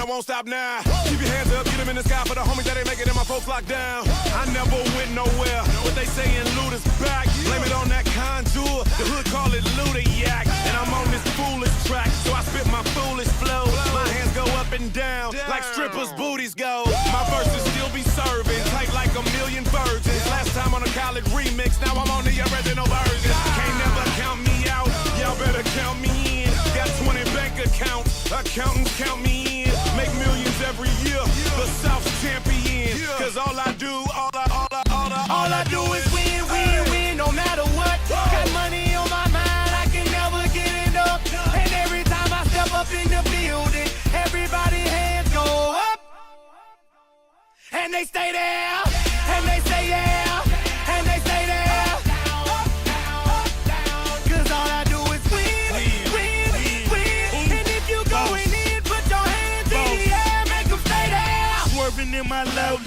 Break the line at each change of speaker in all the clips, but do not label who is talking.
won't stop now. Keep your hands up, get them in the sky for the homies that ain't making it, my folks locked down. I never went nowhere, but they saying loot is back. Blame it on that contour, the hood call it Ludiac. And I'm on this foolish track, so I spit my foolish flow. My hands go up and down, like strippers' booties go. My verses still be serving, tight like a million virgins. Last time on a college remix, now I'm on the original version. Can't never count me out, y'all better count me in. Got 20 bank accounts, accountants count me in. Make millions every year, the South's champion. Cause all I do is win, win, win, no matter what. Got money on my mind, I can never get it up. And every time I step up in the building, everybody hands go up. And they stay there, and they say yeah, and they stay there. Cause all I do is win, win, win. And if you going in, put your hands in the air, make them stay there.
Swerving in my low,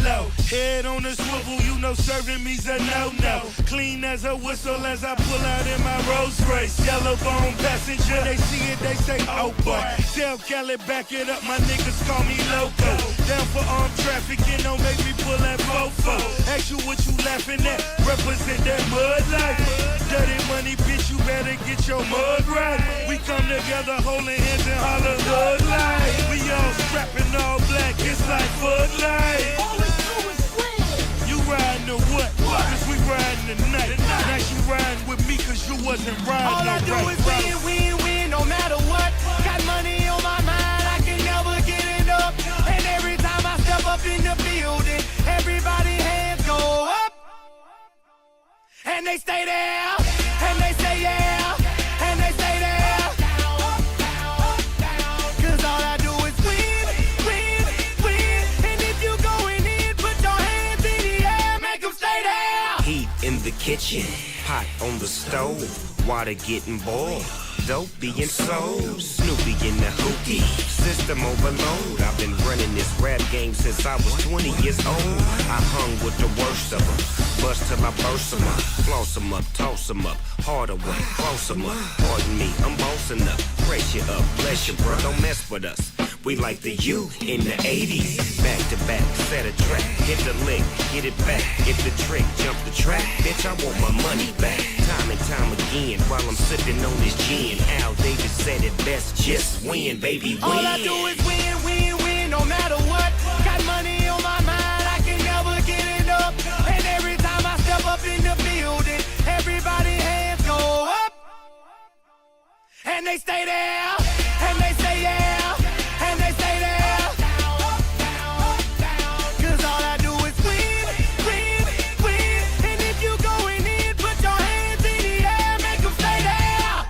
head on the swivel, you know serving me's a no-no. Clean as a whistle as I pull out in my Rolls Royce. Yellow bone passenger, they see it, they say, oh boy. Tell Cali, back it up, my niggas call me loco. Down for armed trafficking, don't make me pull that fofo. Ask you what you laughing at, represent that mud life. Dirty money, bitch, you better get your mud right. We come together holding hands and holler hood life. We all strapping all black, it's like Bud Light. You riding or what? Cause we riding tonight. Now you riding with me cause you wasn't riding.
All I do is win, win, win, no matter what. Got money on my mind, I can never get it up. And every time I step up in the building, everybody hands go up. And they stay there, and they say yeah, and they stay there. Cause all I do is win, win, win. And if you going in, put your hands in the air, make them stay there.
Heat in the kitchen, hot on the stove, water getting boiled, dope being sold, Snoopy in the hookie, system overload. I've been running this rap game since I was 20 years old. I hung with the worst of them, bust till I burst them up, floss them up, toss them up, harder work, close them up. Pardon me, I'm bossing up, pressure up, bless you, bro, don't mess with us. We like the U in the 80s, back to back, set a track, hit the lick, get it back, get the trick, jump the track, bitch, I want my money back. Time and time again, while I'm sipping on this gin, Al Davis said it best, just win, baby, win.
All I do is win, win, win, no matter what. Got money on my mind, I can never get it up. And every time I step up in the building, everybody hands go up. And they stay there, and they say yeah, and they stay there. Cause all I do is win, win, win. And if you going in, put your hands in the air, make them stay there.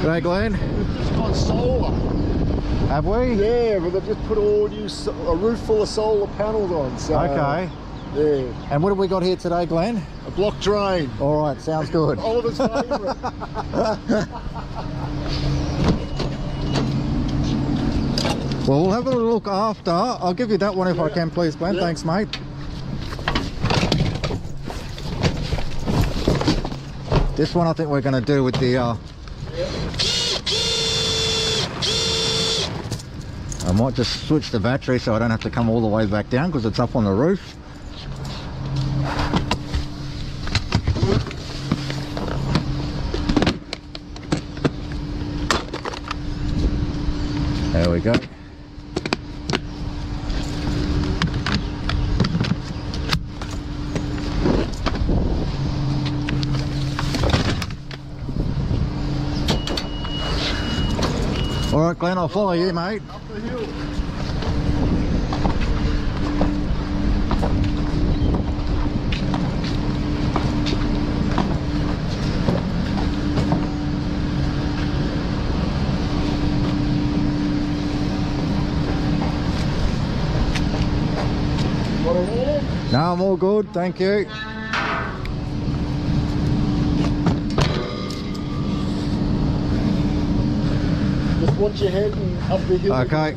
G'day Glenn.
We've just got solar.
Have we?
Yeah, but they've just put all new, a roof full of solar panels on. So,
Okay.
Yeah.
And what have we got here today, Glenn?
A block drain.
All right, sounds good.
Oliver's favourite.
Well, we'll have a look after. I'll give you that one if I can, please, Glenn.
Yeah.
Thanks, mate. This one I think we're going to do with the... I might just switch the battery so I don't have to come all the way back down because it's up on the roof. There we go. All right, Glenn, I'll follow you, mate.
Up the hill. Got a hand?
No, I'm all good, thank you.
Just watch your head and up the hill.
Okay.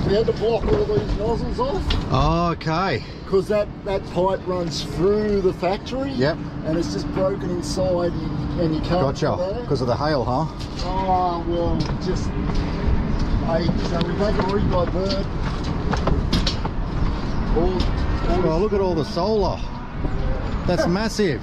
We had to block all these nozzles off
Okay.
because that pipe runs through the factory.
Yep.
And it's just broken inside and you can't
Gotcha.
get there.
Because of the hail, huh?
Oh, well, just... Hey, so we've had to re-divert all
Well, look at all the solar. That's massive.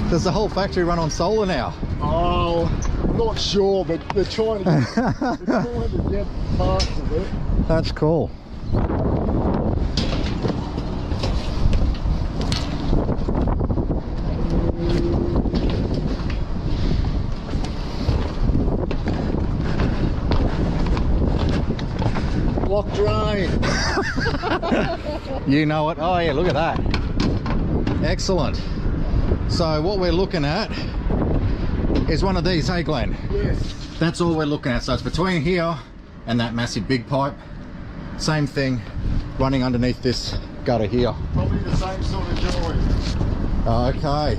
Does the whole factory run on solar now?
Oh, I'm not sure, but they're trying to get parts of it.
That's cool.
Block drain.
You know it. Oh yeah, look at that. Excellent. So what we're looking at is one of these, hey Glenn?
Yes.
That's all we're looking at. So it's between here and that massive big pipe. Same thing, running underneath this gutter here.
Probably the same sort of joint.
Okay.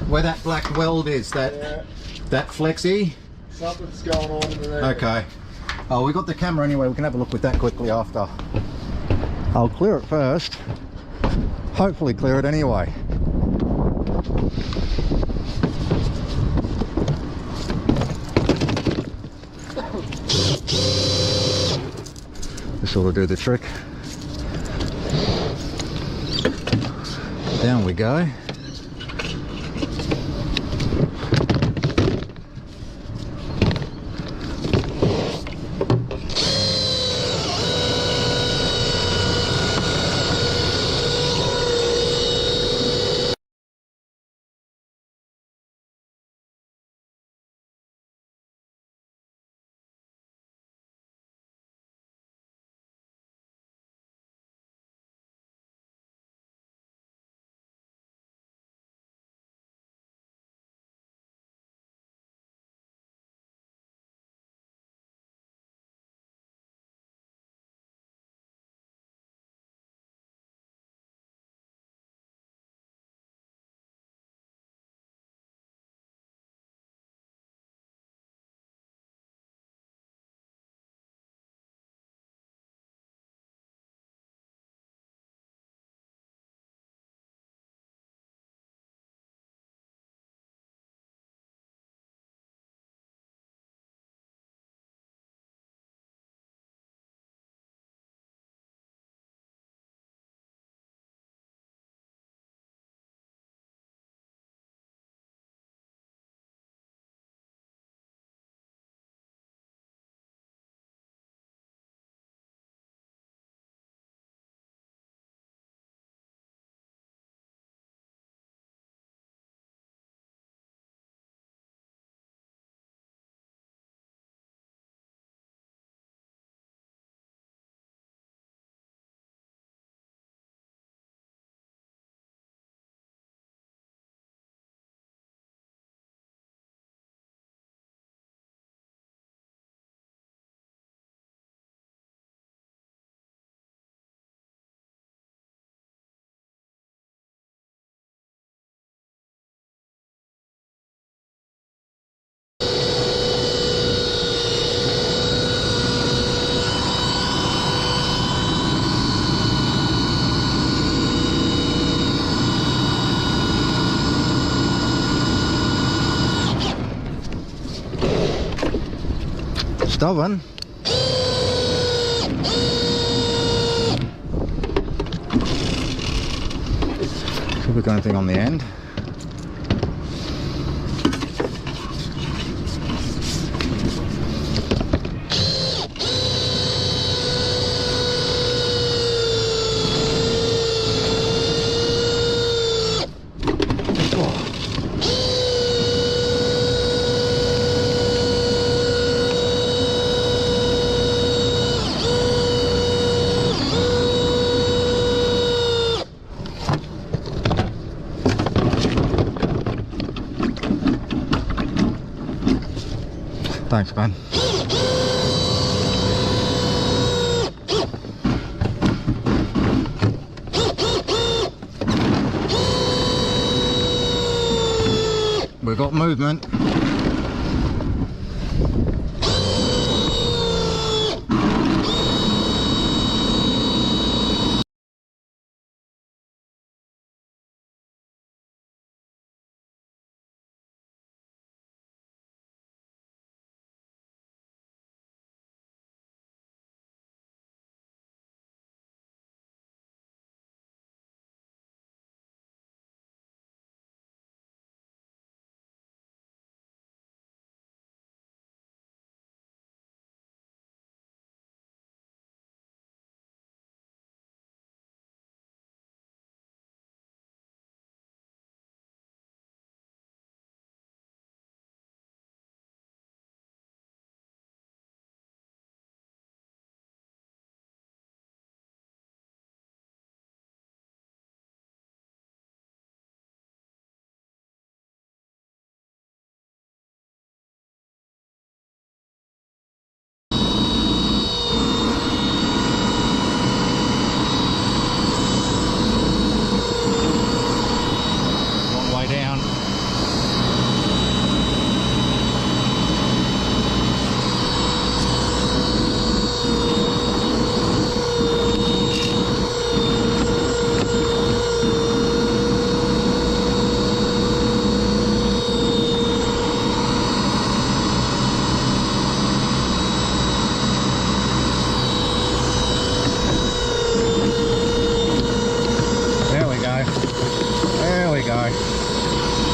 Where that black weld is, that flexi.
Something's going on in there.
Okay. Oh, we got the camera anyway. We can have a look with that quickly after. I'll clear it first. Hopefully clear it anyway. This ought to do the trick. Down we go. stubborn. See if we got anything on the end. Thanks, man. We've got movement.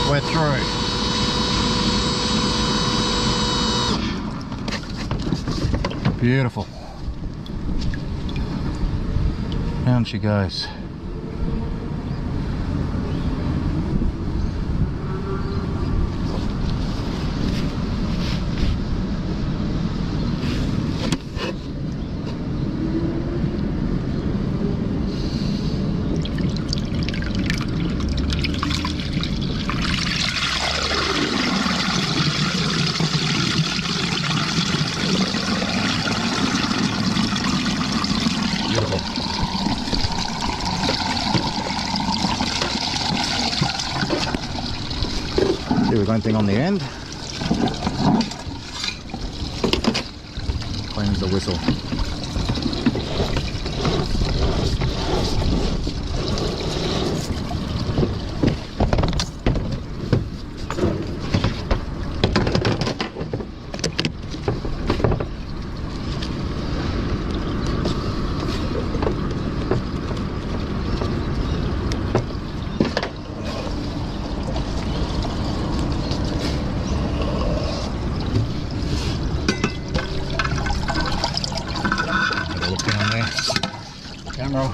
We're through. Beautiful. Down she goes. See, we've got anything on the end. Cleans the whistle. Camera.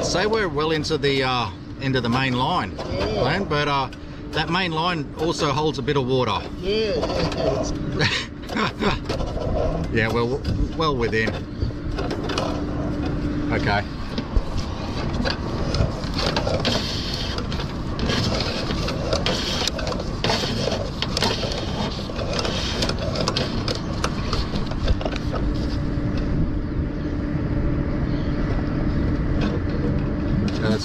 Say we're well into the main line, yeah. But that main line also holds a bit of water.
Yeah.
Yeah, well within. Okay.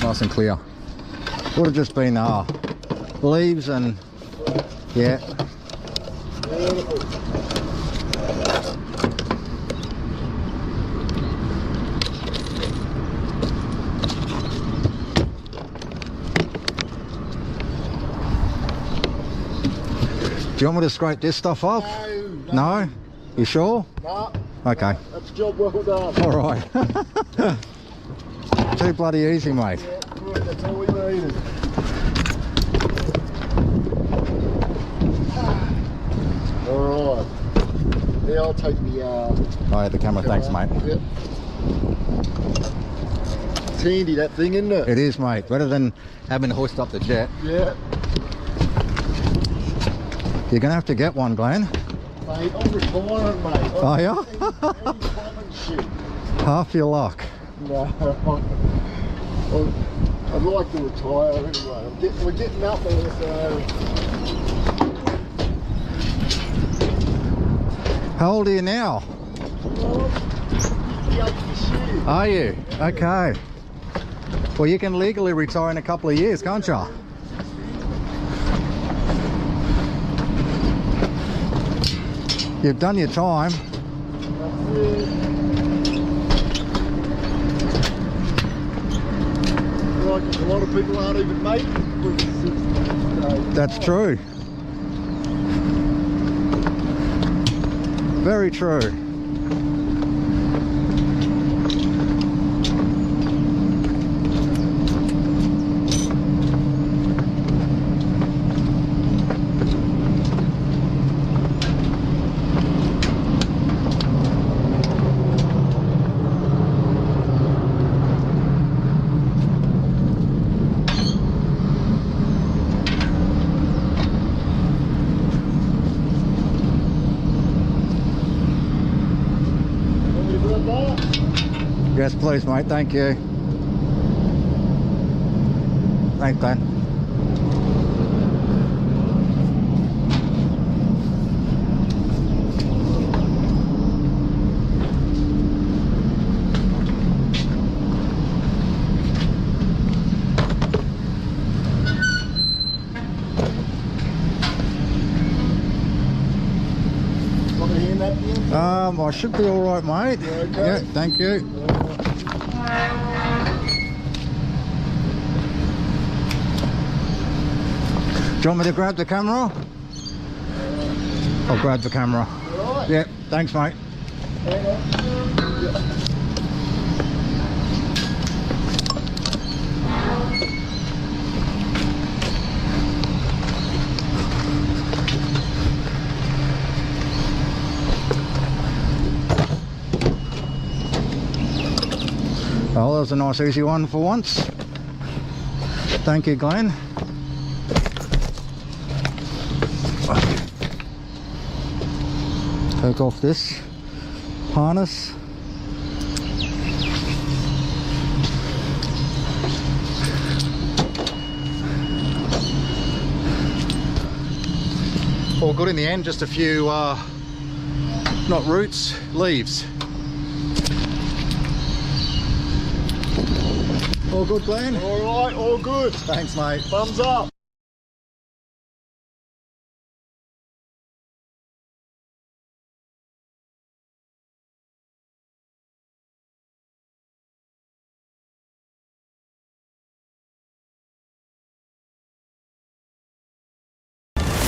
nice and clear. Would have just been leaves and yeah. Do you want me to scrape this stuff off? No. No? You sure?
No.
Okay.
That's a job well done.
All right. Too bloody easy, mate.
Yeah, good, that's all we needed. All right. Yeah, I'll take the...
Oh, yeah, the camera. Thanks, mate.
Yep. It's handy, that thing, isn't it?
It is, mate. Better than having to hoist up the jet.
Yeah.
You're going to have to get one, Glenn.
Mate, I'm retiring, mate.
Oh, yeah?
Any plumbing shit.
Half your luck.
No, I'd like to retire anyway. We're getting up there, so...
How old are you now?
58 this year.
Are you? Okay. Well, you can legally retire in a couple of years, can't you? You've done your time.
Like a lot of people aren't even making it.
That's true. Very true. Yes, please, mate. Thank you. Thanks, Glenn. I should be all right, mate.
Okay.
Yeah, thank you. Do you want me to grab the camera? I'll grab the camera.
Right.
Yeah, thanks, mate. Oh, that was a nice easy one for once. Thank you, Glenn. Take off this harness. All good in the end, just a few, not roots, leaves. All good, Glenn?
All right, all good.
Thanks, mate.
Thumbs up.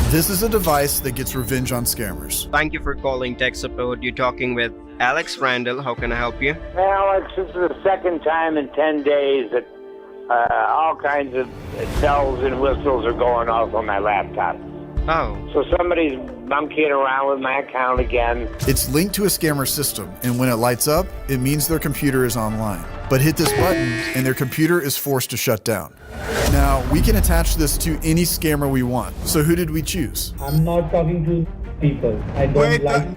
This is a device that gets revenge on scammers.
Thank you for calling tech support. You're talking with Alex Randall. How can I help you?
Alex, this is the second time in 10 days that all kinds of bells and whistles are going off on my laptop.
Oh,
So somebody's monkeying around with my account again.
It's linked to a scammer system, and when it lights up, it means their computer is online. But hit this button, and their computer is forced to shut down. Now, we can attach this to any scammer we want. So who did we choose?
I'm not talking to people. I don't like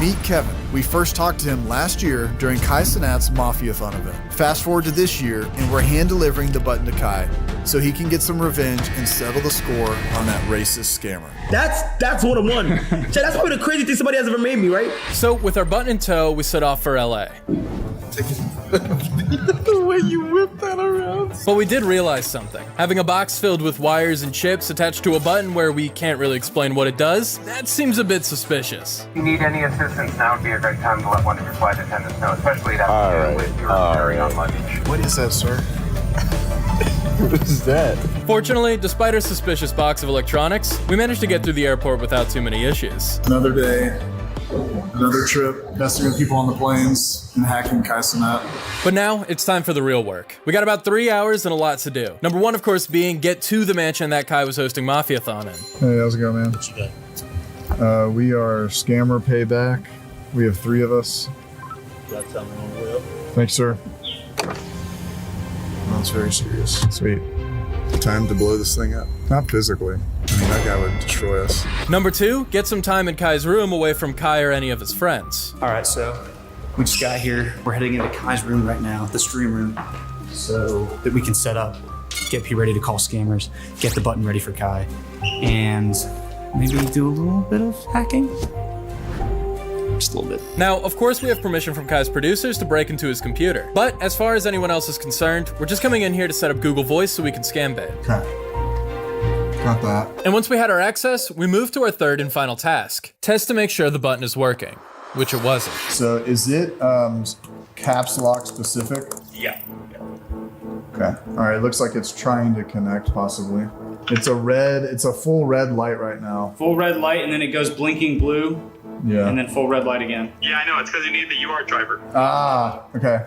Meet Kevin. We first talked to him last year during Kai Cenat's Mafia Fun event. Fast forward to this year, and we're hand-delivering the button to Kai so he can get some revenge and settle the score on that racist scammer.
That's one of one. So that's probably the craziest thing somebody has ever made me, right?
So with our button in tow, we set off for LA.
Take it. The way you whip that around.
But we did realize something. Having a box filled with wires and chips attached to a button where we can't really explain what it does, that seems a bit suspicious.
If you need any assistance, now would be a great time to let one of your flight attendants know, especially that with your carry-on luggage.
What is that, sir? What is that?
Fortunately, despite our suspicious box of electronics, we managed to get through the airport without too many issues.
Another day, another trip, messing with people on the planes and hacking Kaisenet.
But now, it's time for the real work. We got about 3 hours and a lot to do. Number one, of course, being get to the mansion that Kai was hosting Mafiathon in.
Hey, how's it going, man?
What you got?
We are Scammer Payback. We have 3 of us.
Got something on the wheel?
Thanks, sir. That's very serious. Sweet. Time to blow this thing up. Not physically. I mean, that guy would destroy us.
Number two, get some time in Kai's room away from Kai or any of his friends.
All right, so we just got here. We're heading into Kai's room right now, the stream room, so that we can set up, get P ready to call scammers, get the button ready for Kai, and maybe do a little bit of hacking. Just a little bit.
Now, of course, we have permission from Kai's producers to break into his computer. But as far as anyone else is concerned, we're just coming in here to set up Google Voice so we can scam bait.
Okay. Got that.
And once we had our access, we moved to our third and final task. Test to make sure the button is working, which it wasn't.
So is it caps lock specific?
Yeah.
Okay. All right. It looks like it's trying to connect possibly. It's a full red light right now.
Full red light, and then it goes blinking blue.
Yeah.
And then full red light again.
Yeah, I know. It's because you need the UART driver.
Ah, okay.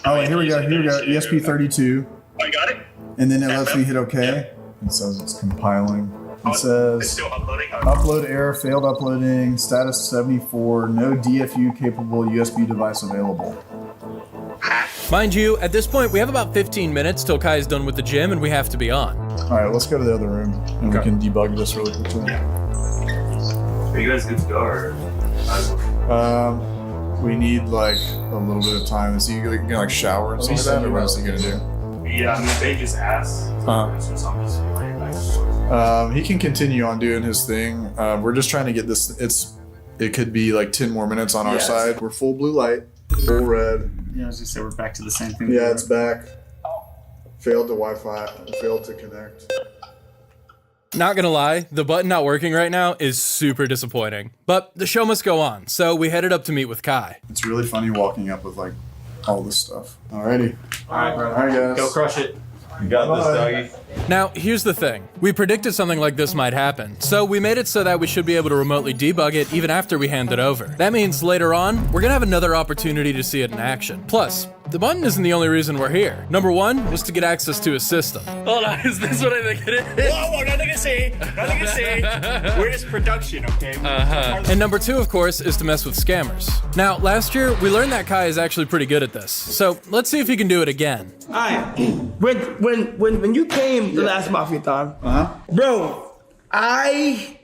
Oh, wait, here we go. ESP32.
Oh, you got it?
And then it lets me hit OK. It says it's compiling. It says
It's still uploading.
upload error, failed uploading, status 74, no DFU capable USB device available.
Mind you, at this point, we have about 15 minutes till Kai is done with the gym and we have to be on.
All right, let's go to the other room and we can debug this really quickly.
Are you guys good to go? Or?
We need like a little bit of time. Is he gonna like shower and stuff like that, or what is he gonna do?
Yeah, I mean, they just asked.
He can continue on doing his thing. We're just trying to get this. It could be like 10 more minutes on our side. We're full blue light, full red.
Yeah, I was gonna say we're back to the same thing.
Yeah, it's back. Failed to Wi-Fi. Failed to connect.
Not gonna lie, the button not working right now is super disappointing. But the show must go on, so we headed up to meet with Kai.
It's really funny walking up with like all this stuff. Alrighty.
All
right, guys.
Go crush it.
You got this, doggy.
Now, here's the thing. We predicted something like this might happen, so we made it so that we should be able to remotely debug it even after we hand it over. That means later on, we're gonna have another opportunity to see it in action. Plus, the button isn't the only reason we're here. Number one was to get access to his system.
Hold on, is this what I think it is? Whoa, nothing to say. Nothing to say. We're just production, okay?
And number two, of course, is to mess with scammers. Now, last year, we learned that Kai is actually pretty good at this, so let's see if he can do it again.
Alright, when you came the last Mafiathon, bro, I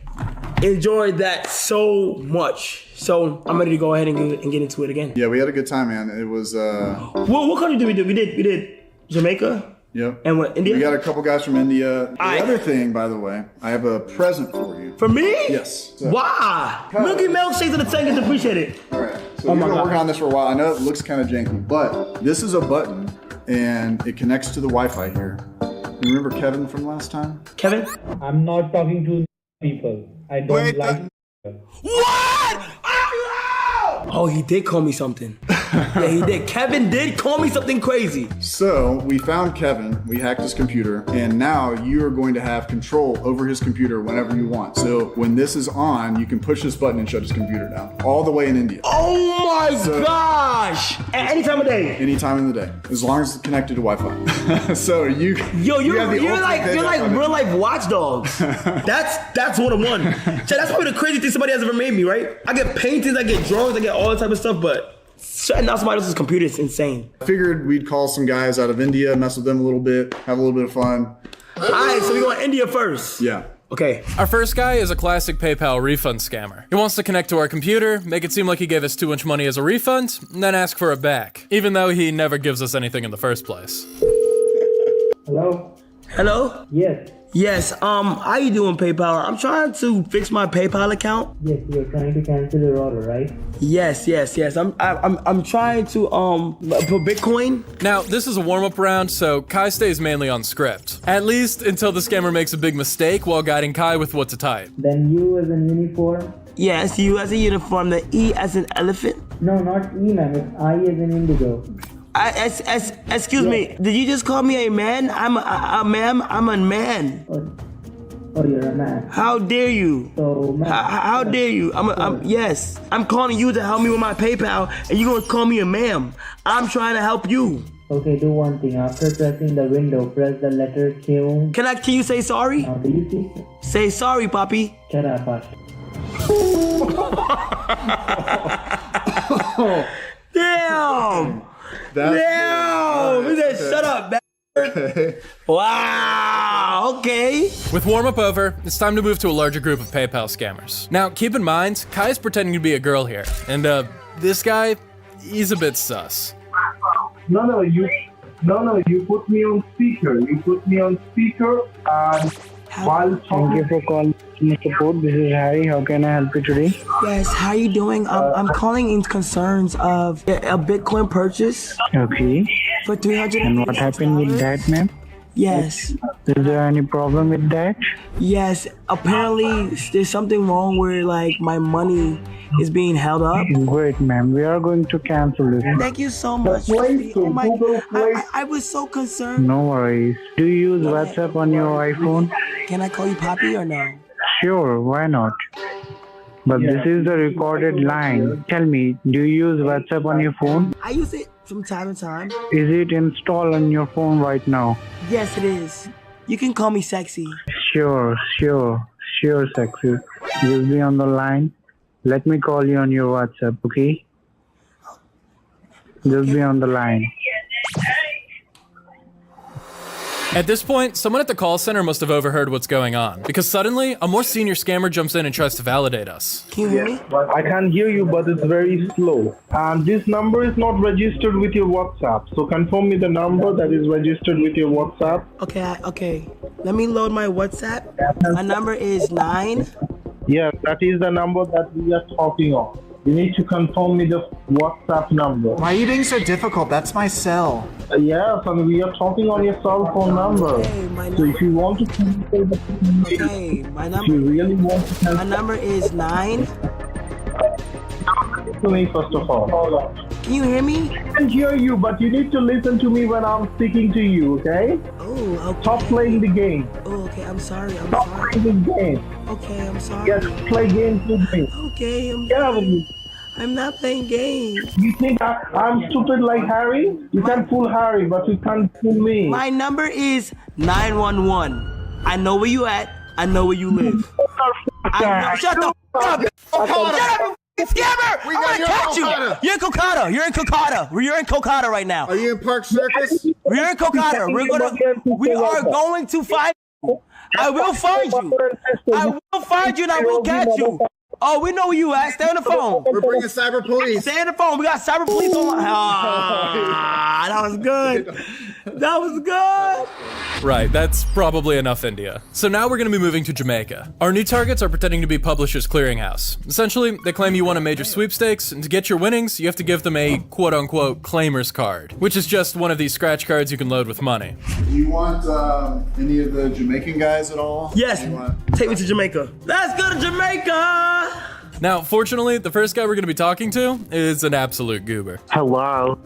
enjoyed that so much. So I'm ready to go ahead and get into it again.
Yeah, we had a good time, man. It was.
What country did we do? We did Jamaica.
Yep.
And what, India?
We got a couple guys from India. The other thing, by the way, I have a present for you.
For me?
Yes.
Why? Milky milkshakes in the tank is appreciated.
All right. So we've been working on this for a while. I know it looks kind of janky, but this is a button, and it connects to the Wi-Fi here. You remember Kevin from last time?
Kevin?
I'm not talking to people. I don't like.
What? Oh, he did call me something. Yeah, he did. Kevin did call me something crazy.
So we found Kevin, we hacked his computer, and now you are going to have control over his computer whenever you want. So when this is on, you can push this button and shut his computer down. All the way in India.
Oh my gosh! At any time of day.
Any time of the day, as long as it's connected to Wi-Fi. So you're
like real life watchdogs. That's one of one. That's probably the craziest thing somebody has ever made me, right? I get paintings, I get drawings, I get all that type of stuff, but shutting down somebody else's computer is insane.
I figured we'd call some guys out of India, mess with them a little bit, have a little bit of fun.
Alright, so we go to India first.
Yeah.
Okay.
Our first guy is a classic PayPal refund scammer. He wants to connect to our computer, make it seem like he gave us too much money as a refund, and then ask for it back, even though he never gives us anything in the first place.
Hello?
Hello?
Yes.
Yes, how you doing, PayPal? I'm trying to fix my PayPal account.
Yes, you're trying to cancel your order, right?
Yes. I'm trying to put Bitcoin.
Now, this is a warm-up round, so Kai stays mainly on script. At least until the scammer makes a big mistake while guiding Kai with what to type.
Then U as in uniform.
Yes, U as a uniform, the E as an elephant.
No, not E, ma'am. It's I as in indigo.
Excuse me, did you just call me a man? I'm a ma'am. I'm a man.
Oh, you're a man.
How dare you?
So, ma'am.
How dare you? Yes. I'm calling you to help me with my PayPal, and you're gonna call me a ma'am. I'm trying to help you.
Okay, do one thing. After pressing the window, press the letter Q.
Can you say sorry?
Do you see?
Say sorry, Papi.
Shut up, Papi.
Damn! Damn! He said, shut up, man. Wow, okay.
With warm-up over, it's time to move to a larger group of PayPal scammers. Now, keep in mind, Kai's pretending to be a girl here, and this guy, he's a bit sus.
No, you put me on speaker. And while
Thank you for calling support. This is Harry. How can I help you today?
Yes, how you doing? I'm calling in concerns of a Bitcoin purchase.
Okay.
For $300.
And what happened with that, ma'am?
Yes.
Is there any problem with that?
Yes. Apparently, there's something wrong where, like, my money is being held up.
Great, ma'am. We are going to cancel it.
Thank you so much. I was so concerned.
No worries. Do you use WhatsApp on your iPhone?
Can I call you Papi or no?
Sure, why not? But this is the recorded line. Tell me, do you use WhatsApp on your phone?
I use it from time to time.
Is it installed on your phone right now?
Yes, it is. You can call me sexy.
Sure, sexy. Just be on the line. Let me call you on your WhatsApp, okay? Just be on the line.
At this point, someone at the call center must have overheard what's going on, because suddenly, a more senior scammer jumps in and tries to validate us.
Can you hear me?
I can hear you, but it's very slow. And this number is not registered with your WhatsApp. So confirm me the number that is registered with your WhatsApp.
Okay. Let me load my WhatsApp. My number is 9.
Yeah, that is the number that we are talking on. You need to confirm me the WhatsApp number.
Why are you being so difficult? That's my cell.
Yes, and we are talking on your cell phone number. So if you want to cancel the
my number.
if you really want to cancel,
my number is 9.
To me first of all. Hold on.
Can you hear me?
I can hear you, but you need to listen to me when I'm speaking to you, okay?
Oh, okay.
Stop playing the game.
Oh, okay. I'm sorry.
Stop playing the game.
Okay, I'm sorry.
Yes, play games with me.
Okay, I'm not playing games.
You think I'm stupid like Harry? You can fool Harry, but you can't fool me.
My number is 911. I know where you at. I know where you live. Shut the fuck up. Shut up, scammer! I'm gonna catch you. You're in Kokata. You're in Kokata right now.
Are you in Park Circus?
We're in Kokata. We are going to find you. I will find you. And I will catch you. Oh, we know where you at. Stay on the phone.
We're bringing cyber police.
Stay on the phone. We got cyber police on. That was good. That was good.
Right, that's probably enough India. So now we're going to be moving to Jamaica. Our new targets are pretending to be Publishers Clearinghouse. Essentially, they claim you won a major sweepstakes, and to get your winnings, you have to give them a quote-unquote claimer's card, which is just one of these scratch cards you can load with money.
Do you want any of the Jamaican guys at all?
Yes, take me to Jamaica. Let's go to Jamaica!
Now, fortunately, the first guy we're going to be talking to is an absolute goober.
Hello?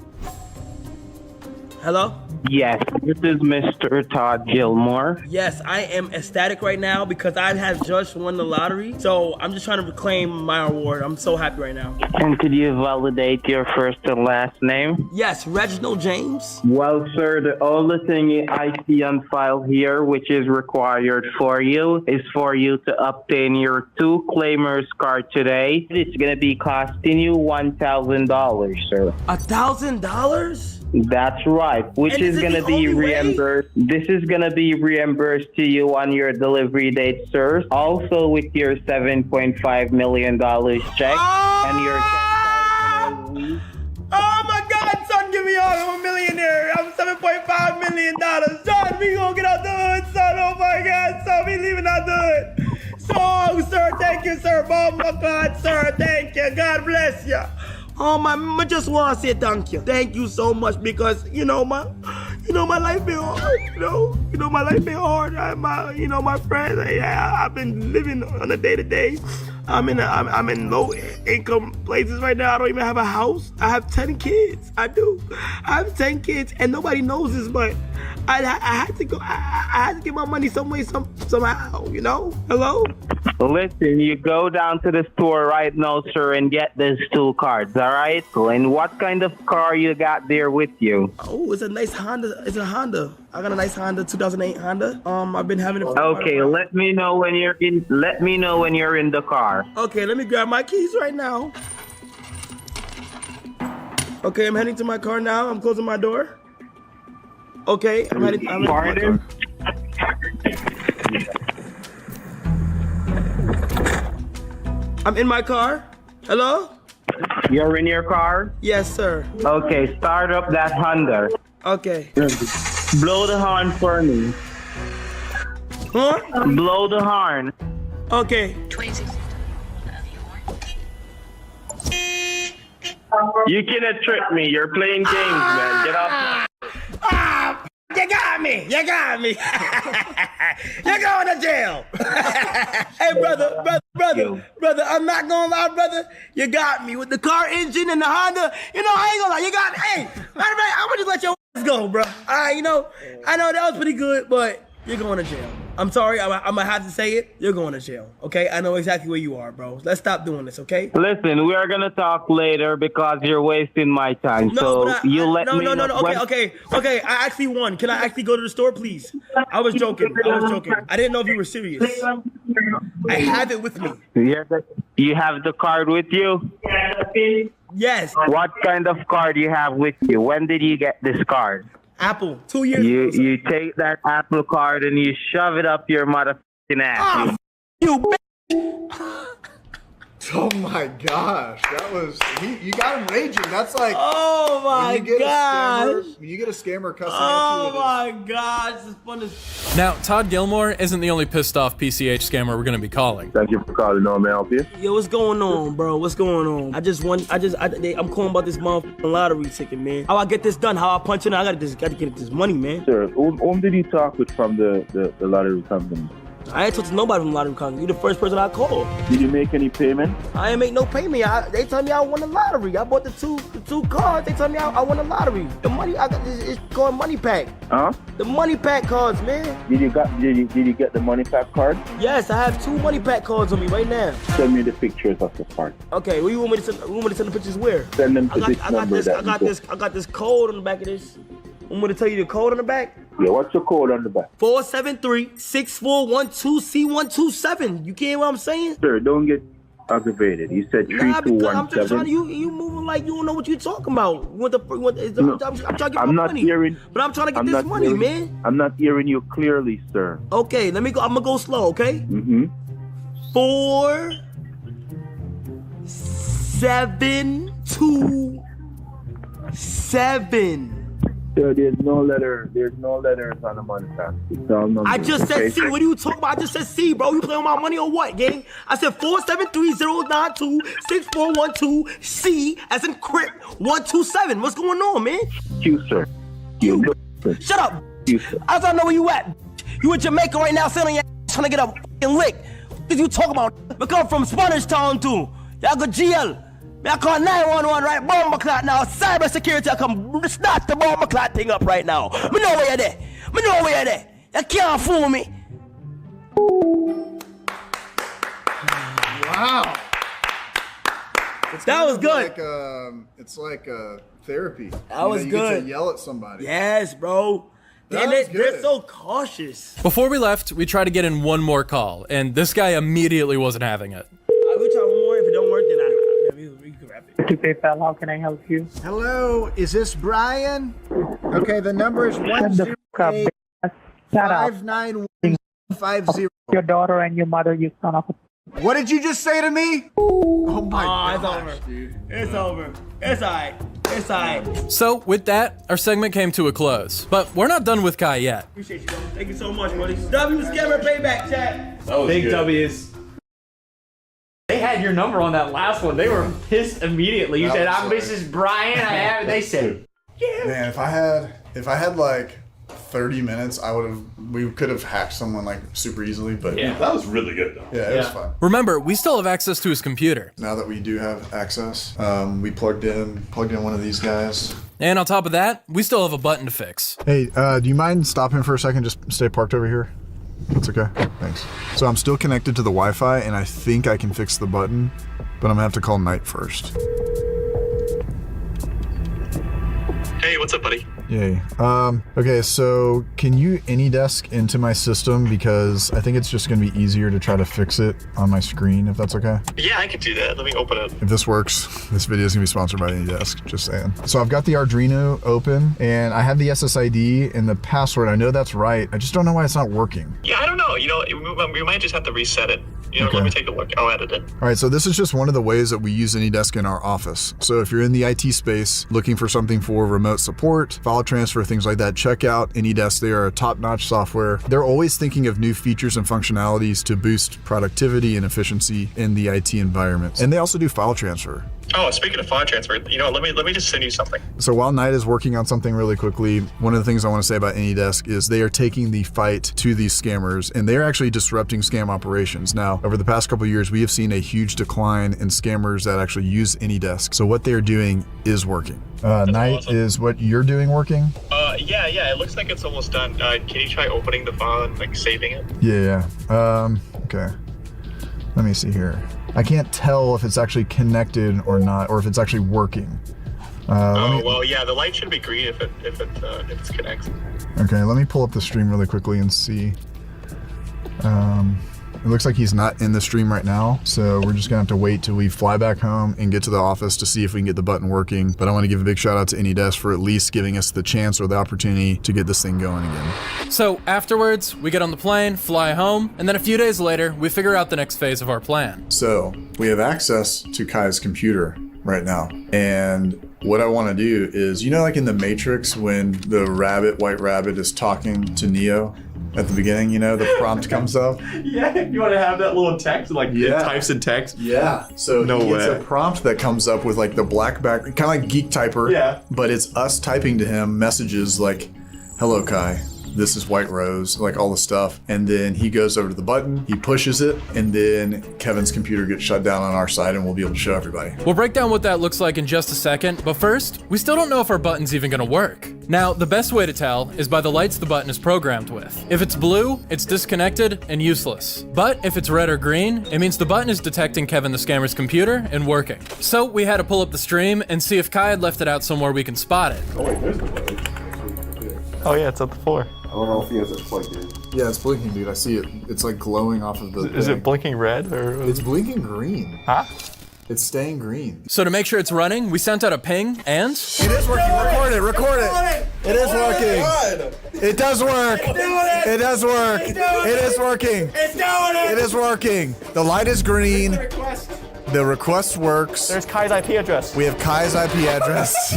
Hello?
Yes, this is Mr. Todd Gilmore.
Yes, I am ecstatic right now because I have just won the lottery. So I'm just trying to reclaim my award. I'm so happy right now.
And could you validate your first and last name?
Yes, Reginald James.
Well, sir, the only thing I see on file here, which is required for you, is for you to obtain your 2 claimers card today. It's going to be costing you $1,000, sir.
$1,000?
That's right, which is going to be reimbursed. This is going to be reimbursed to you on your delivery date, sir. Also with your $7.5 million check and your $10,000
Oh my God, son, give me me off. I'm a millionaire. I'm $7.5 million. Son, we gonna get out the hood, son. Oh my God, son, we leaving out the hood. So, sir, thank you, sir. Oh my God, sir, thank you. God bless you. Oh my, I just want to say thank you. Thank you so much because my life been hard. My life been hard. My friends. I've been living on a day to day. I'm in low income places right now. I don't even have a house. I have 10 kids. I do. I have 10 kids, and nobody knows this, but I had to go. I had to get my money some way, somehow. Hello.
Listen, you go down to the store right now, sir, and get these 2 cards, all right? And what kind of car you got there with you?
Oh, it's a nice Honda. It's a Honda. I got a nice Honda, 2008 Honda. I've been having it.
Okay, let me know when you're in. Let me know when you're in the car.
Okay, let me grab my keys right now. Okay, I'm heading to my car now. I'm closing my door. Okay, I'm heading to my car. I'm in my car. Hello?
You're in your car?
Yes, sir.
Okay, start up that Honda.
Okay.
Blow the horn for me.
Huh?
Blow the horn.
Okay.
You cannot trick me. You're playing games, man. Get off.
You got me. You got me. You're going to jail. Hey, brother, I'm not going to lie, brother. You got me with the car engine and the Honda. I ain't going to lie. You got me. Hey, matter of fact, I'm going to just let your ass go, bro. I know that was pretty good, but you're going to jail. I'm sorry. I'm going to have to say it. You're going to jail, okay? I know exactly where you are, bro. Let's stop doing this, okay?
Listen, we are going to talk later because you're wasting my time. No, let me know.
No. Okay. I actually won. Can I actually go to the store, please? I was joking. I didn't know if you were serious. I have it with me.
You have the card with you?
Yes.
What kind of card do you have with you? When did you get this card?
Apple, 2 years ago.
You take that Apple card and you shove it up your motherfucking ass.
You bitch.
Oh my gosh, that was you got him raging. That's like
oh my gosh.
When you get a scammer cussing
at you.
Oh
my gosh, this is fun as.
Now, Todd Gilmore isn't the only pissed off PCH scammer we're gonna be calling.
Thank you for calling. No, may I help you?
Yo, what's going on, bro? What's going on? I'm calling about this motherfucking lottery ticket, man. How I get this done? How I punch in? I gotta get this money, man.
Sir, whom did you talk with from the lottery company?
I ain't talked to nobody from the lottery company. You the first person I called.
Did you make any payment?
I ain't make no payment. They tell me I won the lottery. I bought the two cards. They tell me I won the lottery. The money I got is called money pack.
Huh?
The money pack cards, man.
Did you get the money pack card?
Yes, I have 2 money pack cards on me right now.
Send me the pictures of the card.
Okay, where you want me to send? The pictures where?
Send them to this number.
I got this code on the back of this. I'm gonna tell you the code on the back.
Yeah, what's the code on the back?
473-6412-C127. You get what I'm saying?
Sir, don't get aggravated. You said 3217.
I'm just trying to, you moving like you don't know what you're talking about. I'm trying to get my money.
Hearing,
but I'm trying to get this money, man.
I'm not hearing you clearly, sir.
Okay, let me go. I'm gonna go slow, okay?
Mm-hmm.
4 7 2 7.
Sir, there's no letters on the money pack. It's all numbers.
I just said C. What are you talking about? I just said C, bro. You playing with my money or what, gang? I said 473-092-6412-C as in crip 127. What's going on, man?
You, sir.
You. Shut up.
You, sir.
I don't know where you at. You in Jamaica right now, sitting on your ass trying to get a fucking lick. What are you talking about? I come from Spanish Town too. Y'all go jail. I call 911 right, bomb clot now. Cyber security, I come start the bomb clot thing up right now. Me know where you're there. You can't fool me.
Wow.
That was good.
It's like therapy.
That was
you
good.
Get to yell at somebody.
Yes, bro. They're so cautious.
Before we left, we tried to get in one more call, and this guy immediately wasn't having it.
I will try one more. If it don't work, then we can wrap it.
To PayPal, how can I help you?
Hello, is this Brian? Okay, the number is 108-591-50.
Your daughter and your mother, you son of a...
What did you just say to me? Oh my
gosh,
gosh,
dude. It's over. It's all right. It's alright.
So with that, our segment came to a close. But we're not done with Kai yet.
Appreciate you, bro. Thank you so much, buddy. W Scammer Payback, chat.
Big W's. They had your number on that last one. They were pissed immediately. You said, "I'm Mrs. Brian." I have it. They said, "Yeah."
Man, if I had like 30 minutes, we could have hacked someone like super easily, but
Yeah.
That was really good though.
yeah, it was fun.
Remember, we still have access to his computer.
Now that we do have access, we plugged in one of these guys.
And on top of that, we still have a button to fix.
Hey, do you mind stopping for a second? Just stay parked over here. That's okay. Thanks. So I'm still connected to the Wi-Fi, and I think I can fix the button, but I'm gonna have to call Knight first.
Hey, what's up, buddy?
Yay. Okay, so can you AnyDesk into my system, because I think it's just gonna be easier to try to fix it on my screen, if that's okay?
Yeah, I can do that. Let me open it.
If this works, this video is gonna be sponsored by AnyDesk, just saying. So I've got the Arduino open, and I have the SSID and the password. I know that's right. I just don't know why it's not working.
Yeah, I don't know. You know, we might just have to reset it. You know,
Okay.
let me take a look. I'll edit it.
All right, so this is just one of the ways that we use AnyDesk in our office. So if you're in the IT space looking for something for remote support, file transfer, things like that, check out AnyDesk. They are a top-notch software. They're always thinking of new features and functionalities to boost productivity and efficiency in the IT environment. And they also do file transfer.
Oh, speaking of file transfer, you know, let me just send you something.
So while Knight is working on something really quickly, one of the things I want to say about AnyDesk is they are taking the fight to these scammers, and they're actually disrupting scam operations. Now, over the past couple of years, we have seen a huge decline in scammers that actually use AnyDesk. So what they're doing is working. Knight,
awesome.
is what you're doing working?
Yeah, it looks like it's almost done. Can you try opening the file and like saving it?
Yeah. Okay. Let me see here. I can't tell if it's actually connected or not, or if it's actually working.
Well, yeah, the light should be green if it's connected.
Okay, let me pull up the stream really quickly and see. It looks like he's not in the stream right now, so we're just gonna have to wait till we fly back home and get to the office to see if we can get the button working. But I want to give a big shout out to AnyDesk for at least giving us the chance or the opportunity to get this thing going again.
So afterwards, we get on the plane, fly home, and then a few days later, we figure out the next phase of our plan.
So we have access to Kai's computer right now, and what I want to do is, you know, like in the Matrix when the white rabbit is talking to Neo at the beginning, you know, the prompt comes up.
Yeah, you want to have that little text, like it types in text?
Yeah. So
No
he gets
way.
a prompt that comes up with like the black back, kind of like Geek Typer.
Yeah.
But it's us typing to him messages like, "Hello, Kai. This is White Rose," like all the stuff. And then he goes over to the button, he pushes it, and then Kevin's computer gets shut down on our side and we'll be able to show everybody.
We'll break down what that looks like in just a second, but first, we still don't know if our button's even gonna work. Now, the best way to tell is by the lights the button is programmed with. If it's blue, it's disconnected and useless. But if it's red or green, it means the button is detecting Kevin the scammer's computer and working. So we had to pull up the stream and see if Kai had left it out somewhere we can spot it.
Oh wait, there's the button.
Oh yeah, it's on the floor.
I don't know if he has it plugged in.
Yeah, it's blinking, dude. I see it. It's like glowing off of the
Is
thing.
it blinking red or?
It's blinking green.
Huh?
It's staying green.
So to make sure it's running, we sent out a ping and...
It is working. Record it. It is working. It does work. It does work. It is working.
It's doing it.
It is working. The light is green. The request works.
There's Kai's IP address.
We have Kai's IP address.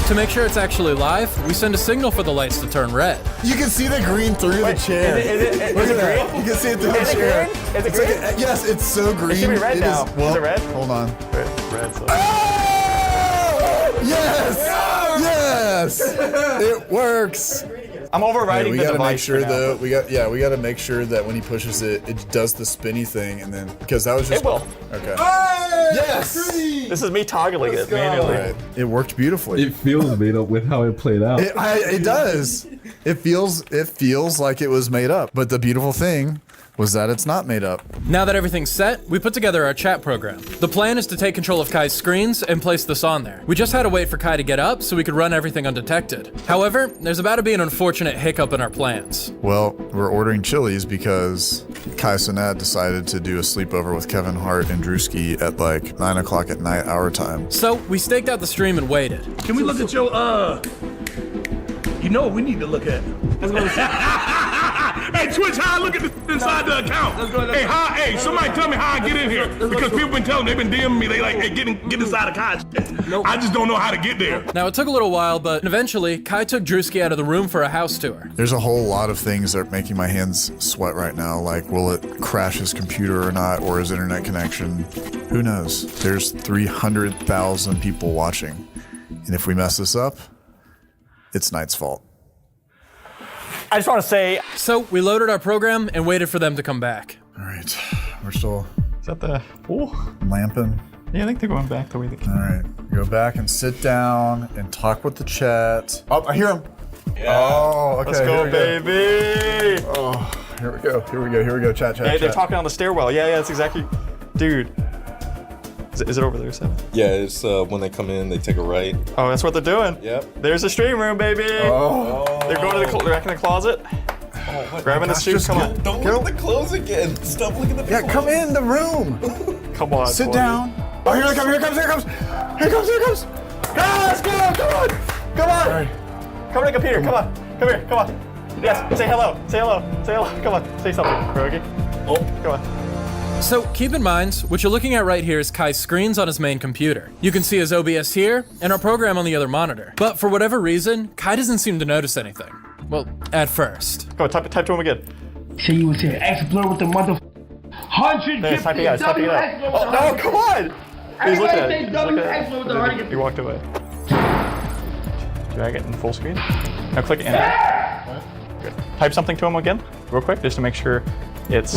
To make sure it's actually live, we send a signal for the lights to turn red.
You can see the green through the chair.
Is it
Look at that.
green?
You can see it through
Is
the
it
chair.
green? Is it
It's
green?
like yes, it's so green.
It should be red now.
Well,
Is it red?
Hold on.
Red. So.
Yes! It works.
I'm overriding
we
the
gotta
device
make sure
for now.
though. We got to make sure that when he pushes it, it does the spinny thing, and then because that was just
It will.
Okay.
Yes! This is me toggling it manually.
All right. It worked beautifully.
It feels made up with how it played out.
It does. It feels like it was made up. But the beautiful thing was that it's not made up.
Now that everything's set, we put together our chat program. The plan is to take control of Kai's screens and place this on there. We just had to wait for Kai to get up so we could run everything undetected. However, there's about to be an unfortunate hiccup in our plans.
Well, we're ordering Chili's because Kai Cenat decided to do a sleepover with Kevin Hart and Drewski at like 9 o'clock at night our time.
So we staked out the stream and waited.
Can we look at your, you know what we need to look at? Hey, Twitch, how I look at this inside the account? Hey, somebody tell me how I get in here. Because people been telling me, they've been DMing me, they like, hey, get inside the Kai. I just don't know how to get there.
Now, it took a little while, but eventually, Kai took Drewski out of the room for a house tour.
There's a whole lot of things that are making my hands sweat right now. Like, will it crash his computer or not, or his internet connection? Who knows? There's 300,000 people watching. And if we mess this up, it's Knight's fault.
I just want to say... So, we loaded our program and waited for them to come back.
All right, we're still...
Is that the pool?
Lamping.
Yeah, I think they're going back the way they came.
All right, go back and sit down and talk with the chat. Oh, I hear him.
Yeah.
Oh, okay.
Let's go, baby.
Oh, here we go. Chat.
Hey, they're talking on the stairwell. Yeah, that's exactly. Dude. Is it over there, Sam?
Yeah, it's when they come in, they take a right.
Oh, that's what they're doing.
Yep.
There's the stream room, baby.
Oh.
They're going to back in the closet. Grabbing the suit. Come on.
Don't look at the clothes again. Stop looking at the clothes.
Come in the room.
Come on.
Sit down. Oh, here it comes.
Ah, let's go. Come on. All right. Come on, Peter. Come on. Come here. Come on. Yes. Say hello. Come on. Say something, Rogi. Oh, come on.
So keep in mind, what you're looking at right here is Kai's screens on his main computer. You can see his OBS here, and our program on the other monitor. But for whatever reason, Kai doesn't seem to notice anything. Well, at first.
Come on, type to him again.
So you would say explore with the mother 100
There, typing it out. Oh, no, come on! He's looking at it. He walked away. Drag it in full screen. Now click enter. Good. Type something to him again, real quick, just to make sure it's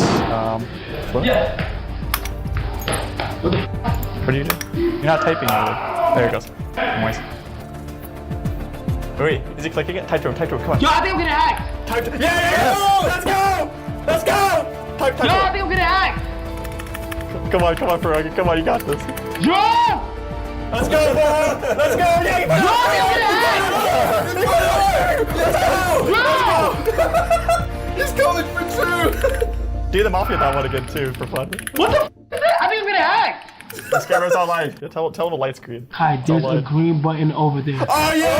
what? What do you do? You're not typing either. There it goes. Nice. Wait, is he clicking it? Type to him, come on.
Yo, I think I'm gonna hack!
Type to Yes! Let's go! Type
Yo, I think I'm gonna hack!
Come on, Ferrari. Come on, you got this.
Yo!
Let's go, boy! Let's go! Yeah,
Yo, I think I'm gonna hack!
He's going for two! Do the Mafia that one again, too, for fun.
What the f is that? I think I'm gonna hack!
This camera's online. Yeah, tell him the light screen.
Kai, there's a green button over there.
Oh, yeah!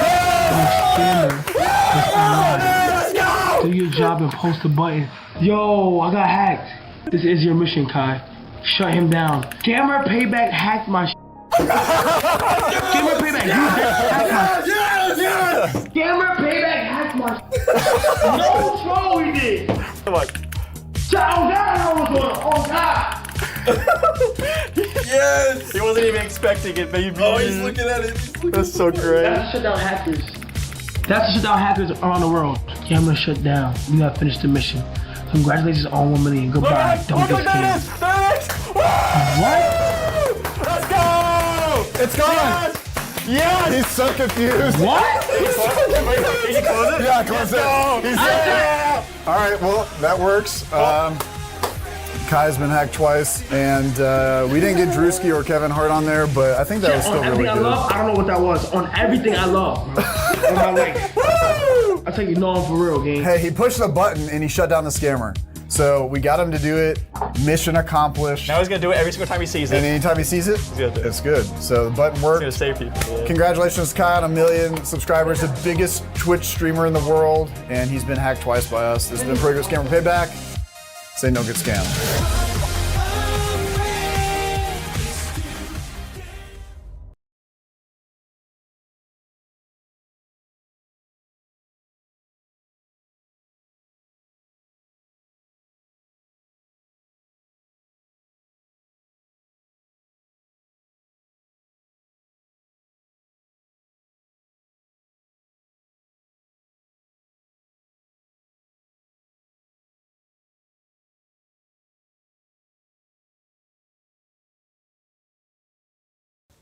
Let's go! Do your job and post the button. Yo, I got hacked. This is your mission, Kai. Shut him down. Scammer Payback hacked my Scammer Payback, you hacked my Scammer Payback hacked my No troll we did!
Come on.
Oh God!
Yes! He wasn't even expecting it, baby.
Oh, he's looking at it.
That's so great.
That's to shut down hackers. That's to shut down hackers around the world. Camera shut down. You gotta finish the mission. Congratulations on 1 million. Goodbye. Don't get scared. What?
Let's go!
It's gone!
Yes!
He's so confused.
What?
Can you close it?
Yeah, close it. All right, well, that works. Kai's been hacked twice, and we didn't get Drewski or Kevin Hart on there, but I think that was still really good.
I don't know what that was. On everything I love. On my leg. I think you know him for real, gang.
Hey, he pushed the button and he shut down the scammer. So we got him to do it. Mission accomplished.
Now he's gonna do it every single time he sees it.
And anytime he sees it, it's good. So the button worked.
He's gonna save people. Yeah.
Congratulations, Kai, on 1 million subscribers, the biggest Twitch streamer in the world, and he's been hacked twice by us. This has been Pretty Good Scammer Payback. Say no get scammed.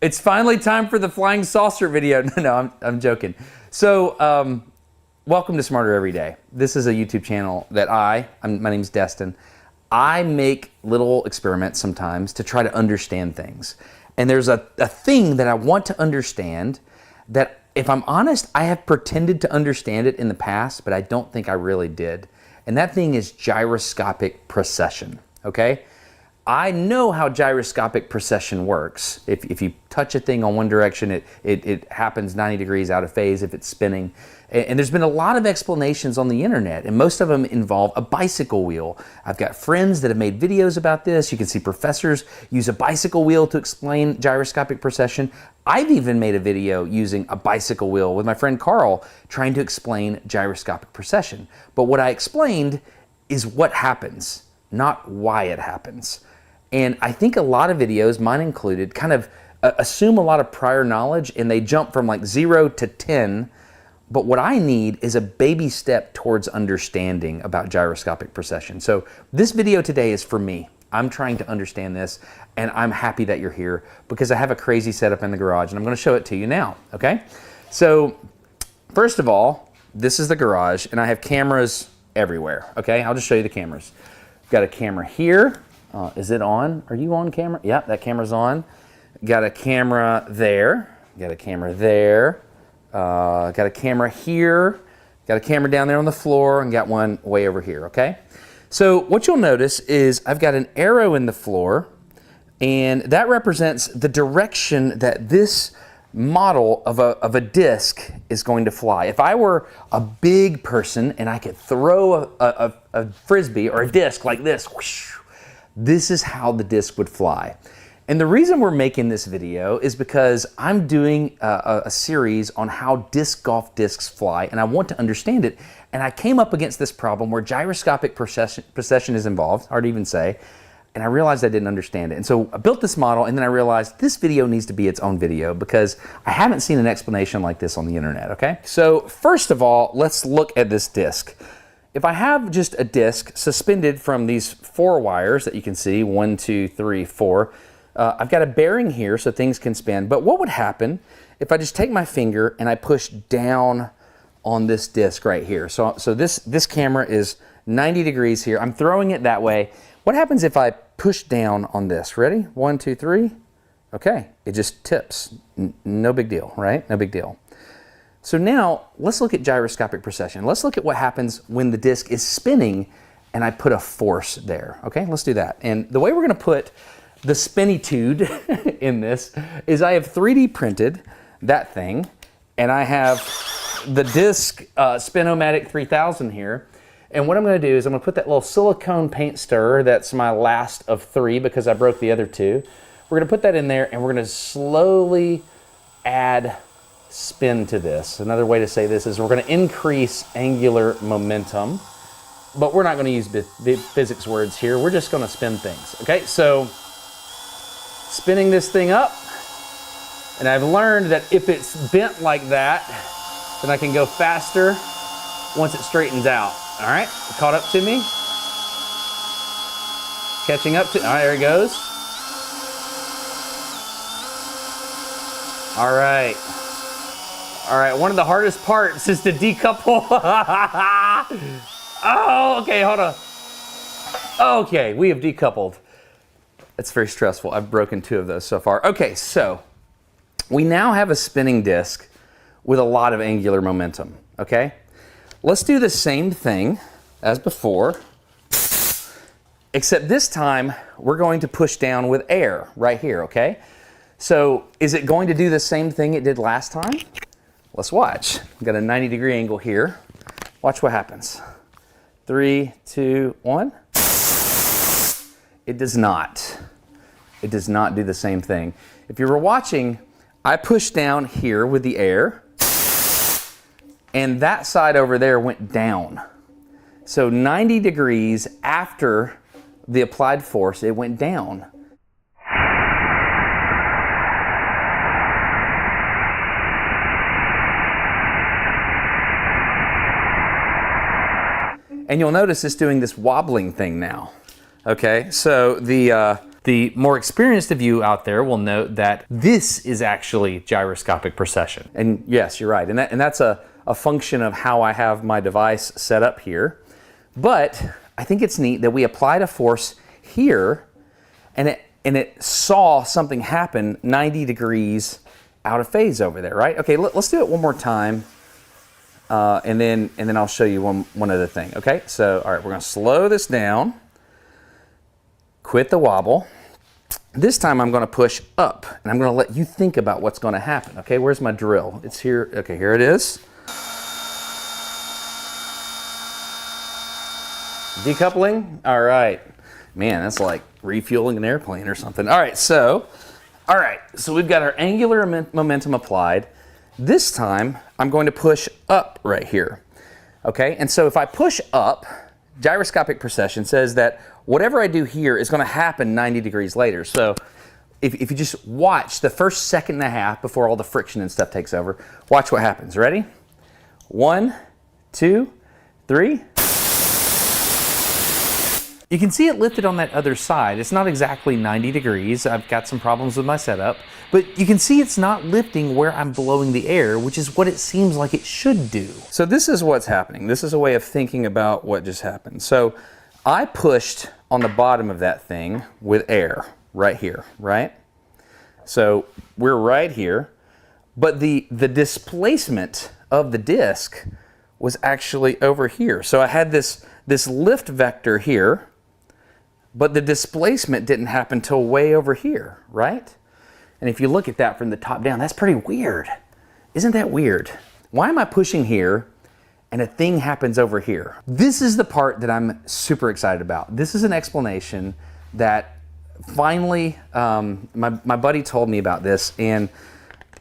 It's finally time for the flying saucer video. No, I'm joking. So, welcome to Smarter Every Day. This is a YouTube channel that my name's Destin. I make little experiments sometimes to try to understand things. And there's a thing that I want to understand that, if I'm honest, I have pretended to understand it in the past, but I don't think I really did. And that thing is gyroscopic precession, okay? I know how gyroscopic precession works. If you touch a thing on one direction, it happens 90 degrees out of phase if it's spinning. And there's been a lot of explanations on the internet, and most of them involve a bicycle wheel. I've got friends that have made videos about this. You can see professors use a bicycle wheel to explain gyroscopic precession. I've even made a video using a bicycle wheel with my friend Carl trying to explain gyroscopic precession. But what I explained is what happens, not why it happens. And I think a lot of videos, mine included, kind of assume a lot of prior knowledge and they jump from like 0 to 10. But what I need is a baby step towards understanding about gyroscopic precession. So this video today is for me. I'm trying to understand this, and I'm happy that you're here because I have a crazy setup in the garage, and I'm going to show it to you now, okay? So first of all, this is the garage, and I have cameras everywhere, okay? I'll just show you the cameras. Got a camera here. Is it on? Are you on camera? Yeah, that camera's on. Got a camera there. Got a camera there. Got a camera here, got a camera down there on the floor, and got one way over here, okay? So what you'll notice is I've got an arrow in the floor, and that represents the direction that this model of a disc is going to fly. If I were a big person and I could throw a frisbee or a disc like this, whoosh, this is how the disc would fly. And the reason we're making this video is because I'm doing a series on how disc golf discs fly, and I want to understand it. And I came up against this problem where gyroscopic precession is involved, hard to even say, and I realized I didn't understand it. And so I built this model, and then I realized this video needs to be its own video because I haven't seen an explanation like this on the internet, okay? So first of all, let's look at this disc. If I have just a disc suspended from these 4 wires that you can see, 1, 2, 3, 4, I've got a bearing here so things can spin, but what would happen if I just take my finger and I push down on this disc right here? So this camera is 90 degrees here. I'm throwing it that way. What happens if I push down on this? Ready? 1, 2, 3. Okay, it just tips. No big deal, right? No big deal. So now let's look at gyroscopic precession. Let's look at what happens when the disc is spinning and I put a force there. Okay, let's do that. And the way we're gonna put the spinitude in this is I have 3D printed that thing, and I have the disc Spin-O-Matic 3000 here. And what I'm going to do is I'm going to put that little silicone paint stirrer that's my last of 3 because I broke the other 2. We're going to put that in there, and we're going to slowly add spin to this. Another way to say this is we're going to increase angular momentum, but we're not going to use physics words here. We're just going to spin things. Okay, so spinning this thing up, and I've learned that if it's bent like that, then I can go faster once it straightens out. All right, caught up to me? Catching up to, all right, there it goes. All right. All right, one of the hardest parts is to decouple. Oh, okay, hold on. Okay, we have decoupled. It's very stressful. I've broken 2 of those so far. Okay, so we now have a spinning disc with a lot of angular momentum, okay? Let's do the same thing as before, except this time we're going to push down with air right here, okay? So is it going to do the same thing it did last time? Let's watch. I've got a 90-degree angle here. Watch what happens. 3, 2, 1. It does not. It does not do the same thing. If you were watching, I pushed down here with the air, and that side over there went down. So 90 degrees after the applied force, it went down. And you'll notice it's doing this wobbling thing now. Okay, so the more experienced of you out there will note that this is actually gyroscopic precession. And yes, you're right. And that's a function of how I have my device set up here. But I think it's neat that we applied a force here and it saw something happen 90 degrees out of phase over there, right? Okay, let's do it one more time. And then I'll show you one other thing, okay? So, all right, we're gonna slow this down. quit the wobble. This time I'm going to push up, and I'm going to let you think about what's going to happen. Okay, where's my drill? It's here. Okay, here it is. Decoupling. All right. Man, that's like refueling an airplane or something. All right, so we've got our angular momentum applied. This time, I'm going to push up right here. Okay, and so if I push up, gyroscopic precession says that whatever I do here is going to happen 90 degrees later. So if you just watch the first second and a half before all the friction and stuff takes over, watch what happens. Ready? 1, 2, 3. You can see it lifted on that other side. It's not exactly 90 degrees. I've got some problems with my setup, but you can see it's not lifting where I'm blowing the air, which is what it seems like it should do. So this is what's happening. This is a way of thinking about what just happened. So I pushed on the bottom of that thing with air right here, right? So we're right here, but the displacement of the disc was actually over here. So I had this lift vector here, but the displacement didn't happen till way over here, right? And if you look at that from the top down, that's pretty weird. Isn't that weird? Why am I pushing here and a thing happens over here? This is the part that I'm super excited about. This is an explanation that finally, my buddy told me about this, and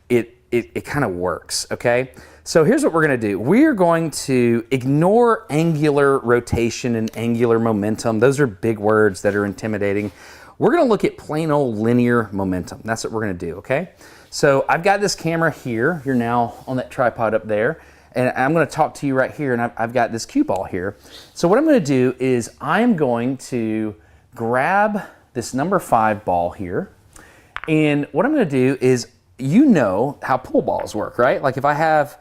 it kind of works, okay? So here's what we're gonna do. We're going to ignore angular rotation and angular momentum. Those are big words that are intimidating. We're gonna look at plain old linear momentum. That's what we're gonna do, okay? So I've got this camera here. You're now on that tripod up there. And I'm gonna talk to you right here, and I've got this cue ball here. So what I'm gonna do is I'm going to grab this number 5 ball here. And what I'm gonna do is, you know how pool balls work, right? Like if I have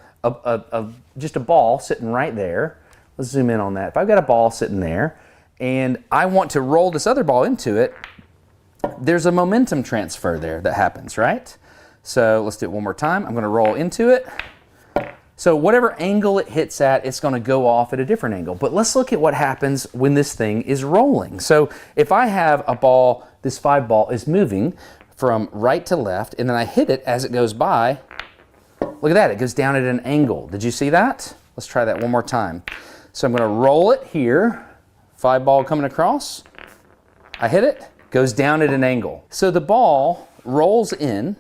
just a ball sitting right there. Let's zoom in on that. If I've got a ball sitting there and I want to roll this other ball into it, there's a momentum transfer there that happens, right? So let's do it one more time. I'm gonna roll into it. So whatever angle it hits at, it's gonna go off at a different angle. But let's look at what happens when this thing is rolling. So if I have a ball, this 5 ball is moving from right to left, and then I hit it as it goes by. Look at that, it goes down at an angle. Did you see that? Let's try that one more time. So I'm gonna roll it here, 5 ball coming across. I hit it, goes down at an angle. So the ball rolls in,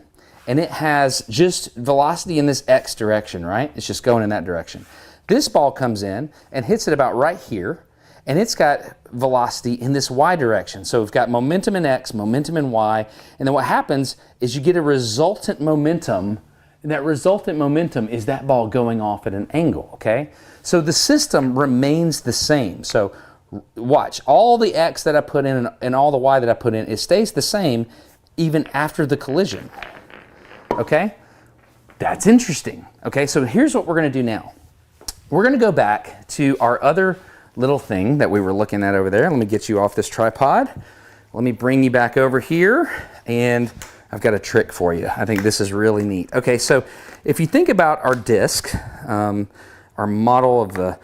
and it has just velocity in this X direction, right? It's just going in that direction. This ball comes in and hits it about right here, and it's got velocity in this Y direction. So we've got momentum in X, momentum in Y, and then what happens is you get a resultant momentum, and that resultant momentum is that ball going off at an angle, okay? So the system remains the same. So watch, all the X that I put in and all the Y that I put in, it stays the same even after the collision, okay? That's interesting, okay? So here's what we're gonna do now. We're gonna go back to our other little thing that we were looking at over there. Let me get you off this tripod. Let me bring you back over here, and I've got a trick for you. I think this is really neat. Okay, so if you think about our disc, our model of the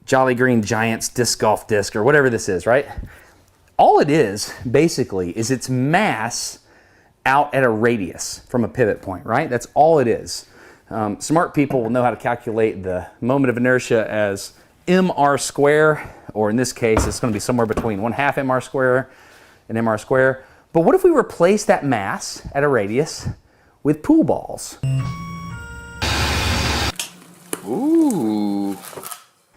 Jolly Green Giants disc golf disc, or whatever this is, right? All it is, basically, is its mass out at a radius from a pivot point, right? That's all it is. Smart people will know how to calculate the moment of inertia as mr square, or in this case, it's going to be somewhere between 1/2 mr square and mr square. But what if we replace that mass at a radius with pool balls? Ooh.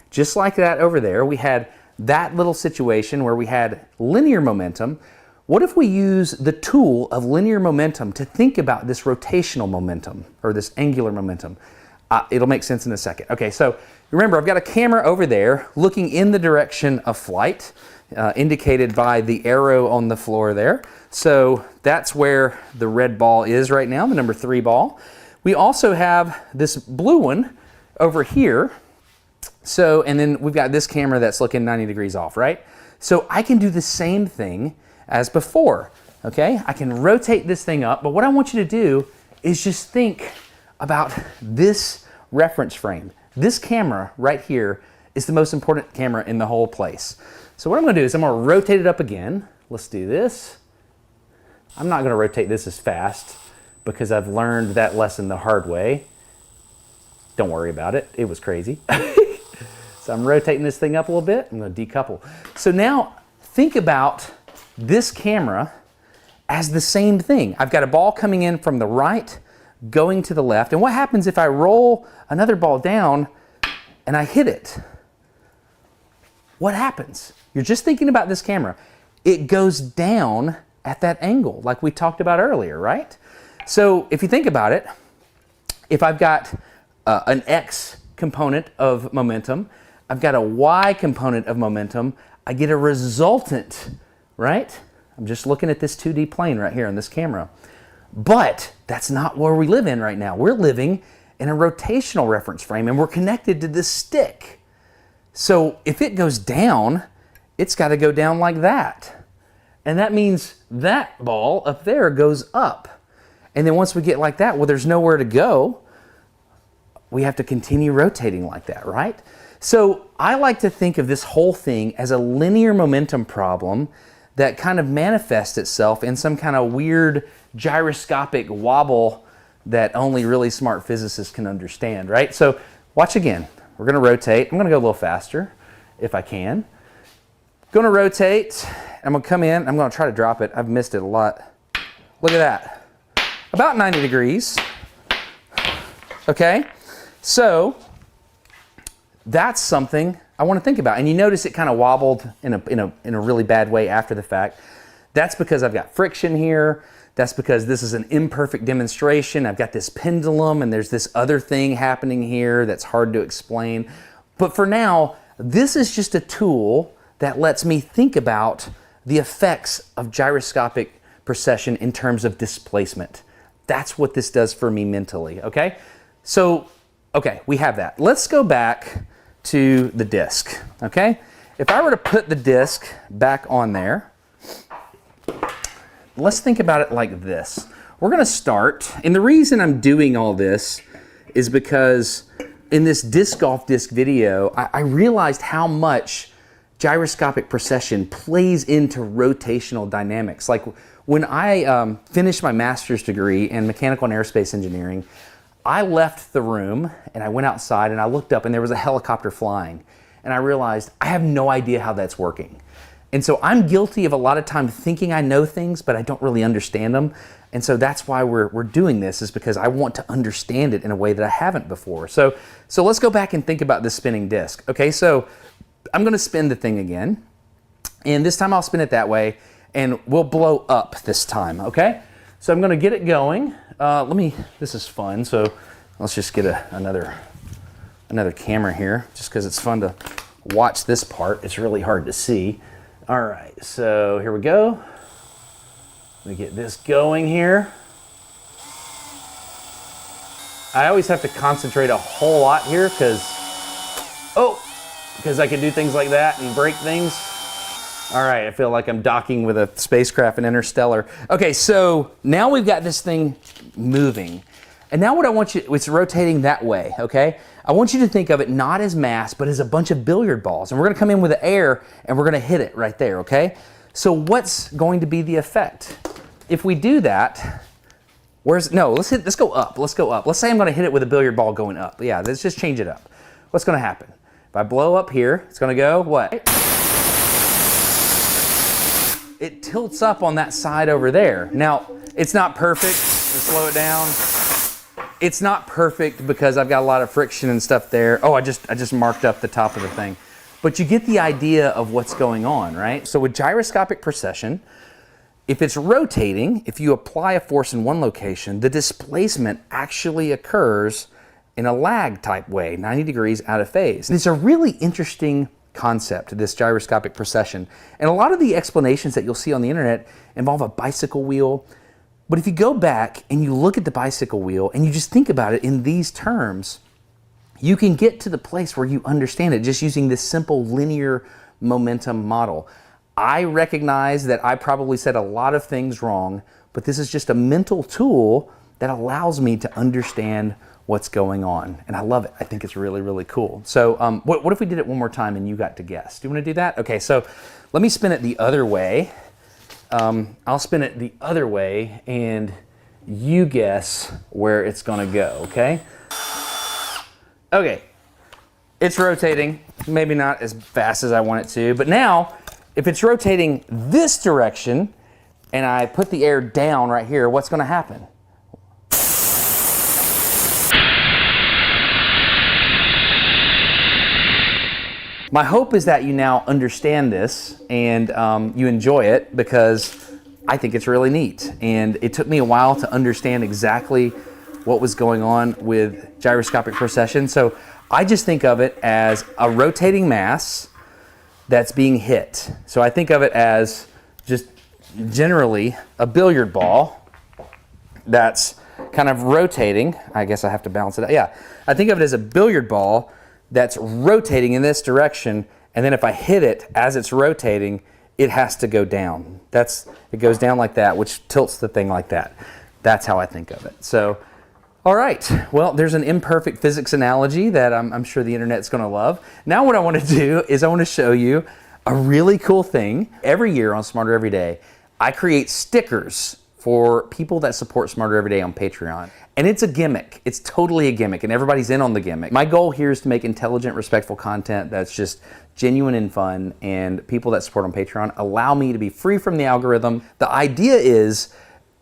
Just like that over there, we had that little situation where we had linear momentum. What if we use the tool of linear momentum to think about this rotational momentum, or this angular momentum? It'll make sense in a second. Okay, so remember, I've got a camera over there looking in the direction of flight, indicated by the arrow on the floor there. So that's where the red ball is right now, the number 3 ball. We also have this blue one over here. So, and then we've got this camera that's looking 90 degrees off, right? So I can do the same thing as before, okay? I can rotate this thing up, but what I want you to do is just think about this reference frame. This camera right here is the most important camera in the whole place. So what I'm gonna do is I'm gonna rotate it up again, let's do this. I'm not gonna rotate this as fast because I've learned that lesson the hard way. Don't worry about it, it was crazy. So I'm rotating this thing up a little bit, I'm gonna decouple. So now think about this camera as the same thing. I've got a ball coming in from the right, going to the left, and what happens if I roll another ball down and I hit it? What happens? You're just thinking about this camera. It goes down at that angle, like we talked about earlier, right? So if you think about it, if I've got an X component of momentum, I've got a Y component of momentum, I get a resultant, right? I'm just looking at this 2D plane right here on this camera. But that's not where we live in right now. We're living in a rotational reference frame and we're connected to this stick. So if it goes down, it's got to go down like that. And that means that ball up there goes up. And then once we get like that, well, there's nowhere to go. We have to continue rotating like that, right? So I like to think of this whole thing as a linear momentum problem that kind of manifests itself in some kind of weird gyroscopic wobble that only really smart physicists can understand, right? So watch again. We're gonna rotate. I'm gonna go a little faster if I can. Gonna rotate. I'm gonna come in. I'm gonna try to drop it. I've missed it a lot. Look at that. About 90 degrees. Okay? So that's something I want to think about. And you notice it kind of wobbled in a really bad way after the fact. That's because I've got friction here. That's because this is an imperfect demonstration. I've got this pendulum and there's this other thing happening here that's hard to explain. But for now, this is just a tool that lets me think about the effects of gyroscopic precession in terms of displacement. That's what this does for me mentally, okay? So, okay, we have that. Let's go back to the disc, okay? If I were to put the disc back on there, let's think about it like this. We're gonna start, and the reason I'm doing all this is because in this disc golf disc video, I realized how much gyroscopic precession plays into rotational dynamics. Like when I finished my master's degree in mechanical and aerospace engineering, I left the room and I went outside and I looked up and there was a helicopter flying. And I realized I have no idea how that's working. And so I'm guilty of a lot of time thinking I know things, but I don't really understand them. And so that's why we're doing this, is because I want to understand it in a way that I haven't before. So let's go back and think about this spinning disc. Okay, so I'm gonna spin the thing again. And this time I'll spin it that way and we'll blow up this time, okay? So I'm gonna get it going. This is fun, so let's just get another camera here, just because it's fun to watch this part. It's really hard to see. All right, so here we go. Let me get this going here. I always have to concentrate a whole lot here because I can do things like that and break things. All right, I feel like I'm docking with a spacecraft in Interstellar. Okay, so now we've got this thing moving. And now what I want you, it's rotating that way, okay? I want you to think of it not as mass, but as a bunch of billiard balls. And we're gonna come in with the air and we're gonna hit it right there, okay? So what's going to be the effect? If we do that, let's go up. Let's say I'm gonna hit it with a billiard ball going up. Yeah, let's just change it up. What's gonna happen? If I blow up here, it's gonna go, what? It tilts up on that side over there. Now, it's not perfect. Let's slow it down. It's not perfect because I've got a lot of friction and stuff there. Oh, I just marked up the top of the thing. But you get the idea of what's going on, right? So with gyroscopic precession, if it's rotating, if you apply a force in one location, the displacement actually occurs in a lag type way, 90 degrees out of phase. And it's a really interesting concept, this gyroscopic precession. And a lot of the explanations that you'll see on the internet involve a bicycle wheel. But if you go back and you look at the bicycle wheel and you just think about it in these terms, you can get to the place where you understand it just using this simple linear momentum model. I recognize that I probably said a lot of things wrong, but this is just a mental tool that allows me to understand what's going on. And I love it. I think it's really, really cool. So what if we did it one more time and you got to guess? Do you want to do that? Okay, so let me spin it the other way. I'll spin it the other way and you guess where it's gonna go, okay? Okay, it's rotating, maybe not as fast as I want it to, but now, if it's rotating this direction and I put the air down right here, what's gonna happen? My hope is that you now understand this and you enjoy it, because I think it's really neat. And it took me a while to understand exactly what was going on with gyroscopic precession. So I just think of it as a rotating mass that's being hit. So I think of it as just generally a billiard ball that's kind of rotating. I guess I have to balance it out. Yeah, I think of it as a billiard ball that's rotating in this direction, and then if I hit it as it's rotating, it has to go down. It goes down like that, which tilts the thing like that. That's how I think of it. So, all right, well, there's an imperfect physics analogy that I'm sure the internet's gonna love. Now what I wanna do is I wanna show you a really cool thing. Every year on Smarter Every Day, I create stickers for people that support Smarter Every Day on Patreon. And it's a gimmick. It's totally a gimmick, and everybody's in on the gimmick. My goal here is to make intelligent, respectful content that's just genuine and fun, and people that support on Patreon allow me to be free from the algorithm. The idea is,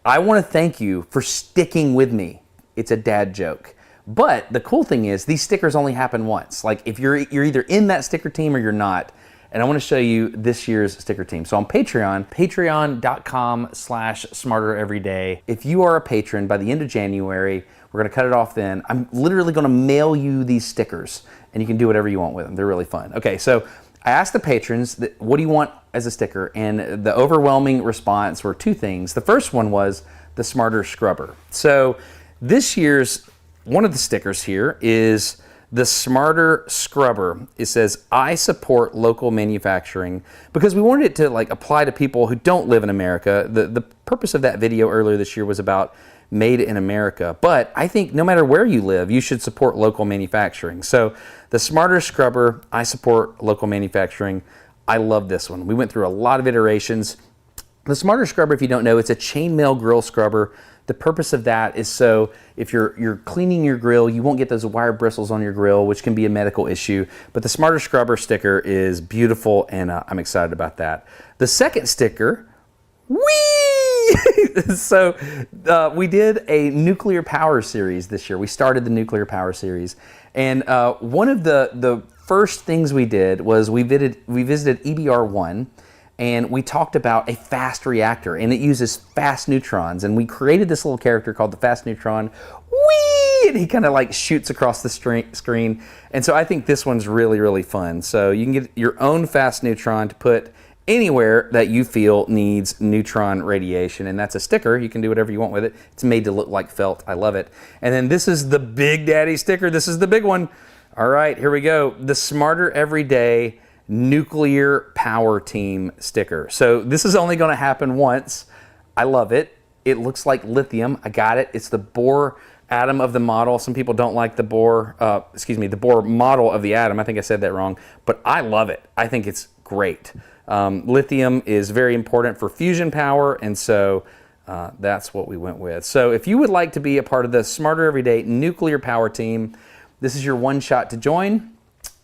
I wanna thank you for sticking with me. It's a dad joke. But the cool thing is, these stickers only happen once. Like, if you're either in that sticker team or you're not. And I want to show you this year's sticker team. So on Patreon, patreon.com/smartereveryday. If you are a patron, by the end of January, we're gonna cut it off then. I'm literally gonna mail you these stickers, and you can do whatever you want with them. They're really fun. Okay, so I asked the patrons, what do you want as a sticker? And the overwhelming response were two things. The first one was the Smarter Scrubber. So this year's, one of the stickers here is the Smarter Scrubber. It says, I support local manufacturing, because we wanted it to like apply to people who don't live in America. The purpose of that video earlier this year was about made in America. But I think no matter where you live, you should support local manufacturing. So the Smarter Scrubber, I support local manufacturing. I love this one. We went through a lot of iterations. The Smarter Scrubber, if you don't know, it's a chainmail grill scrubber. The purpose of that is so if you're cleaning your grill, you won't get those wire bristles on your grill, which can be a medical issue. But the Smarter Scrubber sticker is beautiful, and I'm excited about that. The second sticker, whee! So we did a nuclear power series this year. We started the nuclear power series. And one of the first things we did was we visited EBR-1, and we talked about a fast reactor, and it uses fast neutrons. And we created this little character called the Fast Neutron. Whee! And he kind of like shoots across the screen. And so I think this one's really, really fun. So you can get your own fast neutron to put anywhere that you feel needs neutron radiation. And that's a sticker. You can do whatever you want with it. It's made to look like felt. I love it. And then this is the Big Daddy sticker. This is the big one. All right, here we go. The Smarter Every Day Nuclear Power Team sticker. So this is only going to happen once. I love it. It looks like lithium. I got it. It's the Bohr atom of the model. Some people don't like the Bohr, the Bohr model of the atom. I think I said that wrong, but I love it. I think it's great. Lithium is very important for fusion power, and so that's what we went with. So if you would like to be a part of the Smarter Everyday Nuclear Power Team, this is your one shot to join.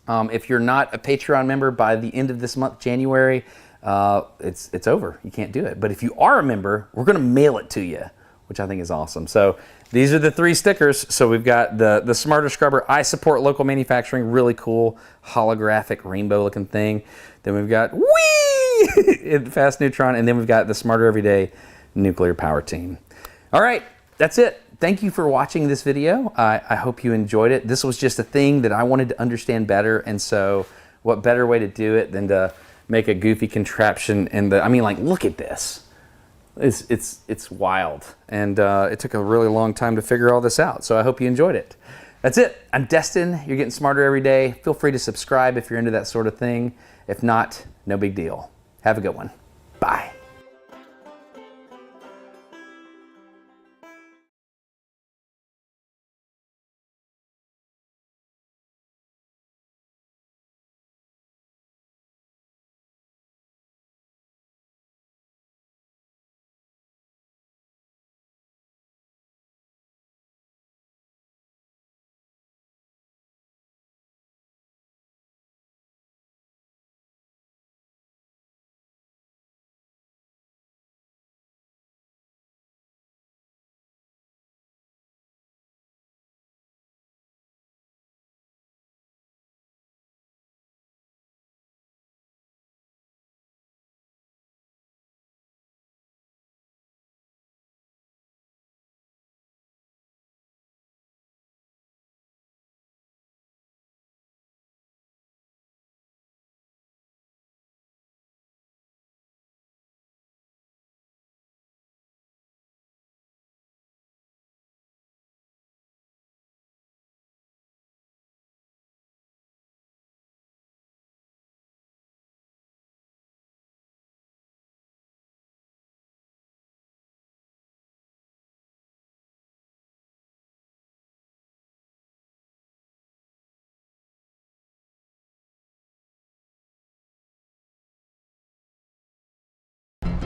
If you're not a Patreon member by the end of this month, January, it's over. You can't do it. But if you are a member, we're going to mail it to you, which I think is awesome. So these are the three stickers. So we've got the Smarter Scrubber, I support local manufacturing, really cool holographic rainbow looking thing. Then we've got whee! Fast Neutron, and then we've got the Smarter Everyday Nuclear Power Team. All right, that's it. Thank you for watching this video. I hope you enjoyed it. This was just a thing that I wanted to understand better, and so what better way to do it than to make a goofy contraption? And I mean, like, look at this. It's wild, and it took a really long time to figure all this out. So I hope you enjoyed it. That's it. I'm Destin. You're getting smarter every day. Feel free to subscribe if you're into that sort of thing. If not, no big deal. Have a good one. Bye.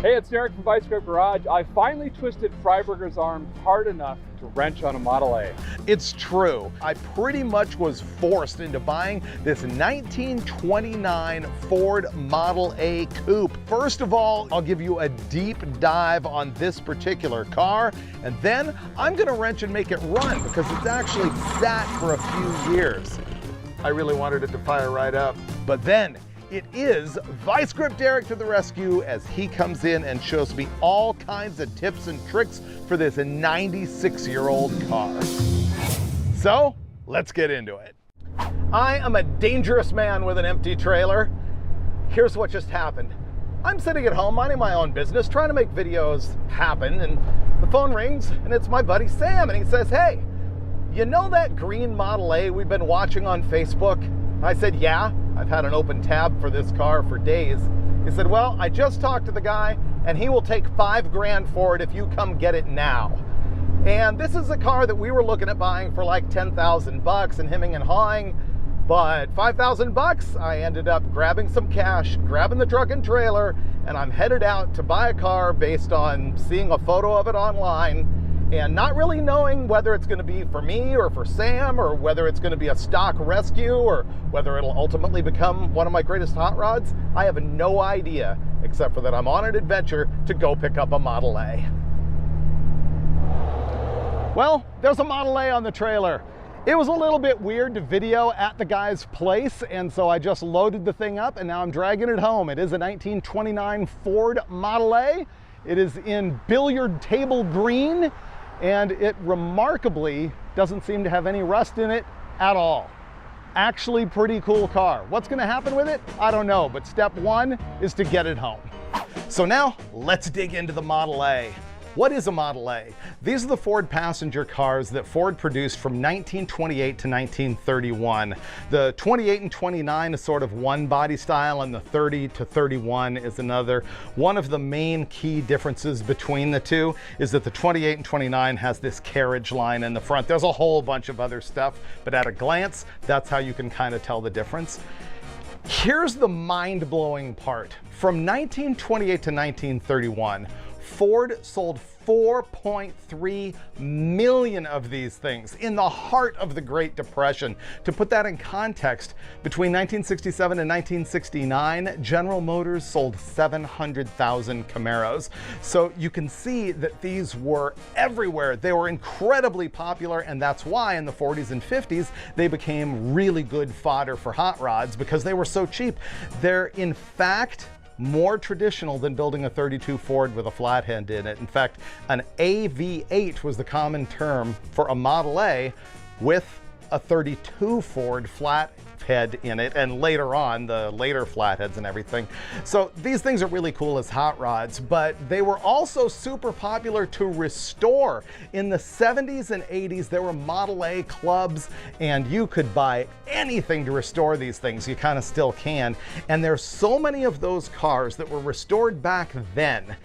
Hey, it's Derek from Vice Grip Garage. I finally twisted Freiberger's arm hard enough to wrench on a Model A.
It's true. I pretty much was forced into buying this 1929 Ford Model A Coupe. First of all, I'll give you a deep dive on this particular car, and then I'm gonna wrench and make it run because it's actually sat for a few years. I really wanted it to fire right up, but then it is Vice Grip Derek to the rescue as he comes in and shows me all kinds of tips and tricks for this 96-year-old car. So, let's get into it. I am a dangerous man with an empty trailer. Here's what just happened. I'm sitting at home minding my own business, trying to make videos happen, and the phone rings, and it's my buddy Sam, and he says, "Hey, you know that green Model A we've been watching on Facebook?" I said, "Yeah, I've had an open tab for this car for days." He said, "Well, I just talked to the guy and he will take $5 grand for it if you come get it now." And this is a car that we were looking at buying for like 10,000 bucks and hemming and hawing, but 5,000 bucks, I ended up grabbing some cash, grabbing the truck and trailer, and I'm headed out to buy a car based on seeing a photo of it online and not really knowing whether it's going to be for me or for Sam, or whether it's going to be a stock rescue, or whether it'll ultimately become one of my greatest hot rods. I have no idea, except for that I'm on an adventure to go pick up a Model A. Well, there's a Model A on the trailer. It was a little bit weird to video at the guy's place, and so I just loaded the thing up and now I'm dragging it home. It is a 1929 Ford Model A. It is in billiard table green, and it remarkably doesn't seem to have any rust in it at all. Actually pretty cool car. What's gonna happen with it? I don't know, but step one is to get it home. So now let's dig into the Model A. What is a Model A? These are the Ford passenger cars that Ford produced from 1928 to 1931. The 28 and 29 is sort of one body style, and the 30 to 31 is another. One of the main key differences between the two is that the 28 and 29 has this carriage line in the front. There's a whole bunch of other stuff, but at a glance, that's how you can kind of tell the difference. Here's the mind-blowing part. From 1928 to 1931, Ford sold 4.3 million of these things in the heart of the Great Depression. To put that in context, between 1967 and 1969, General Motors sold 700,000 Camaros. So you can see that these were everywhere. They were incredibly popular, and that's why in the 40s and 50s, they became really good fodder for hot rods because they were so cheap. They're in fact more traditional than building a 32 Ford with a flathead in it. In fact, an AV8 was the common term for a Model A with a 32 Ford flathead in it, and later on, the later flatheads and everything. So these things are really cool as hot rods, but they were also super popular to restore. In the 70s and 80s, there were Model A clubs, and you could buy anything to restore these things. You kind of still can. And there's so many of those cars that were restored back then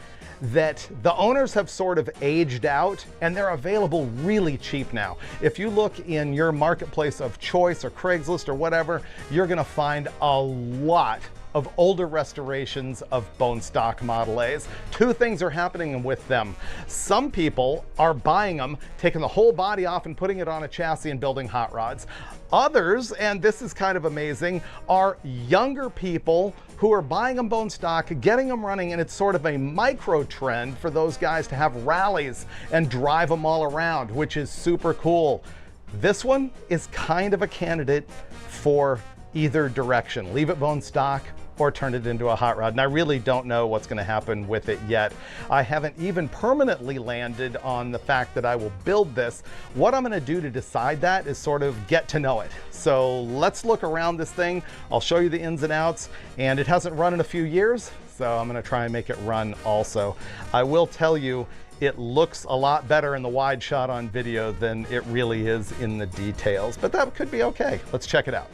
that the owners have sort of aged out, and they're available really cheap now. If you look in your marketplace of choice or Craigslist or whatever, you're gonna find a lot of older restorations of bone stock Model A's. Two things are happening with them. Some people are buying them, taking the whole body off and putting it on a chassis and building hot rods. Others, and this is kind of amazing, are younger people who are buying them bone stock, getting them running, and it's sort of a micro trend for those guys to have rallies and drive them all around, which is super cool. This one is kind of a candidate for either direction. Leave it bone stock or turn it into a hot rod. And I really don't know what's gonna happen with it yet. I haven't even permanently landed on the fact that I will build this. What I'm gonna do to decide that is sort of get to know it. So let's look around this thing. I'll show you the ins and outs, and it hasn't run in a few years, so I'm gonna try and make it run also. I will tell you, it looks a lot better in the wide shot on video than it really is in the details, but that could be okay. Let's check it out.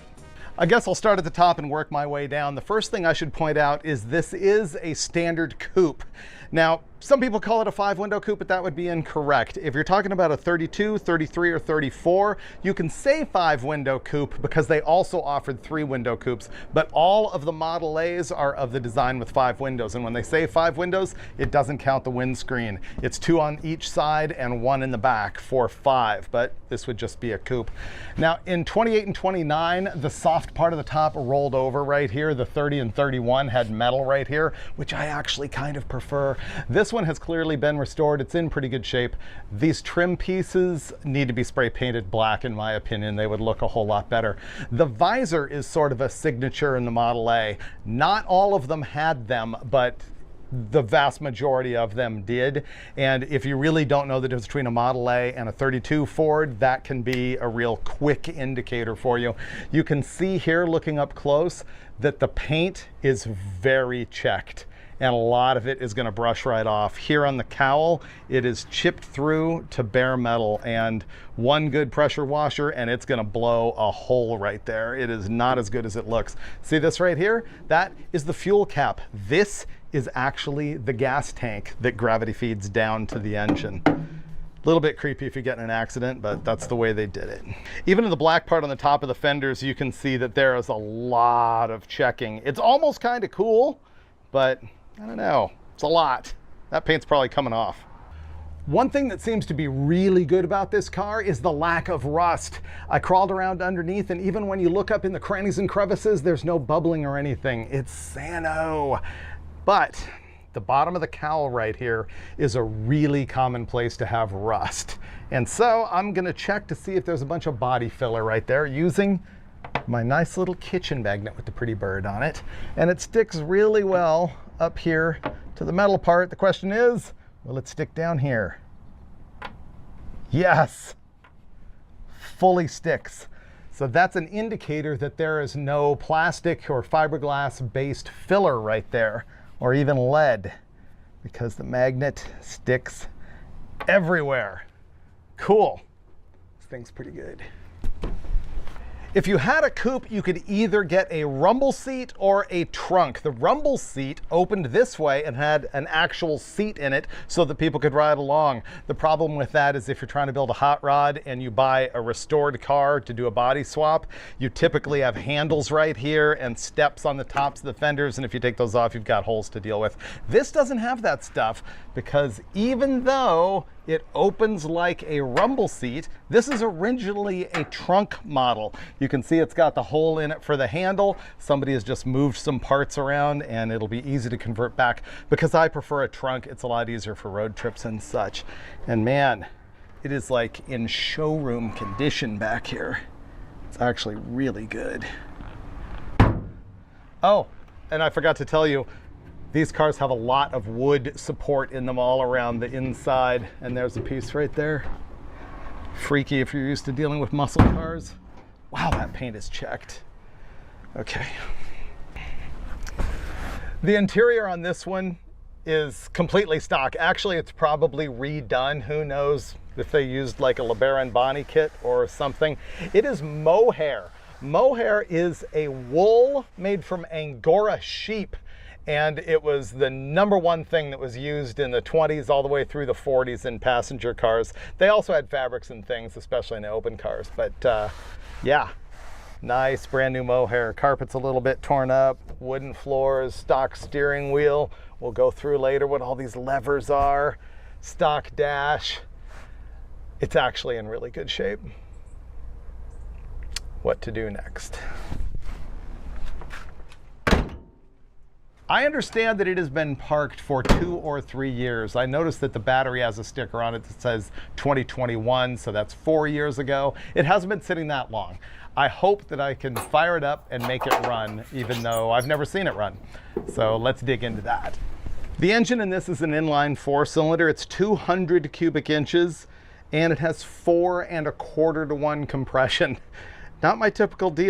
I guess I'll start at the top and work my way down. The first thing I should point out is this is a standard coupe. Now, Some people call it a 5-window coupe, but that would be incorrect. If you're talking about a 32, 33, or 34, you can say 5-window coupe because they also offered 3-window coupes, but all of the Model A's are of the design with 5 windows. And when they say 5 windows, it doesn't count the windscreen. It's 2 on each side and 1 in the back for 5, but this would just be a coupe. Now in 28 and 29, the soft part of the top rolled over right here. The 30 and 31 had metal right here, which I actually kind of prefer. This one has clearly been restored. It's in pretty good shape. These trim pieces need to be spray painted black, in my opinion. They would look a whole lot better. The visor is sort of a signature in the Model A. Not all of them had them, but the vast majority of them did. And if you really don't know the difference between a Model A and a 32 Ford, that can be a real quick indicator for you. You can see here, looking up close, that the paint is very checked, and a lot of it is going to brush right off. Here on the cowl, it is chipped through to bare metal, and one good pressure washer and it's going to blow a hole right there. It is not as good as it looks. See this right here? That is the fuel cap. This is actually the gas tank that gravity feeds down to the engine. A little bit creepy if you get in an accident, but that's the way they did it. Even in the black part on the top of the fenders, you can see that there is a lot of checking. It's almost kind of cool, but I don't know, it's a lot. That paint's probably coming off. One thing that seems to be really good about this car is the lack of rust. I crawled around underneath, and even when you look up in the crannies and crevices, there's no bubbling or anything. It's Sano. But the bottom of the cowl right here is a really common place to have rust. And so I'm gonna check to see if there's a bunch of body filler right there using my nice little kitchen magnet with the pretty bird on it. And it sticks really well up here to the metal part. The question is, will it stick down here? Yes, fully sticks. So that's an indicator that there is no plastic or fiberglass based filler right there, or even lead, because the magnet sticks everywhere. Cool. This thing's pretty good. If you had a coupe, you could either get a rumble seat or a trunk. The rumble seat opened this way and had an actual seat in it so that people could ride along. The problem with that is if you're trying to build a hot rod and you buy a restored car to do a body swap, you typically have handles right here and steps on the tops of the fenders, and if you take those off, you've got holes to deal with. This doesn't have that stuff, because even though it opens like a rumble seat, this is originally a trunk model. You can see it's got the hole in it for the handle. Somebody has just moved some parts around, and it'll be easy to convert back. Because I prefer a trunk, it's a lot easier for road trips and such. And man, it is like in showroom condition back here. It's actually really good. Oh, and I forgot to tell you, these cars have a lot of wood support in them all around the inside, and there's a piece right there. Freaky if you're used to dealing with muscle cars. Wow, that paint is checked. Okay. The interior on this one is completely stock. Actually, it's probably redone. Who knows if they used like a LeBaron Bonney kit or something. It is mohair. Mohair is a wool made from Angora sheep, and it was the #1 thing that was used in the 20s all the way through the 40s in passenger cars. They also had fabrics and things, especially in the open cars, but yeah, nice brand new mohair. Carpet's a little bit torn up, wooden floors, stock steering wheel. We'll go through later what all these levers are. Stock dash. It's actually in really good shape. What to do next? I understand that it has been parked for 2 or 3 years. I noticed that the battery has a sticker on it that says 2021, so that's 4 years ago. It hasn't been sitting that long. I hope that I can fire it up and make it run, even though I've never seen it run. So let's dig into that. The engine in this is an inline 4-cylinder. It's 200 cubic inches, and it has 4 1/4 to 1 compression. Not my typical deal.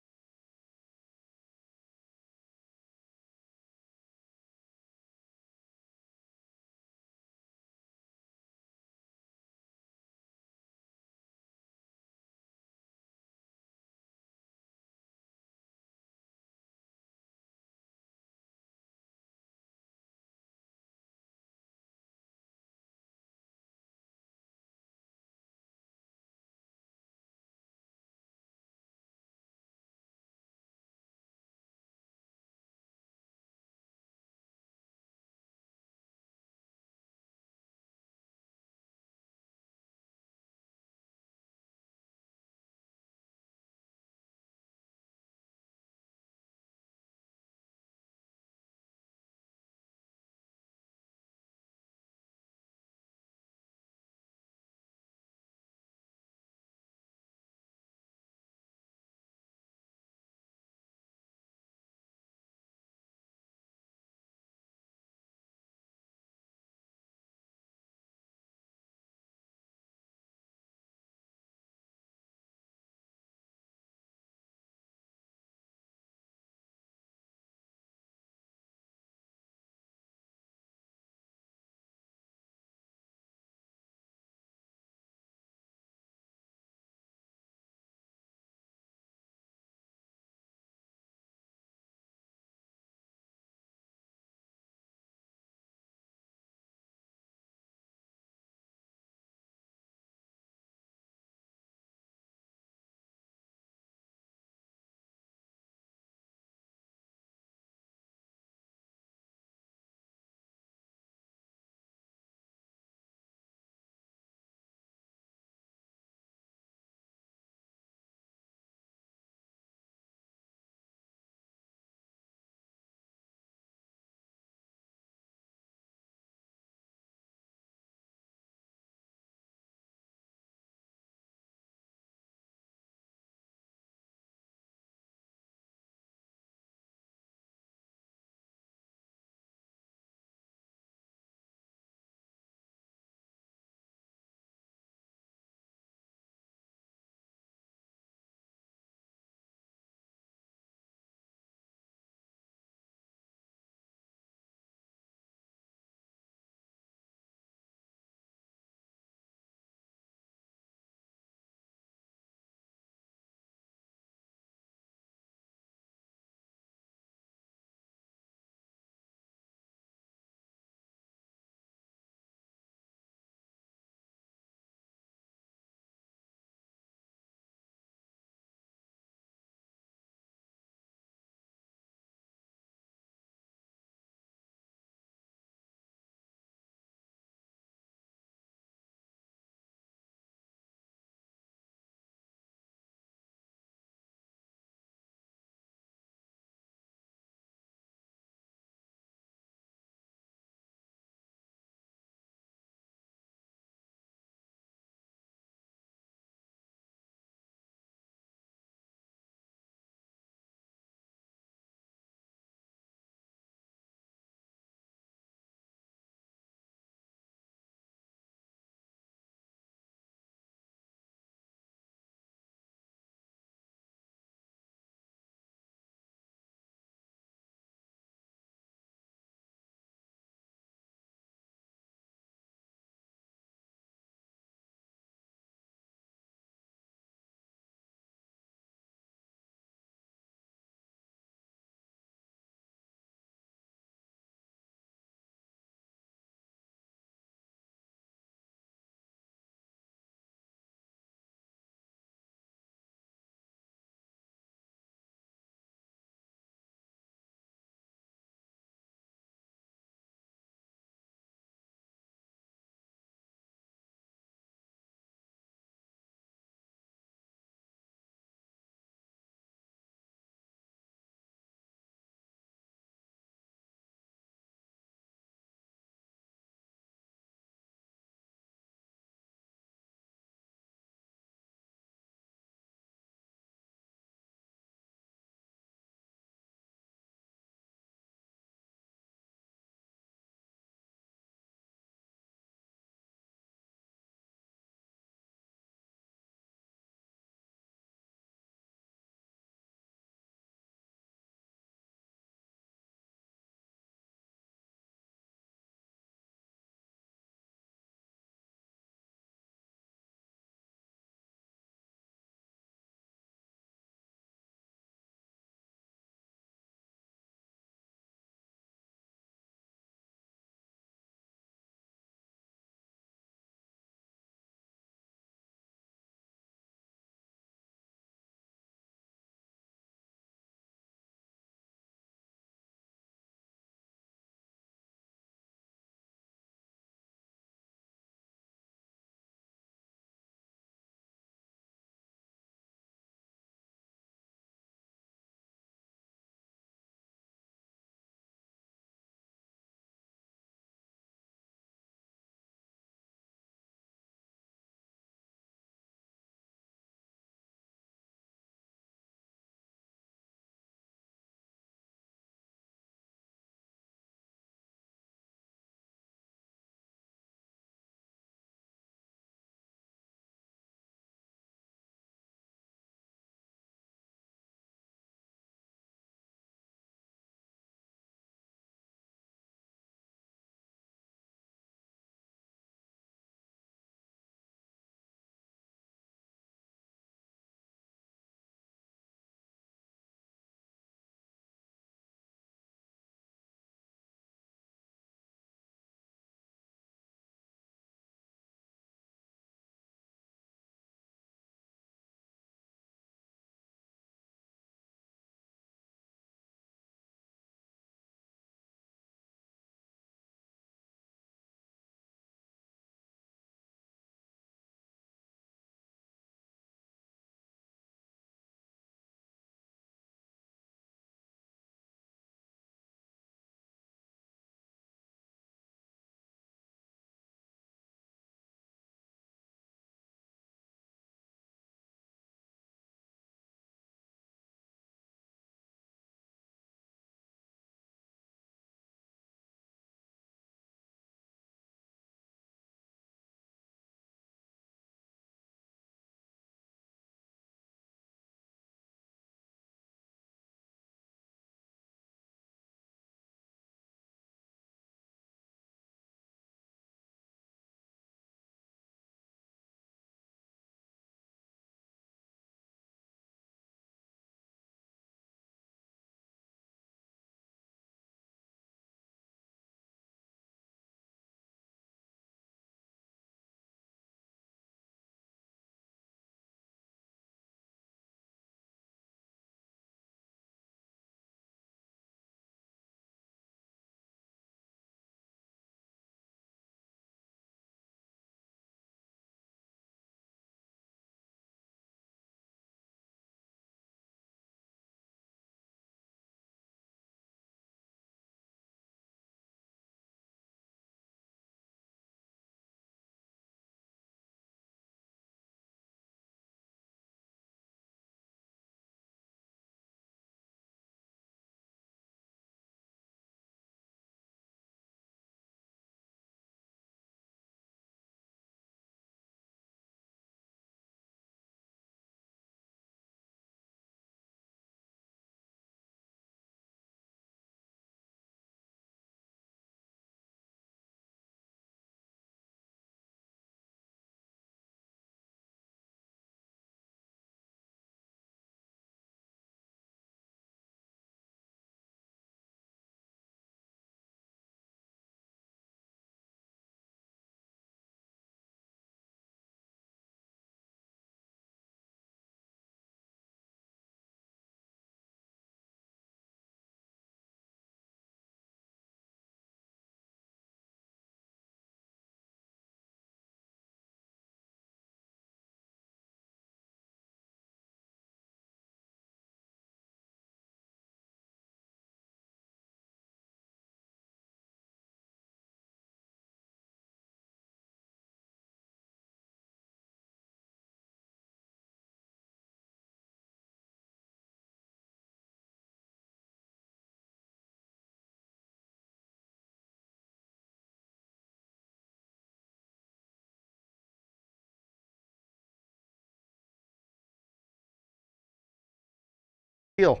deal.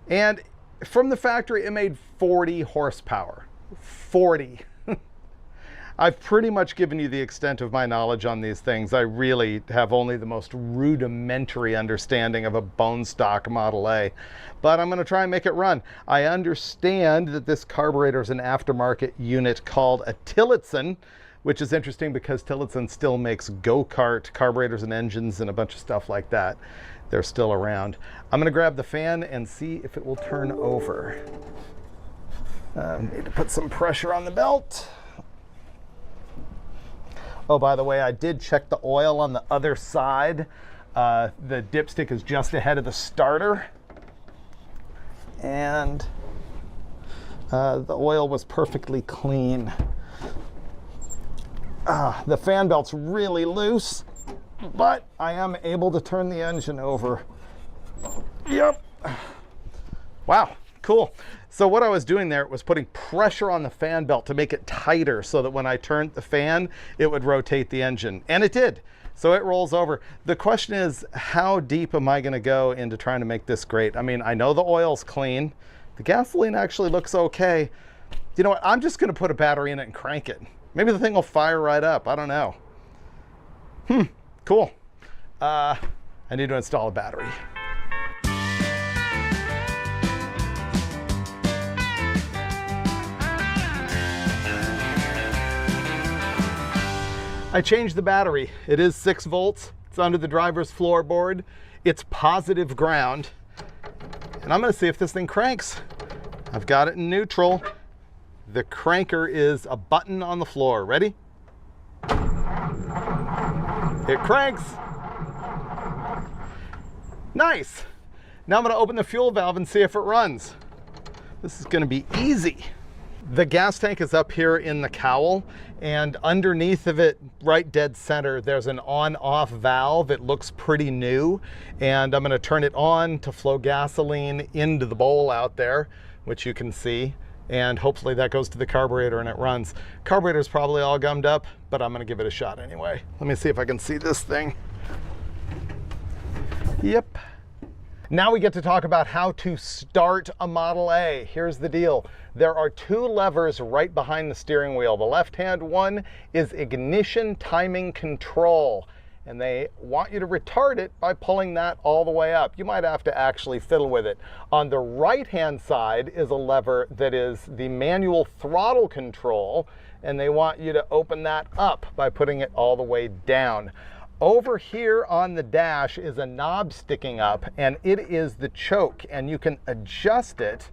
And from the factory, it made 40 horsepower. 40. I've pretty much given you the extent of my knowledge on these things. I really have only the most rudimentary understanding of a bone stock Model A, but I'm going to try and make it run. I understand that this carburetor is an aftermarket unit called a Tillotson, which is interesting because Tillotson still makes go-kart carburetors and engines and a bunch of stuff like that. They're still around. I'm going to grab the fan and see if it will turn over. Need to put some pressure on the belt. Oh, by the way, I did check the oil on the other side. The dipstick is just ahead of the starter. And the oil was perfectly clean. The fan belt's really loose, but I am able to turn the engine over. Yep. Wow, cool. So what I was doing there was putting pressure on the fan belt to make it tighter so that when I turned the fan, it would rotate the engine. And it did. So it rolls over. The question is, how deep am I going to go into trying to make this great? I mean, I know the oil's clean. The gasoline actually looks okay. You know what? I'm just going to put a battery in it and crank it. Maybe the thing will fire right up. I don't know. Cool. I need to install a battery. I changed the battery. It is 6 volts. It's under the driver's floorboard. It's positive ground. And I'm going to see if this thing cranks. I've got it in neutral. The cranker is a button on the floor. Ready? It cranks. Nice. Now I'm going to open the fuel valve and see if it runs. This is going to be easy. The gas tank is up here in the cowl, and underneath of it, right dead center, there's an on-off valve. It looks pretty new, and I'm going to turn it on to flow gasoline into the bowl out there, which you can see, and hopefully that goes to the carburetor and it runs. Carburetor's probably all gummed up, but I'm going to give it a shot anyway. Let me see if I can see this thing. Yep. Now we get to talk about how to start a Model A. Here's the deal. There are 2 levers right behind the steering wheel. The left-hand one is ignition timing control, and they want you to retard it by pulling that all the way up. You might have to actually fiddle with it. On the right-hand side is a lever that is the manual throttle control, and they want you to open that up by putting it all the way down. Over here on the dash is a knob sticking up, and it is the choke, and you can adjust it,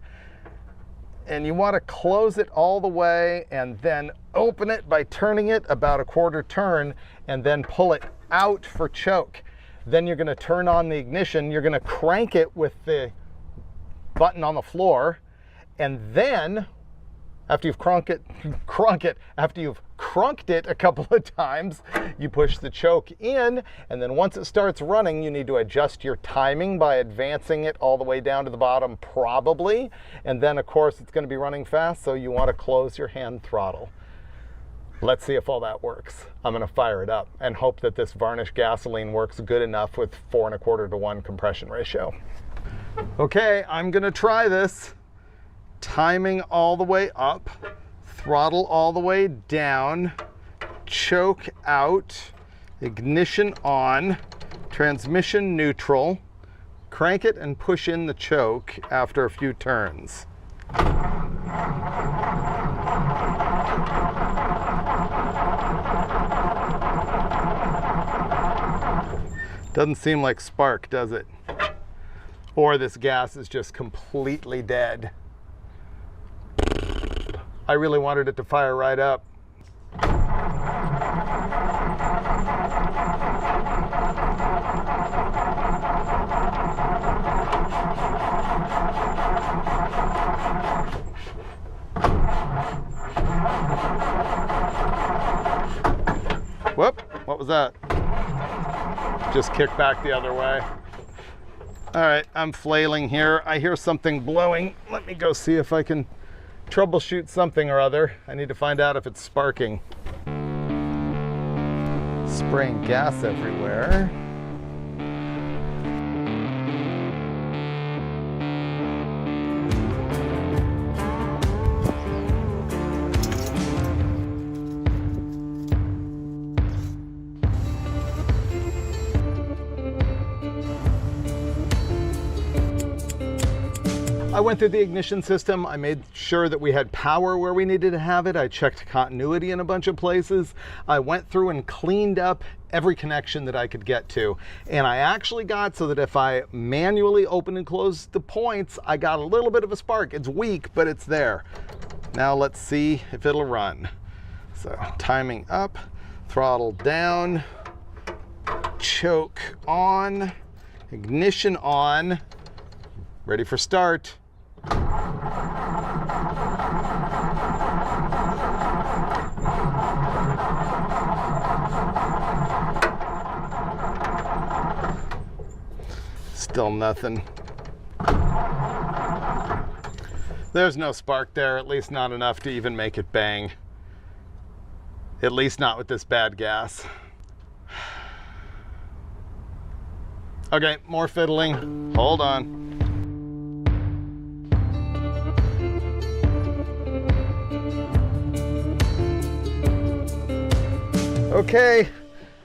and you want to close it all the way and then open it by turning it about a quarter turn and then pull it out for choke. Then you're going to turn on the ignition. You're going to crank it with the button on the floor, and then after you've after you've crunked it a couple of times, you push the choke in, and then once it starts running, you need to adjust your timing by advancing it all the way down to the bottom, probably. And then, of course, it's going to be running fast, so you want to close your hand throttle. Let's see if all that works. I'm going to fire it up and hope that this varnished gasoline works good enough with 4 1/4 to 1 compression ratio. Okay, I'm going to try this. Timing all the way up, throttle all the way down, choke out, ignition on, transmission neutral, crank it and push in the choke after a few turns. Doesn't seem like spark, does it? Or this gas is just completely dead. I really wanted it to fire right up. Whoop, what was that? Just kicked back the other way. All right, I'm flailing here. I hear something blowing. Let me go see if I can troubleshoot something or other. I need to find out if it's sparking. Spraying gas everywhere. I went through the ignition system. I made sure that we had power where we needed to have it. I checked continuity in a bunch of places. I went through and cleaned up every connection that I could get to. And I actually got so that if I manually open and close the points, I got a little bit of a spark. It's weak, but it's there. Now let's see if it'll run. So timing up, throttle down, choke on, ignition on, ready for start. Still nothing. There's no spark there, at least not enough to even make it bang. At least not with this bad gas. Okay, more fiddling. Hold on. Okay,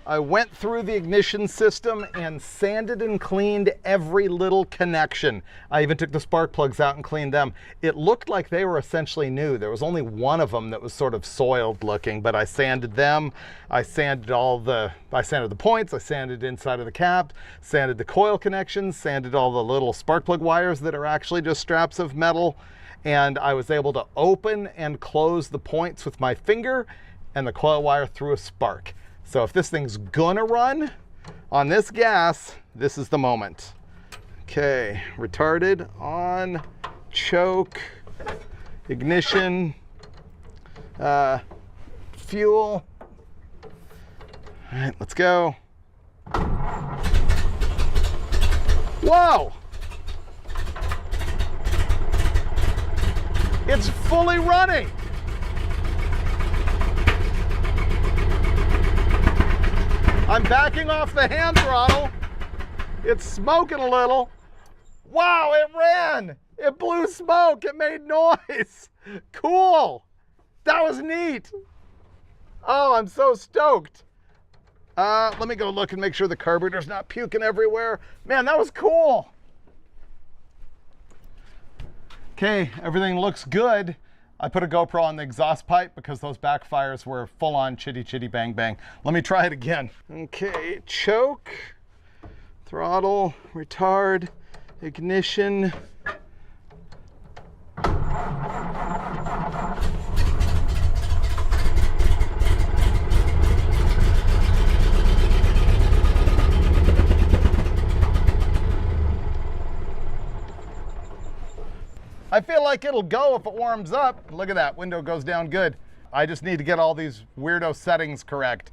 I went through the ignition system and sanded and cleaned every little connection. I even took the spark plugs out and cleaned them. It looked like they were essentially new. There was only one of them that was sort of soiled looking, but I sanded them. I sanded the points, I sanded inside of the cap, sanded the coil connections, sanded all the little spark plug wires that are actually just straps of metal. And I was able to open and close the points with my finger, and the coil wire threw a spark. So if this thing's gonna run on this gas, this is the moment. Okay, retarded, on, choke, ignition, fuel. All right, let's go. Whoa! It's fully running. I'm backing off the hand throttle. It's smoking a little. Wow, it ran. It blew smoke. It made noise. Cool. That was neat. Oh, I'm so stoked. Let me go look and make sure the carburetor's not puking everywhere. Man, that was cool. Okay, everything looks good. I put a GoPro on the exhaust pipe because those backfires were full on chitty chitty bang bang. Let me try it again. Okay, choke, throttle, retard, ignition. I feel like it'll go if it warms up. Look at that, window goes down good. I just need to get all these weirdo settings correct.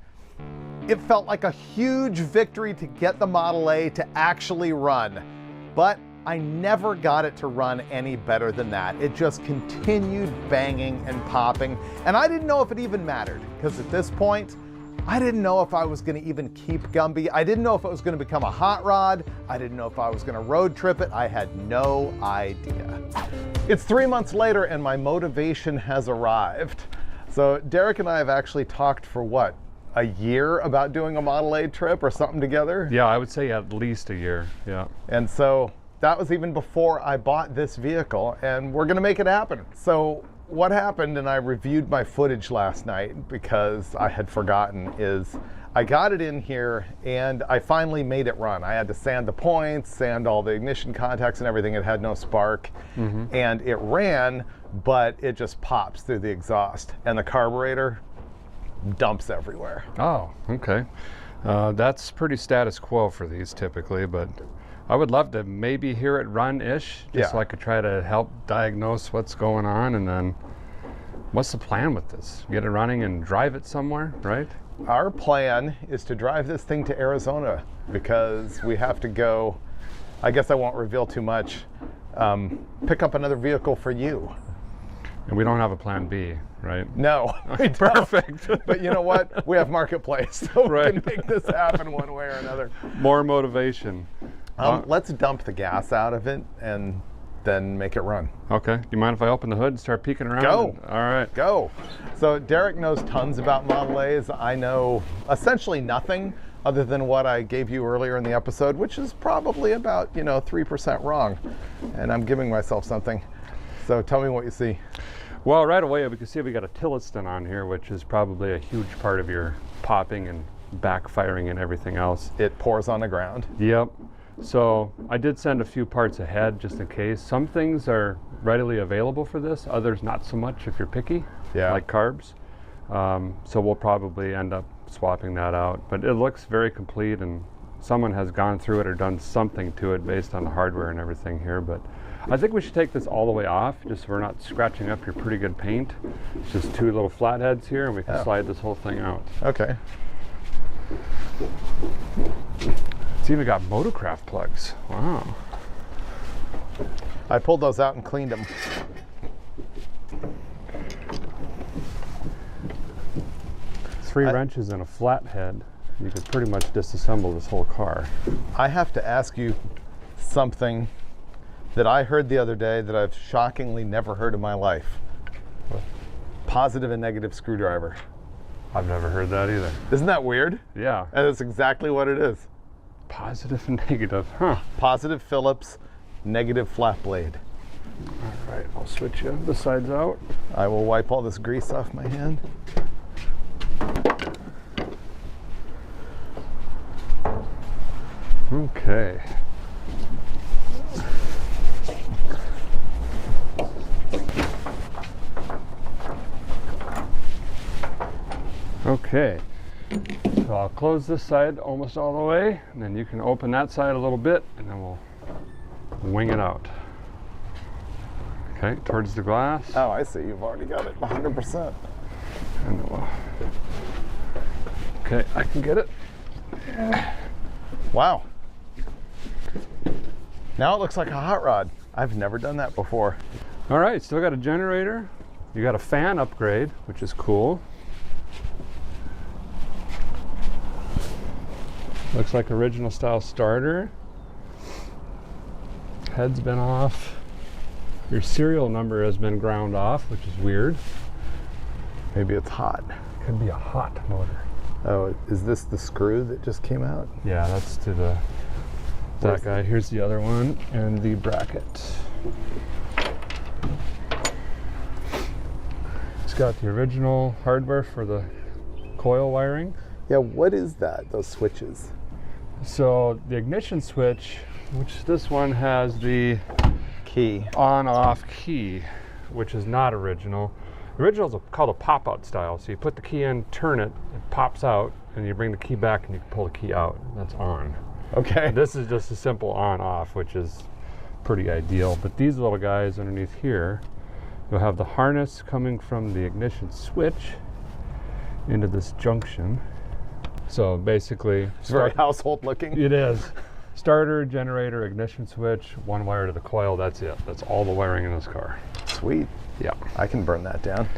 It felt like a huge victory to get the Model A to actually run, but I never got it to run any better than that. It just continued banging and popping, and I didn't know if it even mattered, because at this point, I didn't know if I was gonna even keep Gumby. I didn't know if it was gonna become a hot rod. I didn't know if I was gonna road trip it. I had no idea. It's 3 months later and my motivation has arrived. So Derek and I have actually talked for what, a year about doing a Model A trip or something together?
Yeah, I would say at least a year, yeah.
And so that was even before I bought this vehicle, and we're gonna make it happen. So what happened, and I reviewed my footage last night because I had forgotten, is I got it in here and I finally made it run. I had to sand the points, sand all the ignition contacts and everything. It had no spark, and it ran, but it just pops through the exhaust and the carburetor dumps everywhere.
Oh, okay. That's pretty status quo for these typically, but I would love to maybe hear it run-ish, just so I could try to help diagnose what's going on. And then what's the plan with this? Get it running and drive it somewhere, right?
Our plan is to drive this thing to Arizona because we have to go, I guess I won't reveal too much, pick up another vehicle for you.
And we don't have a plan B, right?
No, we don't.
Perfect.
But you know what? We have Marketplace, so we can make this happen one way or another.
More motivation.
Let's dump the gas out of it and then make it run.
Okay. Do you mind if I open the hood and start peeking around?
Go.
All right.
Go. So Derek knows tons about Model A's. I know essentially nothing other than what I gave you earlier in the episode, which is probably about, 3% wrong. And I'm giving myself something. So tell me what you see.
Well, right away we can see we got a Tillotson on here, which is probably a huge part of your popping and backfiring and everything else.
It pours on the ground.
Yep. So I did send a few parts ahead just in case. Some things are readily available for this, others not so much if you're picky, like carbs. So we'll probably end up swapping that out. But it looks very complete, and someone has gone through it or done something to it based on the hardware and everything here. But I think we should take this all the way off, just so we're not scratching up your pretty good paint. It's just two little flatheads here, and we can slide this whole thing out.
Okay.
It's even got Motocraft plugs. Wow.
I pulled those out and cleaned them.
3 wrenches and a flathead. You could pretty much disassemble this whole car.
I have to ask you something that I heard the other day that I've shockingly never heard in my life. Positive and negative screwdriver.
I've never heard that either.
Isn't that weird?
Yeah.
And that's exactly what it is.
Positive and negative, huh?
Positive Phillips, negative flat blade.
All right, I'll switch you the sides out.
I will wipe all this grease off my hand.
Okay. Okay, so I'll close this side almost all the way, and then you can open that side a little bit, and then we'll wing it out. Okay, towards the glass.
Oh, I see. You've already got it 100%.
And then we'll... Okay, I can get it.
Wow. Now it looks like a hot rod. I've never done that before.
All right, still got a generator. You got a fan upgrade, which is cool. Looks like original style starter. Head's been off. Your serial number has been ground off, which is weird.
Maybe it's hot.
Could be a hot motor.
Oh, is this the screw that just came out?
Yeah, that's to the that guy. Here's the other one and the bracket. It's got the original hardware for the coil wiring.
Yeah, what is that, those switches?
So the ignition switch, which this one has the
key
on-off key, which is not original. The original is called a pop-out style. So you put the key in, turn it, it pops out, and you bring the key back and you can pull the key out. That's on.
Okay.
And this is just a simple on-off, which is pretty ideal. But these little guys underneath here, you'll have the harness coming from the ignition switch into this junction. So basically,
it's very household looking.
It is. Starter, generator, ignition switch, one wire to the coil, that's it. That's all the wiring in this car.
Sweet.
Yeah.
I can burn that down.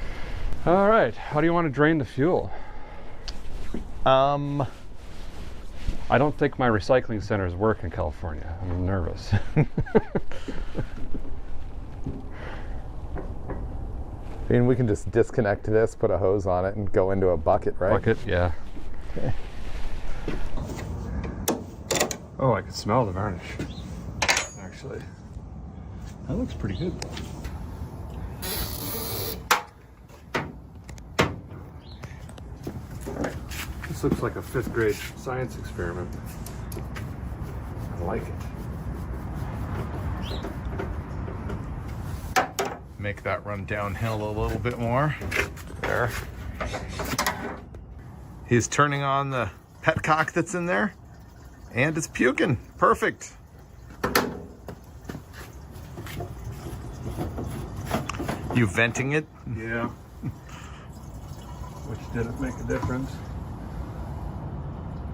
All right, how do you want to drain the fuel?
I
don't think my recycling centers work in California. I'm nervous.
I mean, we can just disconnect this, put a hose on it, and go into a bucket, right?
Bucket, yeah.
Okay.
Oh, I can smell the varnish, actually. That looks pretty good. This looks like a 5th grade science experiment. I like it.
Make that run downhill a little bit more. There. He's turning on the petcock that's in there, and it's puking. Perfect. You venting it?
Yeah. Which didn't make a difference.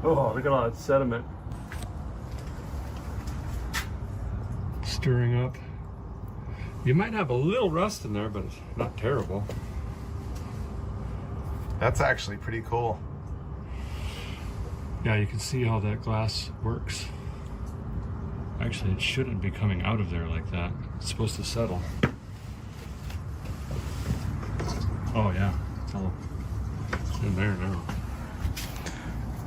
Oh, look at all that sediment. Stirring up. You might have a little rust in there, but it's not terrible.
That's actually pretty cool.
Yeah, you can see how that glass works. Actually, it shouldn't be coming out of there like that. It's supposed to settle. Oh yeah, it's all in there now.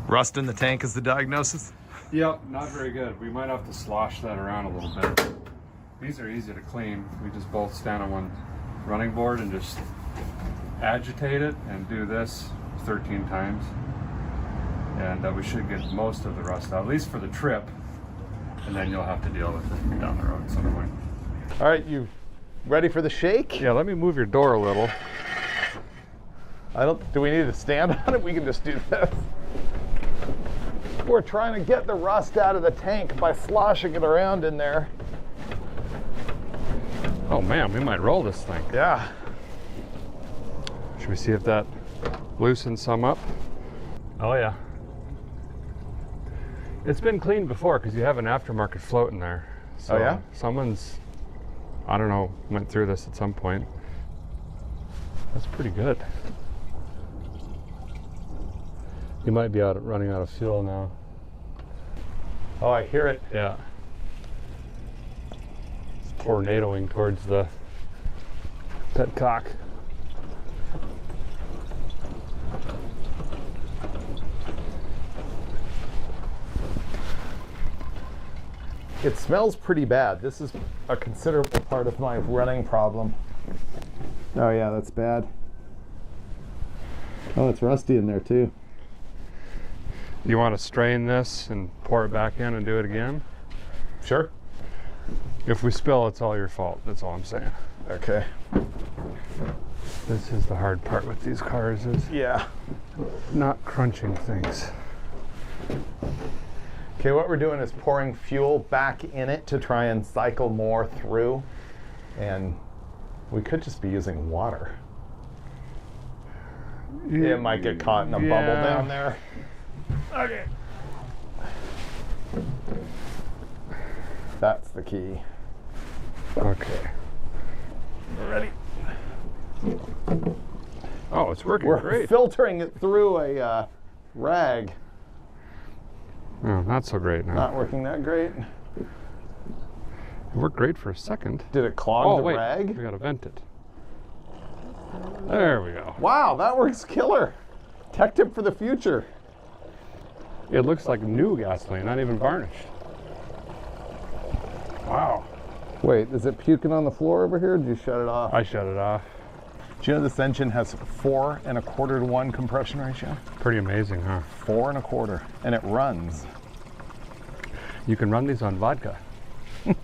Rust in the tank is the diagnosis?
Yep, not very good. We might have to slosh that around a little bit. These are easy to clean. We just both stand on one running board and just agitate it and do this 13 times. And we should get most of the rust out, at least for the trip. And then you'll have to deal with it down the road at some point.
All right, you ready for the shake?
Yeah, let me move your door a little.
Do we need to stand on it? We can just do this. We're trying to get the rust out of the tank by sloshing it around in there.
Oh man, we might roll this thing.
Yeah.
Should we see if that loosens some up? Oh yeah. It's been cleaned before because you have an aftermarket float in there. So
oh yeah?
Someone's, I don't know, went through this at some point. That's pretty good. You might be running out of fuel now.
Oh, I hear it.
Yeah. It's tornadoing towards the petcock.
It smells pretty bad. This is a considerable part of my running problem. Oh yeah, that's bad. Oh, it's rusty in there too.
You want to strain this and pour it back in and do it again?
Sure.
If we spill, it's all your fault. That's all I'm saying.
Okay.
This is the hard part with these cars is not crunching things.
Okay, what we're doing is pouring fuel back in it to try and cycle more through. And we could just be using water. It might get caught in a bubble down there.
Okay.
That's the key.
Okay.
Ready?
Oh, it's working
We're
great.
filtering it through a rag.
Oh, not so great now.
Not working that great.
It worked great for a second.
Did it clog the
wait.
rag?
We gotta vent it. There we go.
Wow, that works killer. Tech tip for the future.
It looks like new gasoline, not even varnished. Wow.
Wait, is it puking on the floor over here? Or did you shut it off?
I shut it off.
Do you know this engine has 4 1/4 to 1 compression ratio?
Pretty amazing, huh?
4 1/4, and it runs.
You can run these on vodka.
You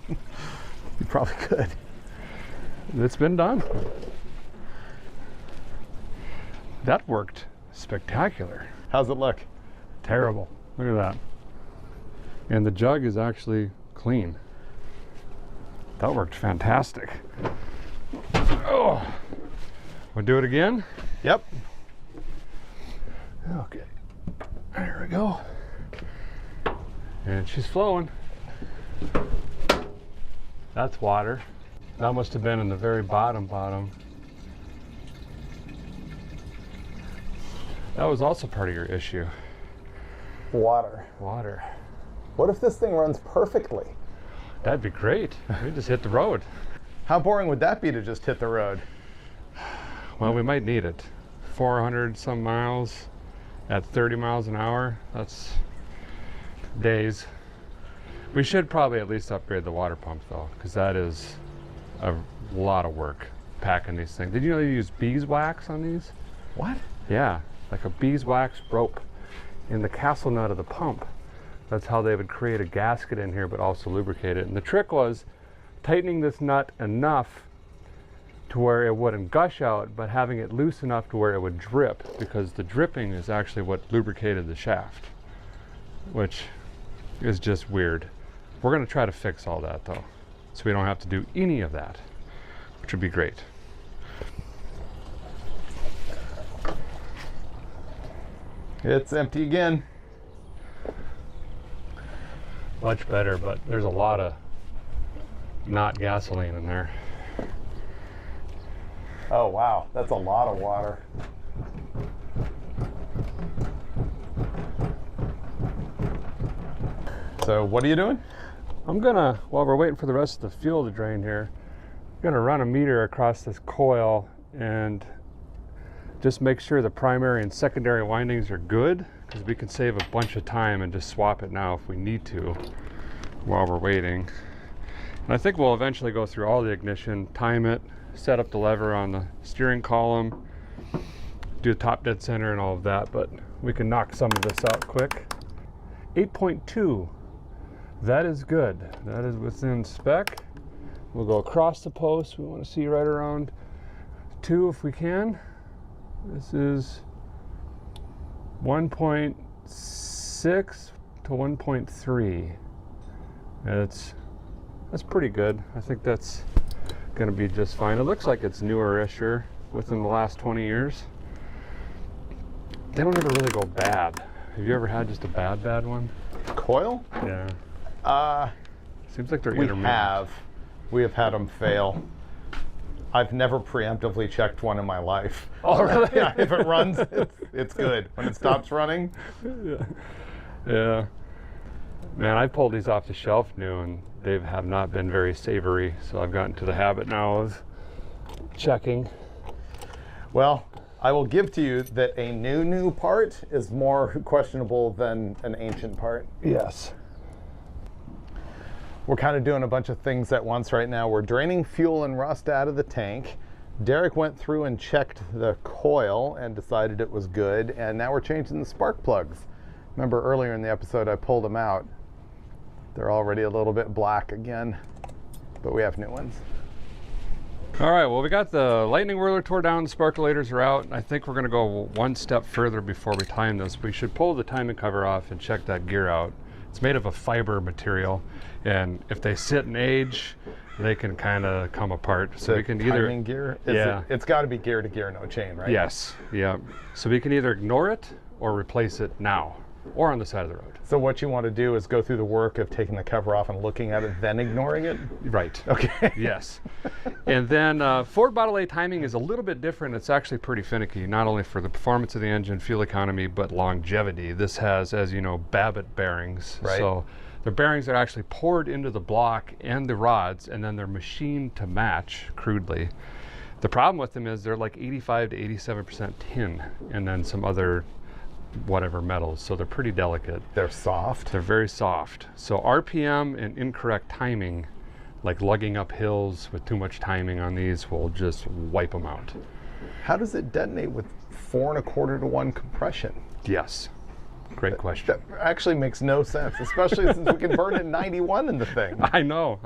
probably could.
It's been done. That worked spectacular.
How's it look?
Terrible. Look at that. And the jug is actually clean. That worked fantastic. Oh. We'll do it again?
Yep.
Okay. There we go. And she's flowing. That's water. That must have been in the very bottom. That was also part of your issue.
Water. What if this thing runs perfectly?
That'd be great. We just hit the road.
How boring would that be to just hit the road?
Well, we might need it. 400 some miles at 30 miles an hour. That's days. We should probably at least upgrade the water pump though, because that is a lot of work packing these things. Did you know they use beeswax on these?
What?
Yeah, like a beeswax rope in the castle nut of the pump. That's how they would create a gasket in here but also lubricate it. And the trick was tightening this nut enough to where it wouldn't gush out, but having it loose enough to where it would drip, because the dripping is actually what lubricated the shaft, which is just weird. We're going to try to fix all that though, so we don't have to do any of that, which would be great.
It's empty again.
Much better, but there's a lot of not gasoline in there.
Oh wow, that's a lot of water. So what are you doing?
I'm gonna, while we're waiting for the rest of the fuel to drain here, I'm gonna run a meter across this coil and just make sure the primary and secondary windings are good, because we can save a bunch of time and just swap it now if we need to while we're waiting. And I think we'll eventually go through all the ignition, time it, set up the lever on the steering column, do the top dead center and all of that, but we can knock some of this out quick. 8.2, that is good. That is within spec. We'll go across the post. We want to see right around 2 if we can. This is 1.6 to 1.3. That's pretty good. I think that's going to be just fine. It looks like it's newer-isher within the last 20 years. They don't ever really go bad. Have you ever had just a bad one?
Coil?
Yeah. Seems like they're
intermittent. We have had them fail. I've never preemptively checked one in my life.
Oh, really?
Yeah, if it runs, it's good. When it stops running,
yeah. Man, I pulled these off the shelf new, and they have not been very savory. So I've gotten to the habit now of checking.
Well, I will give to you that a new part is more questionable than an ancient part.
Yes.
We're kind of doing a bunch of things at once right now. We're draining fuel and rust out of the tank. Derek went through and checked the coil and decided it was good, and now we're changing the spark plugs. Remember earlier in the episode I pulled them out. They're already a little bit black again, but we have new ones.
All right, well, we got the lightning whirler tore down, the sparkulators are out. I think we're gonna go one step further before we time this. We should pull the timing cover off and check that gear out. It's made of a fiber material, and if they sit and age, they can kind of come apart. So we can either
timing gear. It's got to be gear to gear, no chain, right?
Yes. Yeah. So we can either ignore it or replace it now, or on the side of the road.
So what you want to do is go through the work of taking the cover off and looking at it, then ignoring it.
Right.
Okay.
Yes. And then Ford Model A timing is a little bit different. It's actually pretty finicky, not only for the performance of the engine, fuel economy, but longevity. This has, as you know, Babbitt bearings.
Right.
So the bearings are actually poured into the block and the rods, and then they're machined to match crudely. The problem with them is they're like 85 to 87% tin, and then some other whatever metals, so they're pretty delicate.
They're soft?
They're very soft. So RPM and incorrect timing, like lugging up hills with too much timing on these, will just wipe them out.
How does it detonate with 4 1/4 to 1 compression?
Yes. Great question.
That actually makes no sense, especially since we can burn at 91 in the thing.
I know,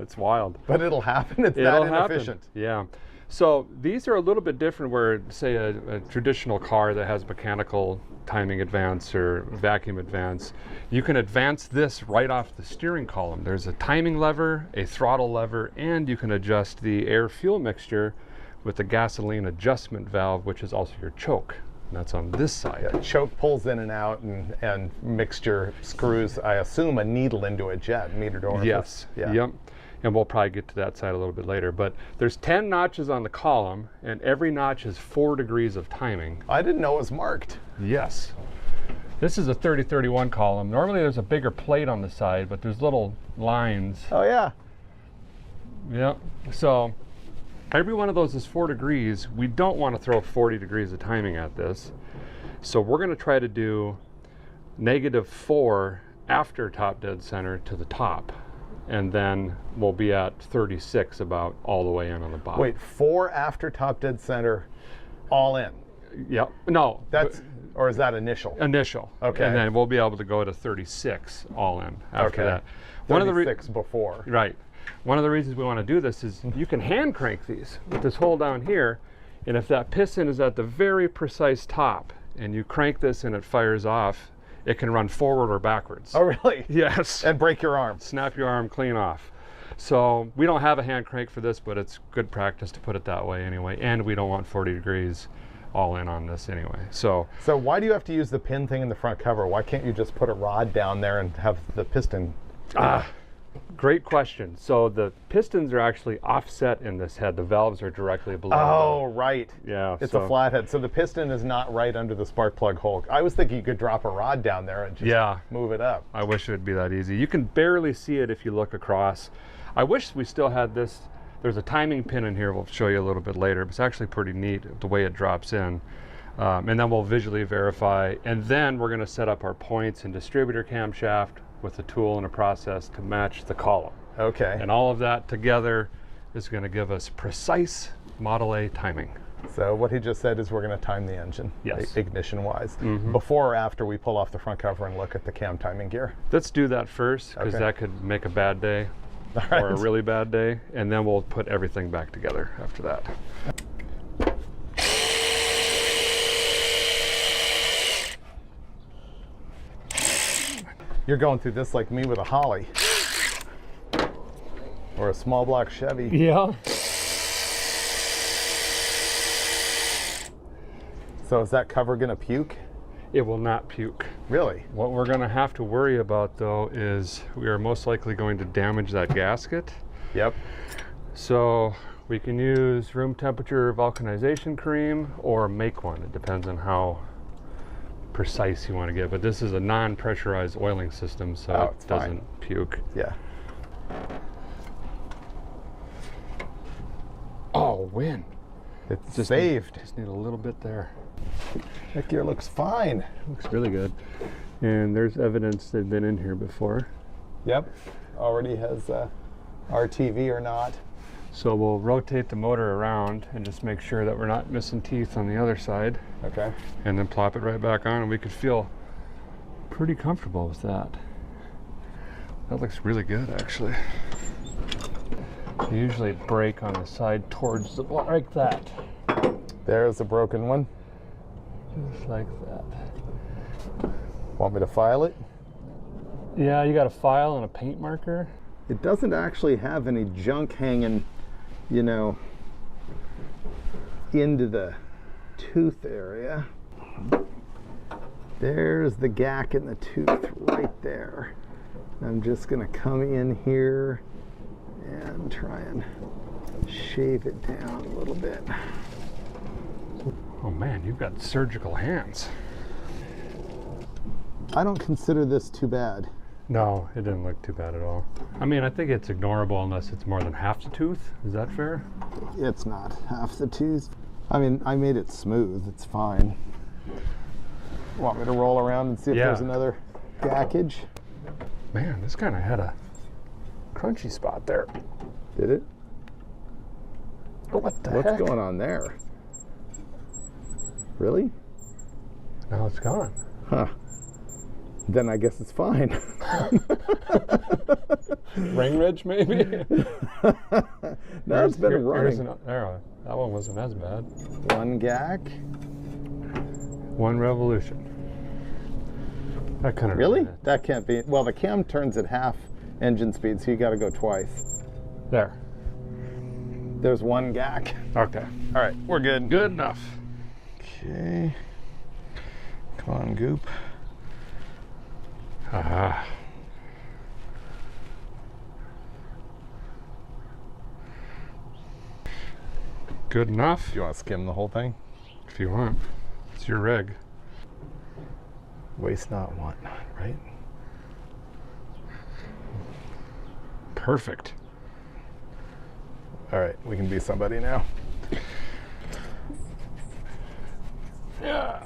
it's wild.
But it'll happen, it's that inefficient.
Yeah. So these are a little bit different where, say, a traditional car that has mechanical timing advance or vacuum advance, you can advance this right off the steering column. There's a timing lever, a throttle lever, and you can adjust the air-fuel mixture with the gasoline adjustment valve, which is also your choke. And that's on this side.
Yeah, choke pulls in and out, and mixture screws, I assume, a needle into a jet, meter to orifice.
Yes.
Yeah.
Yep. And we'll probably get to that side a little bit later. But there's 10 notches on the column, and every notch is 4 degrees of timing.
I didn't know it was marked.
Yes. This is a 30-31 column. Normally there's a bigger plate on the side, but there's little lines.
Oh, yeah.
Yep. So every one of those is 4 degrees. We don't want to throw 40 degrees of timing at this. So we're going to try to do -4 after top dead center to the top. And then we'll be at 36 about all the way in on the bottom.
Wait, 4 after top dead center, all in?
Yep. No.
That's, or is that initial?
Initial.
Okay.
And then we'll be able to go to 36 all in after that.
36 before.
Right. One of the reasons we want to do this is you can hand crank these with this hole down here, and if that piston is at the very precise top and you crank this and it fires off, it can run forward or backwards.
Oh, really?
Yes.
And break your arm.
Snap your arm clean off. So we don't have a hand crank for this, but it's good practice to put it that way anyway. And we don't want 40 degrees all in on this anyway. So
why do you have to use the pin thing in the front cover? Why can't you just put a rod down there and have the piston?
Great question. So the pistons are actually offset in this head. The valves are directly below.
Oh, right.
Yeah.
It's a flathead. So the piston is not right under the spark plug hole. I was thinking you could drop a rod down there and just move it up.
I wish it would be that easy. You can barely see it if you look across. I wish we still had this. There's a timing pin in here. We'll show you a little bit later. It's actually pretty neat the way it drops in. And then we'll visually verify. And then we're going to set up our points and distributor camshaft with a tool and a process to match the column.
Okay.
And all of that together is going to give us precise Model A timing.
So what he just said is we're going to time the engine, ignition-wise.
Mhm.
Before or after we pull off the front cover and look at the cam timing gear?
Let's do that first, because that could make a bad day or a really bad day, and then we'll put everything back together after that.
You're going through this like me with a Holly. Or a small block Chevy.
Yeah.
So is that cover gonna puke?
It will not puke.
Really?
What we're gonna have to worry about though is we are most likely going to damage that gasket.
Yep.
So we can use room temperature vulcanization cream or make one. It depends on how precise you want to get, but this is a non-pressurized oiling system, so it doesn't puke.
Yeah.
Oh, win.
It's
just
saved.
Just need a little bit there.
That gear looks fine.
Looks really good. And there's evidence they've been in here before.
Yep. Already has RTV or not.
So we'll rotate the motor around and just make sure that we're not missing teeth on the other side.
Okay.
And then plop it right back on, and we could feel pretty comfortable with that. That looks really good, actually. You usually brake on the side towards the block, like that.
There's a broken one.
Just like that.
Want me to file it?
Yeah, you got a file and a paint marker.
It doesn't actually have any junk hanging, you know, into the tooth area. There's the gack in the tooth right there. I'm just gonna come in here and try and shave it down a little bit.
Oh man, you've got surgical hands.
I don't consider this too bad.
No, it didn't look too bad at all. I mean, I think it's ignorable unless it's more than half the tooth. Is that fair?
It's not half the tooth. I mean, I made it smooth. It's fine. Want me to roll around and see if there's another gackage?
Man, this kind of had a crunchy spot there.
Did it?
What the heck?
What's going on there? Really?
Now it's gone.
Huh. Then I guess it's fine.
Ring ridge, maybe?
No, it's been running.
That one wasn't as bad.
One gack.
One revolution. That kind of
really? That can't be. Well, the cam turns at half engine speed, so you got to go twice.
There.
There's one gack.
Okay.
All right, we're good.
Good enough.
Okay. Come on, goop.
Ah. Good enough.
Do you want to skim the whole thing?
If you want. It's your rig.
Waste not, want not, right?
Perfect.
All right, we can be somebody now.
Yeah.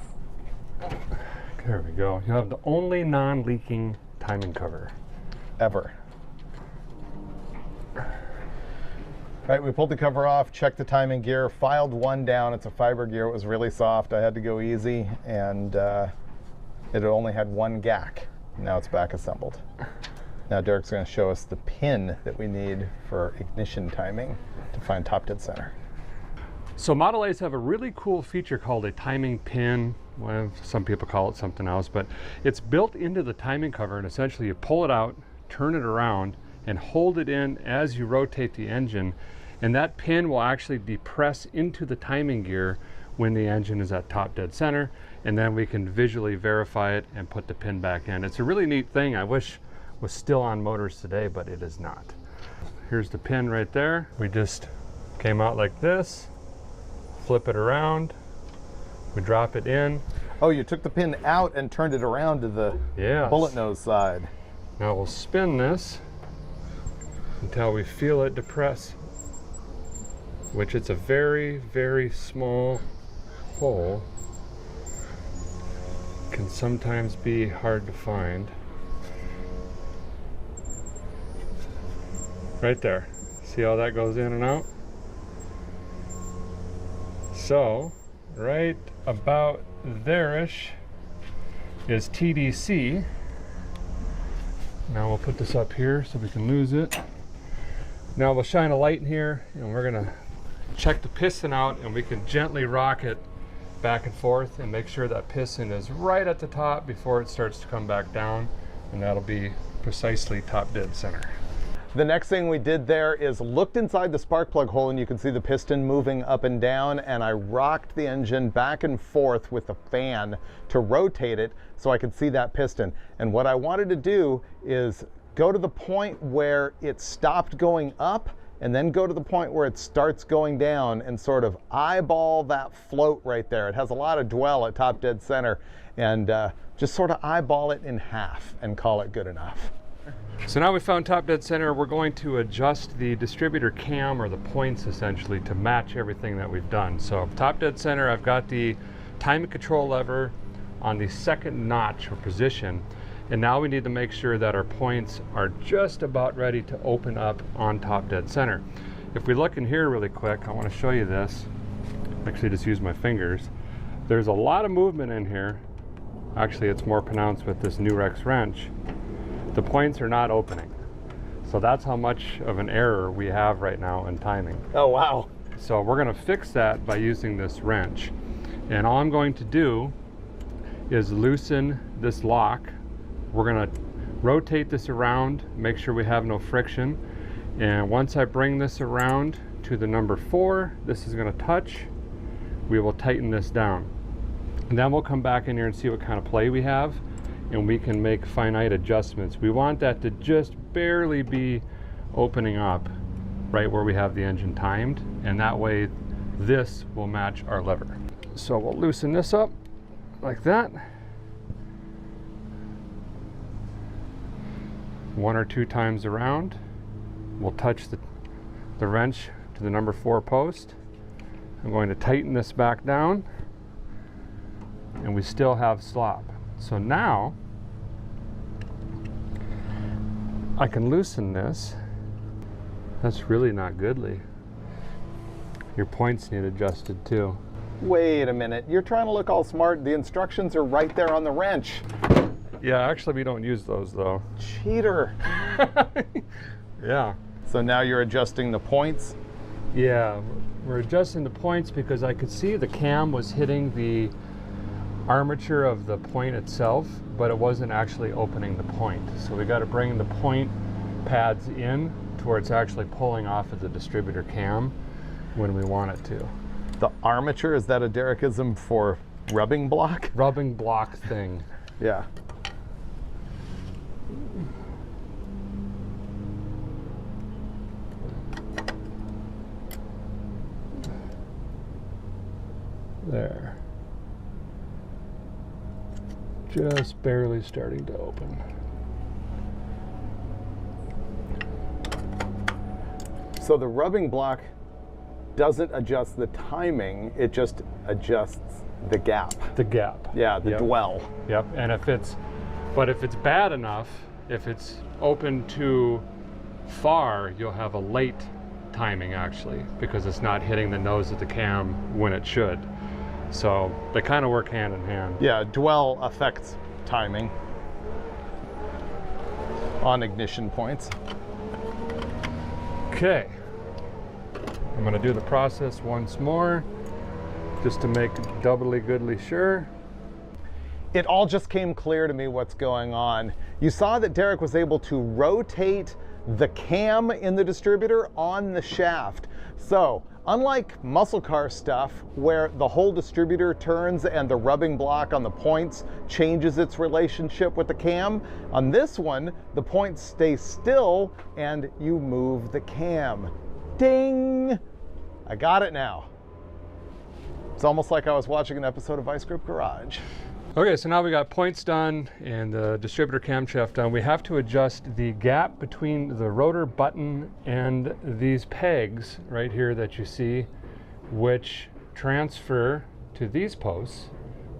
There we go. You have the only non-leaking timing cover.
Ever. All right, we pulled the cover off, checked the timing gear, filed one down. It's a fiber gear. It was really soft. I had to go easy, and it only had one gack. Now it's back assembled. Now Derek's going to show us the pin that we need for ignition timing to find top dead center.
So Model A's have a really cool feature called a timing pin. Well, some people call it something else, but it's built into the timing cover, and essentially you pull it out, turn it around, and hold it in as you rotate the engine, and that pin will actually depress into the timing gear when the engine is at top dead center, and then we can visually verify it and put the pin back in. It's a really neat thing. I wish was still on motors today, but it is not. Here's the pin right there. We just came out like this, flip it around, we drop it in.
Oh, you took the pin out and turned it around to the bullet nose side.
Now we'll spin this until we feel it depress, which it's a very, very small hole. Can sometimes be hard to find. Right there. See how that goes in and out? So, right about there-ish is TDC. Now we'll put this up here so we can lose it. Now we'll shine a light in here and we're gonna check the piston out, and we can gently rock it back and forth and make sure that piston is right at the top before it starts to come back down, and that'll be precisely top dead center.
The next thing we did there is looked inside the spark plug hole, and you can see the piston moving up and down, and I rocked the engine back and forth with the fan to rotate it so I could see that piston. And what I wanted to do is go to the point where it stopped going up and then go to the point where it starts going down and sort of eyeball that float right there. It has a lot of dwell at top dead center, and just sort of eyeball it in half and call it good enough.
So now we found top dead center. We're going to adjust the distributor cam, or the points essentially, to match everything that we've done. So top dead center, I've got the timing control lever on the second notch or position. And now we need to make sure that our points are just about ready to open up on top dead center. If we look in here really quick, I want to show you this. Actually, just use my fingers. There's a lot of movement in here. Actually, it's more pronounced with this Nurex wrench. The points are not opening. So that's how much of an error we have right now in timing.
Oh, wow.
So we're gonna fix that by using this wrench. And all I'm going to do is loosen this lock. We're gonna rotate this around, make sure we have no friction. And once I bring this around to the number 4, this is gonna touch. We will tighten this down. And then we'll come back in here and see what kind of play we have, and we can make finite adjustments. We want that to just barely be opening up right where we have the engine timed, and that way this will match our lever. So we'll loosen this up like that. 1 or 2 times around. We'll touch the wrench to the number 4 post. I'm going to tighten this back down, and we still have slop. So now I can loosen this. That's really not goodly. Your points need adjusted too.
Wait a minute, you're trying to look all smart. The instructions are right there on the wrench.
Yeah, actually we don't use those though.
Cheater.
Yeah.
So now you're adjusting the points?
Yeah, we're adjusting the points because I could see the cam was hitting the armature of the point itself, but it wasn't actually opening the point. So we got to bring the point pads in to where it's actually pulling off of the distributor cam when we want it to.
The armature, is that a Derekism for rubbing block?
Rubbing block thing.
Yeah.
There. Just barely starting to open.
So the rubbing block doesn't adjust the timing, it just adjusts the gap.
The gap.
Yeah, the dwell.
Yep, and if it's bad enough, if it's open too far, you'll have a late timing actually, because it's not hitting the nose of the cam when it should. So they kind of work hand in hand.
Yeah, dwell affects timing on ignition points.
Okay, I'm going to do the process once more just to make doubly goodly sure.
It all just came clear to me what's going on. You saw that Derek was able to rotate the cam in the distributor on the shaft. So Unlike muscle car stuff, where the whole distributor turns and the rubbing block on the points changes its relationship with the cam, on this one, the points stay still and you move the cam. Ding! I got it now. It's almost like I was watching an episode of Vice Grip Garage.
Okay, so now we got points done and the distributor camshaft done. We have to adjust the gap between the rotor button and these pegs right here that you see, which transfer to these posts,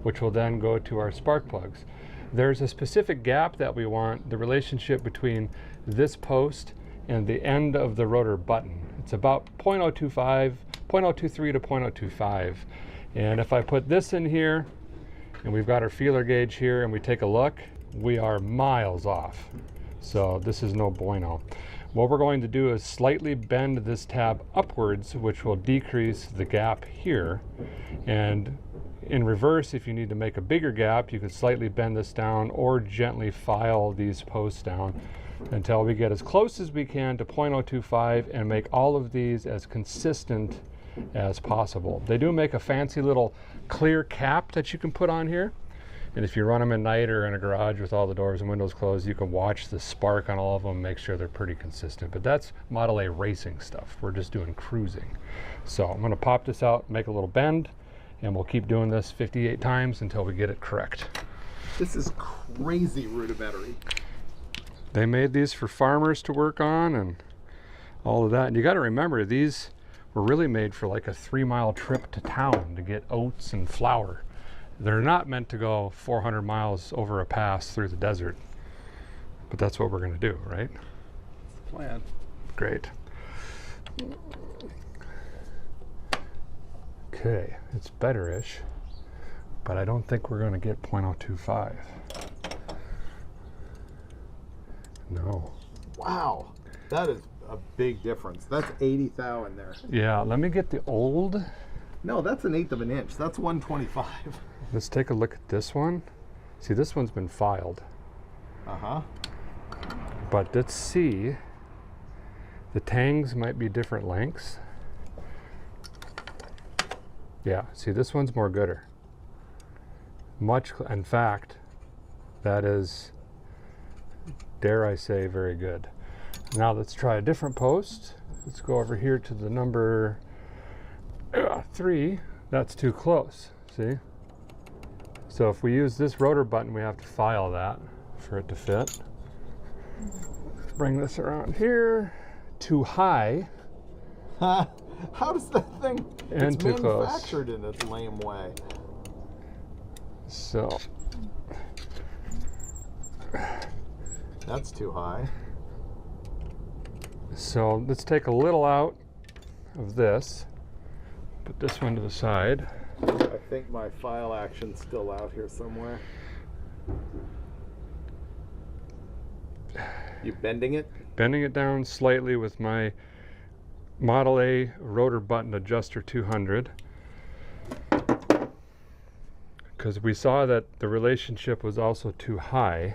which will then go to our spark plugs. There's a specific gap that we want, the relationship between this post and the end of the rotor button. It's about 0.023 to 0.025. And if I put this in here, and we've got our feeler gauge here, and we take a look, we are miles off. So this is no bueno. What we're going to do is slightly bend this tab upwards, which will decrease the gap here. And in reverse, if you need to make a bigger gap, you can slightly bend this down or gently file these posts down until we get as close as we can to 0.025 and make all of these as consistent as possible. They do make a fancy little clear cap that you can put on here, and if you run them at night or in a garage with all the doors and windows closed, you can watch the spark on all of them, make sure they're pretty consistent. But that's Model A racing stuff. We're just doing cruising. So I'm going to pop this out, make a little bend, and we'll keep doing this 58 times until we get it correct.
This is crazy rudimentary.
They made these for farmers to work on and all of that. And you got to remember, these were really made for like a 3-mile trip to town to get oats and flour. They're not meant to go 400 miles over a pass through the desert. But that's what we're going to do, right?
That's the plan.
Great. Okay, it's better-ish, but I don't think we're going to get 0.025. No.
Wow, that is a big difference. That's 80 thou in there.
Yeah, let me get the old.
No, that's 1/8 of an inch. That's 125.
Let's take a look at this one. See, this one's been filed.
Uh-huh.
But let's see. The tangs might be different lengths. Yeah, see, this one's more gooder. In fact, that is, dare I say, very good. Now let's try a different post. Let's go over here to the number 3. That's too close, see? So if we use this rotor button, we have to file that for it to fit. Bring this around here. Too high.
How does that thing?
And
it's
too close.
manufactured in a lame way.
So
that's too high.
So let's take a little out of this. Put this one to the side.
I think my file action's still out here somewhere. You bending it?
Bending it down slightly with my Model A rotor button adjuster 200. Because we saw that the relationship was also too high.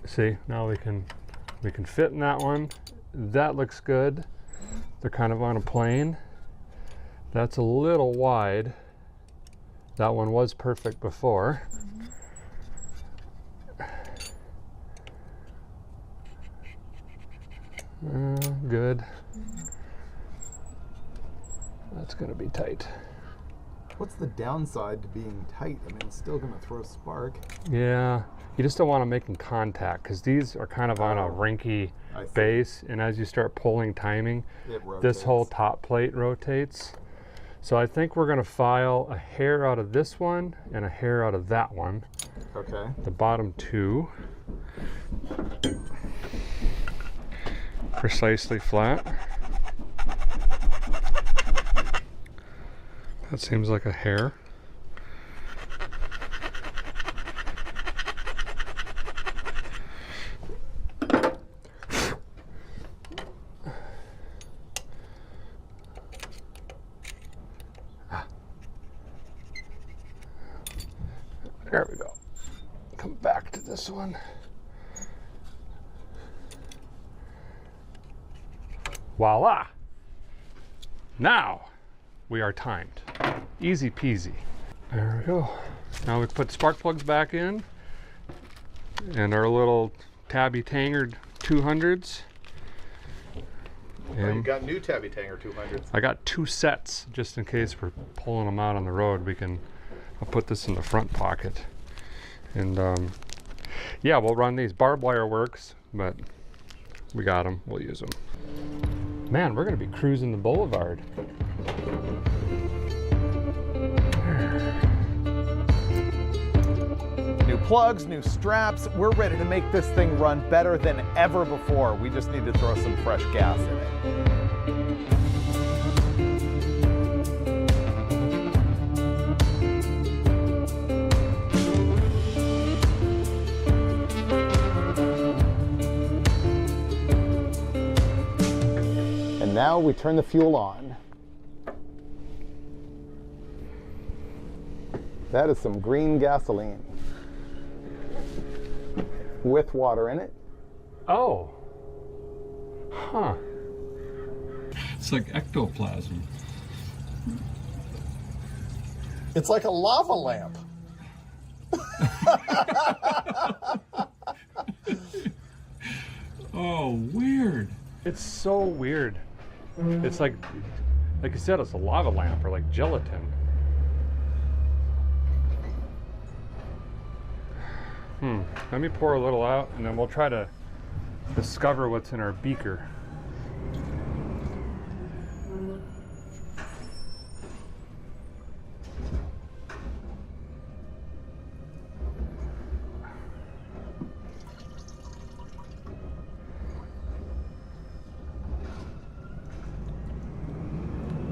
See, now we can fit in that one. That looks good. They're kind of on a plane. That's a little wide. That one was perfect before. Good. That's going to be tight.
What's the downside to being tight? I mean, it's still going to throw spark.
Yeah, you just don't want to make them contact because these are kind of on a rinky base, and as you start pulling timing, this whole top plate rotates. So I think we're going to file a hair out of this one and a hair out of that one.
Okay.
The bottom two. Precisely flat. That seems like a hair. There we go. Come back to this one. Voila! Now we are timed. Easy peasy. There we go. Now we put spark plugs back in and our little Tabby Tanger 200s.
Oh, you got new Tabby Tanger 200s.
I got 2 sets just in case we're pulling them out on the road. I'll put this in the front pocket. And yeah, we'll run these. Barbed wire works, but we got them. We'll use them. Man, we're going to be cruising the boulevard.
New plugs, new straps. We're ready to make this thing run better than ever before. We just need to throw some fresh gas in it. And now we turn the fuel on. That is some green gasoline with water in it.
Oh. Huh. It's like ectoplasm.
It's like a lava lamp.
Oh, weird. It's so weird. It's like you said, it's a lava lamp or like gelatin. Let me pour a little out and then we'll try to discover what's in our beaker.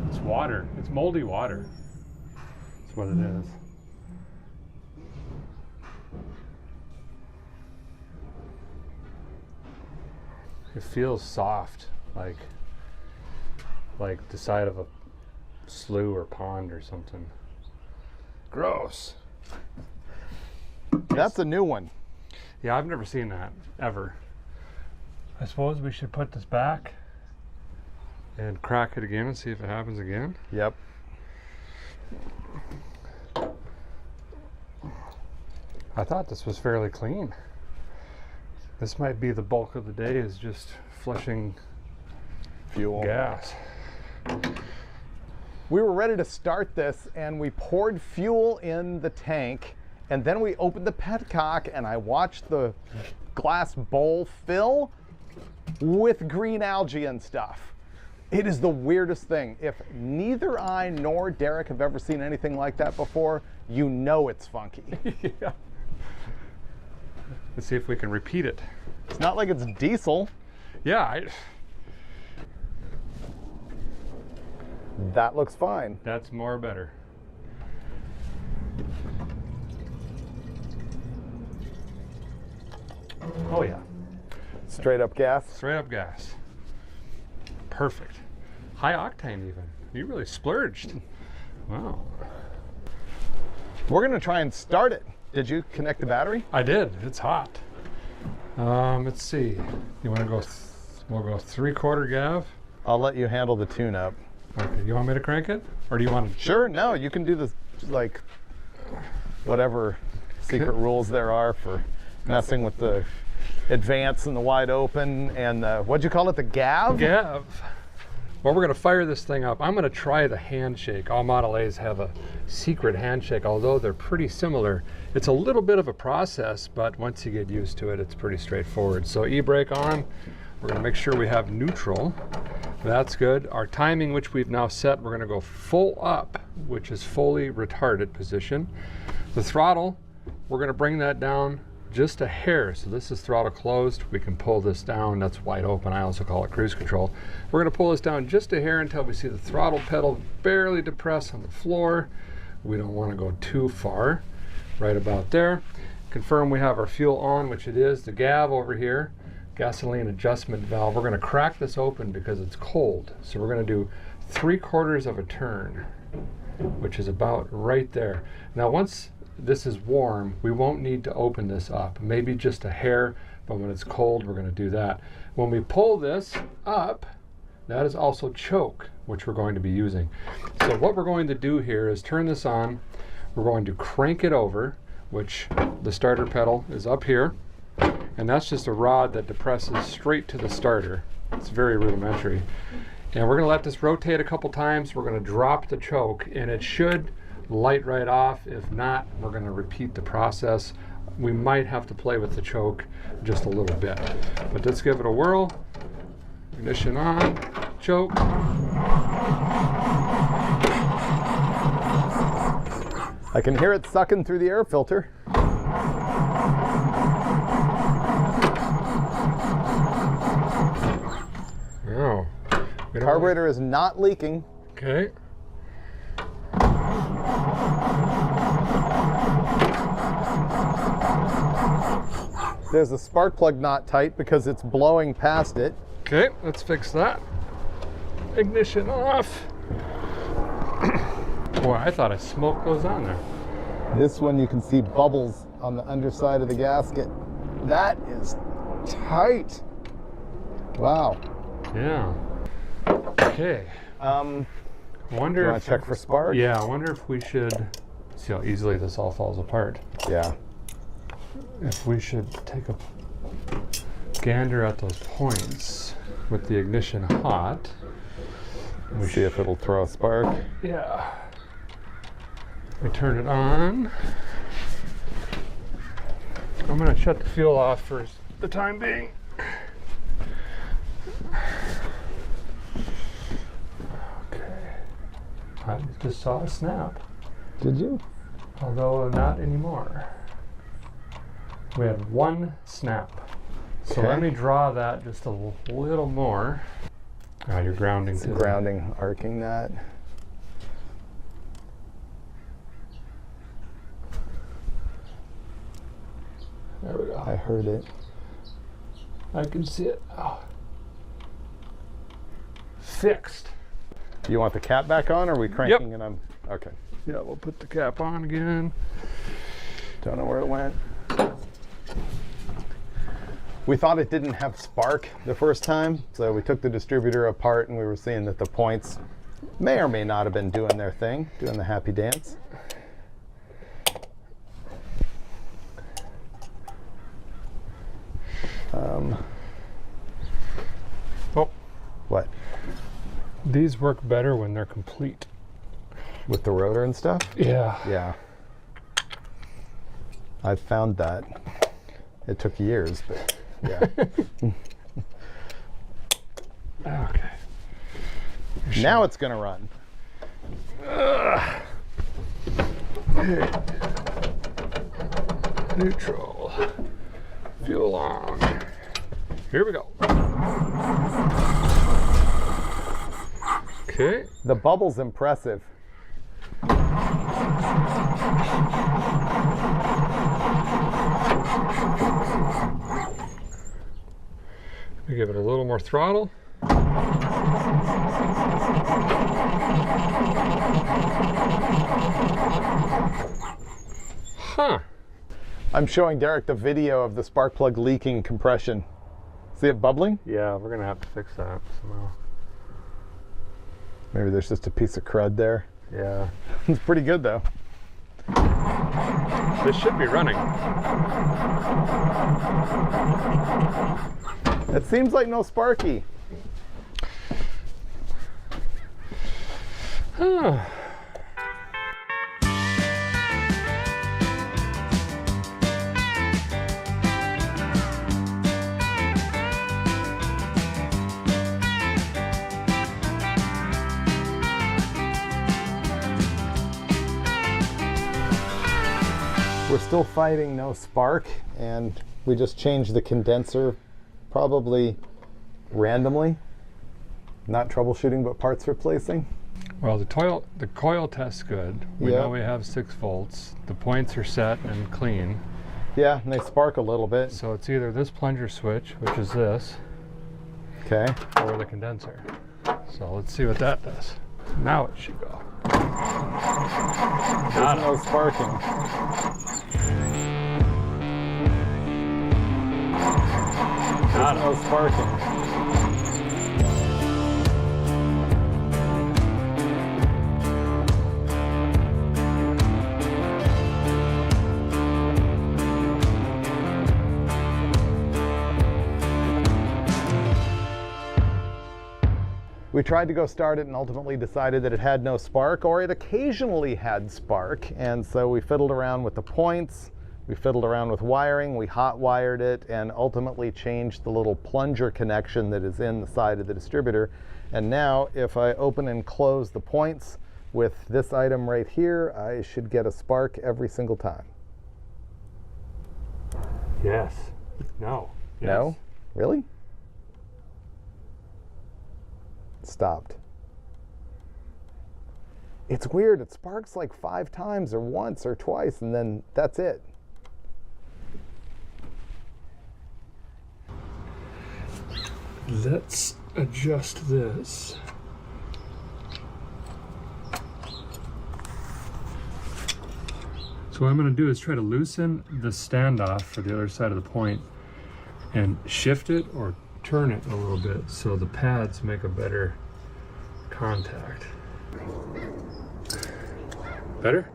It's water. It's moldy water. That's what it is. It feels soft, like the side of a slough or pond or something. Gross.
That's a new one.
Yeah, I've never seen that, ever. I suppose we should put this back and crack it again and see if it happens again.
Yep.
I thought this was fairly clean. This might be the bulk of the day, is just flushing
fuel
gas.
We were ready to start this and we poured fuel in the tank and then we opened the petcock and I watched the glass bowl fill with green algae and stuff. It is the weirdest thing. If neither I nor Derek have ever seen anything like that before, you know it's funky.
Yeah. Let's see if we can repeat it.
It's not like it's diesel.
Yeah.
That looks fine.
That's more better. Oh yeah.
Straight up gas?
Straight up gas. Perfect. High octane even. You really splurged. Wow.
We're gonna try and start it. Did you connect the battery?
I did. It's hot. Let's see. You want to go? We'll go 3/4 gav.
I'll let you handle the tune-up.
Okay. You want me to crank it, or do you want to?
Sure. No, you can do this. Like whatever secret rules there are for messing with the advance and the wide open and what'd you call it? The gav?
Gav. Well, we're going to fire this thing up. I'm going to try the handshake. All Model A's have a secret handshake, although they're pretty similar. It's a little bit of a process, but once you get used to it, it's pretty straightforward. So e-brake on. We're going to make sure we have neutral. That's good. Our timing, which we've now set, we're going to go full up, which is fully retarded position. The throttle, we're going to bring that down just a hair. So this is throttle closed. We can pull this down. That's wide open. I also call it cruise control. We're going to pull this down just a hair until we see the throttle pedal barely depress on the floor. We don't want to go too far. Right about there. Confirm we have our fuel on, which it is. The gav over here, gasoline adjustment valve. We're going to crack this open because it's cold. So we're going to do 3/4 of a turn, which is about right there. Now once this is warm, we won't need to open this up. Maybe just a hair, but when it's cold, we're going to do that. When we pull this up, That is also choke, which we're going to be using. So what we're going to do here is turn this on. We're going to crank it over, which the starter pedal is up here. And that's just a rod that depresses straight to the starter. It's very rudimentary. And we're going to let this rotate a couple times. We're going to drop the choke, and it should light right off. If not, we're going to repeat the process. We might have to play with the choke just a little bit. But let's give it a whirl. Ignition on, choke.
I can hear it sucking through the air filter.
Oh.
Carburetor is not leaking.
Okay.
There's a spark plug not tight because it's blowing past it.
Okay, let's fix that. Ignition off. Boy, I thought I smoked those on there.
This one you can see bubbles on the underside of the gasket. That is tight. Wow.
Yeah. Okay. Wonder
you
if
want to check for spark?
Yeah, I wonder if we should see how easily this all falls apart.
Yeah.
If we should take a gander at those points with the ignition hot.
We see if it'll throw a spark.
Yeah. We turn it on. I'm going to shut the fuel off for the time being. Okay. I just saw a snap.
Did you?
Although not anymore. We had one snap. So
Okay.
let me draw that just a little more. You're grounding to
grounding, arcing that.
There we go.
I heard it.
I can see it. Oh. Fixed.
You want the cap back on, or are we cranking it on? Okay.
Yeah, we'll put the cap on again.
Don't know where it went. We thought it didn't have spark the first time, so we took the distributor apart and we were seeing that the points may or may not have been doing their thing, doing the happy dance.
Oh.
What?
These work better when they're complete.
With the rotor and stuff?
Yeah.
Yeah. I've found that. It took years, but yeah.
Okay.
Now it's gonna run.
Okay. Neutral. Fuel on. Here we go. Okay.
The bubble's impressive.
We give it a little more throttle. Huh.
I'm showing Derek the video of the spark plug leaking compression. See it bubbling?
Yeah, we're gonna have to fix that somehow.
Maybe there's just a piece of crud there.
Yeah.
It's pretty good though.
This should be running.
It seems like no sparky. We're still fighting no spark, and we just changed the condenser probably randomly. Not troubleshooting, but parts replacing.
Well, the coil tests good. We know we have 6 volts. The points are set and clean.
Yeah, and they spark a little bit.
So it's either this plunger switch, which is this,
okay,
or the condenser. So let's see what that does. Now it should go.
There's no sparking.
There's
no sparking. We tried to go start it and ultimately decided that it had no spark, or it occasionally had spark. And so we fiddled around with the points, we fiddled around with wiring, we hot wired it, and ultimately changed the little plunger connection that is in the side of the distributor. And now if I open and close the points with this item right here, I should get a spark every single time.
Yes. No. Yes.
No? Really? Stopped. It's weird. It sparks like 5 times or once or twice, and then that's it.
Let's adjust this. So what I'm going to do is try to loosen the standoff for the other side of the point and shift it or turn it a little bit so the pads make a better contact. Better?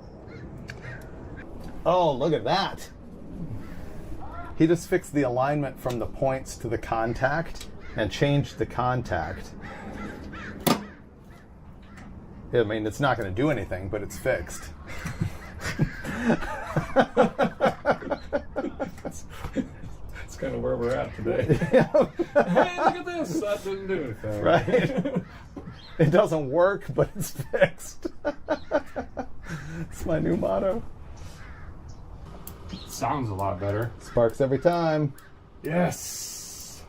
Oh, look at that. He just fixed the alignment from the points to the contact and changed the contact. I mean, it's not going to do anything, but it's fixed.
That's kind of where we're at today. Hey, look at this. That didn't do anything.
Right? It doesn't work, but it's fixed. It's my new motto.
Sounds a lot better.
Sparks every time.
Yes.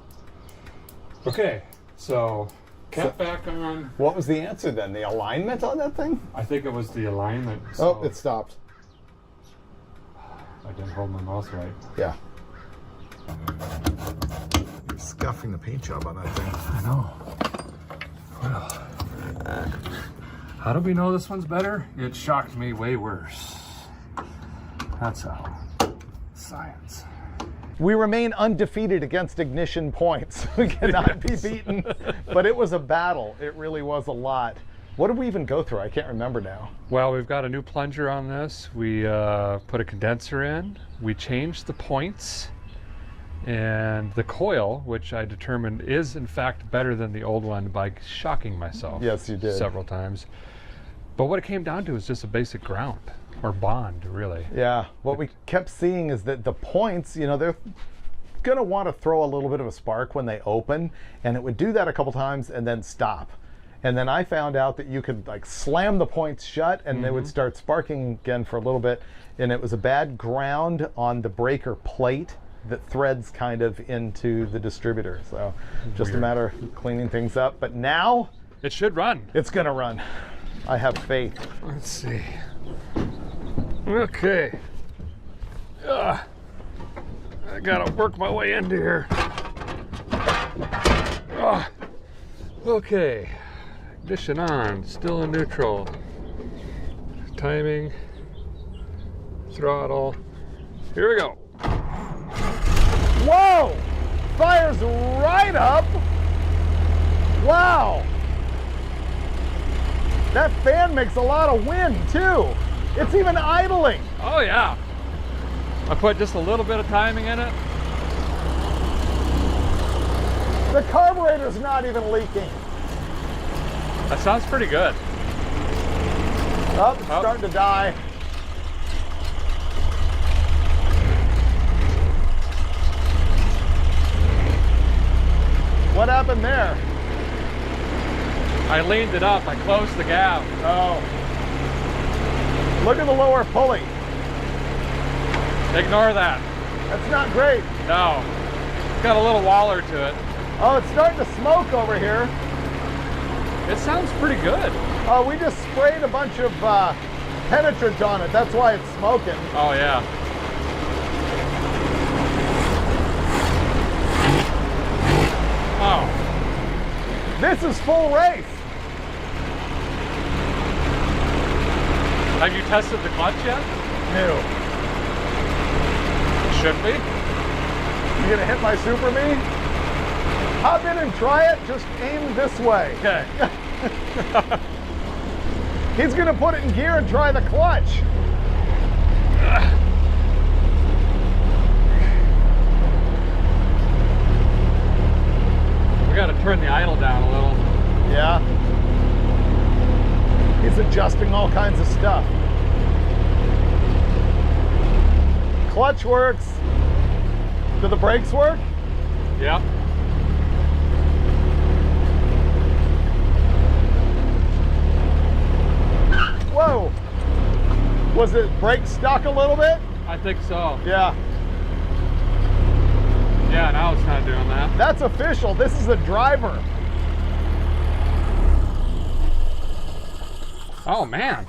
Okay, so cap back on.
What was the answer then? The alignment on that thing?
I think it was the alignment.
So oh, it stopped.
I didn't hold my mouse right.
Yeah. You're scuffing the paint job on that thing.
I know. Well, how do we know this one's better? It shocked me way worse. That's how. Science.
We remain undefeated against ignition points. We cannot be beaten. But it was a battle. It really was a lot. What did we even go through? I can't remember now.
Well, we've got a new plunger on this. We put a condenser in. We changed the points. And the coil, which I determined is in fact better than the old one by shocking myself.
Yes, you did.
Several times. But what it came down to is just a basic ground, or bond, really.
Yeah, what we kept seeing is that the points, you know, they're gonna want to throw a little bit of a spark when they open, and it would do that a couple times and then stop. And then I found out that you could like slam the points shut and they would start sparking again for a little bit, and it was a bad ground on the breaker plate that threads kind of into the distributor. So just a matter of cleaning things up. But now
it should run.
It's gonna run. I have faith.
Let's see. Okay. I gotta work my way into here. Okay. Ignition on, still in neutral. Timing, throttle. Here we go.
Whoa! Fires right up! Wow! That fan makes a lot of wind too. It's even idling.
Oh yeah. I put just a little bit of timing in it.
The carburetor's not even leaking.
That sounds pretty good.
Oh, it's starting to die. What happened there?
I leaned it up, I closed the gap.
Oh. Look at the lower pulley.
Ignore that.
That's not great.
No. It's got a little waller to it.
Oh, it's starting to smoke over here.
It sounds pretty good.
Oh, we just sprayed a bunch of penetrant on it. That's why it's smoking.
Oh, yeah. Oh.
This is full race.
Have you tested the clutch yet?
No.
Should be.
You gonna hit my Super Me? Hop in and try it, just aim this way.
Okay.
He's gonna put it in gear and try the clutch.
We gotta turn the idle down a little.
Yeah. Yeah. He's adjusting all kinds of stuff. Clutch works. Do the brakes work?
Yep.
Whoa. Was it brake stuck a little bit?
I think so.
Yeah.
Yeah, now it's not doing that.
That's official. This is the driver.
Oh man,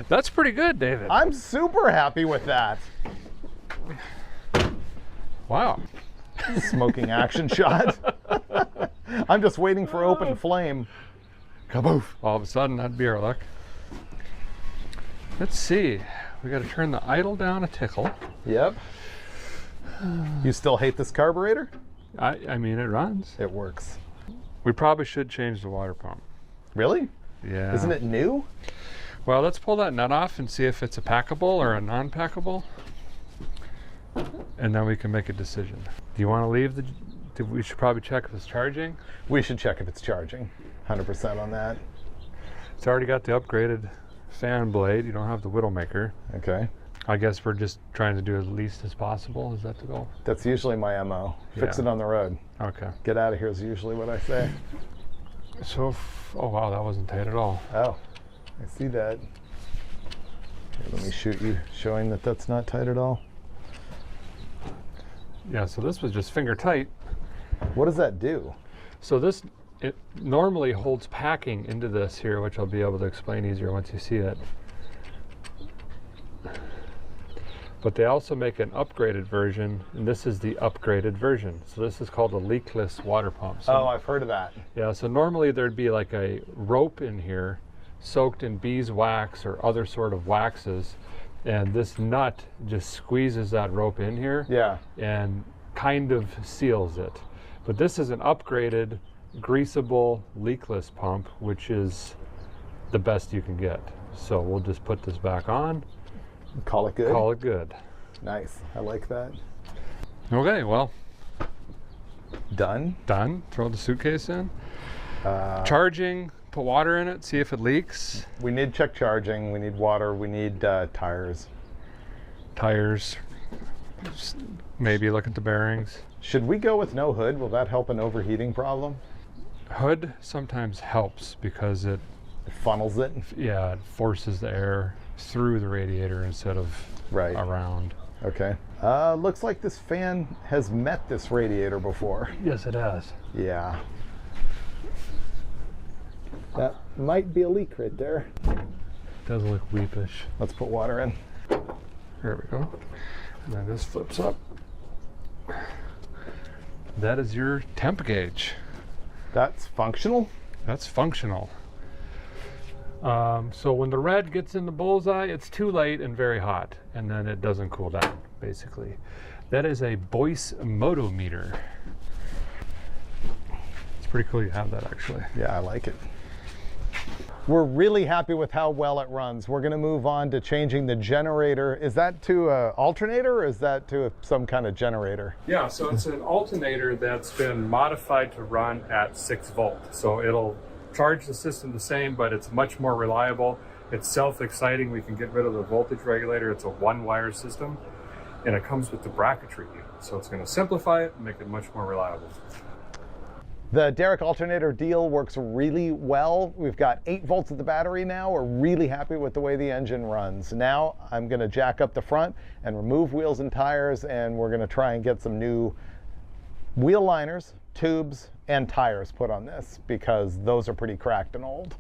that's pretty good, David.
I'm super happy with that.
Wow.
Smoking action shot. I'm just waiting for open flame. Kaboof.
All of a sudden, that'd be our luck. Let's see. We got to turn the idle down a tickle.
Yep. You still hate this carburetor?
I mean, it runs.
It works.
We probably should change the water pump.
Really?
Yeah.
Isn't it new?
Well, let's pull that nut off and see if it's a packable or a non-packable. And then we can make a decision. Do you want to leave the... We should probably check if it's charging.
We should check if it's charging. 100% on that.
It's already got the upgraded fan blade. You don't have the Widowmaker.
Okay.
I guess we're just trying to do as least as possible. Is that the goal?
That's usually my MO. Fix it on the road.
Okay.
Get out of here is usually what I say.
So, oh wow, that wasn't tight at all.
Oh, I see that. Here, let me shoot you, showing that that's not tight at all.
Yeah, so this was just finger tight.
What does that do?
So this, it normally holds packing into this here, which I'll be able to explain easier once you see it. But they also make an upgraded version, and this is the upgraded version. So this is called a leakless water pump. So,
oh, I've heard of that.
Yeah, so normally there'd be like a rope in here soaked in beeswax or other sort of waxes, and this nut just squeezes that rope in here.
Yeah.
And kind of seals it. But this is an upgraded, greasable, leakless pump, which is the best you can get. So we'll just put this back on.
Call it good?
Call it good.
Nice. I like that.
Okay, well.
Done?
Done. Throw the suitcase in. Charging, put water in it, see if it leaks.
We need check charging, we need water, we need tires.
Tires. Just maybe look at the bearings.
Should we go with no hood? Will that help an overheating problem?
Hood sometimes helps because it
funnels it?
Yeah, it forces the air through the radiator instead of around.
Okay. Looks like this fan has met this radiator before.
Yes, it has.
Yeah. That might be a leak right there.
Does look weepish.
Let's put water in.
There we go. And then this flips up. That is your temp gauge.
That's functional?
That's functional. So when the red gets in the bullseye, it's too late and very hot, and then it doesn't cool down, basically. That is a Boyce motometer. It's pretty cool you have that, actually.
Yeah, I like it. We're really happy with how well it runs. We're going to move on to changing the generator. Is that to an alternator or is that to some kind of generator?
Yeah, so it's an alternator that's been modified to run at 6 volt. So it'll charge the system the same, but it's much more reliable. It's self-exciting. We can get rid of the voltage regulator. It's a one-wire system, and it comes with the bracketry unit. So it's going to simplify it and make it much more reliable.
The Derek alternator deal works really well. We've got 8 volts at the battery now. We're really happy with the way the engine runs. Now I'm going to jack up the front and remove wheels and tires, and we're going to try and get some new wheel liners, tubes, and tires put on this because those are pretty cracked and old.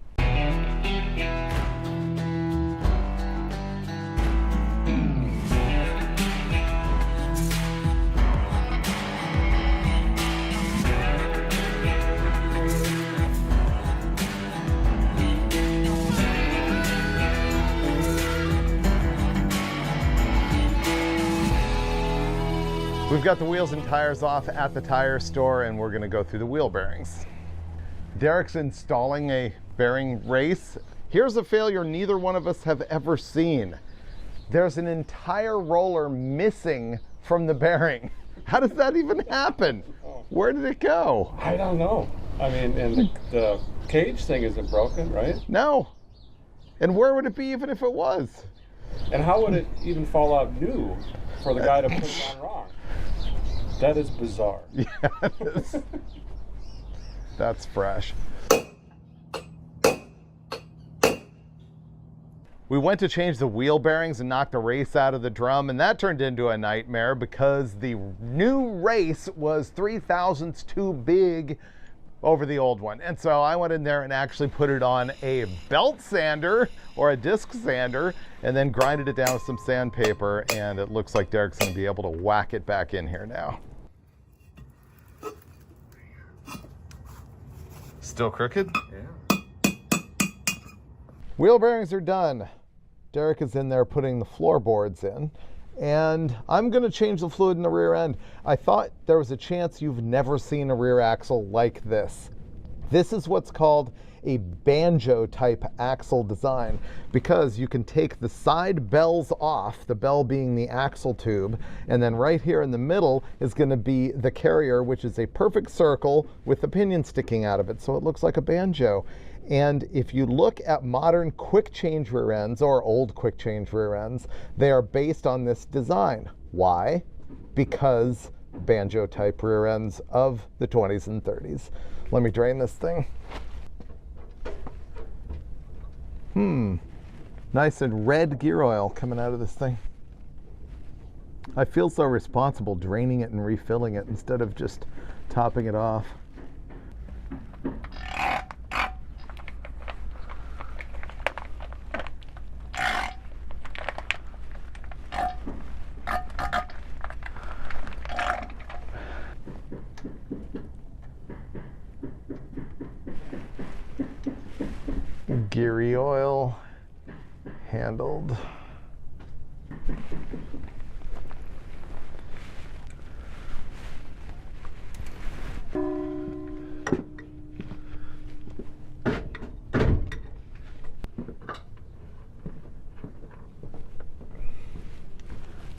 We've got the wheels and tires off at the tire store, and we're going to go through the wheel bearings. Derek's installing a bearing race. Here's a failure neither one of us have ever seen. There's an entire roller missing from the bearing. How does that even happen? Where did it go?
I don't know. I mean, and the cage thing isn't broken, right?
No. And where would it be even if it was?
And how would it even fall out new for the guy to put it on wrong? That is bizarre.
Yeah, it is. That's fresh. We went to change the wheel bearings and knock the race out of the drum, and that turned into a nightmare because the new race was 3 thousandths too big over the old one. And so I went in there and actually put it on a belt sander or a disc sander and then grinded it down with some sandpaper, and it looks like Derek's gonna be able to whack it back in here now. Still crooked?
Yeah.
Wheel bearings are done. Derek is in there putting the floorboards in, and I'm gonna change the fluid in the rear end. I thought there was a chance you've never seen a rear axle like this. This is what's called a banjo type axle design, because you can take the side bells off, the bell being the axle tube, and then right here in the middle is gonna be the carrier, which is a perfect circle with the pinion sticking out of it, so it looks like a banjo. And if you look at modern quick change rear ends or old quick change rear ends, they are based on this design. Why? Because banjo type rear ends of the 20s and 30s. Let me drain this thing. Nice and red gear oil coming out of this thing. I feel so responsible draining it and refilling it instead of just topping it off. Geary oil handled.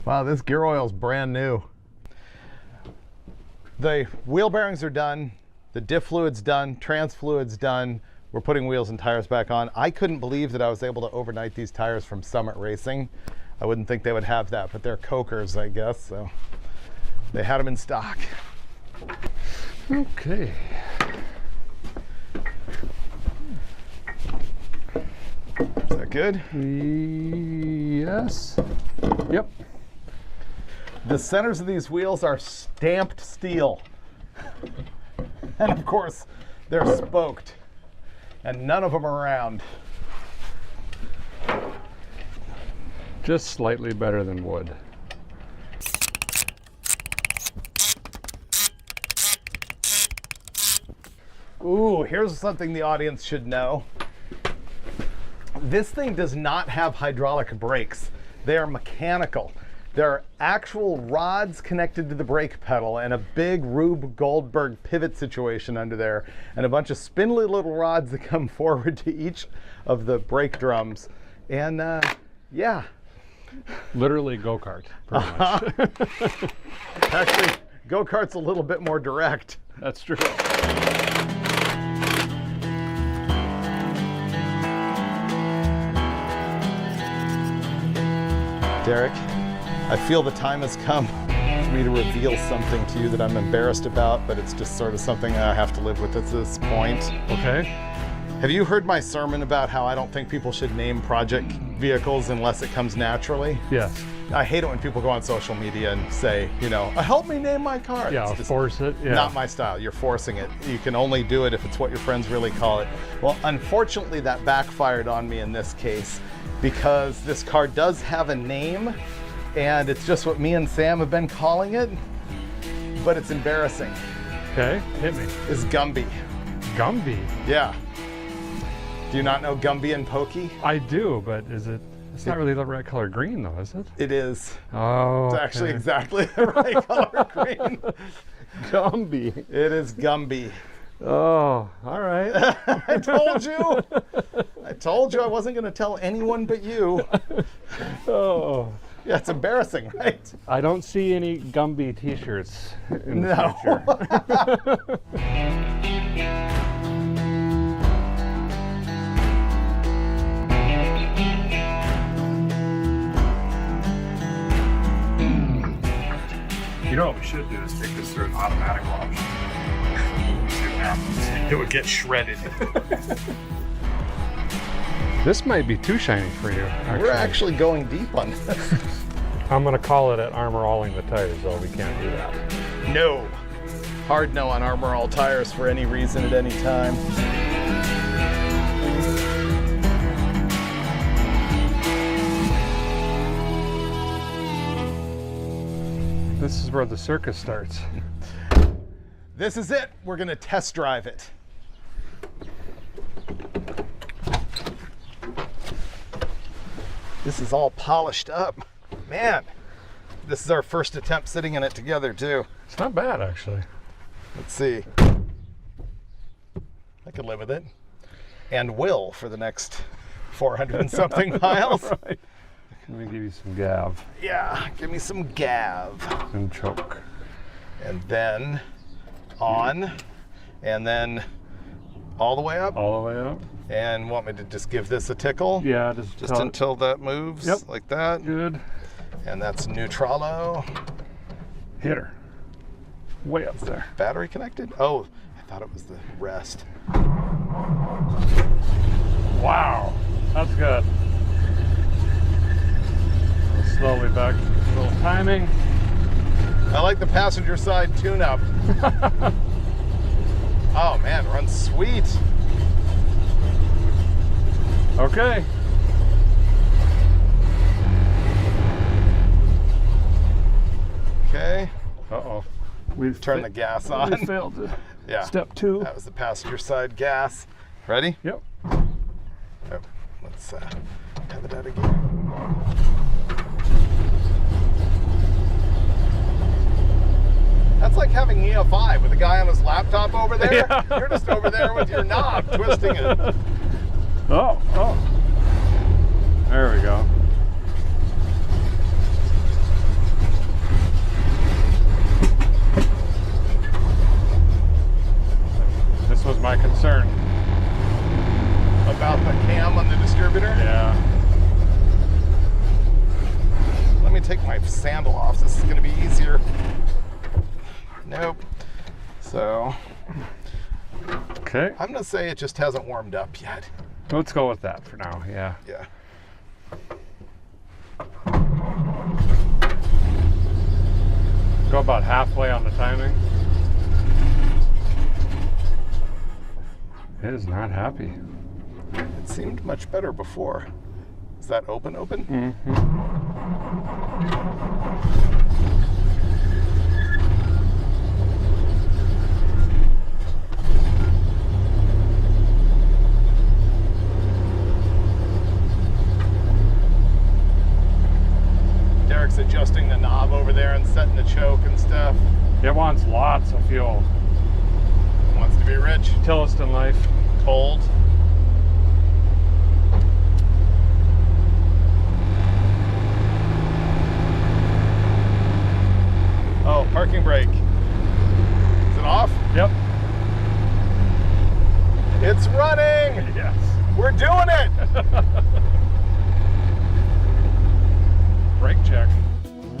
Wow, this gear oil is brand new. The wheel bearings are done, the diff fluid's done, trans fluid's done. We're putting wheels and tires back on. I couldn't believe that I was able to overnight these tires from Summit Racing. I wouldn't think they would have that, but they're Cokers, I guess, so they had them in stock.
Okay.
Is that good?
Yes. Yep.
The centers of these wheels are stamped steel. And of course, they're spoked. And none of them are round.
Just slightly better than wood.
Ooh, here's something the audience should know. This thing does not have hydraulic brakes. They are mechanical. There are actual rods connected to the brake pedal and a big Rube Goldberg pivot situation under there, and a bunch of spindly little rods that come forward to each of the brake drums. And yeah.
Literally go-kart, pretty much.
Actually, go-kart's a little bit more direct.
That's true.
Derek, I feel the time has come for me to reveal something to you that I'm embarrassed about, but it's just sort of something I have to live with at this point.
Okay.
Have you heard my sermon about how I don't think people should name project vehicles unless it comes naturally?
Yes.
I hate it when people go on social media and say, you know, help me name my car.
Yeah,
it's just
force it. Yeah.
Not my style. You're forcing it. You can only do it if it's what your friends really call it. Well, unfortunately, that backfired on me in this case because this car does have a name, and it's just what me and Sam have been calling it, but it's embarrassing.
Okay, hit me.
It's Gumby.
Gumby?
Yeah. Do you not know Gumby and Pokey?
I do, but is it? It's not really the right color green, though, is it?
It is.
Oh,
it's actually exactly the right color green.
Gumby.
It is Gumby.
Oh, all right.
I told you. I told you I wasn't going to tell anyone but you.
Oh.
Yeah, it's embarrassing, right?
I don't see any Gumby t-shirts in the future.
You know what we should do is take this through an automatic wash. See what happens. It would get shredded.
This might be too shiny for you.
We're actually going deep on this.
I'm gonna call it at Armor Alling the tires, though. We can't do that.
No. Hard no on Armor All tires for any reason at any time.
This is where the circus starts.
This is it. We're gonna test drive it. This is all polished up. Man, this is our first attempt sitting in it together too.
It's not bad, actually.
Let's see. I could live with it. And will for the next 400 and something miles.
Right. Let me give you some gav.
Yeah, give me some gav.
And choke.
And then on, and then all the way up.
All the way up.
And want me to just give this a tickle?
Yeah,
just until that moves.
Yep.
Like that.
Good.
And that's neutralo.
Hit her. Way up there.
Battery connected? Oh, I thought it was the rest.
Wow, that's good. Slowly back, a little timing.
I like the passenger side tune-up. Oh man, runs sweet.
Okay.
Okay.
Uh-oh.
We've turned the gas on.
We failed to
Yeah.
step 2.
That was the passenger side gas. Ready?
Yep.
Oh, let's have it out again. That's like having EFI with a guy on his laptop over there.
Yeah.
You're just over there with your knob twisting it.
Oh. There we go. This was my concern.
About the cam on the distributor?
Yeah.
Let me take my sandal off. This is going to be easier. Nope. So.
Okay.
I'm going to say it just hasn't warmed up yet.
Let's go with that for now, yeah.
Yeah.
Go about halfway on the timing. It is not happy.
It seemed much better before. Is that open?
Mm-hmm.
Derek's adjusting the knob over there and setting the choke and stuff.
It wants lots of fuel.
Wants to be rich.
Tilliston life.
Cold. Oh, parking brake. Is it off?
Yep.
It's running!
Yes.
We're doing it!
Brake check.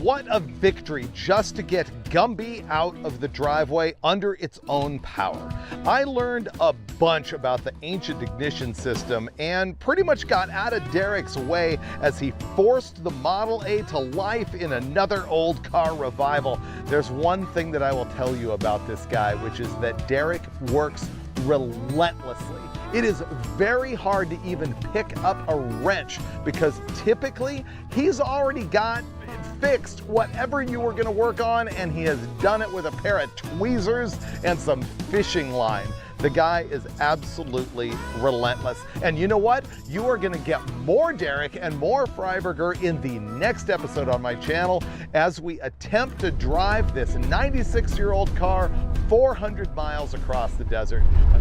What a victory just to get Gumby out of the driveway under its own power. I learned a bunch about the ancient ignition system and pretty much got out of Derek's way as he forced the Model A to life in another old car revival. There's one thing that I will tell you about this guy, which is that Derek works relentlessly. It is very hard to even pick up a wrench because typically he's already got fixed whatever you were going to work on, and he has done it with a pair of tweezers and some fishing line. The guy is absolutely relentless. And you know what? You are going to get more Derek and more Freiberger in the next episode on my channel as we attempt to drive this 96-year-old car 400 miles across the desert.
I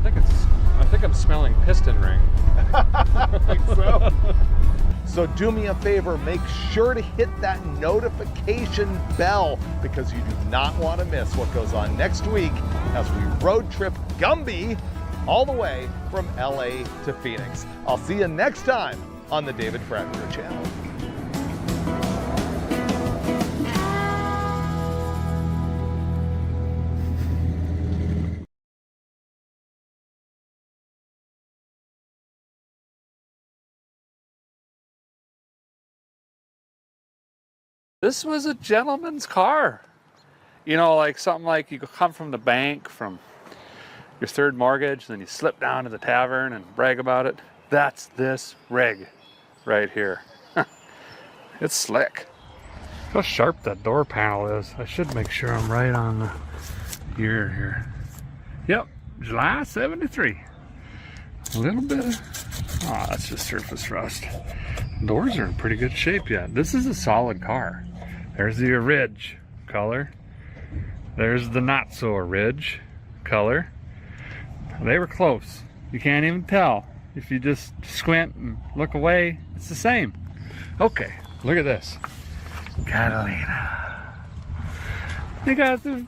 think I'm smelling piston ring.
I think so. So do me a favor, make sure to hit that notification bell because you do not want to miss what goes on next week as we road trip Gumby all the way from LA to Phoenix. I'll see you next time on the David Freiberger channel.
This was a gentleman's car. You know, like something like you come from the bank, from your third mortgage, then you slip down to the tavern and brag about it. That's this rig right here. It's slick. How sharp that door panel is. I should make sure I'm right on the year here. Yep, July 73. A little bit of, oh, that's just surface rust. Doors are in pretty good shape yet. This is a solid car. There's the Ridge color. There's the not so Ridge color. They were close. You can't even tell. If you just squint and look away, it's the same. Okay, look at this. Catalina. They got the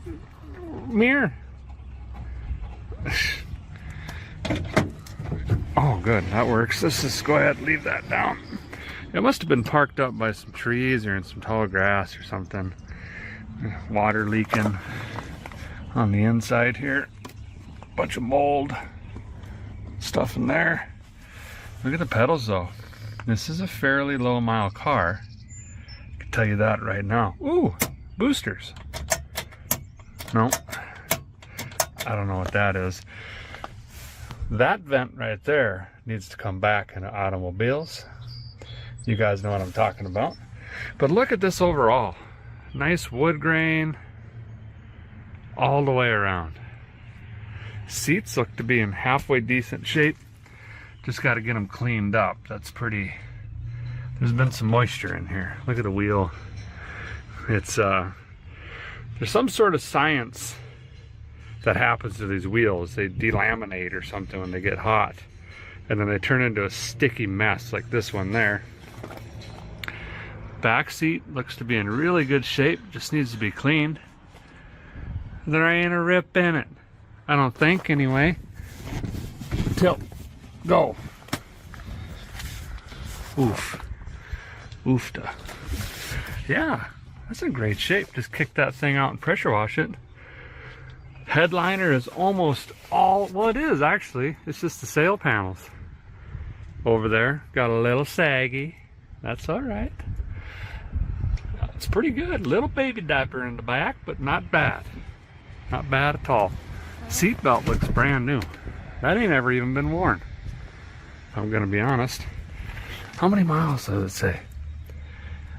mirror. Oh, good, that works. Let's just go ahead and leave that down. It must have been parked up by some trees or in some tall grass or something. Water leaking on the inside here. Bunch of mold stuff in there. Look at the pedals though. This is a fairly low mile car. I can tell you that right now. Ooh, boosters. No, I don't know what that is. That vent right there needs to come back into automobiles. You guys know what I'm talking about. But look at this overall. Nice wood grain all the way around. Seats look to be in halfway decent shape. Just got to get them cleaned up. That's pretty, there's been some moisture in here. Look at the wheel. It's there's some sort of science that happens to these wheels. They delaminate or something when they get hot, and then they turn into a sticky mess like this one there. Back seat looks to be in really good shape, just needs to be cleaned. There ain't a rip in it, I don't think, anyway. Tilt, go. Oof, oofta. Yeah, that's in great shape. Just kick that thing out and pressure wash it. Headliner is almost all, well, it is actually. It's just the sail panels over there. Got a little saggy. That's all right. It's pretty good. Little baby diaper in the back, but not bad. Not bad at all. Seatbelt looks brand new. That ain't ever even been worn, if I'm gonna be honest. How many miles does it say?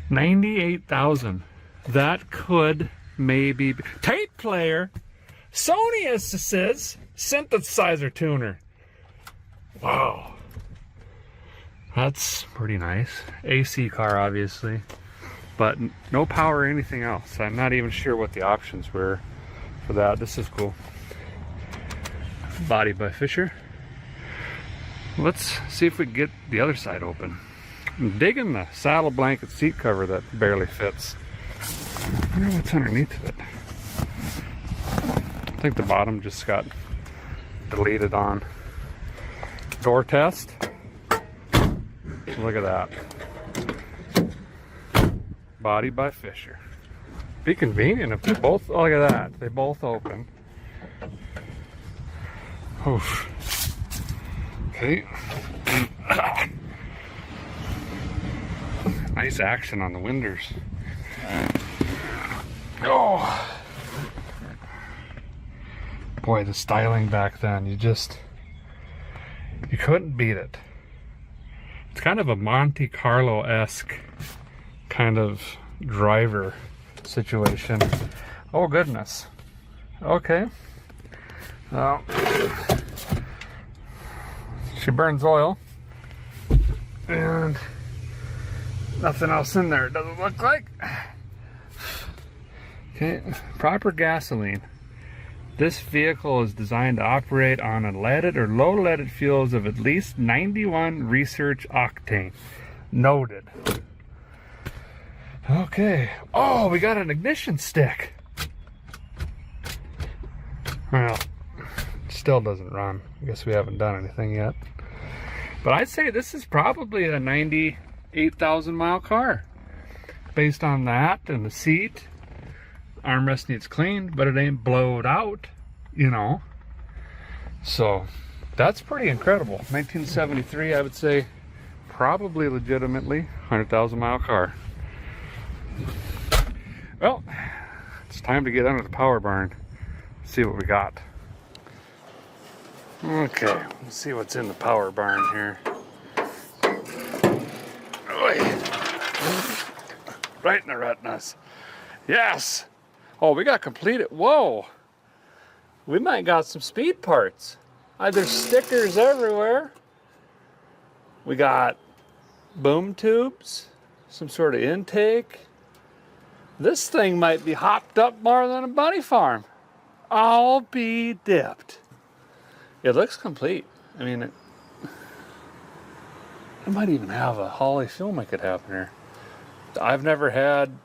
98,000. That could maybe be. Tape player. Sony says synthesizer tuner. Wow. That's pretty nice. AC car, obviously, but no power or anything else. I'm not even sure what the options were for that. This is cool. Body by Fisher. Let's see if we can get the other side open. I'm digging the saddle blanket seat cover that barely fits. I wonder what's underneath of it. I think the bottom just got deleted on. Door test. Look at that. Body by Fisher. Be convenient if they both, oh, look at that. They both open. Oof. Okay. Nice action on the winders. Oh. Boy, the styling back then, you couldn't beat it. It's kind of a Monte Carlo-esque kind of driver situation. Oh goodness. Okay. Well, she burns oil and nothing else in there, it doesn't look like. Okay, proper gasoline. This vehicle is designed to operate on unleaded or low leaded fuels of at least 91 research octane. Noted. Okay. Oh, we got an ignition stick. Well, still doesn't run. I guess we haven't done anything yet. But I'd say this is probably a 98,000 mile car. Based on that and the seat. Armrest needs cleaned, but it ain't blowed out, you know. So that's pretty incredible. 1973, I would say, probably legitimately 100,000 mile car. Well, it's time to get under the power barn, see what we got. Okay, let's see what's in the power barn here. Right in the retinas. Yes! Oh, we got completed. Whoa! We might got some speed parts. There's stickers everywhere. We got boom tubes, some sort of intake. This thing might be hopped up more than a bunny farm. I'll be dipped. It looks complete. I mean, it might even have a Holley fuel make it happen here. I've never had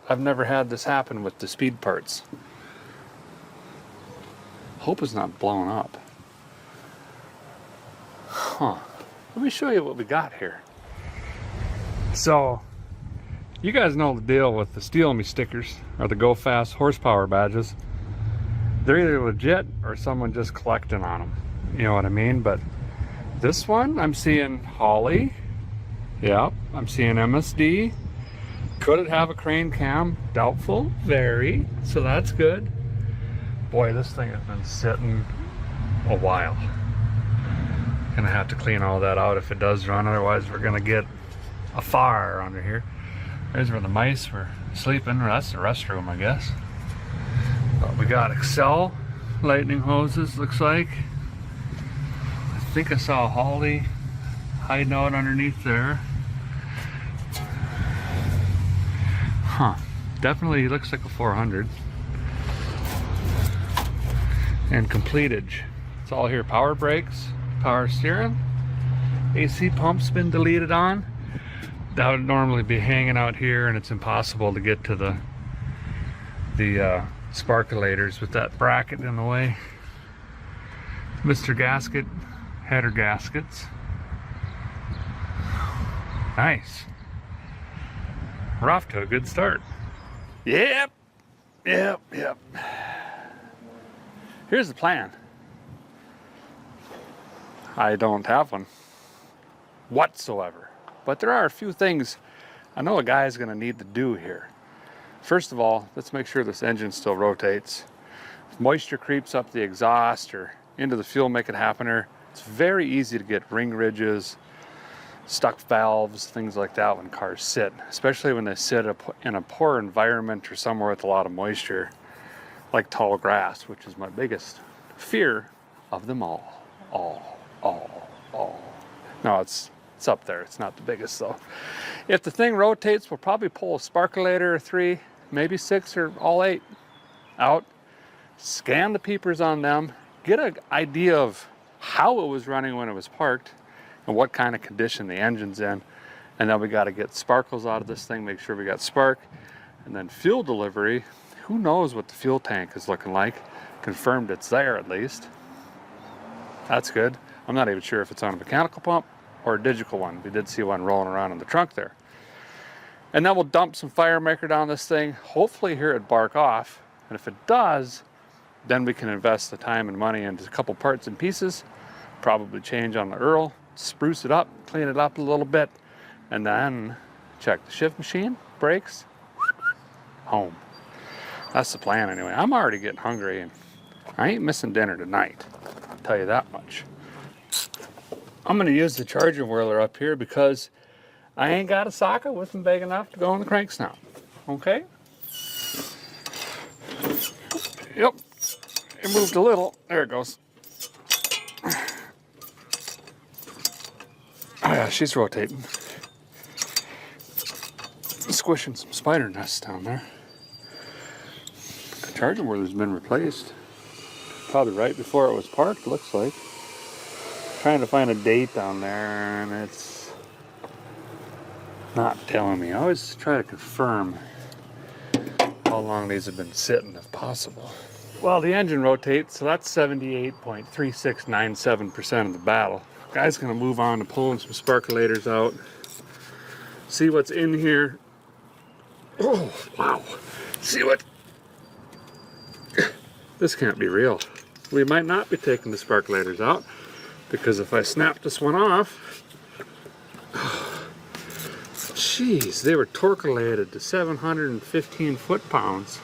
this happen with the speed parts. Hope it's not blown up. Huh. Let me show you what we got here. So, you guys know the deal with the Steal Me stickers, or the Go Fast horsepower badges. They're either legit or someone just collecting on them. You know what I mean? But this one, I'm seeing Holley. Yep, I'm seeing MSD. Could it have a crane cam? Doubtful, very. So that's good. Boy, this thing has been sitting a while. Gonna have to clean all that out if it does run, otherwise we're gonna get a fire under here. There's where the mice were sleeping. That's the restroom, I guess. But we got Excel lightning hoses, looks like. I think I saw a Holley hiding out underneath there. Huh, definitely looks like a 400. And completage. It's all here. Power brakes, power steering, AC pump's been deleted on. That would normally be hanging out here, and it's impossible to get to the sparkulators with that bracket in the way. Mr. Gasket, header gaskets. Nice. We're off to a good start. Yep. Here's the plan. I don't have one whatsoever, but there are a few things I know a guy's gonna need to do here. First of all, let's make sure this engine still rotates. If moisture creeps up the exhaust or into the fuel make it happener, it's very easy to get ring ridges, stuck valves, things like that when cars sit, especially when they sit in a poor environment or somewhere with a lot of moisture, like tall grass, which is my biggest fear of them all. No, it's up there. It's not the biggest though. If the thing rotates, we'll probably pull a sparkulator or 3, maybe 6 or all 8 out, scan the peepers on them, get an idea of how it was running when it was parked and what kind of condition the engine's in. And then we got to get sparkles out of this thing, make sure we got spark. And then fuel delivery, who knows what the fuel tank is looking like. Confirmed it's there at least. That's good. I'm not even sure if it's on a mechanical pump or a digital one. We did see one rolling around in the trunk there. And then we'll dump some Firemaker down this thing, hopefully hear it bark off. And if it does, then we can invest the time and money into a couple parts and pieces, probably change on the Earl, spruce it up, clean it up a little bit, and then check the shift machine, brakes, home. That's the plan anyway. I'm already getting hungry and I ain't missing dinner tonight. I'll tell you that much. I'm gonna use the charger whirler up here because I ain't got a socket with them big enough to go in the crank snout. Okay? Yep. It moved a little. There it goes. Oh yeah, she's rotating. Squishing some spider nests down there. The charger whirler's been replaced. Probably right before it was parked, looks like. Trying to find a date down there and it's not telling me. I always try to confirm how long these have been sitting if possible. Well, the engine rotates, so that's 78.3697% of the battle. Guy's gonna move on to pulling some sparkulators out. See what's in here. Oh, wow. See what? This can't be real. We might not be taking the sparkulators out because if I snap this one off, Jeez, they were torculated to 715 foot-pounds.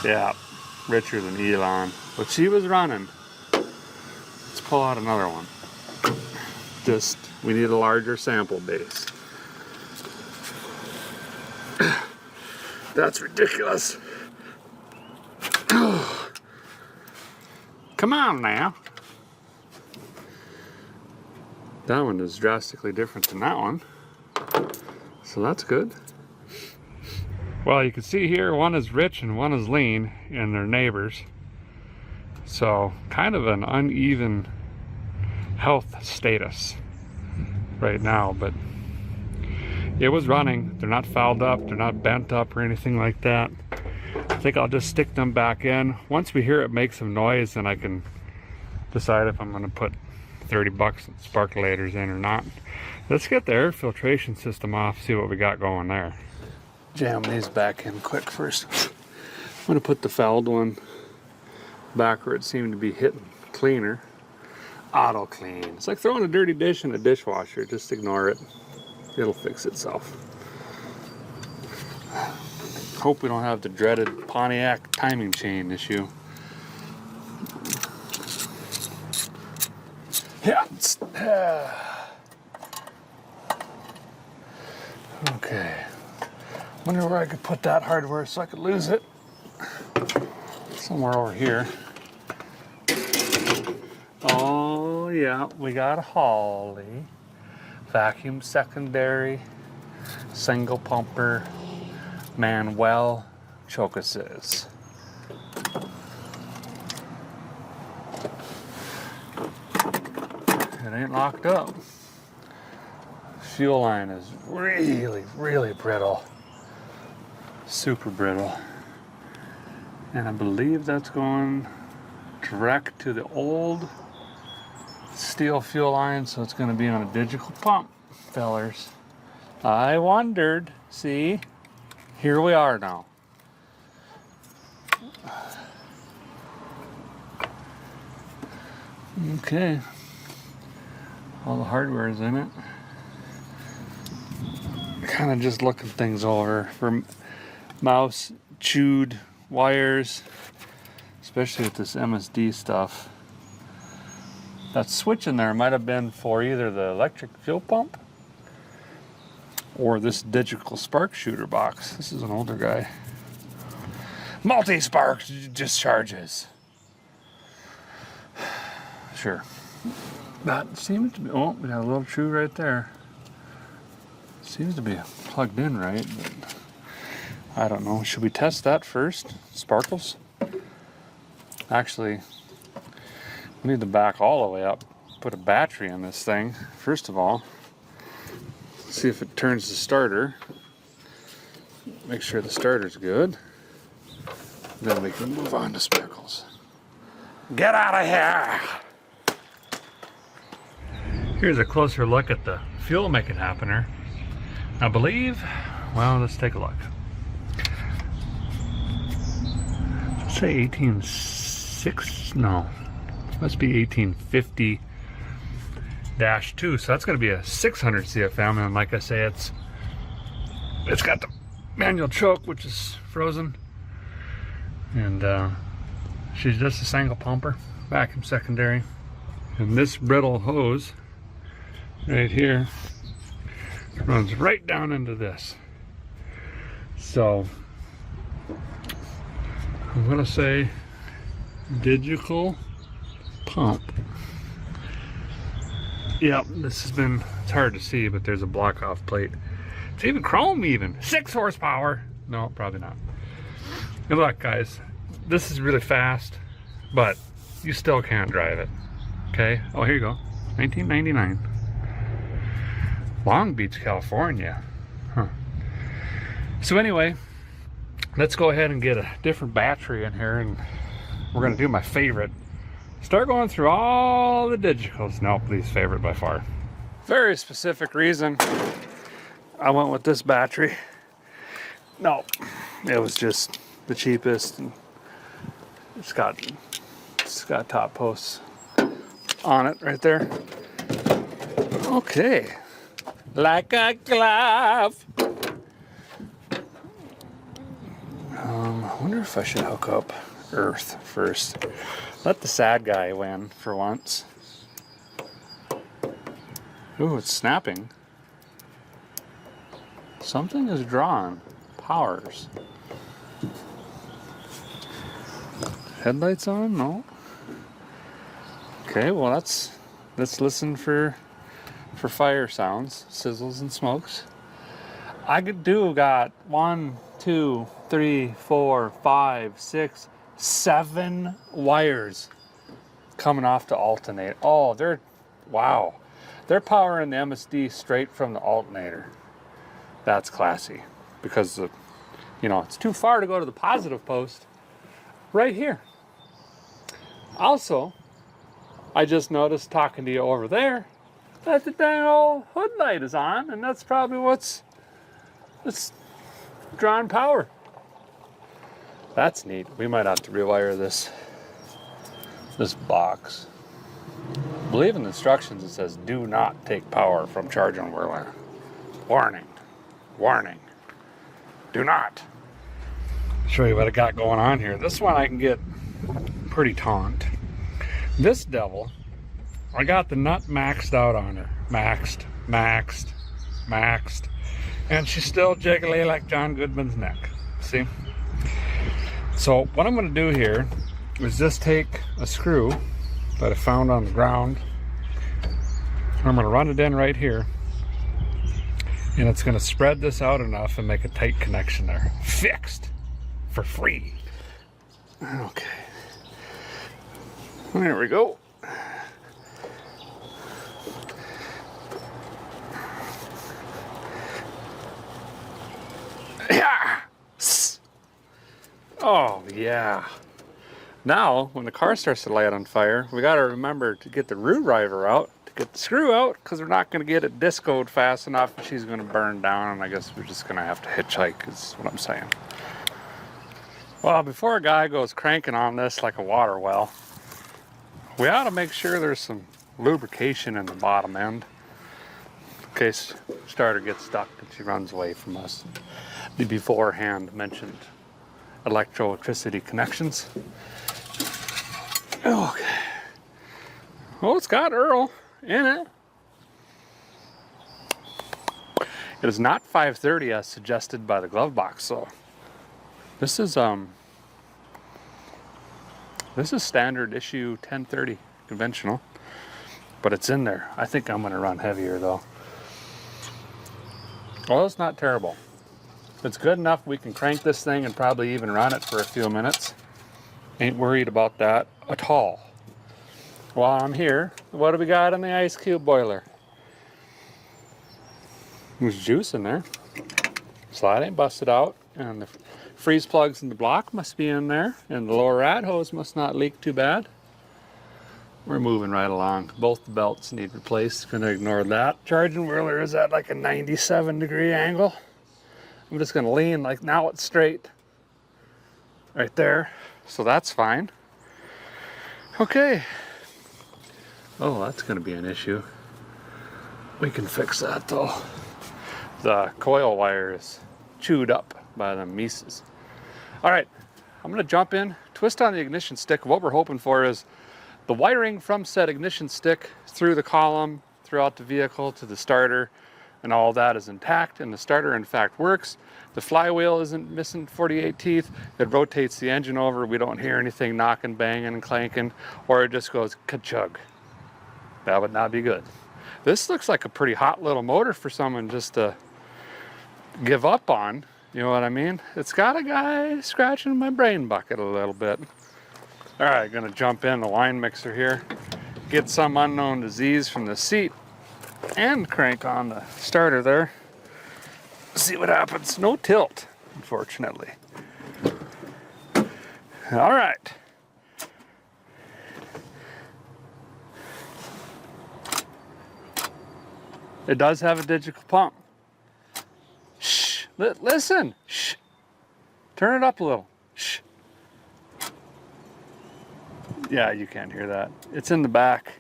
Yeah, richer than Elon. But she was running. Let's pull out another one. Just, we need a larger sample base. That's ridiculous. Come on now. That one is drastically different than that one. So that's good. Well, you can see here, one is rich and one is lean, and they're neighbors. So kind of an uneven health status right now, but it was running. They're not fouled up, they're not bent up or anything like that. I think I'll just stick them back in. Once we hear it make some noise, then I can decide if I'm gonna put 30 bucks sparkulators in or not. Let's get the air filtration system off, see what we got going there. Jam these back in quick first. I'm gonna put the fouled one back where it seemed to be hitting cleaner. Auto clean. It's like throwing a dirty dish in a dishwasher. Just ignore it. It'll fix itself. Hope we don't have the dreaded Pontiac timing chain issue. Yeah. Okay. Wonder where I could put that hardware so I could lose it. Somewhere over here. Oh yeah, we got a Holly. Vacuum secondary, single pumper, Manuel chocuses. It ain't locked up. Fuel line is really, really brittle. Super brittle. And I believe that's going direct to the old steel fuel line, so it's going to be on a digital pump, fellers. I wondered. See? Here we are now. Okay. All the hardware is in it. Kind of just looking things over for mouse chewed wires, especially with this MSD stuff. That switch in there might have been for either the electric fuel pump or this digital spark shooter box. This is an older guy. Multi-spark discharges. Sure. That seems to be, oh, we got a little true right there. Seems to be plugged in right, but I don't know. Should we test that first? Sparkles? Actually, we need to back all the way up. Put a battery in this thing, first of all. See if it turns the starter. Make sure the starter's good. Then we can move on to sparkles. Get out of here! Here's a closer look at the fuel making happener. I believe, well, let's take a look. Let's say 18.6, no, it must be 1850-2, so that's going to be a 600 CFM, and like I say, it's got the manual choke, which is frozen, and she's just a single pumper, vacuum secondary, and this brittle hose right here runs right down into this. So I'm gonna say digital pump. Yep, this has been, it's hard to see, but there's a block off plate. It's even chrome even. 6 horsepower. No, probably not. Good luck, guys. This is really fast, but you still can't drive it. Okay? Oh, here you go. 1999. Long Beach, California. Huh. So anyway, let's go ahead and get a different battery in here, and we're gonna do my favorite. Start going through all the digitals. Nope, least favorite by far. Very specific reason I went with this battery. No, it was just the cheapest, and it's got top posts on it right there. Okay. Like a glove. I wonder if I should hook up Earth first. Let the sad guy win for once. Ooh, it's snapping. Something is drawn. Powers. Headlights on? No. Okay, well let's listen for fire sounds, sizzles and smokes. I got 1, 2, 3, 4, 5, 6, 7 wires coming off the alternator. Oh, wow. They're powering the MSD straight from the alternator. That's classy because it's too far to go to the positive post right here. Also, I just noticed talking to you over there that the dang old hood light is on, and that's probably what's drawing power. That's neat. We might have to rewire this box. I believe in the instructions it says do not take power from charging whirler. Warning. Warning. Do not. Show you what I got going on here. This one I can get pretty taunt. This devil, I got the nut maxed out on her. Maxed. And she's still jiggly like John Goodman's neck. See? So what I'm going to do here is just take a screw that I found on the ground. I'm going to run it in right here. And it's going to spread this out enough and make a tight connection there. Fixed. For free. Okay. There we go. Yeah. Oh, yeah. Now, when the car starts to light on fire, we got to remember to get the root driver out, to get the screw out, because we're not going to get it discoed fast enough and she's going to burn down, and I guess we're just going to have to hitchhike, is what I'm saying. Well, before a guy goes cranking on this like a water well, we ought to make sure there's some lubrication in the bottom end in case the starter gets stuck and she runs away from us. The beforehand mentioned electricity connections. Okay. Oh, it's got Earl in it. It is not 530 as suggested by the glove box, so this is standard issue 1030 conventional, but it's in there. I think I'm going to run heavier though. Well, it's not terrible. It's good enough we can crank this thing and probably even run it for a few minutes. Ain't worried about that at all. While I'm here, what do we got in the ice cube boiler? There's juice in there. Slide ain't busted out, and the freeze plugs in the block must be in there, and the lower rad hose must not leak too bad. We're moving right along. Both the belts need replaced. Gonna ignore that. Charging whirler is at like a 97-degree angle. I'm just gonna lean like now it's straight. Right there. So that's fine. Okay. Oh, that's gonna be an issue. We can fix that though. The coil wire is chewed up by the Mises. All right, I'm gonna jump in, twist on the ignition stick. What we're hoping for is the wiring from said ignition stick through the column, throughout the vehicle to the starter, and all that is intact, and the starter in fact works. The flywheel isn't missing 48 teeth. It rotates the engine over. We don't hear anything knocking, banging, and clanking, or it just goes ka-chug. That would not be good. This looks like a pretty hot little motor for someone just to give up on. You know what I mean? It's got a guy scratching my brain bucket a little bit. All right, gonna jump in the line mixer here, get some unknown disease from the seat, and crank on the starter there. See what happens. No tilt, unfortunately. All right. It does have a digital pump. Shh, listen, shh. Turn it up a little, shh. Yeah, you can't hear that. It's in the back.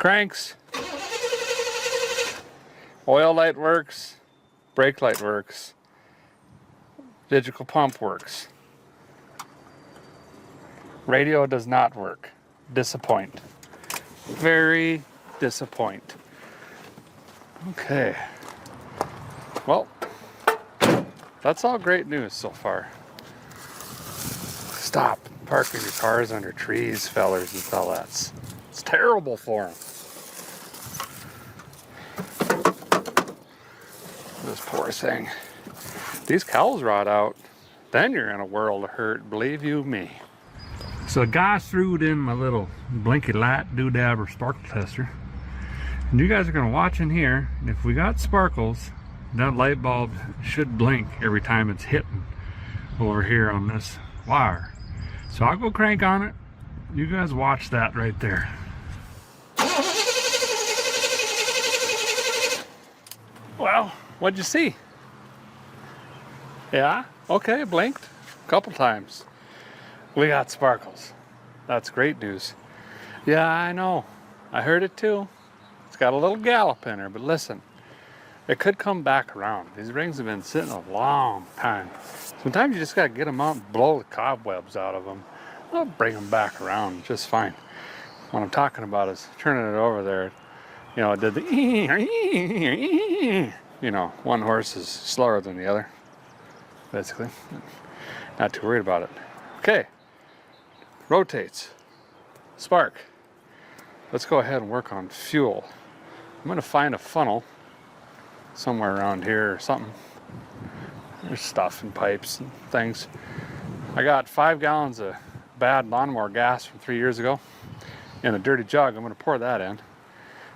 Cranks. Oil light works. Brake light works. Digital pump works. Radio does not work. Disappoint. Very disappoint. Okay. Well, that's all great news so far. Stop parking your cars under trees, fellers and fellettes. It's terrible for them. This poor thing. These cows rot out, then you're in a world of hurt, believe you me. So a guy threw it in my little blinky light doodad or sparkle tester. And you guys are gonna watch in here, and if we got sparkles, that light bulb should blink every time it's hitting over here on this wire. So I'll go crank on it. You guys watch that right there. Well, what'd you see? Yeah, okay, it blinked a couple times. We got sparkles. That's great news. Yeah, I know. I heard it too. It's got a little gallop in her, but listen, it could come back around. These rings have been sitting a long time. Sometimes you just gotta get them out and blow the cobwebs out of them. I'll bring them back around just fine. What I'm talking about is turning it over there. You know, it did the, you know, one horse is slower than the other, basically. Not too worried about it. Okay, rotates, spark. Let's go ahead and work on fuel. I'm gonna find a funnel somewhere around here or something. There's stuff and pipes and things. I got 5 gallons of bad lawnmower gas from 3 years ago in a dirty jug. I'm gonna pour that in.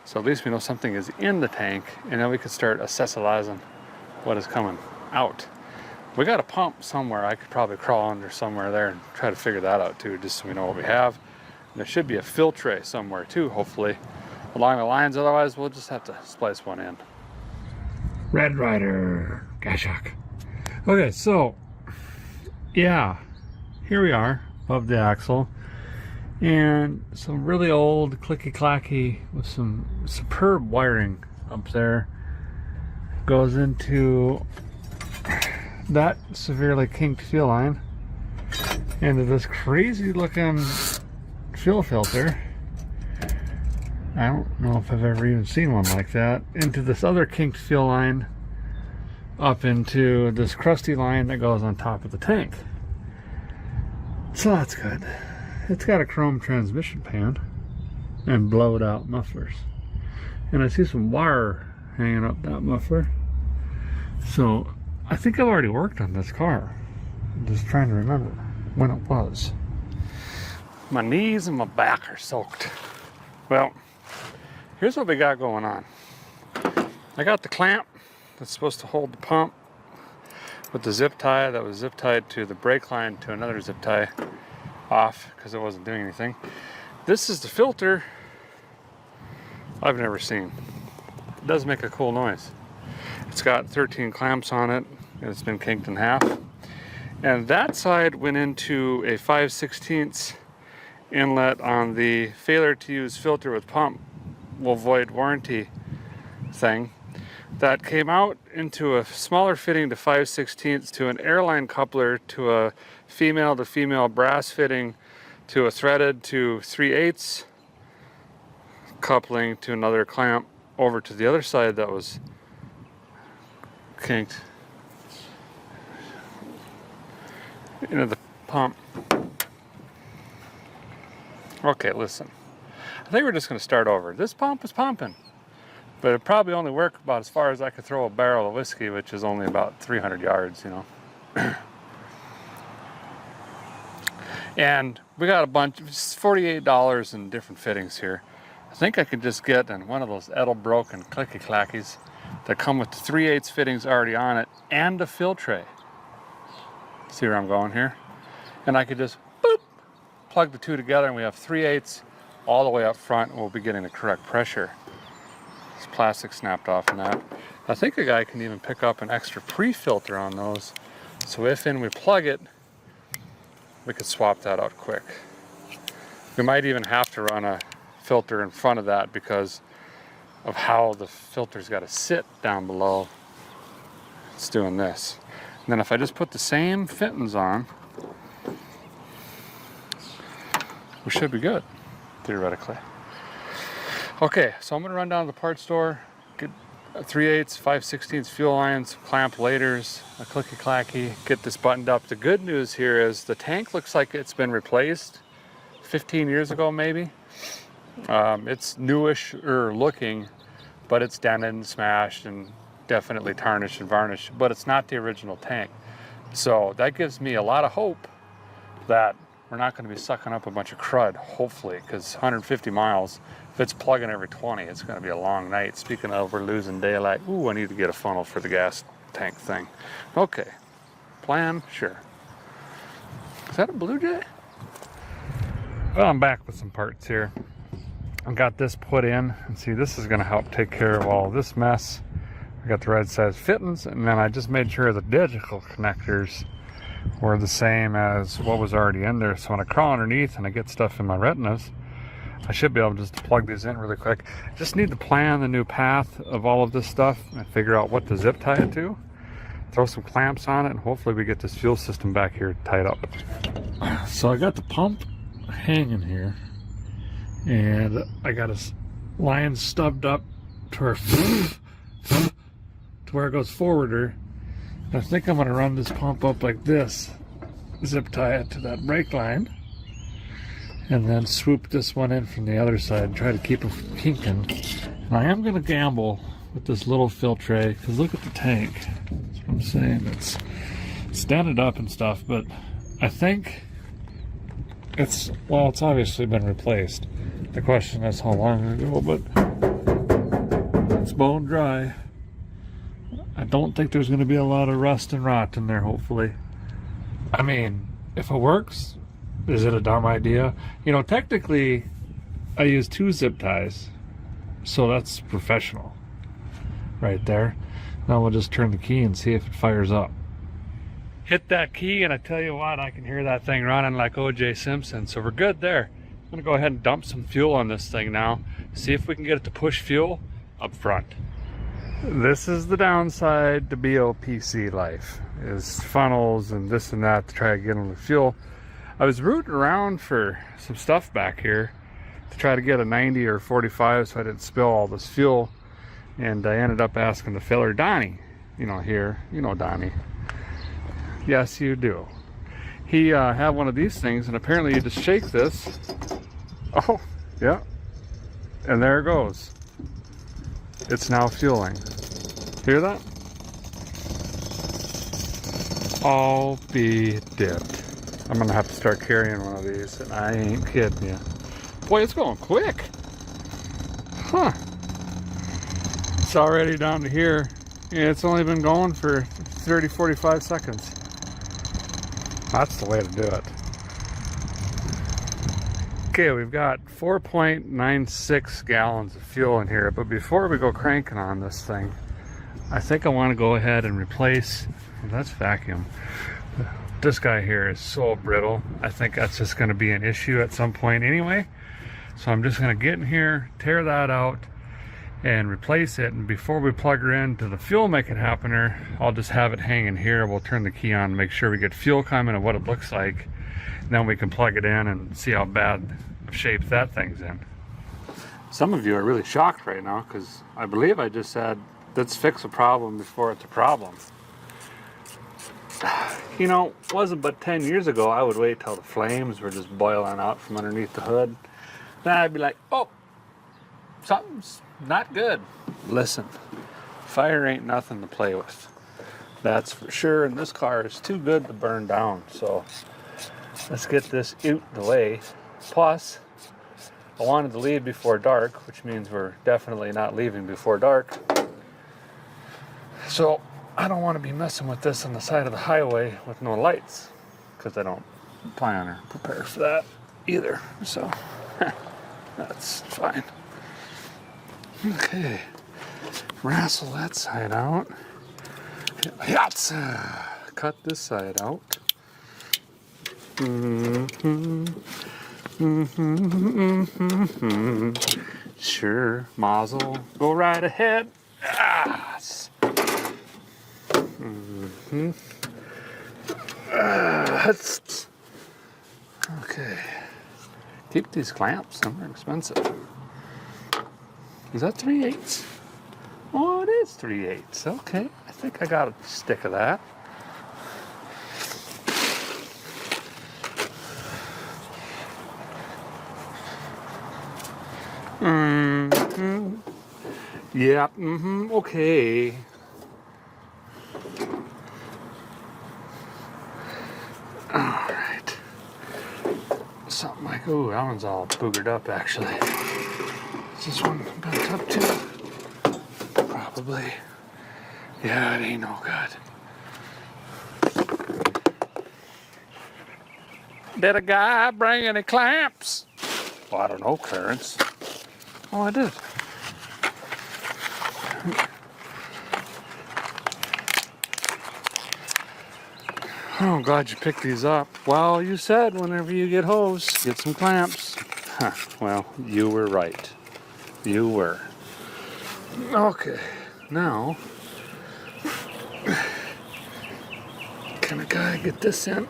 So at least we know something is in the tank, and then we can start accessorizing what is coming out. We got a pump somewhere. I could probably crawl under somewhere there and try to figure that out too, just so we know what we have. And there should be a fill tray somewhere too, hopefully, along the lines. Otherwise, we'll just have to splice one in. Red Rider, Gashok. Okay, so yeah, here we are above the axle, and some really old clicky clacky with some superb wiring up there goes into that severely kinked fuel line into this crazy looking fuel filter. I don't know if I've ever even seen one like that, into this other kinked fuel line up into this crusty line that goes on top of the tank. So that's good. It's got a chrome transmission pan and blowed out mufflers. And I see some wire hanging up that muffler. So I think I've already worked on this car. I'm just trying to remember when it was. My knees and my back are soaked. Well, here's what we got going on. I got the clamp that's supposed to hold the pump with the zip tie that was zip tied to the brake line to another zip tie off because it wasn't doing anything. This is the filter I've never seen. It does make a cool noise. It's got 13 clamps on it, and it's been kinked in half. And that side went into a 5/16 inlet on the failure to use filter with pump will void warranty thing. That came out into a smaller fitting to 5/16 to an airline coupler to a female to female brass fitting to a threaded to 3/8 coupling to another clamp over to the other side that was kinked into the pump. Okay, listen. I think we're just going to start over. This pump is pumping, but it probably only worked about as far as I could throw a barrel of whiskey, which is only about 300 yards, you know. And we got a bunch, $48 in different fittings here. I think I could just get in one of those Edelbroken clicky clackies that come with the 3/8 fittings already on it and a fill tray. See where I'm going here? And I could just boop, plug the two together, and we have 3/8 all the way up front, and we'll be getting the correct pressure. This plastic snapped off in that. I think a guy can even pick up an extra pre-filter on those. So if and we plug it, we could swap that out quick. We might even have to run a filter in front of that because of how the filter's got to sit down below. It's doing this. And then if I just put the same fittings on, we should be good, theoretically. Okay, so I'm gonna run down to the parts store, get 3/8, 5/16 fuel lines, clamp laters, a clicky-clacky, get this buttoned up. The good news here is the tank looks like it's been replaced 15 years ago maybe. It's newish looking, but it's dented and smashed and definitely tarnished and varnished, but it's not the original tank. So that gives me a lot of hope that we're not going to be sucking up a bunch of crud, hopefully, because 150 miles, if it's plugging every 20, it's going to be a long night. Speaking of, we're losing daylight. Ooh, I need to get a funnel for the gas tank thing. Okay, plan, sure. Is that a Blue Jay? Well, I'm back with some parts here. I got this put in, and see, this is going to help take care of all this mess. I got the right size fittings, and then I just made sure the digital connectors were the same as what was already in there. So when I crawl underneath and I get stuff in my retinas, I should be able just to plug these in really quick. Just need to plan the new path of all of this stuff and figure out what to zip tie it to. Throw some clamps on it, and hopefully we get this fuel system back here tied up. So I got the pump hanging here, and I got a line stubbed up to where it goes forwarder. I think I'm going to run this pump up like this, zip tie it to that brake line, and then swoop this one in from the other side and try to keep it from kinking. And I am going to gamble with this little filtre, because look at the tank. That's what I'm saying. It's dented up and stuff, but I think it's obviously been replaced. The question is how long ago, but it's bone dry. I don't think there's going to be a lot of rust and rot in there, hopefully. I mean, if it works, is it a dumb idea? You know, technically, I use 2 zip ties, so that's professional right there. Now we'll just turn the key and see if it fires up. Hit that key, and I tell you what, I can hear that thing running like O.J. Simpson, so we're good there. I'm going to go ahead and dump some fuel on this thing now, see if we can get it to push fuel up front. This is the downside to BOPC life, is funnels and this and that to try to get them the fuel. I was rooting around for some stuff back here to try to get a 90 or 45 so I didn't spill all this fuel, and I ended up asking the filler, Donnie, here, Donnie. Yes, you do. He had one of these things, and apparently you just shake this. Oh, yeah. And there it goes. It's now fueling. Hear that? I'll be dipped. I'm gonna have to start carrying one of these, and I ain't kidding you. Boy, it's going quick. Huh. It's already down to here. And it's only been going for 30, 45 seconds. That's the way to do it. Okay, we've got 4.96 gallons of fuel in here, but before we go cranking on this thing, I think I want to go ahead and replace, that's vacuum. This guy here is so brittle. I think that's just going to be an issue at some point anyway. So I'm just going to get in here, tear that out, and replace it. And before we plug her into the fuel make it happener, I'll just have it hanging here. We'll turn the key on and make sure we get fuel coming and what it looks like. And then we can plug it in and see how bad shape that thing's in. Some of you are really shocked right now because I believe I just said, let's fix a problem before it's a problem. You know, it wasn't but 10 years ago I would wait till the flames were just boiling out from underneath the hood. Then I'd be like, oh, something's not good. Listen, fire ain't nothing to play with. That's for sure, and this car is too good to burn down. So let's get this out the way. Plus, I wanted to leave before dark, which means we're definitely not leaving before dark. So I don't want to be messing with this on the side of the highway with no lights, because I don't plan or prepare for that either. So that's fine. Okay, wrestle that side out. Cut this side out. Sure, Mazel, go right ahead. Ah, okay. Keep these clamps, some are expensive. Is that 3/8? Oh, it is 3/8. Okay, I think I got a stick of that. Yeah, okay. Alright. Something like, ooh, that one's all boogered up actually. Is this one bent up too? Probably. Yeah, it ain't no good. Did a guy bring any clamps? Well, I don't know, Clarence. Oh, I did. Oh, I'm glad you picked these up. Well, you said whenever you get hose, get some clamps. Huh, well, you were right. You were. Okay, now, can a guy get this in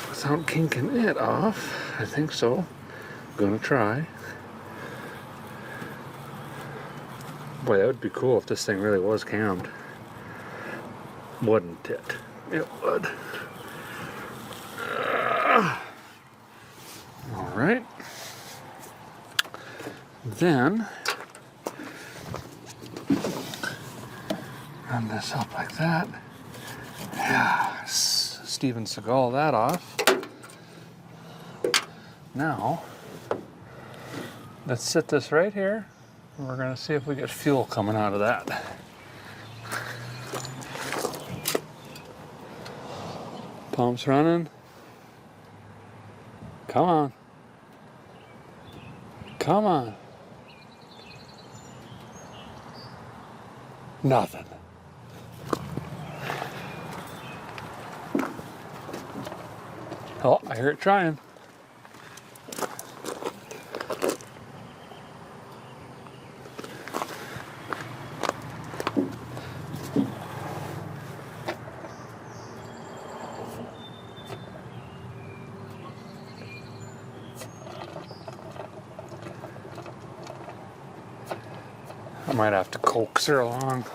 without kinking it off? I think so. Gonna try. Boy, that would be cool if this thing really was cammed. Wouldn't it? It would. All right. Then run this up like that. Yeah, Steven Seagal that off. Now, let's sit this right here. And we're gonna see if we get fuel coming out of that. Pump's running. Come on. Come on. Nothing. Oh, I hear it trying. I might have to coax her along.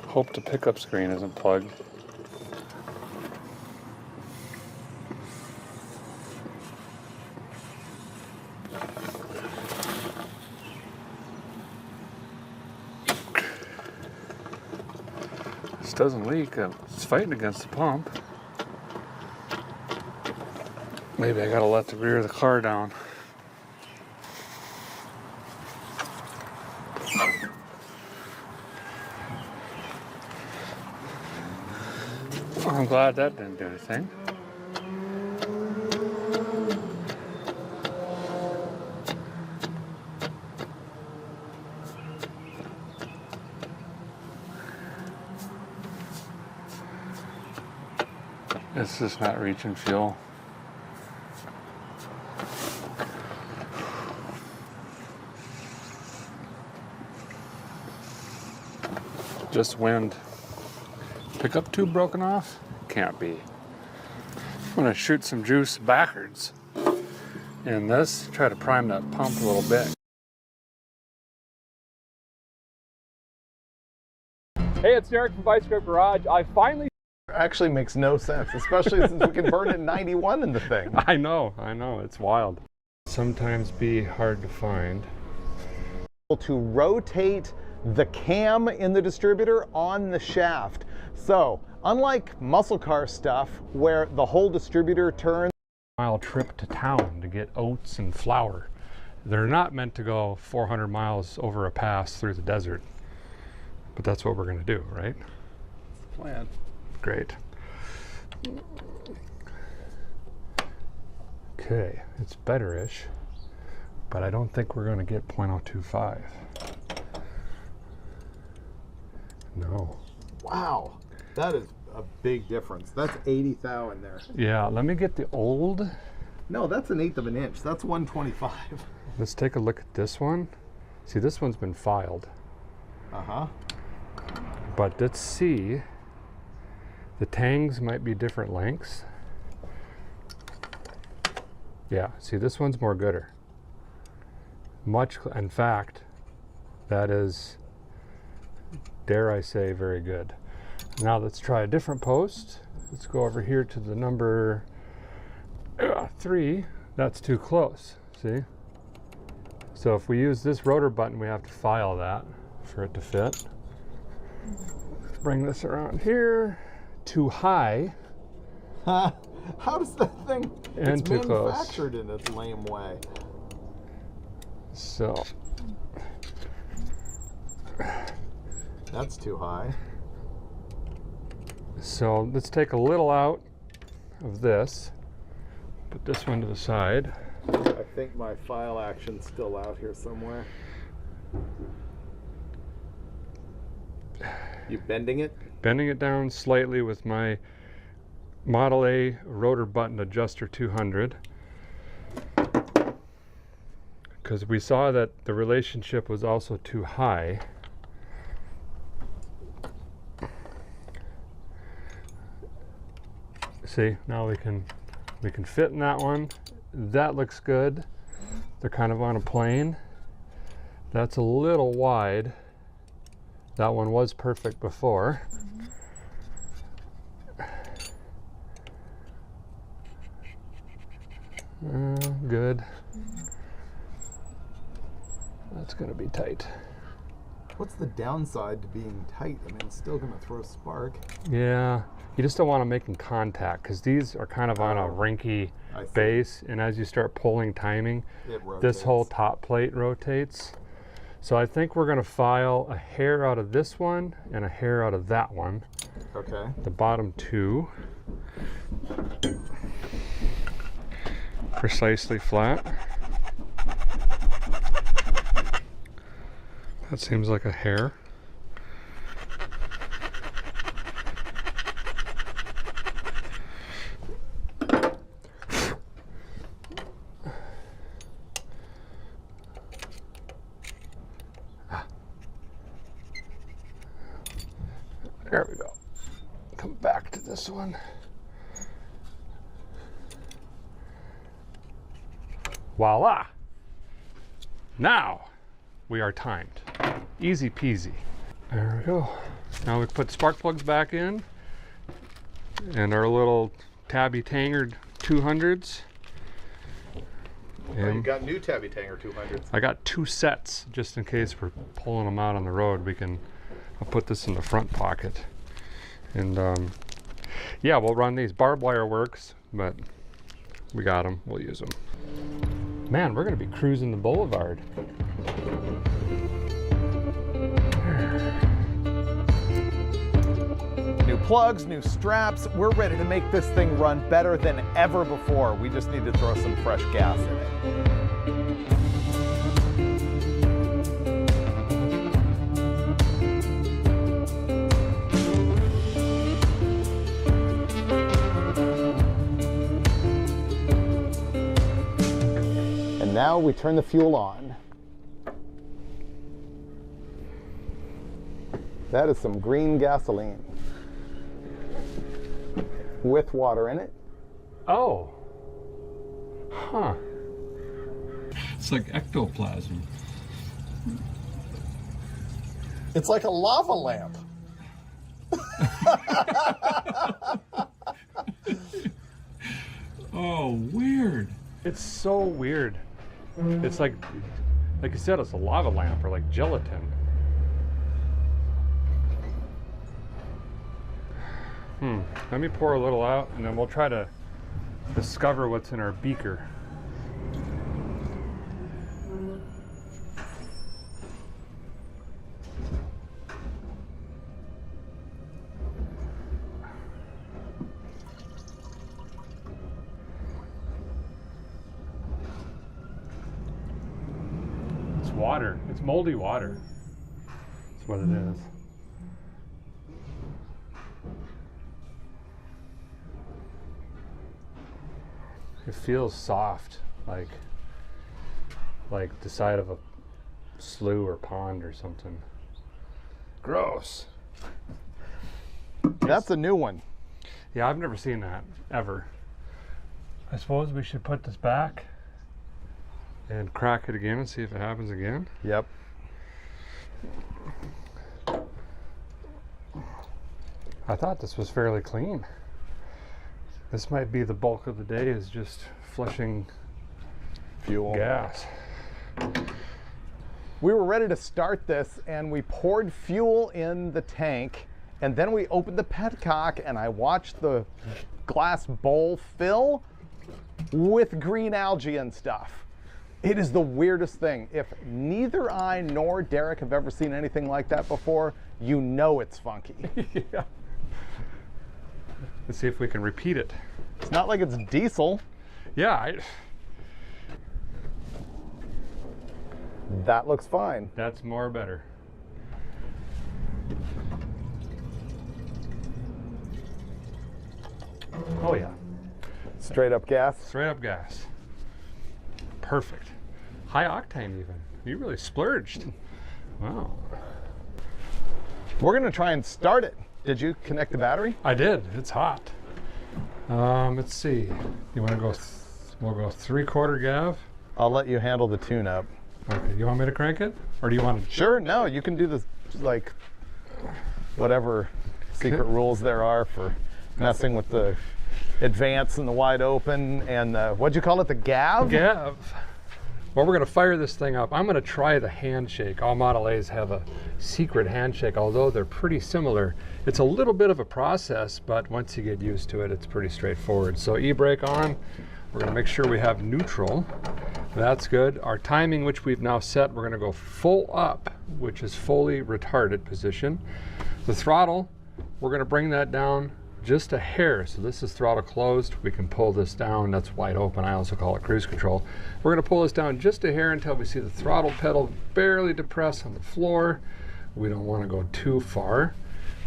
Hope the pickup screen isn't plugged. This doesn't leak. It's fighting against the pump. Maybe I gotta let the rear of the car down. I'm glad that didn't do anything. It's just not reaching fuel. Just wind. Pickup tube broken off? Can't be. I'm gonna shoot some juice backwards in this, try to prime that pump a little bit.
Hey, it's Derek from Vice Grip Garage. I finally
Actually makes no sense, especially since we can burn it 91 in the thing.
I know, it's wild. Sometimes be hard to find.
To rotate the cam in the distributor on the shaft. So, unlike muscle car stuff where the whole distributor turns,
Mile trip to town to get oats and flour. They're not meant to go 400 miles over a pass through the desert. But that's what we're gonna do, right?
plan.
Great. Okay, it's better-ish, but I don't think we're gonna get .025.
No. Wow, that is a big difference. That's 80 thou in there.
Yeah, let me get the old.
No, that's 1/8 of an inch. That's 125.
Let's take a look at this one. See, this one's been filed.
Uh-huh.
But let's see. The tangs might be different lengths. Yeah, see, this one's more gooder. In fact, that is, dare I say, very good. Now let's try a different post. Let's go over here to the number 3. That's too close, see? So if we use this rotor button, we have to file that for it to fit. Let's bring this around here. Too high.
How does that thing?
And
it's
too close.
manufactured in a lame way.
So
that's too high.
So let's take a little out of this. Put this one to the side.
I think my file action's still out here somewhere. You bending it?
Bending it down slightly with my Model A rotor button adjuster 200. Because we saw that the relationship was also too high. See, now we can fit in that one. That looks good. They're kind of on a plane. That's a little wide. That one was perfect before. Good. That's going to be tight.
What's the downside to being tight? I mean, it's still going to throw spark.
Yeah, you just don't want to make them contact because these are kind of on a rinky base, and as you start pulling timing, this whole top plate rotates. So I think we're going to file a hair out of this one and a hair out of that one.
Okay.
The bottom two. Precisely flat. That seems like a hair. There we go. Come back to this one. Voila! Now we are timed. Easy peasy. There we go. Now we put spark plugs back in and our little Tabby Tanger 200s.
Oh, you got new Tabby Tanger 200s.
I got 2 sets just in case we're pulling them out on the road. I'll put this in the front pocket. And yeah, we'll run these. Barbed wire works, but we got them. We'll use them. Man, we're going to be cruising the boulevard.
New plugs, new straps. We're ready to make this thing run better than ever before. We just need to throw some fresh gas in it. And now we turn the fuel on. That is some green gasoline with water in it.
Oh. Huh. It's like ectoplasm.
It's like a lava lamp.
Oh, weird. It's so weird. It's like you said, it's a lava lamp or like gelatin. Let me pour a little out and then we'll try to discover what's in our beaker. It's water. It's moldy water. That's what it is. It feels soft, like the side of a slough or pond or something. Gross.
That's a new one.
Yeah, I've never seen that, ever. I suppose we should put this back and crack it again and see if it happens again.
Yep.
I thought this was fairly clean. This might be the bulk of the day, is just flushing
fuel.
Gas.
We were ready to start this and we poured fuel in the tank, and then we opened the petcock and I watched the glass bowl fill with green algae and stuff. It is the weirdest thing. If neither I nor Derek have ever seen anything like that before, you know it's funky.
Yeah. Let's see if we can repeat it.
It's not like it's diesel.
Yeah.
That looks fine.
That's more better. Oh yeah.
Straight up gas?
Straight up gas. Perfect. High octane even. You really splurged. Wow.
We're gonna try and start it. Did you connect the battery?
I did. It's hot. Let's see. You want to go? We'll go 3/4 gav.
I'll let you handle the tune-up.
Okay. You want me to crank it, or do you want to?
Sure. No, you can do this. Like whatever secret rules there are for messing with the advance and the wide open and what'd you call it? The gav?
Gav. Well, we're going to fire this thing up. I'm going to try the handshake. All Model A's have a secret handshake, although they're pretty similar. It's a little bit of a process, but once you get used to it, it's pretty straightforward. So e-brake on. We're going to make sure we have neutral. That's good. Our timing, which we've now set, we're going to go full up, which is fully retarded position. The throttle, we're going to bring that down just a hair. So this is throttle closed. We can pull this down. That's wide open. I also call it cruise control. We're going to pull this down just a hair until we see the throttle pedal barely depress on the floor. We don't want to go too far.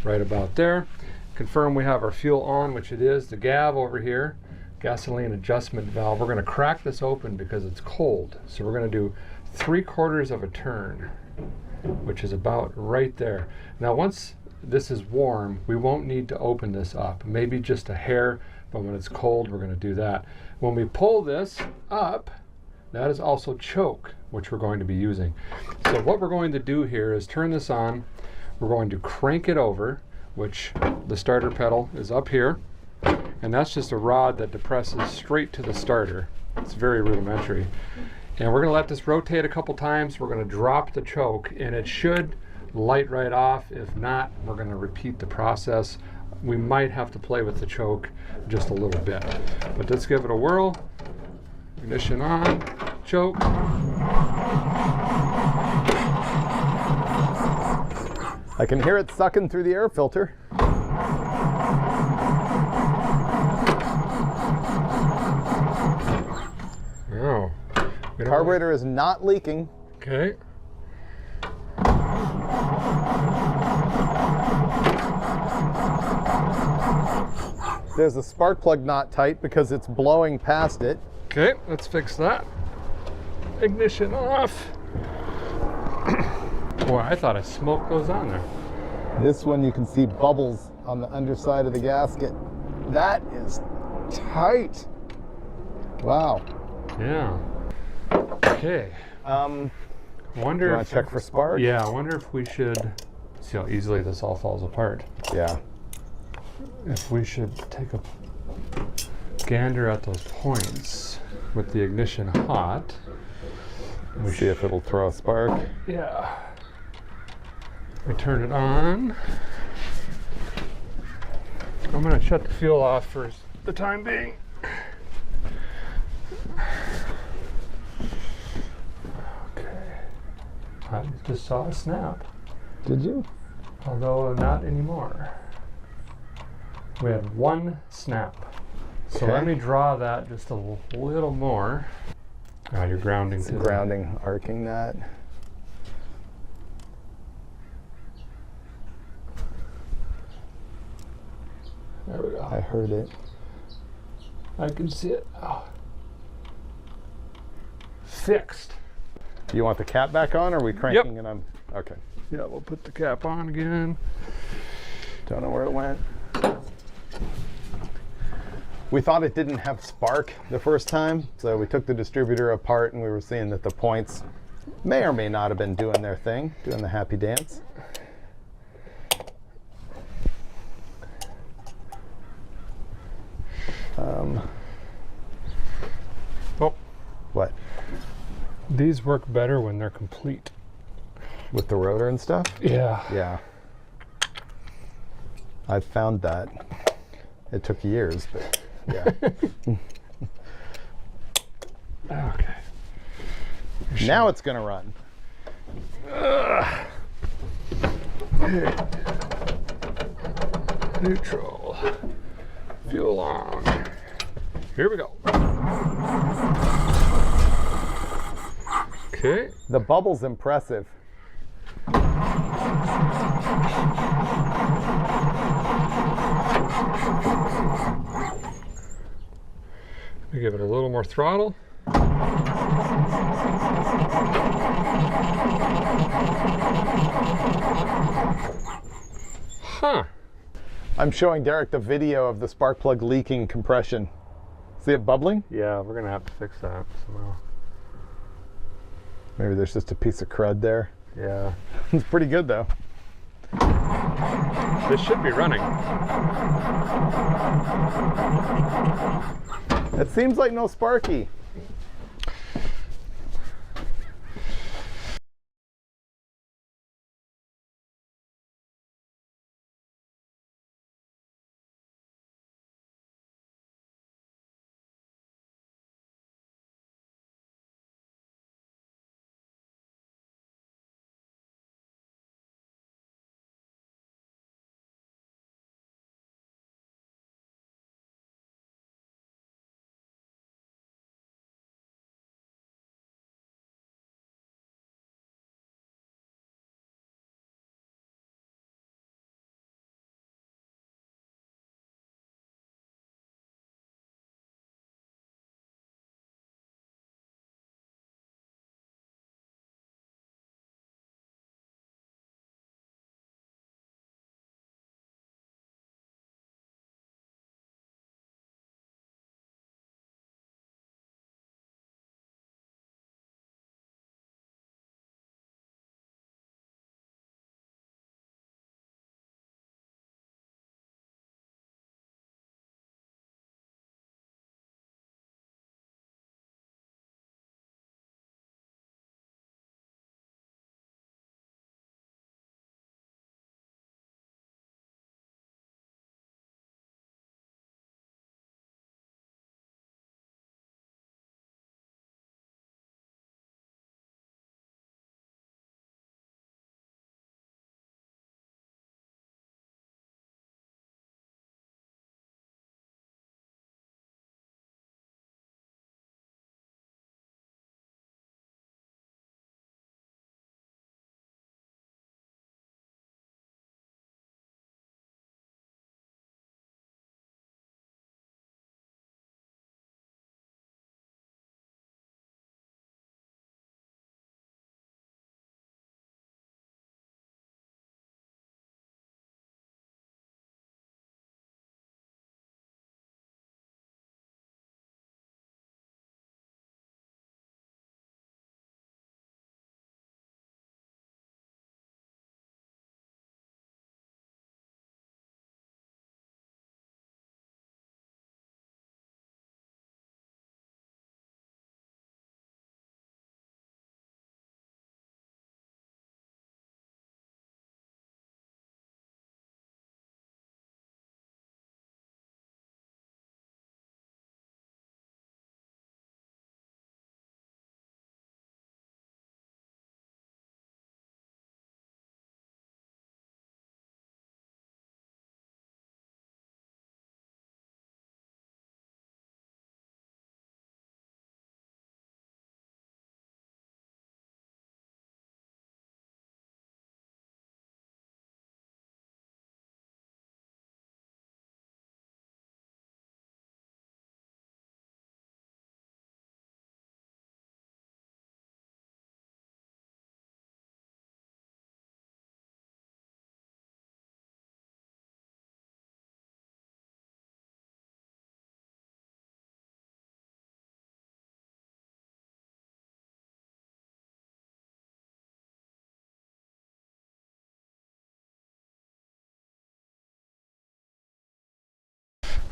Right about there. Confirm we have our fuel on, which it is. The gav over here, gasoline adjustment valve. We're going to crack this open because it's cold. So we're going to do 3/4 of a turn, which is about right there. Now once this is warm, we won't need to open this up. Maybe just a hair, but when it's cold, we're going to do that. When we pull this up, that is also choke, which we're going to be using. So what we're going to do here is turn this on. We're going to crank it over, which the starter pedal is up here. And that's just a rod that depresses straight to the starter. It's very rudimentary. And we're going to let this rotate a couple times. We're going to drop the choke, and it should light right off. If not, we're going to repeat the process. We might have to play with the choke just a little bit. But let's give it a whirl. Ignition on, choke.
I can hear it sucking through the air filter.
Oh.
Carburetor is not leaking.
Okay.
There's a spark plug not tight because it's blowing past it.
Okay, let's fix that. Ignition off. Boy, I thought I smoked those on there.
This one you can see bubbles on the underside of the gasket. That is tight. Wow.
Yeah. Okay. Wonder
do you want to check for spark?
Yeah, I wonder if we should see how easily this all falls apart.
Yeah.
If we should take a gander at those points with the ignition hot.
We see if it'll throw a spark.
Yeah. We turn it on. I'm going to shut the fuel off for the time being. Okay. I just saw a snap.
Did you?
Although not anymore. We had one snap. So
Okay.
let me draw that just a little more. You're grounding.
It's grounding, arcing that.
There we go.
I heard it.
I can see it. Oh. fixed.
Do you want the cap back on, or are we cranking it on? Okay.
Yeah, we'll put the cap on again.
Don't know where it went. We thought it didn't have spark the first time, so we took the distributor apart and we were seeing that the points may or may not have been doing their thing, doing the happy dance.
Oh.
What?
These work better when they're complete.
With the rotor and stuff?
Yeah.
Yeah. I've found that. It took years, but yeah.
Okay.
Now it's gonna run.
Okay. Neutral. Fuel on. Here we go. Okay.
The bubble's impressive.
We give it a little more throttle. Huh.
I'm showing Derek the video of the spark plug leaking compression. See it bubbling?
Yeah, we're gonna have to fix that somehow.
Maybe there's just a piece of crud there.
Yeah.
It's pretty good though.
This should be running.
It seems like no sparky.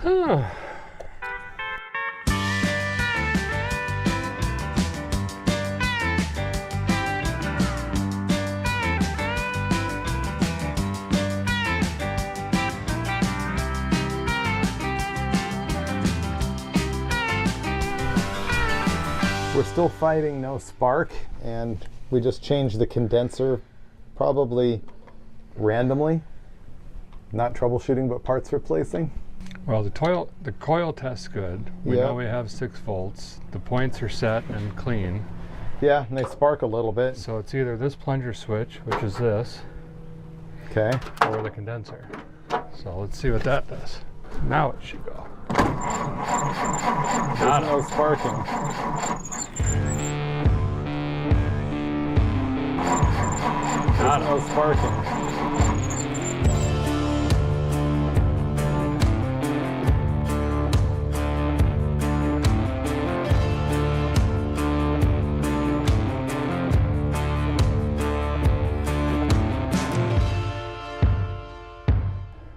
We're still fighting no spark, and we just changed the condenser probably randomly. Not troubleshooting, but parts replacing.
Well, the coil tests good. We know we have 6 volts. The points are set and clean.
Yeah, and they spark a little bit.
So it's either this plunger switch, which is this,
okay,
or the condenser. So let's see what that does. Now it should go.
There's no sparking. There's no sparking.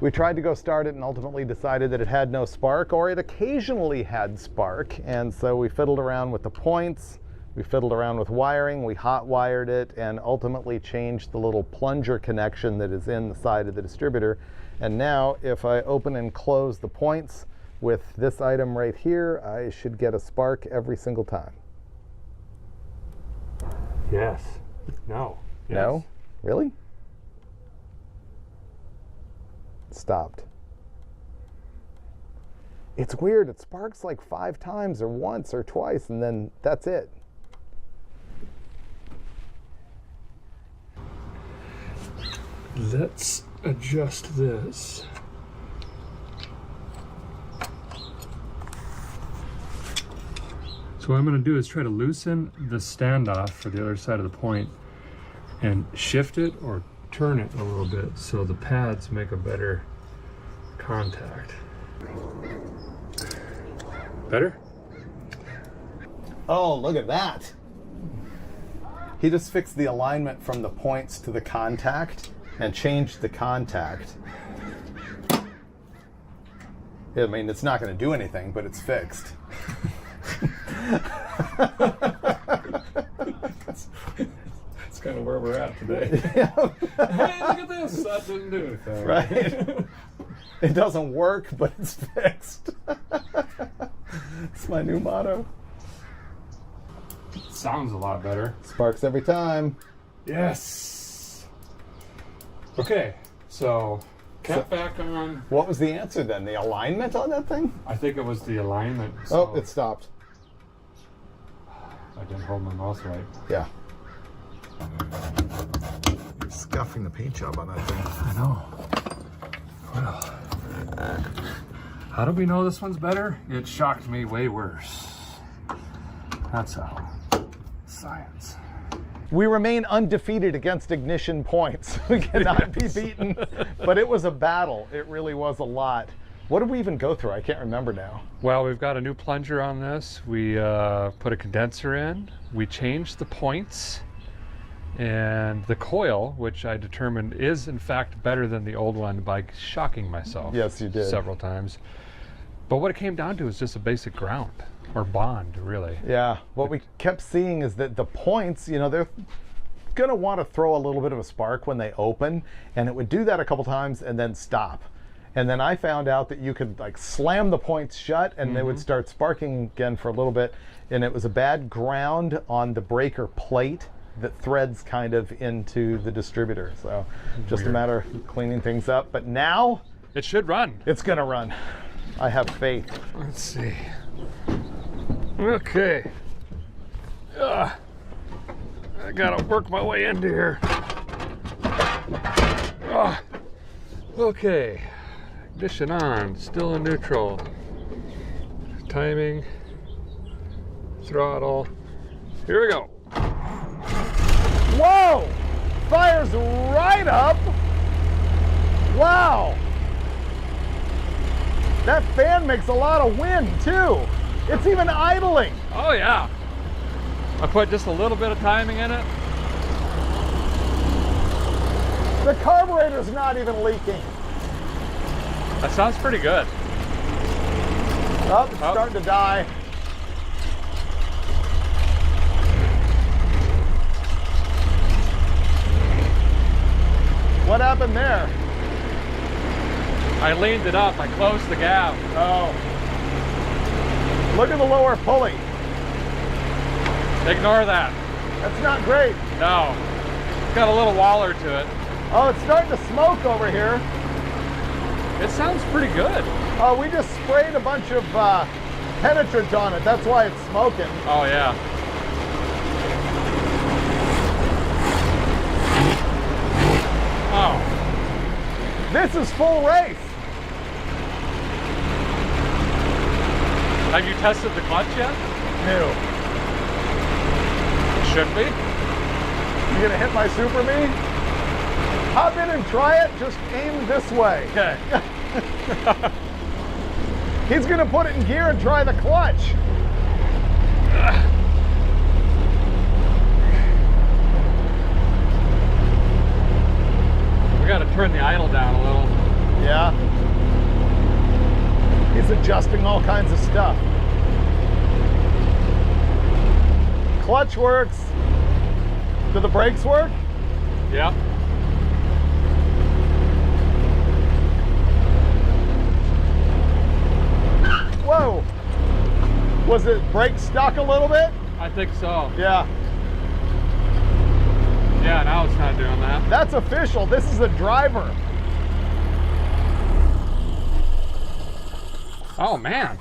We tried to go start it and ultimately decided that it had no spark, or it occasionally had spark, and so we fiddled around with the points, we fiddled around with wiring, we hot wired it, and ultimately changed the little plunger connection that is in the side of the distributor. And now if I open and close the points with this item right here, I should get a spark every single time.
Yes. No. Yes.
No? Really? Stopped. It's weird. It sparks like 5 times or once or twice, and then that's it.
Let's adjust this. So what I'm going to do is try to loosen the standoff for the other side of the point and shift it or turn it a little bit so the pads make a better contact. Better?
Oh, look at that. He just fixed the alignment from the points to the contact and changed the contact. I mean, it's not going to do anything, but it's fixed.
That's kind of where we're at today. Hey, look at this. That didn't do anything.
Right? It doesn't work, but it's fixed. It's my new motto.
Sounds a lot better.
Sparks every time.
Yes. Okay, so cap back on.
What was the answer then? The alignment on that thing?
I think it was the alignment. So
oh, it stopped.
I didn't hold my mouse right.
Yeah. You're scuffing the paint job on that thing.
I know. Well, how do we know this one's better? It shocked me way worse. That's how. Science.
We remain undefeated against ignition points. We cannot be beaten, but it was a battle. It really was a lot. What did we even go through? I can't remember now.
Well, we've got a new plunger on this. We put a condenser in. We changed the points and the coil, which I determined is in fact better than the old one by shocking myself.
Yes, you did.
Several times. But what it came down to is just a basic ground. Or bond, really.
Yeah, what we kept seeing is that the points, you know, they're gonna want to throw a little bit of a spark when they open, and it would do that a couple times and then stop. And then I found out that you could like slam the points shut and they would start sparking again for a little bit, and it was a bad ground on the breaker plate that threads kind of into the distributor. So just a matter of cleaning things up, but now
it should run.
It's gonna run. I have faith.
Let's see. Okay. I gotta work my way into here. Okay. Ignition on, still in neutral. Timing, throttle. Here we go.
Whoa! Fires right up. Wow. That fan makes a lot of wind too. It's even idling.
Oh yeah. I put just a little bit of timing in it.
The carburetor's not even leaking.
That sounds pretty good.
Oh, it's starting to die. What happened there?
I leaned it up. I closed the gap.
Oh. Look at the lower pulley.
Ignore that.
That's not great.
No. It's got a little waller to it.
Oh, it's starting to smoke over here.
It sounds pretty good.
Oh, we just sprayed a bunch of penetrant on it. That's why it's smoking.
Oh, yeah. Oh.
This is full race.
Have you tested the clutch yet?
No.
Should be.
You gonna hit my Super Me? Hop in and try it, just aim this way.
Okay.
He's gonna put it in gear and try the clutch.
We gotta turn the idle down a little.
Yeah. He's adjusting all kinds of stuff. Clutch works. Do the brakes work?
Yep.
Whoa. Was it brake stuck a little bit?
I think so.
Yeah.
Yeah, now it's not doing that.
That's official. This is the driver.
Oh, man.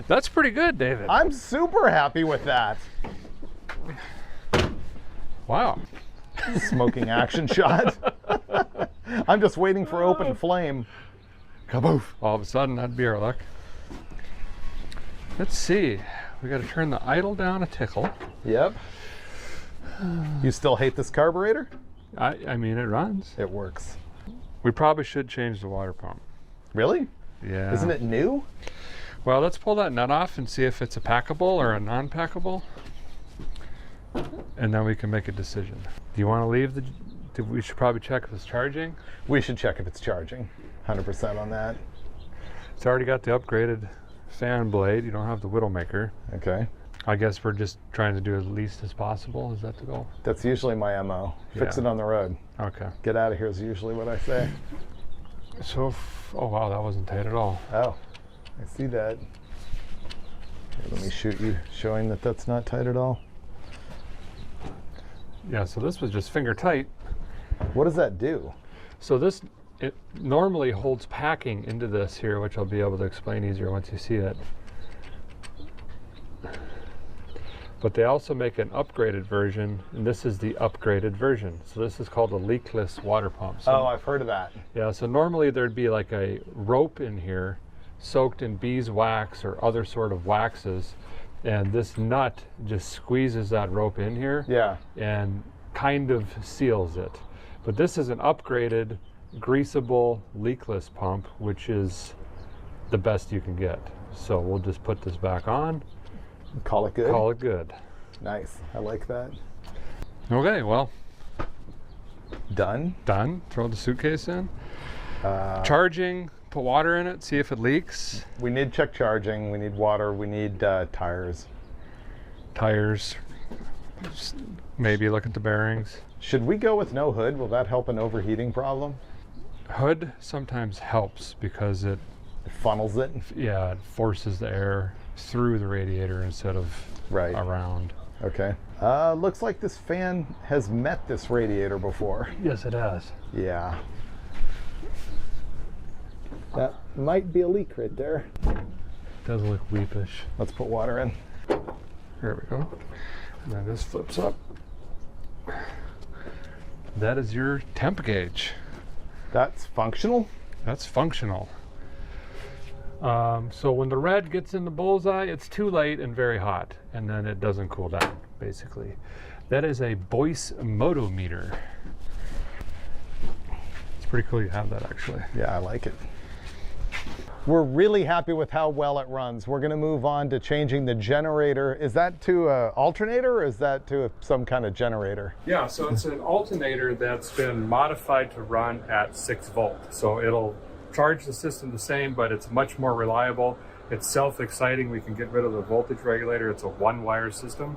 That's pretty good, David.
I'm super happy with that.
Wow.
Smoking action shot. I'm just waiting for open flame.
Kaboof. All of a sudden, that'd be our luck. Let's see. We got to turn the idle down a tickle.
Yep. You still hate this carburetor?
I mean, it runs.
It works.
We probably should change the water pump.
Really?
Yeah.
Isn't it new?
Well, let's pull that nut off and see if it's a packable or a non-packable. And then we can make a decision. Do you want to leave we should probably check if it's charging?
We should check if it's charging. 100% on that.
It's already got the upgraded fan blade. You don't have the Widowmaker.
Okay.
I guess we're just trying to do as least as possible. Is that the goal?
That's usually my MO. Fix
Yeah.
it on the road.
Okay.
Get out of here is usually what I say.
So, oh wow, that wasn't tight at all.
Oh, I see that. Here, let me shoot you, showing that that's not tight at all.
Yeah, so this was just finger tight.
What does that do?
So this, it normally holds packing into this here, which I'll be able to explain easier once you see it. But they also make an upgraded version, and this is the upgraded version. So this is called a leakless water pump. So,
Oh, I've heard of that.
yeah, so normally there'd be like a rope in here soaked in beeswax or other sort of waxes, and this nut just squeezes that rope in here.
Yeah.
And kind of seals it. But this is an upgraded greasable leakless pump, which is the best you can get. So we'll just put this back on.
Call it good?
Call it good.
Nice. I like that.
Okay, well.
Done?
Done. Throw the suitcase in. Charging, put water in it, see if it leaks.
We need check charging, we need water, we need tires.
Tires. Just maybe look at the bearings.
Should we go with no hood? Will that help an overheating problem?
Hood sometimes helps because it
funnels it?
Yeah, it forces the air through the radiator instead of around.
Okay. Looks like this fan has met this radiator before.
Yes, it has.
Yeah. That might be a leak right there.
Does look weepish.
Let's put water in.
There we go. And then this flips up. That is your temp gauge.
That's functional?
That's functional. So when the red gets in the bullseye, it's too late and very hot, and then it doesn't cool down, basically. That is a Boyce motometer. It's pretty cool you have that, actually.
Yeah, I like it. We're really happy with how well it runs. We're gonna move on to changing the generator. Is that to an alternator or is that to some kind of generator?
Yeah, so it's an alternator that's been modified to run at 6 volt. So it'll charge the system the same, but it's much more reliable. It's self-exciting. We can get rid of the voltage regulator. It's a one-wire system,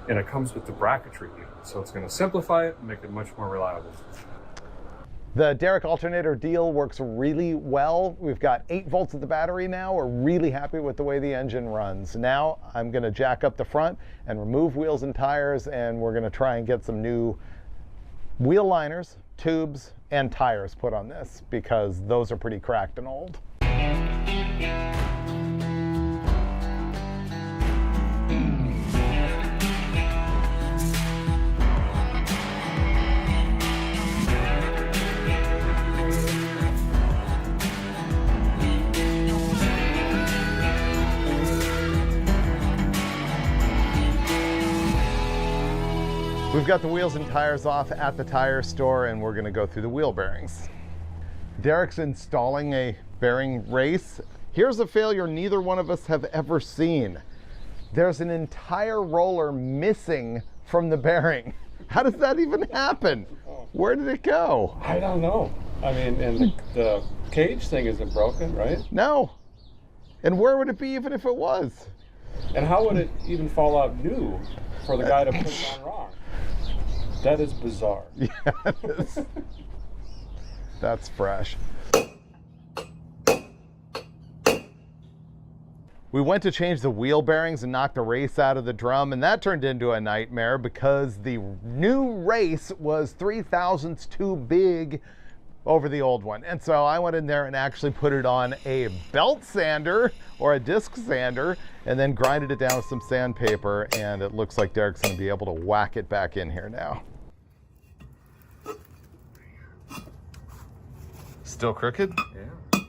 and it comes with the bracketry unit. So it's going to simplify it and make it much more reliable.
The Derek alternator deal works really well. We've got 8 volts at the battery now. We're really happy with the way the engine runs. Now I'm going to jack up the front and remove wheels and tires, and we're going to try and get some new wheel liners, tubes, and tires put on this because those are pretty cracked and old. We've got the wheels and tires off at the tire store, and we're gonna go through the wheel bearings. Derek's installing a bearing race. Here's a failure neither one of us have ever seen. There's an entire roller missing from the bearing. How does that even happen? Where did it go?
I don't know. I mean, and the cage thing isn't broken, right?
No. And where would it be even if it was?
And how would it even fall out new for the guy to put it on wrong? That is bizarre.
Yeah, it is. That's fresh. We went to change the wheel bearings and knock the race out of the drum, and that turned into a nightmare because the new race was 3/1000ths too big over the old one. And so I went in there and actually put it on a belt sander or a disc sander and then grinded it down with some sandpaper, and it looks like Derek's going to be able to whack it back in here now. Still crooked?
Yeah.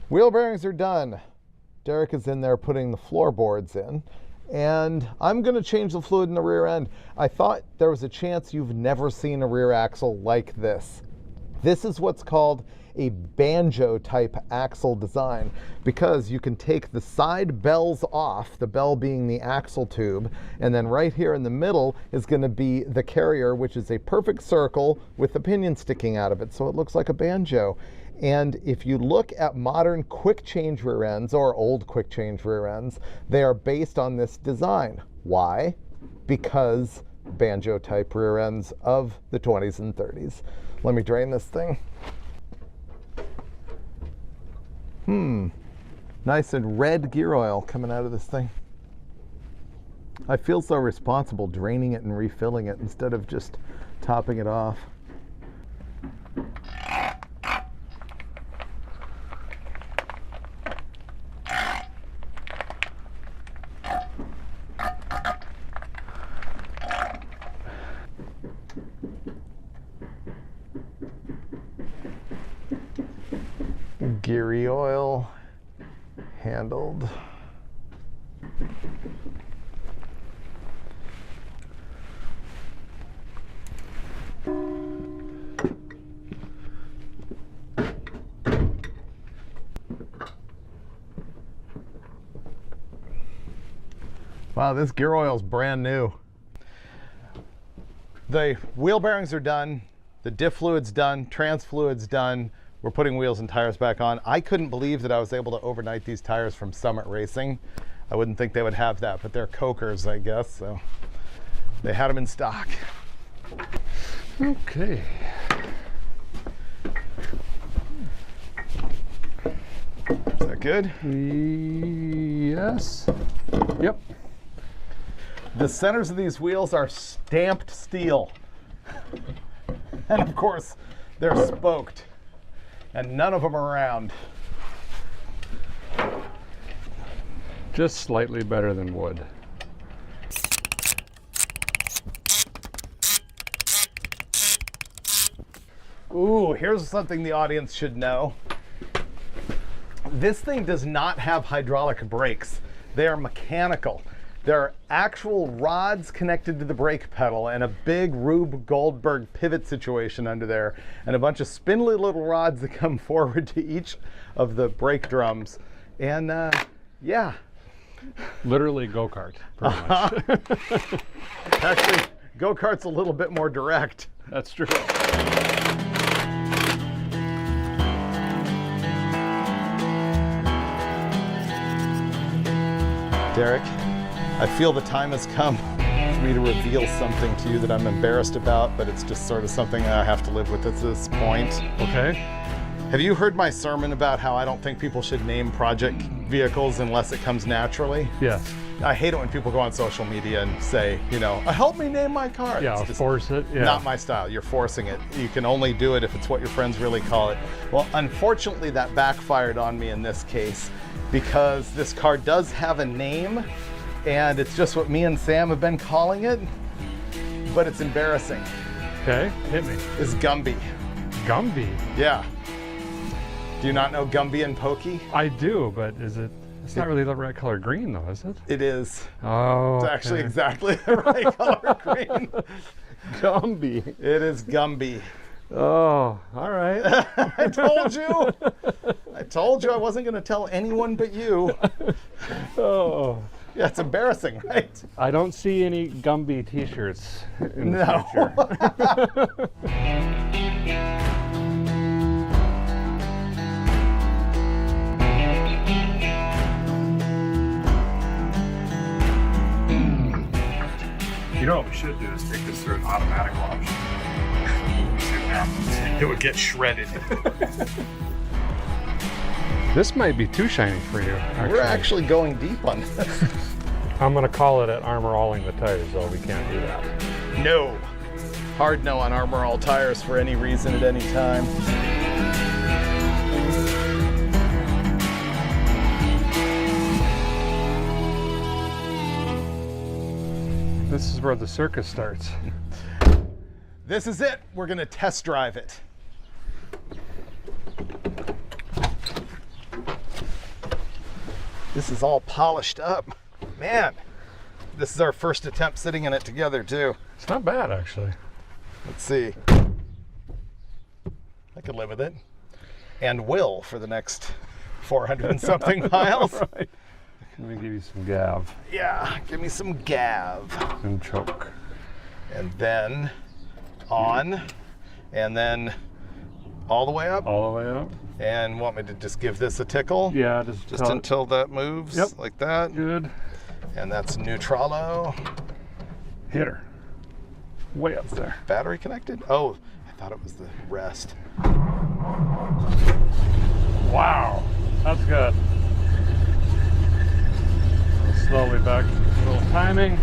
Wheel bearings are done. Derek is in there putting the floorboards in, and I'm going to change the fluid in the rear end. I thought there was a chance you've never seen a rear axle like this. This is what's called a banjo type axle design because you can take the side bells off, the bell being the axle tube, and then right here in the middle is going to be the carrier, which is a perfect circle with the pinion sticking out of it, so it looks like a banjo. And if you look at modern quick change rear ends or old quick change rear ends, they are based on this design. Why? Because banjo type rear ends of the 20s and 30s. Let me drain this thing. Nice and red gear oil coming out of this thing. I feel so responsible draining it and refilling it instead of just topping it off. Geary oil handled. Wow, this gear oil is brand new. The wheel bearings are done, the diff fluid's done, trans fluid's done. We're putting wheels and tires back on. I couldn't believe that I was able to overnight these tires from Summit Racing. I wouldn't think they would have that, but they're Cokers, I guess, so they had them in stock.
Okay.
Is that good?
Yes. Yep.
The centers of these wheels are stamped steel. And of course, they're spoked. And none of them are round.
Just slightly better than wood.
Ooh, here's something the audience should know. This thing does not have hydraulic brakes. They are mechanical. There are actual rods connected to the brake pedal and a big Rube Goldberg pivot situation under there and a bunch of spindly little rods that come forward to each of the brake drums. And yeah.
Literally go-kart, pretty much.
Actually, go-kart's a little bit more direct.
That's true.
Derek, I feel the time has come for me to reveal something to you that I'm embarrassed about, but it's just sort of something I have to live with at this point.
Okay.
Have you heard my sermon about how I don't think people should name project vehicles unless it comes naturally?
Yes.
I hate it when people go on social media and say, you know, help me name my car.
Yeah, force it. Yeah.
Not my style. You're forcing it. You can only do it if it's what your friends really call it. Well, unfortunately, that backfired on me in this case because this car does have a name and it's just what me and Sam have been calling it, but it's embarrassing.
Okay, hit me.
It's Gumby.
Gumby?
Yeah. Do you not know Gumby and Pokey?
I do, but is it? It's not really the right color green, though, is it?
It is.
Oh,
it's actually exactly the right color green.
Gumby.
It is Gumby.
Oh, all right.
I told you. I told you I wasn't going to tell anyone but you.
Oh.
Yeah, it's embarrassing, right?
I don't see any Gumby t-shirts in the future.
You know what we should do is take this through an automatic wash. See what happens. It would get shredded.
This might be too shiny for you.
We're actually going deep on this.
I'm going to call it at Armor Alling the tires, though. We can't do that.
No. Hard no on Armor All tires for any reason at any time.
This is where the circus starts.
This is it. We're going to test drive it. This is all polished up. Man, this is our first attempt sitting in it together, too.
It's not bad, actually.
Let's see. I could live with it. And will for the next 400 and something miles.
Right. Let me give you some gav.
Yeah, give me some gav.
And choke.
And then on, and then all the way up?
All the way up.
And want me to just give this a tickle?
Yeah,
just until that moves.
Yep.
Like that.
Good.
And that's neutralo.
Hit her. Way up there.
Battery connected? Oh, I thought it was the rest.
Wow, that's good. Slowly back, a little timing.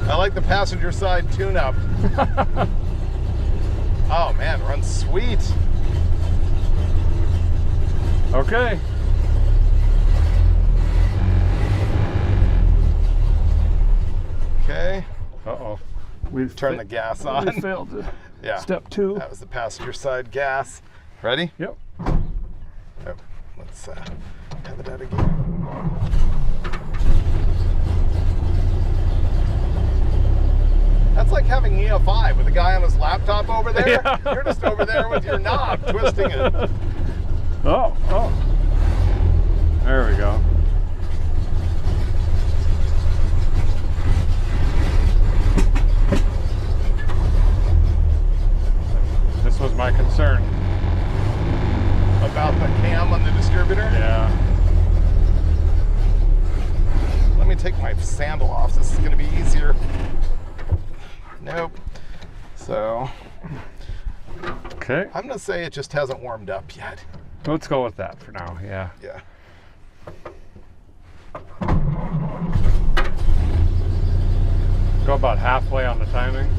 I like the passenger side tune-up. Oh man, runs sweet.
Okay.
Okay.
Uh-oh.
We've turned the gas on.
We failed it.
Yeah.
Step 2.
That was the passenger side gas. Ready?
Yep.
Oh, let's have it out again. That's like having EFI with a guy on his laptop over there. Yeah. You're just over there with your knob twisting it.
Oh. There we go. This was my concern.
About the cam on the distributor?
Yeah.
Let me take my sandal off. This is going to be easier. Nope. So.
Okay.
I'm going to say it just hasn't warmed up yet.
Let's go with that for now, yeah.
Yeah.
Go about halfway on the timing.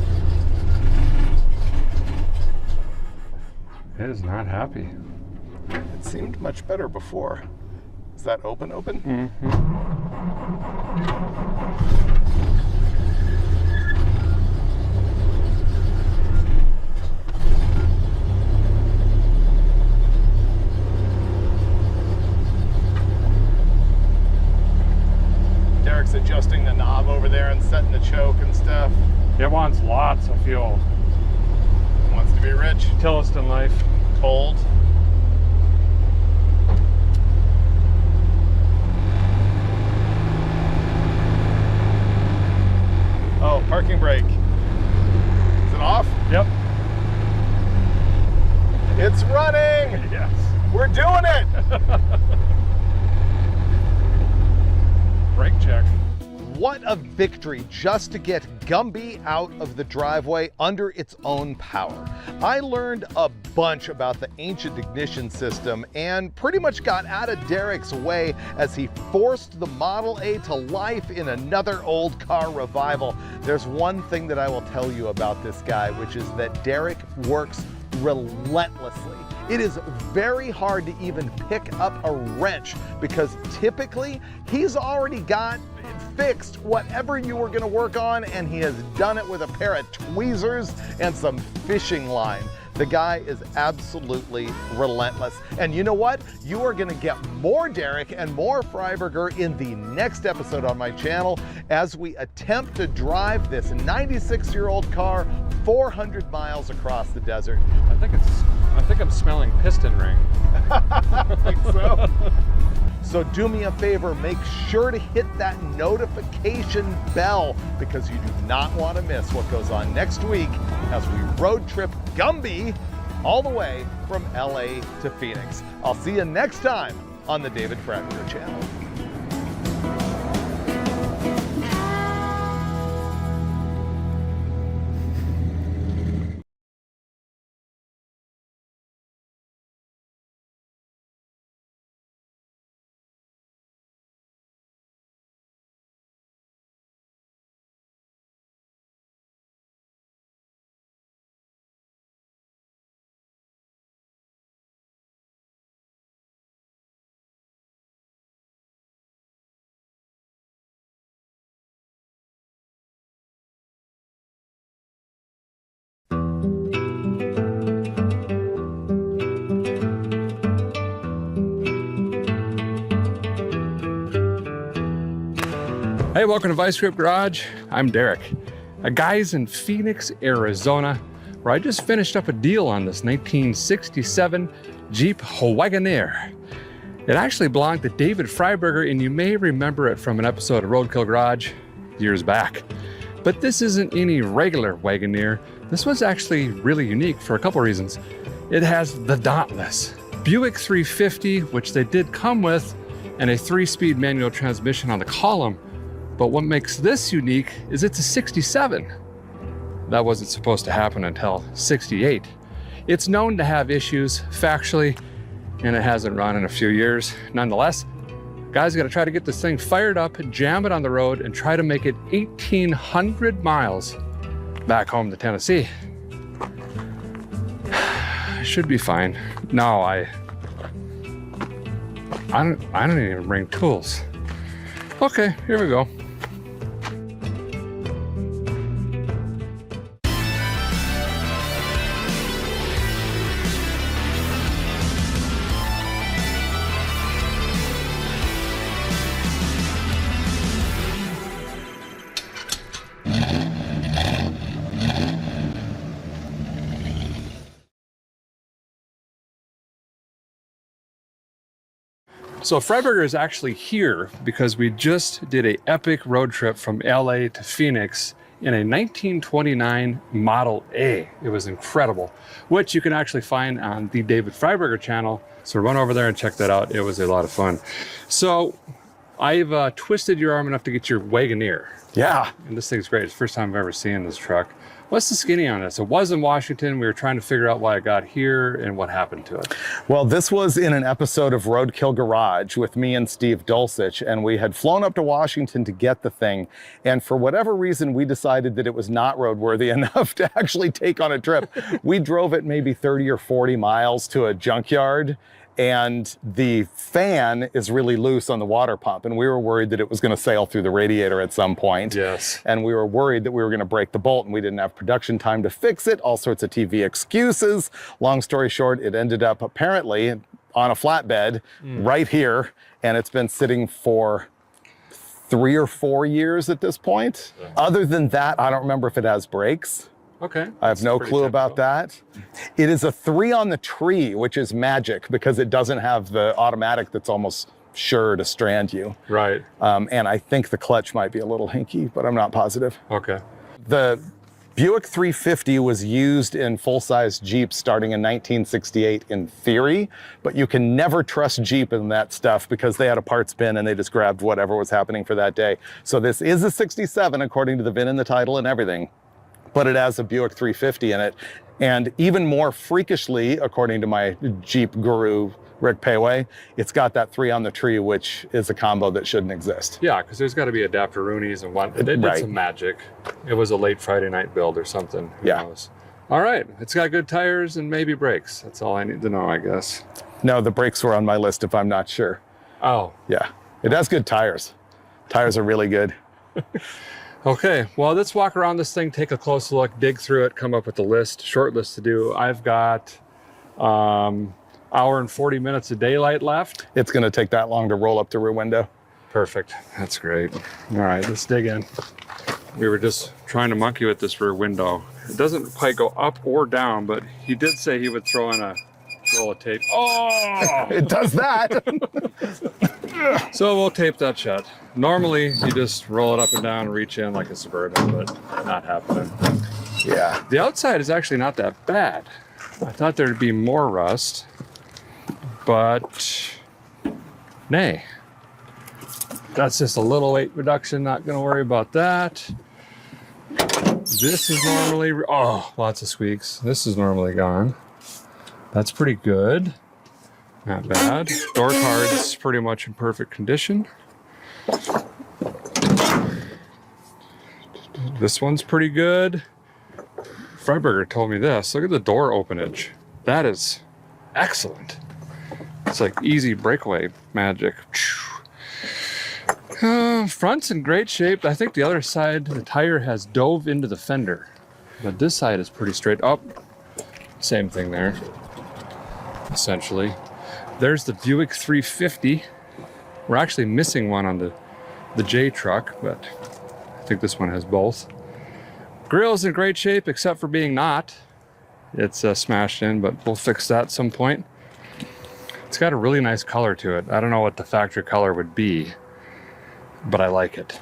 It is not happy.
It seemed much better before. Is that open?
Mm-hmm.
Derek's adjusting the knob over there and setting the choke and stuff.
It wants lots of fuel.
It wants to be rich.
Tilliston life.
Cold. Oh, parking brake. Is it off?
Yep.
It's running!
Yes.
We're doing it!
Brake
of victory just to get Gumby out of the driveway under its own power. I learned a bunch about the ancient ignition system and pretty much got out of Derek's way as he forced the Model A to life in another old car revival. There's one thing that I will tell you about this guy, which is that Derek works relentlessly. It is very hard to even pick up a wrench because typically he's already got fixed whatever you were going to work on, and he has done it with a pair of tweezers and some fishing line. The guy is absolutely relentless. And you know what? You are going to get more Derek and more Freiberger in the next episode on my channel as we attempt to drive this 96-year-old car 400 miles across the desert.
I think I'm smelling piston ring.
I think so. So do me a favor, make sure to hit that notification bell because you do not want to miss what goes on next week as we road trip Gumby all the way from LA to Phoenix. I'll see you next time on the David Freiberger channel.
Hey, welcome to Vice Grip Garage. I'm Derek. A guy's in Phoenix, Arizona, where I just finished up a deal on this 1967 Jeep Wagoneer. It actually belonged to David Freiberger, and you may remember it from an episode of Roadkill Garage years back. But this isn't any regular Wagoneer. This was actually really unique for a couple reasons. It has the Dauntless Buick 350, which they did come with, and a 3-speed manual transmission on the column. But what makes this unique is it's a 67. That wasn't supposed to happen until 68. It's known to have issues factually, and it hasn't run in a few years. Nonetheless, guys gotta try to get this thing fired up, jam it on the road, and try to make it 1,800 miles back home to Tennessee. Should be fine. No, I don't even bring tools. Okay, here we go. So Freiberger is actually here because we just did an epic road trip from LA to Phoenix in a 1929 Model A. It was incredible, which you can actually find on the David Freiberger channel. So run over there and check that out. It was a lot of fun. So I've twisted your arm enough to get your Wagoneer.
Yeah.
And this thing's great. It's the first time I've ever seen this truck. What's the skinny on this? It was in Washington. We were trying to figure out why it got here and what happened to it.
Well, this was in an episode of Roadkill Garage with me and Steve Dulcich, and we had flown up to Washington to get the thing. And for whatever reason, we decided that it was not roadworthy enough to actually take on a trip. We drove it maybe 30 or 40 miles to a junkyard, and the fan is really loose on the water pump, and we were worried that it was going to sail through the radiator at some point.
Yes.
And we were worried that we were going to break the bolt, and we didn't have production time to fix it. All sorts of TV excuses. Long story short, it ended up apparently on a flatbed right here, and it's been sitting for 3 or 4 years at this point. Yeah. Other than that, I don't remember if it has brakes.
Okay.
I have no clue about that. It is a 3 on the tree, which is magic because it doesn't have the automatic that's almost sure to strand you.
Right.
And I think the clutch might be a little hinky, but I'm not positive.
Okay.
The Buick 350 was used in full-size Jeeps starting in 1968 in theory, but you can never trust Jeep in that stuff because they had a parts bin and they just grabbed whatever was happening for that day. So this is a 67 according to the VIN and the title and everything, but it has a Buick 350 in it. And even more freakishly, according to my Jeep guru, Rick Payway, it's got that 3 on the tree, which is a combo that shouldn't exist.
Yeah, because there's got to be adapter-roonies and what. It did some magic. It was a late Friday night build or something. Who knows? All right, it's got good tires and maybe brakes. That's all I need to know, I guess.
No, the brakes were on my list if I'm not sure.
Oh.
Yeah, it has good tires. Tires are really good.
Okay, well, let's walk around this thing, take a close look, dig through it, come up with a list, short list to do. I've got hour and 40 minutes of daylight left.
It's gonna take that long to roll up the rear window.
Perfect, that's great. All right, let's dig in. We were just trying to monkey with this rear window. It doesn't quite go up or down, but he did say he would throw in a roll of tape. Oh!
It does that.
So we'll tape that shut. Normally, you just roll it up and down and reach in like a Suburban, but not happening.
Yeah.
The outside is actually not that bad. I thought there'd be more rust, but nay. That's just a little weight reduction, not gonna worry about that. This is normally, oh, lots of squeaks. This is normally gone. That's pretty good. Not bad. Door card's pretty much in perfect condition. This one's pretty good. Freiberger told me this. Look at the door openage. That is excellent. It's like easy breakaway magic. Front's in great shape. I think the other side, the tire has dove into the fender. But this side is pretty straight up. Same thing there, essentially. There's the Buick 350. We're actually missing one on the J truck, but I think this one has both. Grill's in great shape, except for being not. It's smashed in, but we'll fix that at some point. It's got a really nice color to it. I don't know what the factory color would be, but I like it.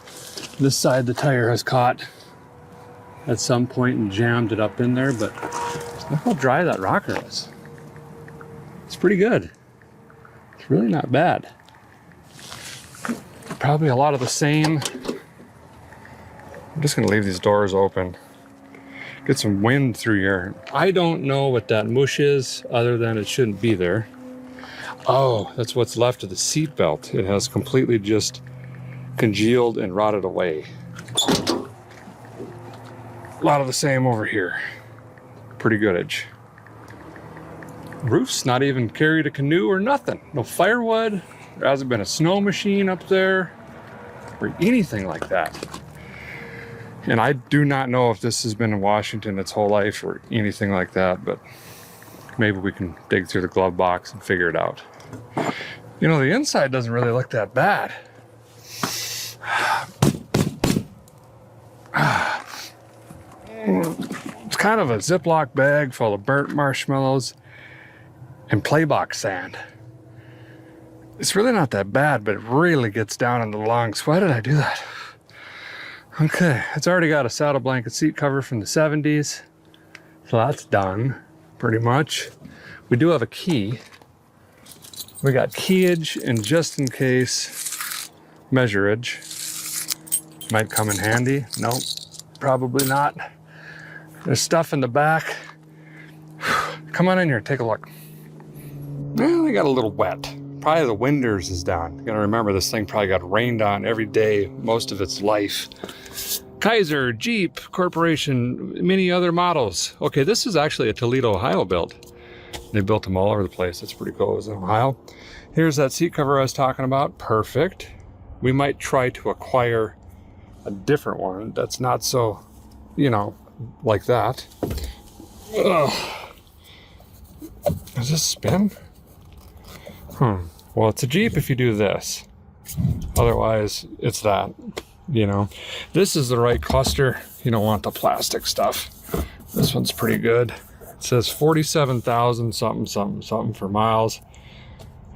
This side, the tire has caught at some point and jammed it up in there, but look how dry that rocker is. It's pretty good. It's really not bad. Probably a lot of the same. I'm just gonna leave these doors open. Get some wind through here. I don't know what that mush is, other than it shouldn't be there. Oh, that's what's left of the seat belt. It has completely just congealed and rotted away. A lot of the same over here. Pretty good-ish. Roof's not even carried a canoe or nothing. No firewood. There hasn't been a snow machine up there or anything like that. And I do not know if this has been in Washington its whole life or anything like that, but maybe we can dig through the glove box and figure it out. You know, the inside doesn't really look that bad. It's kind of a Ziploc bag full of burnt marshmallows and playbox sand. It's really not that bad, but it really gets down in the lungs. Why did I do that? Okay, it's already got a saddle blanket seat cover from the 70s. So that's done, pretty much. We do have a key. We got keyage and just in case measurage. Might come in handy. Nope, probably not. There's stuff in the back. Come on in here, take a look. Well, they got a little wet. Probably the winders is down. You gotta remember this thing probably got rained on every day, most of its life. Kaiser, Jeep, Corporation, many other models. Okay, this is actually a Toledo, Ohio build. They built them all over the place. It's pretty cool. It's in Ohio. Here's that seat cover I was talking about. Perfect. We might try to acquire a different one that's not so, you know, like that. Ugh. Does this spin? Well, it's a Jeep if you do this. Otherwise, it's that, you know. This is the right cluster. You don't want the plastic stuff. This one's pretty good. It says 47,000 something for miles.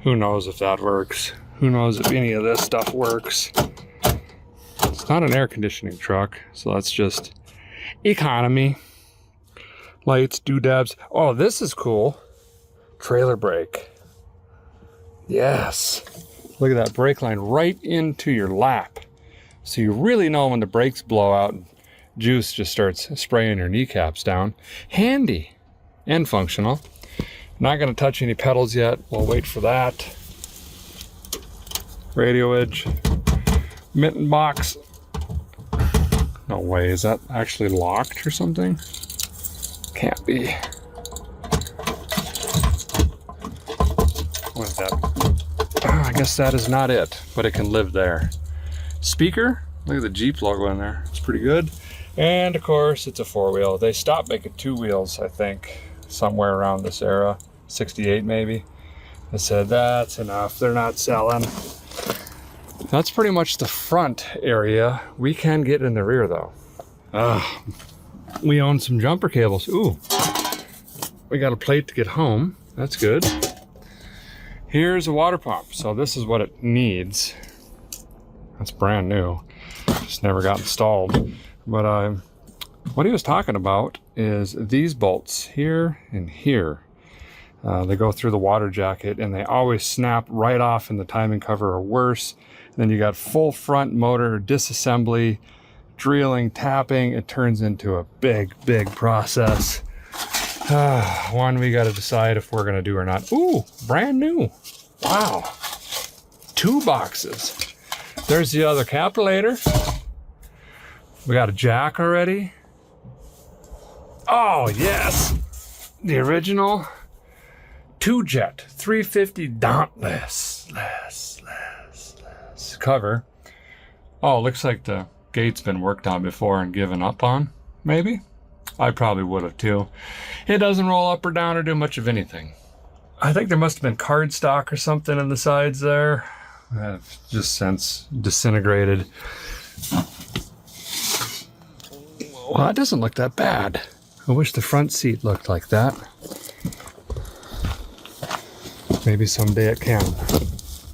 Who knows if that works? Who knows if any of this stuff works? It's not an air conditioning truck, so let's just Economy. Lights, doodads. Oh, this is cool. Trailer brake. Yes. Look at that brake line right into your lap. So you really know when the brakes blow out and juice just starts spraying your kneecaps down. Handy and functional. Not going to touch any pedals yet. We'll wait for that. Radio edge. Mitten box. No way. Is that actually locked or something? Can't be. What is that? Oh, I guess that is not it, but it can live there. Speaker. Look at the Jeep logo in there. It's pretty good. And of course, it's a 4-wheel. They stopped making 2 wheels, I think, somewhere around this era. 68 maybe. I said, that's enough. They're not selling. That's pretty much the front area. We can get in the rear though. We own some jumper cables. Ooh. We got a plate to get home. That's good. Here's a water pump. So this is what it needs. That's brand new. Just never got installed. But what he was talking about is these bolts here and here. They go through the water jacket and they always snap right off in the timing cover or worse. And then you got full front motor disassembly, drilling, tapping. It turns into a big, big process. One we got to decide if we're going to do or not. Ooh, brand new. Wow. 2 boxes. There's the other capulator. We got a jack already. Oh, yes. The original 2-jet 350 Dauntless. Cover. Oh, looks like the gate's been worked on before and given up on, maybe? I probably would have too. It doesn't roll up or down or do much of anything. I think there must have been cardstock or something in the sides there. I've just since disintegrated. Well, that doesn't look that bad. I wish the front seat looked like that. Maybe someday it can.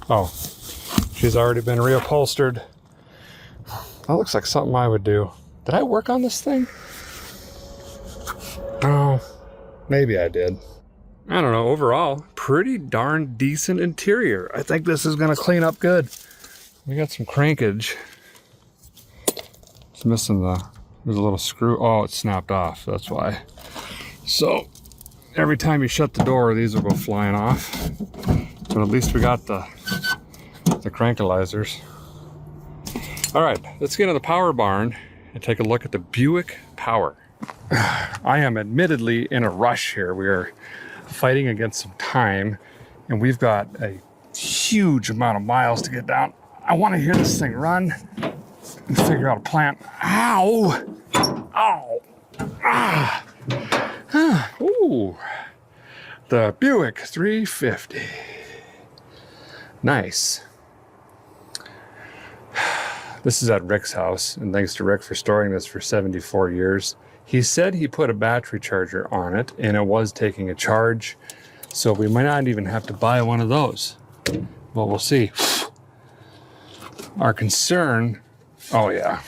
Oh, she's already been reupholstered. That looks like something I would do. Did I work on this thing? Oh, maybe I did. I don't know, overall, pretty darn decent interior. I think this is gonna clean up good. We got some crankage. It's missing there's a little screw. Oh, it snapped off, that's why. So, every time you shut the door, these will go flying off. But at least we got the crankalizers. All right, let's get in the power barn and take a look at the Buick Power. I am admittedly in a rush here. We are fighting against some time, and we've got a huge amount of miles to get down. I want to hear this thing run and figure out a plan. Ow! Ow! Ooh! The Buick 350. Nice. This is at Rick's house, and thanks to Rick for storing this for 74 years. He said he put a battery charger on it, and it was taking a charge, so we might not even have to buy one of those. But we'll see. Our concern... Oh, yeah.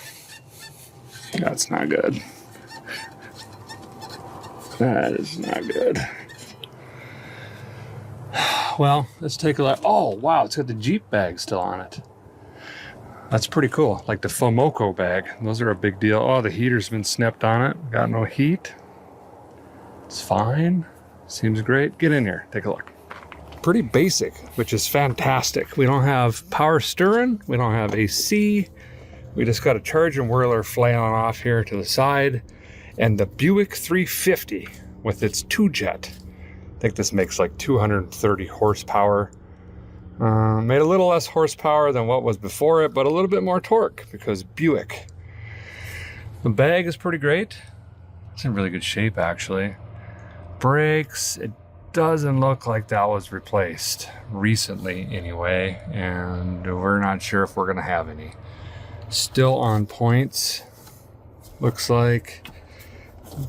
That's not good. That is not good. Well, let's take a look. Oh, wow, it's got the Jeep bag still on it. That's pretty cool, like the Fomoco bag. Those are a big deal. Oh, the heater's been snipped on it. Got no heat. It's fine. Seems great. Get in here, take a look. Pretty basic, which is fantastic. We don't have power steering. We don't have AC. We just got a charger and whirler flailing off here to the side. And the Buick 350 with its 2-jet. I think this makes like 230 horsepower. Made a little less horsepower than what was before it, but a little bit more torque because Buick. The bag is pretty great. It's in really good shape, actually. Brakes, it doesn't look like that was replaced recently anyway, and we're not sure if we're gonna have any. Still on points. Looks like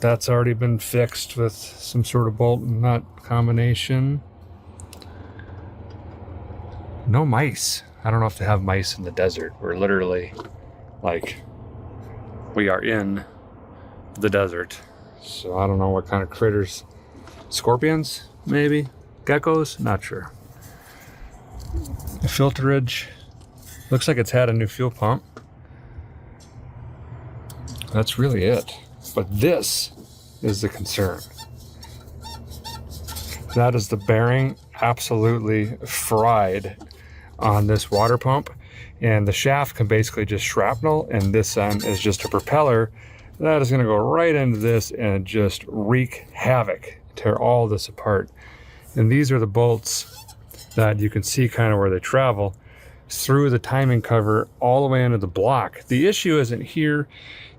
that's already been fixed with some sort of bolt and nut combination. No mice. I don't know if they have mice in the desert. We're literally, like, we are in the desert. So I don't know what kind of critters. Scorpions, maybe? Geckos? Not sure. The filterage. Looks like it's had a new fuel pump. That's really it. But this is the concern. That is the bearing absolutely fried on this water pump. And the shaft can basically just shrapnel, and this end is just a propeller. That is gonna go right into this and just wreak havoc, tear all this apart. And these are the bolts that you can see kind of where they travel through the timing cover all the way into the block. The issue isn't here,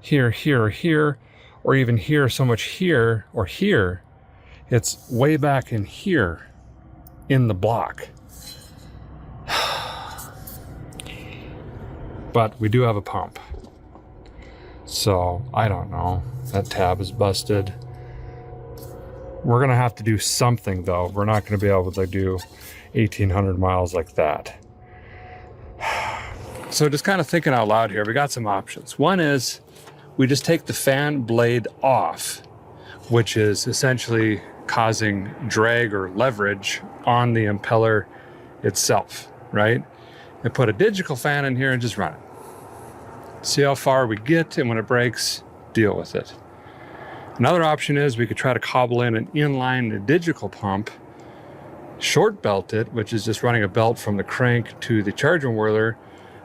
here, here, or here, or even here so much here or here. It's way back in here in the block. But we do have a pump. So I don't know. That tab is busted. We're gonna have to do something though. We're not gonna be able to do 1,800 miles like that. So just kind of thinking out loud here, we got some options. One is we just take the fan blade off, which is essentially causing drag or leverage on the impeller itself, right? And put a digital fan in here and just run it. See how far we get, and when it breaks, deal with it. Another option is we could try to cobble in an inline digital pump, short belt it, which is just running a belt from the crank to the charging whirler,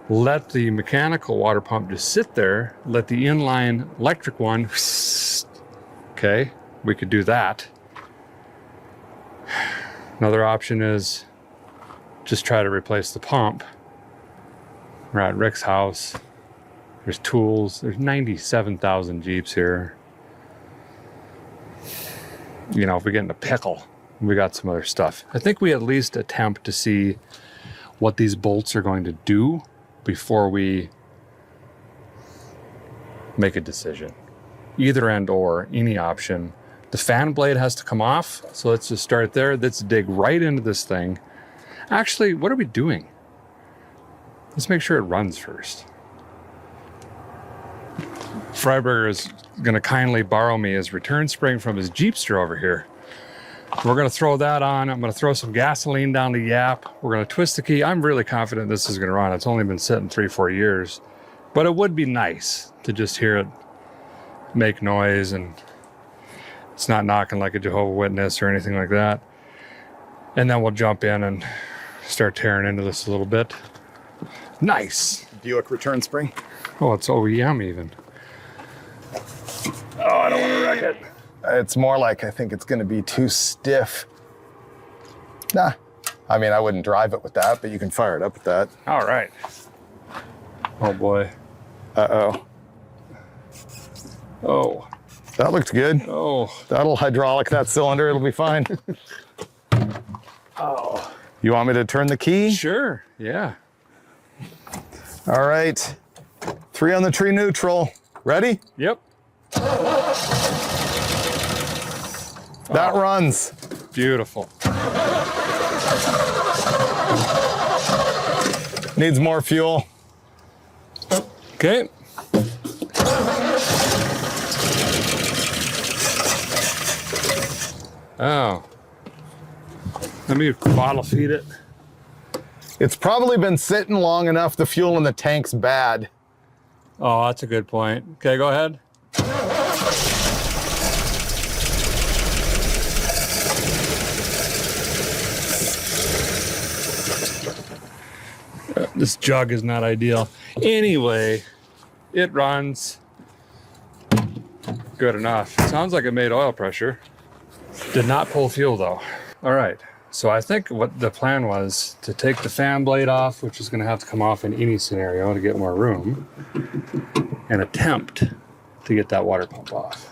let the mechanical water pump just sit there, let the inline electric one, okay, we could do that. Another option is just try to replace the pump. We're at Rick's house. There's tools. There's 97,000 Jeeps here. You know, if we get in a pickle, we got some other stuff. I think we at least attempt to see what these bolts are going to do before we make a decision. Either end or, any option. The fan blade has to come off, so let's just start there. Let's dig right into this thing. Actually, what are we doing? Let's make sure it runs first. Freiberger is gonna kindly borrow me his return spring from his Jeepster over here. We're gonna throw that on. I'm gonna throw some gasoline down the yap. We're gonna twist the key. I'm really confident this is gonna run. It's only been sitting 3-4 years, but it would be nice to just hear it make noise and it's not knocking like a Jehovah's Witness or anything like that. And then we'll jump in and start tearing into this a little bit. Nice.
Buick return spring.
Oh, it's OEM even. Oh, I don't want to wreck it.
It's more like I think it's going to be too stiff. Nah, I mean, I wouldn't drive it with that, but you can fire it up with that.
All right. Oh boy.
Uh-oh.
Oh.
That looked good.
Oh.
That'll hydraulic that cylinder, it'll be fine.
Oh.
You want me to turn the key?
Sure, yeah.
All right. 3 on the tree neutral. Ready?
Yep.
That runs.
Beautiful.
Needs more fuel.
Okay. Oh. Let me bottle feed it.
It's probably been sitting long enough, the fuel in the tank's bad.
Oh, that's a good point. Okay, go ahead. This jug is not ideal. Anyway, it runs good enough. Sounds like it made oil pressure. Did not pull fuel though. All right, so I think what the plan was to take the fan blade off, which is gonna have to come off in any scenario to get more room, and attempt to get that water pump off.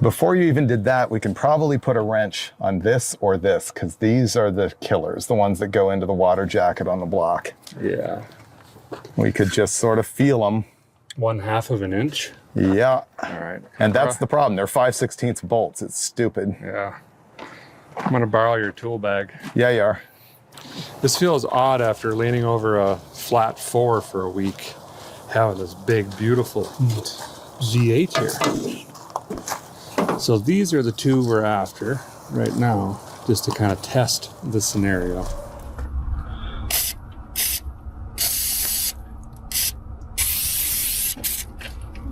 Before you even did that, we can probably put a wrench on this or this, because these are the killers, the ones that go into the water jacket on the block.
Yeah.
We could just sort of feel them.
1/2 of an inch?
Yeah.
All right.
And that's the problem. They're 5/16 bolts. It's stupid.
Yeah. I'm gonna borrow your tool bag.
Yeah, you are.
This feels odd after leaning over a flat 4 for a week, having this big, beautiful V8 here. So these are the two we're after right now, just to kind of test the scenario.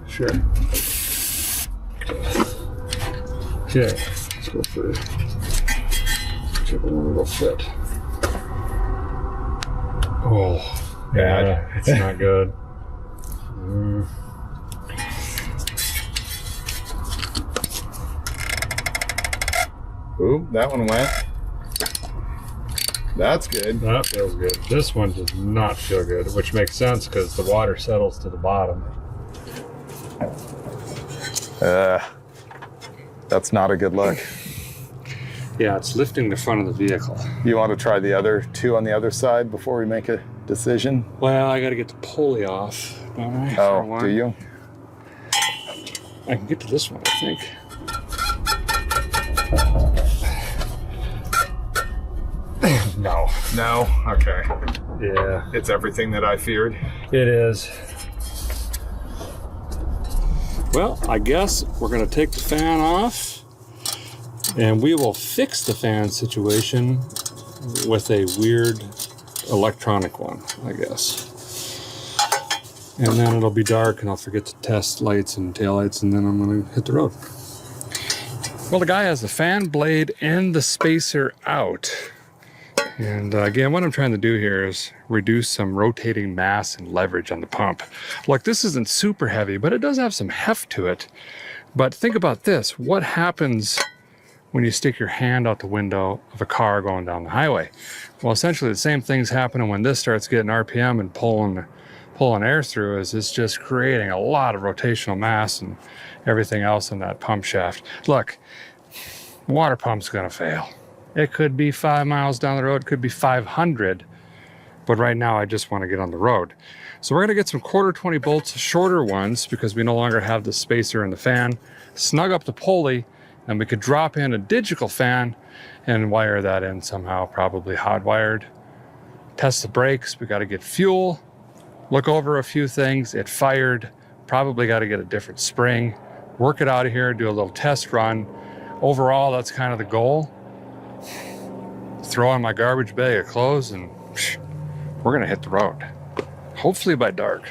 Sure. Okay, let's go for whichever one will fit. Oh, yeah, it's not good.
Ooh, that one went. That's good.
That feels good. This one does not feel good, which makes sense because the water settles to the bottom.
That's not a good look.
Yeah, it's lifting the front of the vehicle.
You want to try the other two on the other side before we make a decision?
Well, I got to get the pulley off, don't I?
Oh, do you?
I can get to this one, I think. No.
No? Okay.
Yeah.
It's everything that I feared.
It is. Well, I guess we're going to take the fan off and we will fix the fan situation with a weird electronic one, I guess. And then it'll be dark and I'll forget to test lights and taillights and then I'm going to hit the road. Well, the guy has the fan blade and the spacer out. And again, what I'm trying to do here is reduce some rotating mass and leverage on the pump. Look, this isn't super heavy, but it does have some heft to it. But think about this. What happens when you stick your hand out the window of a car going down the highway? Well, essentially the same thing's happening when this starts getting RPM and pulling air through. Is it's just creating a lot of rotational mass and everything else in that pump shaft. Look, water pump's gonna fail. It could be 5 miles down the road, could be 500, but right now I just want to get on the road. So we're going to get some 1/4 bolts, shorter ones, because we no longer have the spacer in the fan, snug up the pulley, and we could drop in a digital fan and wire that in somehow, probably hot wired. Test the brakes, we got to get fuel, look over a few things. It fired, probably got to get a different spring, work it out of here, do a little test run. Overall, that's kind of the goal. Throw in my garbage bag of clothes and we're gonna hit the road, hopefully by dark.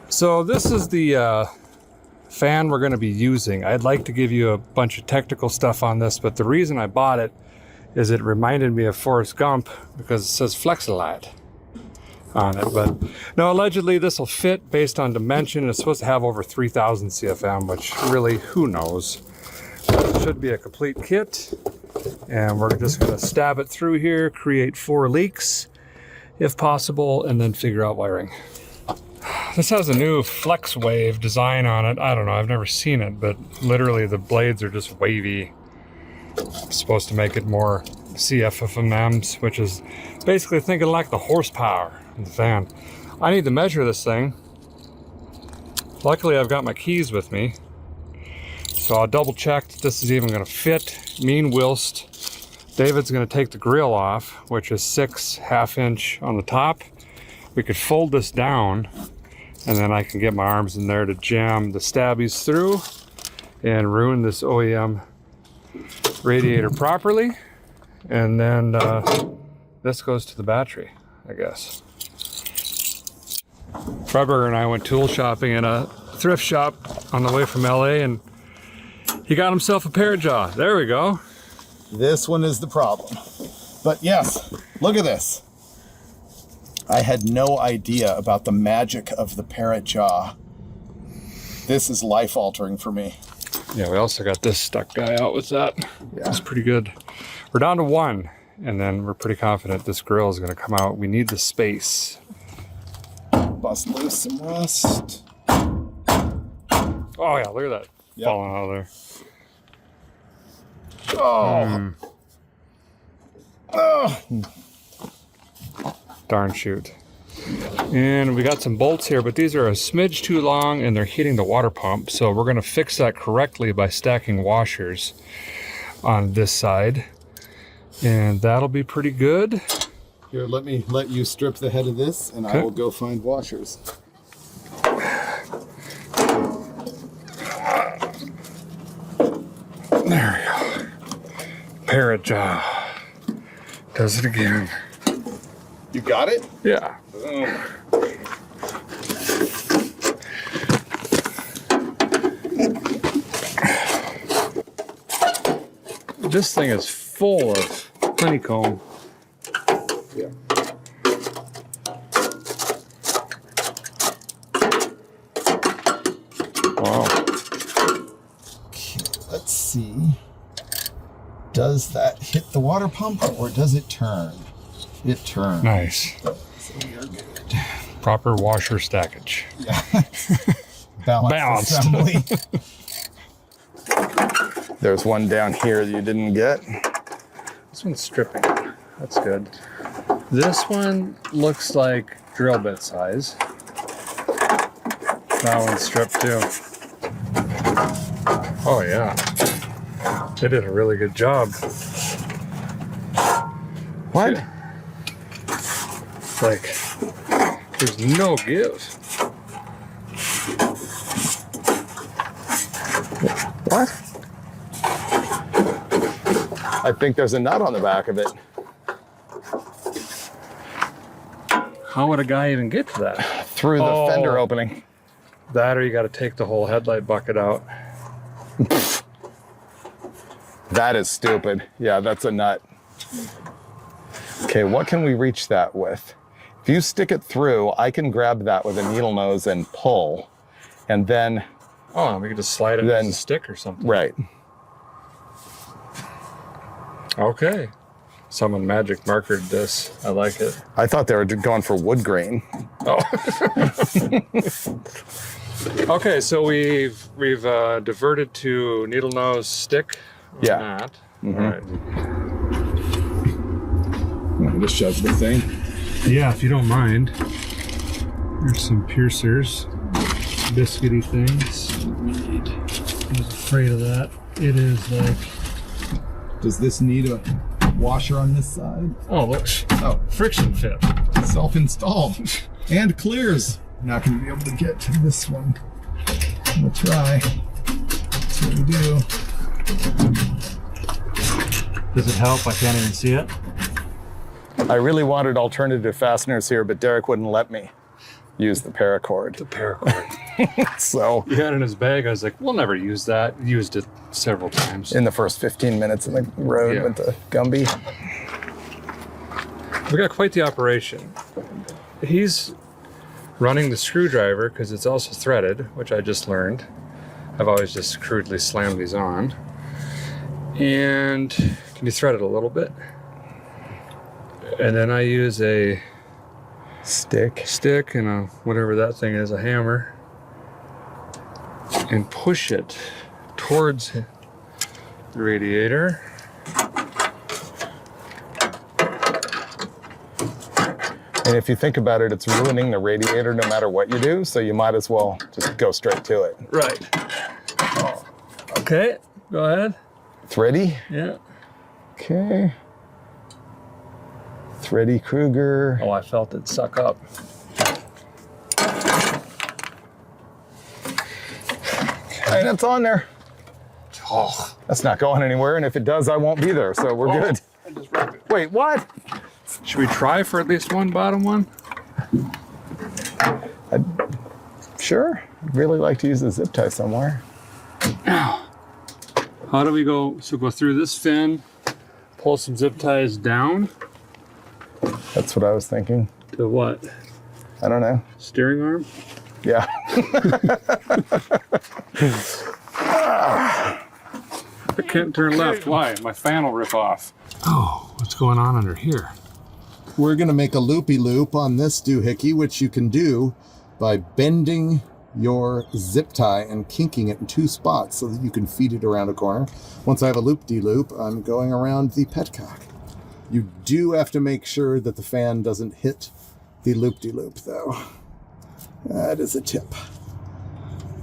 So this is the fan we're gonna be using. I'd like to give you a bunch of technical stuff on this, but the reason I bought it is it reminded me of Forrest Gump because it says Flexolite on it. But no, allegedly this will fit based on dimension. It's supposed to have over 3,000 CFM, which really, who knows? It should be a complete kit. And we're just going to stab it through here, create 4 leaks if possible, and then figure out wiring. This has a new flex wave design on it. I don't know, I've never seen it, but literally the blades are just wavy. It's supposed to make it more CFMMs, which is basically thinking like the horsepower of the fan. I need to measure this thing. Luckily I've got my keys with me. So I'll double check that this is even going to fit. Whilst David's going to take the grill off, which is 6 1/2" on the top. We could fold this down and then I can get my arms in there to jam the stabbies through and ruin this OEM radiator properly. And then this goes to the battery, I guess. Freiberger and I went tool shopping in a thrift shop on the way from LA, and he got himself a parrot jaw. There we go.
This one is the problem. But yes, look at this. I had no idea about the magic of the parrot jaw. This is life-altering for me.
Yeah, we also got this stuck guy out with that. Yeah. It's pretty good. We're down to 1, and then we're pretty confident this grill is going to come out. We need the space.
Bust loose some rust.
Oh yeah, look at that. Yep. Falling out of there.
Oh.
Oh. Darn shoot. And we got some bolts here, but these are a smidge too long and they're hitting the water pump. So we're gonna fix that correctly by stacking washers on this side. And that'll be pretty good.
Here, let me let you strip the head of this and I will go find washers.
There we go. Parrot jaw. Does it again.
You got it?
Yeah.
Boom.
This thing is full of honeycomb.
Yeah.
Wow.
Okay, let's see. Does that hit the water pump or does it turn? It turns.
Nice.
So we are good.
Proper washer stackage.
Yeah. Balanced assembly. There's one down here that you didn't get.
This one's stripping. That's good. This one looks like drill bit size. That one's stripped too. Oh yeah. They did a really good job.
What?
Like, there's no give.
What? I think there's a nut on the back of it.
How would a guy even get to that?
Through the fender opening.
That or you got to take the whole headlight bucket out.
That is stupid. Yeah, that's a nut. Okay, what can we reach that with? If you stick it through, I can grab that with a needle nose and pull, and then...
Oh, we could just slide it as a stick or something.
Right.
Okay. Someone magic markered this. I like it.
I thought they were going for wood grain.
Oh. Okay, so we've diverted to needle nose stick.
Yeah.
Not.
Mm-hmm.
All right.
Just shove the thing.
Yeah, if you don't mind. There's some piercers, biscuity things. I was afraid of that. It is like.
Does this need a washer on this side?
Oh, look. Oh, friction fit.
Self-installed. And clears. Not going to be able to get to this one. We'll try. That's what we do.
Does it help? I can't even see it.
I really wanted alternative fasteners here, but Derek wouldn't let me use the paracord.
The paracord.
So
he had it in his bag. I was like, we'll never use that. Used it several times.
In the first 15 minutes on the road with the Gumby.
We got quite the operation. He's running the screwdriver because it's also threaded, which I just learned. I've always just crudely slammed these on. And can you thread it a little bit? And then I use a stick and a whatever that thing is, a hammer, and push it towards the radiator.
And if you think about it, it's ruining the radiator no matter what you do, so you might as well just go straight to it.
Right. Oh. Okay, go ahead.
Thready?
Yeah.
Okay. Thready Kruger.
Oh, I felt it suck up.
And it's on there. Oh, that's not going anywhere, and if it does, I won't be there, so we're good.
I just wrapped it.
Wait, what?
Should we try for at least one bottom one?
Sure. I'd really like to use the zip tie somewhere.
How do we go? So go through this fin, pull some zip ties down.
That's what I was thinking.
To what?
I don't know.
Steering arm?
Yeah.
I can't turn left. Why? My fan will rip off. Oh, what's going on under here?
We're going to make a loopy-loop on this doohickey, which you can do by bending your zip tie and kinking it in two spots so that you can feed it around a corner. Once I have a loop-de-loop, I'm going around the petcock. You do have to make sure that the fan doesn't hit the loop-de-loop, though. That is a tip.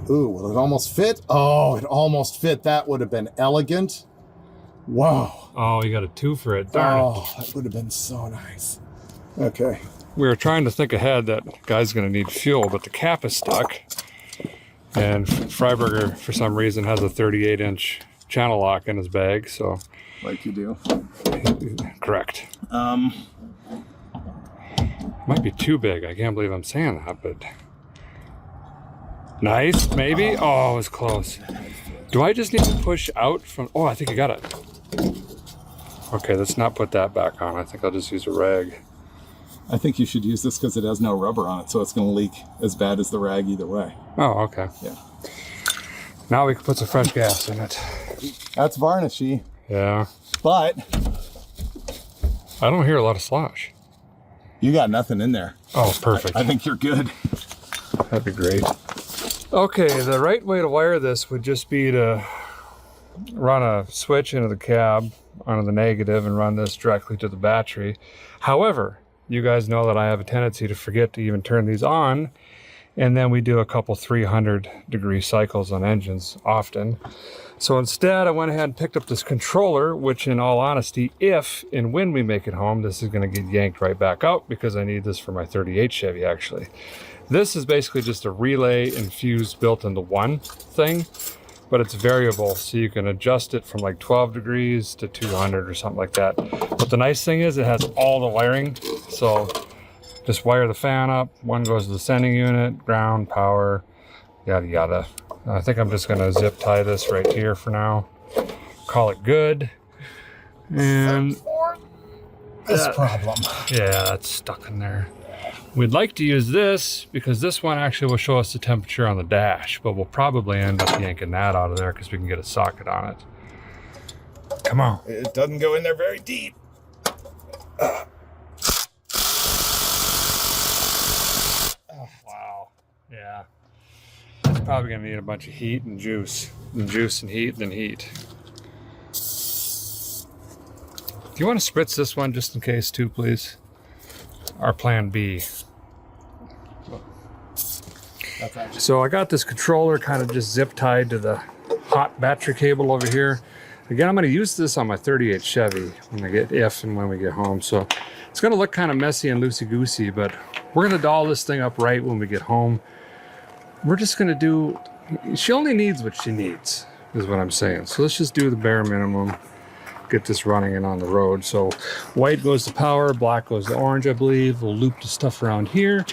Ooh, will it almost fit? Oh, it almost fit. That would have been elegant. Whoa.
Oh, you got a two for it. Darn
it. That would have been so nice. Okay.
We were trying to think ahead that guy's going to need fuel, but the cap is stuck. And Freiberger, for some reason, has a 38-inch channel lock in his bag, so.
Like you do.
Correct. Might be too big. I can't believe I'm saying that, but. Nice, maybe? Oh, it was close. Do I just need to push out from, oh, I think I got it. Okay, let's not put that back on. I think I'll just use a rag.
I think you should use this because it has no rubber on it, so it's going to leak as bad as the rag either way.
Oh, okay.
Yeah.
Now we can put some fresh gas in it.
That's varnishy.
Yeah.
But
I don't hear a lot of slosh.
You got nothing in there.
Oh, perfect.
I think you're good.
That'd be great. Okay, the right way to wire this would just be to run a switch into the cab onto the negative and run this directly to the battery. However, you guys know that I have a tendency to forget to even turn these on, and then we do a couple 300-degree cycles on engines often. So instead, I went ahead and picked up this controller, which in all honesty, if and when we make it home, this is going to get yanked right back out because I need this for my 38 Chevy actually. This is basically just a relay and fuse built into one thing, but it's variable, so you can adjust it from like 12 degrees to 200 or something like that. But the nice thing is it has all the wiring, so just wire the fan up, one goes to the sending unit, ground, power, yada yada. I think I'm just gonna zip tie this right here for now, call it good. And
this problem.
Yeah, it's stuck in there. We'd like to use this because this one actually will show us the temperature on the dash, but we'll probably end up yanking that out of there because we can get a socket on it. Come on.
It doesn't go in there very deep.
Oh, wow. Yeah. It's probably going to need a bunch of heat and juice. And juice and heat, then heat. Do you want to spritz this one just in case too, please? Our plan B. So I got this controller kind of just zip tied to the hot battery cable over here. Again, I'm going to use this on my 38 Chevy when we get home. So it's going to look kind of messy and loosey-goosey, but we're going to doll this thing up right when we get home. We're just going to do, she only needs what she needs, is what I'm saying. So let's just do the bare minimum, get this running and on the road. So white goes to power, black goes to orange, I believe. We'll loop the stuff around here.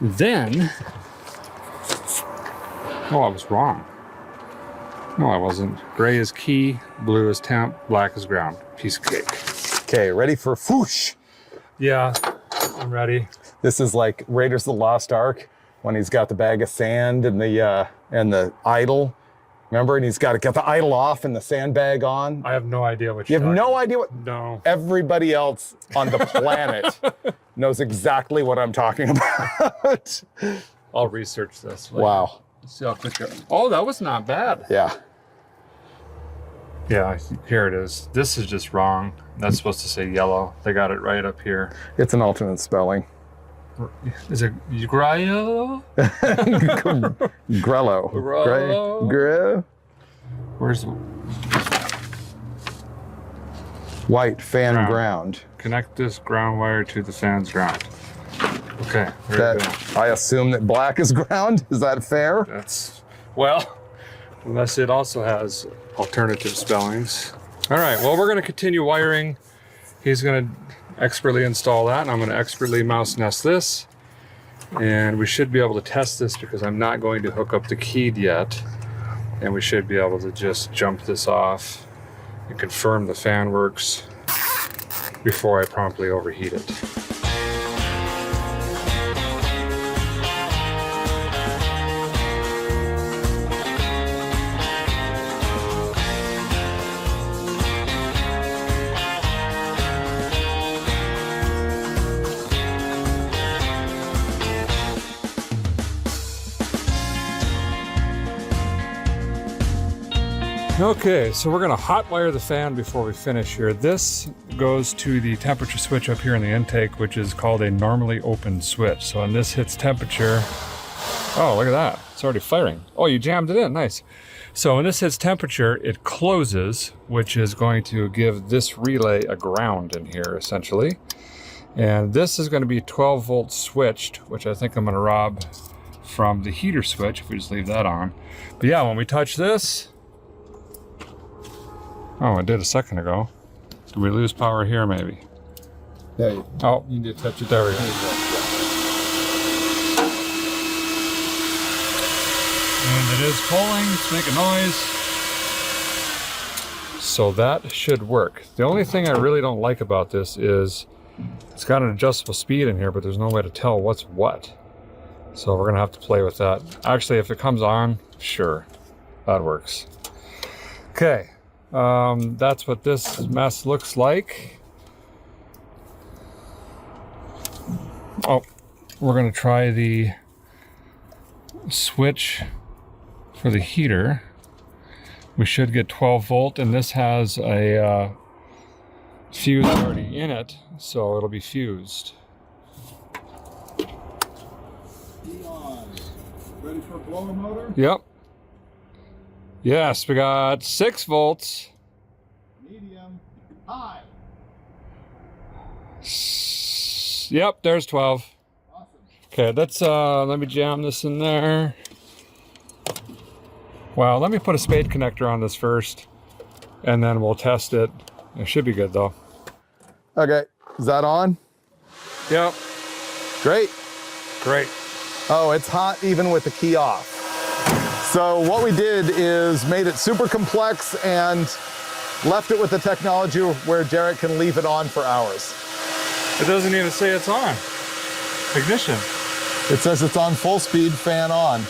Then, oh, I was wrong. No, I wasn't. Gray is key, blue is temp, black is ground. Piece of cake.
Okay, ready for whoosh?
Yeah, I'm ready.
This is like Raiders of the Lost Ark when he's got the bag of sand and the idol. Remember, and he's got to get the idol off and the sandbag on.
I have no idea what
you have no idea what.
No.
Everybody else on the planet knows exactly what I'm talking about.
I'll research this later.
Wow.
Let's see how quick. Oh, that was not bad.
Yeah.
Yeah, here it is. This is just wrong. That's supposed to say yellow. They got it right up here.
It's an alternate spelling.
Is it Grello?
Grello.
Grello. Where's the
white fan ground?
Connect this ground wire to the fan's ground. Okay.
I assume that black is ground. Is that fair?
That's, well, unless it also has alternative spellings. All right. Well, we're going to continue wiring. He's going to expertly install that, and I'm going to expertly mouse nest this. And we should be able to test this because I'm not going to hook up the keyed yet. And we should be able to just jump this off and confirm the fan works before I promptly overheat it. Okay, so we're gonna hot wire the fan before we finish here. This goes to the temperature switch up here in the intake, which is called a normally open switch. So when this hits temperature, oh, look at that, it's already firing. Oh, you jammed it in, nice. So when this hits temperature, it closes, which is going to give this relay a ground in here, essentially. And this is gonna be 12 volt switched, which I think I'm gonna rob from the heater switch, if we just leave that on. But yeah, when we touch this, Oh, it did a second ago. Did we lose power here, maybe?
Yeah.
Oh,
you need to touch it.
There we go. And it is pulling, it's making noise. So that should work. The only thing I really don't like about this is it's got an adjustable speed in here, but there's no way to tell what's what. So we're gonna have to play with that. Actually, if it comes on, sure, that works. Okay, that's what this mess looks like. Oh, we're gonna try the switch for the heater. We should get 12 volt, and this has a fuse already in it, so it'll be fused.
Ready for a blower motor?
Yep. Yes, we got 6 volts.
Medium. High.
Yep, there's 12.
Awesome.
Okay, let's let me jam this in there. Wow, let me put a spade connector on this first, and then we'll test it. It should be good though.
Okay, is that on?
Yep.
Great.
Great.
Oh, it's hot even with the key off. So what we did is made it super complex and left it with the technology where Jarrett can leave it on for hours.
It doesn't even say it's on. Ignition.
It says it's on full speed, fan on.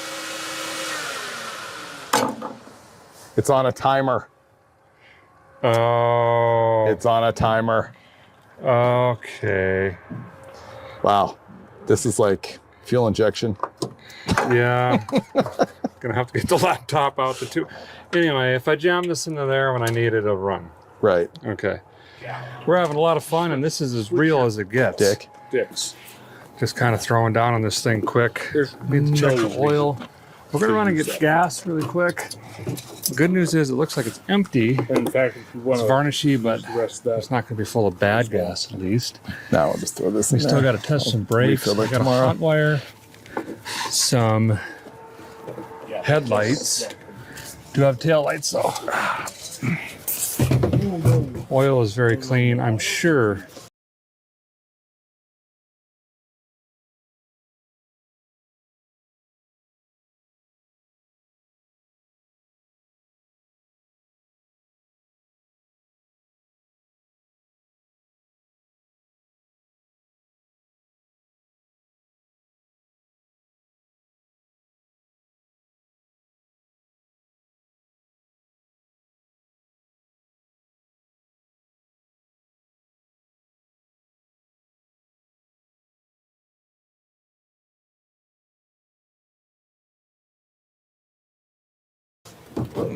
It's on a timer.
Oh.
It's on a timer.
Okay.
Wow. This is like fuel injection.
Yeah. Gonna have to get the laptop out the tube. Anyway, if I jam this into there when I need it, it'll run.
Right.
Okay. We're having a lot of fun, and this is as real as it gets.
Dicks.
Just kind of throwing down on this thing quick. Need to check the oil. We're gonna run and get gas really quick. The good news is it looks like it's empty.
In fact, if you want
It's varnishy, but it's not gonna be full of bad gas at least.
Now I'll just throw this in
We still got to test some brakes. We got a hot wire, some headlights. Do have tail lights though. Oil is very clean, I'm sure.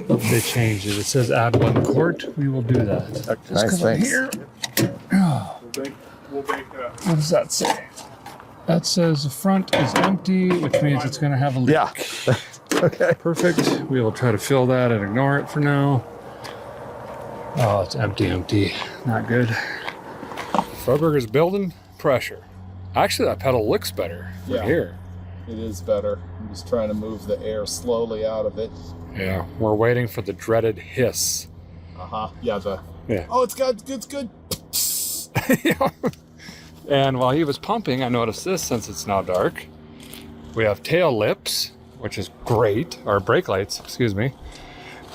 They changed it. It says add 1 quart. We will do that.
Nice, thanks.
Here. What does that say? That says the front is empty, which means it's going to have a leak.
Yeah. Okay.
Perfect. We will try to fill that and ignore it for now. Oh, it's empty. Not good. Freiburger's building pressure. Actually, that pedal looks better from here.
It is better. I'm just trying to move the air slowly out of it.
Yeah, we're waiting for the dreaded hiss.
Yeah, oh, it's good.
And while he was pumping, I noticed this since it's now dark. We have tail lips, which is great, or brake lights, excuse me.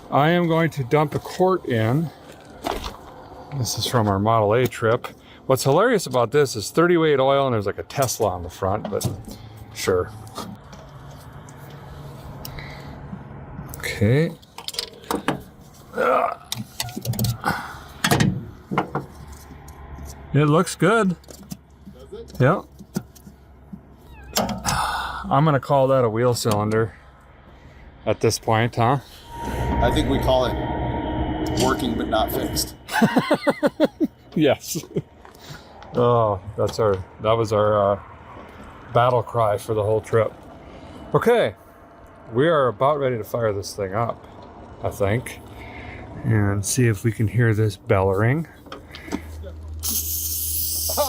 I am going to dump a quart in. This is from our Model A trip. What's hilarious about this is 30 weight oil, and there's like a Tesla on the front, but sure. Okay. It looks good.
Does it?
Yeah. I'm gonna call that a wheel cylinder at this point, huh?
I think we call it working but not fixed.
Yes. Oh, that was our battle cry for the whole trip. Okay, we are about ready to fire this thing up, I think, and see if we can hear this bell ring.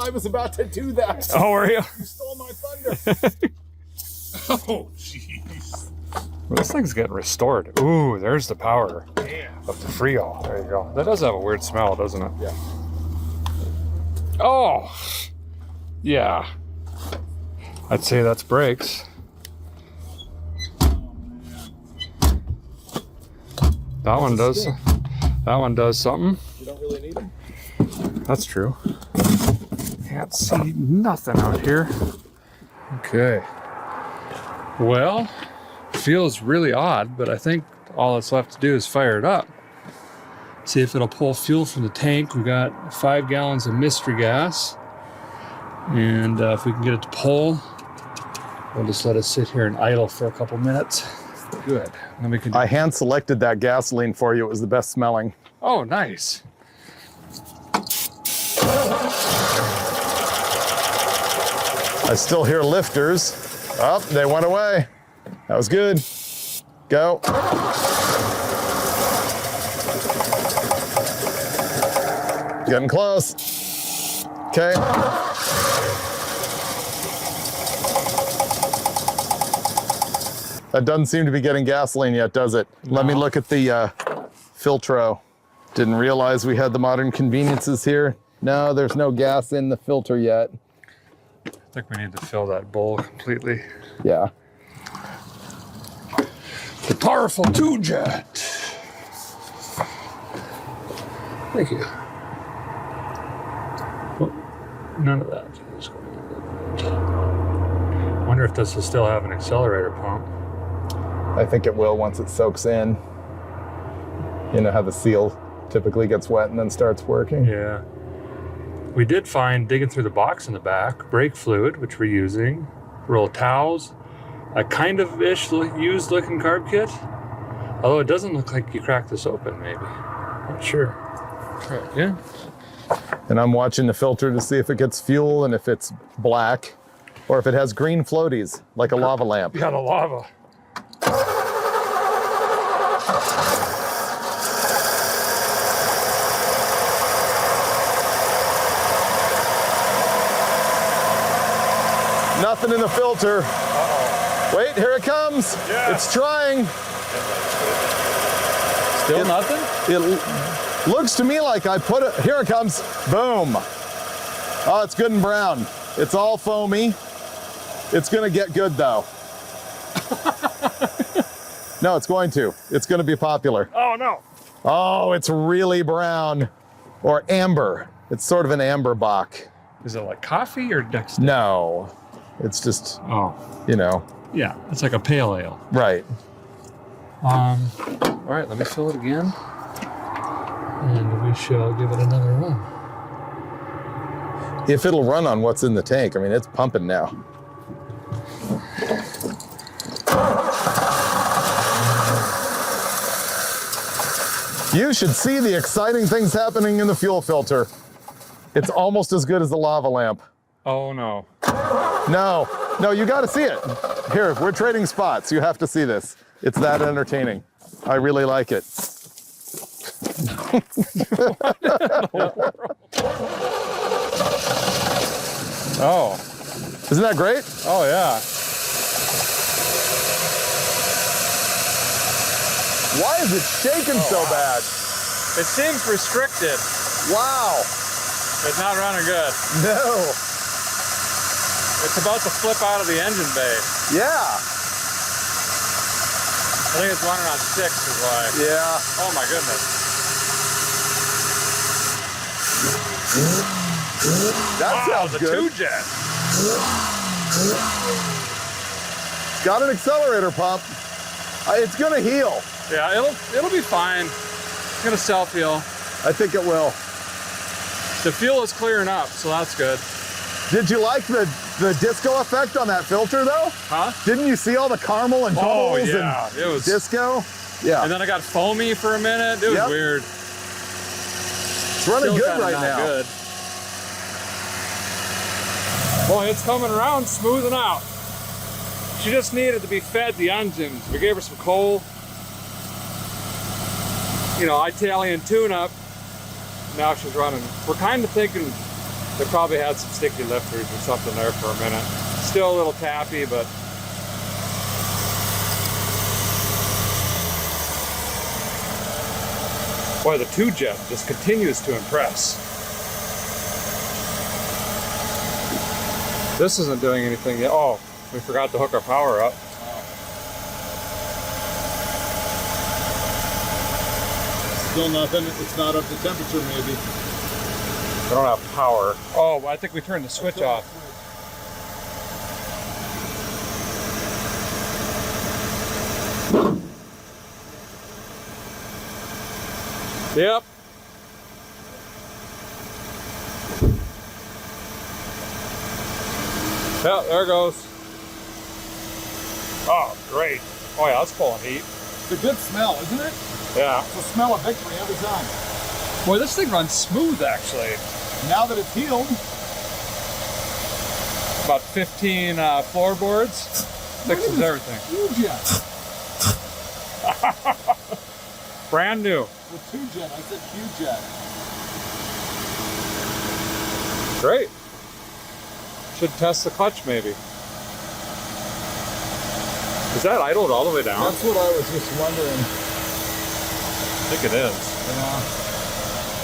I was about to do that.
Oh, were you?
You stole my thunder. Oh, jeez.
This thing's getting restored. Ooh, there's the power of the Freon. There you go. That does have a weird smell, doesn't it?
Yeah.
Oh, yeah. I'd say that's brakes. That one does. That one does something.
You don't really need them.
That's true. Can't see nothing out here. Okay. Well, feels really odd, but I think all that's left to do is fire it up. See if it'll pull fuel from the tank. We got 5 gallons of mystery gas. And if we can get it to pull, we'll just let it sit here and idle for a couple minutes. Good. Then we can.
I hand selected that gasoline for you. It was the best smelling.
Oh, nice.
I still hear lifters. Oh, they went away. That was good. Go. Getting close. Okay. That doesn't seem to be getting gasoline yet, does it? No. Let me look at the filtro. Didn't realize we had the modern conveniences here. No, there's no gas in the filter yet.
I think we need to fill that bowl completely.
Yeah.
The powerful 2-jet. Thank you. Well, none of that is going on. Wonder if this will still have an accelerator pump.
I think it will once it soaks in. You know how the seal typically gets wet and then starts working?
Yeah. We did find, digging through the box in the back, brake fluid, which we're using, roll of towels, a kind of used looking carb kit. Although it doesn't look like you cracked this open, maybe. Not sure. Try it again.
And I'm watching the filter to see if it gets fuel and if it's black, or if it has green floaties, like a lava lamp.
Yeah, the lava.
Nothing in the filter.
Uh-oh.
Wait, here it comes.
Yeah.
It's trying.
Still nothing?
It looks to me like I put it, here it comes. Boom. Oh, it's good and brown. It's all foamy. It's gonna get good though. No, it's going to. It's gonna be popular.
Oh no.
Oh, it's really brown. Or amber. It's sort of an amber bach.
Is it like coffee or Dexter?
No. It's just, you know.
Yeah, it's like a pale ale.
Right.
All right, let me fill it again. And we shall give it another run.
If it'll run on what's in the tank, I mean, it's pumping now. You should see the exciting things happening in the fuel filter. It's almost as good as the lava lamp.
Oh no.
No, you gotta see it. Here, we're trading spots. You have to see this. It's that entertaining. I really like it.
Oh.
Isn't that great?
Oh yeah.
Why is it shaking so bad?
It seems restricted.
Wow.
It's not running good.
No.
It's about to flip out of the engine bay.
Yeah.
I think it's running on 6 is why.
Yeah.
Oh my goodness.
That sounds good.
2-jet.
Got an accelerator pump. It's gonna heal.
Yeah, it'll be fine. It's gonna self-heal.
I think it will.
The fuel is clearing up, so that's good.
Did you like the disco effect on that filter though?
Huh?
Didn't you see all the caramel and bubbles
and
it was disco? Yeah.
And then I got foamy for a minute. It was weird.
It's running good right now.
Good. Boy, it's coming around, smoothing out. She just needed to be fed the engines. We gave her some coal. You know, Italian tune-up. Now she's running. We're kind of thinking they probably had some sticky lifters or something there for a minute. Still a little tappy, but
Boy, the 2-jet just continues to impress. This isn't doing anything yet. Oh, we forgot to hook our power up.
Still nothing. It's not up to temperature, maybe.
I don't have power. Oh, I think we turned the switch off. Yep. Yeah, there it goes. Oh, great. Oh yeah, that's pulling heat.
It's a good smell, isn't it?
Yeah.
It's a smell of victory every time.
Boy, this thing runs smooth, actually.
Now that it's healed.
About 15 floorboards. Fixes everything.
Q-jet.
Brand new.
With 2-jet, I said Q-jet.
Great. Should test the clutch, maybe. Is that idled all the way down?
That's what I was just wondering.
I think it is.
Yeah.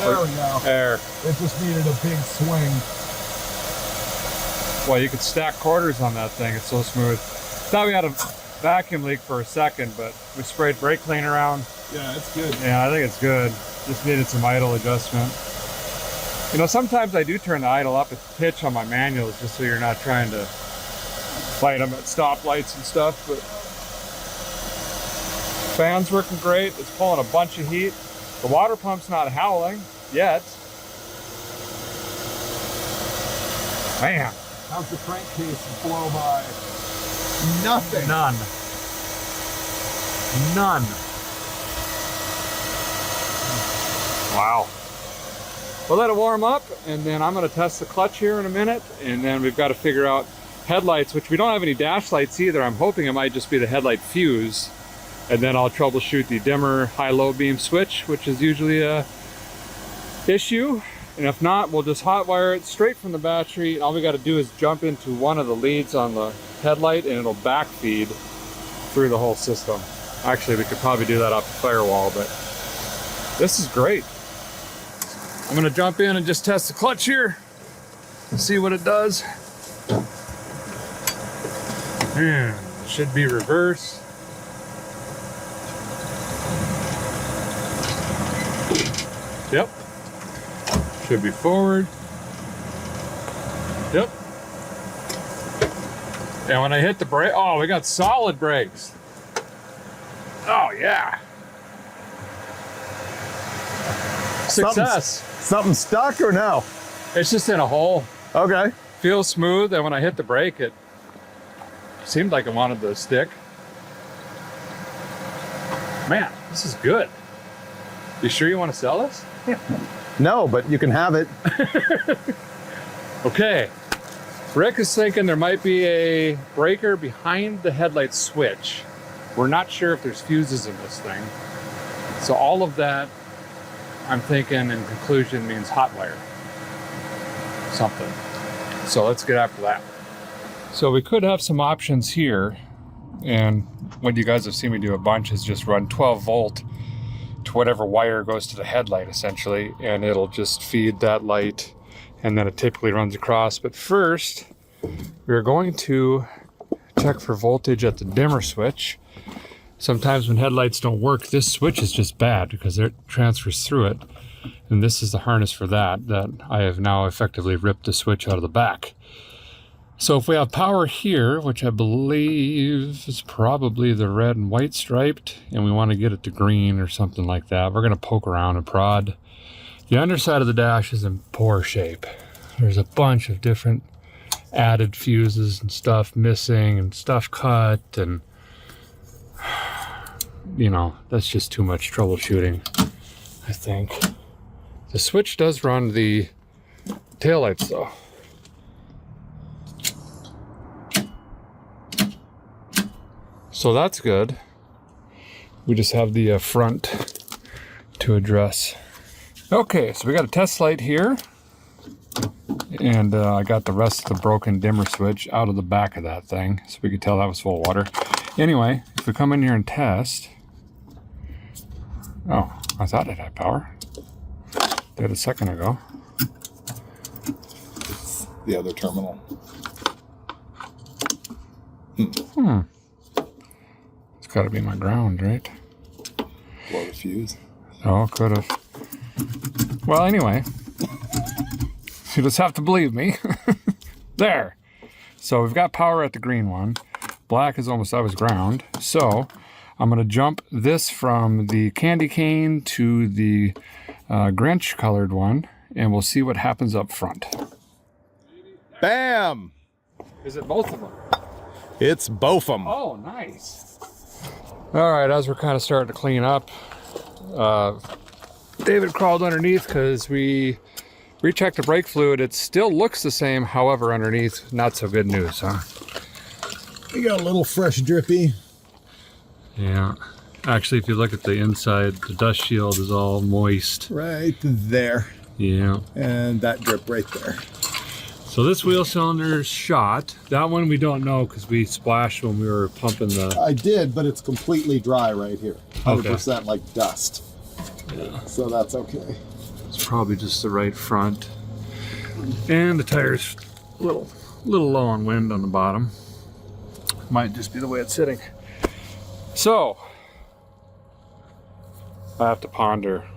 There we go.
There.
It just needed a big swing.
Well, you could stack quarters on that thing. It's so smooth. Thought we had a vacuum leak for a second, but we sprayed brake cleaner around.
Yeah, it's good.
Yeah, I think it's good. Just needed some idle adjustment. You know, sometimes I do turn the idle up a pitch on my manuals just so you're not trying to fight them at stoplights and stuff, but fan's working great. It's pulling a bunch of heat. The water pump's not howling yet. Man.
How's the crankcase blow by? Nothing.
None. None. Wow. We'll let it warm up, and then I'm going to test the clutch here in a minute, and then we've got to figure out headlights, which we don't have any dash lights either. I'm hoping it might just be the headlight fuse, and then I'll troubleshoot the dimmer high-low beam switch, which is usually a issue, and if not, we'll just hot wire it straight from the battery. All we got to do is jump into one of the leads on the headlight, and it'll backfeed through the whole system. Actually, we could probably do that off the firewall, but this is great. I'm gonna jump in and just test the clutch here, see what it does. And it should be reverse. Yep. Should be forward. Yep. And when I hit the brake, oh, we got solid brakes. Oh yeah. Success.
Something stuck or no?
It's just in a hole.
Okay.
Feels smooth, and when I hit the brake, it seemed like it wanted to stick. Man, this is good. You sure you want to sell this?
Yeah. No, but you can have it.
Okay. Rick is thinking there might be a breaker behind the headlight switch. We're not sure if there's fuses in this thing. So all of that, I'm thinking in conclusion, means hot wire something. So let's get after that. So we could have some options here, and what you guys have seen me do a bunch is just run 12 volt to whatever wire goes to the headlight essentially, and it'll just feed that light, and then it typically runs across. But first, we're going to check for voltage at the dimmer switch. Sometimes when headlights don't work, this switch is just bad because it transfers through it. And this is the harness for that I have now effectively ripped the switch out of the back. So if we have power here, which I believe is probably the red and white striped, and we want to get it to green or something like that, we're going to poke around and prod. The underside of the dash is in poor shape. There's a bunch of different added fuses and stuff missing and stuff cut, and you know, that's just too much troubleshooting, I think. The switch does run the taillights though. So that's good. We just have the front to address. Okay, so we got a test light here, and I got the rest of the broken dimmer switch out of the back of that thing, so we could tell that was full of water. Anyway, if we come in here and test, oh, I thought it had power. Did a second ago.
It's the other terminal.
It's got to be my ground, right?
Blow the fuse.
Oh, could have. Well, anyway, you just have to believe me. There. So we've got power at the green one. Black is almost always ground. So I'm going to jump this from the candy cane to the Grinch colored one, and we'll see what happens up front.
Bam!
Is it both of them?
It's both of them.
Oh, nice. All right, as we're kind of starting to clean up, David crawled underneath because we rechecked the brake fluid. It still looks the same, however, underneath, not so good news, huh?
You got a little fresh drippy.
Yeah. Actually, if you look at the inside, the dust shield is all moist.
Right there.
Yeah.
And that drip right there.
So this wheel cylinder is shot. That one we don't know because we splashed when we were pumping the...
I did, but it's completely dry right here. 100%
Okay.
like dust.
Yeah.
So that's okay.
It's probably just the right front. And the tire's a little low on wind on the bottom. Might just be the way it's sitting. So, I have to ponder.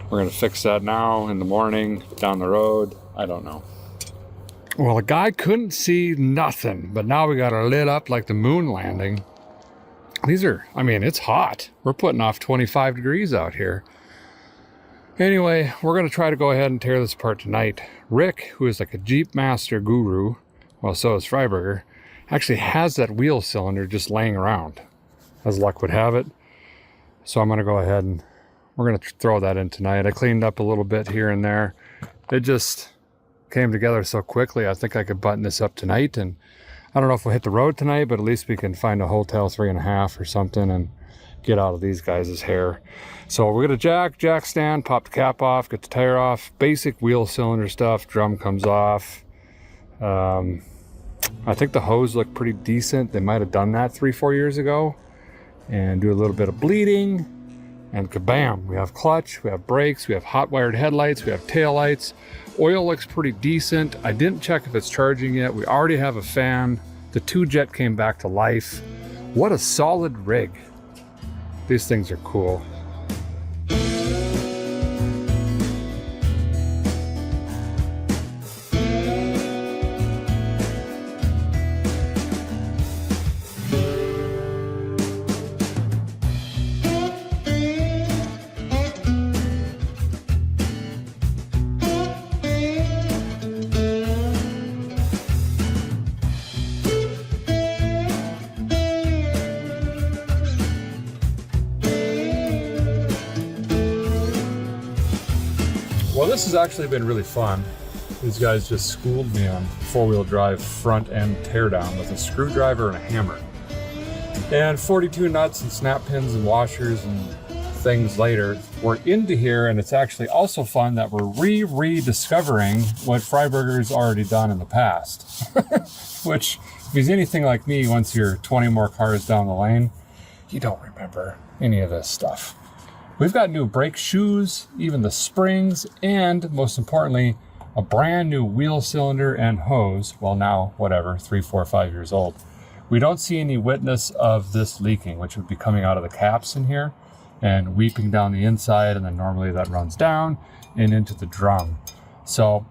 We're gonna fix that now, in the morning, down the road. I don't know. Well, the guy couldn't see nothing, but now we got her lit up like the moon landing. These are, I mean, it's hot. We're putting off 25 degrees out here. Anyway, we're gonna try to go ahead and tear this apart tonight. Rick, who is like a Jeep master guru, well, so is Freiberger, actually has that wheel cylinder just laying around, as luck would have it. So I'm gonna go ahead and we're gonna throw that in tonight. I cleaned up a little bit here and there. It just came together so quickly. I think I could button this up tonight, and I don't know if we'll hit the road tonight, but at least we can find a hotel 3.5 or something and get out of these guys' hair. So we're gonna jack stand, pop the cap off, get the tire off, basic wheel cylinder stuff, drum comes off. I think the hose looked pretty decent. They might have done that 3-4 years ago. And do a little bit of bleeding, and kabam, we have clutch, we have brakes, we have hot wired headlights, we have tail lights. Oil looks pretty decent. I didn't check if it's charging yet. We already have a fan. The 2-jet came back to life. What a solid rig. These things are cool. Well, this has actually been really fun. These guys just schooled me on 4-wheel drive front end teardown with a screwdriver and a hammer. And 42 nuts and snap pins and washers and things later, we're into here, and it's actually also fun that we're rediscovering what Freiberger's already done in the past. Which, if he's anything like me, once you're 20 more cars down the lane, you don't remember any of this stuff. We've got new brake shoes, even the springs, and most importantly, a brand new wheel cylinder and hose. Well, now, whatever, 3, 4, 5 years old. We don't see any witness of this leaking, which would be coming out of the caps in here and weeping down the inside, and then normally that runs down and into the drum. So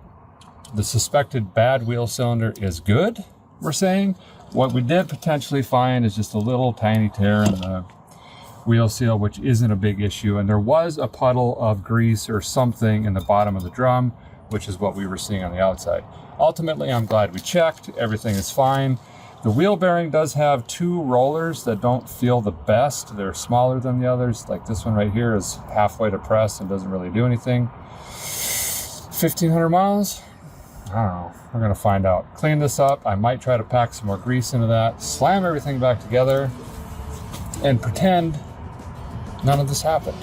the suspected bad wheel cylinder is good, we're saying. What we did potentially find is just a little tiny tear in the wheel seal, which isn't a big issue, and there was a puddle of grease or something in the bottom of the drum, which is what we were seeing on the outside. Ultimately, I'm glad we checked. Everything is fine. The wheel bearing does have 2 rollers that don't feel the best. They're smaller than the others. Like this one right here is halfway depressed and doesn't really do anything. 1,500 miles? I don't know. We're gonna find out. Clean this up. I might try to pack some more grease into that, slam everything back together, and pretend none of this happened.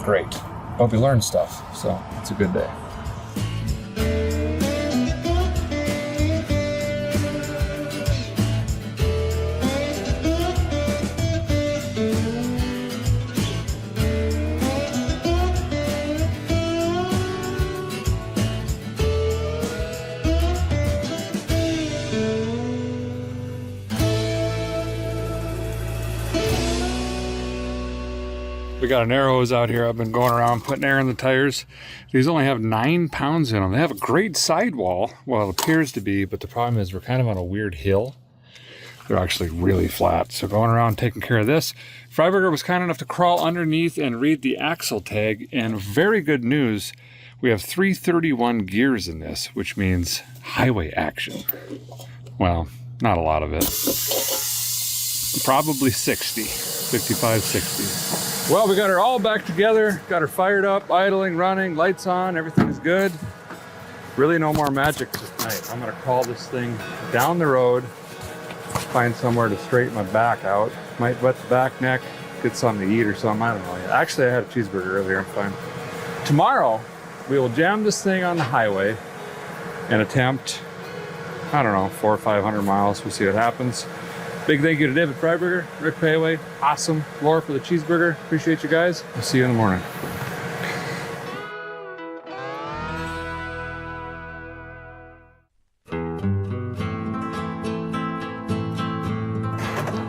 Great. Hope you learned stuff. So it's a good day. We got an air hose out here. I've been going around putting air in the tires. These only have 9 pounds in them. They have a great sidewall. Well, it appears to be, but the problem is we're kind of on a weird hill. They're actually really flat. So going around taking care of this. Freiberger was kind enough to crawl underneath and read the axle tag. And very good news, we have 331 gears in this, which means highway action. Well, not a lot of it. Probably 60, 55, 60. Well, we got her all back together, got her fired up, idling, running, lights on, everything's good. Really no more magic tonight. I'm gonna crawl this thing down the road, find somewhere to straighten my back out. Might wet the back neck, get something to eat or something, I don't know yet. Actually, I had a cheeseburger earlier, I'm fine. Tomorrow, we will jam this thing on the highway and attempt, I don't know, 400 or 500 miles. We'll see what happens. Big thank you to David Freiberger, Rick Payway, awesome. Laura for the cheeseburger. Appreciate you guys. We'll see you in the morning.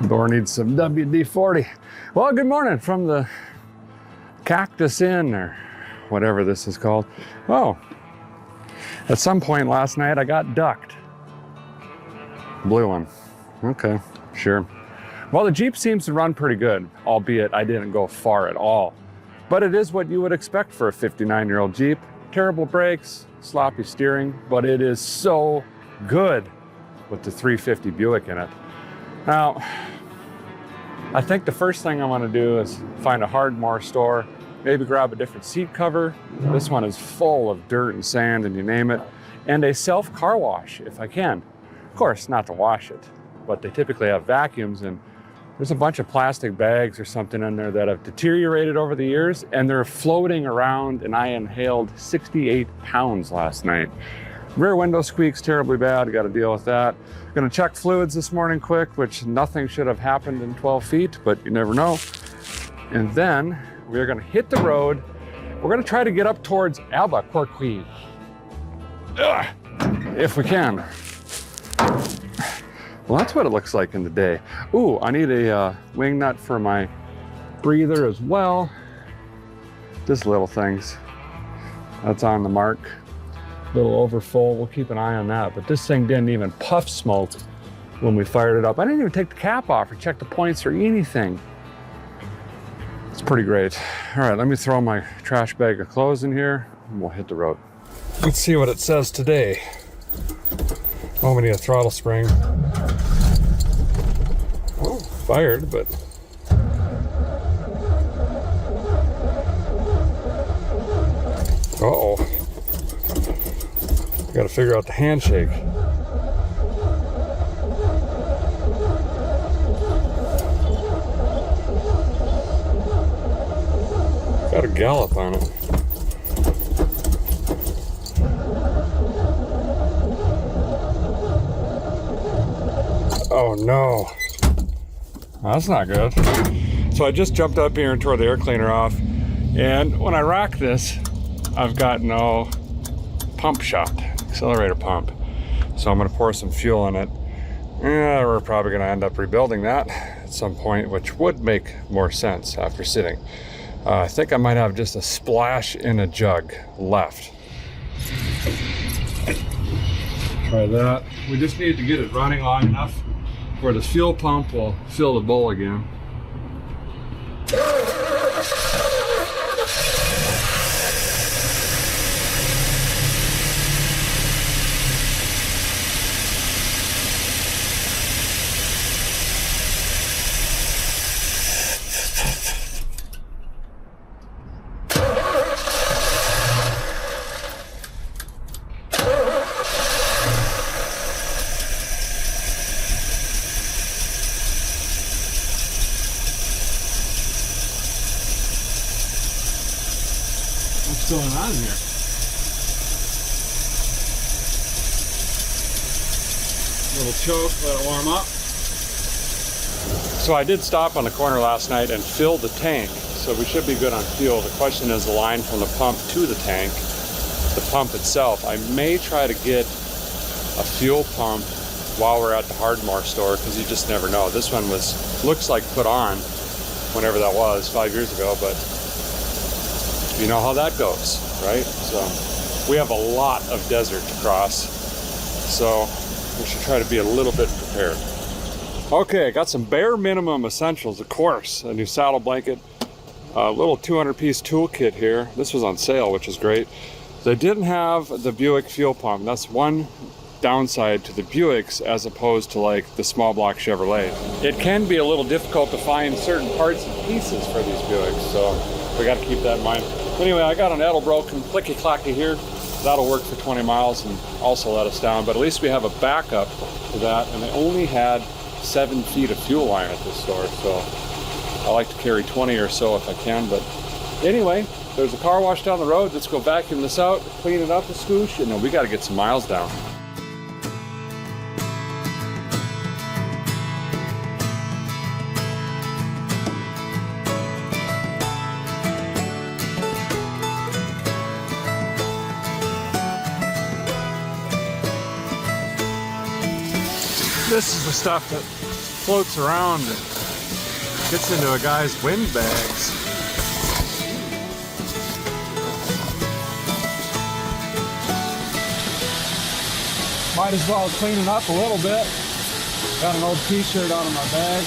Door needs some WD-40. Well, good morning from the Cactus Inn or whatever this is called. Oh, at some point last night I got ducked. Blue one. Okay. Sure. Well, the Jeep seems to run pretty good, albeit I didn't go far at all. But it is what you would expect for a 59-year-old Jeep. Terrible brakes, sloppy steering, but it is so good with the 350 Buick in it. Now, I think the first thing I'm going to do is find a Hardmore store, maybe grab a different seat cover. This one is full of dirt and sand and you name it, and a self car wash if I can. Of course, not to wash it, but they typically have vacuums, and there's a bunch of plastic bags or something in there that have deteriorated over the years, and they're floating around, and I inhaled 68 pounds last night. Rear window squeaks terribly bad, I gotta deal with that. Gonna check fluids this morning quick, which nothing should have happened in 12 feet, but you never know. And then we're gonna hit the road. We're gonna try to get up towards Albuquerque, if we can. Well, that's what it looks like in the day. Ooh, I need a wing nut for my breather as well. Just little things. That's on the mark. A little overfull, we'll keep an eye on that. But this thing didn't even puff smoke when we fired it up. I didn't even take the cap off or check the points or anything. It's pretty great. All right, let me throw my trash bag of clothes in here and we'll hit the road. Let's see what it says today. Oh, we need a throttle spring. Oh, fired, but. Uh-oh. Got to figure out the handshake. Got a gallop on it. Oh no, that's not good. So I just jumped up here and tore the air cleaner off, and when I rock this, I've got no pump shot, accelerator pump. So I'm gonna pour some fuel in it. Yeah, we're probably gonna end up rebuilding that at some point, which would make more sense after sitting. I think I might have just a splash in a jug left. Try that. We just need to get it running long enough where the fuel pump will fill the bowl again. What's going on here? Little choke, let it warm up. So I did stop on the corner last night and fill the tank, so we should be good on fuel. The question is the line from the pump to the tank, the pump itself. I may try to get a fuel pump while we're at the Hardmore store, because you just never know. This one looks like put on, whenever that was, 5 years ago, but you know how that goes, right? So we have a lot of desert to cross, so we should try to be a little bit prepared. Okay, got some bare minimum essentials, of course. A new saddle blanket, a little 200-piece toolkit here. This was on sale, which is great. They didn't have the Buick fuel pump. That's one downside to the Buicks as opposed to like the small block Chevrolet. It can be a little difficult to find certain parts and pieces for these Buicks, so we got to keep that in mind. Anyway, I got an Edelbroken clicky-clacky here. That'll work for 20 miles and also let us down, but at least we have a backup to that, and they only had 7 feet of fuel line at this store, so I like to carry 20 or so if I can. But anyway, there's a car wash down the road. Let's go vacuum this out, clean it up a scoosh, and then we got to get some miles down. This is the stuff that floats around and gets into a guy's wind bags. Might as well clean it up a little bit. Got an old t-shirt out of my bag.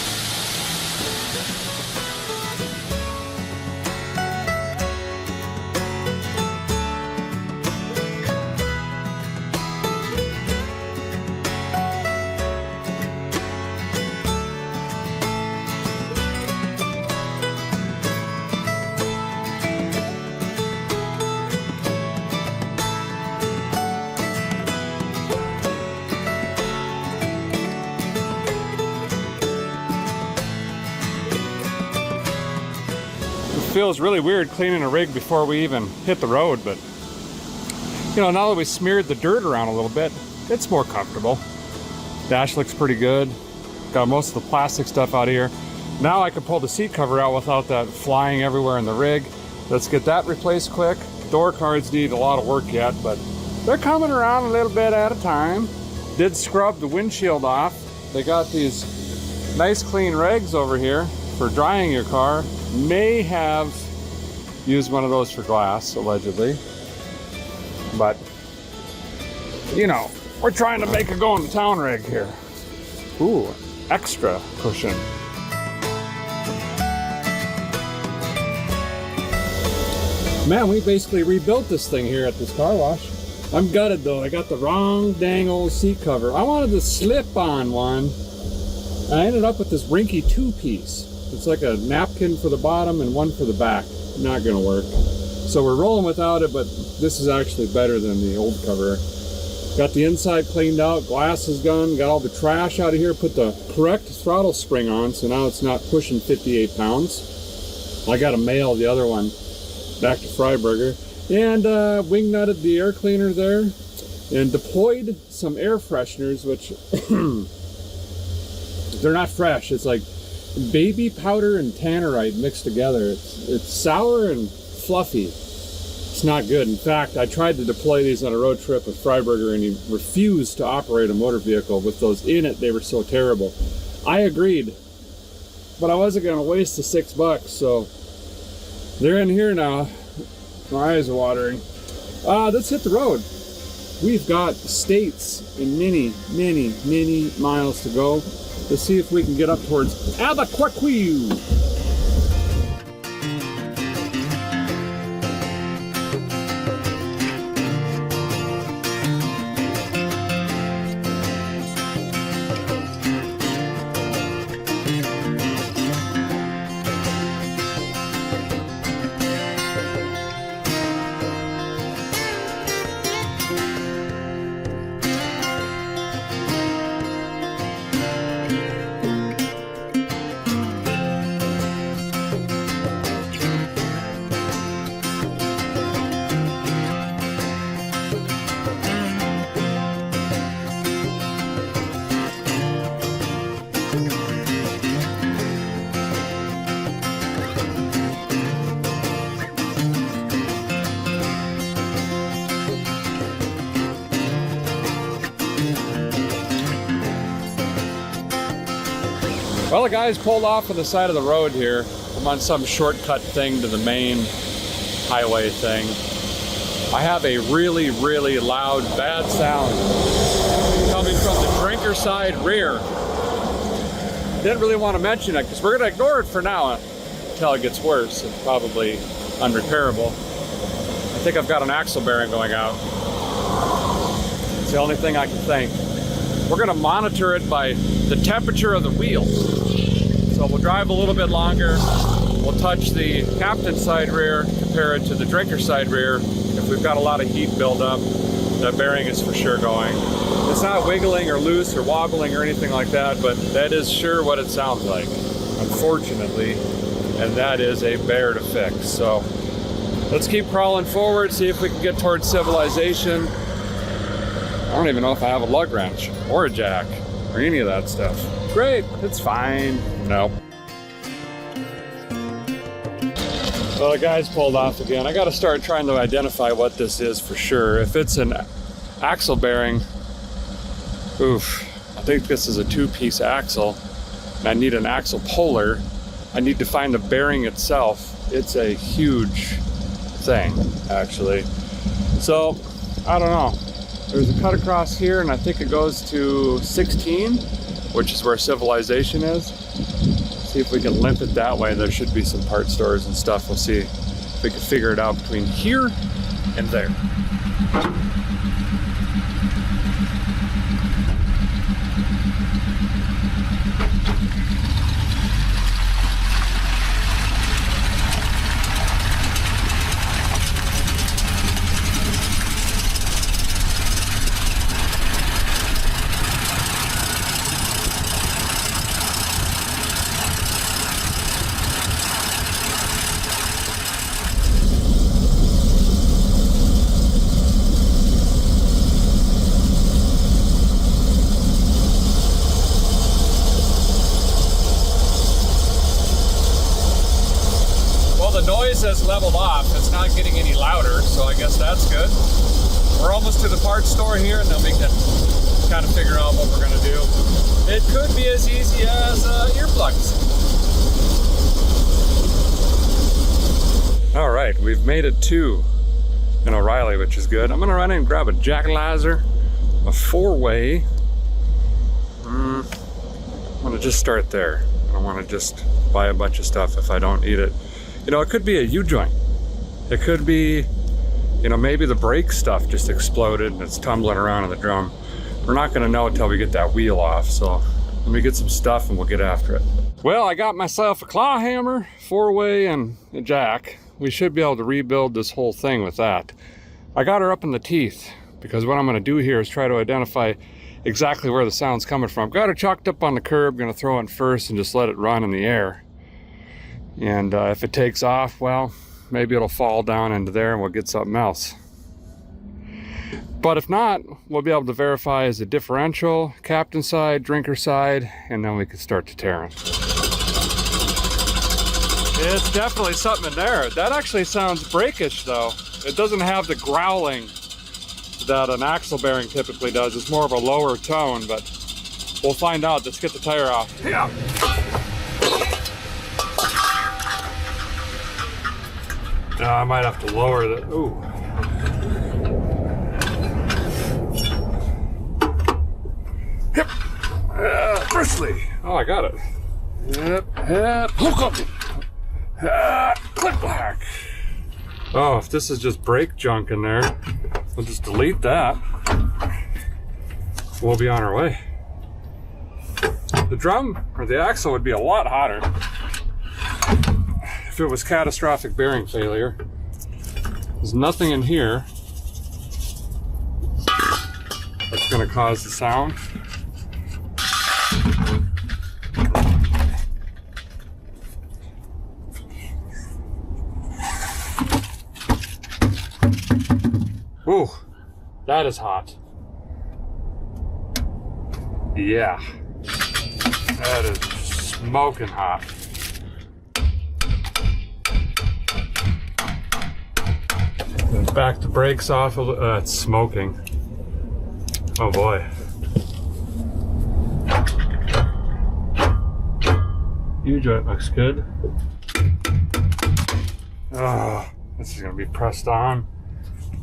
Feels really weird cleaning a rig before we even hit the road, but you know, now that we smeared the dirt around a little bit, it's more comfortable. Dash looks pretty good. Got most of the plastic stuff out of here. Now I can pull the seat cover out without that flying everywhere in the rig. Let's get that replaced quick. Door cards need a lot of work yet, but they're coming around a little bit at a time. Did scrub the windshield off. They got these nice clean rags over here for drying your car. May have used one of those for glass, allegedly. But, you know, we're trying to make a going to town rig here. Ooh, extra cushion. Man, we basically rebuilt this thing here at this car wash. I'm gutted though, I got the wrong dang old seat cover. I wanted the slip-on one. I ended up with this rinky 2-piece. It's like a napkin for the bottom and one for the back. Not gonna work. So we're rolling without it, but this is actually better than the old cover. Got the inside cleaned out, glass is gone, got all the trash out of here, put the correct throttle spring on, so now it's not pushing 58 pounds. I got to mail the other one back to Freiburger. And wing nutted the air cleaner there, and deployed some air fresheners, which they're not fresh. It's like baby powder and tannerite mixed together. It's sour and fluffy. It's not good. In fact, I tried to deploy these on a road trip with Freiburger, and he refused to operate a motor vehicle with those in it. They were so terrible. I agreed, but I wasn't going to waste the $6, so they're in here now. My eyes are watering. Let's hit the road. We've got states and many miles to go. Let's see if we can get up towards Albuquerque. Well, the guys pulled off on the side of the road here. I'm on some shortcut thing to the main highway thing. I have a really, really loud, bad sound coming from the drinker side rear. Didn't really want to mention it because we're going to ignore it for now until it gets worse and probably unrepairable. I think I've got an axle bearing going out. It's the only thing I can think. We're going to monitor it by the temperature of the wheel. So we'll drive a little bit longer. We'll touch the captain side rear, compare it to the drinker side rear. If we've got a lot of heat buildup, that bearing is for sure going. It's not wiggling or loose or wobbling or anything like that, but that is sure what it sounds like, unfortunately, and that is a bear to fix. So let's keep crawling forward, see if we can get towards civilization. I don't even know if I have a lug wrench or a jack or any of that stuff. Great, it's fine. No. Well, the guy's pulled off again. I got to start trying to identify what this is for sure. If it's an axle bearing, oof, I think this is a 2-piece axle, and I need an axle puller. I need to find the bearing itself. It's a huge thing, actually. So, I don't know. There's a cut across here, and I think it goes to 16, which is where civilization is. See if we can limp it that way. There should be some part stores and stuff. We'll see if we can figure it out between here and there. Has leveled off. It's not getting any louder, so I guess that's good. We're almost to the parts store here, and then we can kind of figure out what we're going to do. It could be as easy as earplugs. All right, we've made it to an O'Reilly, which is good. I'm going to run in and grab a jackalizer, a 4-way. I'm going to just start there. I don't want to just buy a bunch of stuff if I don't need it. You know, it could be a U-joint. It could be, you know, maybe the brake stuff just exploded and it's tumbling around in the drum. We're not gonna know until we get that wheel off, so let me get some stuff and we'll get after it. Well, I got myself a claw hammer, 4-way, and a jack. We should be able to rebuild this whole thing with that. I got her up in the teeth because what I'm gonna do here is try to identify exactly where the sound's coming from. Got her chalked up on the curb, gonna throw it first and just let it run in the air. And if it takes off, well, maybe it'll fall down into there and we'll get something else. But if not, we'll be able to verify as a differential, captain side, drinker side, and then we can start to tear it. It's definitely something in there. That actually sounds brakish though. It doesn't have the growling that an axle bearing typically does. It's more of a lower tone, but we'll find out. Let's get the tire off. Yeah. I might have to lower the, ooh. Yep. Bristly. Oh, I got it. Yep. Hook up. Click black. Oh, if this is just brake junk in there, we'll just delete that. We'll be on our way. The drum or the axle would be a lot hotter if it was catastrophic bearing failure. There's nothing in here that's going to cause the sound. Ooh, that is hot. Yeah, that is smoking hot. Back the brakes off a little. It's smoking. Oh boy. U-joint looks good. Oh, this is gonna be pressed on.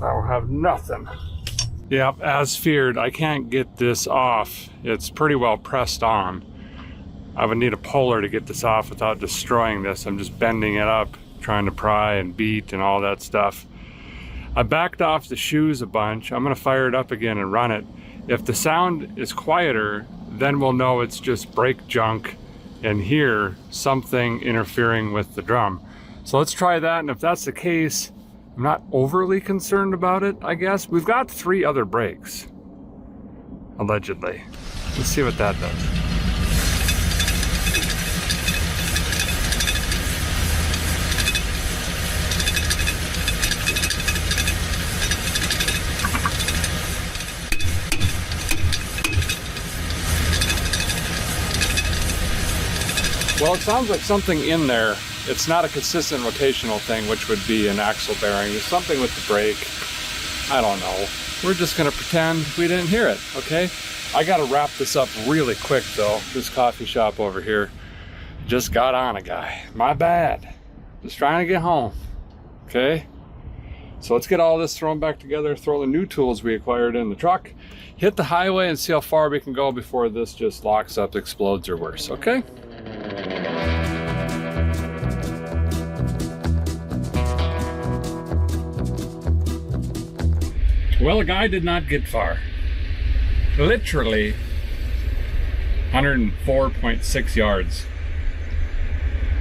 I will have nothing. Yep, as feared, I can't get this off. It's pretty well pressed on. I would need a puller to get this off without destroying this. I'm just bending it up, trying to pry and beat and all that stuff. I backed off the shoes a bunch. I'm gonna fire it up again and run it. If the sound is quieter, then we'll know it's just brake junk and hear something interfering with the drum. So let's try that, and if that's the case, I'm not overly concerned about it, I guess. We've got 3 other brakes, allegedly. Let's see what that does. Well, it sounds like something in there. It's not a consistent rotational thing, which would be an axle bearing. There's something with the brake. I don't know. We're just gonna pretend we didn't hear it, okay? I gotta wrap this up really quick though. This coffee shop over here just got on a guy. My bad. Just trying to get home, okay? So let's get all this thrown back together, throw the new tools we acquired in the truck, hit the highway and see how far we can go before this just locks up, explodes, or worse, okay? Well, the guy did not get far. Literally 104.6 yards.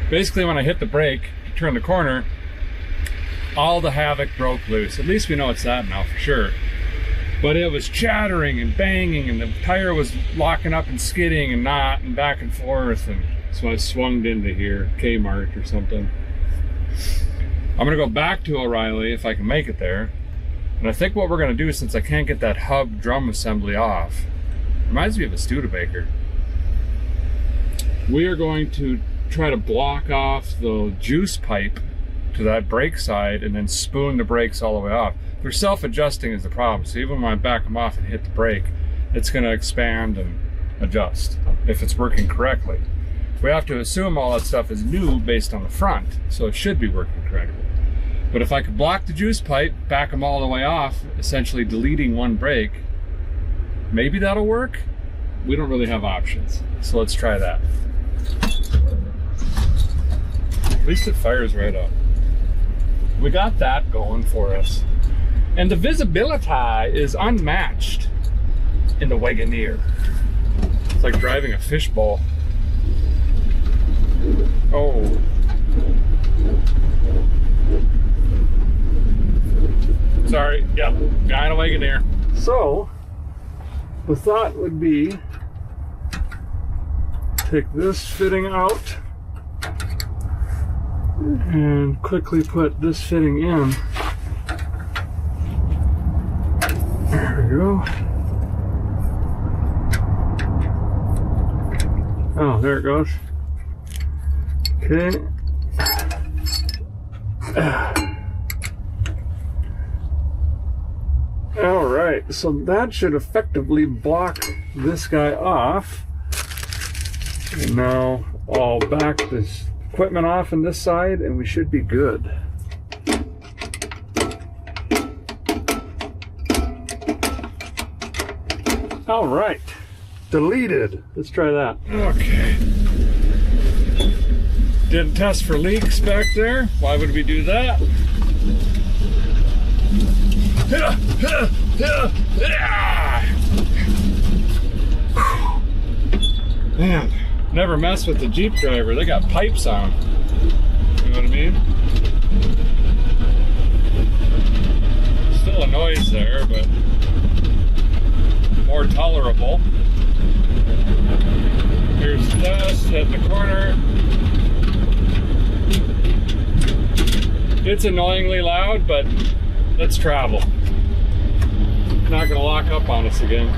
Basically, when I hit the brake to turn the corner, all the havoc broke loose. At least we know it's that now for sure. But it was chattering and banging, and the tire was locking up and skidding and not and back and forth. And so I swung into here, Kmart or something. I'm gonna go back to O'Reilly if I can make it there. And I think what we're gonna do, since I can't get that hub drum assembly off, reminds me of a Studebaker. We are going to try to block off the juice pipe to that brake side and then spoon the brakes all the way off. They're self-adjusting is the problem, so even when I back them off and hit the brake, it's gonna expand and adjust if it's working correctly. We have to assume all that stuff is new based on the front, so it should be working correctly. But if I could block the juice pipe, back them all the way off, essentially deleting one brake, maybe that'll work. We don't really have options, so let's try that. At least it fires right up. We got that going for us. And the visibility is unmatched in the Wagoneer. It's like driving a fishbowl. Oh. Sorry, yep, guy in a Wagoneer. So, the thought would be, take this fitting out and quickly put this fitting in. There we go. Oh, there it goes. Okay. All right, so that should effectively block this guy off. And now I'll back this equipment off on this side and we should be good. All right, deleted. Let's try that. Okay. Didn't test for leaks back there. Why would we do that? Man, never mess with the Jeep driver. They got pipes on. You know what I mean? Still a noise there, but more tolerable. Here's this, hit the corner. It's annoyingly loud, but let's travel. Not gonna lock up on us again.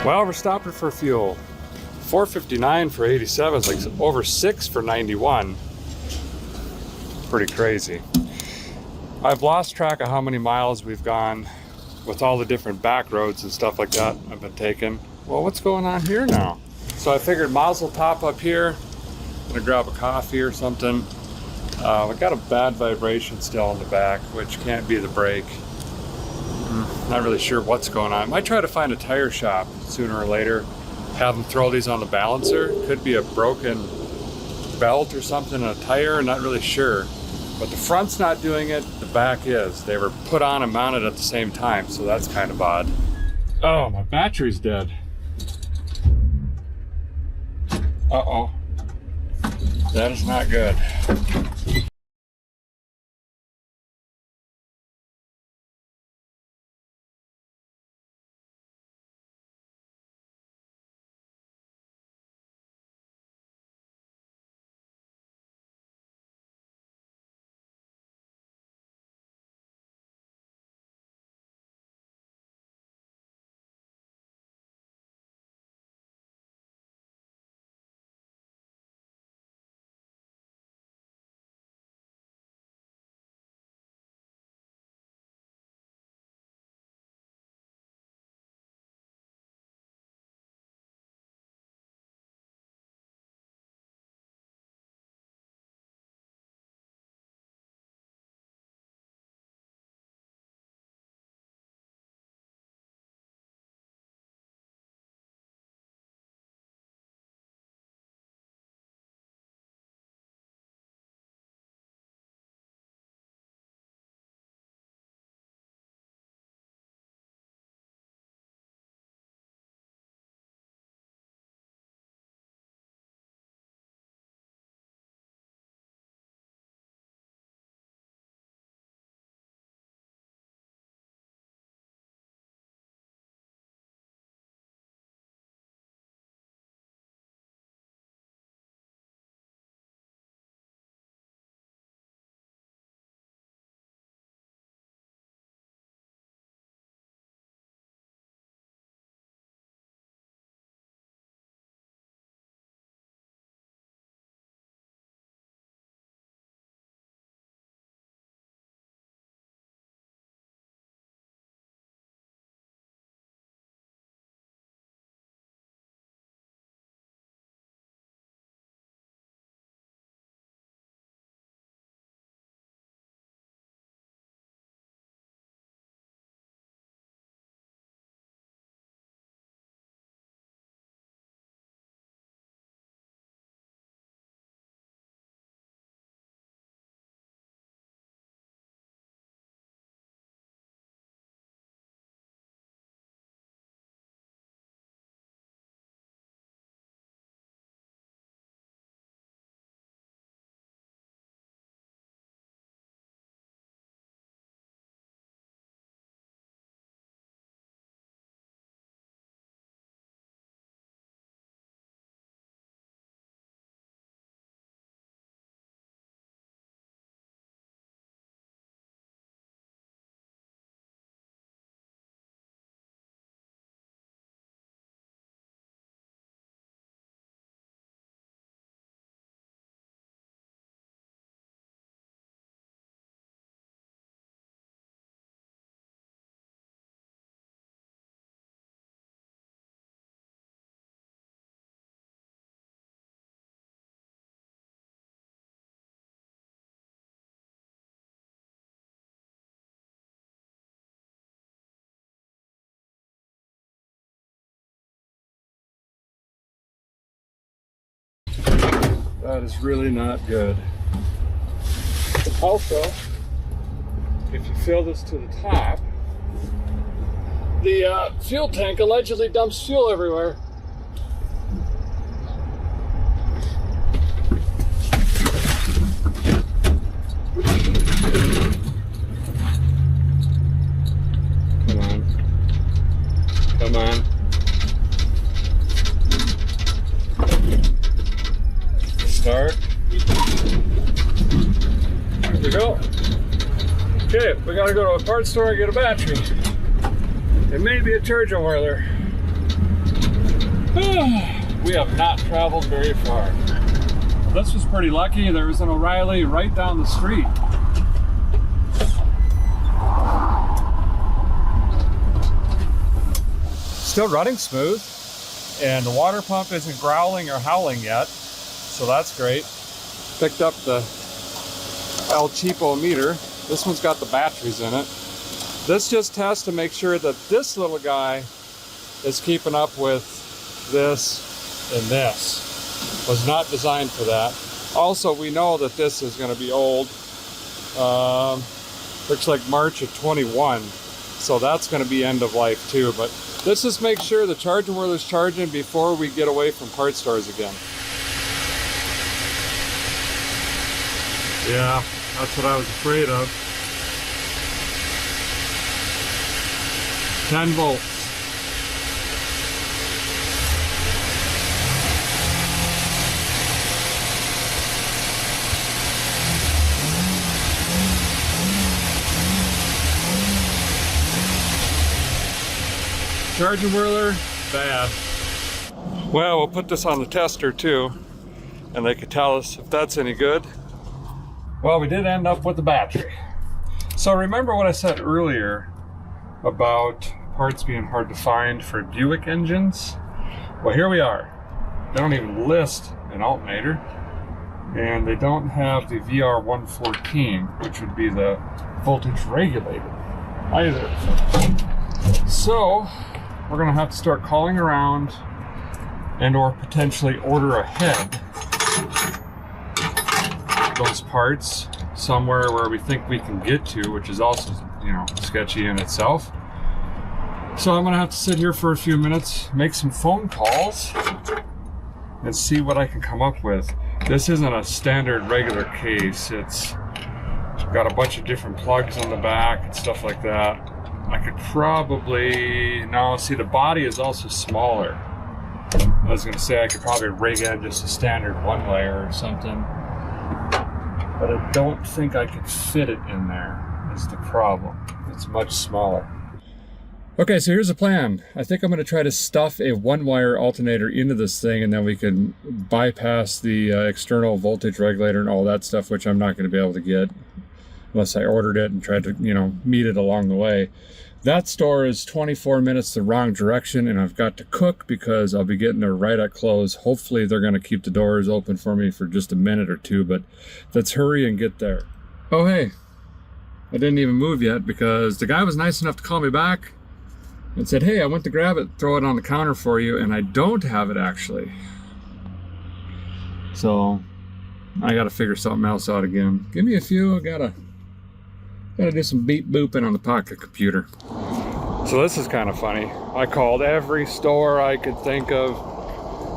Well, we're stopping for fuel. $4.59 for 87 is like over $6 for 91. Pretty crazy. I've lost track of how many miles we've gone with all the different back roads and stuff like that I've been taking. Well, what's going on here now? So I figured Mazel Tov up here. I'm gonna grab a coffee or something. I got a bad vibration still in the back, which can't be the brake. Not really sure what's going on. Might try to find a tire shop sooner or later. Have them throw these on the balancer. Could be a broken belt or something in a tire, not really sure. But the front's not doing it, the back is. They were put on and mounted at the same time, so that's kind of odd. Oh, my battery's dead. Uh-oh. That is not good. That is really not good. Also, if you fill this to the top, the fuel tank allegedly dumps fuel everywhere. Come on. Come on. Start. There we go. Okay, we gotta go to a parts store and get a battery. It may be a charge over there. We have not traveled very far. This was pretty lucky. There was an O'Reilly right down the street. Still running smooth, and the water pump isn't growling or howling yet, so that's great. Picked up the El Cheapo meter. This one's got the batteries in it. This just tests to make sure that this little guy is keeping up with this and this. Was not designed for that. Also, we know that this is going to be old. Looks like March of 21, so that's going to be end of life too. But let's just make sure the charging whirler's charging before we get away from parts stores again. Yeah, that's what I was afraid of. 10 volts. Charging whirler, bad. Well, we'll put this on the tester too, and they could tell us if that's any good. Well, we did end up with the battery. So remember what I said earlier about parts being hard to find for Buick engines? Well, here we are. They don't even list an alternator, and they don't have the VR114, which would be the voltage regulator, either. So we're gonna have to start calling around and or potentially order ahead those parts somewhere where we think we can get to, which is also, you know, sketchy in itself. So I'm gonna have to sit here for a few minutes, make some phone calls, and see what I can come up with. This isn't a standard regular case. It's got a bunch of different plugs on the back and stuff like that. I could probably, no, see the body is also smaller. I was gonna say I could probably rig in just a standard one layer or something, but I don't think I could fit it in there, is the problem. It's much smaller. Okay, so here's the plan. I think I'm gonna try to stuff a one-wire alternator into this thing, and then we can bypass the external voltage regulator and all that stuff, which I'm not gonna be able to get unless I ordered it and tried to, you know, meet it along the way. That store is 24 minutes the wrong direction, and I've got to cook because I'll be getting there right at close. Hopefully they're gonna keep the doors open for me for just a minute or two, but let's hurry and get there. Oh, hey, I didn't even move yet because the guy was nice enough to call me back and said, hey, I went to grab it, throw it on the counter for you, and I don't have it actually. So I gotta figure something else out again. Give me a few, I gotta do some beep booping on the pocket computer. So this is kind of funny. I called every store I could think of,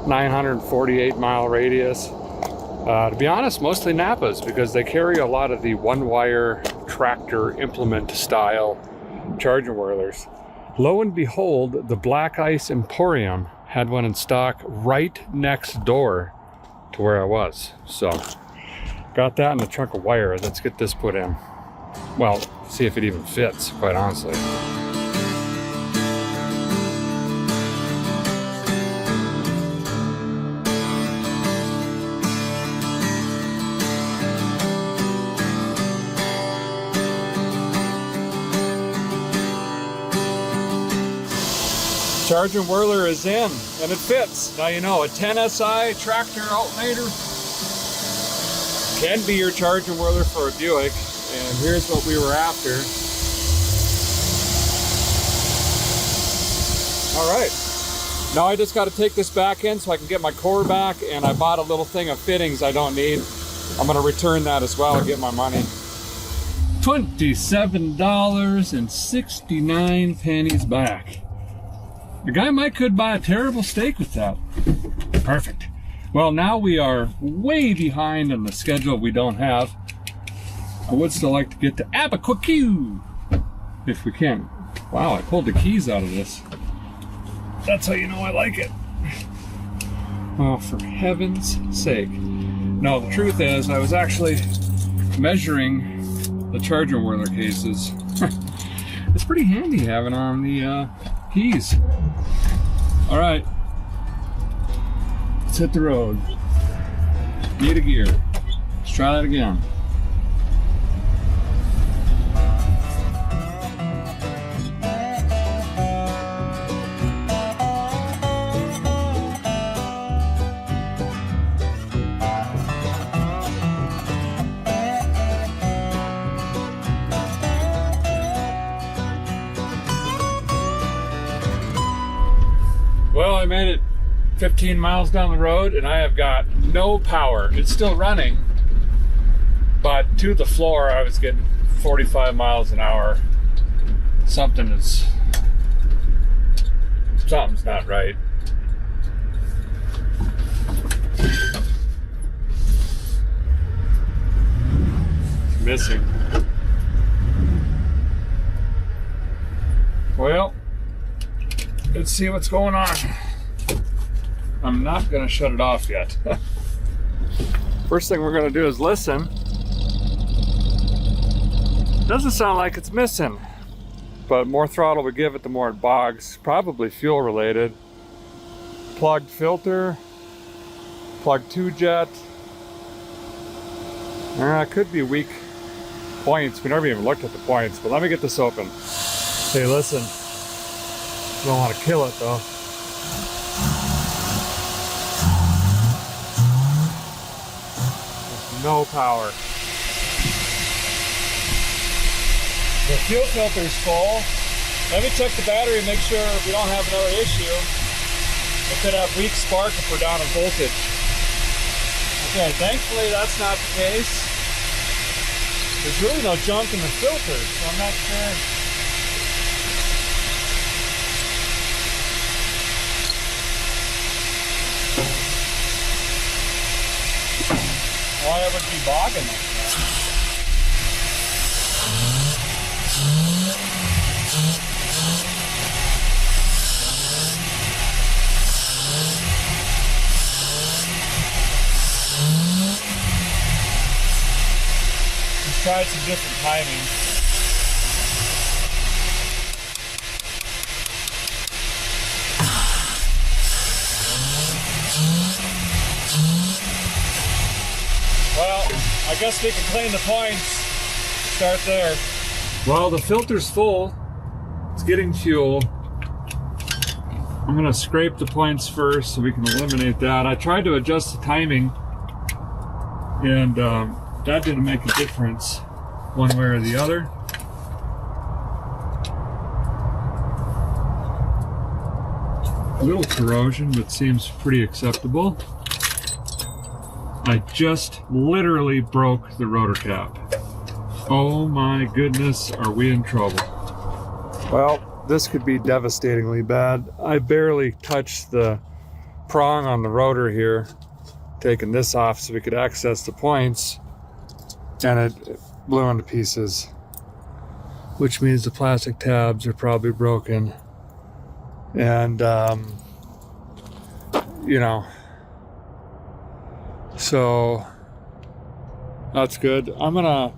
948-mile radius. To be honest, mostly Napa's, because they carry a lot of the one-wire tractor implement style charging whirlers. Lo and behold, the Black Ice Emporium had one in stock right next door to where I was. So, got that in a chunk of wire. Let's get this put in. Well, see if it even fits, quite honestly. Charging whirler is in, and it fits. Now you know, a 10 SI tractor alternator can be your charging whirler for a Buick, and here's what we were after. All right, now I just got to take this back in so I can get my core back, and I bought a little thing of fittings I don't need. I'm gonna return that as well and get my money. $27.69 back. The guy could buy a terrible steak with that. Perfect. Well, now we are way behind on the schedule we don't have. I would still like to get to Abaquaque if we can. Wow, I pulled the keys out of this. That's how you know I like it. Oh, for heaven's sake. No, the truth is, I was actually measuring the charger whirler cases. It's pretty handy having on the keys. All right, Let's hit the road. Need a gear. Let's try that again. Well, I made it 15 miles down the road and I have got no power. It's still running, but to the floor I was getting 45 miles an hour. Something's not right. It's missing. Well, let's see what's going on. I'm not going to shut it off yet. First thing we're going to do is listen. Doesn't sound like it's missing, but more throttle we give it, the more it bogs. Probably fuel related. Plugged filter, plugged 2 jet. Could be weak points. We never even looked at the points, but let me get this open. Hey, listen. Don't want to kill it though. There's no power. The fuel filter's full. Let me check the battery and make sure we don't have another issue. It could have weak spark if we're down in voltage. Okay, thankfully that's not the case. There's really no junk in the filter, so I'm not sure. Why I would be bogging like that? Let's try some different timing. Well, I guess we can clean the points. Start there. Well, the filter's full. It's getting fuel. I'm gonna scrape the points first so we can eliminate that. I tried to adjust the timing and that didn't make a difference one way or the other. A little corrosion, but seems pretty acceptable. I just literally broke the rotor cap. Oh my goodness, are we in trouble? Well, this could be devastatingly bad. I barely touched the prong on the rotor here, taking this off so we could access the points, and it blew into pieces, which means the plastic tabs are probably broken. And, you know, so that's good. I'm gonna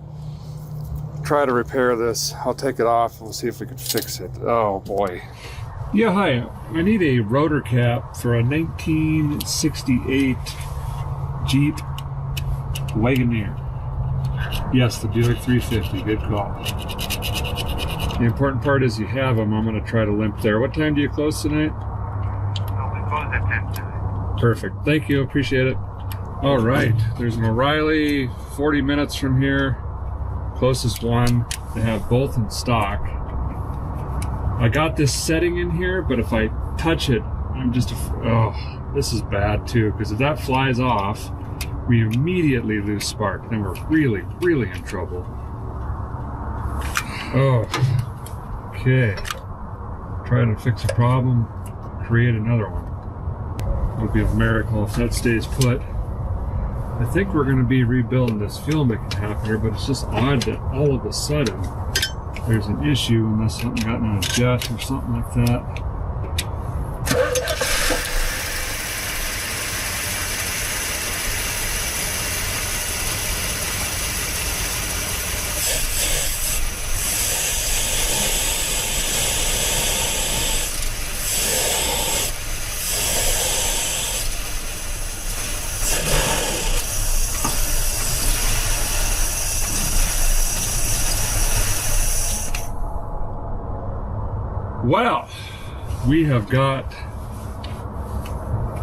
try to repair this. I'll take it off and we'll see if we can fix it. Oh boy. Yeah, hi. I need a rotor cap for a 1968 Jeep Wagoneer. Yes, the Buick 350. Good call. The important part is you have them. I'm gonna try to limp there. What time do you close tonight?
We close at 10 tonight.
Perfect. Thank you. Appreciate it. All right, there's an O'Reilly 40 minutes from here, closest one. They have both in stock. I got this setting in here, but if I touch it, I'm just, oh, this is bad too, because if that flies off, we immediately lose spark. Then we're really, really in trouble. Oh, okay. Trying to fix a problem, create another one. It would be a miracle if that stays put. I think we're going to be rebuilding this fuel making half here, but it's just odd that all of a sudden there's an issue unless something got in a jet or something like that. Well, we have got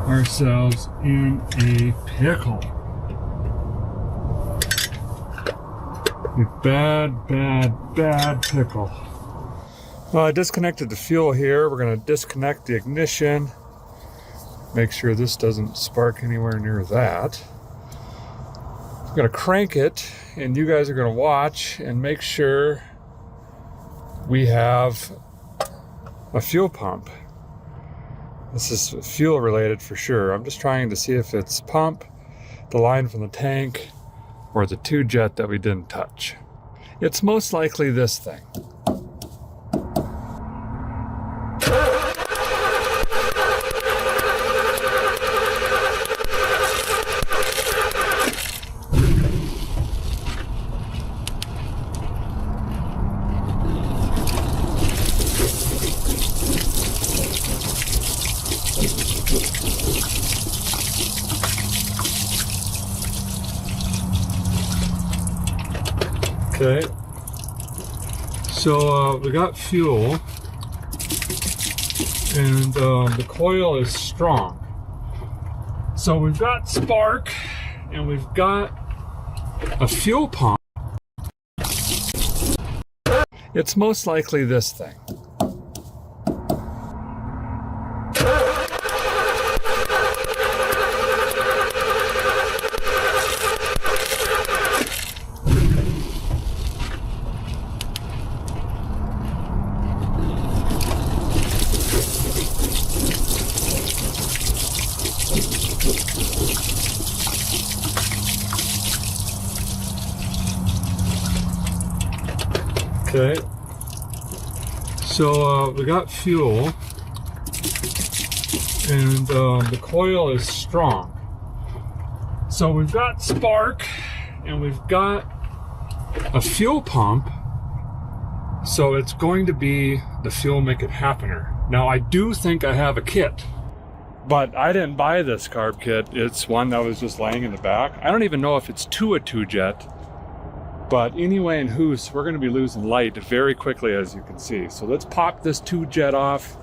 ourselves in a pickle. A bad pickle. Well, I disconnected the fuel here. We're going to disconnect the ignition. Make sure this doesn't spark anywhere near that. I'm going to crank it, and you guys are going to watch and make sure we have a fuel pump. This is fuel related for sure. I'm just trying to see if it's pump, the line from the tank, or the 2-jet that we didn't touch. It's most likely this thing. Okay, so we got fuel, and the coil is strong. So we've got spark, and we've got a fuel pump. It's most likely this thing. Okay, so we got fuel, and the coil is strong. So we've got spark, and we've got a fuel pump, so it's going to be the fuel make it happener. Now I do think I have a kit, but I didn't buy this carb kit. It's one that was just laying in the back. I don't even know if it's to a 2-jet. But anyway, in Hoos, we're going to be losing light very quickly, as you can see. So let's pop this 2-jet off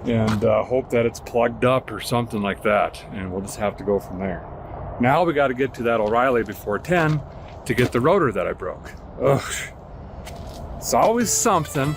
and hope that it's plugged up or something like that. And we'll just have to go from there. Now we got to get to that O'Reilly before 10 to get the rotor that I broke. Ugh. It's always something.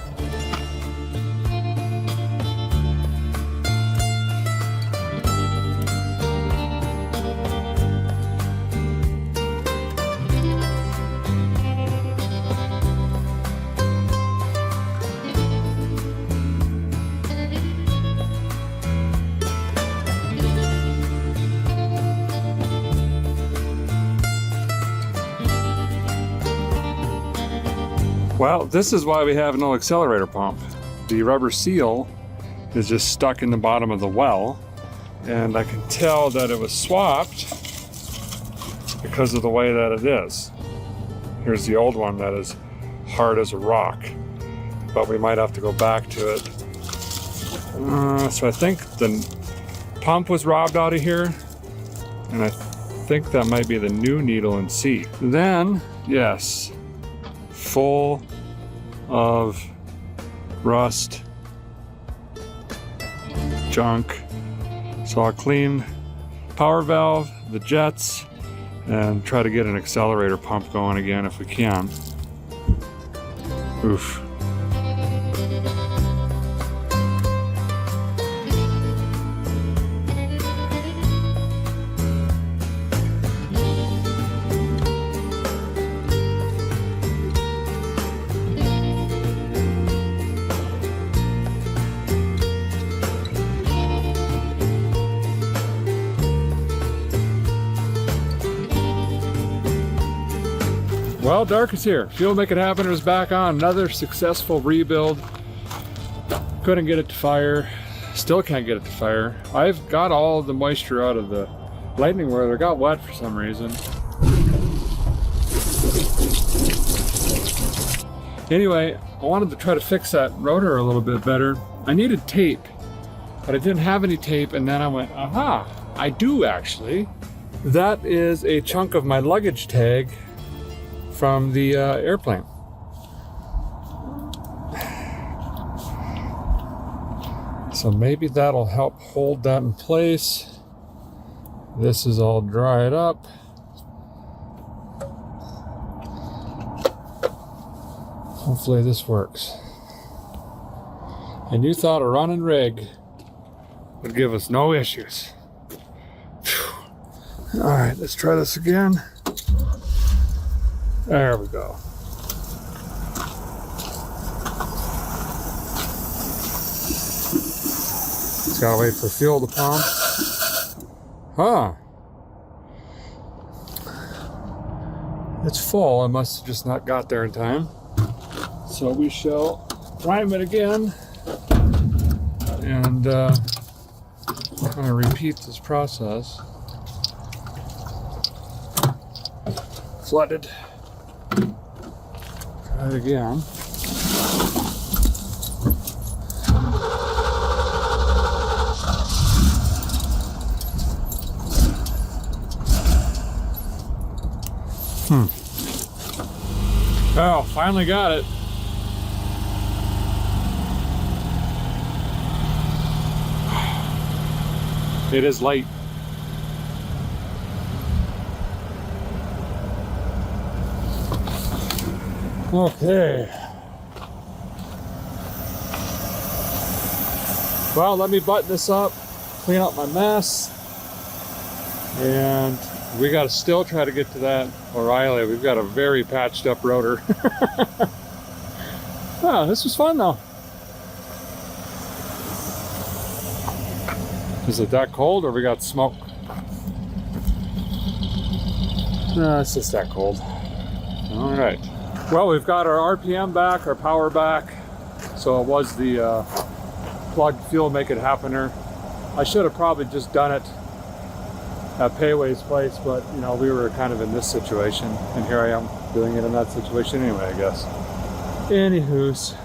Well, this is why we have no accelerator pump. The rubber seal is just stuck in the bottom of the well, and I can tell that it was swapped because of the way that it is. Here's the old one that is hard as a rock, but we might have to go back to it. So I think the pump was robbed out of here, and I think that might be the new needle and seat. Then, yes, full of rust, junk. So I'll clean power valve, the jets, and try to get an accelerator pump going again if we can. Oof. Well, dark is here. Fuel Make It Happen is back on. Another successful rebuild. Couldn't get it to fire. Still can't get it to fire. I've got all the moisture out of the lightning rotor. It got wet for some reason. Anyway, I wanted to try to fix that rotor a little bit better. I needed tape, but I didn't have any tape, and then I went, aha, I do actually. That is a chunk of my luggage tag from the airplane. So maybe that'll help hold that in place. This is all dried up. Hopefully this works. And you thought a running rig would give us no issues. All right, let's try this again. There we go. Just gotta wait for fuel to pump. Huh. It's full. I must have just not got there in time. So we shall prime it again and kind of repeat this process. Flooded. Try it again. Oh, finally got it. It is late. Okay. Well, let me button this up, clean up my mess, and we got to still try to get to that O'Reilly. We've got a very patched up rotor. Oh, this was fun though. Is it that cold or we got smoke? No, it's just that cold. All right. Well, we've got our RPM back, our power back. So it was the plugged fuel make it happener. I should have probably just done it at Payway's place, but you know, we were kind of in this situation, and here I am doing it in that situation anyway, I guess. Anywho's,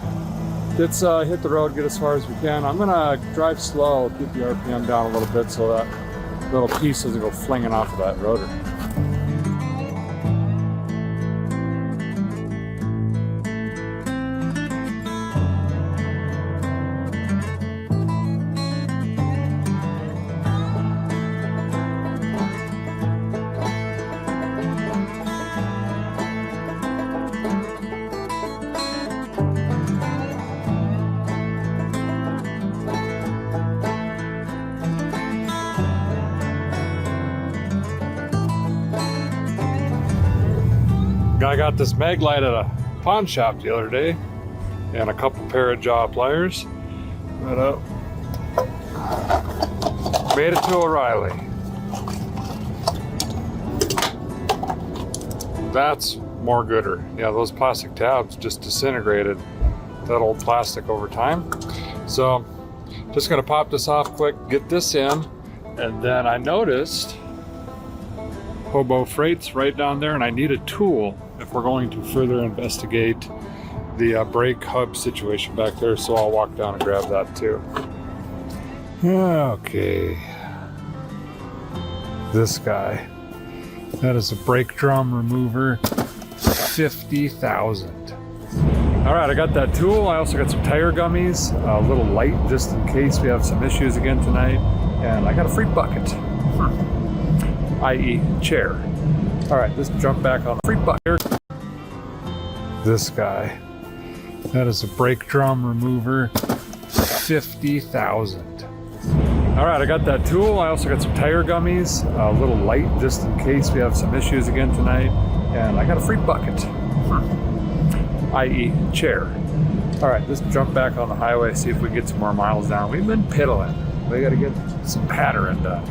let's hit the road, get as far as we can. I'm gonna drive slow, keep the RPM down a little bit so that little piece doesn't go flinging off of that rotor. I got this mag light at a pawn shop the other day and a couple pair of jaw pliers. But made it to O'Reilly. That's more gooder. Yeah, those plastic tabs just disintegrated that old plastic over time. So just gonna pop this off quick, get this in, and then I noticed Hobo Freight's right down there, and I need a tool if we're going to further investigate the brake hub situation back there, so I'll walk down and grab that too. Okay. This guy. That is a brake drum remover. 50,000. All right, I got that tool. I also got some tire gummies, a little light just in case we have some issues again tonight, and I got a free bucket. I.e. chair. All right, let's jump back on the free bucket. This guy. That is a brake drum remover. 50,000. All right, I got that tool. I also got some tire gummies, a little light just in case we have some issues again tonight, and I got a free bucket. I.e. chair. All right, let's jump back on the highway, see if we can get some more miles down. We've been piddling. We got to get some pattern done.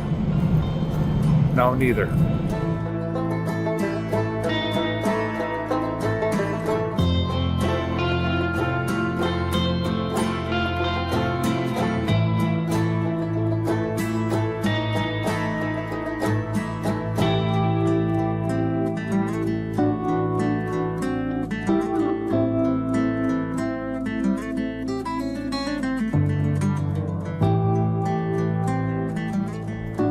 No, neither.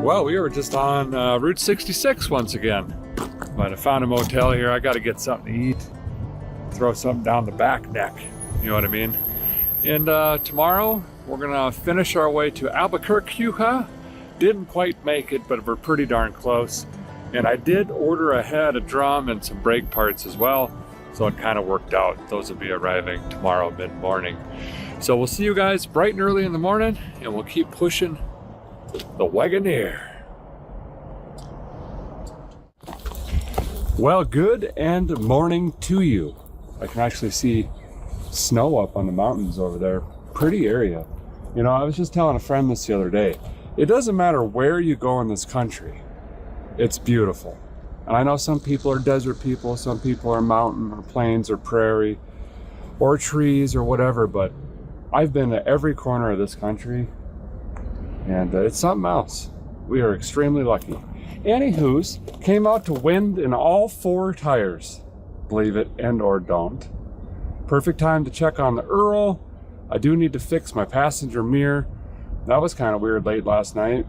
Well, we were just on Route 66 once again, but I found a motel here. I got to get something to eat, throw something down the back neck, you know what I mean? And tomorrow we're gonna finish our way to Albuquerque. Didn't quite make it, but we're pretty darn close. And I did order ahead a drum and some brake parts as well, so it kind of worked out. Those will be arriving tomorrow mid-morning. So we'll see you guys bright and early in the morning, and we'll keep pushing the Wagoneer. Well, good and morning to you. I can actually see snow up on the mountains over there. Pretty area. You know, I was just telling a friend this the other day. It doesn't matter where you go in this country. It's beautiful. And I know some people are desert people, some people are mountain or plains or prairie or trees or whatever, but I've been to every corner of this country, and it's something else. We are extremely lucky. Anywho's, came out to wind in all 4 tires, believe it and or don't. Perfect time to check on the Earl. I do need to fix my passenger mirror. That was kind of weird late last night.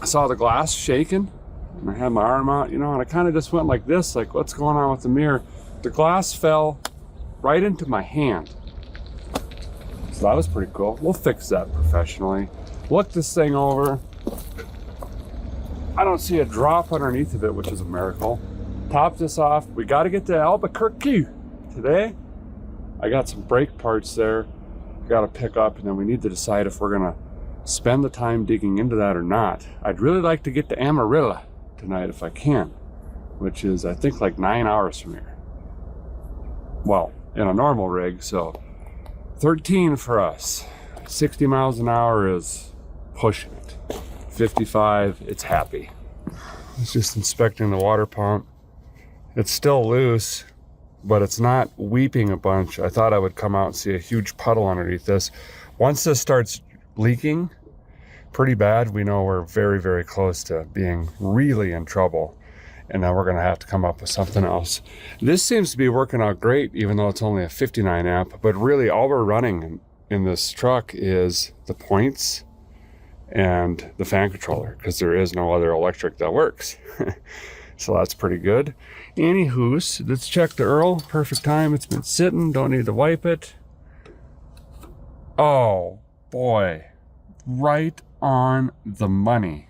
I saw the glass shaking, and I had my arm out, you know, and I kind of just went like this, like, what's going on with the mirror? The glass fell right into my hand. So that was pretty cool. We'll fix that professionally. Look this thing over. I don't see a drop underneath of it, which is a miracle. Top this off. We got to get to Albuquerque today. I got some brake parts there. Got to pick up, and then we need to decide if we're gonna spend the time digging into that or not. I'd really like to get to Amarillo tonight if I can, which is I think like 9 hours from here. Well, in a normal rig, so 13 for us. 60 miles an hour is pushing it. 55, it's happy. I was just inspecting the water pump. It's still loose, but it's not weeping a bunch. I thought I would come out and see a huge puddle underneath this. Once this starts leaking pretty bad, we know we're very, very close to being really in trouble. And then we're gonna have to come up with something else. This seems to be working out great, even though it's only a 59 amp, but really all we're running in this truck is the points and the fan controller, because there is no other electric that works. So that's pretty good. Anywho's, let's check the Earl. Perfect time, it's been sitting, don't need to wipe it. Oh boy, right on the money.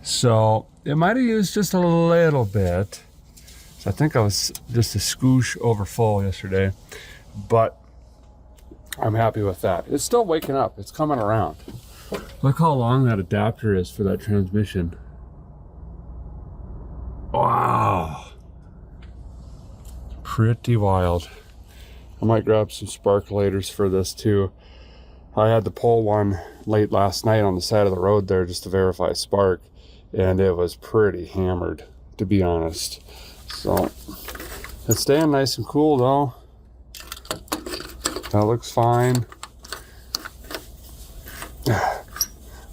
So it might have used just a little bit. So I think I was just a scoosh over full yesterday, but I'm happy with that. It's still waking up, it's coming around. Look how long that adapter is for that transmission. Wow. Pretty wild. I might grab some sparkulators for this too. I had to pull one late last night on the side of the road there just to verify spark, and it was pretty hammered, to be honest. So it's staying nice and cool though. That looks fine.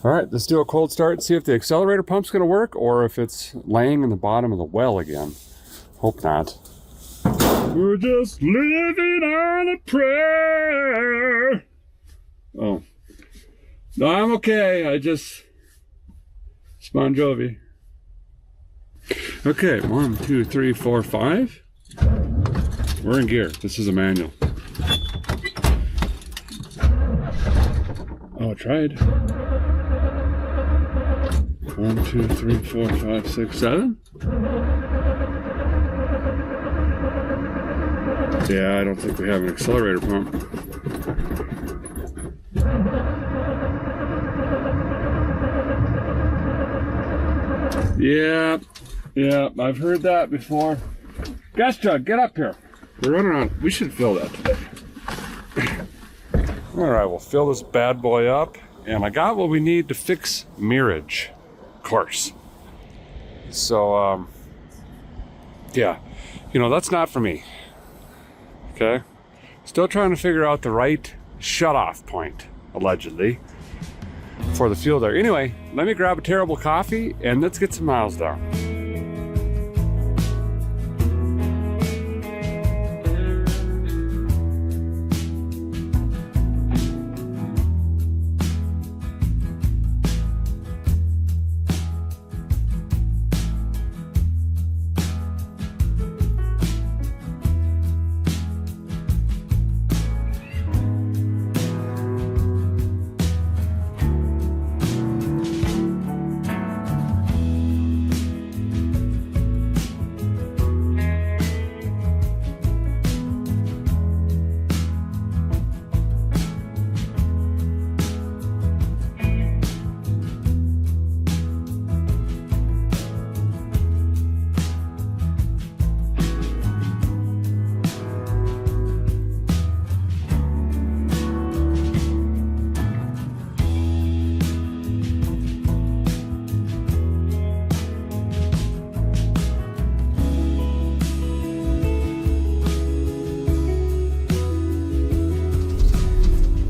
All right, let's do a cold start, see if the accelerator pump's gonna work or if it's laying in the bottom of the well again. Hope not. We're just living on a prayer. Oh. No, I'm okay. It's Bon Jovi. Okay, 1, 2, 3, 4, 5. We're in gear. This is a manual. Oh, it tried. 1, 2, 3, 4, 5, 6, 7. Yeah, I don't think we have an accelerator pump. Yeah, I've heard that before. Gas jug, get up here. We're running on. We should fill that today. All right, we'll fill this bad boy up. And I got what we need to fix mirrage, of course. So, yeah, you know, that's not for me. Okay? Still trying to figure out the right shut-off point, allegedly, for the fuel there. Anyway, let me grab a terrible coffee and let's get some miles down.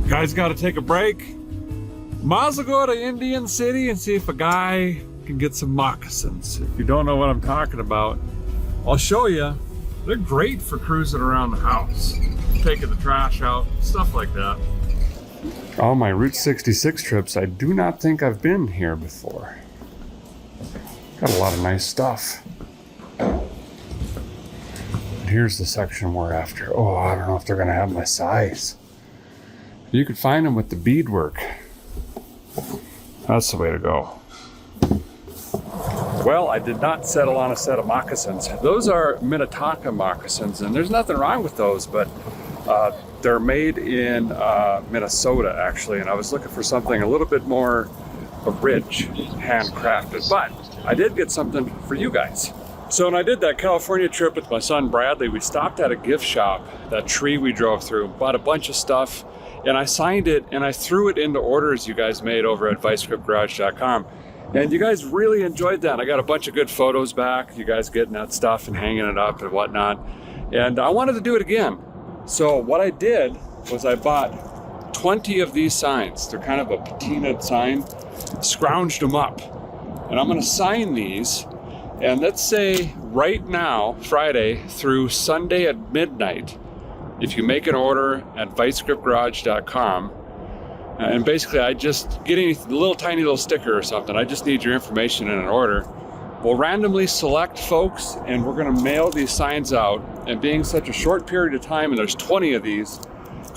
Guys, got to take a break. Might as well go to Indian City and see if a guy can get some moccasins. If you don't know what I'm talking about, I'll show you. They're great for cruising around the house, taking the trash out, stuff like that. All my Route 66 trips, I do not think I've been here before. Got a lot of nice stuff. And here's the section we're after. Oh, I don't know if they're gonna have my size. You could find them with the beadwork. That's the way to go. Well, I did not settle on a set of moccasins. Those are Minnetonka moccasins, and there's nothing wrong with those, but they're made in Minnesota, actually, and I was looking for something a little bit more rich, handcrafted, but I did get something for you guys. So when I did that California trip with my son Bradley, we stopped at a gift shop, that tree we drove through, bought a bunch of stuff, and I signed it and I threw it into orders you guys made over at ViceGripGarage.com. And you guys really enjoyed that. I got a bunch of good photos back, you guys getting that stuff and hanging it up and whatnot. And I wanted to do it again. So what I did was I bought 20 of these signs. They're kind of a patinaed sign, scrounged them up. And I'm gonna sign these. And let's say right now, Friday through Sunday at midnight, if you make an order at ViceGripGarage.com, and basically I just get a little tiny little sticker or something. I just need your information in an order. We'll randomly select folks and we're gonna mail these signs out. And being such a short period of time, and there's 20 of these,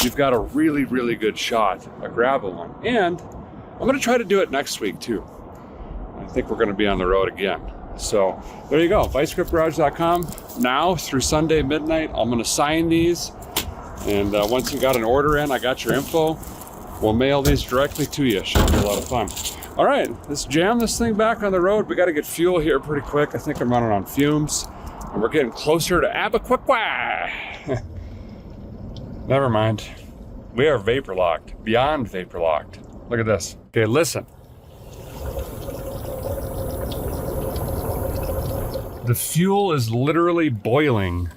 you've got a really, really good shot at grabbing one. And I'm gonna try to do it next week too. I think we're gonna be on the road again. So there you go, ViceGripGarage.com. Now through Sunday midnight, I'm gonna sign these. And once you got an order in, I got your info. We'll mail these directly to you. Should be a lot of fun. All right, let's jam this thing back on the road. We got to get fuel here pretty quick. I think I'm running on fumes. And we're getting closer to Abiquiqua. Never mind. We are vapor locked, beyond vapor locked. Look at this. Okay, listen. The fuel is literally boiling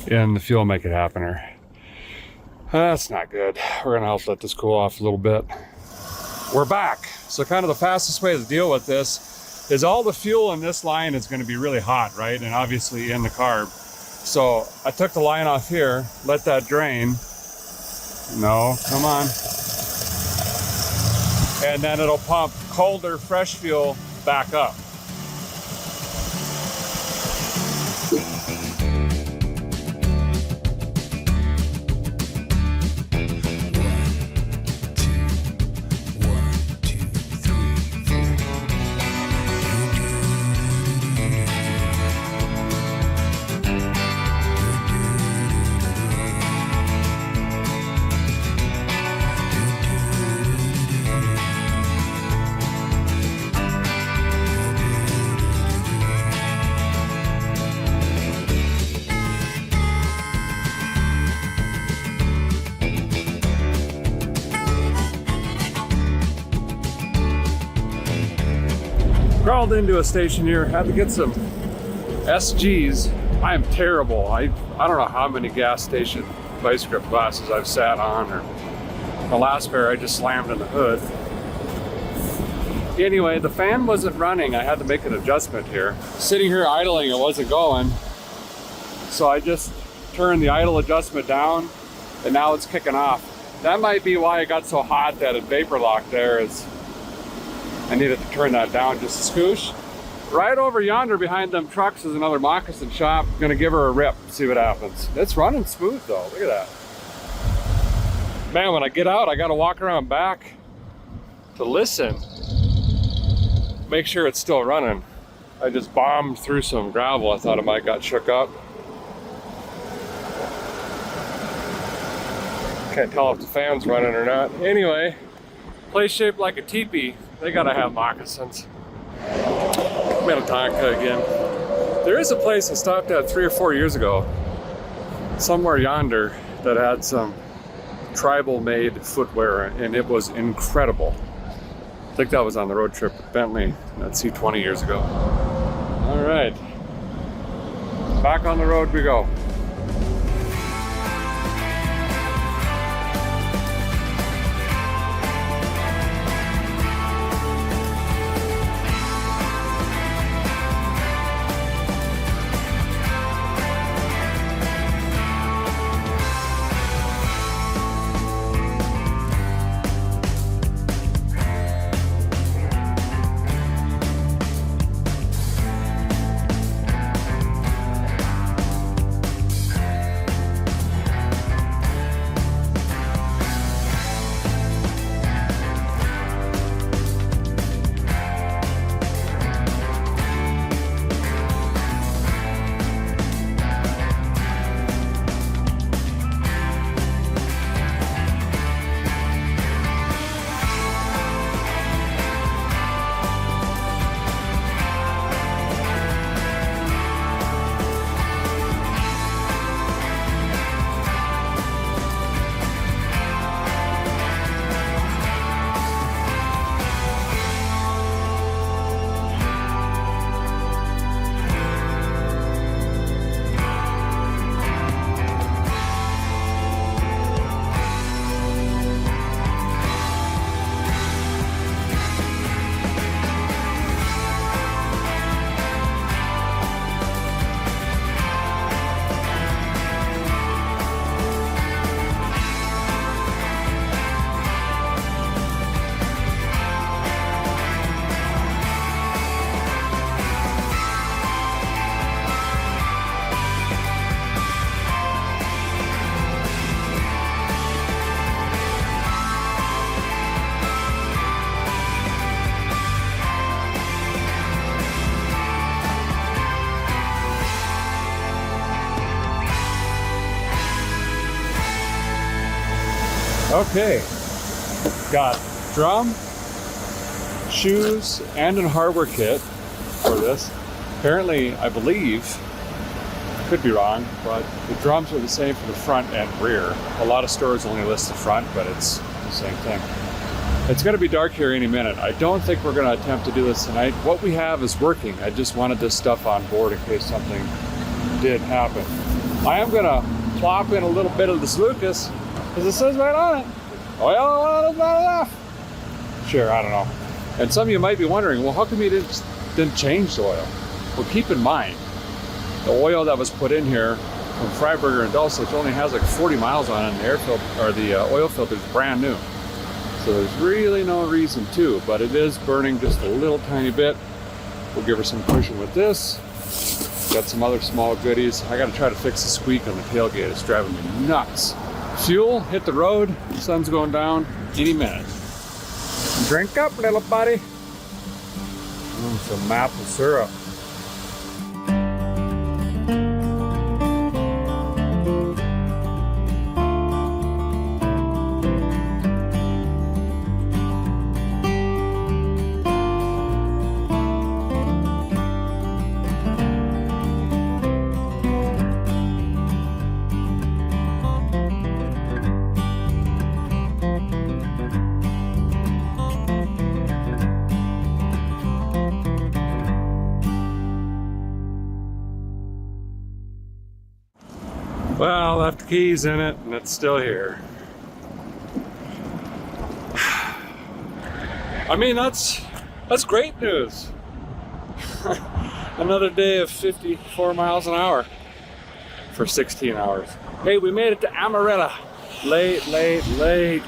in the fuel make it happener. That's not good. We're gonna have to let this cool off a little bit. We're back. So kind of the fastest way to deal with this is all the fuel in this line is gonna be really hot, right? And obviously in the carb. So I took the line off here, let that drain. No, come on. And then it'll pump colder, fresh fuel back up. Crawled into a station here, had to get some SGs. I am terrible. I don't know how many gas station vice grip glasses I've sat on, or the last pair I just slammed in the hood. Anyway, the fan wasn't running. I had to make an adjustment here. Sitting here idling, it wasn't going. So I just turned the idle adjustment down and now it's kicking off. That might be why it got so hot that it vapor locked there. Is I needed to turn that down just a scoosh. Right over yonder behind them trucks is another moccasin shop. Gonna give her a rip, see what happens. It's running smooth though, look at that. Man, when I get out, I gotta walk around back to listen. Make sure it's still running. I just bombed through some gravel. I thought it might got shook up. Can't tell if the fan's running or not. Anyway, place shaped like a teepee. They gotta have moccasins. Minnetonka again. There is a place I stopped at 3 or 4 years ago, somewhere yonder, that had some tribal made footwear, and it was incredible. I think that was on the road trip with Bentley at C20 years ago. All right, back on the road we go. Okay, got drum, shoes, and a hardware kit for this. Apparently, I believe, could be wrong, but the drums are the same for the front and rear. A lot of stores only list the front, but it's the same thing. It's going to be dark here any minute. I don't think we're going to attempt to do this tonight. What we have is working. I just wanted this stuff on board in case something did happen. I am going to plop in a little bit of this Lucas, because it says right on it, oil is not enough. Sure, I don't know. And some of you might be wondering, well, how come you didn't change the oil? Well, keep in mind, the oil that was put in here from Freiburger and Dulcich only has like 40 miles on it, and the air filter, or the oil filter is brand new. So there's really no reason to, but it is burning just a little tiny bit. We'll give her some cushion with this. Got some other small goodies. I gotta try to fix the squeak on the tailgate. It's driving me nuts. Fuel, hit the road. The sun's going down any minute. Drink up, little buddy. Some maple syrup. Well, left the keys in it, and it's still here. I mean, that's great news. Another day of 54 miles an hour for 16 hours. Hey, we made it to Amarilla late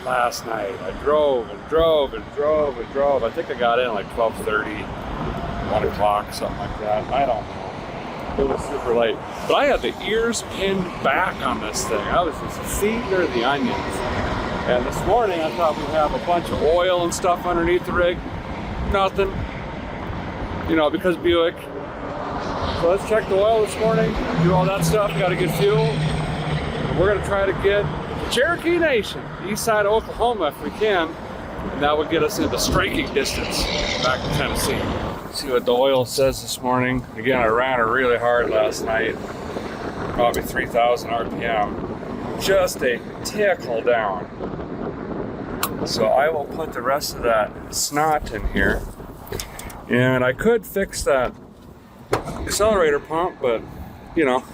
last night. I drove and drove and drove and drove. I think I got in like 12:30, 1 o'clock, something like that. I don't know. It was super late. But I had the ears pinned back on this thing. I was just feeding her the onions. And this morning I thought we'd have a bunch of oil and stuff underneath the rig. Nothing. You know, because Buick. So let's check the oil this morning, do all that stuff, gotta get fuel. And we're gonna try to get the Cherokee Nation, the east side of Oklahoma if we can. And that would get us into striking distance back to Tennessee. See what the oil says this morning. Again, I ran her really hard last night, probably 3,000 RPM, just a tickle down. So I will put the rest of that snot in here, and I could fix that accelerator pump, but you know,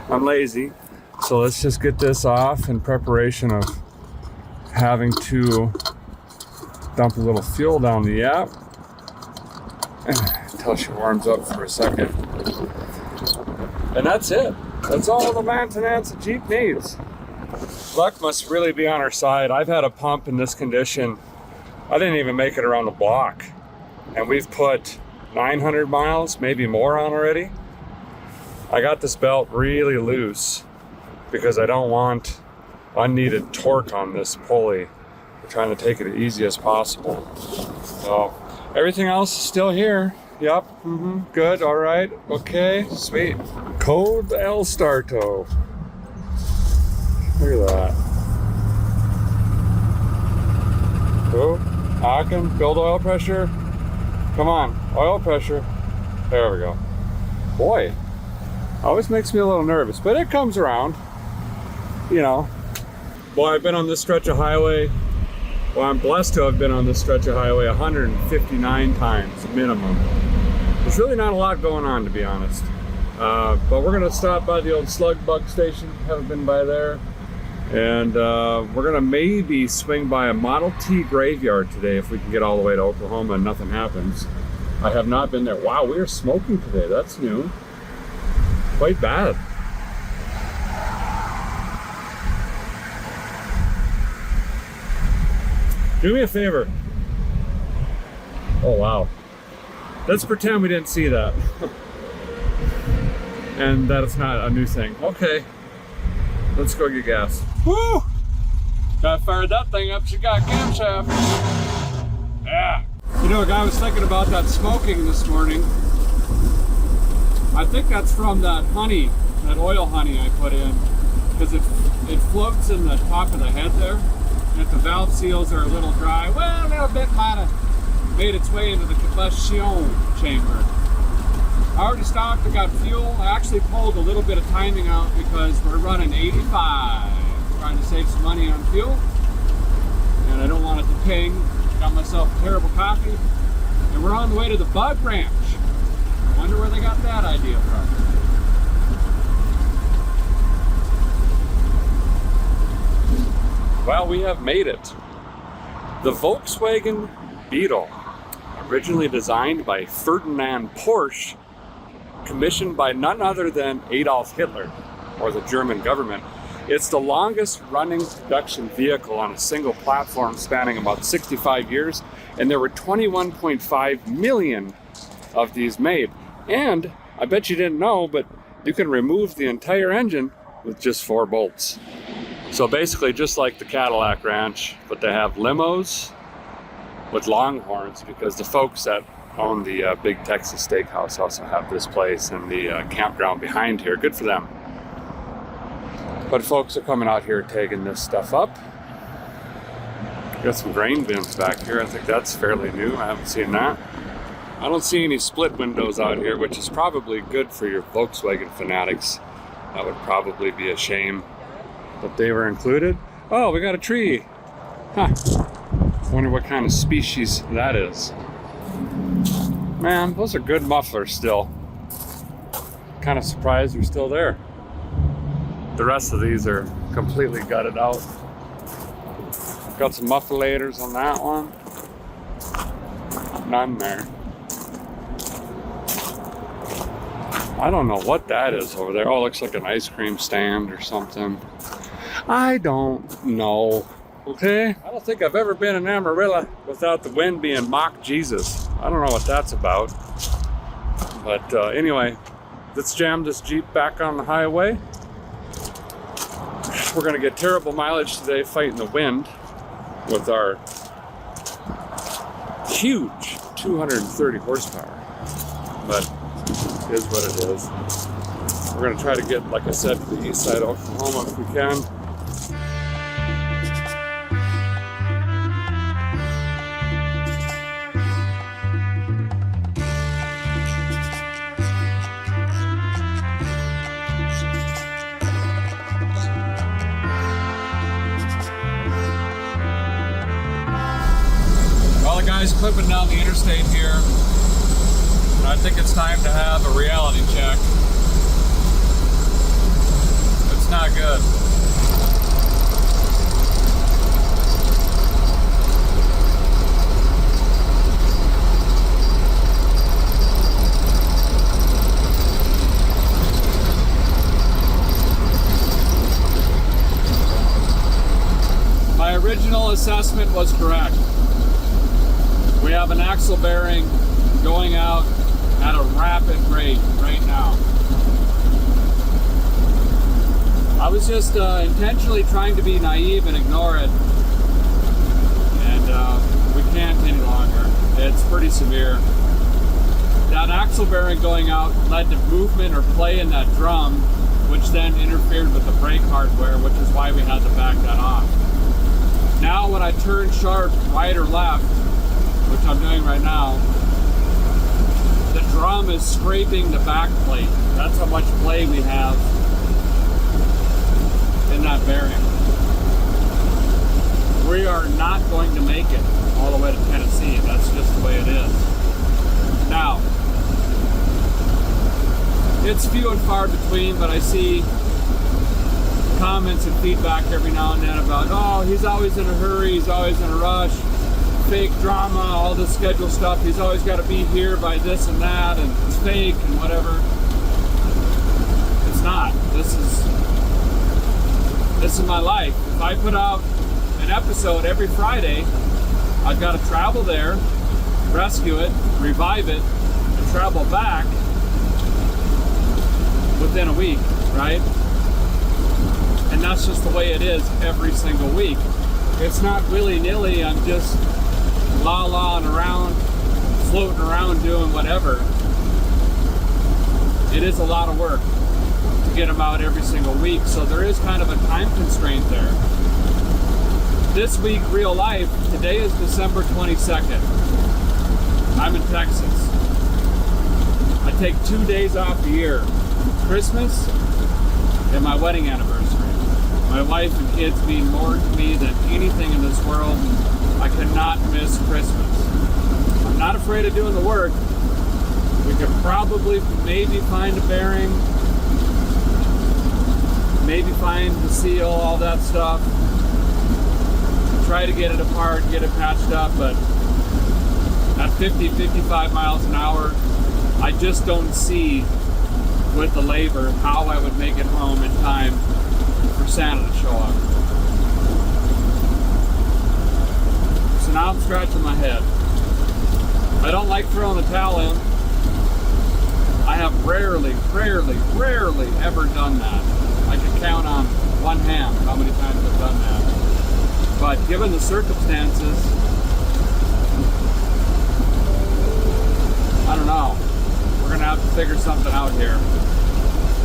I'm lazy. So let's just get this off in preparation of having to dump a little fuel down the app until she warms up for a second. And that's it. That's all the maintenance a Jeep needs. Luck must really be on our side. I've had a pump in this condition. I didn't even make it around the block. And we've put 900 miles, maybe more on already. I got this belt really loose because I don't want unneeded torque on this pulley. We're trying to take it as easy as possible. So everything else is still here. Yep, good, all right, okay, sweet. Code El Starto. Look at that. Oh, Aachen, build oil pressure. Come on, oil pressure. There we go. Boy, always makes me a little nervous, but it comes around. You know, boy, I've been on this stretch of highway. Well, I'm blessed to have been on this stretch of highway 159 times minimum. There's really not a lot going on, to be honest. But we're gonna stop by the old slug bug station. Haven't been by there. And we're gonna maybe swing by a Model T graveyard today if we can get all the way to Oklahoma and nothing happens. I have not been there. Wow, we are smoking today. That's new. Quite bad. Do me a favor. Oh, wow. Let's pretend we didn't see that. And that it's not a new thing. Okay. Let's go get gas. Woo! Got fired that thing up. She got camshaft. Yeah. You know, a guy was thinking about that smoking this morning. I think that's from that honey, that oil honey I put in. Because it floats in the top of the head there. that the valve seals are a little dry. Well, a little bit might have made its way into the combustion chamber. I already stopped, I got fuel. I actually pulled a little bit of timing out because we're running 85. Trying to save some money on fuel. And I don't want it to ping. Got myself a terrible coffee. And we're on the way to the Bug Ranch. I wonder where they got that idea from. Well, we have made it. The Volkswagen Beetle, originally designed by Ferdinand Porsche, commissioned by none other than Adolf Hitler, or the German government. It's the longest running production vehicle on a single platform, spanning about 65 years, and there were 21.5 million of these made. And I bet you didn't know, but you can remove the entire engine with just 4 bolts. So basically just like the Cadillac Ranch, but they have limos with Longhorns, because the folks that own the Big Texas Steakhouse also have this place and the campground behind here. Good for them. But folks are coming out here taking this stuff up. Got some grain bins back here. I think that's fairly new. I haven't seen that. I don't see any split windows out here, which is probably good for your Volkswagen fanatics. That would probably be a shame that they were included. Oh, we got a tree. Huh. Wonder what kind of species that is. Man, those are good mufflers still. Kind of surprised they're still there. The rest of these are completely gutted out. Got some mufflators on that one. None there. I don't know what that is over there. Oh, it looks like an ice cream stand or something. I don't know. Okay? I don't think I've ever been in Amarillo without the wind being mock Jesus. I don't know what that's about. But anyway, let's jam this Jeep back on the highway. We're gonna get terrible mileage today fighting the wind with our huge 230 horsepower. But it is what it is. We're gonna try to get, like I said, to the east side of Oklahoma if we can. Guys clipping down the interstate here, and I think it's time to have a reality check. It's not good. My original assessment was correct. We have an axle bearing going out at a rapid rate right now. I was just intentionally trying to be naive and ignore it, and we can't any longer. It's pretty severe. That axle bearing going out led to movement or play in that drum, which then interfered with the brake hardware, which is why we had to back that off. Now when I turn sharp right or left, which I'm doing right now, the drum is scraping the back plate. That's how much play we have in that bearing. We are not going to make it all the way to Tennessee. That's just the way it is. Now, it's few and far between, but I see comments and feedback every now and then about, oh, he's always in a hurry, he's always in a rush. Fake drama, all this schedule stuff. He's always got to be here by this and that, and it's fake and whatever. It's not. This is my life. If I put out an episode every Friday, I've got to travel there, rescue it, revive it, and travel back within a week, right? And that's just the way it is every single week. It's not willy-nilly. I'm just la-laing around, floating around doing whatever. It is a lot of work to get them out every single week, so there is kind of a time constraint there. this week, real life, today is December 22nd. I'm in Texas. I take 2 days off a year. Christmas and my wedding anniversary. My wife and kids mean more to me than anything in this world. I cannot miss Christmas. I'm not afraid of doing the work. We could probably maybe find a bearing, maybe find the seal, all that stuff. Try to get it apart, get it patched up, but at 50, 55 miles an hour, I just don't see with the labor how I would make it home in time for Santa to show up. So now I'm scratching my head. I don't like throwing the towel in. I have rarely ever done that. I can count on one hand how many times I've done that. But given the circumstances, I don't know. We're gonna have to figure something out here.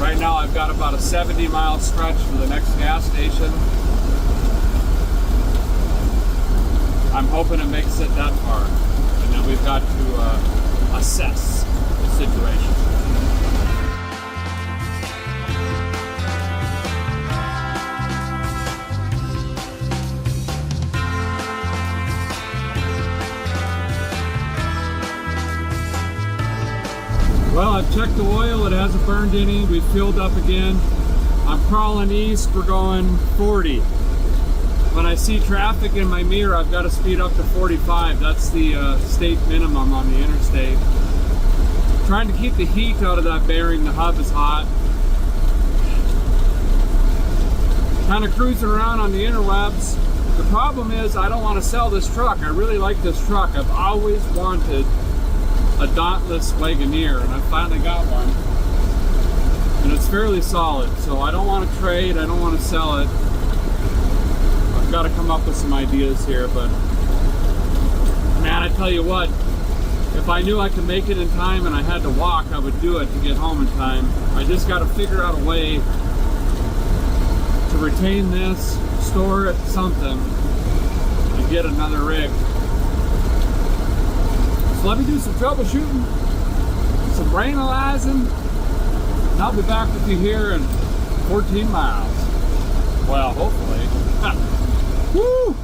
Right now I've got about a 70-mile stretch to the next gas station. I'm hoping it makes it that far. And then we've got to assess the situation. Well, I've checked the oil, it hasn't burned any. We've filled up again. I'm crawling east, we're going 40. When I see traffic in my mirror, I've got to speed up to 45. That's the state minimum on the interstate. Trying to keep the heat out of that bearing, the hub is hot. Kind of cruising around on the interwebs. The problem is I don't want to sell this truck. I really like this truck. I've always wanted a Dauntless Wagoneer, and I finally got one. And it's fairly solid, so I don't want to trade, I don't want to sell it. I've got to come up with some ideas here, but man, I tell you what, if I knew I could make it in time and I had to walk, I would do it to get home in time. I just got to figure out a way to retain this, store it, something, and get another rig. So let me do some troubleshooting, some brain analyzing, and I'll be back with you here in 14 miles. Well, hopefully. Woo!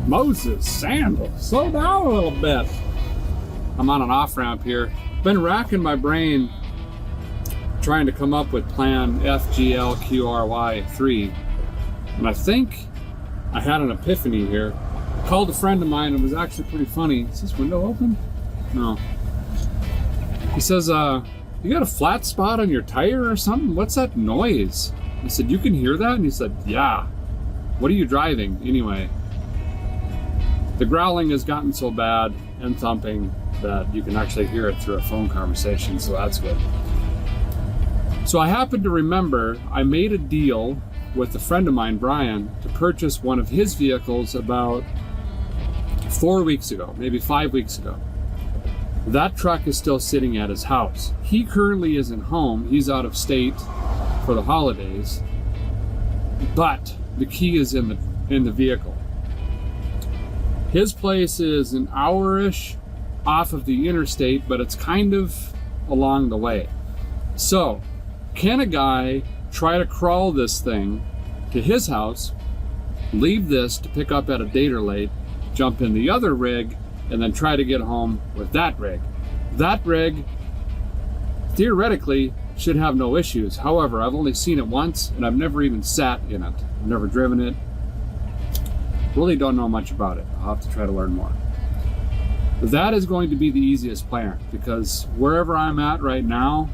Moses, Sandal, slow down a little bit. I'm on an off-ramp here. Been racking my brain trying to come up with plan FGLQRY3. And I think I had an epiphany here. I called a friend of mine and it was actually pretty funny. Is this window open? No. He says, you got a flat spot on your tire or something? What's that noise? I said, you can hear that? And he said, yeah. What are you driving anyway? The growling has gotten so bad and thumping that you can actually hear it through a phone conversation, so that's good. So I happened to remember I made a deal with a friend of mine, Brian, to purchase one of his vehicles about 4 weeks ago, maybe 5 weeks ago. That truck is still sitting at his house. He currently isn't home, he's out of state for the holidays, but the key is in the vehicle. His place is an hour-ish off of the interstate, but it's kind of along the way. So, can a guy try to crawl this thing to his house, leave this to pick up at a date or late, jump in the other rig, and then try to get home with that rig? That rig, theoretically, should have no issues. However, I've only seen it once, and I've never even sat in it. I've never driven it. Really don't know much about it. I'll have to try to learn more. But that is going to be the easiest plan, because wherever I'm at right now,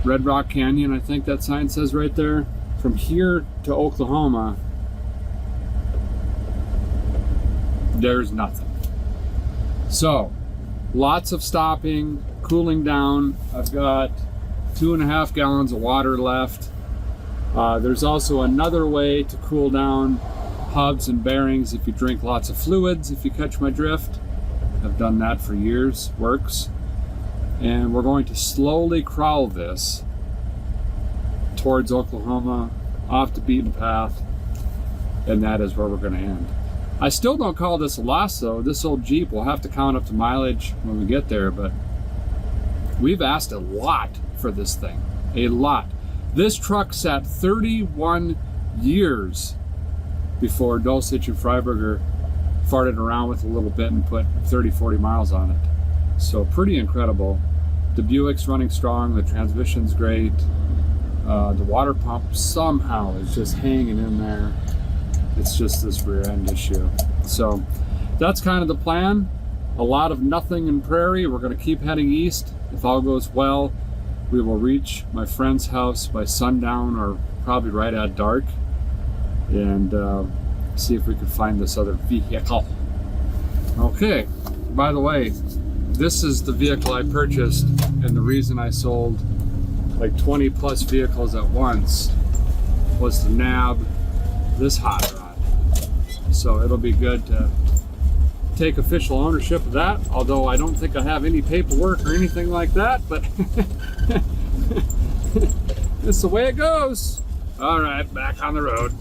Red Rock Canyon, I think that sign says right there, from here to Oklahoma, there's nothing. So, lots of stopping, cooling down. I've got 2.5 gallons of water left. There's also another way to cool down hubs and bearings if you drink lots of fluids, if you catch my drift. I've done that for years, works. And we're going to slowly crawl this towards Oklahoma, off the beaten path, and that is where we're going to end. I still don't call this a loss though. This old Jeep, we'll have to count up the mileage when we get there, but we've asked a lot for this thing, a lot. This truck sat 31 years before Dulcich and Freiberger farted around with a little bit and put 30, 40 miles on it. So pretty incredible. The Buick's running strong, the transmission's great. The water pump somehow is just hanging in there. It's just this rear end issue. So that's kind of the plan. A lot of nothing in prairie. We're gonna keep heading east. If all goes well, we will reach my friend's house by sundown or probably right at dark, and see if we can find this other vehicle. Okay, by the way, this is the vehicle I purchased, and the reason I sold like 20 plus vehicles at once was to nab this hot rod. So it'll be good to take official ownership of that, although I don't think I have any paperwork or anything like that, but it's the way it goes. All right, back on the road.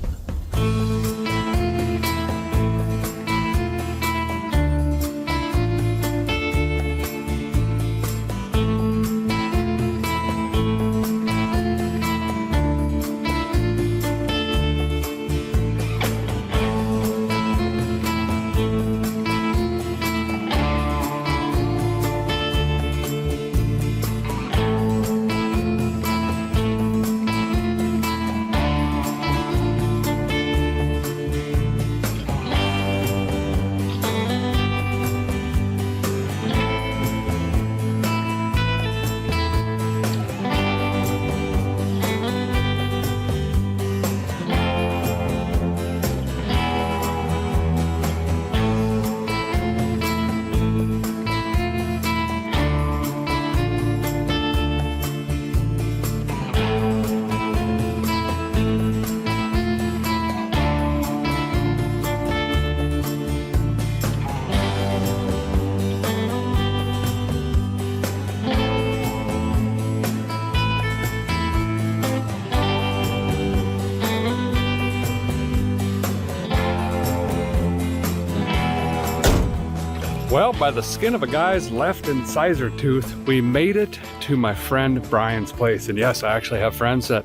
Well, by the skin of a guy's left incisor tooth, we made it to my friend Brian's place. And yes, I actually have friends that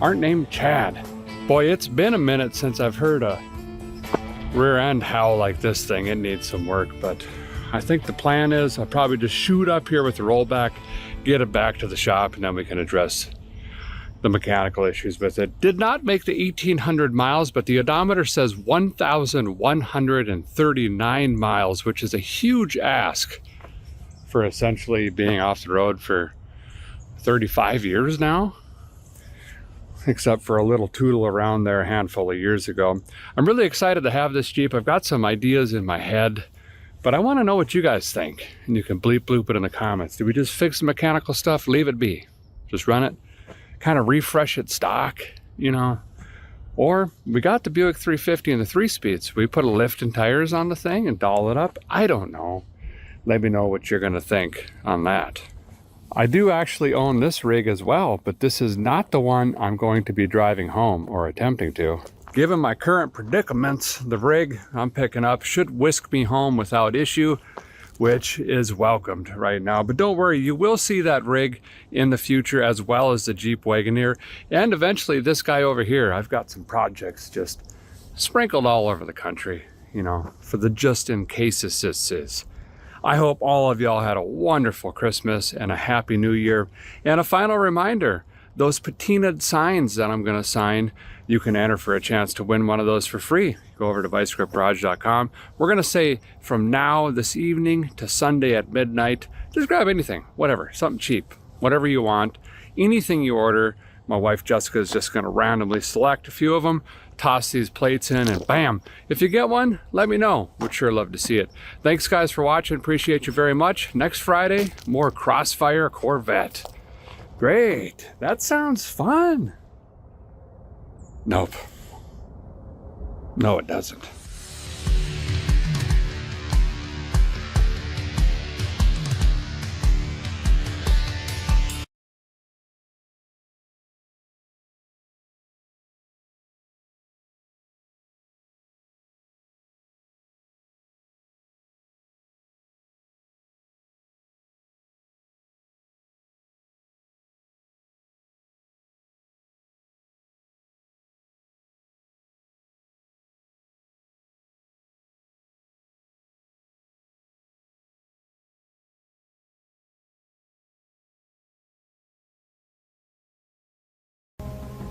aren't named Chad. Boy, it's been a minute since I've heard a rear end howl like this thing. It needs some work, but I think the plan is I'll probably just shoot up here with the rollback, get it back to the shop, and then we can address the mechanical issues with it. Did not make the 1,800 miles, but the odometer says 1,139 miles, which is a huge ask for essentially being off the road for 35 years now, except for a little tootle around there a handful of years ago. I'm really excited to have this Jeep. I've got some ideas in my head, but I want to know what you guys think, and you can bleep bloop it in the comments. Do we just fix the mechanical stuff, leave it be, just run it, kind of refresh it stock, you know? Or we got the Buick 350 and the 3-speeds. We put a lift and tires on the thing and doll it up. I don't know. Let me know what you're gonna think on that. I do actually own this rig as well, but this is not the one I'm going to be driving home or attempting to. Given my current predicaments, the rig I'm picking up should whisk me home without issue, which is welcomed right now. But don't worry, you will see that rig in the future, as well as the Jeep Wagoneer, and eventually this guy over here. I've got some projects just sprinkled all over the country, you know, for the just in cases. I hope all of y'all had a wonderful Christmas and a happy new year. And a final reminder, those patinaed signs that I'm gonna sign, you can enter for a chance to win one of those for free. Go over to vicescriptgarage.com. We're gonna say from now this evening to Sunday at midnight, just grab anything, whatever, something cheap, whatever you want, anything you order. My wife Jessica is just gonna randomly select a few of them, toss these plates in and bam. If you get one, let me know. Would sure love to see it. Thanks guys for watching. Appreciate you very much. Next Friday, more Crossfire Corvette. Great. That sounds fun. Nope. No, it doesn't.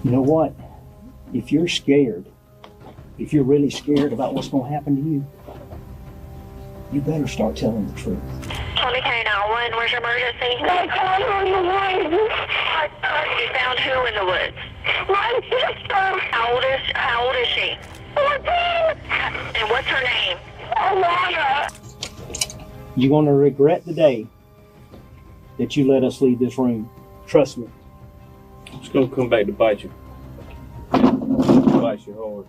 You know what? If you're scared, if you're really scared about what's going to happen to you, you better start telling the truth.
20K91, where's your emergency? My car on the woods. You found who in the woods? My sister. How old is she? 14. And what's her name? Alana.
You're going to regret the day that you let us leave this room. Trust me.
It's gonna come back to bite you. Bite you hard.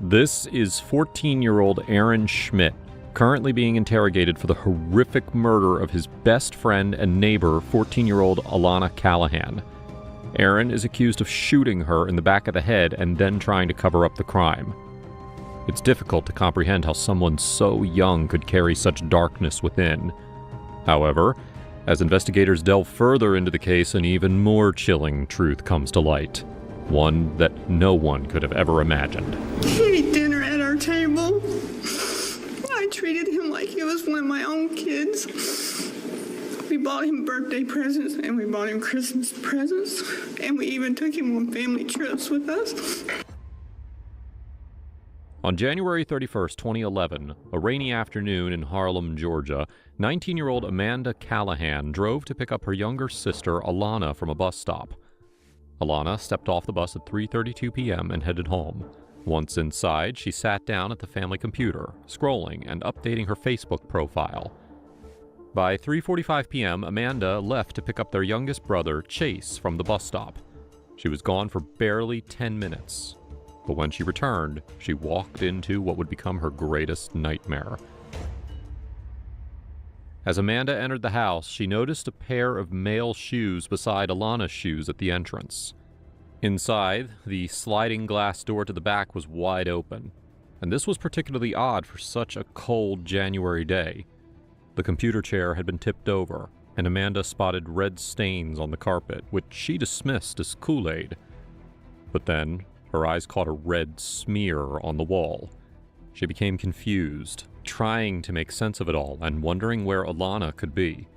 This is 14-year-old Aaron Schmidt, currently being interrogated for the horrific murder of his best friend and neighbor, 14-year-old Alana Callahan. Aaron is accused of shooting her in the back of the head and then trying to cover up the crime. It's difficult to comprehend how someone so young could carry such darkness within. However, as investigators delve further into the case, an even more chilling truth comes to light. One that no one could have ever imagined.
He ate dinner at our table. I treated him like he was one of my own kids. We bought him birthday presents and we bought him Christmas presents. And we even took him on family trips with us.
On January 31st, 2011, a rainy afternoon in Harlem, Georgia, 19-year-old Amanda Callahan drove to pick up her younger sister, Alana, from a bus stop. Alana stepped off the bus at 3:32 p.m. and headed home. Once inside, she sat down at the family computer, scrolling and updating her Facebook profile. By 3:45 p.m., Amanda left to pick up their youngest brother, Chase, from the bus stop. She was gone for barely 10 minutes. But when she returned, she walked into what would become her greatest nightmare. As Amanda entered the house, she noticed a pair of male shoes beside Alana's shoes at the entrance. Inside, the sliding glass door to the back was wide open, and this was particularly odd for such a cold January day. The computer chair had been tipped over, and Amanda spotted red stains on the carpet, which she dismissed as Kool-Aid. But then, her eyes caught a red smear on the wall. She became confused, trying to make sense of it all and wondering where Alana could be.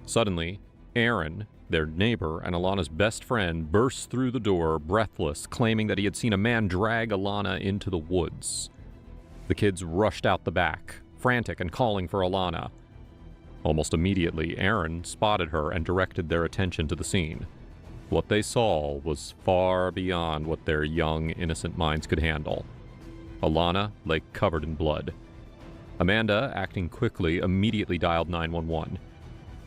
Suddenly, Aaron, their neighbor and Alana's best friend, burst through the door, breathless, claiming that he had seen a man drag Alana into the woods. The kids rushed out the back, frantic and calling for Alana. Almost immediately, Aaron spotted her and directed their attention to the scene. What they saw was far beyond what their young, innocent minds could handle. Alana lay covered in blood. Amanda, acting quickly, immediately dialed 911.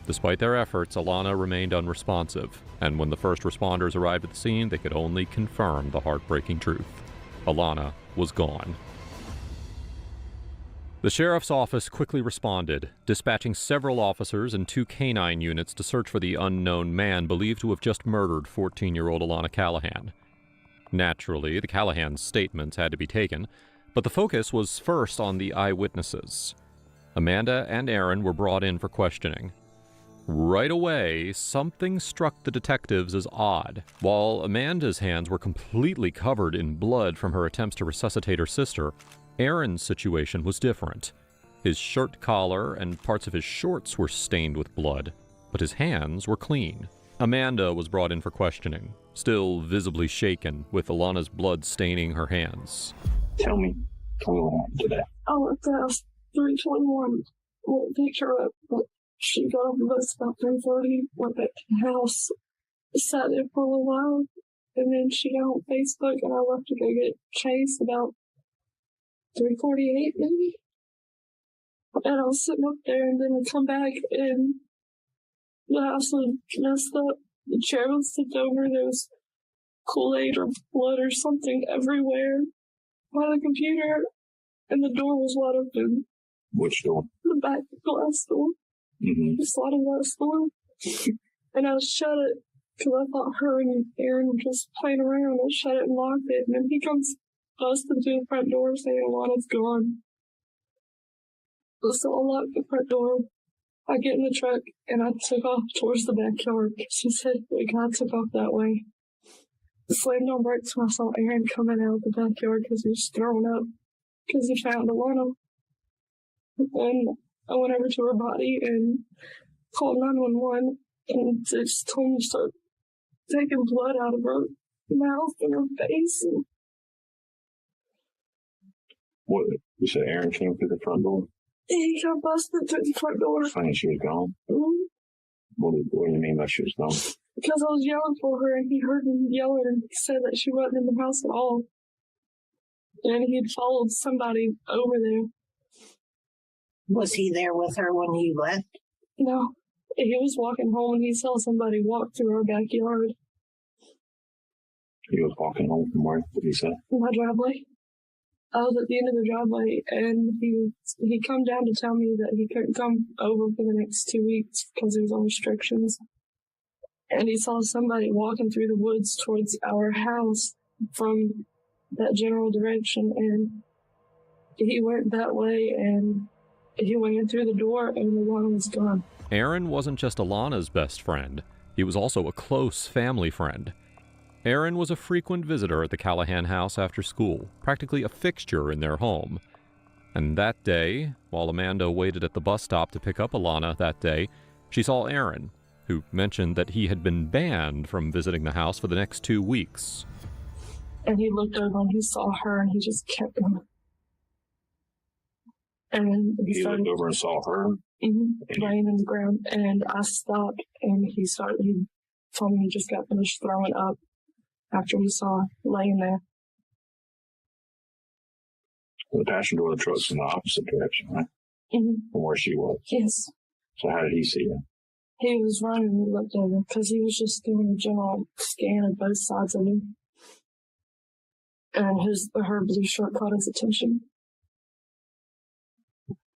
Despite their efforts, Alana remained unresponsive, and when the first responders arrived at the scene, they could only confirm the heartbreaking truth. Alana was gone. The sheriff's office quickly responded, dispatching several officers and 2 canine units to search for the unknown man believed to have just murdered 14-year-old Alana Callahan. Naturally, the Callahan statements had to be taken, but the focus was first on the eyewitnesses. Amanda and Aaron were brought in for questioning. Right away, something struck the detectives as odd. While Amanda's hands were completely covered in blood from her attempts to resuscitate her sister, Aaron's situation was different. His shirt collar and parts of his shorts were stained with blood, but his hands were clean. Amanda was brought in for questioning, still visibly shaken, with Alana's blood staining her hands.
Tell me what happened today. I left the house 3:21. Went and picked her up, but she got off the bus about 3:30. Went back to the house, sat there for a little while, And then she got on Facebook, and I left to go get Chase about 3:48 maybe. And I was sitting up there, and then I come back, and the house was messed up. The chair was tipped over. There was Kool-Aid or blood or something everywhere by the computer, and the door was wide open.
Which door?
The back glass door.
Mm-hmm.
The sliding glass door. And I shut it because I thought her and Aaron were just playing around. I shut it and locked it, and then he comes busting through the front door saying Alana's gone. So I locked the front door. I get in the truck, and I took off towards the backyard. She said we kind of took off that way. I slammed on brakes when I saw Aaron coming out of the backyard because he was throwing up because he found Alana. And I went over to her body and called 911, and they just told me to start taking blood out of her mouth and her face. And
What? You said Aaron came through the front door?
he got busted through the front door.
Saying she was gone?
Mm-hmm.
What do you mean by she was gone?
Because I was yelling for her, and he heard me yelling, and he said that she wasn't in the house at all. And he had followed somebody over there.
Was he there with her when he left?
No. He was walking home, and he saw somebody walk through our backyard.
He was walking home from where? What did he say?
My driveway. I was at the end of the driveway, and he come down to tell me that he couldn't come over for the next 2 weeks because he was on restrictions. And he saw somebody walking through the woods towards our house from that general direction, and he went that way, and he went in through the door, and the one was gone.
Aaron wasn't just Alana's best friend, he was also a close family friend. Aaron was a frequent visitor at the Callahan house after school, practically a fixture in their home. And that day, while Amanda waited at the bus stop to pick up Alana that day, she saw Aaron, who mentioned that he had been banned from visiting the house for the next 2 weeks.
And he looked over and he saw her, and he just kept going. And then
He looked over and saw her?
laying in the ground, and I stopped, and he told me he just got finished throwing up after he saw her laying there.
The passenger door of the truck's in the opposite direction, right? From where she was.
Yes.
So how did he see her?
He was running and he looked over because he was just doing a general scan of both sides of him. And her blue shirt caught his attention.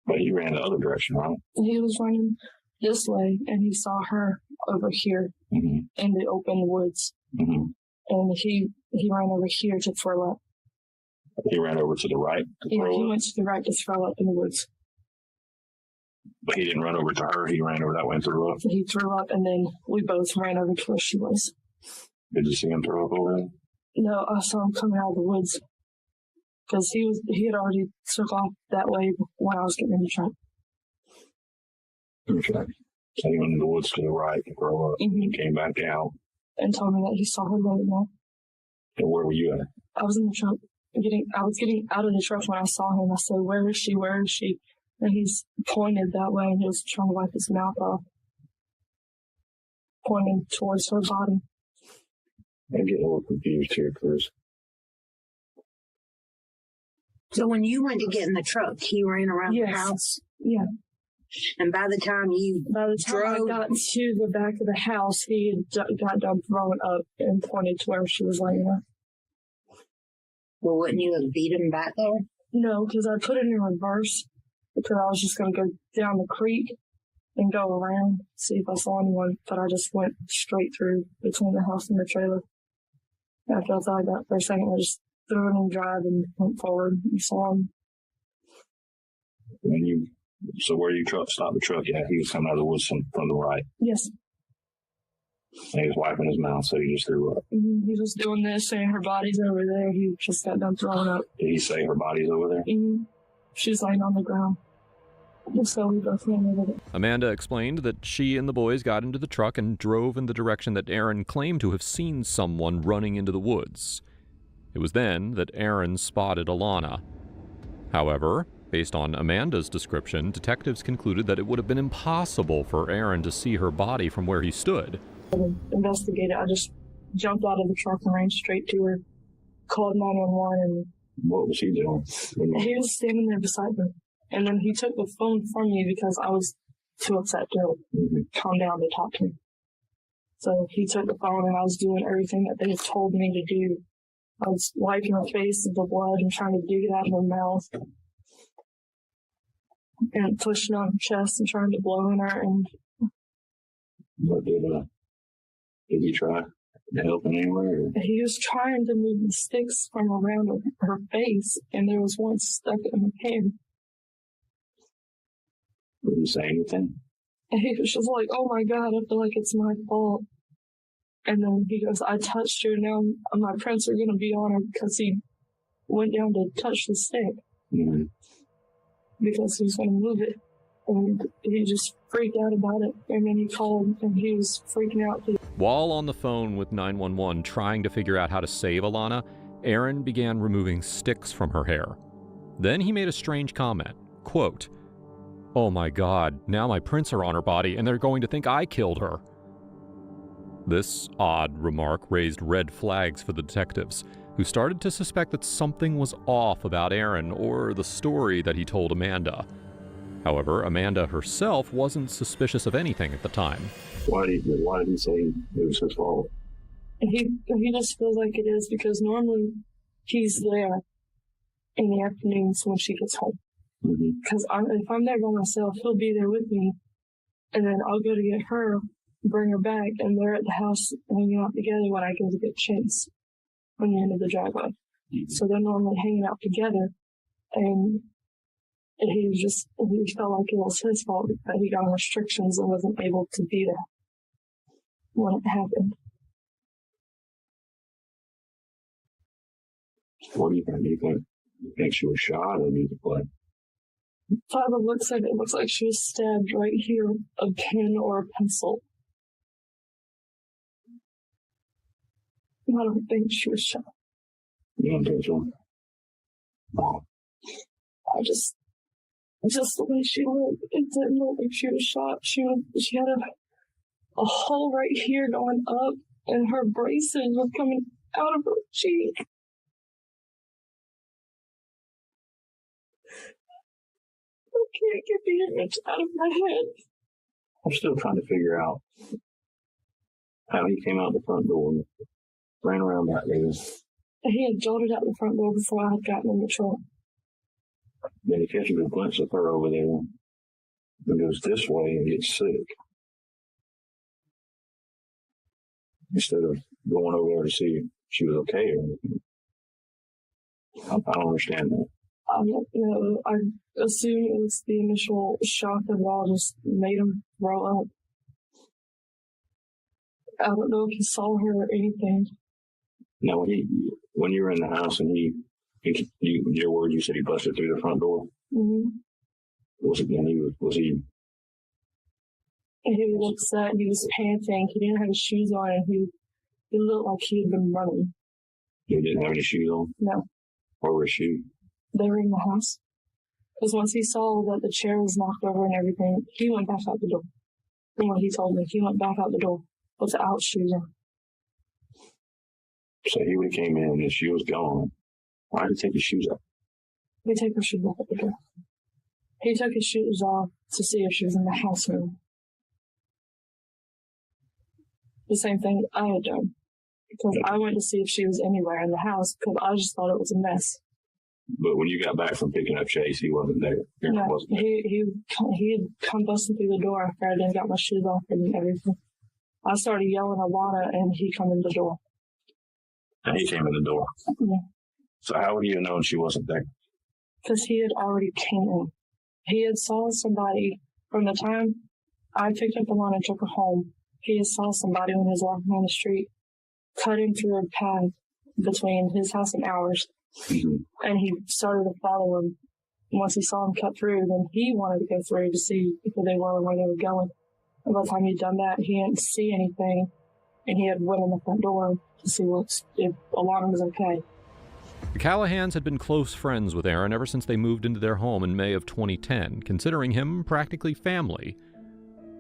But he ran the other direction, right?
He was running this way, and he saw her over here in the open woods. And he ran over here to throw up.
He ran over to the right?
He went to the right to throw up in the woods.
But he didn't run over to her, he ran over that way and threw up?
He threw up, and then we both ran over to where she was.
Did you see him throw up over there?
No, I saw him coming out of the woods. Because he had already took off that way when I was getting in the truck.
Okay. So he went in the woods to the right to throw up and came back out.
And told me that he saw her laying there.
And where were you at?
I was in the truck. I was getting out of the truck when I saw him. I said, "Where is she? Where is she?" And he's pointed that way, and he was trying to wipe his mouth off. Pointing towards her body.
I'm getting a little confused here, Chris.
So when you went to get in the truck, he ran around the house?
Yeah.
And by the time
I got to the back of the house, he had got done throwing up and pointed to where she was laying there.
Well, wouldn't you have beat him back there?
No, because I put it in reverse because I was just going to go down the creek and go around, see if I saw anyone, but I just went straight through between the house and the trailer. After I thought that for a second, I just threw it in drive and went forward and saw him.
So where you stopped the truck, he was coming out of the woods from the right.
Yes.
And he was wiping his mouth, so he just threw up.
He was doing this, saying her body's over there. He just got done throwing up.
Did he say her body's over there?
She's laying on the ground. So we both ran over it.
Amanda explained that she and the boys got into the truck and drove in the direction that Aaron claimed to have seen someone running into the woods. It was then that Aaron spotted Alana. However, based on Amanda's description, detectives concluded that it would have been impossible for Aaron to see her body from where he stood.
I investigated. I just
jumped out of the truck and ran straight to her, called 911, and
What was he doing?
he was standing there beside me. And then he took the phone from me because I was too upset to calm down to talk to him. So he took the phone and I was doing everything that they had told me to do. I was wiping her face with the blood and trying to dig it out of her mouth. And pushing on her chest and trying to blow in her. And
What did he try to help in any way? Or?
he was trying to move the sticks from around her face, and there was one stuck in her hair.
Did he say anything?
And he was just like, "Oh my God, I feel like it's my fault." And then he goes, "I touched her, now my prints are going to be on her," because he went down to touch the stick.
Mm-hmm.
Because he was going to move it. And he just freaked out about it. And then he called, and he was freaking out.
While on the phone with 911 trying to figure out how to save Alana, Aaron began removing sticks from her hair. Then he made a strange comment, quote, "Oh my God, now my prints are on her body and they're going to think I killed her." This odd remark raised red flags for the detectives, who started to suspect that something was off about Aaron or the story that he told Amanda. However, Amanda herself wasn't suspicious of anything at the time.
Why did he say it was his fault?
He just feels like it is because normally he's there in the afternoons when she gets home. Because if I'm there by myself, he'll be there with me. And then I'll go to get her, bring her back, and they're at the house hanging out together when I go to get Chase on the end of the driveway. So they're normally hanging out together. And he felt like it was his fault that he got restrictions and wasn't able to be there when it happened.
What do you think? You think she was shot or did you play?
Father looks at it. It looks like she was stabbed right here, a pen or a pencil. I don't think she was shot.
You don't think so?
No. I just the way she looked, it didn't look like she was shot. She had a hole right here going up, and her braces were coming out of her cheek. I can't get the image out of my head.
I'm still trying to figure out how he came out the front door and ran around that way.
He had jolted out the front door before I had gotten in the truck.
Then he catches a glimpse of her over there and goes this way and gets sick. Instead of going over there to see if she was okay or anything. I don't understand that.
I assume it was the initial shock of it all just made him throw up. I don't know if he saw her or anything.
Now, when you were in the house and your word, you said he busted through the front door.
Mm-hmm.
Was he?
He was upset. He was panting. He didn't have his shoes on, and he looked like he had been running.
He didn't have any shoes on?
No.
Where were his shoes?
They were in the house. Because once he saw that the chair was knocked over and everything, he went back out the door. From what he told me, he went back out the door without shoes on.
So he would have came in and she was gone. Why did he take his shoes off?
He took her shoes off at the door. He took his shoes off to see if she was in the house room. The same thing I had done. Because I went to see if she was anywhere in the house because I just thought it was a mess.
But when you got back from picking up Chase, he wasn't there.
No,
wasn't there.
he had come busting through the door after I done got my shoes off and everything. I started yelling Alana and he come in the door.
And he came in the door.
Yeah.
So how would you have known she wasn't there?
Because he had already came in. He had saw somebody from the time I picked up Alana and took her home. He had saw somebody when he was walking on the street, cutting through a path between his house and ours.
Mm-hmm.
And he started to follow him. Once he saw him cut through, then he wanted to go through to see who they were and where they were going. And by the time he'd done that, he didn't see anything. And he had went in the front door to see if Alana was okay.
The Callahans had been close friends with Aaron ever since they moved into their home in May of 2010, considering him practically family.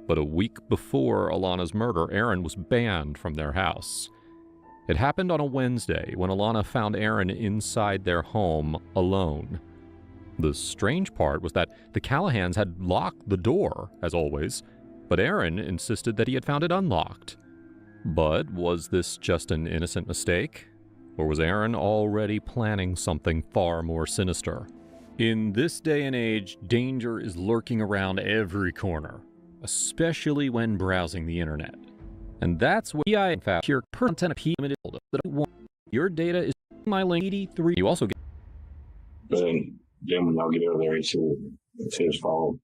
But a week before Alana's murder, Aaron was banned from their house. It happened on a Wednesday when Alana found Aaron inside their home alone. The strange part was that the Callahans had locked the door, as always, but Aaron insisted that he had found it unlocked. But was this just an innocent mistake? Or was Aaron already planning something far more sinister? In this day and age, danger is lurking around every corner, especially when browsing the internet. And that's what I in fact here content that I want. Your data is my link 83. You also get.
But then when y'all get over there, he said it's his fault.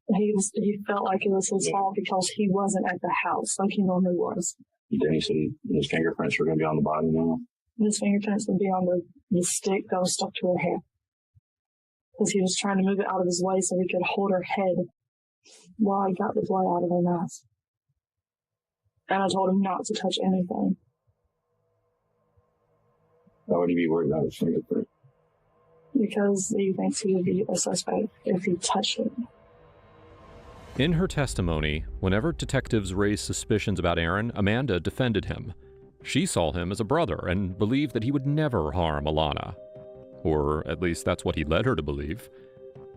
He felt like it was his fault because he wasn't at the house like he normally was.
Then he said his fingerprints were going to be on the body now.
His fingerprints would be on the stick that was stuck to her hair. Because he was trying to move it out of his way so he could hold her head while he got the blood out of her mouth. And I told him not to touch anything.
Why would he be worried about his fingerprint?
Because he thinks he would be a suspect if he touched it.
In her testimony, whenever detectives raised suspicions about Aaron, Amanda defended him. She saw him as a brother and believed that he would never harm Alana. Or at least that's what he led her to believe.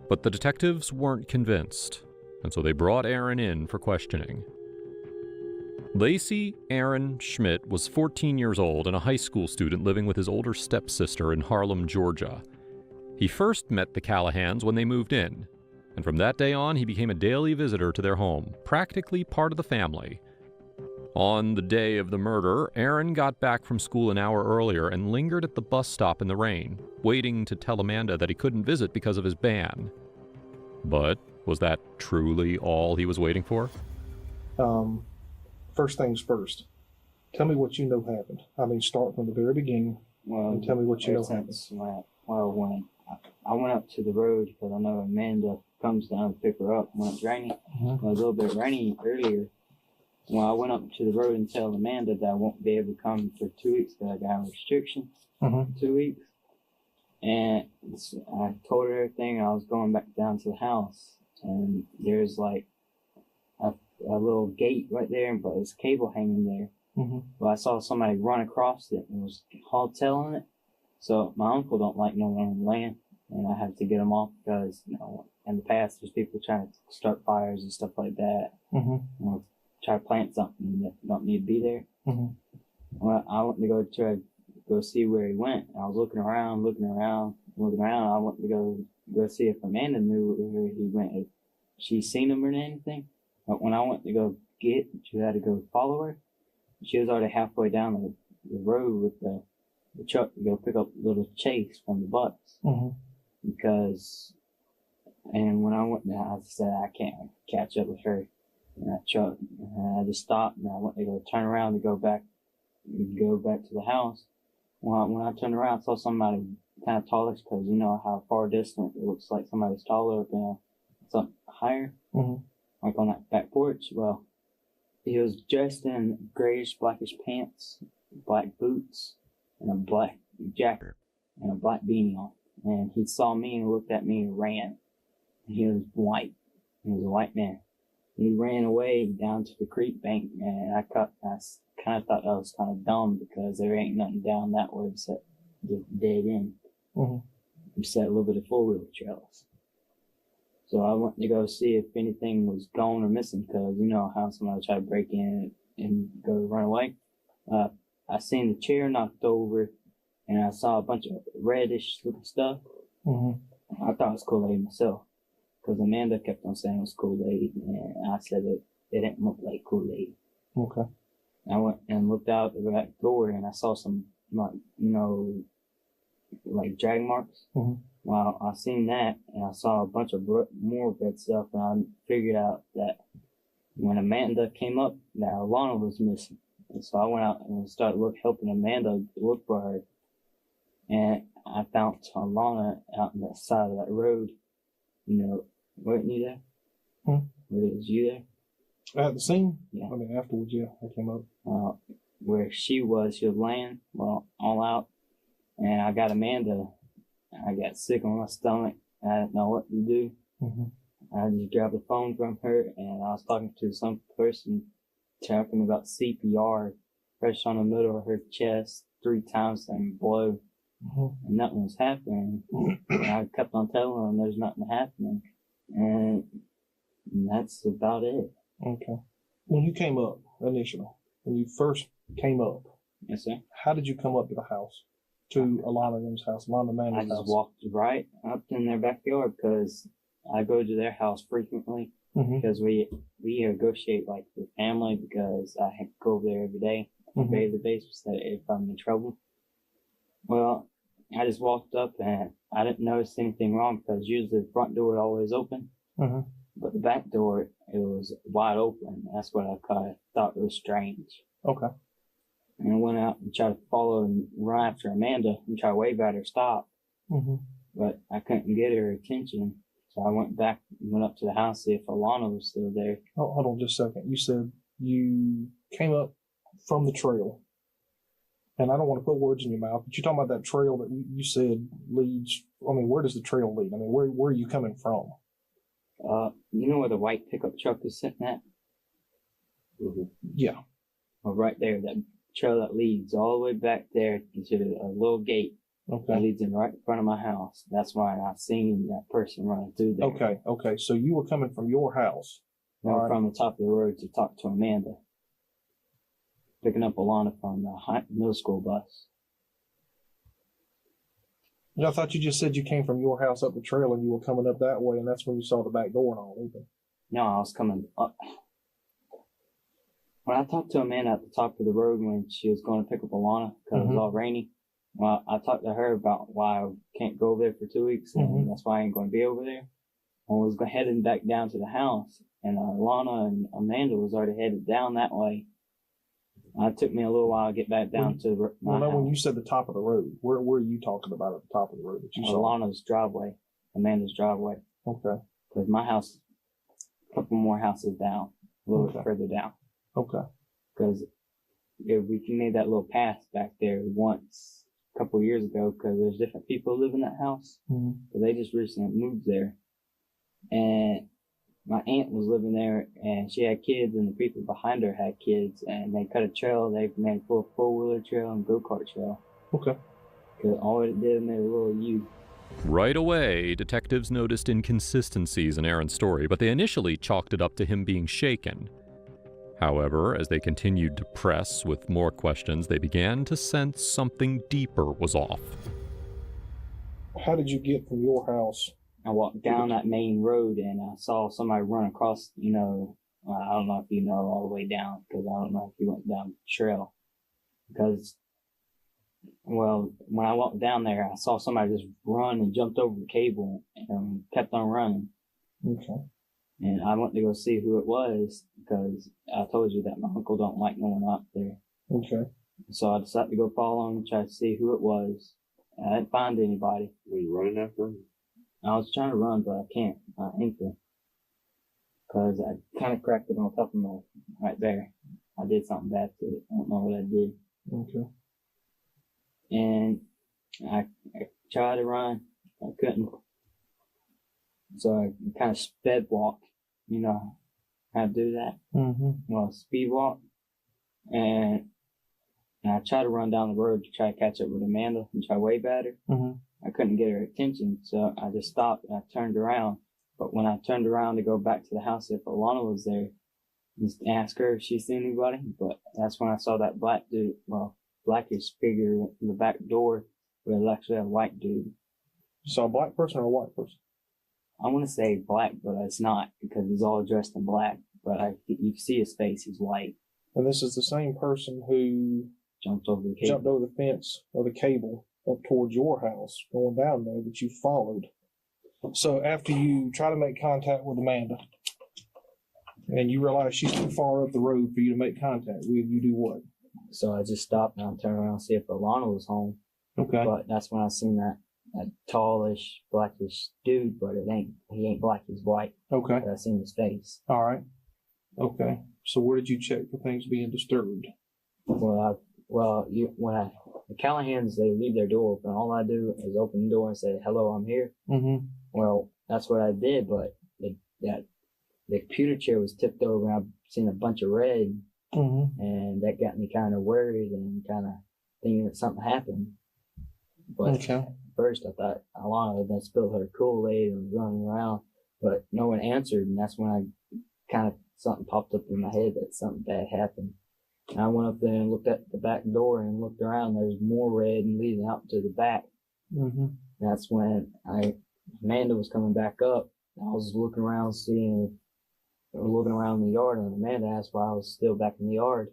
But the detectives weren't convinced, and so they brought Aaron in for questioning. Lacey Aaron Schmidt was 14 years old and a high school student living with his older stepsister in Harlem, Georgia. He first met the Callahans when they moved in, and from that day on he became a daily visitor to their home, practically part of the family. On the day of the murder, Aaron got back from school an hour earlier and lingered at the bus stop in the rain, waiting to tell Amanda that he couldn't visit because of his ban. But was that truly all he was waiting for?
First things first. Tell me what you know happened. I mean, start from the very beginning and tell me what you know happened.
When I went up to the road because I know Amanda comes down to pick her up when it's raining. It was a little bit rainy earlier. When I went up to the road and tell Amanda that I won't be able to come for 2 weeks because I got a restriction. 2 weeks. And I told her everything, and I was going back down to the house. And there's like a little gate right there, but it's cable hanging there. But I saw somebody run across it and was hardtailing it. So my uncle don't like no one on the land, and I have to get him off because, you know, in the past there's people trying to start fires and stuff like that. Or try to plant something that don't need to be there. Well, I went to go see where he went. I was looking around. I went to go see if Amanda knew where he went. If she seen him or anything. But when I went to go she had to go follow her. She was already halfway down the road with the truck to go pick up little Chase from the bus. And when I went there, I said, I can't catch up with her in that truck. And I just stopped and I went to go turn around to go back to the house. When I turned around, I saw somebody kind of taller because you know how far distant it looks like somebody's taller up in something higher, like on that back porch. Well, he was dressed in grayish, blackish pants, black boots, and a black jacket, and a black beanie on. And he saw me and looked at me and ran. And he was white. He was a white man. And he ran away down to the creek bank, and I kind of thought that was kind of dumb because there ain't nothing down that way except the dead end. Except a little bit of four-wheel trails. So I went to go see if anything was gone or missing because you know how somebody try to break in and go run away. I seen the chair knocked over, and I saw a bunch of reddish looking stuff. I thought it was Kool-Aid myself, because Amanda kept on saying it was Kool-Aid, and I said it didn't look like Kool-Aid. I went and looked out the back door, and I saw some, like drag marks. Well, I seen that, and I saw a bunch of more red stuff, and I figured out that when Amanda came up, that Alana was missing. And so I went out and started helping Amanda look for her. And I found Alana out on the side of that road. You know, weren't you there? Was you there?
At the scene?
Yeah.
I mean, afterwards, yeah, I came up.
Where she was laying, all out. And I got Amanda. I got sick on my stomach. I didn't know what to do. I just grabbed the phone from her, and I was talking to some person talking about CPR pressed on the middle of her chest 3 times and blow, and nothing was happening. And I kept on telling them there's nothing happening, and that's about it.
Okay. When you came up initially, when you first came up,
yes, sir.
How did you come up to the house, to Alana and them's house, Alana Mandy's
I
house?
just walked right up in their backyard because I go to their house frequently because we negotiate like with family because I have to go over there every day on a daily basis if I'm in trouble. Well, I just walked up and I didn't notice anything wrong because usually the front door is always open, but the back door, it was wide open. That's what I kind of thought was strange.
Okay.
And I went out and tried to follow and run after Amanda and try to wave at her stop, but I couldn't get her attention. So I went back and went up to the house to see if Alana was still there.
Oh, hold on just a second. You said you came up from the trail, and I don't want to put words in your mouth, but you're talking about that trail that you said leads. I mean, where does the trail lead? I mean, where are you coming from?
You know where the white pickup truck is sitting at?
Yeah.
Well, right there, that trail that leads all the way back there to a little gate. That leads in right in front of my house. That's why I seen that person running through there.
Okay. So you were coming from your house.
No, from the top of the road to talk to Amanda. Picking up Alana from the middle school bus.
I thought you just said you came from your house up the trail and you were coming up that way, and that's when you saw the back door and all open.
No, I was coming up. When I talked to Amanda at the top of the road when she was going to pick up Alana because it was all rainy, well, I talked to her about why I can't go over there for 2 weeks, and that's why I ain't going to be over there. I was heading back down to the house, and Alana and Amanda was already headed down that way. It took me a little while to get back down to my house.
When you said the top of the road, where are you talking about at the top of the road that you saw?
Alana's driveway, Amanda's driveway.
Okay.
Because my house, a couple more houses down, a little bit further down.
Okay.
Because we made that little path back there once a couple of years ago because there's different people who live in that house. But they just recently moved there. And my aunt was living there and she had kids and the people behind her had kids and they cut a trail. They made a full four-wheeler trail and go-kart trail.
Okay.
Because all it did made a little U.
Right away, detectives noticed inconsistencies in Aaron's story, but they initially chalked it up to him being shaken. However, as they continued to press with more questions, they began to sense something deeper was off.
How did you get from your house?
I walked down that main road and I saw somebody run across, I don't know if you know all the way down because I don't know if you went down the trail. Because, well, when I walked down there, I saw somebody just run and jumped over the cable and kept on running.
Okay.
And I went to go see who it was because I told you that my uncle don't like going up there.
Okay.
So I decided to go follow him and try to see who it was. I didn't find anybody.
Were you running after him?
I was trying to run, but I can't. I ain't there. Because I kind of cracked it on top of my, right there. I did something bad to it. I don't know what I did.
Okay.
And I tried to run. I couldn't. So I kind of sped walked, how to do that. Well, speed walk. And I tried to run down the road to try to catch up with Amanda and try to wave at her. I couldn't get her attention, so I just stopped and I turned around. But when I turned around to go back to the house, if Alana was there, just ask her if she's seen anybody. But that's when I saw that black dude, blackish figure in the back door, where it was actually a white dude.
You saw a black person or a white person?
I want to say black, but it's not because he's all dressed in black. But you can see his face; he's white.
And this is the same person who
jumped over the
fence or the cable up towards your house, going down there that you followed. So after you try to make contact with Amanda, and you realize she's too far up the road for you to make contact with, you do what?
So I just stopped and I turned around to see if Alana was home.
Okay.
But that's when I seen that tallish, blackish dude, but he ain't black, he's white.
Okay.
But I seen his face.
All right. Okay. So where did you check for things being disturbed?
The Callahans, they leave their door open. All I do is open the door and say, "Hello, I'm here." Well, that's what I did, but the computer chair was tipped over and I've seen a bunch of red and that got me kind of worried and kind of thinking that something happened. But at first I thought Alana had spilled her Kool-Aid and was running around, but no one answered, and that's when I kind of something popped up in my head that something bad happened. And I went up there and looked at the back door and looked around. There was more red and leading out to the back. That's when Amanda was coming back up. I was looking around, looking around the yard, and Amanda asked why I was still back in the yard.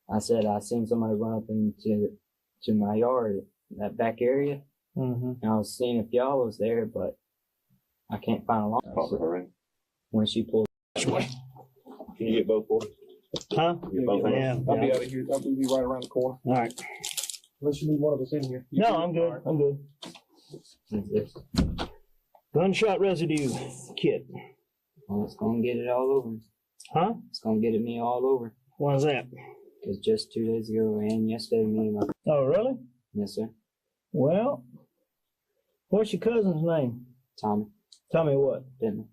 I said I seen somebody run up into my yard, that back area. And I was seeing if y'all was there, but I can't find Alana. So when she pulled.
Can you get both boys?
Huh?
Yeah.
I'll be out of here. I'll be right around the corner.
All right.
Unless you need one of us in here.
No, I'm good. I'm good. Gunshot residue kit.
Well, it's gonna get it all over.
Huh?
It's gonna get me all over.
Why is that?
Because just 2 days ago and yesterday, me and my.
Oh, really?
Yes, sir.
Well, what's your cousin's name?
Tommy.
Tommy what?
Didn't.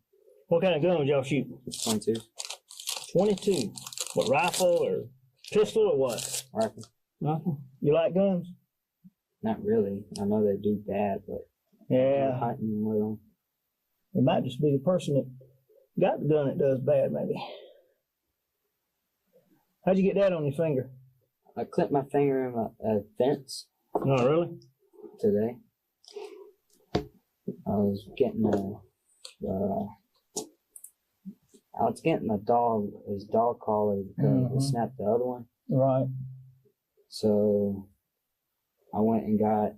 What kind of gun was y'all shooting?
22.
22. What, rifle or pistol or what?
Rifle.
Nothing. You like guns?
Not really. I know they do bad, but
yeah,
hunting with them.
It might just be the person that got the gun that does bad, maybe. How'd you get that on your finger?
I clipped my finger in a fence.
Oh, really?
Today. I was getting his dog collar because it snapped the other one.
Right.
So I went and got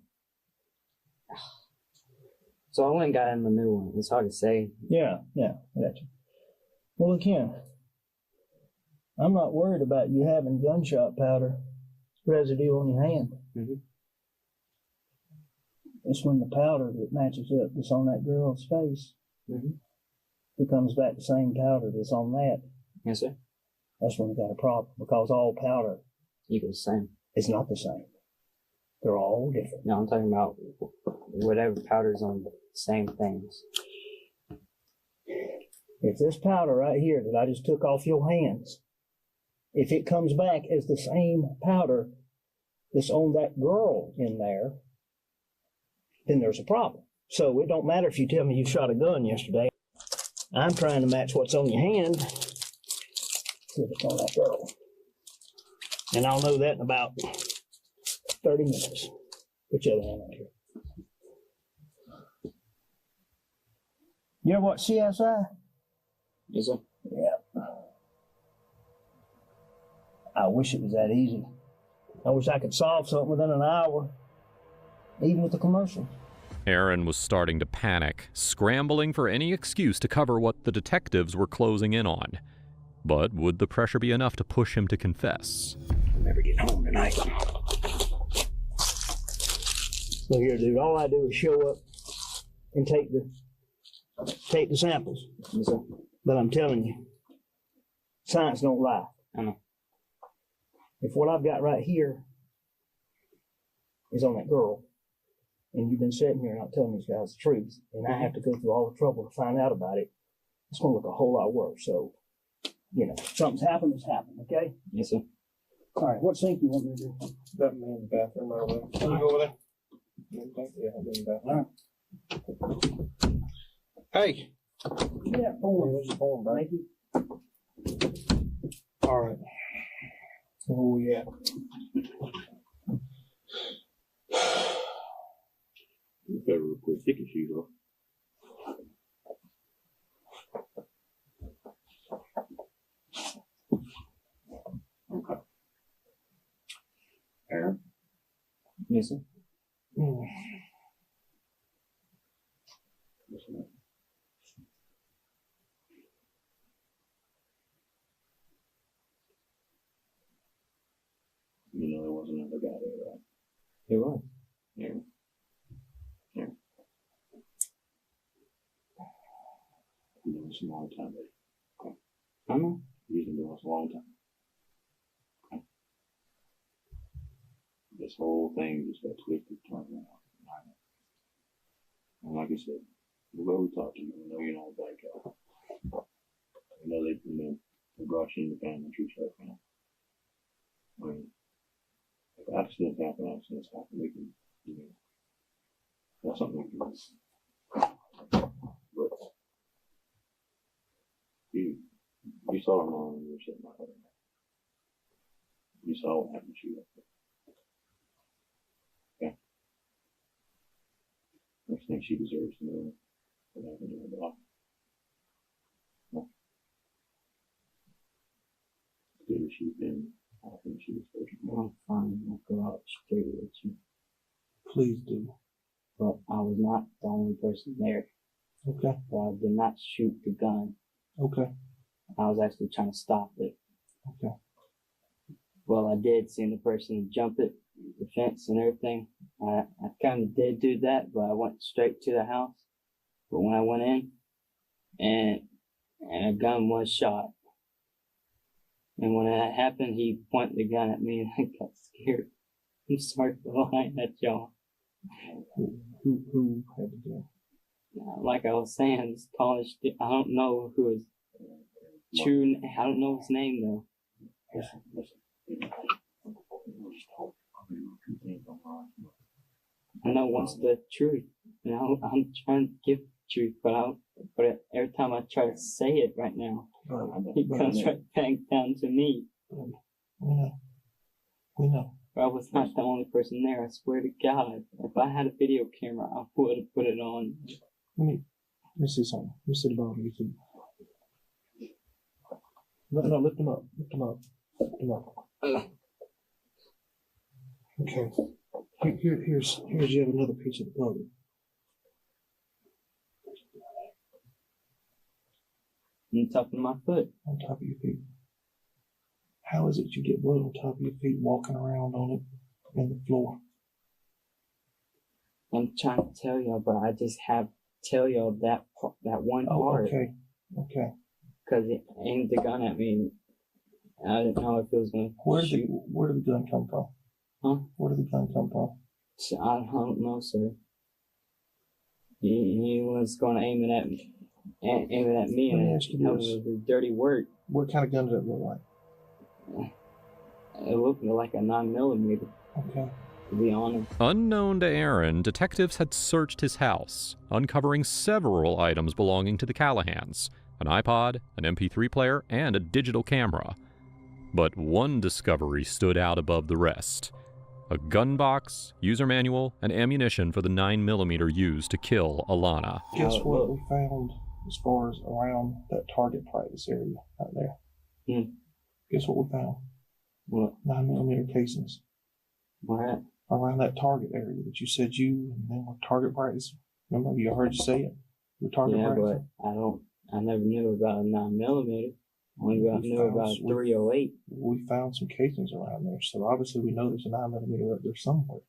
him a new one. It's hard to say.
Yeah, I got you. Well, again, I'm not worried about you having gunshot powder residue on your hand. It's when the powder that matches up that's on that girl's face becomes back the same powder that's on that.
Yes, sir.
That's when we got a problem, because all powder
equals the same.
It's not the same. They're all different.
No, I'm talking about whatever powder's on the same things.
If this powder right here that I just took off your hands, if it comes back as the same powder that's on that girl in there, then there's a problem. So it don't matter if you tell me you shot a gun yesterday. I'm trying to match what's on your hand with it's on that girl. And I'll know that in about 30 minutes. Put your other hand right here. You ever watch CSI?
Yes, sir.
Yeah. I wish it was that easy. I wish I could solve something within an hour, even with the commercial.
Aaron was starting to panic, scrambling for any excuse to cover what the detectives were closing in on. But would the pressure be enough to push him to confess?
I'll never get home tonight. Look here, dude. All I do is show up and take the samples.
Yes, sir.
But I'm telling you, science don't lie.
I know.
If what I've got right here is on that girl, and you've been sitting here not telling these guys the truth, and I have to go through all the trouble to find out about it, it's going to look a whole lot worse. So, something's happened, it's happened, okay?
Yes, sir.
All right, what sink you want me to do?
That man in the bathroom over there. Can you go over there? Yeah, I'll be in the bathroom. Hey.
Yeah, porn.
Where's the porn, bro?
Thank you.
All right. Oh, yeah.
You better real quick. Take your shoes off. Okay. Aaron?
Yes, sir.
You know there wasn't another guy there, right?
It was.
Aaron. Aaron. You've been doing this a long time, buddy. Okay.
I know.
You've been doing this a long time. Okay. This whole thing just got twisted, turned around. And like I said, we'll go talk to you. We know you're not a bad guy. We know they brought you in the family tree stuff, When if accidents happen, we can, you know, that's something we can. But you saw her mom when you were sitting out there. You saw what happened to you. Okay. Next thing she deserves to know what happened to her life. No. Good as she's been, I think she was supposed to.
I'm fine. I'll go out straight with you.
Please do.
But I was not the only person there.
Okay.
So I did not shoot the gun.
Okay.
I was actually trying to stop it.
Okay.
Well, I did see the person jump it, the fence and everything. I kind of did do that, but I went straight to the house. But when I went in, and a gun was shot. And when that happened, he pointed the gun at me and I got scared. I'm sorry for lying at y'all.
Who had the gun?
Like I was saying, this college, I don't know who is true. I don't know his name though. I know what's the truth. And I'm trying to give the truth, but every time I try to say it right now, he comes right back down to me.
We know.
I was not the only person there, I swear to God. If I had a video camera, I would have put it on.
Let me see something. Let me see the bottom of your feet. No, lift them up. Lift them up. Lift them up. Okay. Here's yet another piece of the puzzle.
On top of my foot.
On top of your feet. How is it you get blood on top of your feet walking around on it in the floor?
I'm trying to tell y'all, but I just have to tell y'all that one part.
Okay. Okay.
Because it aimed the gun at me. And I didn't know if it was going to shoot.
Where did the gun come from?
Huh?
Where did the gun come from?
I don't know, sir. He was going to aim it at me. Aim it at me, and it was a dirty word.
What kind of gun did it look like?
It looked like a 9mm.
Okay.
To be honest.
Unknown to Aaron, detectives had searched his house, uncovering several items belonging to the Callahans: an iPod, an MP3 player, and a digital camera. But one discovery stood out above the rest: a gun box, user manual, and ammunition for the 9mm used to kill Alana.
Guess what we found as far as around that target practice area right there? Guess what we found?
What?
9mm casings.
What?
Around that target area that you said you and then with target practice. Remember, I heard you say it. Your target practice.
But I never knew about a 9mm. I only knew about a 308.
We found some casings around there, so obviously we know there's a 9mm up there somewhere.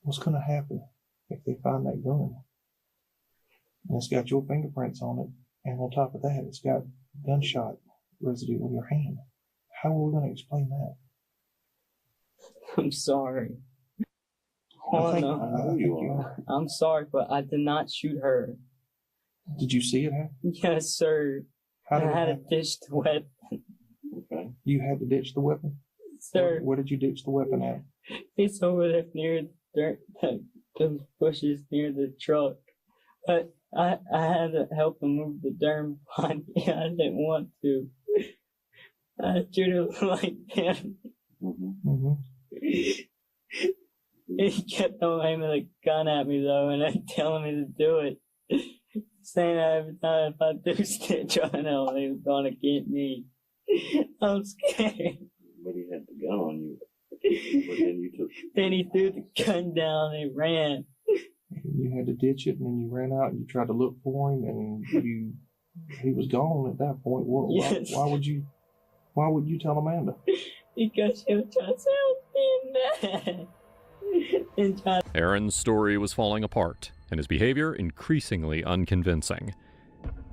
What's going to happen if they find that gun? And it's got your fingerprints on it, and on top of that, it's got gunshot residue on your hand. How are we going to explain that?
I'm sorry.
I know you are.
I'm sorry, but I did not shoot her.
Did you see it happen?
Yes, sir.
How did
I had
it
to ditch the weapon.
Okay. You had to ditch the weapon?
Sir.
Where did you ditch the weapon at?
It's over there near those bushes near the truck. But I had to help him move the darn body. I didn't want to. I treated him like him. He kept on aiming the gun at me though, and telling me to do it. Saying that every time if I do stitch on him, he was gonna get me. I'm scared.
But he had the gun on you. But then you took.
Then he threw the gun down and ran.
You had to ditch it, and then you ran out and you tried to look for him, and he was gone at that point.
Yes.
Why would you tell Amanda?
Because she was trying to sound mad.
Aaron's story was falling apart, and his behavior increasingly unconvincing.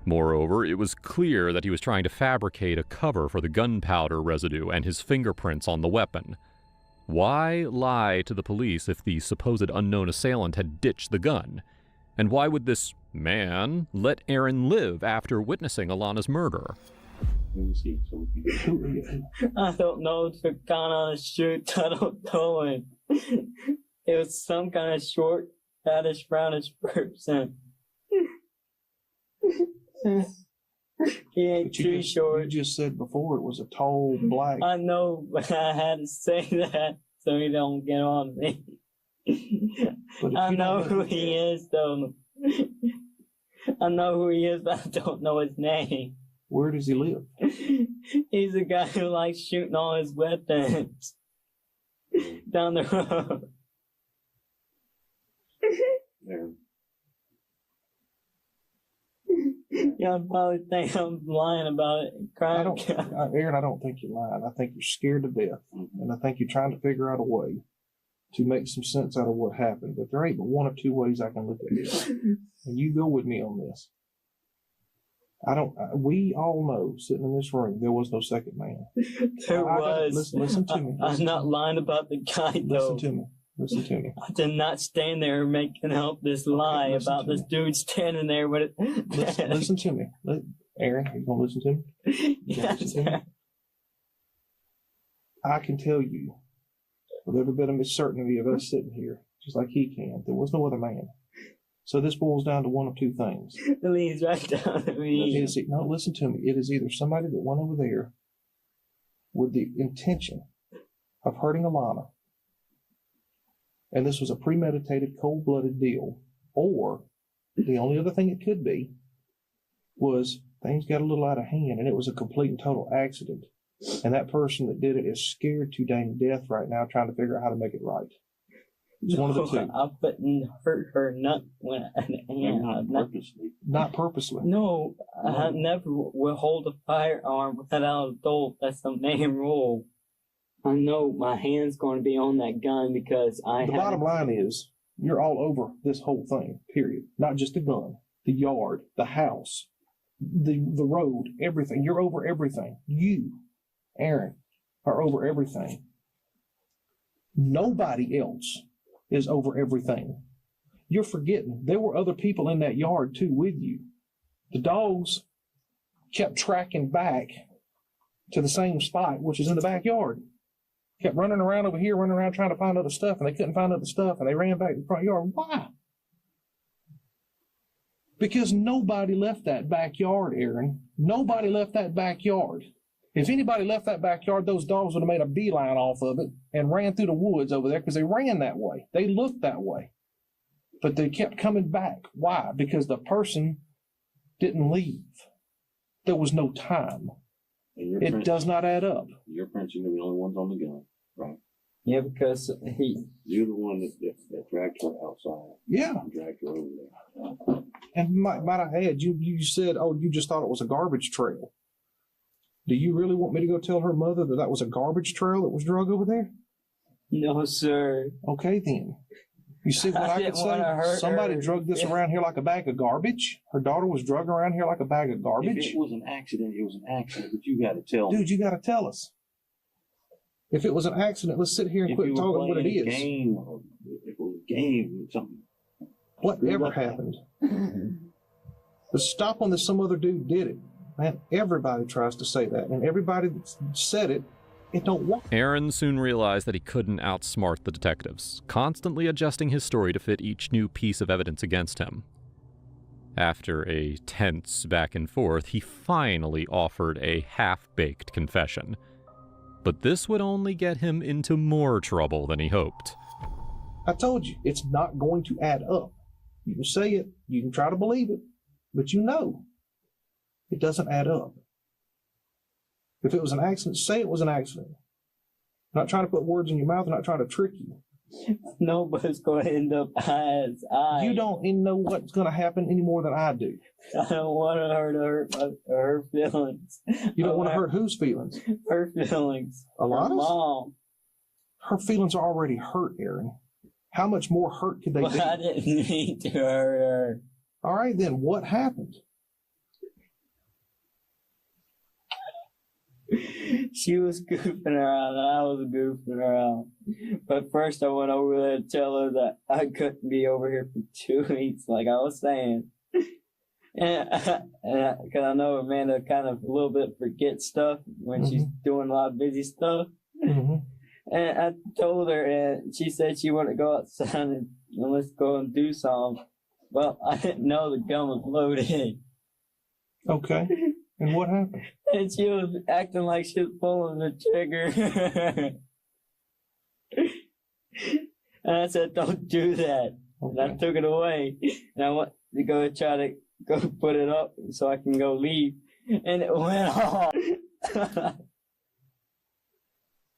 Moreover, it was clear that he was trying to fabricate a cover for the gunpowder residue and his fingerprints on the weapon. Why lie to the police if the supposed unknown assailant had ditched the gun? And why would this man let Aaron live after witnessing Alana's murder?
Let me see. So we can
I don't know. It's kind of shoot. I don't know it. It was some kind of short, fattish, brownish person. He ain't too short.
You just said before it was a tall black.
I know, but I had to say that so he don't get on me. I know who he is, though. I know who he is, but I don't know his name.
Where does he live?
He's a guy who likes shooting all his weapons down the road.
There.
Y'all probably think I'm lying about it. Crying.
Aaron, I don't think you're lying. I think you're scared to death. And I think you're trying to figure out a way to make some sense out of what happened. But there ain't but one of two ways I can look at this. And you go with me on this. We all know, sitting in this room, there was no second man.
There was.
Listen to me.
I'm not lying about the guy, though.
Listen to me.
I did not stand there making up this lie about this dude standing there with it.
Listen to me. Aaron, are you going to listen to me?
Yes,
to me? I can tell you, with every bit of certainty of us sitting here, just like he can, there was no other man. So this boils down to one of two things.
It leads right down to me.
No, listen to me. It is either somebody that went over there with the intention of hurting Alana, and this was a premeditated, cold-blooded deal, or the only other thing it could be was things got a little out of hand, and it was a complete and total accident. And that person that did it is scared to dang death right now, trying to figure out how to make it right. It's one of the two.
I couldn't hurt her not when
Not purposely.
No, I never will hold a firearm without an adult. That's the main rule. I know my hand's going to be on that gun because
The bottom line is, you're all over this whole thing, period. Not just the gun, the yard, the house, the road, everything. You're over everything. You, Aaron, are over everything. Nobody else is over everything. You're forgetting there were other people in that yard too with you. The dogs kept tracking back to the same spot, which is in the backyard. Kept running around over here, running around trying to find other stuff, and they couldn't find other stuff, and they ran back to the front yard. Why? Because nobody left that backyard, Aaron. Nobody left that backyard. If anybody left that backyard, those dogs would have made a beeline off of it and ran through the woods over there because they ran that way. They looked that way. But they kept coming back. Why? Because the person didn't leave. There was no time. It does not add up.
Your prints are the only ones on the gun, right?
Yeah, because
you're the one that dragged her outside.
Yeah.
And dragged her over there.
And might I add, you said, oh, you just thought it was a garbage trail. Do you really want me to go tell her mother that was a garbage trail that was drug over there?
No, sir.
Okay, then. You see what I could say? Somebody drugged this around here like a bag of garbage. Her daughter was drugged around here like a bag of garbage.
If it was an accident, it was an accident, but you got to tell me.
Dude, you got to tell us. If it was an accident, let's sit here and quit talking what it is.
If it was a game or something.
Whatever happened. But stop when some other dude did it. Man, everybody tries to say that, and everybody that said it, it don't work.
Aaron soon realized that he couldn't outsmart the detectives, constantly adjusting his story to fit each new piece of evidence against him. After a tense back and forth, he finally offered a half-baked confession. But this would only get him into more trouble than he hoped.
I told you, it's not going to add up. You can say it, you can try to believe it, but you know it doesn't add up. If it was an accident, say it was an accident. I'm not trying to put words in your mouth, I'm not trying to trick you.
Nobody's going to end up as I.
You don't even know what's going to happen any more than I do.
I don't want to hurt her feelings.
You don't want to hurt whose feelings?
Her feelings.
Alana's?
Her mom.
Her feelings are already hurt, Aaron. How much more hurt could they be?
I didn't mean to hurt her.
All right, then what happened?
She was goofing around and I was goofing around. But first I went over there to tell her that I couldn't be over here for 2 weeks, like I was saying. And because I know Amanda kind of a little bit forgets stuff when she's doing a lot of busy stuff. And I told her, and she said she wanted to go outside and let's go and do something. Well, I didn't know the gun was loaded.
Okay. And what happened?
And she was acting like she was pulling the trigger. And I said, don't do that. And I took it away. And I went to go try to go put it up so I can go leave. And it went off.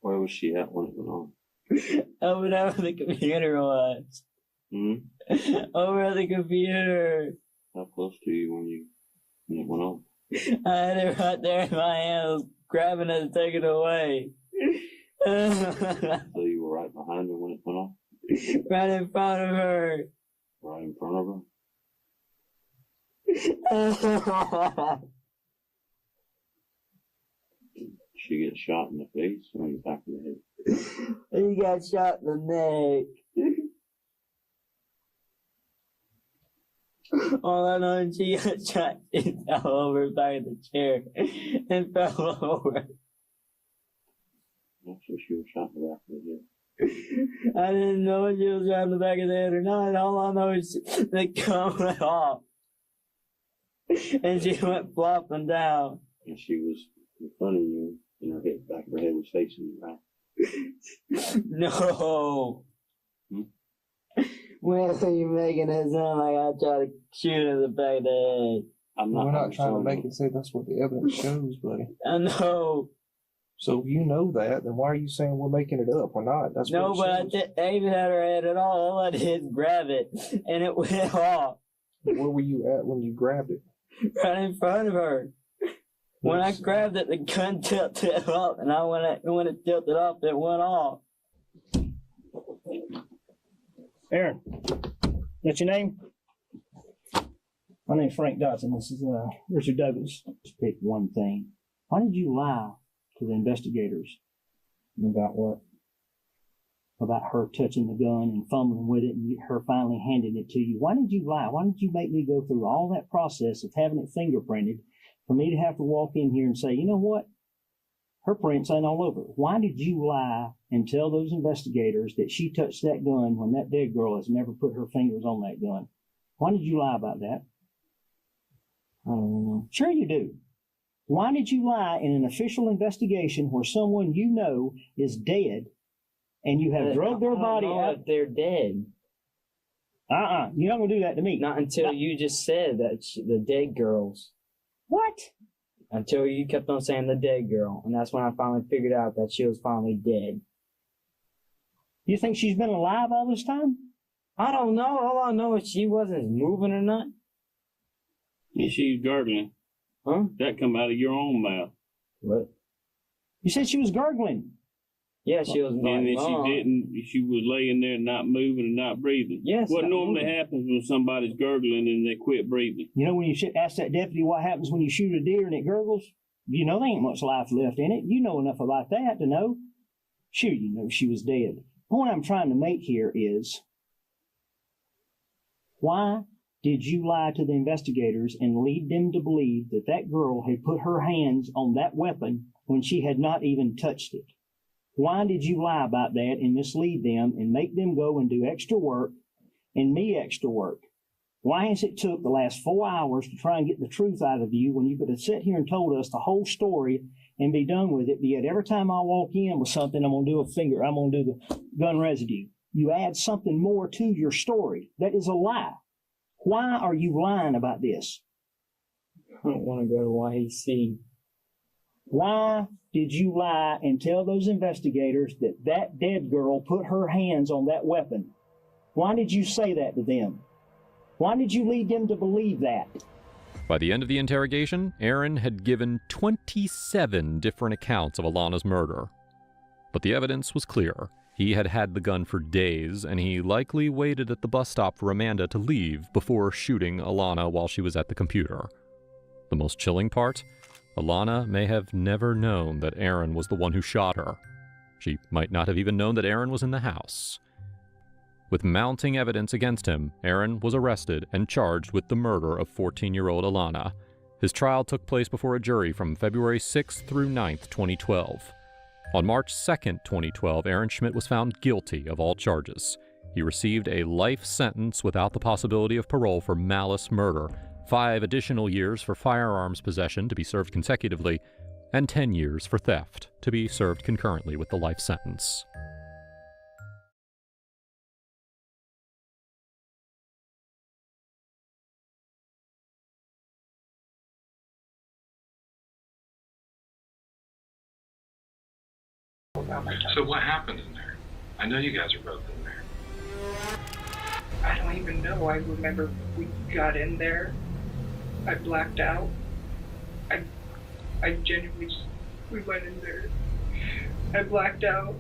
Where was she at when it went on?
Over there where the computer was. Over at the computer.
How close to you when it went on?
I had it right there in my hand. I was grabbing it to take it away.
So you were right behind her when it went off?
Right in front of her.
Right in front of her? She get shot in the face or in the back of the head?
He got shot in the neck. All I know is she got shot, she fell over the back of the chair and fell over.
Not sure she was shot in the back of the head.
I didn't know if she was shot in the back of the head or not. All I know is the gun went off. And she went flopping down.
And she was in front of you, and her head, back of her head was facing you, right?
No. When are you making it sound like I try to shoot her in the back of the head?
We're not trying to make it say that's what the evidence shows, buddy.
I know.
So if you know that, then why are you saying we're making it up? We're not. That's
No,
what
but I even had her head at all. All I did is grab it, and it went off.
Where were you at when you grabbed it?
Right in front of her. When I grabbed it, the gun tilted up, and when it tilted up, it went off.
Aaron, that's your name? My name's Frank Dodson. This is Richard Douglas. Just pick one thing. Why did you lie to the investigators? About what? About her touching the gun and fumbling with it and her finally handing it to you. Why did you lie? Why did you make me go through all that process of having it fingerprinted for me to have to walk in here and say, you know what? Her prints ain't all over. Why did you lie and tell those investigators that she touched that gun when that dead girl has never put her fingers on that gun? Why did you lie about that? I don't know. Sure you do. Why did you lie in an official investigation where someone you know is dead and you have drugged their body out?
If they're dead.
You're not going to do that to me.
Not until you just said that the dead girls.
What?
Until you kept on saying the dead girl. And that's when I finally figured out that she was finally dead.
You think she's been alive all this time?
I don't know. All I know is she wasn't moving or not.
And she's gargling.
Huh?
That come out of your own mouth.
What?
You said she was gargling.
Yeah, she was.
And then she didn't. She was laying there not moving and not breathing.
Yes.
What normally happens when somebody's gurgling and they quit breathing?
You know when you ask that deputy what happens when you shoot a deer and it gurgles? You know there ain't much life left in it. You know enough about that to know. Sure, you know she was dead. The point I'm trying to make here is, why did you lie to the investigators and lead them to believe that that girl had put her hands on that weapon when she had not even touched it? Why did you lie about that and mislead them and make them go and do extra work and me extra work? Why has it took the last 4 hours to try and get the truth out of you when you could have sat here and told us the whole story and be done with it? But yet every time I walk in with something, I'm going to do the gun residue. You add something more to your story. That is a lie. Why are you lying about this?
I don't want to go to YAC.
Why did you lie and tell those investigators that that dead girl put her hands on that weapon? Why did you say that to them? Why did you lead them to believe that?
By the end of the interrogation, Aaron had given 27 different accounts of Alana's murder. But the evidence was clear. He had had the gun for days, and he likely waited at the bus stop for Amanda to leave before shooting Alana while she was at the computer. The most chilling part? Alana may have never known that Aaron was the one who shot her. She might not have even known that Aaron was in the house. With mounting evidence against him, Aaron was arrested and charged with the murder of 14-year-old Alana. His trial took place before a jury from February 6th through 9th, 2012. On March 2nd, 2012, Aaron Schmidt was found guilty of all charges. He received a life sentence without the possibility of parole for malice murder, 5 additional years for firearms possession to be served consecutively, and 10 years for theft to be served concurrently with the life sentence.
So what happened in there? I know you guys are both in there.
I don't even know. I remember we got in there. I blacked out. I genuinely just, we went in there. I blacked out.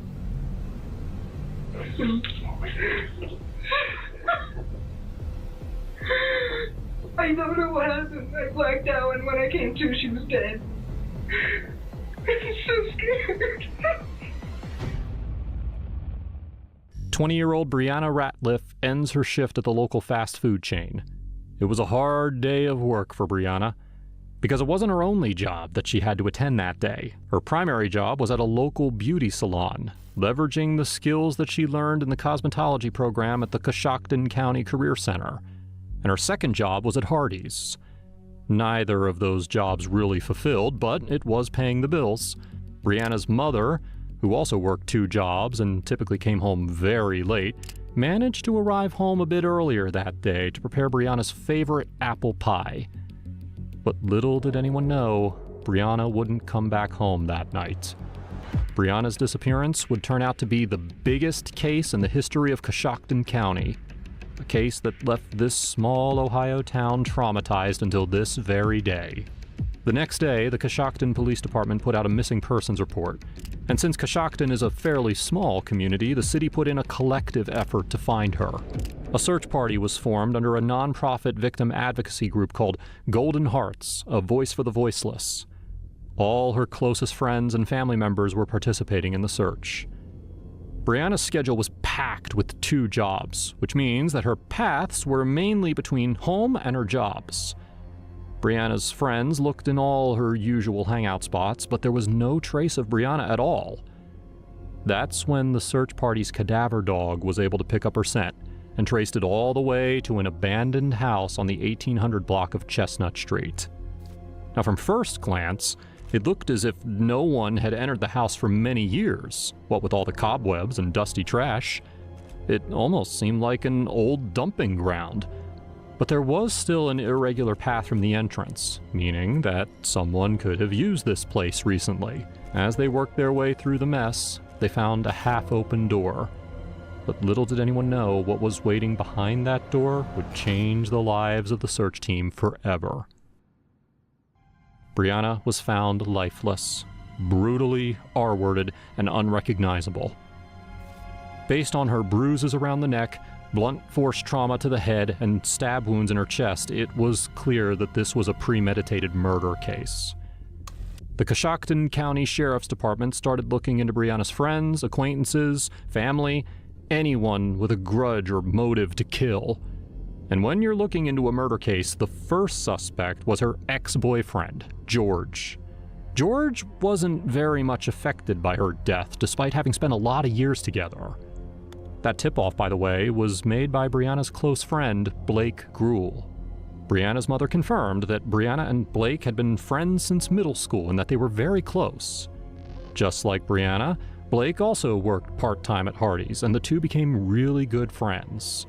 I don't know what happened. I blacked out, and when I came to, she was dead. I'm so scared.
20-year-old Brianna Ratliff ends her shift at the local fast food chain. It was a hard day of work for Brianna, because it wasn't her only job that she had to attend that day. Her primary job was at a local beauty salon, leveraging the skills that she learned in the cosmetology program at the Coshocton County Career Center. And her second job was at Hardee's. Neither of those jobs really fulfilled, but it was paying the bills. Brianna's mother, who also worked 2 jobs and typically came home very late, managed to arrive home a bit earlier that day to prepare Brianna's favorite apple pie. But little did anyone know, Brianna wouldn't come back home that night. Brianna's disappearance would turn out to be the biggest case in the history of Coshocton County. A case that left this small Ohio town traumatized until this very day. The next day, the Coshocton Police Department put out a missing persons report. And since Coshocton is a fairly small community, the city put in a collective effort to find her. A search party was formed under a nonprofit victim advocacy group called Golden Hearts, a voice for the voiceless. All her closest friends and family members were participating in the search. Brianna's schedule was packed with 2 jobs, which means that her paths were mainly between home and her jobs. Brianna's friends looked in all her usual hangout spots, but there was no trace of Brianna at all. That's when the search party's cadaver dog was able to pick up her scent and traced it all the way to an abandoned house on the 1800 block of Chestnut Street. Now, from first glance, it looked as if no one had entered the house for many years, what with all the cobwebs and dusty trash. It almost seemed like an old dumping ground. But there was still an irregular path from the entrance, meaning that someone could have used this place recently. As they worked their way through the mess, they found a half-open door. But little did anyone know what was waiting behind that door would change the lives of the search team forever. Brianna was found lifeless, brutally R-worded and unrecognizable. Based on her bruises around the neck, blunt force trauma to the head, and stab wounds in her chest, it was clear that this was a premeditated murder case. The Coshocton County Sheriff's Department started looking into Brianna's friends, acquaintances, family, anyone with a grudge or motive to kill. And when you're looking into a murder case, the first suspect was her ex-boyfriend, George. George wasn't very much affected by her death, despite having spent a lot of years together. That tip-off, by the way, was made by Brianna's close friend, Blake Gruhl. Brianna's mother confirmed that Brianna and Blake had been friends since middle school and that they were very close. Just like Brianna, Blake also worked part-time at Hardee's, and the two became really good friends.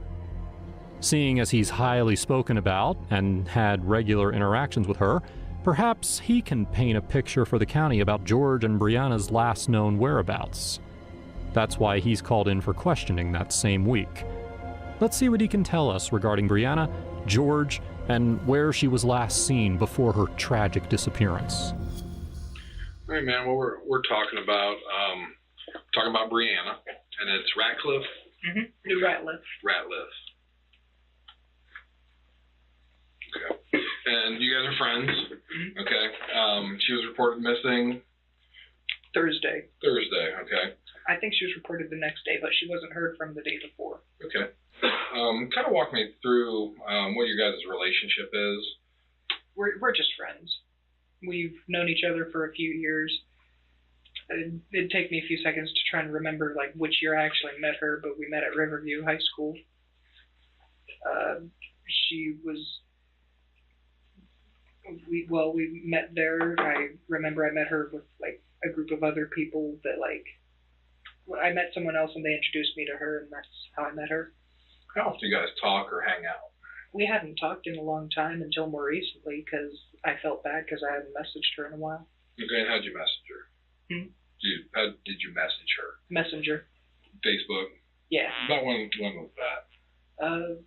Seeing as he's highly spoken about and had regular interactions with her, perhaps he can paint a picture for the county about George and Brianna's last known whereabouts. That's why he's called in for questioning that same week. Let's see what he can tell us regarding Brianna, George, and where she was last seen before her tragic disappearance.
All right, man. Well, we're talking about Brianna, and it's Ratcliffe.
New Ratliff.
Ratliff. Okay. And you guys are friends. Okay. She was reported missing
Thursday.
Okay.
I think she was reported the next day, but she wasn't heard from the day before.
Okay. Kind of walk me through what your guys' relationship is.
We're just friends. We've known each other for a few years. It'd take me a few seconds to try and remember like which year I actually met her, but we met at Riverview High School. We met there. I remember I met her with like a group of other people that like, I met someone else and they introduced me to her, and that's how I met her.
How often do you guys talk or hang out?
We hadn't talked in a long time until more recently because I felt bad because I hadn't messaged her in a while.
Okay, and how'd you message her? How did you message her?
Messenger.
Facebook?
Yeah.
About when was that?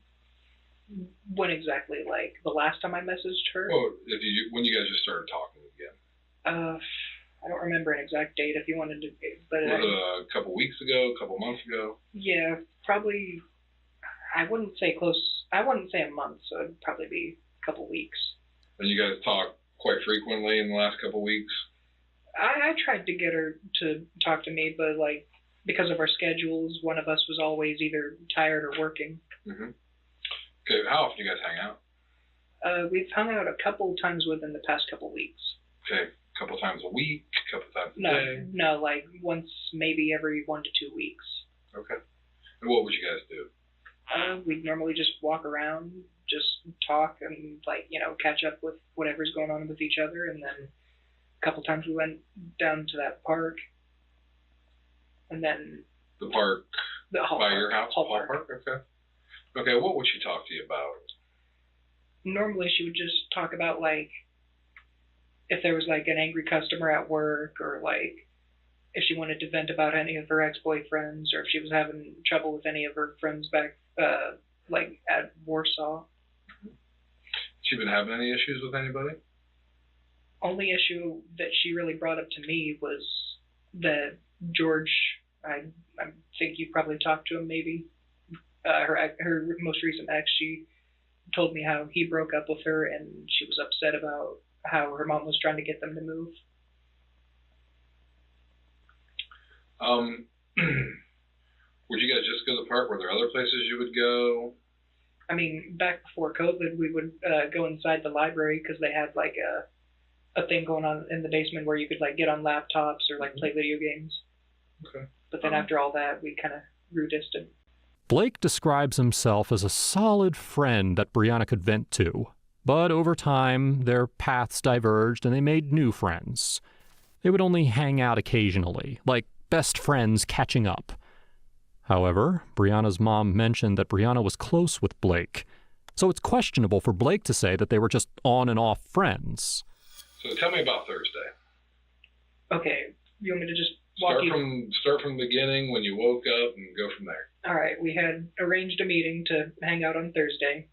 When exactly? Like the last time I messaged her?
Well, when you guys just started talking again?
I don't remember an exact date if you wanted to, but
was it a couple weeks ago, a couple months ago?
Yeah, probably. I wouldn't say a month, so it'd probably be a couple weeks.
And you guys talk quite frequently in the last couple weeks?
I tried to get her to talk to me, but like because of our schedules, one of us was always either tired or working.
Mm-hmm. Okay, how often do you guys hang out?
We've hung out a couple times within the past couple weeks.
Okay, a couple times a week, a couple times a day?
No, like once maybe every 1 to 2 weeks.
Okay. And what would you guys do?
We'd normally just walk around, just talk and like, catch up with whatever's going on with each other. And then a couple times we went down to that park. And then
the park by your house?
Hall Park.
Okay. Okay, what would she talk to you about?
Normally she would just talk about like if there was like an angry customer at work, or like if she wanted to vent about any of her ex-boyfriends, or if she was having trouble with any of her friends back like at Warsaw.
She been having any issues with anybody?
Only issue that she really brought up to me was that George, I think you probably talked to him maybe, her most recent ex, she told me how he broke up with her and she was upset about how her mom was trying to get them to move.
Would you guys just go to the park? Were there other places you would go?
I mean, back before COVID, we would go inside the library because they had like a thing going on in the basement where you could like get on laptops or like play video games.
Okay.
But then after all that, we kind of grew distant.
Blake describes himself as a solid friend that Brianna could vent to, but over time, their paths diverged and they made new friends. They would only hang out occasionally, like best friends catching up. However, Brianna's mom mentioned that Brianna was close with Blake, so it's questionable for Blake to say that they were just on and off friends.
So tell me about Thursday.
Okay, you want me to just
start from the beginning when you woke up and go from there.
All right, we had arranged a meeting to hang out on Thursday.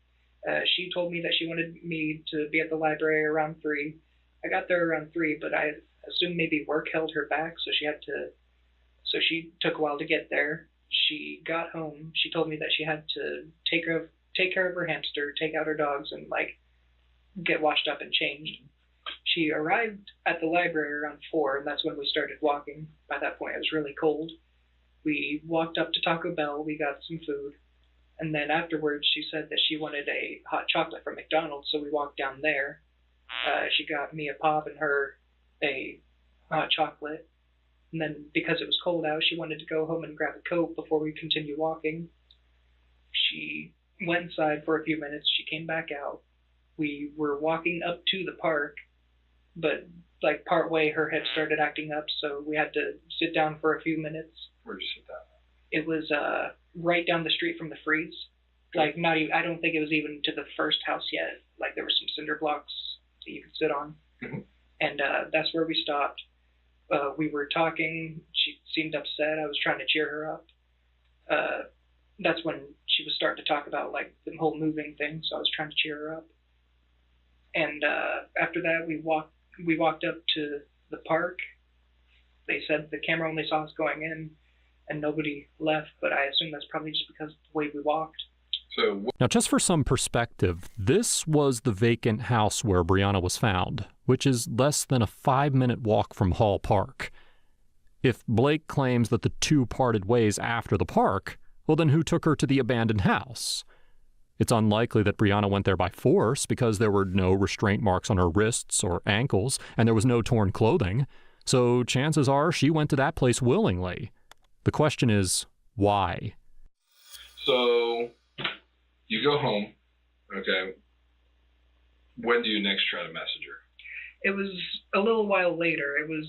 She told me that she wanted me to be at the library around 3. I got there around 3, but I assumed maybe work held her back, so she took a while to get there. She got home. She told me that she had to take care of her hamster, take out her dogs, and like get washed up and changed. She arrived at the library around 4, and that's when we started walking. By that point, it was really cold. We walked up to Taco Bell. We got some food. And then afterwards, she said that she wanted a hot chocolate from McDonald's, so we walked down there. She got me a pop and her a hot chocolate. And then because it was cold out, she wanted to go home and grab a Coke before we continued walking. She went inside for a few minutes. She came back out. We were walking up to the park, but like part way her hip started acting up, so we had to sit down for a few minutes.
Where'd you sit down?
It was right down the street from the freeze. Like not even, I don't think it was even to the first house yet. Like there were some cinder blocks that you could sit on.
Mm-hmm.
And that's where we stopped. We were talking. She seemed upset. I was trying to cheer her up. That's when she was starting to talk about like the whole moving thing, so I was trying to cheer her up. And after that, we walked up to the park. They said the camera only saw us going in, and nobody left, but I assume that's probably just because of the way we walked.
Now, just for some perspective, this was the vacant house where Brianna was found, which is less than a 5-minute walk from Hall Park. If Blake claims that the two parted ways after the park, well then who took her to the abandoned house? It's unlikely that Brianna went there by force because there were no restraint marks on her wrists or ankles, and there was no torn clothing. So chances are she went to that place willingly. The question is, why?
So, you go home, okay. When do you next try to message her?
It was a little while later. It was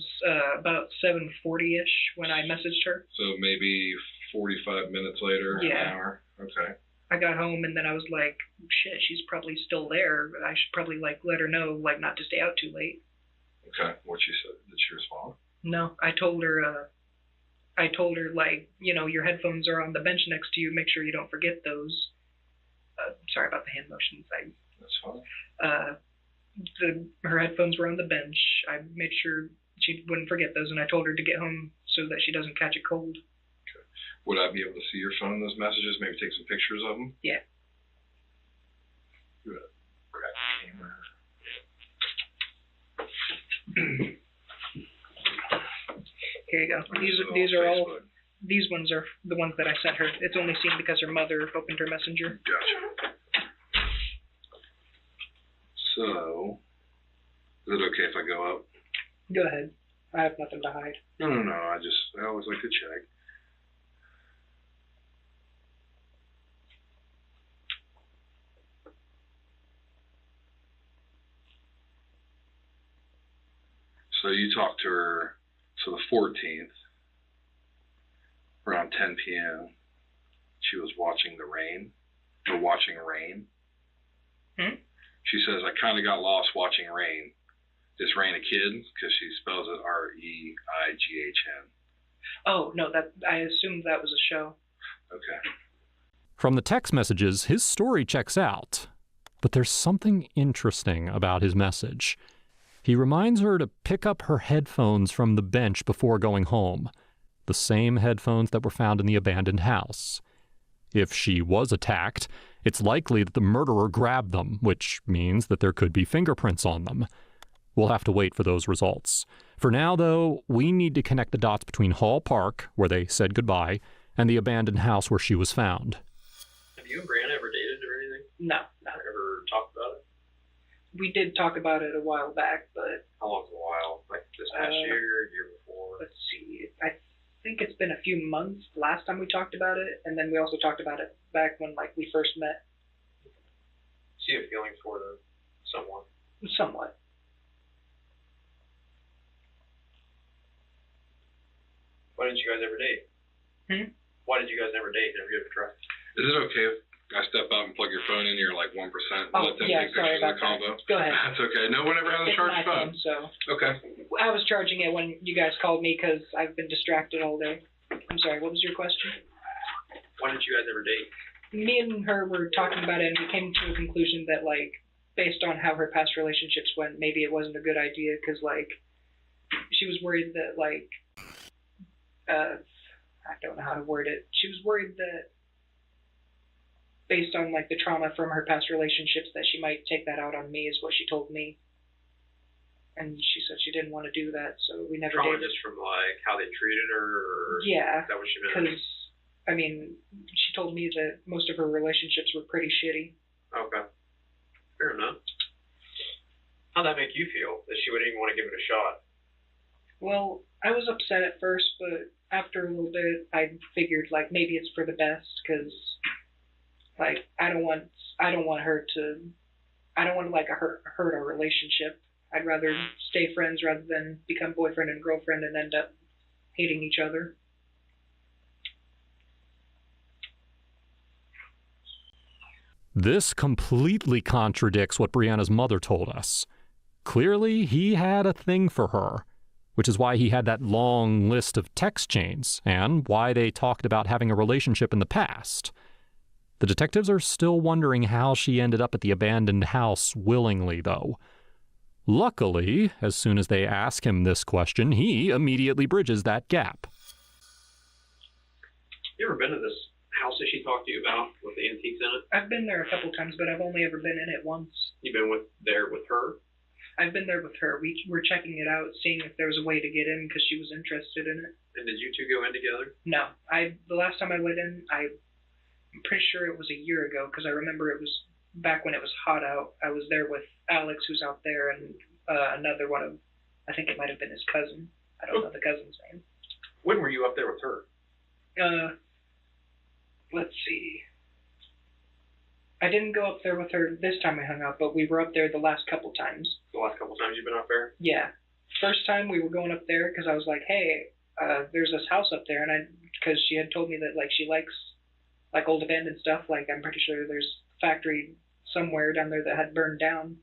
about 7:40-ish when I messaged her.
So maybe 45 minutes later,
Yeah.
an hour? Okay.
I got home and then I was like, shit, she's probably still there. I should probably like let her know like not to stay out too late.
Okay. What she said? Did she respond?
No, I told her like, you know, your headphones are on the bench next to you. Make sure you don't forget those. Sorry about the hand motions.
That's fine.
Her headphones were on the bench. I made sure she wouldn't forget those, and I told her to get home so that she doesn't catch a cold.
Would I be able to see your phone, those messages? Maybe take some pictures of them?
Yeah.
Good. Grab the camera.
Here you go. These ones are the ones that I sent her. It's only seen because her mother opened her messenger.
Gotcha. So, is it okay if I go up?
Go ahead. I have nothing to hide.
No. I always like to check. So you talked to her, so the 14th, around 10 p.m., she was watching rain. She says, I kind of got lost watching rain. Is Rain a kid? Because she spells it R-E-I-G-H-N.
Oh, no, I assumed that was a show.
Okay.
From the text messages, his story checks out. But there's something interesting about his message. He reminds her to pick up her headphones from the bench before going home. The same headphones that were found in the abandoned house. If she was attacked, it's likely that the murderer grabbed them, which means that there could be fingerprints on them. We'll have to wait for those results. For now, though, we need to connect the dots between Hall Park, where they said goodbye, and the abandoned house where she was found.
Have you and Brianna ever dated or anything?
No.
Ever talked about it?
We did talk about it a while back, but...
How long's a while? Like this past year before?
Let's see. I think it's been a few months last time we talked about it, and then we also talked about it back when we first met.
So you have feelings for them? Somewhat?
Somewhat.
Why didn't you guys ever date? Why did you guys never date? Never give it a try?
Is it okay if I step out and plug your phone in? You're like 1%.
Oh, yeah, sorry about that. Go ahead.
That's okay. No one ever has a
It's
charged
my
phone.
so
Okay.
I was charging it when you guys called me because I've been distracted all day. I'm sorry, what was your question?
Why didn't you guys ever date?
Me and her were talking about it, and we came to a conclusion that, based on how her past relationships went, maybe it wasn't a good idea because, she was worried that, I don't know how to word it. She was worried that based on the trauma from her past relationships that she might take that out on me is what she told me. And she said she didn't want to do that, so we never
Trauma
dated.
just from how they treated her, or
Yeah,
is that what she meant?
because she told me that most of her relationships were pretty shitty.
Okay, fair enough. How'd that make you feel that she wouldn't even want to give it a shot?
Well, I was upset at first, but after a little bit, I figured maybe it's for the best because I don't want her to hurt our relationship. I'd rather stay friends rather than become boyfriend and girlfriend and end up hating each other.
This completely contradicts what Brianna's mother told us. Clearly, he had a thing for her, which is why he had that long list of text chains, and why they talked about having a relationship in the past. The detectives are still wondering how she ended up at the abandoned house willingly, though. Luckily, as soon as they ask him this question, he immediately bridges that gap.
You ever been to this house that she talked to you about with the antiques in it?
I've been there a couple times, but I've only ever been in it once.
You've been there with her?
I've been there with her. We were checking it out, seeing if there was a way to get in because she was interested in it.
And did you two go in together?
No, the last time I went in, I'm pretty sure it was a year ago because I remember it was back when it was hot out. I was there with Alex, who's out there, and another one of, I think it might have been his cousin. I don't know the cousin's name.
When were you up there with her?
Let's see. I didn't go up there with her this time I hung out, but we were up there the last couple times.
The last couple times you've been up there?
Yeah. First time we were going up there because I was like, hey, there's this house up there, and because she had told me that like she likes like old abandoned stuff. Like I'm pretty sure there's a factory somewhere down there that had burned down.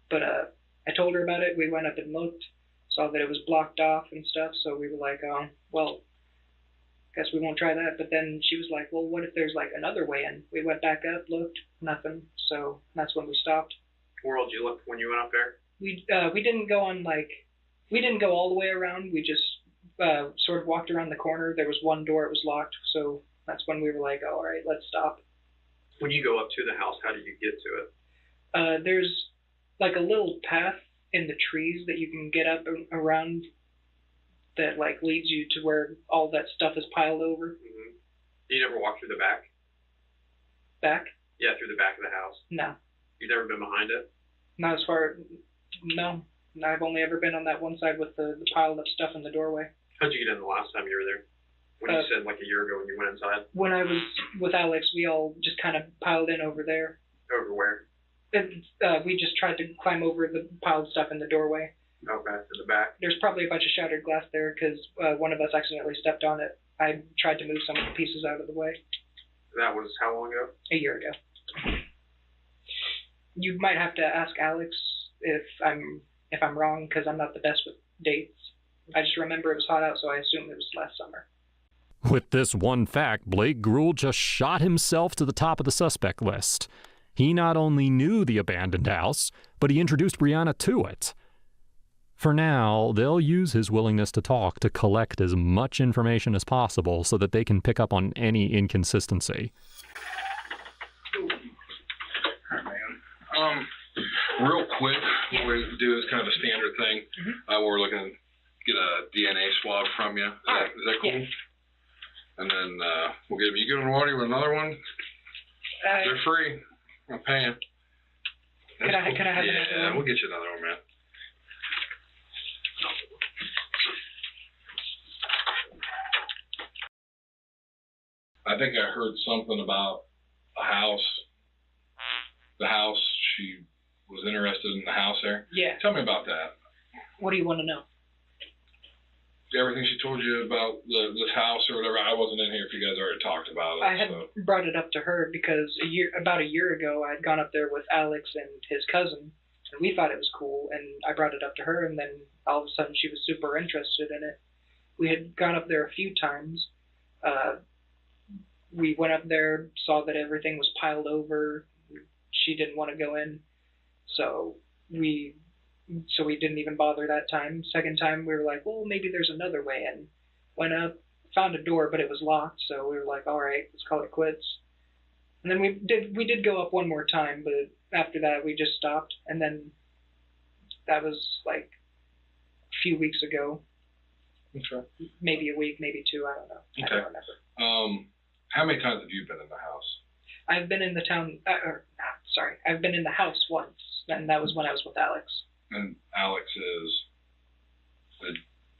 But I told her about it. We went up and looked, saw that it was blocked off and stuff. So we were like, oh, well, guess we won't try that. But then she was like, well, what if there's like another way in? We went back up, looked, nothing. So that's when we stopped.
Where did you look when you went up there?
We didn't go on we didn't go all the way around. We just sort of walked around the corner. There was one door, it was locked. So that's when we were like, oh, all right, let's stop.
When you go up to the house, how do you get to it?
There's like a little path in the trees that you can get up around that like leads you to where all that stuff is piled over.
Mm-hmm. You never walk through the back?
Back?
Yeah, through the back of the house.
No.
You've never been behind it?
Not as far. No. I've only ever been on that one side with the piled up stuff in the doorway.
How'd you get in the last time you were there? When you said like a year ago when you went inside?
When I was with Alex, we all just kind of piled in over there.
Over where?
We just tried to climb over the piled stuff in the doorway.
Okay, in the back.
There's probably a bunch of shattered glass there because one of us accidentally stepped on it. I tried to move some of the pieces out of the way.
That was how long ago?
A year ago. You might have to ask Alex if I'm wrong because I'm not the best with dates. I just remember it was hot out, so I assume it was last summer.
With this one fact, Blake Gruhl just shot himself to the top of the suspect list. He not only knew the abandoned house, but he introduced Brianna to it. For now, they'll use his willingness to talk to collect as much information as possible so that they can pick up on any inconsistency.
All right, man. Real quick, what we do is kind of a standard thing. We're looking to get a DNA swab from you. Is that cool?
Yeah.
And then we'll give you one with another one. They're free. I'm paying.
Can I have another one?
Yeah, we'll get you another one, man. I think I heard something about a house. The house, she was interested in the house there.
Yeah.
Tell me about that.
What do you want to know?
Everything she told you about this house or whatever. I wasn't in here if you guys already talked about it.
I had brought it up to her because about a year ago, I'd gone up there with Alex and his cousin, and we thought it was cool, and I brought it up to her, and then all of a sudden she was super interested in it. We had gone up there a few times. We went up there, saw that everything was piled over. She didn't want to go in, so we didn't even bother that time. Second time, we were like, well, maybe there's another way in. Went up, found a door, but it was locked, so we were like, all right, let's call it quits. And then we did go up one more time, but after that, we just stopped. And then that was like a few weeks ago.
Okay.
Maybe a week, maybe two, I don't know.
Okay.
I don't remember.
How many times have you been in the house?
I've been in the town, I've been in the house once, and that was when I was with Alex.
And Alex is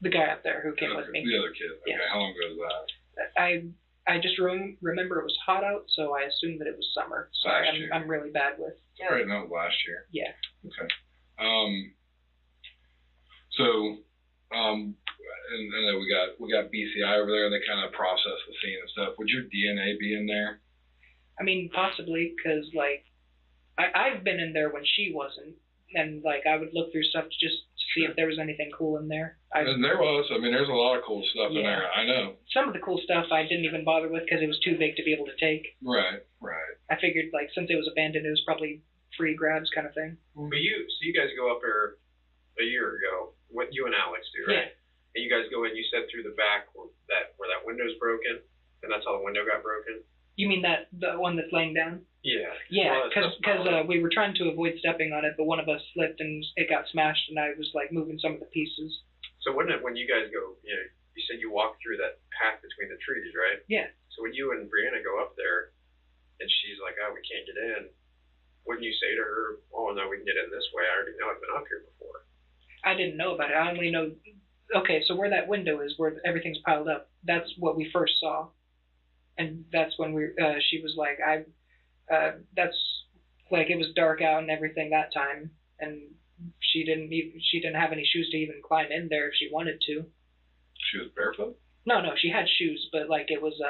the guy up there who came with me.
The other kid. Okay.
Yes.
How long ago was that?
I just remember it was hot out, so I assumed that it was summer. So I'm really bad with.
All right, that was last year.
Yeah.
Okay. And then we got BCI over there, and they kind of process the scene and stuff. Would your DNA be in there?
I mean, possibly, because like I've been in there when she wasn't, and like I would look through stuff just to see if there was anything cool in there.
And there was. I mean, there's a lot of cool stuff in there. I know.
Some of the cool stuff I didn't even bother with because it was too big to be able to take.
Right.
I figured like since it was abandoned, it was probably free grabs kind of thing.
But you guys go up there a year ago. What you and Alex do, right?
Yeah.
And you guys go in. You said through the back where that window's broken, and that's how the window got broken.
You mean the one that's laying down?
Yeah.
Yeah,
Well,
because we were trying to avoid stepping on it, but one of us slipped and it got smashed, and I was like moving some of the pieces.
So when you guys go, you said you walk through that path between the trees, right?
Yeah.
So when you and Brianna go up there, and she's like, "Oh, we can't get in," wouldn't you say to her, "Oh no, we can get in this way. I already know. I've been up here before."
I didn't know about it. I only know. Okay, so where that window is, where everything's piled up, that's what we first saw, and that's when she was like, that's like it was dark out and everything that time, and she didn't have any shoes to even climb in there if she wanted to.
She was barefoot?
No, she had shoes, but like it was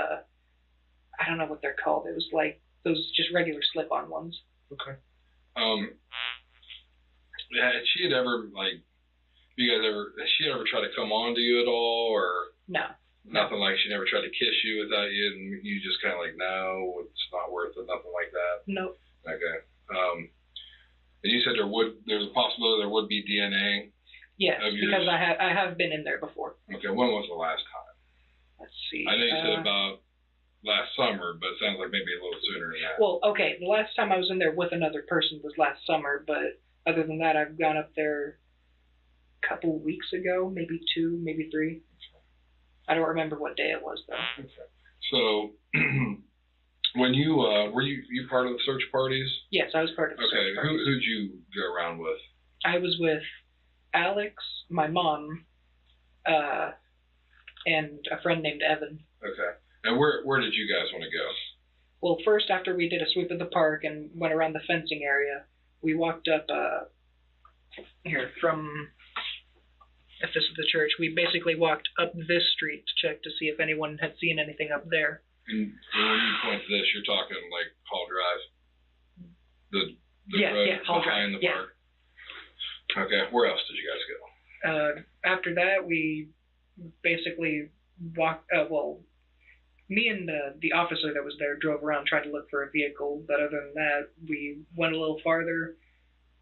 I don't know what they're called. It was like those just regular slip-on ones.
Okay. Had she ever has she ever tried to come on to you at all, or
no?
Nothing like she never tried to kiss you without you, and you just kind of like, no, it's not worth it, nothing like that.
Nope.
Okay. And you said there's a possibility there would be DNA.
Yes, because I have been in there before.
Okay, when was the last time?
Let's see.
I know you said about last summer, but it sounds like maybe a little sooner than that.
Well, okay, the last time I was in there with another person was last summer, but other than that, I've gone up there a couple weeks ago, maybe 2, maybe 3. I don't remember what day it was though.
Okay. So, when you were you part of the search parties?
Yes, I was part of the search parties.
Who'd you go around with?
I was with Alex, my mom, and a friend named Evan.
Okay. And where did you guys want to go?
Well, first after we did a sweep of the park and went around the fencing area, we walked up from. If this is the church, we basically walked up this street to check to see if anyone had seen anything up there.
And when you point to this, you're talking like Hall Drive? The road
Hall
behind
Drive.
the park? Okay, where else did you guys go?
After that, we basically walked, me and the officer that was there drove around trying to look for a vehicle, but other than that, we went a little farther.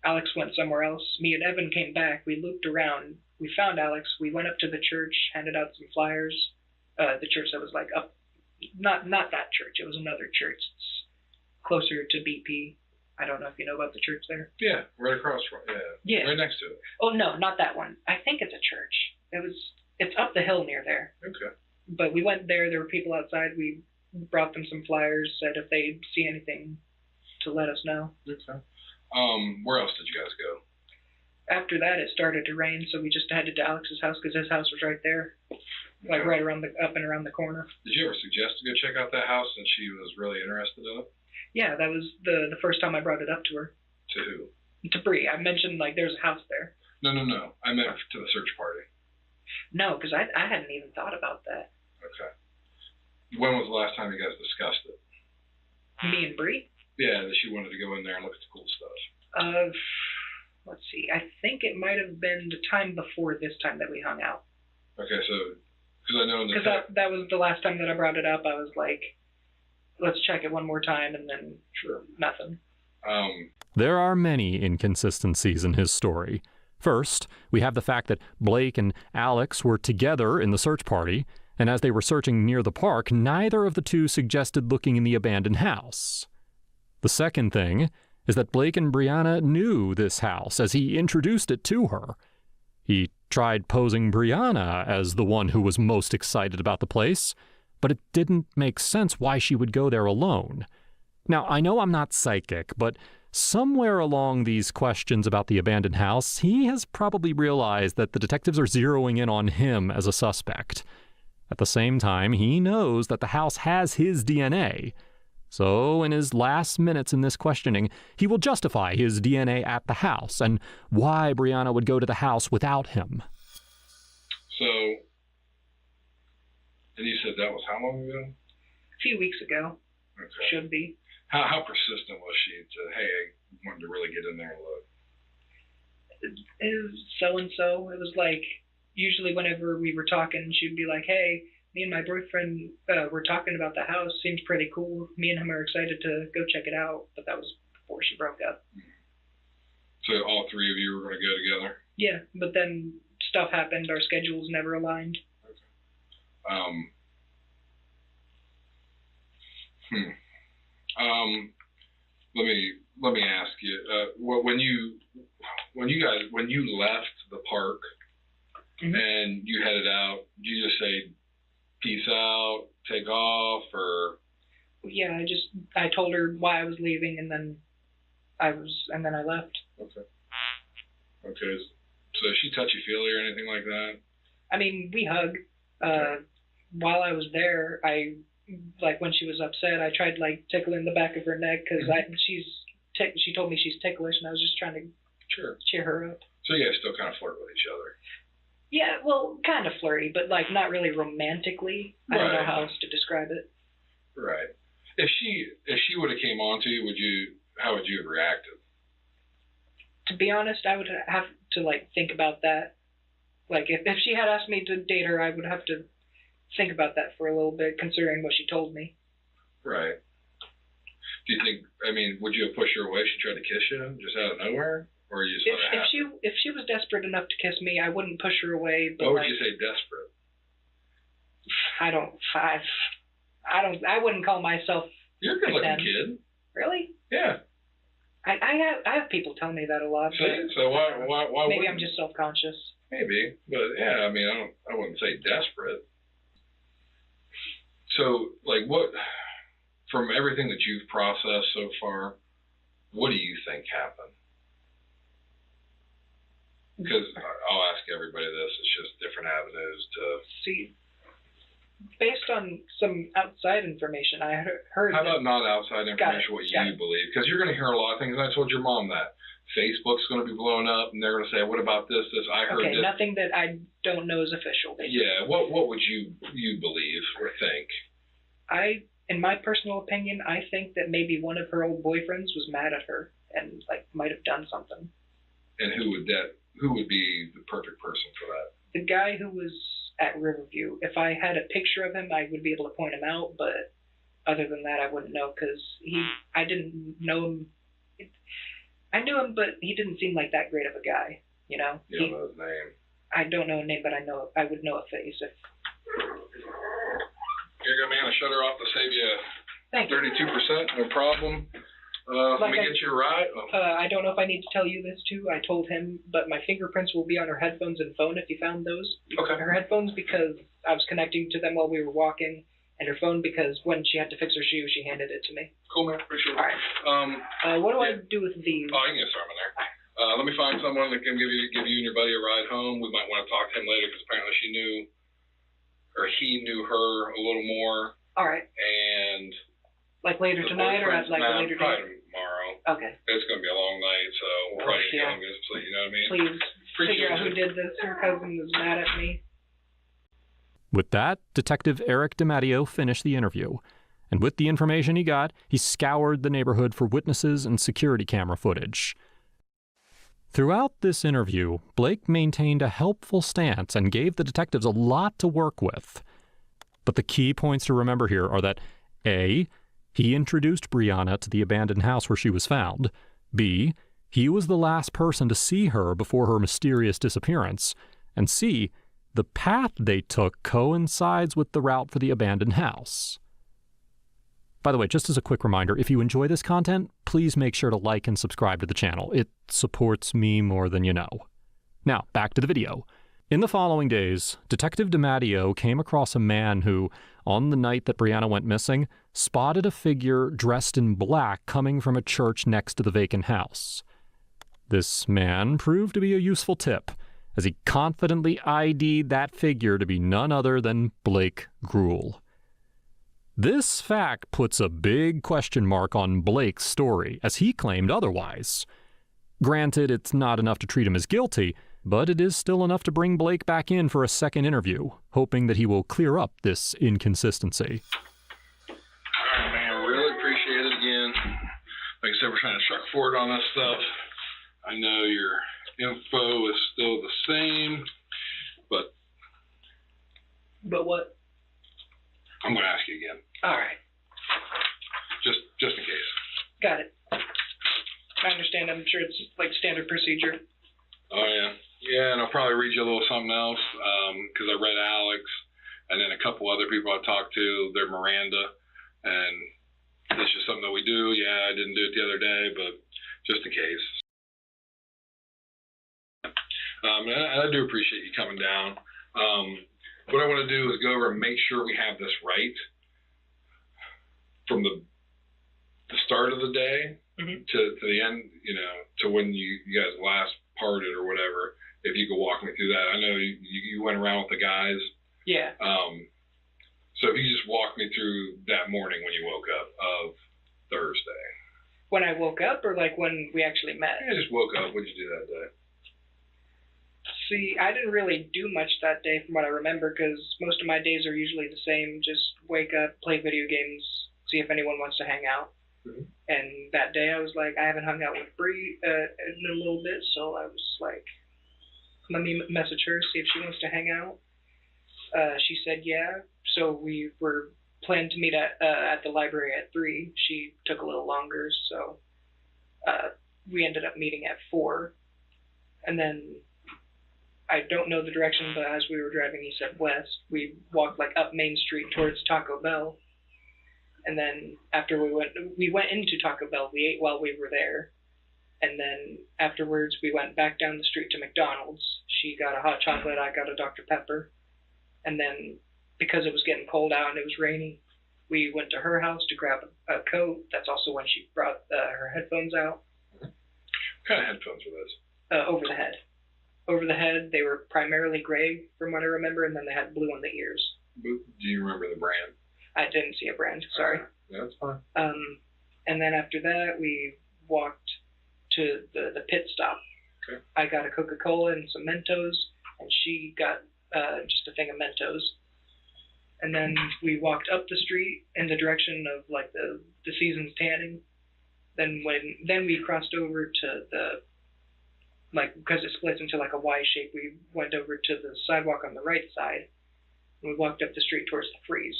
Alex went somewhere else. Me and Evan came back. We looped around. We found Alex. We went up to the church, handed out some flyers. The church that was like up, not that church. It was another church. It's closer to BP. I don't know if you know about the church there.
Yeah, right across from
Yeah.
Right next to it.
Oh no, not that one. I think it's a church. It's up the hill near there.
Okay.
But we went there. There were people outside. We brought them some flyers. Said if they see anything, to let us know.
Okay. Where else did you guys go?
After that, it started to rain, so we just headed to Alex's house because his house was right there, like right around up and around the corner.
Did you ever suggest to go check out that house since she was really interested in it?
Yeah, that was the first time I brought it up to her.
To who?
To Bree. I mentioned like there's a house there.
No. I meant to the search party.
No, because I hadn't even thought about that.
Okay. When was the last time you guys discussed it?
Me and Bree?
Yeah, that she wanted to go in there and look at the cool stuff.
Let's see. I think it might have been the time before this time that we hung out.
Okay, so because I know in the
that was the last time that I brought it up. I was like, let's check it one more time, and then nothing.
There are many inconsistencies in his story. First, we have the fact that Blake and Alex were together in the search party, and as they were searching near the park, neither of the two suggested looking in the abandoned house. The second thing is that Blake and Brianna knew this house as he introduced it to her. He tried posing Brianna as the one who was most excited about the place, but it didn't make sense why she would go there alone. Now, I know I'm not psychic, but somewhere along these questions about the abandoned house, he has probably realized that the detectives are zeroing in on him as a suspect. At the same time, he knows that the house has his DNA. So, in his last minutes in this questioning, he will justify his DNA at the house and why Brianna would go to the house without him.
So, and you said that was how long ago?
A few weeks ago.
Okay.
Should be.
How persistent was she to, hey, I wanted to really get in there and look?
It was so-and-so. It was like, usually whenever we were talking, she'd be like, hey, me and my boyfriend were talking about the house. Seems pretty cool. Me and him are excited to go check it out. But that was before she broke up.
So all three of you were going to go together?
Yeah, but then stuff happened. Our schedules never aligned.
Okay. let me ask you, when you left the park and you headed out, did you just say peace out, take off, or?
Yeah, I told her why I was leaving, and then I left.
Okay. Okay. So is she touchy-feely or anything like that?
I mean, we hug. While I was there, like when she was upset, I tried like tickling the back of her neck because she told me she's ticklish, and I was just trying to cheer her up.
So you guys still kind of flirt with each other?
Yeah, well, kind of flirty, but like not really romantically. I don't know how else to describe it.
Right. If she would have came on to you, how would you have reacted?
To be honest, I would have to like think about that. Like if she had asked me to date her, I would have to think about that for a little bit, considering what she told me.
Right. Do you think? I mean, would you have pushed her away? She tried to kiss you just out of nowhere, or you just let it happen?
If she was desperate enough to kiss me, I wouldn't push her away. But
what would you say, desperate?
I wouldn't call myself.
You're a good-looking kid.
Really?
Yeah.
I have people tell me that a lot.
See? So why
maybe I'm just self-conscious.
Maybe, but yeah, I mean, I wouldn't say desperate. So, like, what, from everything that you've processed so far, what do you think happened? Because I'll ask everybody this, it's just different avenues to
see. Based on some outside information, I heard.
How about not outside information, what you believe? Because you're going to hear a lot of things, and I told your mom that. Facebook's going to be blowing up, and they're going to say, what about this, I heard this.
Nothing that I don't know is official, basically.
Yeah, what would you believe or think?
In my personal opinion, I think that maybe one of her old boyfriends was mad at her and, like, might have done something.
And who would be the perfect person for that?
The guy who was at Riverview. If I had a picture of him, I would be able to point him out, but other than that, I wouldn't know, because I didn't know him. I knew him, but he didn't seem like that great of a guy, you know?
You don't know his name?
I don't know a name, but I would know a face.
Here you go, man. I shut her off to save you 32%, no problem. Let me get you a ride.
I don't know if I need to tell you this too. I told him, but my fingerprints will be on her headphones and phone if you found those.
Okay.
Her headphones because I was connecting to them while we were walking, and her phone because when she had to fix her shoe, she handed it to me.
Cool, man. Appreciate it.
All right. What do I do with these?
Oh, you can get some in there. Let me find someone that can give you and your buddy a ride home. We might want to talk to him later because apparently he knew her a little more.
All right.
And
like later tonight or at like a later
probably tomorrow.
Okay.
It's going to be a long night, so we'll probably get going to sleep. You know what I mean?
Please figure out who did this. Her cousin was mad at me.
With that, Detective Eric DiMatteo finished the interview, and with the information he got, he scoured the neighborhood for witnesses and security camera footage. Throughout this interview, Blake maintained a helpful stance and gave the detectives a lot to work with. But the key points to remember here are that A, he introduced Brianna to the abandoned house where she was found, B, he was the last person to see her before her mysterious disappearance, and C, the path they took coincides with the route for the abandoned house. By the way, just as a quick reminder, if you enjoy this content, please make sure to like and subscribe to the channel. It supports me more than you know. Now, back to the video. In the following days, Detective DiMatteo came across a man who, on the night that Brianna went missing, spotted a figure dressed in black coming from a church next to the vacant house. This man proved to be a useful tip, as he confidently ID'd that figure to be none other than Blake Gruhl. This fact puts a big question mark on Blake's story, as he claimed otherwise. Granted, it's not enough to treat him as guilty, but it is still enough to bring Blake back in for a second interview, hoping that he will clear up this inconsistency.
All right, man, really appreciate it again. Like I said, we're trying to truck forward on this stuff. I know your info is still the same, but...
But what?
I'm going to ask you again.
All right.
Just in case.
Got it. I understand. I'm sure it's like standard procedure.
Oh, yeah. Yeah, and I'll probably read you a little something else, because I read Alex, and then a couple other people I talked to, they're Miranda, and It's just something that we do. Yeah, I didn't do it the other day, but just in case. And I do appreciate you coming down. What I want to do is go over and make sure we have this right from the start of the day to the end, to when you guys last parted or whatever. If you could walk me through that. I know you went around with the guys.
Yeah.
So if you just walk me through that morning when you woke up of Thursday.
When I woke up, or like when we actually met?
I just woke up. What did you do that day?
See, I didn't really do much that day from what I remember, because most of my days are usually the same. Just wake up, play video games, see if anyone wants to hang out. And that day I was like, I haven't hung out with Bree in a little bit, so I was like, let me message her, see if she wants to hang out. She said yeah, so we were planned to meet at the library at 3. She took a little longer, so we ended up meeting at 4. And then I don't know the direction, but as we were driving, he said west. We walked like up Main Street towards Taco Bell. And then after we went into Taco Bell, we ate while we were there. And then afterwards, we went back down the street to McDonald's. She got a hot chocolate, I got a Dr. Pepper. And then because it was getting cold out and it was rainy, we went to her house to grab a coat. That's also when she brought her headphones out.
What kind of headphones were those?
Over the head. Over the head, they were primarily gray from what I remember, and then they had blue on the ears.
Do you remember the brand?
I didn't see a brand, sorry.
Yeah, that's fine.
And then after that, we walked to the pit stop.
Okay.
I got a Coca-Cola and some Mentos, and she got just a thing of Mentos. And then we walked up the street in the direction of like the Seasons Tanning. Then we crossed over to the, like, because it splits into like a Y shape, we went over to the sidewalk on the right side. And we walked up the street towards the Freeze.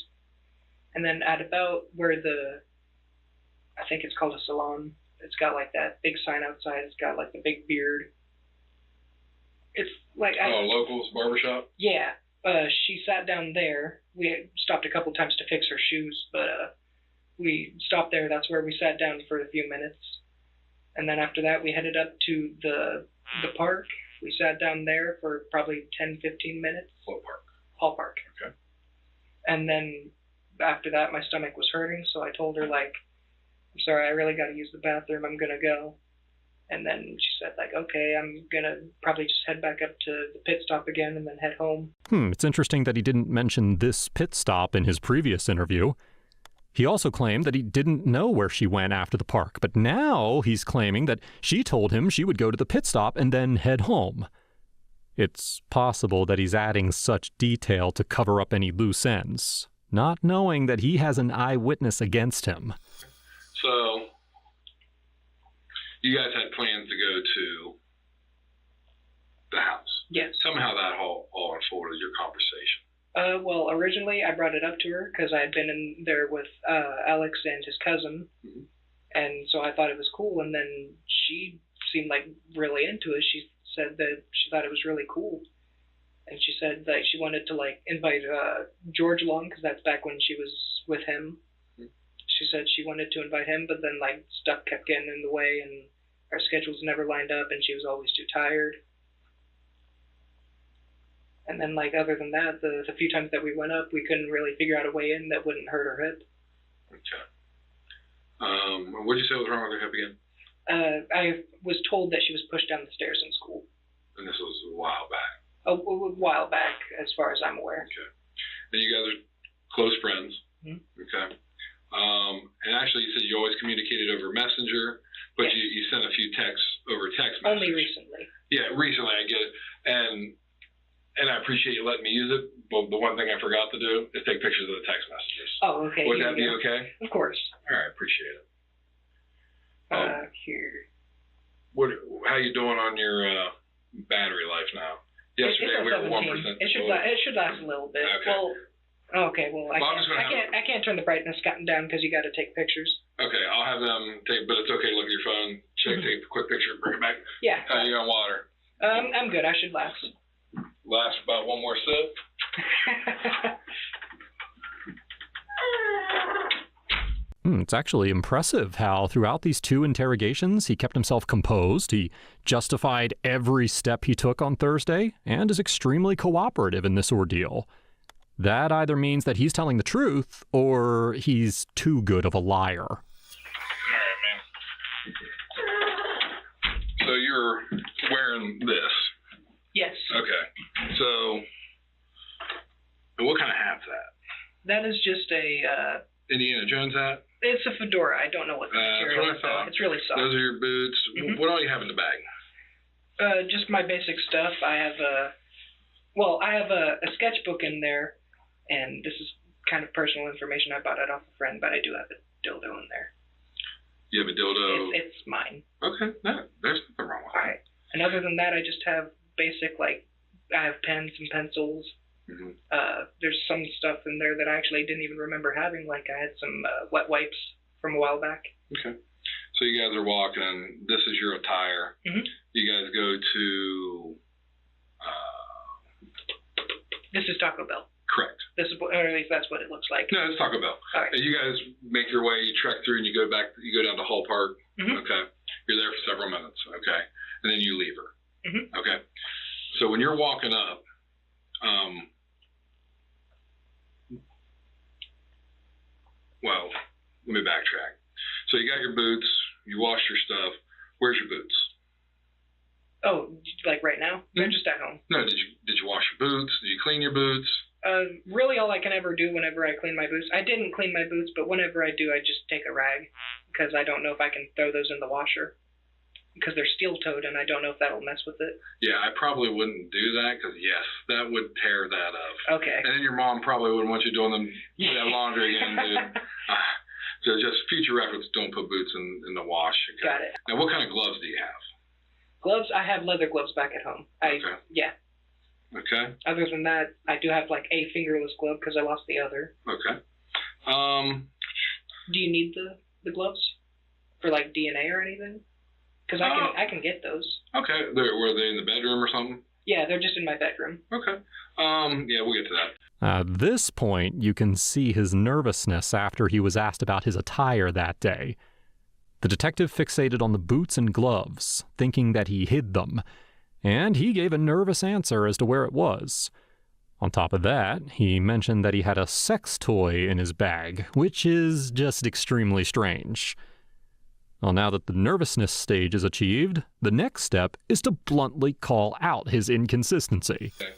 And then at about where I think it's called a salon, it's got like that big sign outside. It's got like the big beard. It's like
locals barbershop.
Yeah. She sat down there. We stopped a couple times to fix her shoes, but we stopped there. That's where we sat down for a few minutes. And then after that, we headed up to the park. We sat down there for probably 10, 15 minutes.
What park?
Hall Park.
Okay.
And then after that, my stomach was hurting, so I told her, like, I'm sorry, I really got to use the bathroom. I'm going to go. And then she said, like, okay, I'm going to probably just head back up to the pit stop again and then head home.
It's interesting that he didn't mention this pit stop in his previous interview. He also claimed that he didn't know where she went after the park, but now he's claiming that she told him she would go to the pit stop and then head home. It's possible that he's adding such detail to cover up any loose ends, not knowing that he has an eyewitness against him.
So, you guys had plans to go to the house.
Yes.
Tell me how that all unfolded, your conversation.
Well, originally I brought it up to her because I had been in there with Alex and his cousin, and so I thought it was cool. And then she seemed like really into it. She said that she thought it was really cool, and she said that she wanted to like invite George along because that's back when she was with him. She said she wanted to invite him, but then like stuff kept getting in the way, and our schedules never lined up, and she was always too tired. And then, like, other than that, the few times that we went up, we couldn't really figure out a way in that wouldn't hurt her hip.
Okay. What did you say was wrong with her hip again?
I was told that she was pushed down the stairs in school.
And this was a while back?
A while back, as far as I'm aware.
Okay. And you guys are close friends? Okay. And actually, you said you always communicated over Messenger, but you sent a few texts over text message.
Only recently.
Yeah, recently, I get it. And I appreciate you letting me use it, but the one thing I forgot to do is take pictures of the text messages.
Oh, okay.
Would that be okay?
Of course.
All right, appreciate it.
Here.
How you doing on your battery life now? Yesterday we were 1%.
It should last a little bit.
Okay.
Well, okay. Well, I can't turn the brightness down because you got to take pictures.
Okay, I'll have them take, but it's okay to look at your phone, take a quick picture, bring it back.
Yeah.
You on water?
I'm good. I should last.
Last about one more sip.
It's actually impressive how throughout these 2 interrogations he kept himself composed, he justified every step he took on Thursday, and is extremely cooperative in this ordeal. That either means that he's telling the truth, or he's too good of a liar.
All right, man. So you're wearing this?
Yes.
Okay. So, what kind of hat's that?
That is just a,
Indiana Jones hat?
it's a fedora. I don't know what the material is. It's really soft.
Those are your boots.
Mhm.
What all you have in the bag?
Just my basic stuff. I have a sketchbook in there, and this is kind of personal information. I bought it off a friend, but I do have a dildo in there.
You have a dildo?
It's mine.
Okay. No, there's nothing wrong with that.
All right. And other than that, I just have basic, I have pens and pencils.
Mm-hmm.
There's some stuff in there that I actually didn't even remember having. Like I had some wet wipes from a while back.
Okay. So you guys are walking. This is your attire.
Mm-hmm.
You guys go to...
This is Taco Bell.
Correct.
This is, or at least that's what it looks like.
No, it's Taco Bell.
All right.
And you guys make your way, you trek through, and you go back. You go down to Hall Park.
Mm-hmm.
Okay. You're there for several minutes. Okay. And then you leave her.
Mm-hmm.
Okay. So when you're walking up, well, let me backtrack. So you got your boots. You washed your stuff. Where's your boots?
Oh, like right now? They're just at home.
No. Did you wash your boots? Did you clean your boots?
Really all I can ever do whenever I clean my boots. I didn't clean my boots, but whenever I do, I just take a rag because I don't know if I can throw those in the washer because they're steel-toed and I don't know if that'll mess with it.
Yeah, I probably wouldn't do that because, yes, that would tear that up.
Okay.
And then your mom probably wouldn't want you doing that laundry again, dude. So just future reference, don't put boots in the wash. Okay?
Got it.
Now, what kind of gloves do you have?
Gloves? I have leather gloves back at home.
Okay.
Yeah.
Okay.
Other than that, I do have like a fingerless glove because I lost the other.
Okay.
Do you need the gloves for like DNA or anything? Because I can get those.
Okay. Were they in the bedroom or something?
Yeah, they're just in my bedroom.
Okay. Yeah, we'll get to that.
At this point, you can see his nervousness after he was asked about his attire that day. The detective fixated on the boots and gloves, thinking that he hid them, and he gave a nervous answer as to where it was. On top of that, he mentioned that he had a sex toy in his bag, which is just extremely strange. Well, now that the nervousness stage is achieved, the next step is to bluntly call out his inconsistency.
Okay.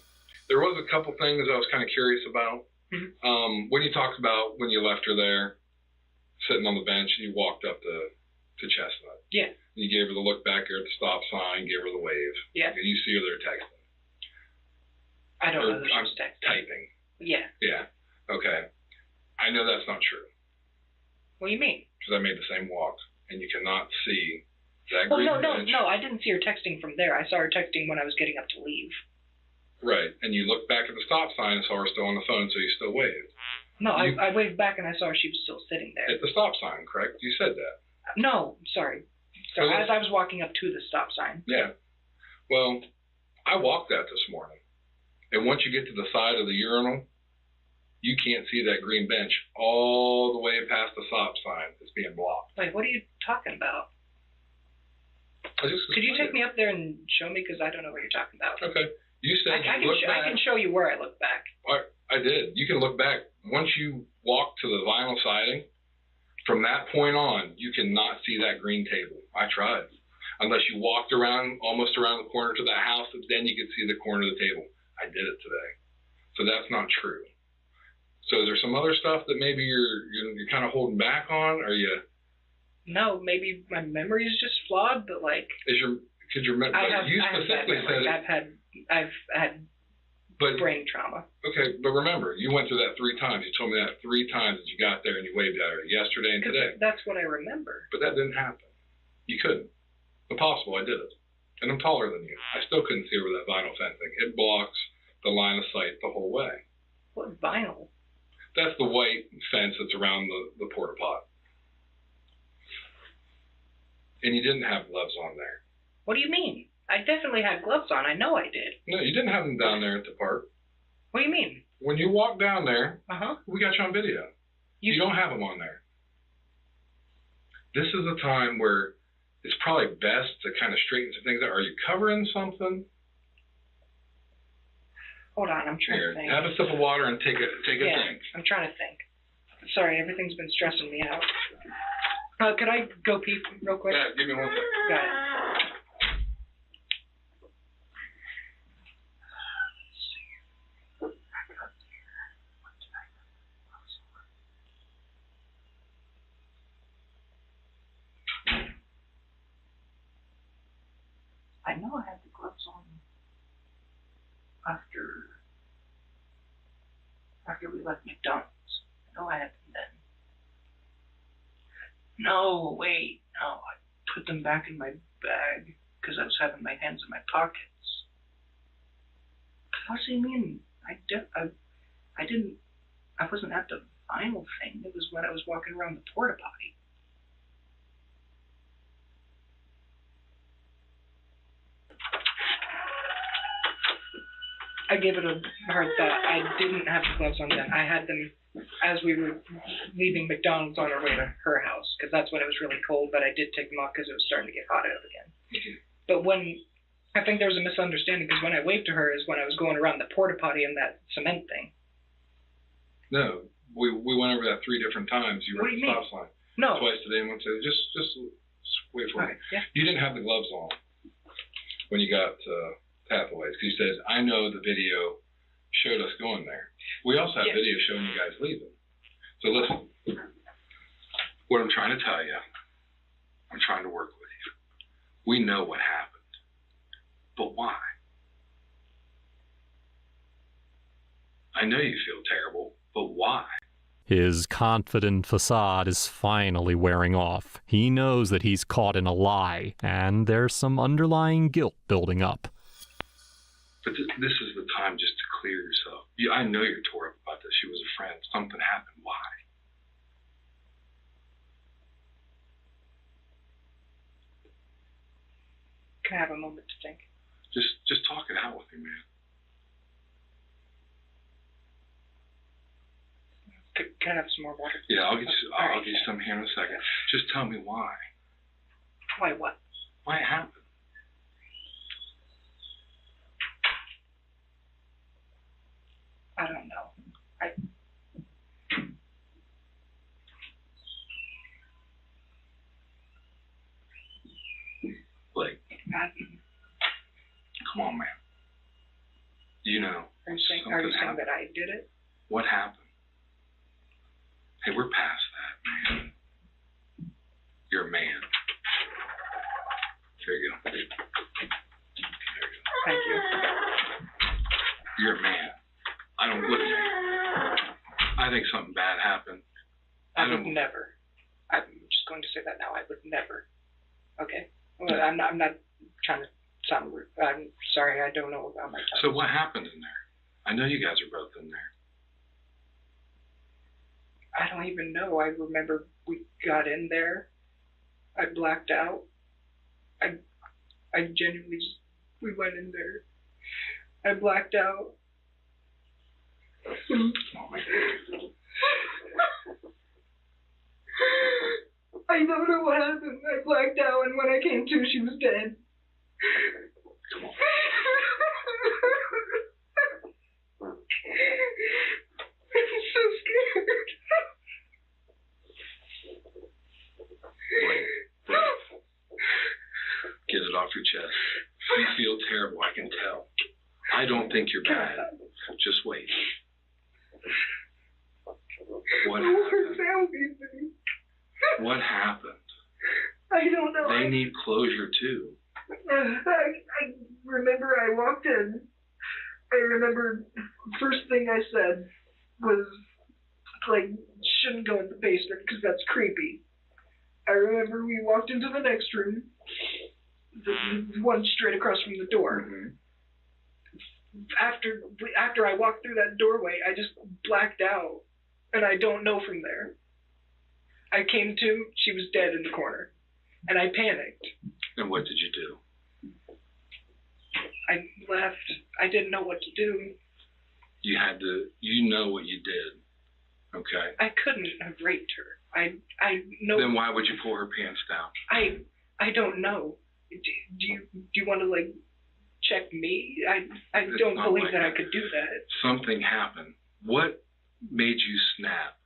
There was a couple things I was kind of curious about.
Mm-hmm.
When you talked about when you left her there, sitting on the bench, and you walked up to Chestnut.
Yeah.
You gave her the look back there at the stop sign, gave her the wave.
Yeah.
And you see her there texting.
I don't know that she was texting.
Typing.
Yeah.
Yeah. Okay. I know that's not true.
What do you mean?
Because I made the same walk, and you cannot see that
Well,
green
no,
bench.
I didn't see her texting from there. I saw her texting when I was getting up to leave.
Right. And you looked back at the stop sign and saw her still on the phone, so you still waved.
No, I waved back and I saw she was still sitting there.
At the stop sign, correct? You said that.
No, sorry. So
Okay.
as I was walking up to the stop sign.
Yeah. Well, I walked that this morning. And once you get to the side of the urinal, you can't see that green bench all the way past the stop sign. It's being blocked.
Wait, what are you talking about?
Could
you take me up there and show me? Because I don't know what you're talking about.
Okay. You said
I
you look back.
can show you where I look back.
I did. You can look back. Once you walk to the vinyl siding, from that point on, you cannot see that green table. I tried. Unless you walked almost around the corner to that house, then you could see the corner of the table. I did it today. So that's not true. So is there some other stuff that maybe you're kind of holding back on? Are you?
No, maybe my memory is just flawed, but like.
You specifically said
I've had brain trauma.
Okay, but remember, you went through that 3 times. You told me that 3 times that you got there and you waved at her yesterday and today.
That's what I remember.
But that didn't happen. You couldn't. Impossible. I did it. And I'm taller than you. I still couldn't see over that vinyl fencing. It blocks the line of sight the whole way.
What vinyl?
That's the white fence that's around the porta pot. And you didn't have gloves on there.
What do you mean? I definitely had gloves on. I know I did.
No, you didn't have them down there at the park.
What do you mean?
When you walked down there,
Uh-huh.
we got you on video. You don't have them on there. this is a time where it's probably best to kind of straighten some things out. Are you covering something?
Hold on, I'm trying to think.
Have a sip of water and take a
Yeah,
think.
I'm trying to think. Sorry, everything's been stressing me out. Could I go pee real quick?
Yeah, give me 1 second.
Got it. I know I had the gloves on after we left McDonald's. I know I had them then. No, wait, no, I put them back in my bag because I was having my hands in my pockets. What do you mean? I wasn't at the final thing. It was when I was walking around the porta potty. I gave it a hard thought. I didn't have the gloves on then. I had them as we were leaving McDonald's on our way to her house, because that's when it was really cold, but I did take them off because it was starting to get hot out again. But I think there was a misunderstanding, because when I waved to her is when I was going around the porta potty and that cement thing.
No, we went over that 3 different times. You were at the stop sign.
No.
Twice today and once today. Just wait for me.
Yeah.
You didn't have the gloves on when you got Hathaway's, because he says, I know the video showed us going there. We also have video showing you guys leaving. So listen, what I'm trying to tell you, I'm trying to work with you. We know what happened, but why? I know you feel terrible, but why?
His confident facade is finally wearing off. He knows that he's caught in a lie, and there's some underlying guilt building up.
But this is the time just to clear yourself. I know you're tore up about this. She was a friend. Something happened. Why?
Can I have a moment to think?
Just talk it out with me, man.
Can I have some more water?
Yeah, I'll get you some here in a second. Just tell me why.
Why what?
Why it happened.
I don't know.
Blake, come on, man. You know.
Are you saying that I did it?
What happened? Hey, we're past that, man. You're a man. There you go.
Thank you.
You're a man. I don't look at me. I think something bad happened.
I would never. I'm just going to say that now. I would never. Okay? Well, I'm not trying to sound rude. I'm sorry. I don't know about my time.
So what happened in there? I know you guys are both in there.
I don't even know. I remember we got in there. I blacked out. I genuinely just, we went in there. I blacked out.
Oh my God.
I don't know what happened. I blacked out, and when I came to, she was dead.
Come on.
I'm so scared.
Wait. Get it off your chest. You feel terrible, I can tell. I don't think you're bad. Just wait. What happened? What happened?
I don't know.
They need closure too.
I remember I walked in. I remember first thing I said was, like, shouldn't go in the basement because that's creepy. I remember we walked into the next room, the one straight across from the door.
Mm-hmm.
After I walked through that doorway, I just blacked out, and I don't know from there. I came to, she was dead in the corner, and I panicked.
And what did you do?
I left. I didn't know what to do.
You know what you did, okay?
I couldn't have raped her. I know.
Then why would you pull her pants down?
I don't know. Do you want to like check me? I don't believe
like
that I could do that.
Something happened. What made you snap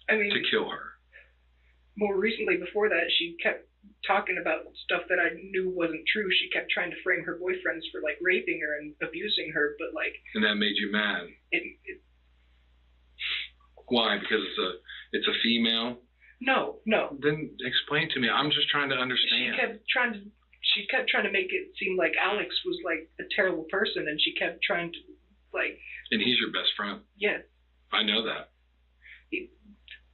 I mean,
to kill her?
More recently, before that, she kept talking about stuff that I knew wasn't true. She kept trying to frame her boyfriends for like raping her and abusing her, but like.
And that made you mad. Why? Because it's a female.
No.
Then explain to me. I'm just trying to understand.
She kept trying to make it seem like Alex was like a terrible person, and she kept trying to like.
And he's your best friend.
Yeah.
I know that.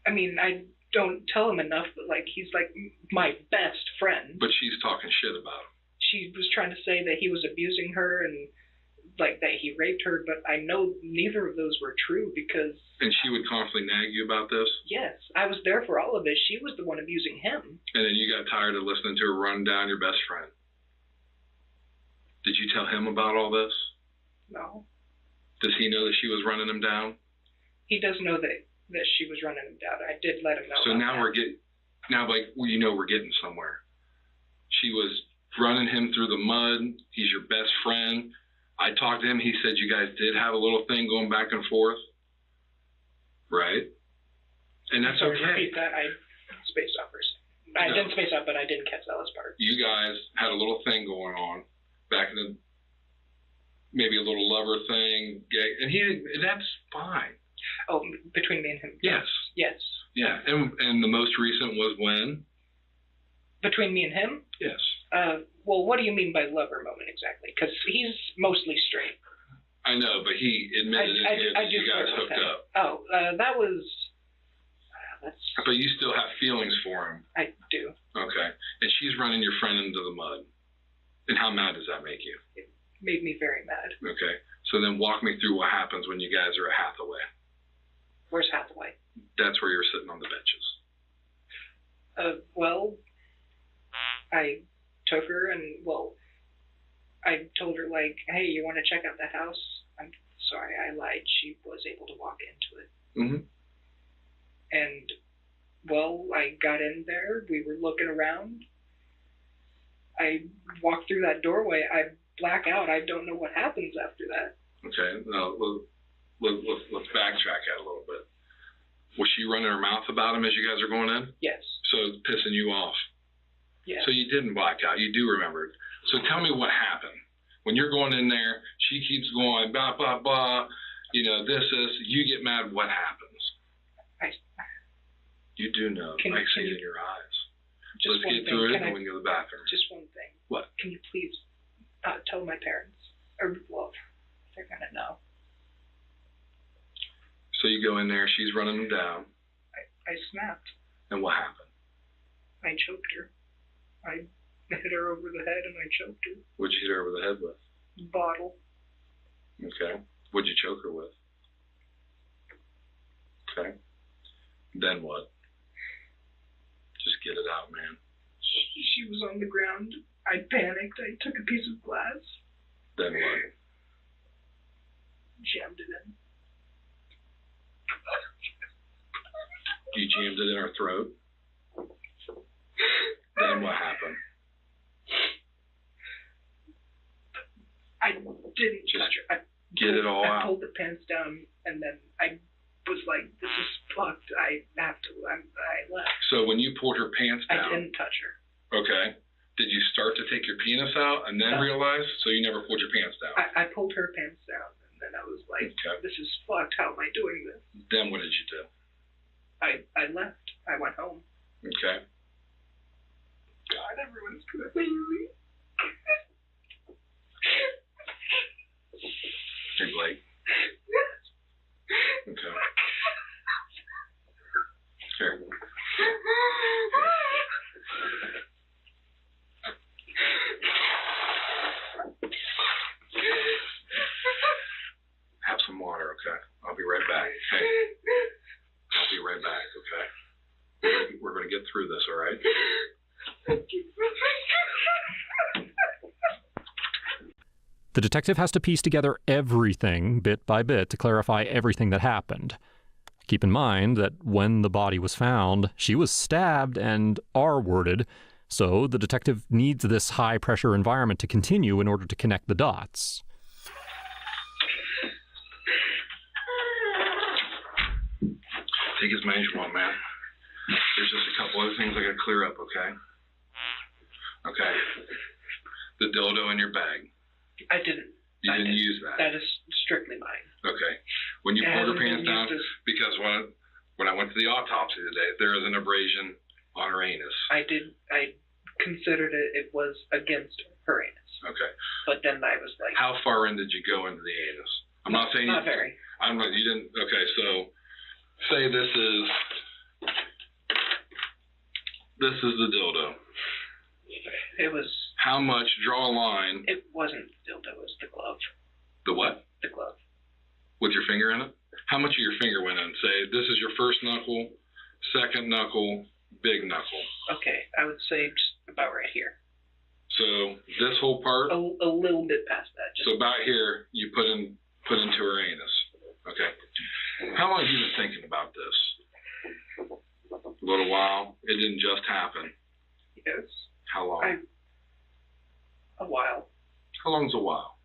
I mean, I don't tell him enough, but like he's like my best friend.
But she's talking shit about him.
She was trying to say that he was abusing her and like that he raped her, but I know neither of those were true because.
And she would constantly nag you about this?
Yes, I was there for all of it. She was the one abusing him.
And then you got tired of listening to her run down your best friend. Did you tell him about all this?
No.
Does he know that she was running him down?
He does know that she was running him down. I did let him know.
So now we're getting somewhere. She was running him through the mud. He's your best friend. I talked to him. He said you guys did have a little thing going back and forth. Right? And that's
Sorry,
okay.
Repeat that. I spaced out first. I didn't space out, but I didn't catch that last part.
You guys had a little thing going on back in the, maybe a little lover thing, gay, and that's fine.
Oh, between me and him?
Yes.
Yes.
Yeah, and the most recent was when?
Between me and him?
Yes.
Well, what do you mean by lover moment exactly? Because he's mostly straight.
I know, but he admitted that you guys hooked up.
Oh, that was.
But you still have feelings for him.
I do.
Okay. And she's running your friend into the mud. And how mad does that make you?
It made me very mad.
Okay. So then walk me through what happens when you guys are at Hathaway.
Where's Hathaway?
That's where you're sitting on the benches.
Well, I took her and, I told her, like, hey, you want to check out the house? I'm sorry, I lied. She was able to walk into it.
Mm-hmm.
And, I got in there. We were looking around. I walked through that doorway. I black out. I don't know what happens after that.
Okay. Now, let's backtrack that a little bit. Was she running her mouth about him as you guys are going in?
Yes.
So it's pissing you off?
Yeah.
So you didn't black out. You do remember it. So tell me what happened. When you're going in there, she keeps going, blah, blah, blah, this, you get mad, what happens? You do know. I see it in your eyes. Let's get through it and we can go to the bathroom.
Just one thing.
What?
Can you please tell my parents? Or, they're going to know.
So you go in there, she's running them down.
I snapped.
And what happened?
I choked her. I hit her over the head and I choked her.
What'd you hit her over the head with?
Bottle.
Okay. What'd you choke her with? Okay. Then what? Just get it out, man.
She was on the ground. I panicked. I took a piece of glass.
Then what?
Jammed it in.
You jammed it in her throat? Then what happened?
I didn't touch her.
Get it all out.
I pulled the pants down and then I was like, this is fucked. I have to. I left.
So when you pulled her pants down.
I didn't touch her.
Okay. Did you start to take your penis out and then realize? So you never pulled your pants down?
I pulled her pants down and then I was like, this is fucked. How am I doing this?
Then what did you do?
I left. I went home.
Okay.
God, everyone's crazy.
Hey, Blake. Okay. Here. Have some water, okay? I'll be right back. Hey. I'll be right back, okay? We're going to get through this, all right?
The detective has to piece together everything bit by bit to clarify everything that happened. Keep in mind that when the body was found, she was stabbed and R-worded, so the detective needs this high-pressure environment to continue in order to connect the dots.
Take as many as you want, man. There's just a couple other things I gotta clear up, okay? Okay. The dildo in your bag.
I didn't.
You didn't use that.
That is strictly mine.
Okay. When you
It
pulled her
hasn't
pants
been
down,
used as-
because when I went to the autopsy today, there is an abrasion on her anus.
I considered it was against her anus.
Okay.
But then I was like,
How far in did you go into the anus? I'm not saying
not very.
I'm not. You didn't. Okay. So, say this is the dildo.
It was.
How much? Draw a line.
It wasn't the dildo. It was the glove.
The what?
The glove.
With your finger in it? How much of your finger went in? Say this is your first knuckle, second knuckle, big knuckle.
Okay, I would say just about right here.
So this whole part.
A little bit past that. Just
So about here, you put into her anus. Okay. How long have you been thinking about this? A little while. It didn't just happen.
Yes.
How long?
A while.
How long's a while?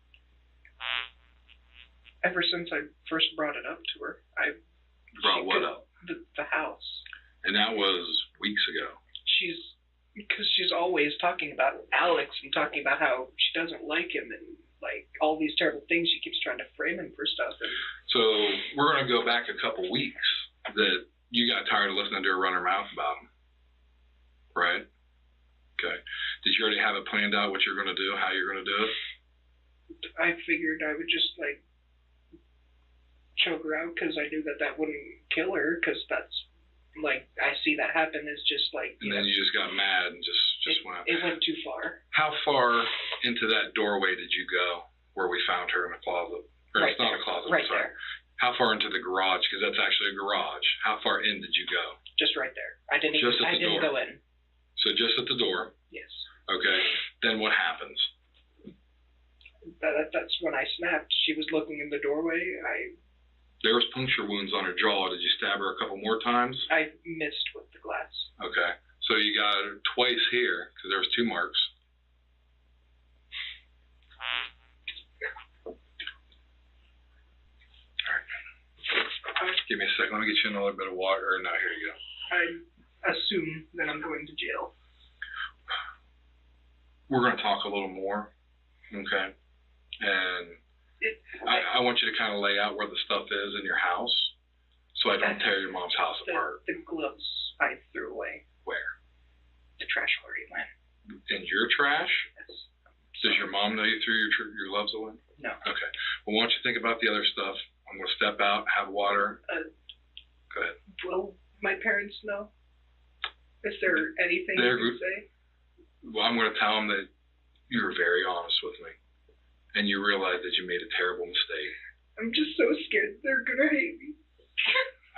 Ever since I first brought it up to her,
Brought what up?
The house.
And that was weeks ago.
Because she's always talking about Alex and talking about how she doesn't like him and like all these terrible things. She keeps trying to frame him for stuff. And
So we're going to go back a couple weeks that you got tired of listening to her run her mouth about him. Right? Okay. Did you already have it planned out what you're going to do, how you're going to do it?
I figured I would just like choke her out because I knew that wouldn't kill her because that's like I see that happen is just like.
And then you just got mad and just went.
It went too far.
How far into that doorway did you go where we found her in a closet? Or
Right
it's not
there.
a closet,
Right
I'm sorry. How far into the garage? Because that's actually a garage. How far in did you go?
Just right there. I didn't.
Just at
I
the
didn't
door.
go in.
So just at the door.
Yes.
Okay. Then what happens?
That's when I snapped. She was looking in the doorway.
There was puncture wounds on her jaw. Did you stab her a couple more times?
I missed with the glass.
Okay. So you got her twice here because there was 2 marks. All right. Give me a second. Let me get you another bit of water. No, here you go.
I assume that I'm going to jail.
We're going to talk a little more. Okay. And I want you to kind of lay out where the stuff is in your house so I don't tear your mom's house apart.
The gloves I threw away.
Where?
The trash where it went.
In your trash?
Yes.
Does your mom know you threw your gloves away?
No.
Okay. Well, why don't you think about the other stuff? I'm going to step out, have water. Go ahead.
Will my parents know? Is there anything you can say?
Well, I'm going to tell them that you were very honest with me and you realized that you made a terrible mistake.
I'm just so scared they're going to hate me.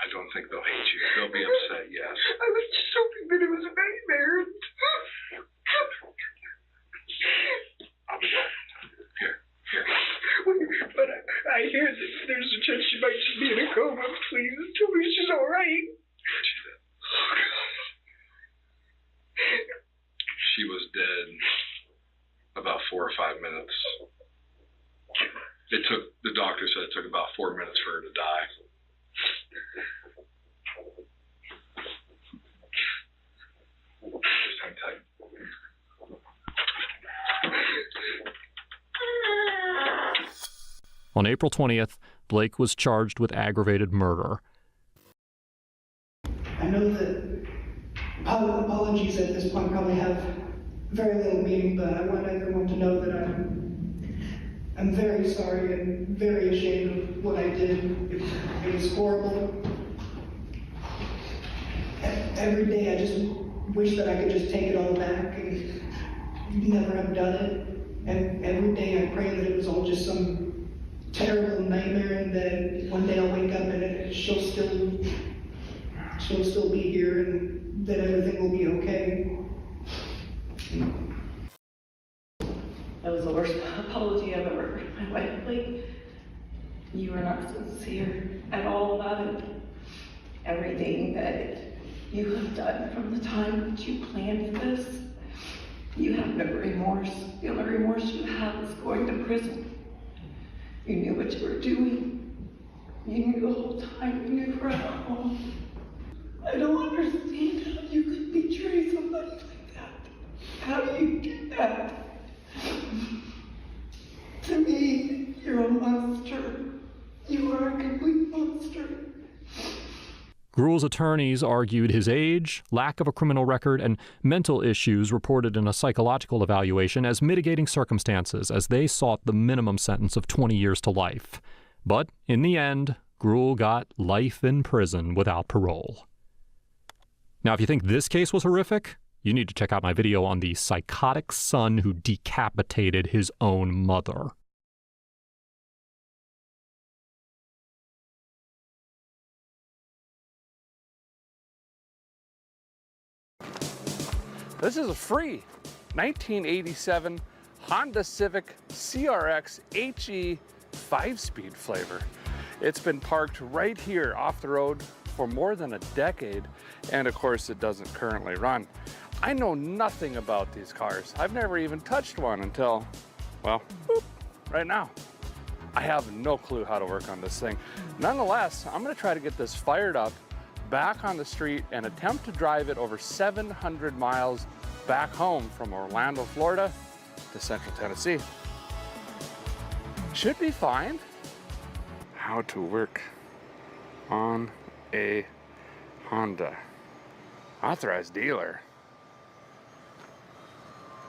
I don't think they'll hate you. They'll be upset, yes.
I was just hoping that it was a nightmare.
I'll be back. Here.
But I hear that there's a chance she might just be in a coma. Please tell me she's all right.
She was dead about 4 or 5 minutes. The doctor said it took about 4 minutes for her to die. Just hang tight.
On April 20th, Blake was charged with aggravated murder.
I know that apologies at this point probably have very little meaning, but I want everyone to know that I'm very sorry and very ashamed of what I did. It was horrible. Every day I just wish that I could just take it all back and never have done it. And every day I pray that it was all just some terrible nightmare and that one day I'll wake up and she'll still be here and that everything will be okay.
That was the worst apology I've ever heard in my life. Like, you were not sincere at all about it. everything that you have done from the time that you planned this. You have no remorse. The only remorse you have is going to prison. You knew what you were doing. You knew the whole time. You knew right home. I don't understand how you could betray somebody like that. How do you do that? To me, you're a monster. You are a complete monster.
Gruel's attorneys argued his age, lack of a criminal record, and mental issues reported in a psychological evaluation as mitigating circumstances as they sought the minimum sentence of 20 years to life. But in the end, Gruel got life in prison without parole. Now, if you think this case was horrific, you need to check out my video on the psychotic son who decapitated his own mother.
This is a free 1987 Honda Civic CRX HE 5-speed flavor. It's been parked right here off the road for more than a decade, and of course it doesn't currently run. I know nothing about these cars. I've never even touched one until, well, boop, right now. I have no clue how to work on this thing. Nonetheless, I'm gonna try to get this fired up, back on the street, and attempt to drive it over 700 miles back home from Orlando, Florida to Central Tennessee. Should be fine. How to work on a Honda. Authorized dealer.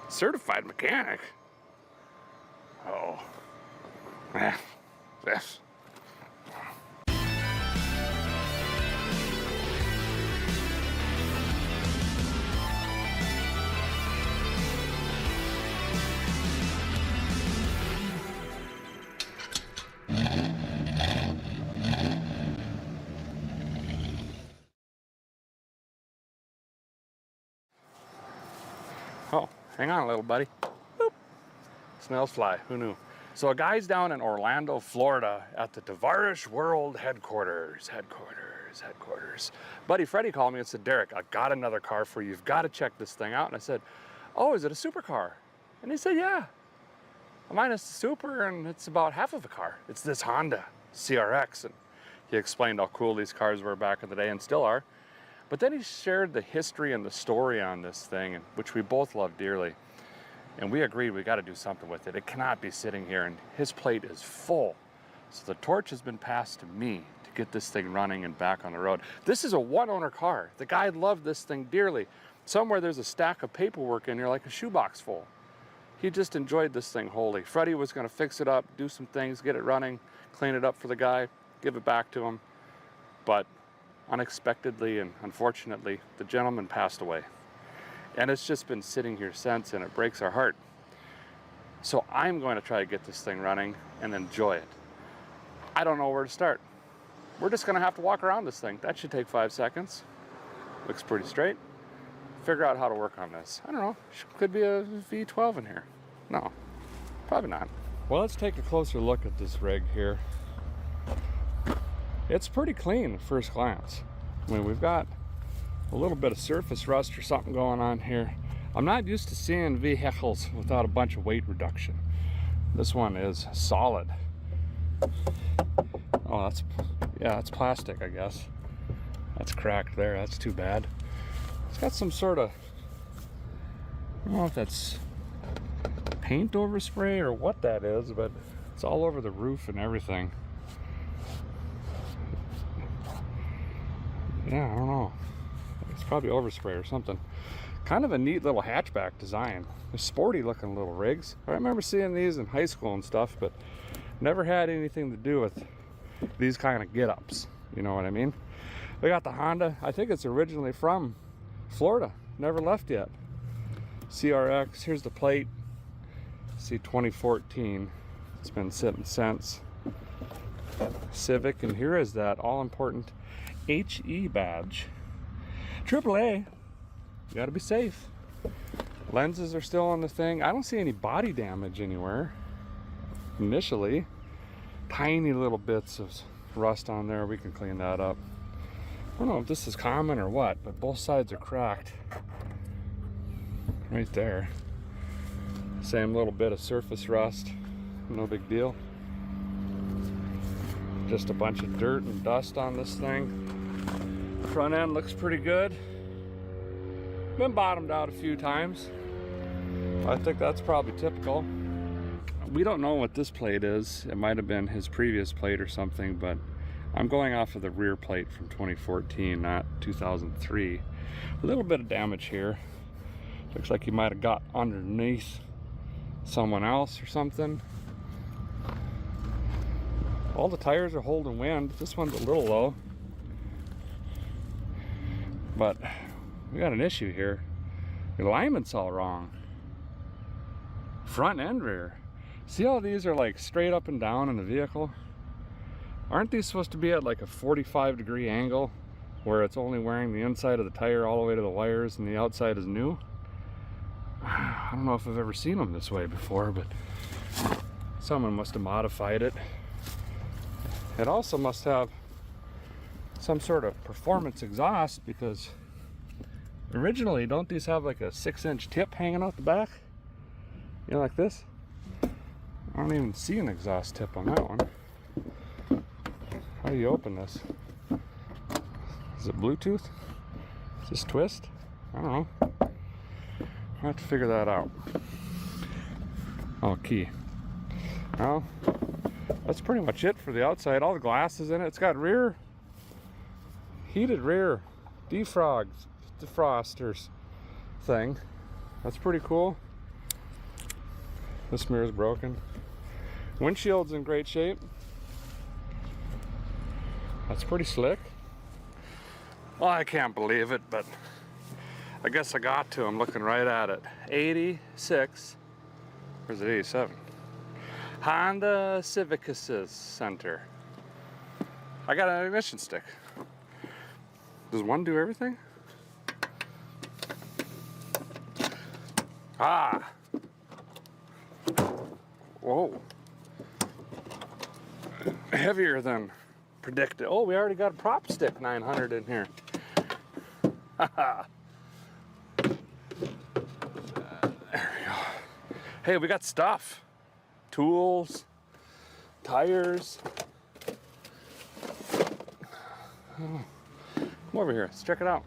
Certified mechanic. Oh. Yes. Oh, hang on, little buddy. Boop. Snails fly, who knew? So a guy's down in Orlando, Florida at the Tawaka World headquarters. Buddy Freddie called me and said, Derek, I got another car for you. You've got to check this thing out. And I said, oh, is it a supercar? And he said, yeah. Mine is super, and it's about half of a car. It's this Honda CRX. And he explained how cool these cars were back in the day and still are. But then he shared the history and the story on this thing, which we both love dearly. And we agreed we got to do something with it. It cannot be sitting here, and his plate is full. So the torch has been passed to me to get this thing running and back on the road. This is a one-owner car. The guy loved this thing dearly. Somewhere there's a stack of paperwork in here like a shoebox full. He just enjoyed this thing wholly. Freddie was going to fix it up, do some things, get it running, clean it up for the guy, give it back to him. But unexpectedly and unfortunately, the gentleman passed away. And it's just been sitting here since, and it breaks our heart. So I'm going to try to get this thing running and enjoy it. I don't know where to start. We're just going to have to walk around this thing. That should take 5 seconds. Looks pretty straight. Figure out how to work on this. I don't know. Could be a V12 in here. No, probably not. Well, let's take a closer look at this rig here. It's pretty clean at first glance. I mean, we've got a little bit of surface rust or something going on here. I'm not used to seeing vehicles without a bunch of weight reduction. This one is solid. Oh, that's plastic, I guess. That's cracked there, that's too bad. It's got some sort of, I don't know if that's paint overspray or what that is, but it's all over the roof and everything. Yeah, I don't know. It's probably overspray or something. Kind of a neat little hatchback design. They're sporty looking little rigs. I remember seeing these in high school and stuff, but never had anything to do with these kind of get-ups. You know what I mean? We got the Honda. I think it's originally from Florida. Never left yet. CRX. Here's the plate. See, 2014. It's been sitting since. Civic, and here is that all-important HE badge. AAA. You gotta be safe. Lenses are still on the thing. I don't see any body damage anywhere. Initially. Tiny little bits of rust on there. We can clean that up. I don't know if this is common or what, but both sides are cracked. Right there. Same little bit of surface rust. No big deal. Just a bunch of dirt and dust on this thing. Front end looks pretty good. Been bottomed out a few times. I think that's probably typical. We don't know what this plate is. It might have been his previous plate or something, but I'm going off of the rear plate from 2014, not 2003. A little bit of damage here. Looks like he might have got underneath someone else or something. All the tires are holding wind. This one's a little low. But we got an issue here. The alignment's all wrong. Front and rear. See how these are like straight up and down in the vehicle? Aren't these supposed to be at like a 45-degree angle where it's only wearing the inside of the tire all the way to the wires and the outside is new? I don't know if I've ever seen them this way before, but someone must have modified it. It also must have some sort of performance exhaust, because originally, don't these have like a 6-inch tip hanging out the back? You know, like this? I don't even see an exhaust tip on that one. How do you open this? Is it Bluetooth? Is this twist? I don't know. I'll have to figure that out. Oh, key. Well, that's pretty much it for the outside. All the glass is in it. It's got rear, heated rear defrosters thing. That's pretty cool. This mirror's broken. Windshield's in great shape. That's pretty slick. Well, I can't believe it, but I guess I got to. I'm looking right at it. 86. Or is it 87? Honda Civic Assist Center. I got an ignition stick. Does one do everything? Ah! Whoa. Heavier than predicted. Oh, we already got a prop stick 900 in here. Haha. There we go. Hey, we got stuff. Tools, tires. Come over here, let's check it out.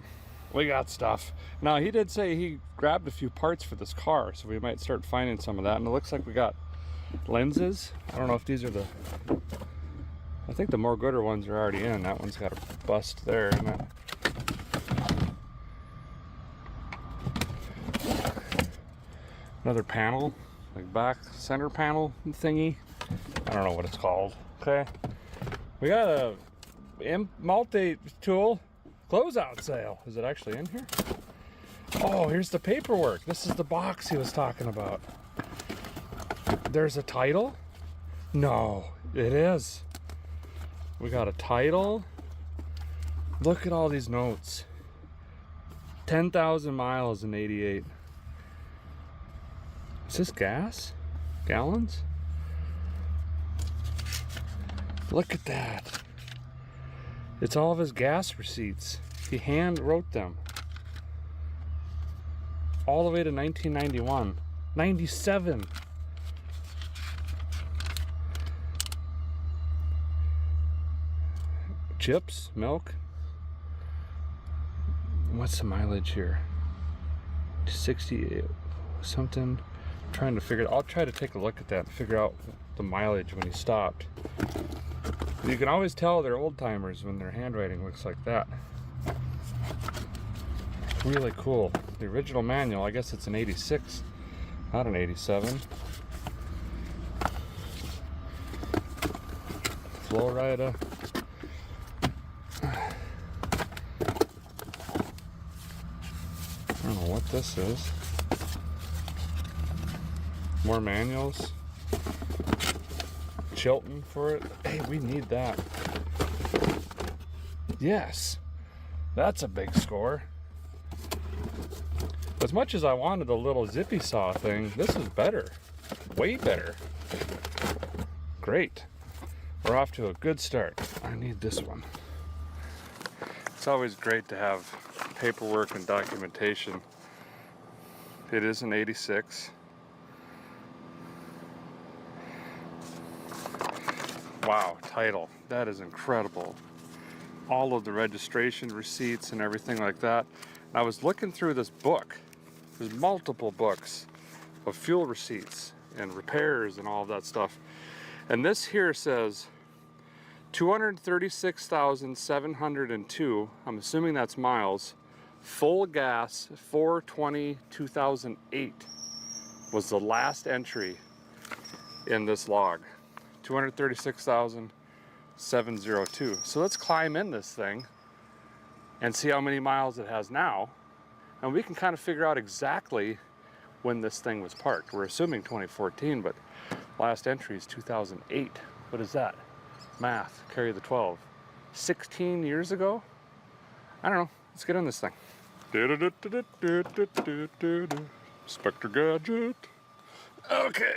We got stuff. Now, he did say he grabbed a few parts for this car, so we might start finding some of that. And it looks like we got lenses. I don't know if these are the... I think the more gooder ones are already in. That one's got a bust there. And that... Another panel, like back center panel thingy. I don't know what it's called. Okay. We got a multi-tool closeout sale. Is it actually in here? Oh, here's the paperwork. This is the box he was talking about. There's a title? No, it is. We got a title. Look at all these notes. 10,000 miles in 88. Is this gas? Gallons? Look at that. It's all of his gas receipts. He hand wrote them. All the way to 1991. 97. Chips, milk. What's the mileage here? 60 something. I'm trying to figure. I'll try to take a look at that and figure out the mileage when he stopped. You can always tell they're old timers when their handwriting looks like that. Really cool. The original manual, I guess it's an 86, not an 87. Florida. I don't know what this is. More manuals. Chilton for it. Hey, we need that. Yes. That's a big score. As much as I wanted the little zippy saw thing, this is better. Way better. Great. We're off to a good start. I need this one. It's always great to have paperwork and documentation. It is an 86. Wow, title. That is incredible. All of the registration receipts and everything like that. And I was looking through this book. There's multiple books of fuel receipts and repairs and all of that stuff. And this here says 236,702, I'm assuming that's miles, full gas, 4/20/2008 was the last entry in this log. 236,702. So let's climb in this thing and see how many miles it has now. And we can kind of figure out exactly when this thing was parked. We're assuming 2014, but last entry is 2008. What is that? Math, carry the 12. 16 years ago? I don't know. Let's get in this thing. Spectre Gadget. Okay.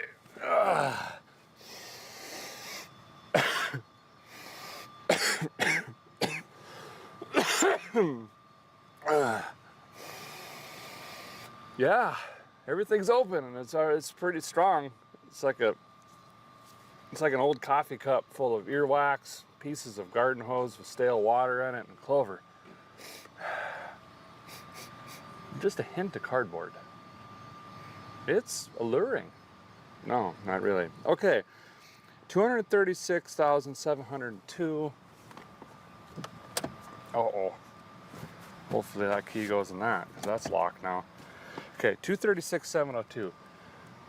Yeah, everything's open and it's pretty strong. It's like an old coffee cup full of earwax, pieces of garden hose with stale water in it, and clover. Just a hint of cardboard. It's alluring. No, not really. Okay, 236,702. Uh-oh. Hopefully that key goes in that, because that's locked now. Okay, 236,702.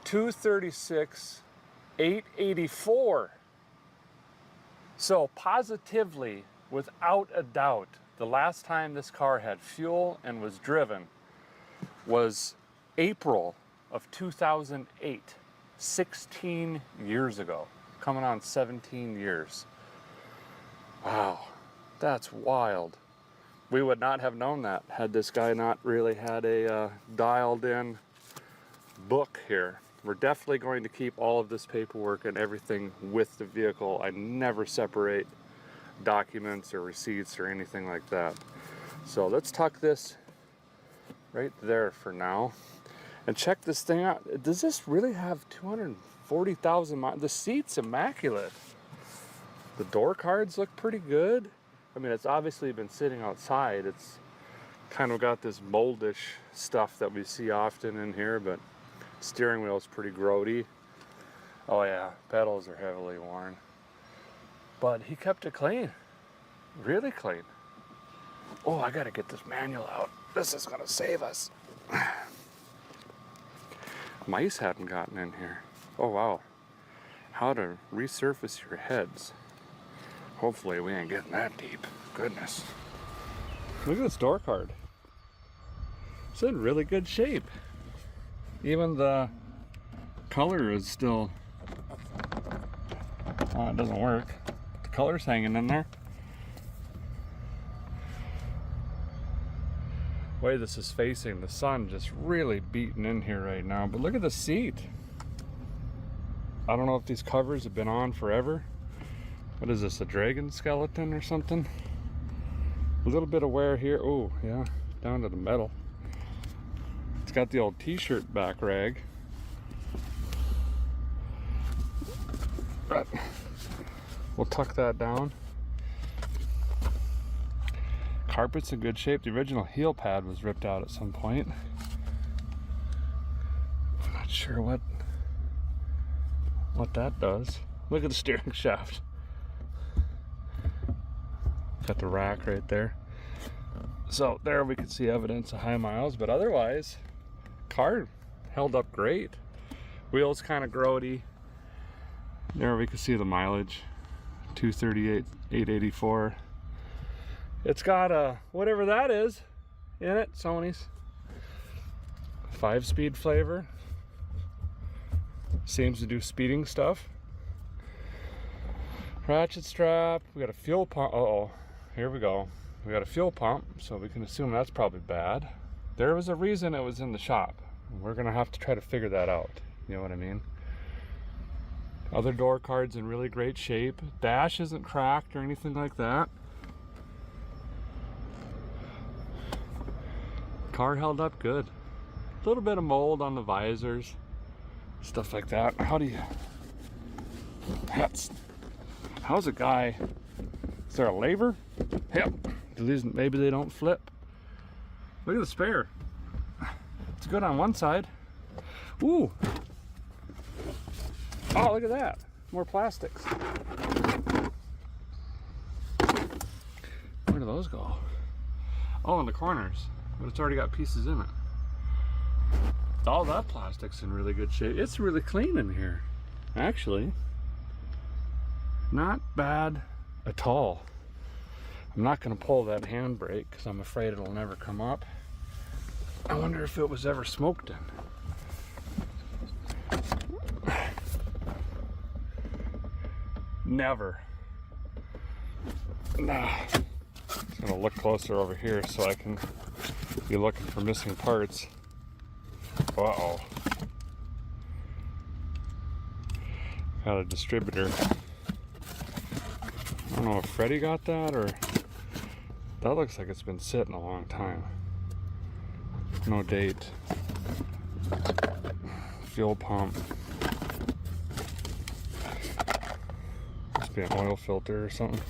236,884. So positively, without a doubt, the last time this car had fuel and was driven was April of 2008. 16 years ago. Coming on 17 years. Wow, that's wild. We would not have known that had this guy not really had a dialed in book here. We're definitely going to keep all of this paperwork and everything with the vehicle. I never separate documents or receipts or anything like that. So let's tuck this right there for now and check this thing out. Does this really have 240,000 miles? The seat's immaculate. The door cards look pretty good. I mean, it's obviously been sitting outside. It's kind of got this moldish stuff that we see often in here, but steering wheel is pretty grody. Oh yeah, pedals are heavily worn. But he kept it clean, really clean. Oh, I gotta get this manual out. This is gonna save us. Mice hadn't gotten in here. Oh wow. How to resurface your heads. Hopefully we ain't getting that deep. Goodness. Look at this door card. It's in really good shape. Even the color is still... Oh, it doesn't work. The color's hanging in there. The way this is facing, the sun just really beating in here right now. But look at the seat. I don't know if these covers have been on forever. What is this, a dragon skeleton or something? A little bit of wear here. Oh, yeah, down to the metal. It's got the old t-shirt back rag. But we'll tuck that down. Carpet's in good shape. The original heel pad was ripped out at some point. I'm not sure what that does. Look at the steering shaft. Got the rack right there. So there we can see evidence of high miles, but otherwise, car held up great. Wheels kind of grody. There we can see the mileage, 238,884. It's got a, whatever that is, in it, Sony's. 5-speed flavor. Seems to do speeding stuff. Ratchet strap, we got a fuel pump. Uh-oh, here we go. We got a fuel pump, so we can assume that's probably bad. There was a reason it was in the shop. We're gonna have to try to figure that out. You know what I mean? Other door cards in really great shape. Dash isn't cracked or anything like that. car held up good. A little bit of mold on the visors, stuff like that. How's a guy, is there a lever? Yep, maybe they don't flip. Look at the spare. It's good on one side. Ooh. Oh, look at that. More plastics. Where do those go? Oh, in the corners. But it's already got pieces in it. All that plastic's in really good shape. It's really clean in here. Actually, not bad at all. I'm not going to pull that handbrake because I'm afraid it'll never come up. I wonder if it was ever smoked in. Never. Nah. I'm gonna look closer over here so I can be looking for missing parts. Uh-oh. Got a distributor. I don't know if Freddie got that or... That looks like it's been sitting a long time. No date. Fuel pump. Must be an oil filter or something.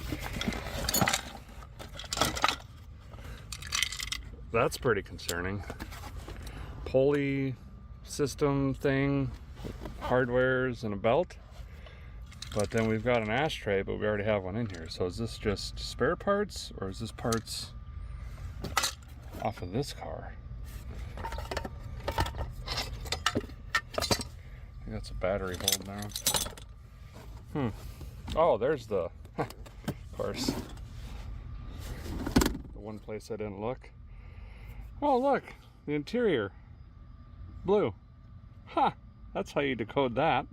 That's pretty concerning. Pulley system thing, hardwares and a belt. But then we've got an ashtray, but we already have one in here. So is this just spare parts or is this parts off of this car? I think that's a battery hold now. Oh, there's the, of course, the one place I didn't look. Oh, look, the interior, blue. Huh, that's how you decode that.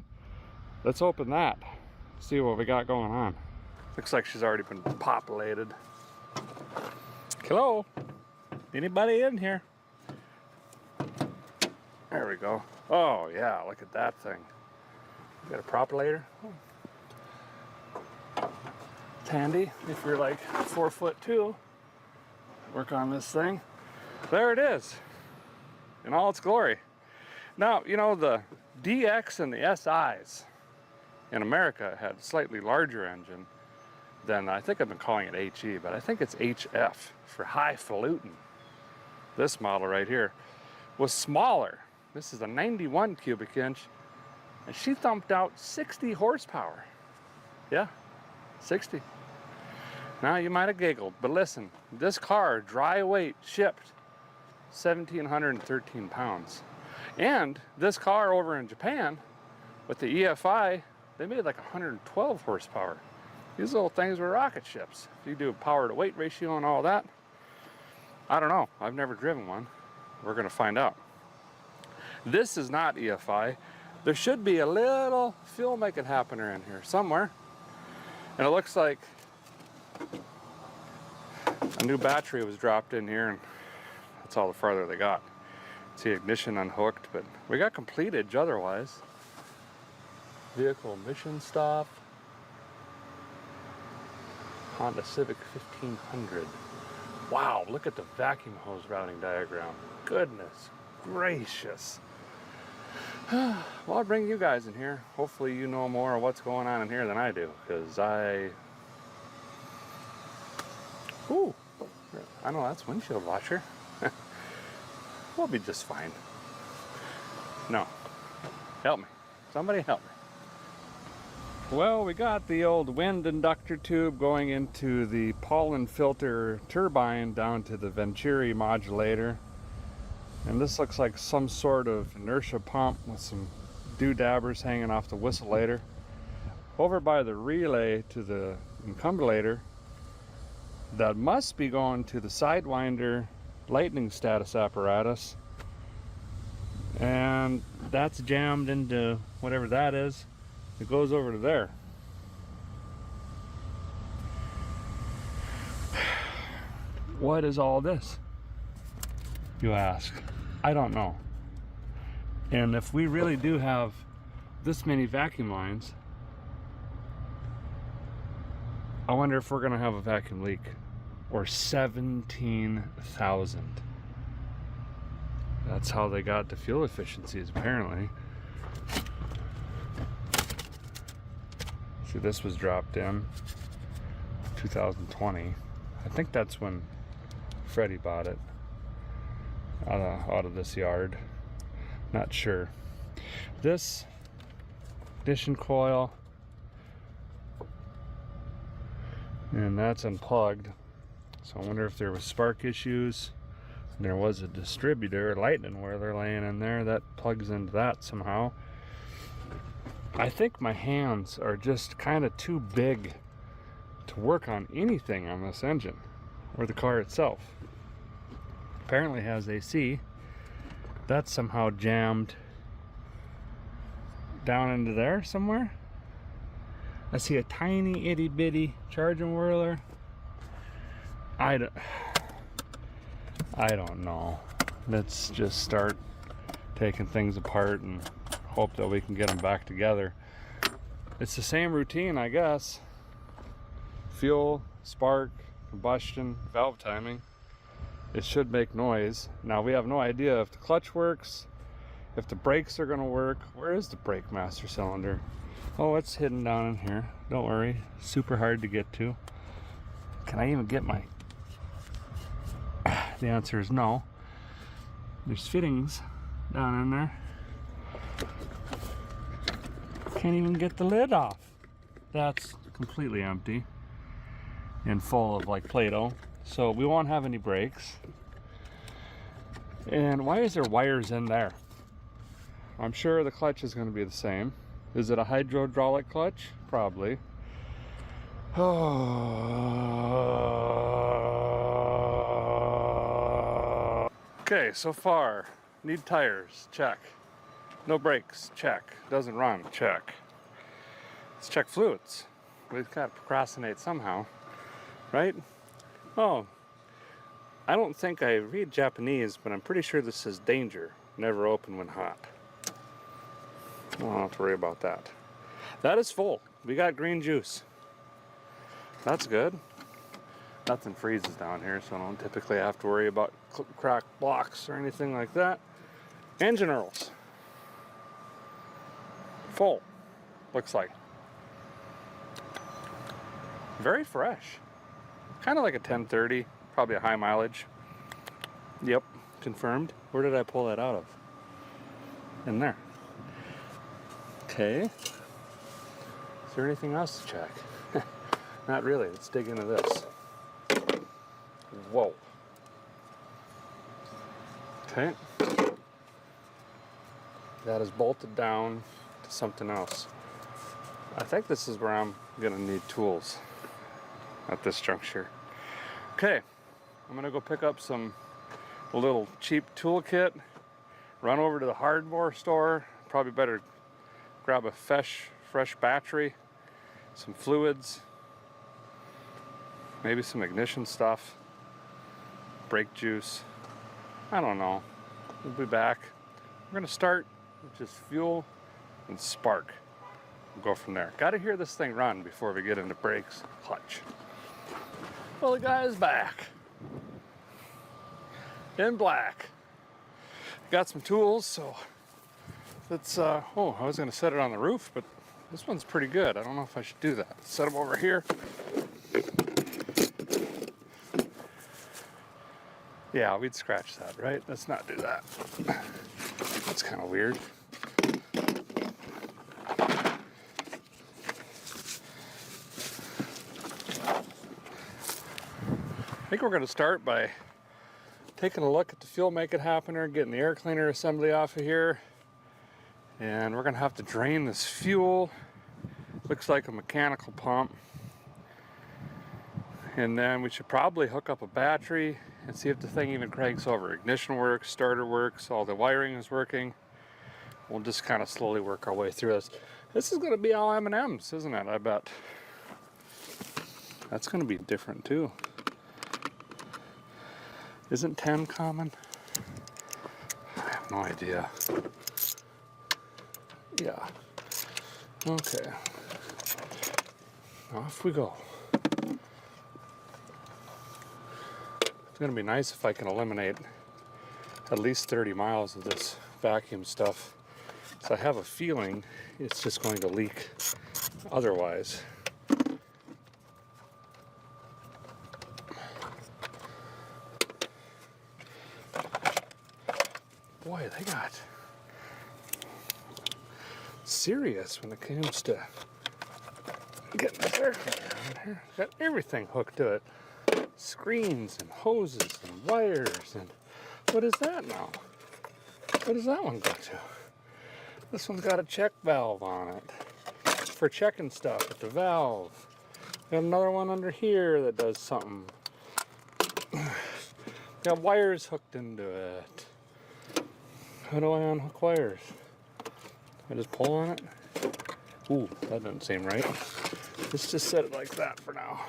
Let's open that, see what we got going on. Looks like she's already been populated. Hello, anybody in here? There we go. Oh yeah, look at that thing. Got a propulator. It's handy if you're like 4'2". Work on this thing. There it is, in all its glory. Now, you know, the DX and the SIs in America had a slightly larger engine than, I think I've been calling it HE, but I think it's HF for highfalutin. This model right here was smaller. This is a 91 cubic inch, and she thumped out 60 horsepower. Yeah, 60. Now, you might have giggled, but listen, this car, dry weight, shipped 1,713 pounds. And this car over in Japan, with the EFI, they made like 112 horsepower. These little things were rocket ships. If you do a power to weight ratio and all that, I don't know. I've never driven one. We're gonna find out. This is not EFI. There should be a little fuel make it happener in here somewhere. And it looks like a new battery was dropped in here, and that's all the farther they got. See, ignition unhooked, but we got completage otherwise. Vehicle emission stuff. Honda Civic 1500. Wow, look at the vacuum hose routing diagram. Goodness gracious. Well, I'll bring you guys in here. Hopefully you know more of what's going on in here than I do, because ooh, I know that's windshield washer. We'll be just fine. No, help me. Somebody help me. Well, we got the old wind inductor tube going into the pollen filter turbine down to the Venturi modulator. And this looks like some sort of inertia pump with some doodabbers hanging off the whistleator. Over by the relay to the incumbulator, that must be going to the Sidewinder lightning status apparatus. And that's jammed into whatever that is. It goes over to there. What is all this, you ask? I don't know. And if we really do have this many vacuum lines, I wonder if we're gonna have a vacuum leak, or 17,000. That's how they got the fuel efficiencies, apparently. See, this was dropped in 2020. I think that's when Freddie bought it out of this yard. Not sure. This ignition coil, and that's unplugged. So I wonder if there was spark issues. There was a distributor, lightning wire laying in there that plugs into that somehow. I think my hands are just kind of too big to work on anything on this engine or the car itself. Apparently has AC. That's somehow jammed down into there somewhere. I see a tiny itty bitty charging whirler. I don't know. Let's just start taking things apart and hope that we can get them back together. It's the same routine, I guess. Fuel, spark, combustion, valve timing. It should make noise. Now we have no idea if the clutch works, if the brakes are gonna work. Where is the brake master cylinder? Oh, it's hidden down in here. Don't worry, super hard to get to. Can I even get my... The answer is no. There's fittings down in there. Can't even get the lid off. That's completely empty and full of like Play-Doh. So we won't have any brakes. And why is there wires in there? I'm sure the clutch is going to be the same. Is it a hydraulic clutch? Probably. Okay, so far, need tires, check. No brakes, check. Doesn't run, check. Let's check fluids. We've got to procrastinate somehow, right? Oh, I don't think I read Japanese, but I'm pretty sure this says danger. Never open when hot. I don't have to worry about that. That is full. We got green juice. That's good. Nothing freezes down here, so I don't typically have to worry about cracked blocks or anything like that. Engine oils. Full, looks like. Very fresh. Kind of like a 1030, probably a high mileage. Yep, confirmed. Where did I pull that out of? In there. Okay. Is there anything else to check? Not really. Let's dig into this. Whoa. Okay. That is bolted down to something else. I think this is where I'm gonna need tools at this juncture. Okay, I'm gonna go pick up a little cheap toolkit, run over to the hardware store, probably better grab a fresh battery, some fluids, maybe some ignition stuff, brake juice, I don't know. We'll be back. We're gonna start with just fuel and spark. We'll go from there. Gotta hear this thing run before we get into brakes, clutch. Well, the guy's back. In black. Got some tools, so let's, oh, I was gonna set it on the roof, but this one's pretty good. I don't know if I should do that. Set them over here. Yeah, we'd scratch that, right? Let's not do that. That's kind of weird. I think we're going to start by taking a look at the fuel make it happener, getting the air cleaner assembly off of here. And we're going to have to drain this fuel. Looks like a mechanical pump. And then we should probably hook up a battery and see if the thing even cranks over. Ignition works, starter works, all the wiring is working. We'll just kind of slowly work our way through this. This is going to be all M&Ms, isn't it? I bet. That's going to be different too. Isn't 10 common? I have no idea. Yeah. Okay. Off we go. It's going to be nice if I can eliminate at least 30 miles of this vacuum stuff. So I have a feeling it's just going to leak otherwise. Boy, they got serious when it comes to getting this air cleaner on here. Got everything hooked to it. Screens and hoses and wires and what is that now? What does that one go to? This one's got a check valve on it for checking stuff at the valve. Got another one under here that does something. Got wires hooked into it. How do I unhook wires? I just pull on it? Ooh, that doesn't seem right. Let's just set it like that for now.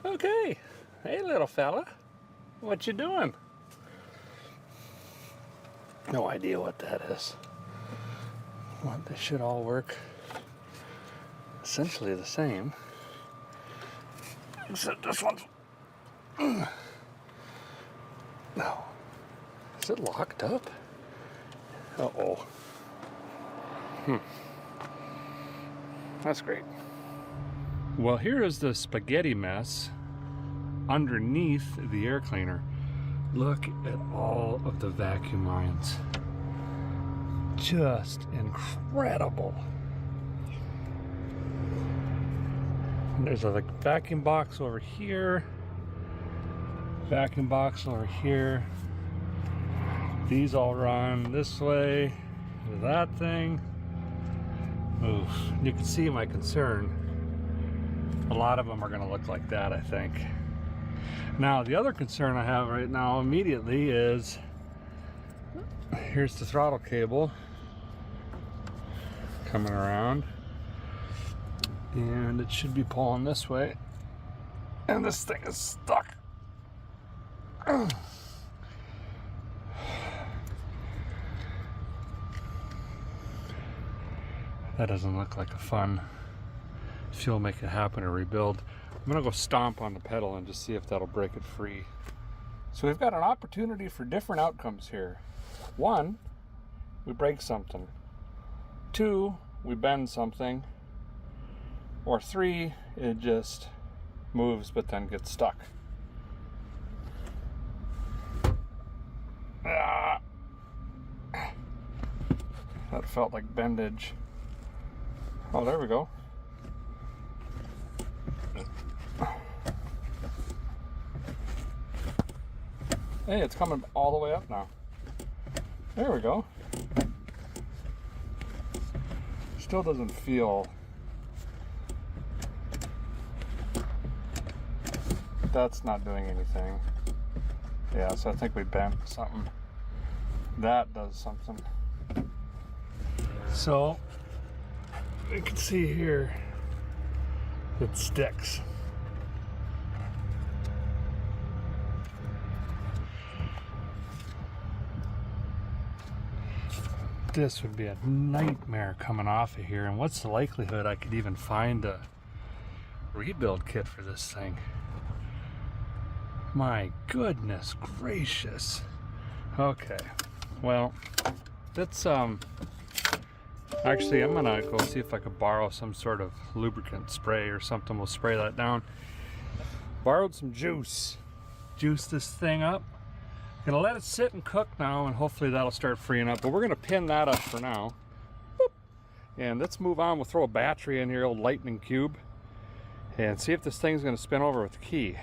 Okay. Hey, little fella. What you doing? No idea what that is. Well, they should all work essentially the same. Except this one's... No. Is it locked up? Uh-oh. That's great. Well, here is the spaghetti mess underneath the air cleaner. Look at all of the vacuum lines. Just incredible. And there's a vacuum box over here. Vacuum box over here. These all run this way to that thing. Oof. You can see my concern. A lot of them are going to look like that, I think. Now, the other concern I have right now immediately is, here's the throttle cable coming around, and it should be pulling this way, and this thing is stuck. That doesn't look like a fun fuel make it happen or rebuild. I'm gonna go stomp on the pedal and just see if that'll break it free. So we've got an opportunity for different outcomes here. One, we break something. Two, we bend something. Or three, it just moves but then gets stuck. Ah. That felt like bendage. Oh, there we go. Hey, it's coming all the way up now. There we go. Still doesn't feel... That's not doing anything. Yeah, so I think we bent something. That does something. So, you can see here, it sticks. This would be a nightmare coming off of here, and what's the likelihood I could even find a rebuild kit for this thing? My goodness gracious. Okay, well, let's actually, I'm gonna go see if I could borrow some sort of lubricant spray or something. We'll spray that down. Borrowed some juice. Juice this thing up. Gonna let it sit and cook now, and hopefully that'll start freeing up. But we're gonna pin that up for now. Boop. And let's move on. We'll throw a battery in here, old lightning cube, and see if this thing's gonna spin over with the key.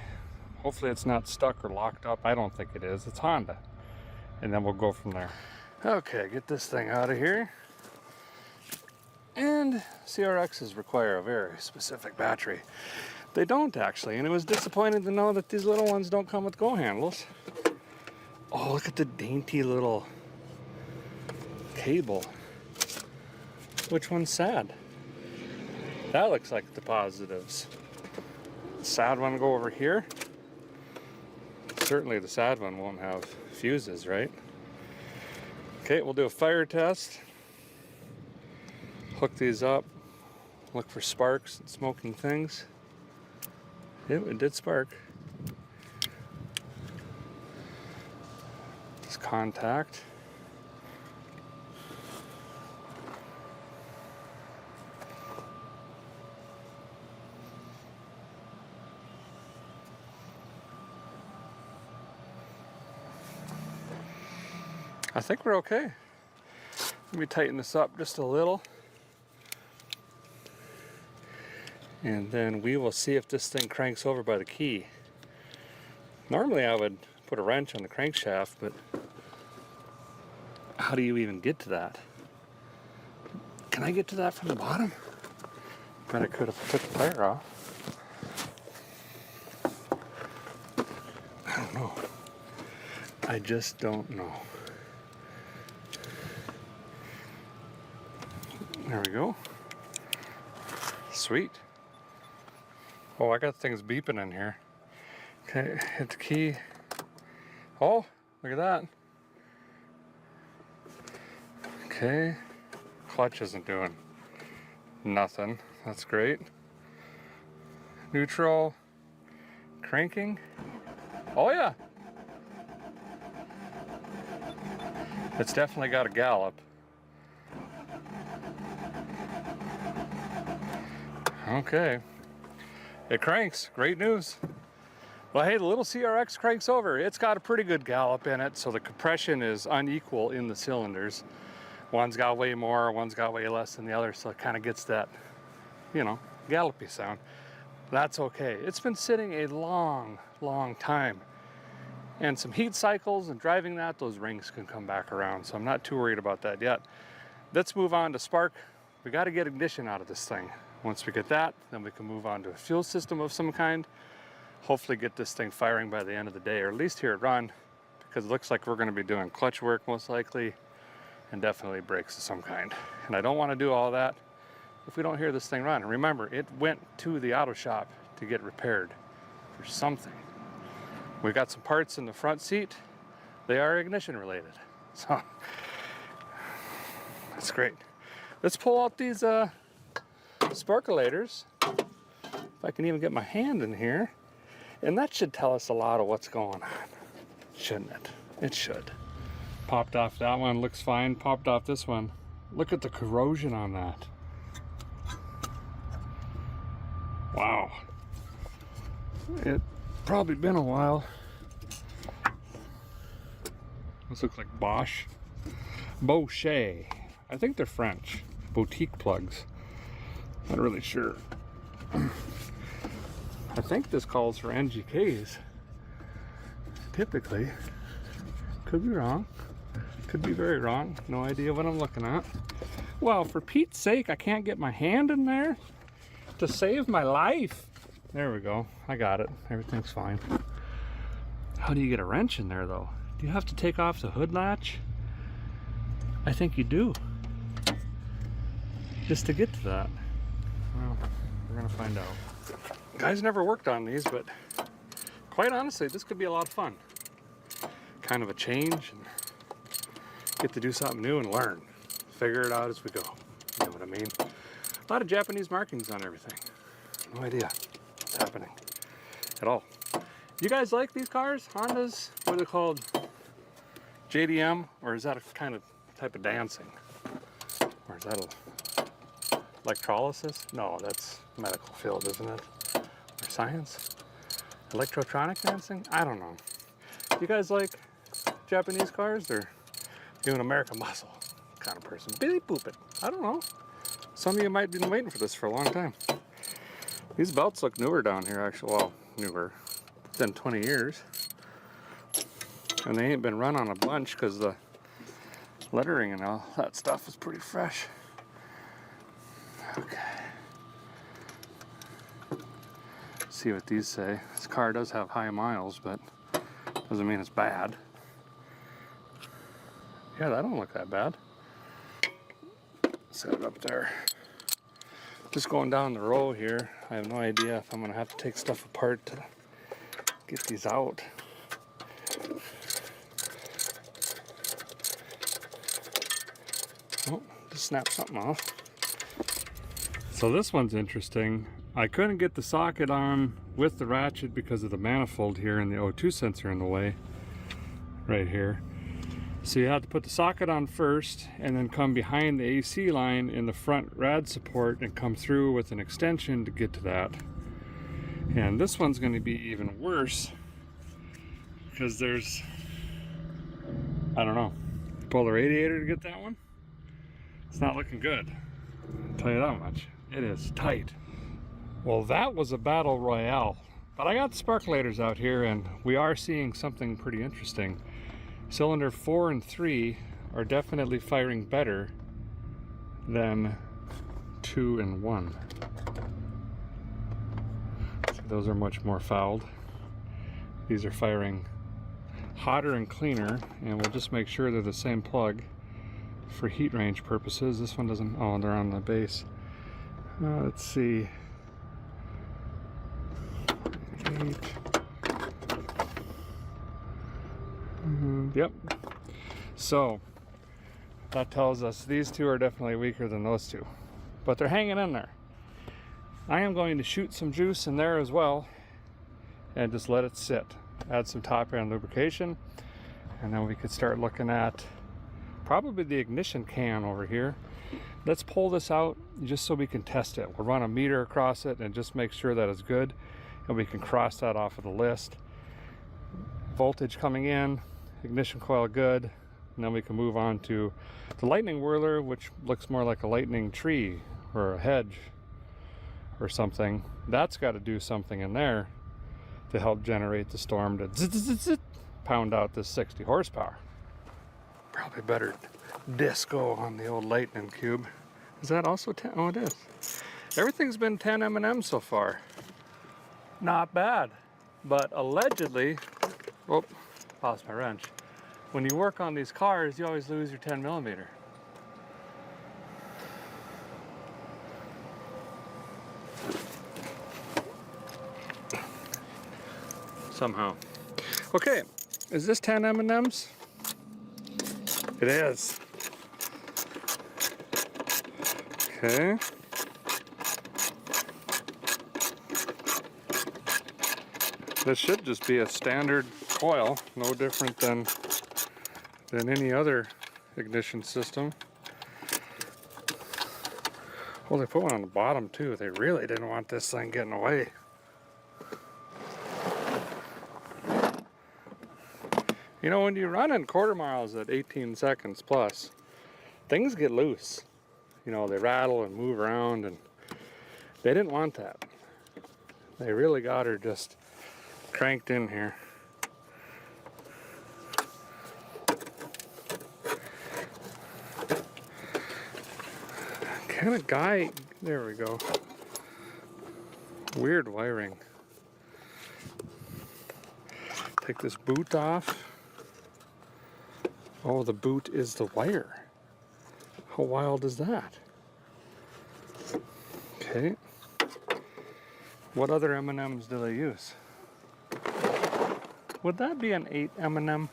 Hopefully it's not stuck or locked up. I don't think it is. It's Honda. And then we'll go from there. Okay, get this thing out of here. And CRXs require a very specific battery. They don't actually, and it was disappointing to know that these little ones don't come with go handles. Oh, look at the dainty little cable. Which one's sad? That looks like the positives. The sad one go over here. Certainly the sad one won't have fuses, right? Okay, we'll do a fire test. Hook these up. Look for sparks and smoking things. Yep, it did spark. contact. I think we're okay. Let me tighten this up just a little. And then we will see if this thing cranks over by the key. Normally I would put a wrench on the crankshaft, but how do you even get to that? Can I get to that from the bottom? Bet I could have took the tire off. I don't know. I just don't know. There we go. Sweet. Oh, I got things beeping in here. Okay, hit the key. Oh, look at that. Okay, clutch isn't doing nothing. That's great. Neutral, cranking. Oh yeah. It's definitely got a gallop. Okay. It cranks. Great news. Well, hey, the little CRX cranks over. It's got a pretty good gallop in it, so the compression is unequal in the cylinders. One's got way more, one's got way less than the other, so it kind of gets that, you know, gallopy sound. That's okay. It's been sitting a long, long time. And some heat cycles and driving that, those rings can come back around, so I'm not too worried about that yet. Let's move on to spark. We got to get ignition out of this thing. Once we get that, then we can move on to a fuel system of some kind. Hopefully get this thing firing by the end of the day, or at least hear it run, because it looks like we're going to be doing clutch work most likely, and definitely brakes of some kind. And I don't want to do all that if we don't hear this thing run. And remember, it went to the auto shop to get repaired for something. We got some parts in the front seat. They are ignition related, so that's great. Let's pull out these sparkulators, if I can even get my hand in here, and that should tell us a lot of what's going on, shouldn't it? It should. Popped off that one, looks fine. Popped off this one. Look at the corrosion on that. Wow. It probably been a while. This looks like Bosch. Bochet. I think they're French. Boutique plugs. Not really sure. I think this calls for NGKs. Typically. Could be wrong. Could be very wrong. No idea what I'm looking at. Well, for Pete's sake, I can't get my hand in there to save my life. There we go. I got it. Everything's fine. How do you get a wrench in there, though? Do you have to take off the hood latch? I think you do. Just to get to that. Well, we're gonna find out. Guys never worked on these, but quite honestly, this could be a lot of fun. Kind of a change, and get to do something new and learn. Figure it out as we go. You know what I mean? A lot of Japanese markings on everything. No idea what's happening at all. You guys like these cars? Hondas? What are they called? JDM? Or is that a kind of type of dancing? Or is that electrolysis? No, that's medical field, isn't it? Or science? Electrotronic dancing? I don't know. You guys like Japanese cars, or you an American muscle kind of person? Billy boop it. I don't know. Some of you might have been waiting for this for a long time. These belts look newer down here, actually. Well, newer than 20 years. And they ain't been run on a bunch because the lettering and all that stuff is pretty fresh. Okay. Let's see what these say. This car does have high miles, but doesn't mean it's bad. Yeah, that don't look that bad. Set it up there. Just going down the row here. I have no idea if I'm gonna have to take stuff apart to get these out. Oh, just snap something off. So this one's interesting. I couldn't get the socket on with the ratchet because of the manifold here and the O2 sensor in the way. Right here. So you have to put the socket on first and then come behind the AC line in the front rad support and come through with an extension to get to that. And this one's going to be even worse because there's, I don't know, pull the radiator to get that one. It's not looking good, I'll tell you that much. It is tight. Well, that was a battle royale, but I got sparklators out here and we are seeing something pretty interesting. Cylinder 4 and 3 are definitely firing better than 2 and 1. So those are much more fouled. These are firing hotter and cleaner, and we'll just make sure they're the same plug for heat range purposes. This one doesn't, oh, they're on the base. Let's see. 8. Yep. So that tells us these two are definitely weaker than those two, but they're hanging in there. I am going to shoot some juice in there as well and just let it sit. Add some top end lubrication, and then we could start looking at probably the ignition can over here. Let's pull this out just so we can test it. We'll run a meter across it and just make sure that it's good, and we can cross that off of the list. Voltage coming in, ignition coil good, and then we can move on to the lightning whirler, which looks more like a lightning tree or a hedge or something. That's got to do something in there to help generate the storm to pound out this 60 horsepower. Probably better disco on the old lightning cube. Is that also 10? Oh, it is. Everything's been 10 M&M so far. Not bad, but allegedly, oh, lost my wrench. When you work on these cars, you always lose your 10 millimeter. Somehow. Okay, is this 10 M&Ms? It is. Okay. This should just be a standard coil, no different than any other ignition system. Well, they put one on the bottom too. They really didn't want this thing getting away. You know, when you run in quarter miles at 18 seconds plus, things get loose. You know, they rattle and move around, and they didn't want that. They really got her just cranked in here. Kind of guy, there we go. Weird wiring. Take this boot off. Oh, the boot is the wire. How wild is that? Okay. What other M&Ms do they use? Would that be an 8 M&M?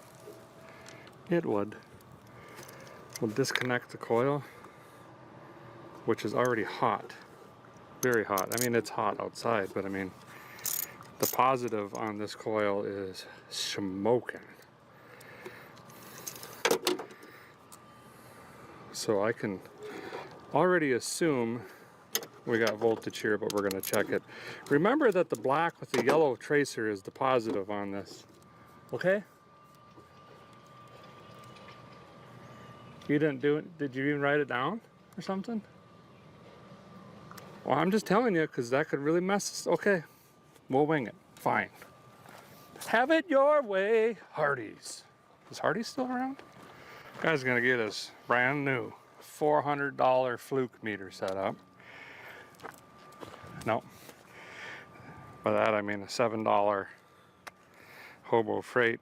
It would. We'll disconnect the coil, which is already hot. Very hot. I mean, it's hot outside, but I mean, the positive on this coil is smoking. So I can already assume we got voltage here, but we're going to check it. Remember that the black with the yellow tracer is the positive on this. Okay? You didn't do it? Did you even write it down or something? Well, I'm just telling you because that could really mess us. Okay, we'll wing it. Fine. Have it your way, Hardee's. Is Hardee's still around? Guy's gonna get us brand new $400 fluke meter set up. No. By that I mean a $7 hobo freight.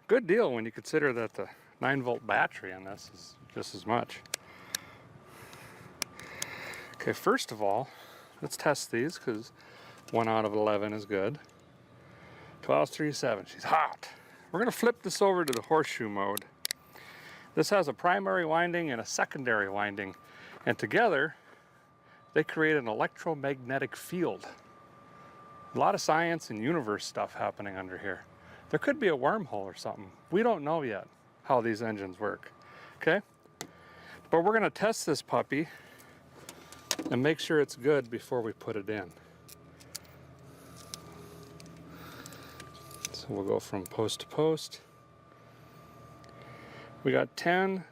Good deal when you consider that the 9-volt battery on this is just as much. Okay, first of all, let's test these because 1 out of 11 is good. 12.37, she's hot. We're gonna flip this over to the horseshoe mode. This has a primary winding and a secondary winding, and together they create an electromagnetic field. A lot of science and universe stuff happening under here. There could be a wormhole or something. We don't know yet. how these engines work. Okay? But we're going to test this puppy and make sure it's good before we put it in. So we'll go from post to post. We got 10,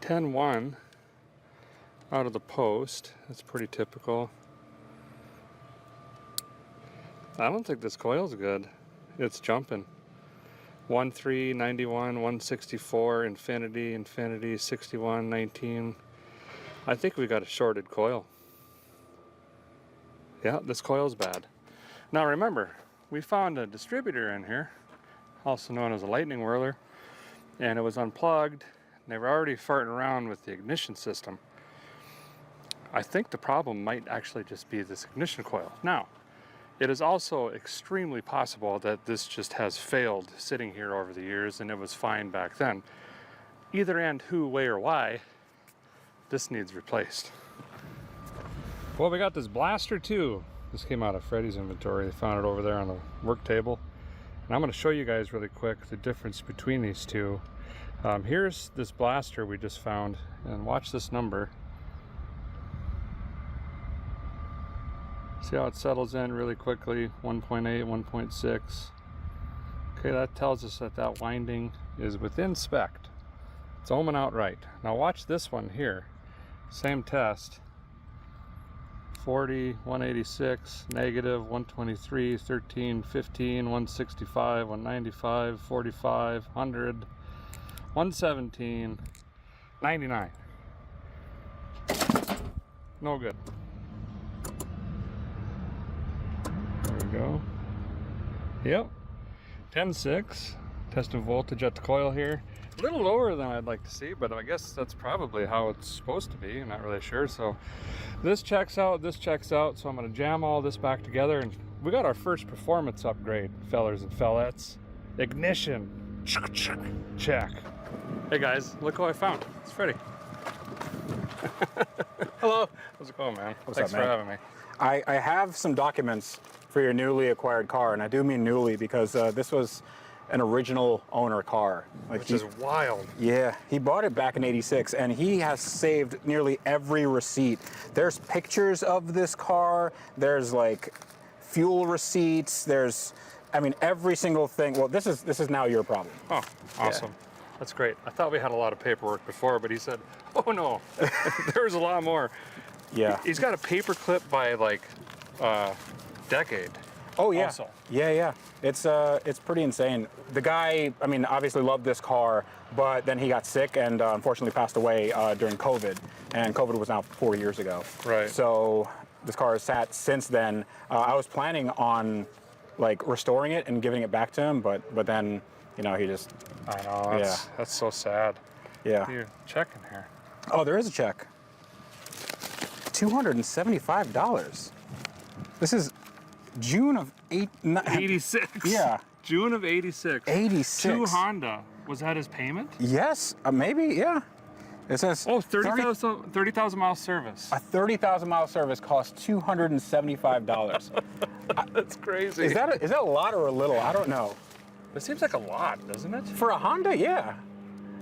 1 out of the post. That's pretty typical. I don't think this coil's good. It's jumping. 1.3, 91, 164, infinity, infinity, 61, 19. I think we got a shorted coil. Yeah, this coil's bad. Now remember, we found a distributor in here, also known as a lightning whirler, and it was unplugged. They were already farting around with the ignition system. I think the problem might actually just be this ignition coil. Now, it is also extremely possible that this just has failed sitting here over the years and it was fine back then. Either and who, way, or why, this needs replaced. Well, we got this blaster too. This came out of Freddie's inventory. They found it over there on the work table. And I'm going to show you guys really quick the difference between these two. Here's this blaster we just found, and watch this number. See how it settles in really quickly, 1.8, 1.6. Okay, that tells us that that winding is within spec. It's ohming out right. Now watch this one here. Same test. 40, 186, negative, 123, 13, 15, 165, 195, 45, 100, 117, 99. No good. There we go. Yep. 10.6. Testing voltage at the coil here. A little lower than I'd like to see, but I guess that's probably how it's supposed to be. I'm not really sure. So this checks out, this checks out. So I'm going to jam all this back together, and we got our first performance upgrade, fellers and fellettes. Ignition. Check. Hey guys, look who I found. It's Freddie. Hello. How's it going, man? Thanks for having me.
I have some documents for your newly acquired car, and I do mean newly because this was an original owner car. Like
Which is wild.
Yeah, he bought it back in '86, and he has saved nearly every receipt. There's pictures of this car, there's like fuel receipts, there's, I mean, every single thing. Well, this is now your problem.
Oh, awesome. Yeah. That's great. I thought we had a lot of paperwork before, but he said, oh no, there's a lot more.
Yeah.
He's got a paper clip by like decade.
Oh yeah.
Also.
Yeah. It's pretty insane. The guy, I mean, obviously loved this car, but then he got sick and unfortunately passed away during COVID. And COVID was now 4 years ago.
Right.
So this car has sat since then. I was planning on like restoring it and giving it back to him, but then, you know, he just.
I know. That's so sad.
Yeah.
Here, check in here.
Oh, there is a check. $275. This is June of
86.
Yeah.
June of 86.
86.
To Honda. Was that his payment?
Yes, maybe, yeah. It says
30,000 mile service.
A 30,000 mile service costs $275.
That's crazy.
Is that a lot or a little? I don't know.
It seems like a lot, doesn't it?
For a Honda, yeah.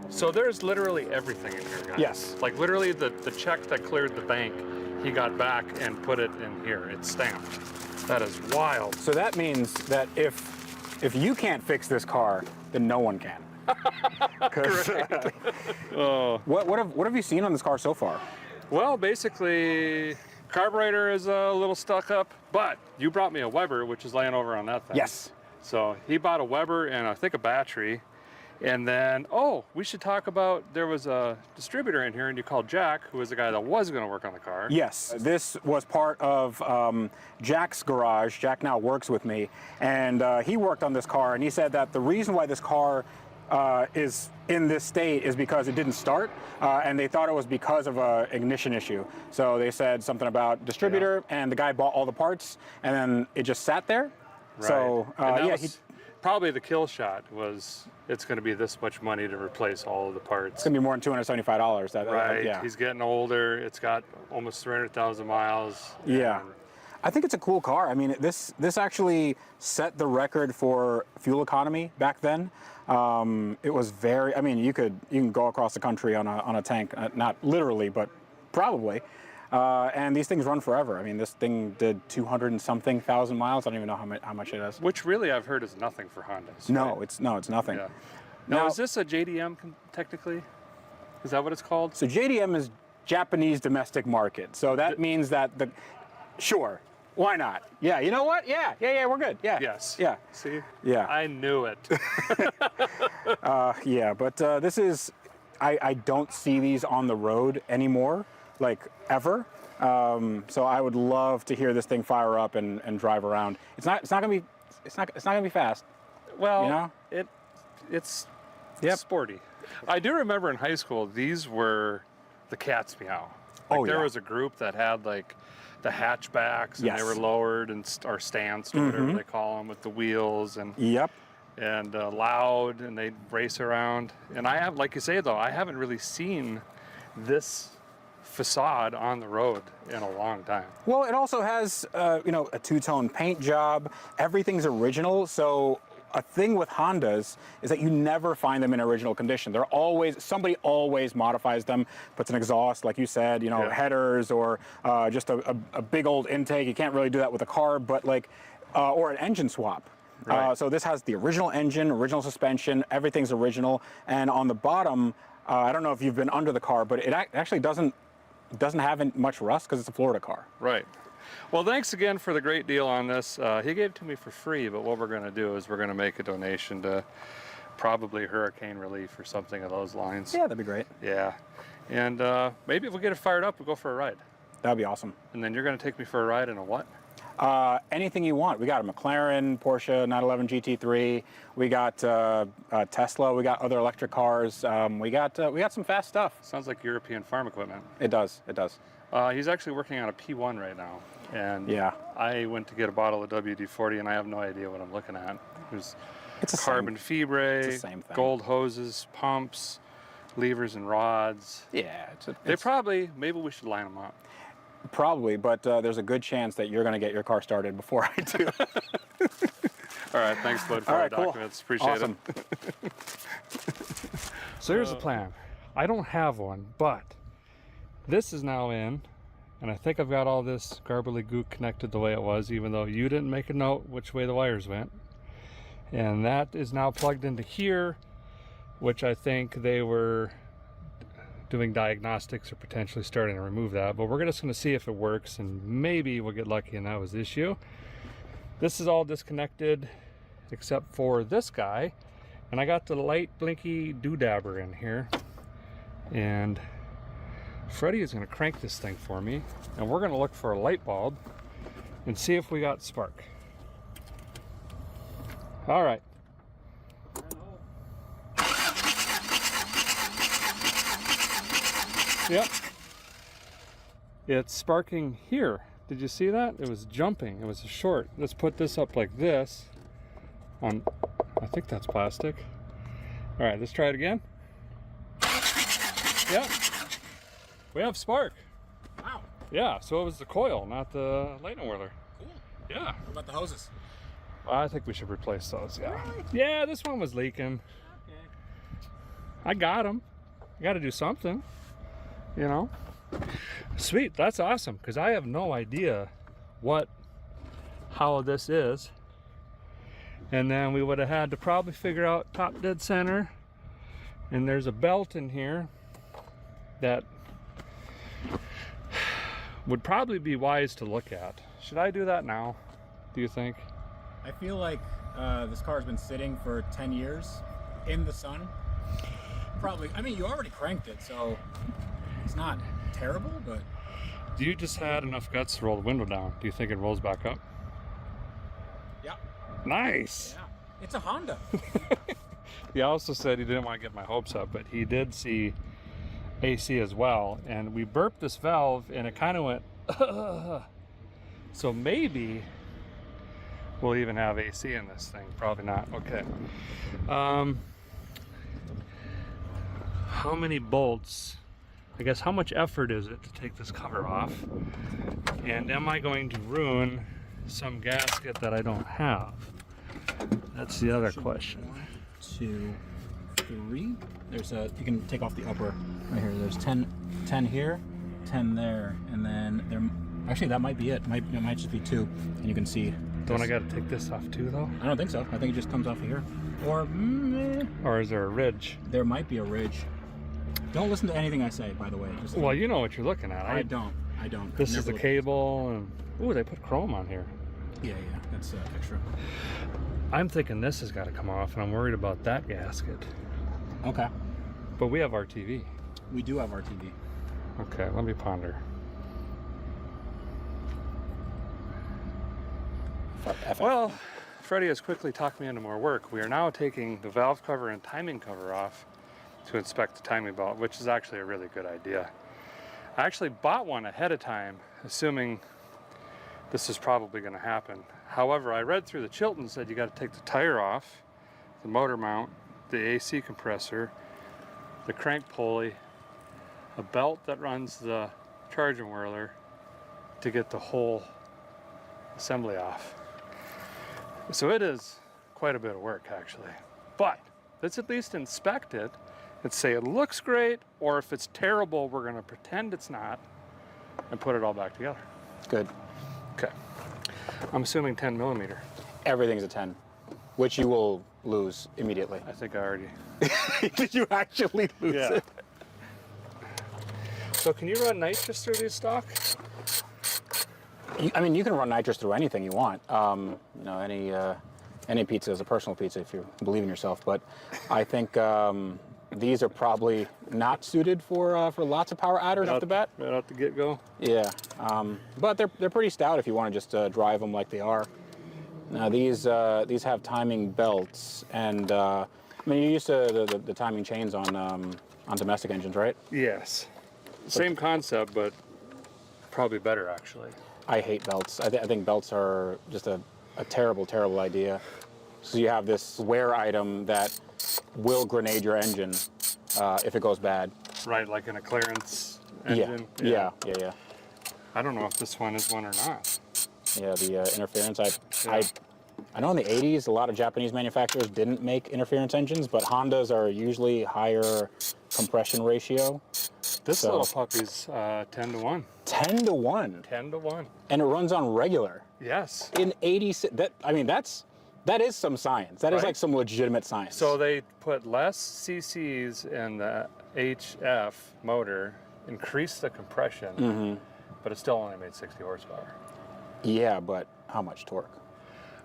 So there's literally everything in here, guys.
Yes.
Like literally the check that cleared the bank, he got back and put it in here. It's stamped. That is wild.
So that means that if you can't fix this car, then no one can. What have you seen on this car so far?
Well, basically, carburetor is a little stuck up, but you brought me a Weber, which is laying over on that thing.
Yes.
So he bought a Weber and I think a battery. And then, we should talk about, there was a distributor in here and you called Jack, who was the guy that was going to work on the car.
Yes, this was part of Jack's garage. Jack now works with me, and he worked on this car, and he said that the reason why this car is in this state is because it didn't start, and they thought it was because of an ignition issue. So they said something about distributor, and the guy bought all the parts, and then it just sat there.
Right.
So,
probably the kill shot was, it's going to be this much money to replace all of the parts.
It's going to be more than $275.
Right.
Yeah.
He's getting older. It's got almost 300,000 miles.
Yeah. I think it's a cool car. I mean, this actually set the record for fuel economy back then. It was very. I mean, you can go across the country on a tank, not literally, but probably. And these things run forever. I mean, this thing did 200 and something thousand miles. I don't even know how much it is.
Which really I've heard is nothing for Hondas.
No,
right?
it's nothing.
Yeah. Now, is this a JDM technically? Is that what it's called?
So JDM is Japanese domestic market. So that means that sure. Why not? Yeah, you know what? Yeah, we're good. Yeah.
Yes.
Yeah.
See?
Yeah.
I knew it.
Yeah, but this is, I don't see these on the road anymore, like ever. So I would love to hear this thing fire up and drive around. It's not gonna be fast.
Well,
you know?
it's sporty. I do remember in high school, these were the cat's meow. Like there was a group that had like the hatchbacks, and they were lowered or stanced or whatever they call them, with the wheels and loud, and they'd race around. And I have, like you say though, I haven't really seen this facade on the road in a long time.
Well, it also has a two-tone paint job. Everything's original. So a thing with Hondas is that you never find them in original condition. They're always, somebody always modifies them, puts an exhaust, like you said, headers, or just a big old intake. You can't really do that with a car, but or an engine swap.
Right.
So this has the original engine, original suspension, everything's original. And on the bottom, I don't know if you've been under the car, but it actually doesn't have much rust because it's a Florida car.
Right. Well, thanks again for the great deal on this. He gave it to me for free, but what we're going to do is we're going to make a donation to probably hurricane relief or something of those lines.
Yeah, that'd be great.
Yeah. And maybe if we get it fired up, we'll go for a ride.
That'd be awesome.
And then you're going to take me for a ride in a what?
Anything you want. We got a McLaren, Porsche 911 GT3. We got Tesla. We got other electric cars. We got some fast stuff.
Sounds like European farm equipment.
It does. It does.
He's actually working on a P1 right now, and
yeah,
I went to get a bottle of WD-40, and I have no idea what I'm looking at. There's carbon fibre, gold hoses, pumps, levers and rods.
Yeah,
maybe we should line them up.
Probably, but there's a good chance that you're going to get your car started before I do.
All right, thanks, bud, for the documents. Appreciate
it.
So here's the plan. I don't have one, but this is now in, and I think I've got all this garbly-gook connected the way it was, even though you didn't make a note which way the wires went. And that is now plugged into here, which I think they were doing diagnostics or potentially starting to remove that, but we're just going to see if it works, and maybe we'll get lucky and that was the issue. This is all disconnected except for this guy, and I got the light blinky doodabber in here, and Freddie is going to crank this thing for me, and we're going to look for a light bulb and see if we got spark. All right. Yep. It's sparking here. Did you see that? It was jumping. It was a short. Let's put this up like this. I think that's plastic. All right, let's try it again. Yep. We have spark.
Wow.
Yeah, so it was the coil, not the lightning whirler.
Cool.
Yeah.
What about the hoses?
I think we should replace those, yeah.
Really?
Yeah, this one was leaking.
Okay.
I got them. I got to do something, you know? Sweet, that's awesome, because I have no idea how this is. And then we would have had to probably figure out top dead center. And there's a belt in here that would probably be wise to look at. Should I do that now, do you think?
I feel like this car's been sitting for 10 years in the sun. Probably, I mean, you already cranked it, so it's not terrible, but...
You just had enough guts to roll the window down. Do you think it rolls back up?
Yeah.
Nice!
Yeah, it's a Honda.
He also said he didn't want to get my hopes up, but he did see AC as well, and we burped this valve and it kind of went so maybe we'll even have AC in this thing. Probably not. Okay. How many bolts? I guess how much effort is it to take this cover off? And am I going to ruin some gasket that I don't have? That's the other question.
1, 2, 3. There's a, you can take off the upper right here. There's 10 here, 10 there, and then there, actually that might be it. It might just be 2, and you can see.
Don't I got to take this off too, though?
I don't think so. I think it just comes off of here.
Or is there a ridge?
There might be a ridge. Don't listen to anything I say, by the way. Just
well, you know what you're looking at.
I don't.
This is the cable, and ooh, they put chrome on here.
Yeah, that's extra.
I'm thinking this has got to come off, and I'm worried about that gasket.
Okay.
But we have RTV.
We do have RTV.
Okay, let me ponder. Well, Freddie has quickly talked me into more work. We are now taking the valve cover and timing cover off to inspect the timing belt, which is actually a really good idea. I actually bought one ahead of time, assuming this is probably going to happen. However, I read through the Chilton, said you got to take the tire off, the motor mount, the AC compressor, the crank pulley, a belt that runs the charging whirler to get the whole assembly off. So it is quite a bit of work, actually. But let's at least inspect it and say it looks great, or if it's terrible, we're going to pretend it's not and put it all back together.
Good.
Okay. I'm assuming 10 millimeter.
Everything's a 10, which you will lose immediately.
I think I already.
Did you actually lose it?
So can you run nitrous through these stock?
I mean, you can run nitrous through anything you want. You know, any pizza is a personal pizza if you believe in yourself. But I think these are probably not suited for lots of power adders off the bat.
Right out the get-go.
Yeah, but they're pretty stout if you want to just drive them like they are. Now these have timing belts, and I mean you're used to the timing chains on domestic engines, right?
Yes. Same concept, but probably better actually.
I hate belts. I think belts are just a terrible, terrible idea. So you have this wear item that will grenade your engine if it goes bad.
Right, like in a clearance engine?
Yeah.
I don't know if this one is one or not.
Yeah, the interference. I know in the 80s, a lot of Japanese manufacturers didn't make interference engines, but Hondas are usually higher compression ratio.
This little puppy's 10 to 1.
10 to 1?
10 to 1.
And it runs on regular?
Yes.
In 86, that is some science. That is like some legitimate science.
So they put less cc's in the HF motor, increased the compression, but it still only made 60 horsepower.
Yeah, but how much torque?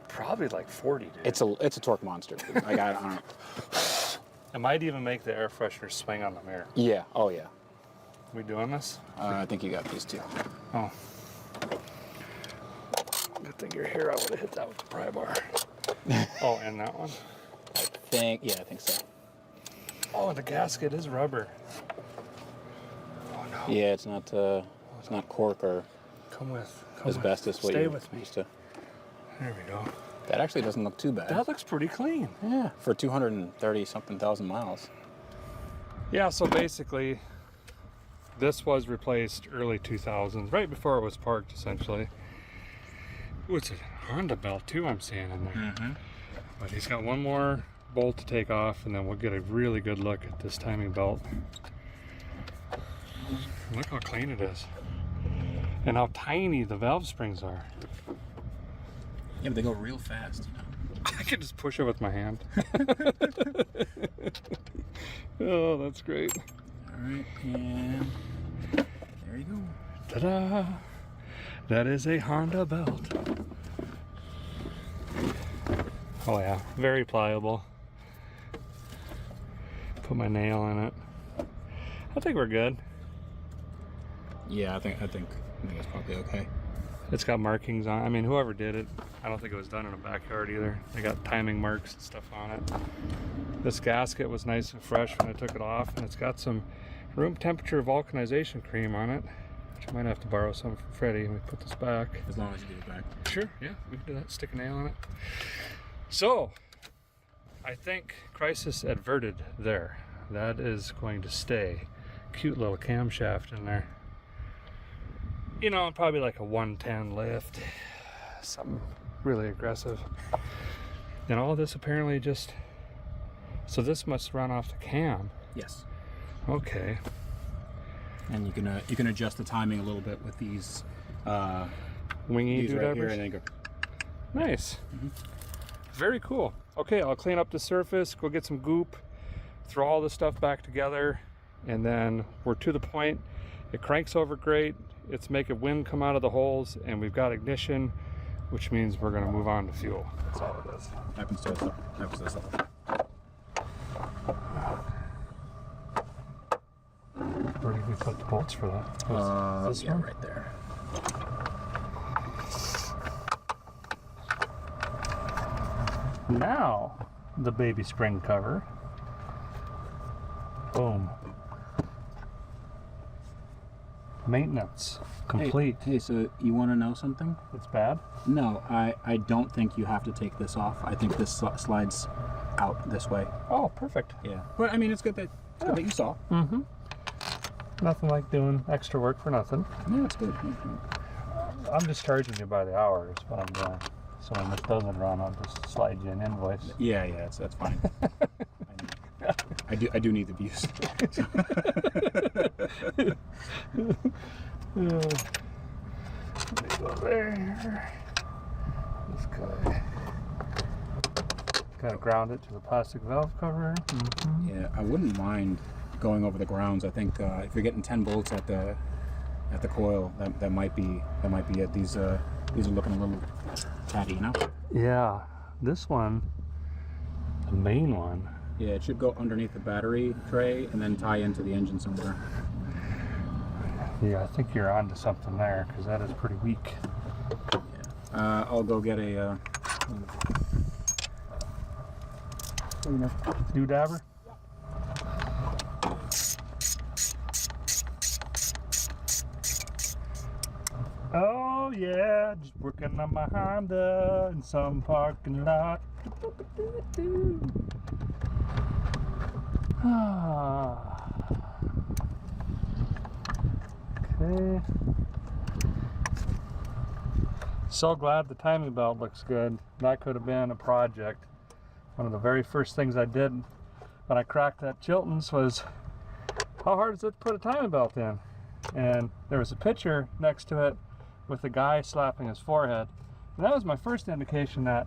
Probably like 40, dude.
It's a torque monster. Like, I don't know.
It might even make the air freshener swing on the mirror.
Yeah, oh yeah.
We doing this?
I think you got these two.
Oh. Good thing you're here. I would have hit that with the pry bar. Oh, and that one?
I think so.
Oh, and the gasket is rubber. Oh no.
Yeah, it's not cork or asbestos.
Stay with me.
Used to.
There we go.
That actually doesn't look too bad.
That looks pretty clean.
Yeah, for 230-something thousand miles.
Yeah, so basically, this was replaced early 2000s, right before it was parked, essentially. Ooh, it's a Honda belt, too, I'm seeing in there. But he's got one more bolt to take off, and then we'll get a really good look at this timing belt. Look how clean it is. And how tiny the valve springs are.
Yeah, but they go real fast, you know.
I can just push it with my hand. Oh, that's great.
All right, and there you go.
Ta-da! That is a Honda belt. Oh yeah, very pliable. Put my nail in it. I think we're good.
Yeah, I think it's probably okay.
It's got markings on. I mean, whoever did it, I don't think it was done in a backyard either. They got timing marks and stuff on it. This gasket was nice and fresh when I took it off, and it's got some room temperature vulcanization cream on it, which I might have to borrow some from Freddie when we put this back.
As long as you get it back.
Sure, yeah, we can do that. Stick a nail in it. So, I think crisis averted there. That is going to stay. Cute little camshaft in there. you know, probably like a 110 lift, something really aggressive. And all this apparently just, so this must run off the cam.
Yes.
Okay.
And you can adjust the timing a little bit with these
wingy
these right here,
doodabbers?
and then go.
Nice. Very cool. Okay, I'll clean up the surface, go get some goop, throw all the stuff back together, and then we're to the point. It cranks over great. It's making wind come out of the holes, and we've got ignition, which means we're going to move on to fuel. That's all it is.
Happens to us. Happens to us.
Where did we put the bolts for that? This
yeah,
one?
right there.
Now, the baby spring cover. Boom. Maintenance complete.
Hey, so you want to know something?
It's bad?
No, I don't think you have to take this off. I think this slides out this way.
Oh, perfect.
Yeah. But I mean, it's good that you saw.
Mm-hmm. Nothing like doing extra work for nothing.
Yeah, it's good.
I'm just charging you by the hour is what I'm doing. So when this doesn't run, I'll just slide you an invoice.
Yeah, that's fine. I do need the views.
Let me go there. This guy. Gotta ground it to the plastic valve cover.
Yeah, I wouldn't mind going over the grounds. I think if you're getting 10 bolts at the coil, that might be it. These are looking a little tatty, you know?
Yeah, this one, the main one.
Yeah, it should go underneath the battery tray and then tie into the engine somewhere.
Yeah, I think you're onto something there because that is pretty weak.
Yeah. I'll go get a
doodabber. Oh yeah, just working on my Honda in some parking lot. Okay. So glad the timing belt looks good. That could have been a project. One of the very first things I did when I cracked that Chilton's was, how hard is it to put a timing belt in? And there was a picture next to it with a guy slapping his forehead. And that was my first indication that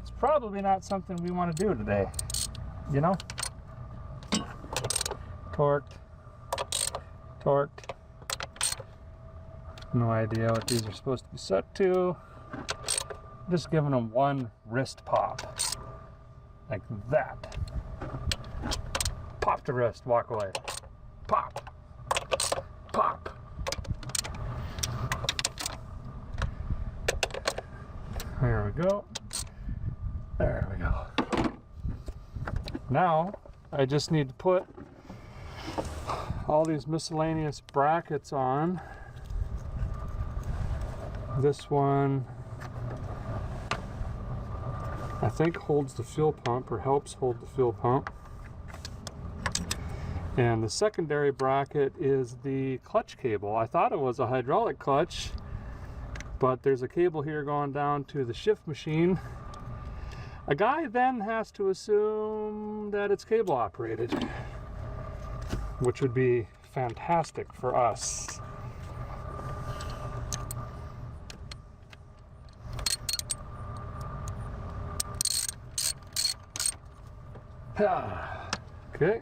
it's probably not something we want to do today. You know? Torqued. No idea what these are supposed to be set to. Just giving them one wrist pop. Like that. Pop the wrist, walk away. Pop. Pop. There we go. There we go. Now, I just need to put all these miscellaneous brackets on. This one, I think, holds the fuel pump or helps hold the fuel pump. And the secondary bracket is the clutch cable. I thought it was a hydraulic clutch, but there's a cable here going down to the shift machine. A guy then has to assume that it's cable operated, which would be fantastic for us. Okay.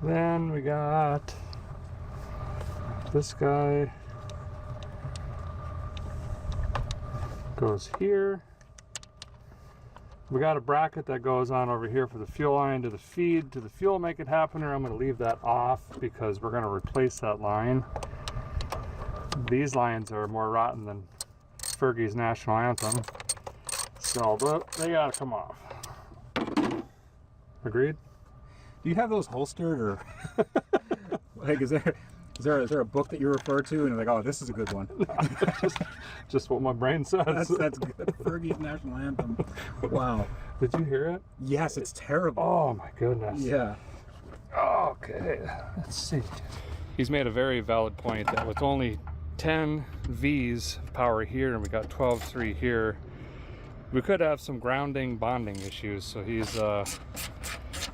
Then we got this guy goes here. We got a bracket that goes on over here for the fuel line to the feed to the fuel make it happen, or I'm going to leave that off because we're going to replace that line. These lines are more rotten than Fergie's national anthem, so but they got to come off. Agreed?
Do you have those holstered, or like is there a book that you refer to and you're like, oh, this is a good one?
just what my brain says.
That's good. Fergie's national anthem. Wow.
Did you hear it?
Yes, it's terrible.
Oh my goodness.
Yeah.
Okay, let's see. He's made a very valid point that with only 10 V's of power here and we got 12.3 here. We could have some grounding bonding issues, so he's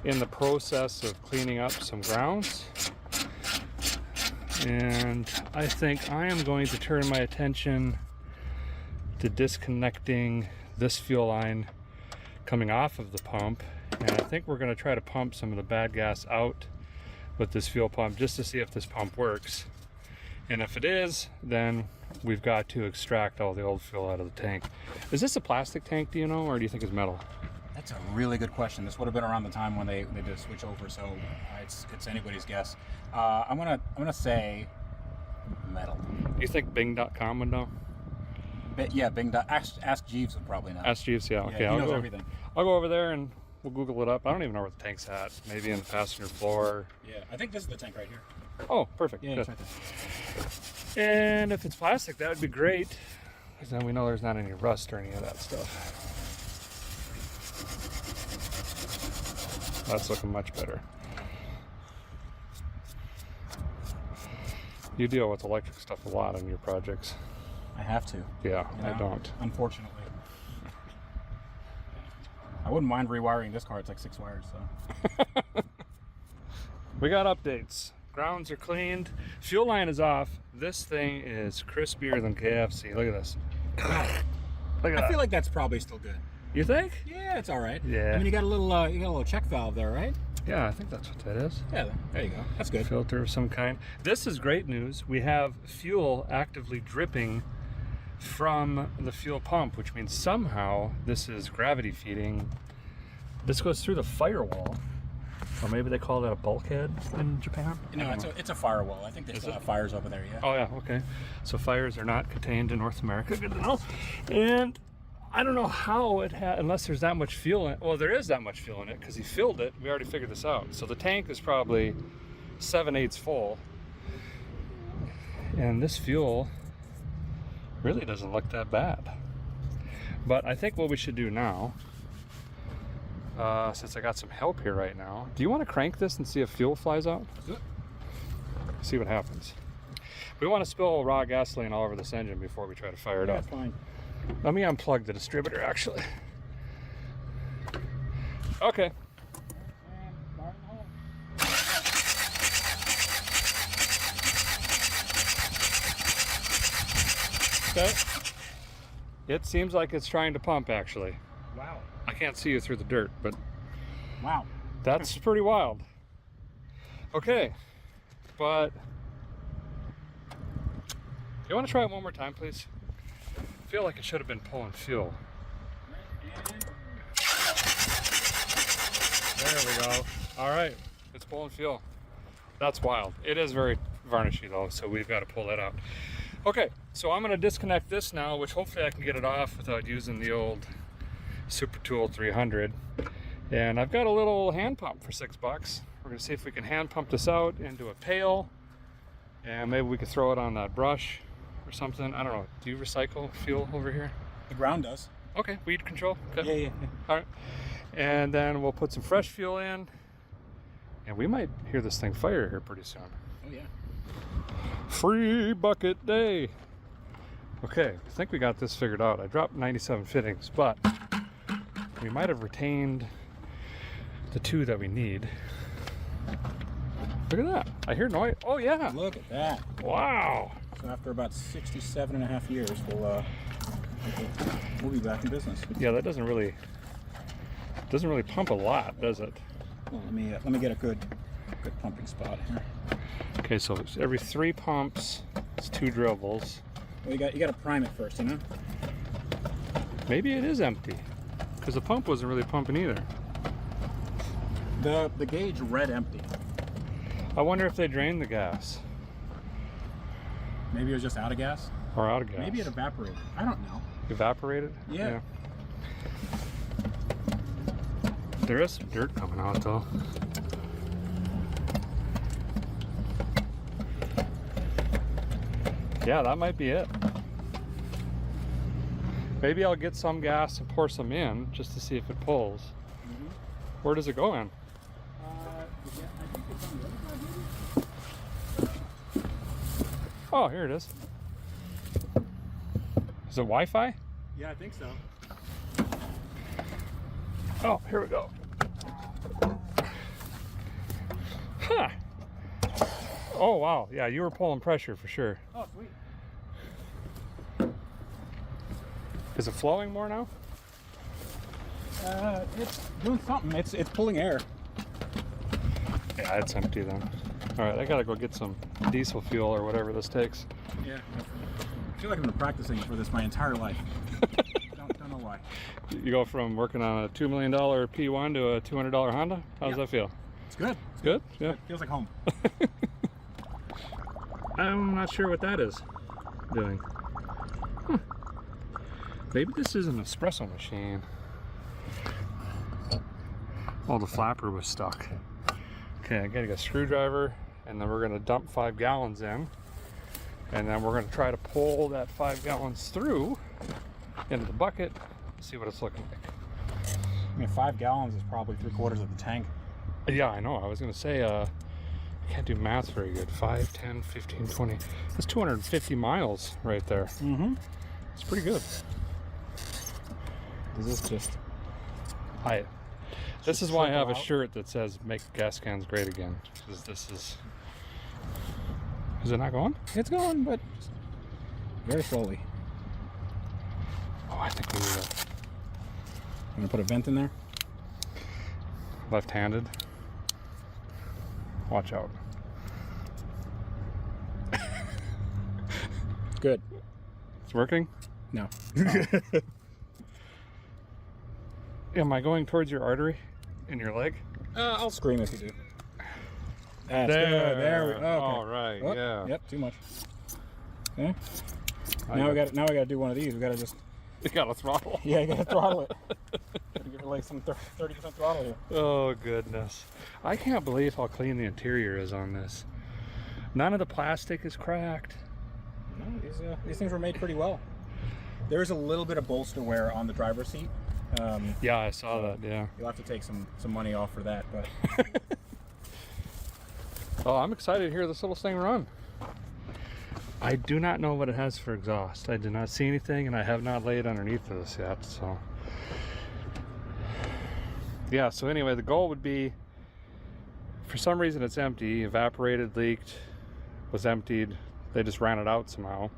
in the process of cleaning up some grounds. And I think I am going to turn my attention to disconnecting this fuel line coming off of the pump, and I think we're going to try to pump some of the bad gas out with this fuel pump just to see if this pump works. And if it is, then we've got to extract all the old fuel out of the tank. Is this a plastic tank, do you know, or do you think it's metal?
That's a really good question. This would have been around the time when they did a switch over, so it's anybody's guess. I'm gonna say metal.
You think Bing.com would know?
Yeah, Bing. Ask Jeeves would probably know.
Ask Jeeves, yeah. Okay,
he knows everything.
I'll go over there and we'll Google it up. I don't even know where the tank's at. Maybe in the passenger floor.
Yeah, I think this is the tank right here.
Oh, perfect.
Yeah,
good.
it's right there.
And if it's plastic, that would be great, because then we know there's not any rust or any of that stuff. That's looking much better. You deal with electric stuff a lot on your projects.
I have to.
Yeah,
You know,
I don't.
Unfortunately. I wouldn't mind rewiring this car. It's like 6 wires, so.
We got updates. Grounds are cleaned. Fuel line is off. This thing is crispier than KFC. Look at this. Look at that.
I feel like that's probably still good.
You think?
Yeah, it's all right.
Yeah.
I mean, you got a little check valve there, right?
Yeah, I think that's what that is.
Yeah, there you go. That's good.
Filter of some kind. This is great news. We have fuel actively dripping from the fuel pump, which means somehow this is gravity feeding. This goes through the firewall. Or maybe they call that a bulkhead in Japan?
No, it's a firewall. I think they still have fires over there, yeah.
Oh yeah, okay. So fires are not contained in North America, good to know. And I don't know how it had, unless there's that much fuel in it. Well, there is that much fuel in it because he filled it. We already figured this out. So the tank is probably 7/8 full. And this fuel really doesn't look that bad. But I think what we should do now, since I got some help here right now, do you want to crank this and see if fuel flies out? See what happens. We want to spill raw gasoline all over this engine before we try to fire it up.
Fine.
Let me unplug the distributor, actually. Okay. Okay. It seems like it's trying to pump, actually.
Wow.
I can't see you through the dirt, but
wow,
that's pretty wild. Okay, but you want to try it one more time, please? I feel like it should have been pulling fuel. There we go. All right, it's pulling fuel. That's wild. It is very varnishy though, so we've got to pull that out. Okay, so I'm going to disconnect this now, which hopefully I can get it off without using the old Super Tool 300. And I've got a little hand pump for $6. We're going to see if we can hand pump this out into a pail, and maybe we could throw it on that brush or something. I don't know. Do you recycle fuel over here?
The ground does.
Okay, weed control. Okay.
Yeah.
All right. And then we'll put some fresh fuel in, and we might hear this thing fire here pretty soon.
Oh yeah.
Free bucket day. Okay, I think we got this figured out. I dropped 97 fittings, but we might have retained the 2 that we need. Look at that. I hear noise. Oh yeah.
Look at that.
Wow.
So after about 67.5 years, we'll be back in business.
Yeah, that doesn't really pump a lot, does it?
Well, let me get a good pumping spot here.
Okay, so every 3 pumps, it's 2 dribbles.
Well, you got to prime it first, you know.
Maybe it is empty, because the pump wasn't really pumping either.
The gauge read empty.
I wonder if they drained the gas.
Maybe it was just out of gas.
Or out of gas.
Maybe it evaporated. I don't know.
Evaporated?
Yeah.
There is some dirt coming out though. Yeah, that might be it. Maybe I'll get some gas and pour some in just to see if it pulls. Mm-hmm. Where does it go in? Oh, here it is. Is it Wi-Fi?
Yeah, I think so.
Oh, here we go. Huh. Oh, wow. Yeah, you were pulling pressure for sure.
Oh, sweet.
Is it flowing more now?
It's doing something. It's pulling air.
Yeah, it's empty then. All right, I gotta go get some diesel fuel or whatever this takes.
Yeah. I feel like I've been practicing for this my entire life. don't know why.
You go from working on a $2 million P1 to a $200 Honda? How does that feel?
It's good.
It's good? Yeah.
It feels like home.
I'm not sure what that is doing. Huh. Maybe this is an espresso machine. Oh, the flapper was stuck. Okay, I gotta get a screwdriver, and then we're gonna dump 5 gallons in, and then we're gonna try to pull that 5 gallons through into the bucket, see what it's looking like.
I mean, 5 gallons is probably 3/4 of the tank.
Yeah, I know. I was gonna say, I can't do math very good. 5, 10, 15, 20. That's 250 miles right there.
Mm-hmm.
It's pretty good.
Is this just...
This is why I have a shirt that says "Make gas cans great again." Because this is... Is it not going?
It's going, but very slowly.
Oh, I think we need a...
I'm gonna put a vent in there.
Left-handed. Watch out.
Good.
It's working?
No.
Am I going towards your artery in your leg?
I'll scream if you do. That's
there.
good. There we go. Okay.
All right.
Oh,
yeah.
Yep. Too much. Okay. Now we got to do one of these. We got to just.
You gotta throttle.
Yeah, you gotta throttle it. Gotta give it like some 30% throttle here.
Oh goodness. I can't believe how clean the interior is on this. None of the plastic is cracked.
No, these things were made pretty well. There's a little bit of bolster wear on the driver's seat.
Yeah, I saw that, yeah.
You'll have to take some money off for that, but...
Oh, I'm excited to hear this little thing run. I do not know what it has for exhaust. I did not see anything, and I have not laid underneath this yet, so... Yeah, so anyway, the goal would be, for some reason it's empty, evaporated, leaked, was emptied, they just ran it out somehow.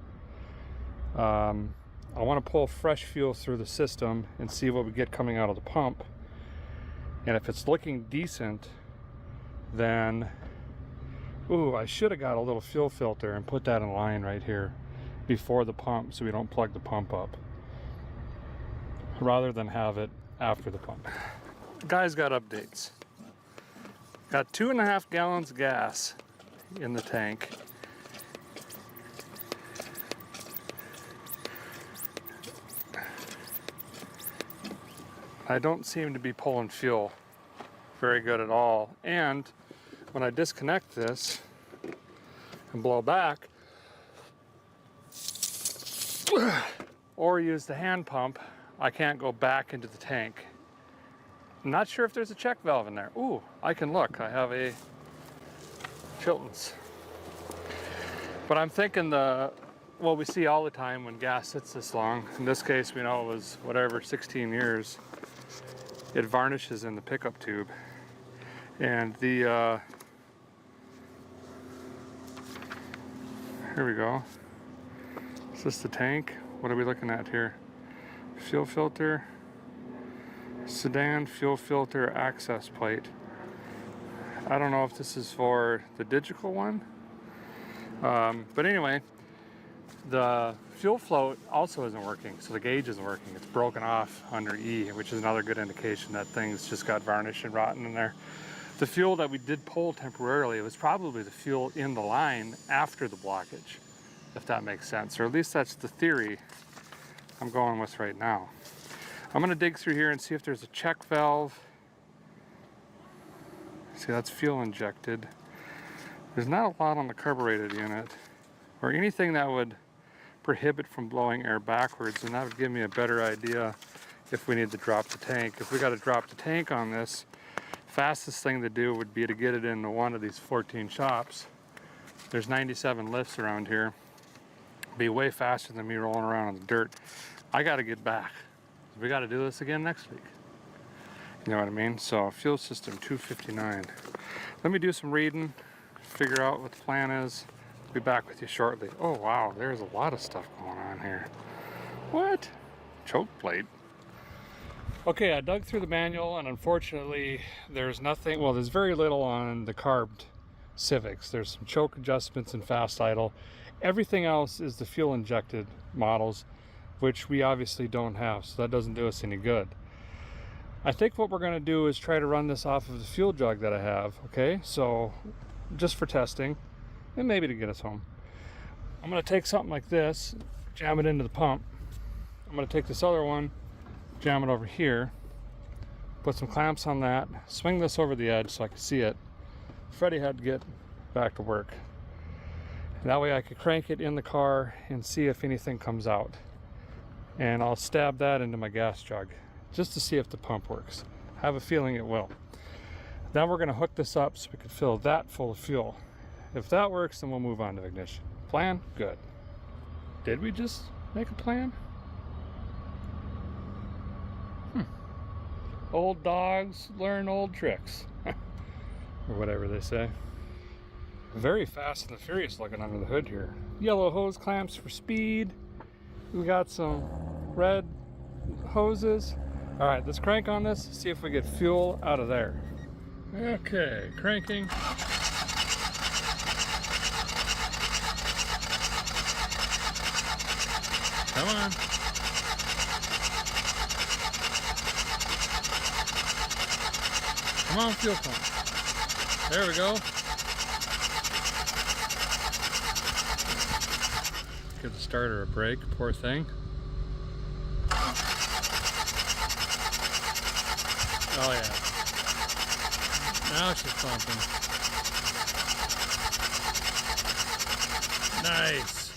I want to pull fresh fuel through the system and see what we get coming out of the pump. And if it's looking decent, then, ooh, I should have got a little fuel filter and put that in line right here before the pump so we don't plug the pump up, rather than have it after the pump. Guys got updates. Got 2.5 gallons of gas in the tank. I don't seem to be pulling fuel very good at all. And when I disconnect this and blow back, or use the hand pump, I can't go back into the tank. I'm not sure if there's a check valve in there. Ooh, I can look. I have a Chilton's. But I'm thinking what we see all the time when gas sits this long, in this case we know it was whatever, 16 years, it varnishes in the pickup tube. And the, here we go. Is this the tank? What are we looking at here? Fuel filter, sedan fuel filter access plate. I don't know if this is for the digital one. But anyway, the fuel float also isn't working, so the gauge isn't working. It's broken off under E, which is another good indication that things just got varnished and rotten in there. The fuel that we did pull temporarily, it was probably the fuel in the line after the blockage, if that makes sense, or at least that's the theory I'm going with right now. I'm gonna dig through here and see if there's a check valve. See, that's fuel injected. There's not a lot on the carbureted unit, or anything that would prohibit from blowing air backwards, and that would give me a better idea if we need to drop the tank. If we got to drop the tank on this, fastest thing to do would be to get it into one of these 14 shops. There's 97 lifts around here. be way faster than me rolling around in the dirt. I got to get back. We got to do this again next week. You know what I mean? So fuel system 259. Let me do some reading, figure out what the plan is. Be back with you shortly. Oh wow, there's a lot of stuff going on here. What? Choke plate. Okay, I dug through the manual and unfortunately there's nothing, well there's very little on the carbed Civics. There's some choke adjustments and fast idle. Everything else is the fuel injected models, which we obviously don't have, so that doesn't do us any good. I think what we're going to do is try to run this off of the fuel jug that I have, okay? So just for testing and maybe to get us home. I'm going to take something like this, jam it into the pump. I'm going to take this other one, jam it over here, put some clamps on that, swing this over the edge so I can see it. Freddie had to get back to work. And that way I could crank it in the car and see if anything comes out. And I'll stab that into my gas jug just to see if the pump works. I have a feeling it will. Then we're going to hook this up so we can fill that full of fuel. If that works, then we'll move on to ignition. Plan? Good. Did we just make a plan? Old dogs learn old tricks. Or whatever they say. Very fast and the furious looking under the hood here. Yellow hose clamps for speed. We got some red hoses. All right, let's crank on this, see if we get fuel out of there. Okay, cranking. Come on. Come on, fuel pump. There we go. Give the starter a break, poor thing. Oh yeah. Now she's pumping. Nice.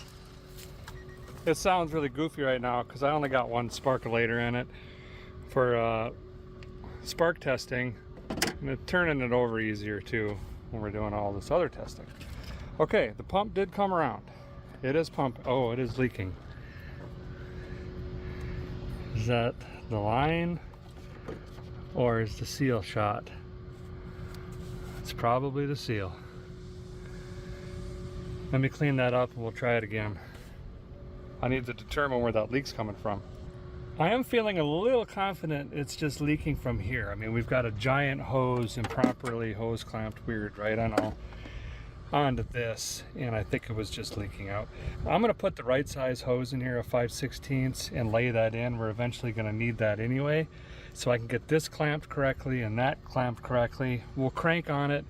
It sounds really goofy right now because I only got one sparkulator in it for spark testing. And it's turning it over easier too when we're doing all this other testing. Okay, the pump did come around. It is pumping. Oh, it is leaking. Is that the line or is the seal shot? It's probably the seal. Let me clean that up and we'll try it again. I need to determine where that leak's coming from. I am feeling a little confident it's just leaking from here. I mean, we've got a giant hose improperly hose clamped weird, right? I know. Onto this, and I think it was just leaking out. I'm going to put the right size hose in here, a 5/16, and lay that in. We're eventually going to need that anyway, so I can get this clamped correctly and that clamped correctly. We'll crank on it,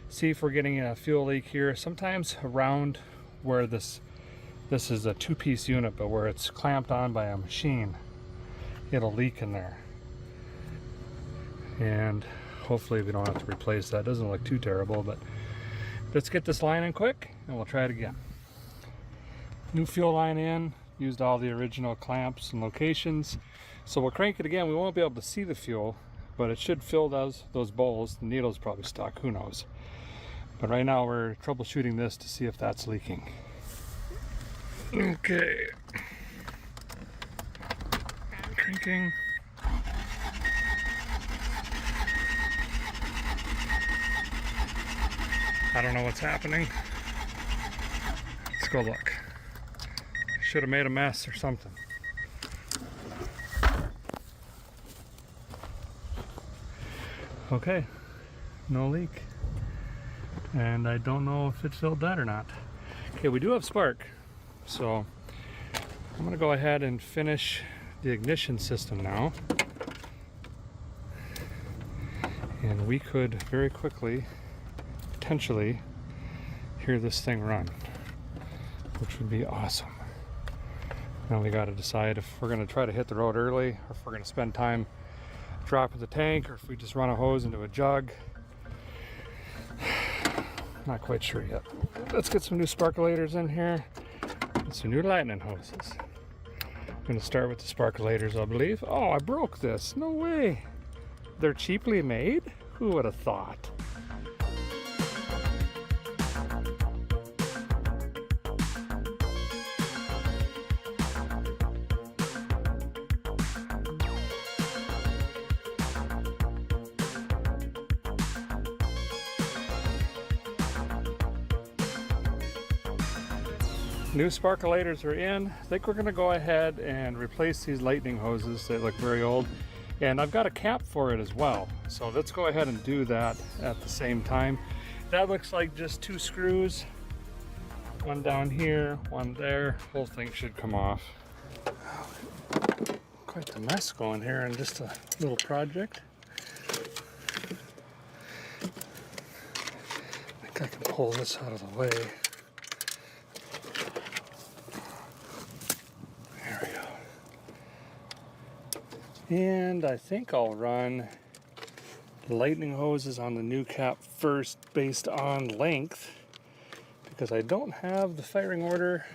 see if we're getting a fuel leak here. Sometimes around where this is a two-piece unit, but where it's clamped on by a machine, it'll leak in there. And hopefully we don't have to replace that. Doesn't look too terrible, but let's get this line in quick and we'll try it again. New fuel line in, used all the original clamps and locations. So we'll crank it again. We won't be able to see the fuel, but it should fill those bowls. The needle's probably stuck, who knows. But right now we're troubleshooting this to see if that's leaking. Okay. Cranking. I don't know what's happening. Let's go look. Should have made a mess or something. Okay, no leak. And I don't know if it filled that or not. Okay, we do have spark. So I'm gonna go ahead and finish the ignition system now. And we could very quickly potentially hear this thing run, which would be awesome. Now we got to decide if we're going to try to hit the road early, or if we're going to spend time dropping the tank, or if we just run a hose into a jug. Not quite sure yet. Let's get some new sparkulators in here and some new lightning hoses. I'm going to start with the sparkulators, I believe. Oh, I broke this. No way. They're cheaply made? Who would have thought? New sparkulators are in. I think we're gonna go ahead and replace these lightning hoses. They look very old. And I've got a cap for it as well. So let's go ahead and do that at the same time. That looks like just 2 screws. One down here, one there. Whole thing should come off. Quite the mess going here in just a little project. I think I can pull this out of the way. And I think I'll run the lightning hoses on the new cap first based on length, because I don't have the firing order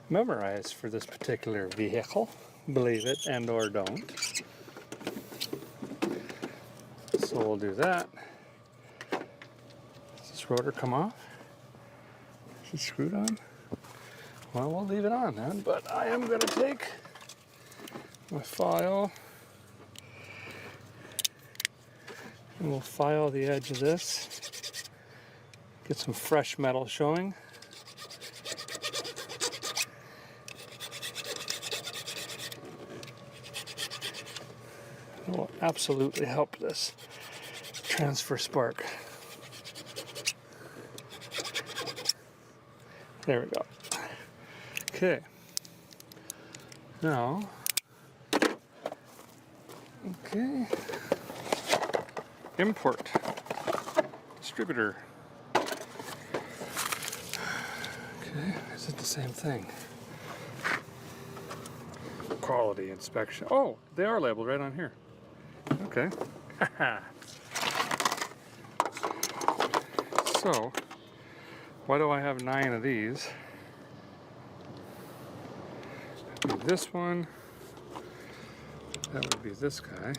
memorized for this particular vehicle, believe it and or don't. So we'll do that. Does this rotor come off? Is it screwed on? Well, we'll leave it on then, but I am going to take my file and we'll file the edge of this, get some fresh metal showing. It will absolutely help this transfer spark. There we go. Okay, now okay, import, distributor. Okay, is it the same thing? Quality inspection. Oh, they are labeled right on here. Okay. So, why do I have 9 of these? This one. That would be this guy.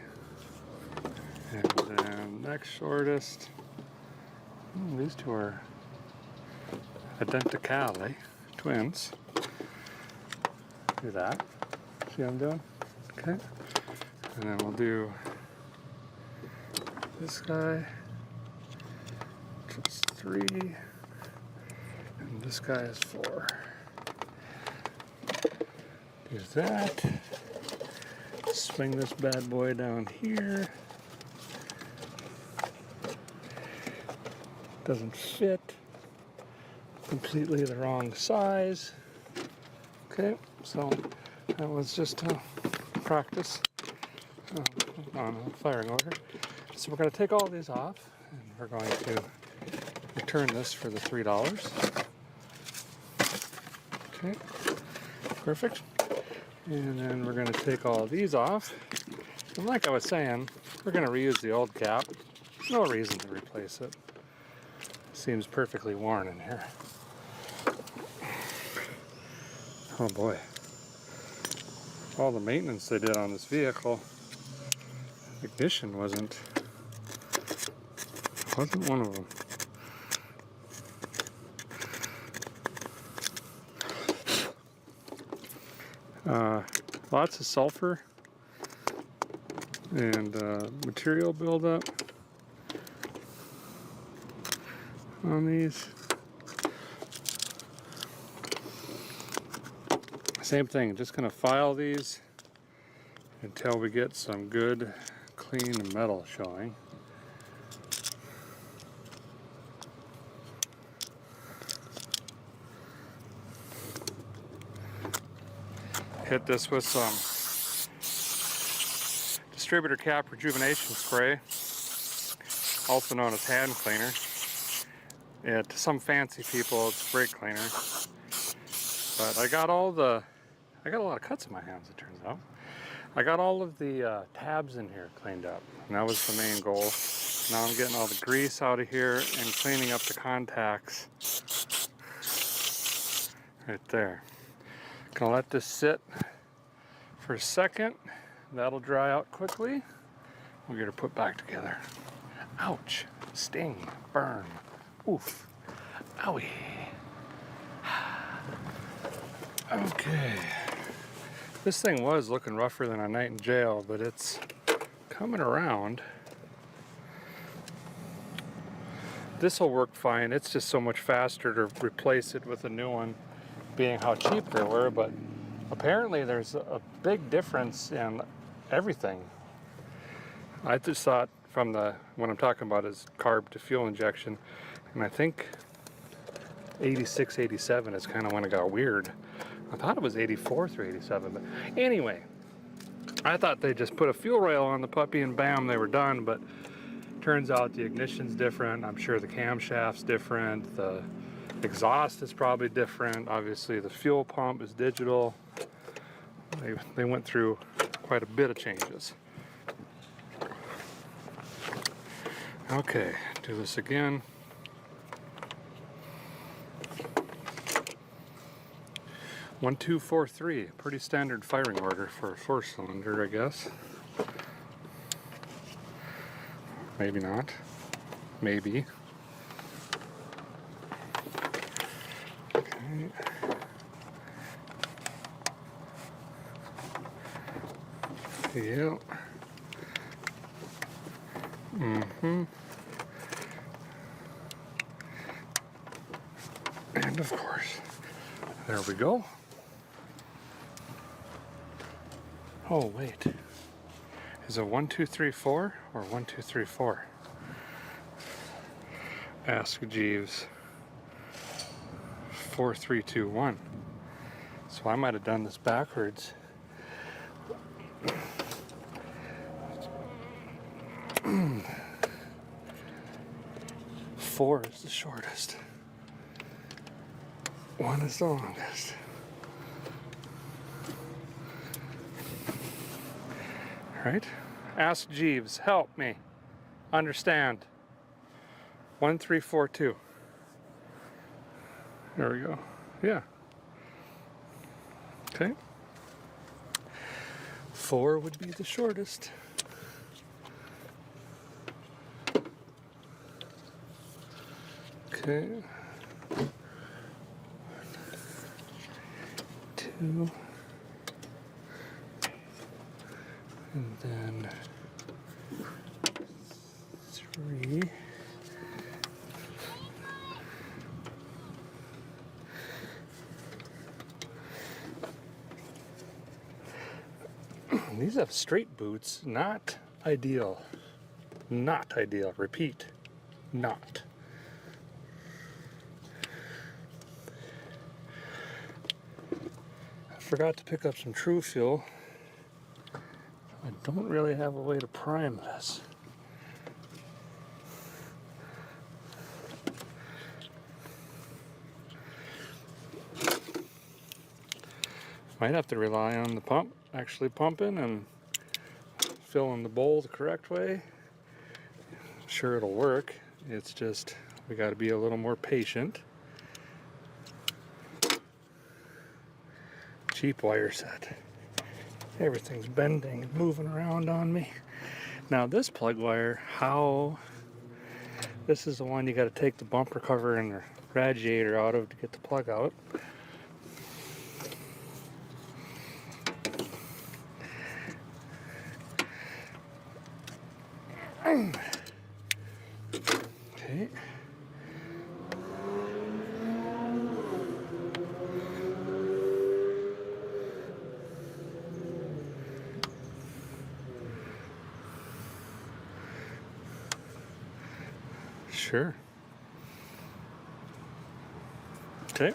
And then next shortest. These two are identically twins. Do that. See what I'm doing? Okay. And then we'll do this guy, which is 3. And this guy is 4. Do that. Swing this bad boy down here. Doesn't fit. Completely the wrong size. Okay, so that was just practice on a firing order. So we're going to take all these off and we're going to return this for the $3. Okay, perfect. And then we're going to take all of these off. And like I was saying, we're going to reuse the old cap. No reason to replace it. Seems perfectly worn in here. Oh boy. All the maintenance they did on this vehicle. Ignition wasn't one of them. Lots of sulfur and material buildup on these. Same thing, just gonna file these until we get some good clean metal showing. Hit this with some distributor cap rejuvenation spray, also known as hand cleaner. Yeah, to some fancy people it's brake cleaner. But I got a lot of cuts in my hands, it turns out. I got all of the tabs in here cleaned up, and that was the main goal. Now I'm getting all the grease out of here and cleaning up the contacts right there. Gonna let this sit for a second. That'll dry out quickly. We'll get her put back together. Ouch, sting, burn, oof, owie. Okay, this thing was looking rougher than a night in jail, but it's coming around. This will work fine. It's just so much faster to replace it with a new one being how cheap they were, but apparently there's a big difference in everything. I just thought from what I'm talking about is carb to fuel injection, and I think 86, 87 is kind of when it got weird. I thought it was 84 through 87, but anyway, I thought they just put a fuel rail on the puppy and bam, they were done, but turns out the ignition's different. I'm sure the camshaft's different. The exhaust is probably different. Obviously the fuel pump is digital. They went through quite a bit of changes. Okay, do this again. One, 2, 4, 3. Pretty standard firing order for a 4-cylinder, I guess. Maybe not. Maybe. Okay. Yeah. Mm-hmm. And of course, there we go. Oh, wait. Is it 1, 2, 3, 4 or 1, 2, 3, 4? Ask Jeeves. 4, 3, 2, 1. So I might have done this backwards. Four is the shortest. 1 is the longest. Right? Ask Jeeves, help me understand. 1, 3, 4, 2. There we go. Yeah. Okay. 4 would be the shortest. Okay. 1, 2. And then 3. These have straight boots, not ideal. Not ideal. Repeat, not. I forgot to pick up some True Fuel. I don't really have a way to prime this. Might have to rely on the pump actually pumping and filling the bowl the correct way. Sure, it'll work. It's just we got to be a little more patient. Cheap wire set. Everything's bending and moving around on me. Now this plug wire, this is the one you got to take the bumper cover and the radiator out of to get the plug out. Okay. Sure. Okay.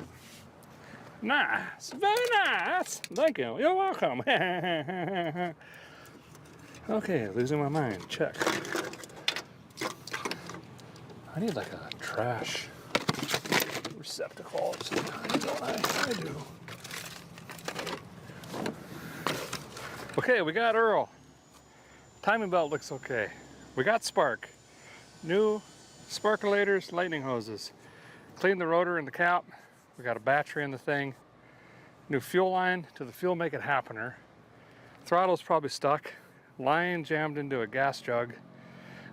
Nice. Very nice. Thank you. You're welcome. Okay, losing my mind. Check. I need like a trash receptacle of some kind, don't I? I do. Okay, we got Earl. Timing belt looks okay. We got spark. New sparkulators, lightning hoses. Clean the rotor and the cap. We got a battery in the thing. New fuel line to the fuel make it happener. Throttle's probably stuck. Line jammed into a gas jug.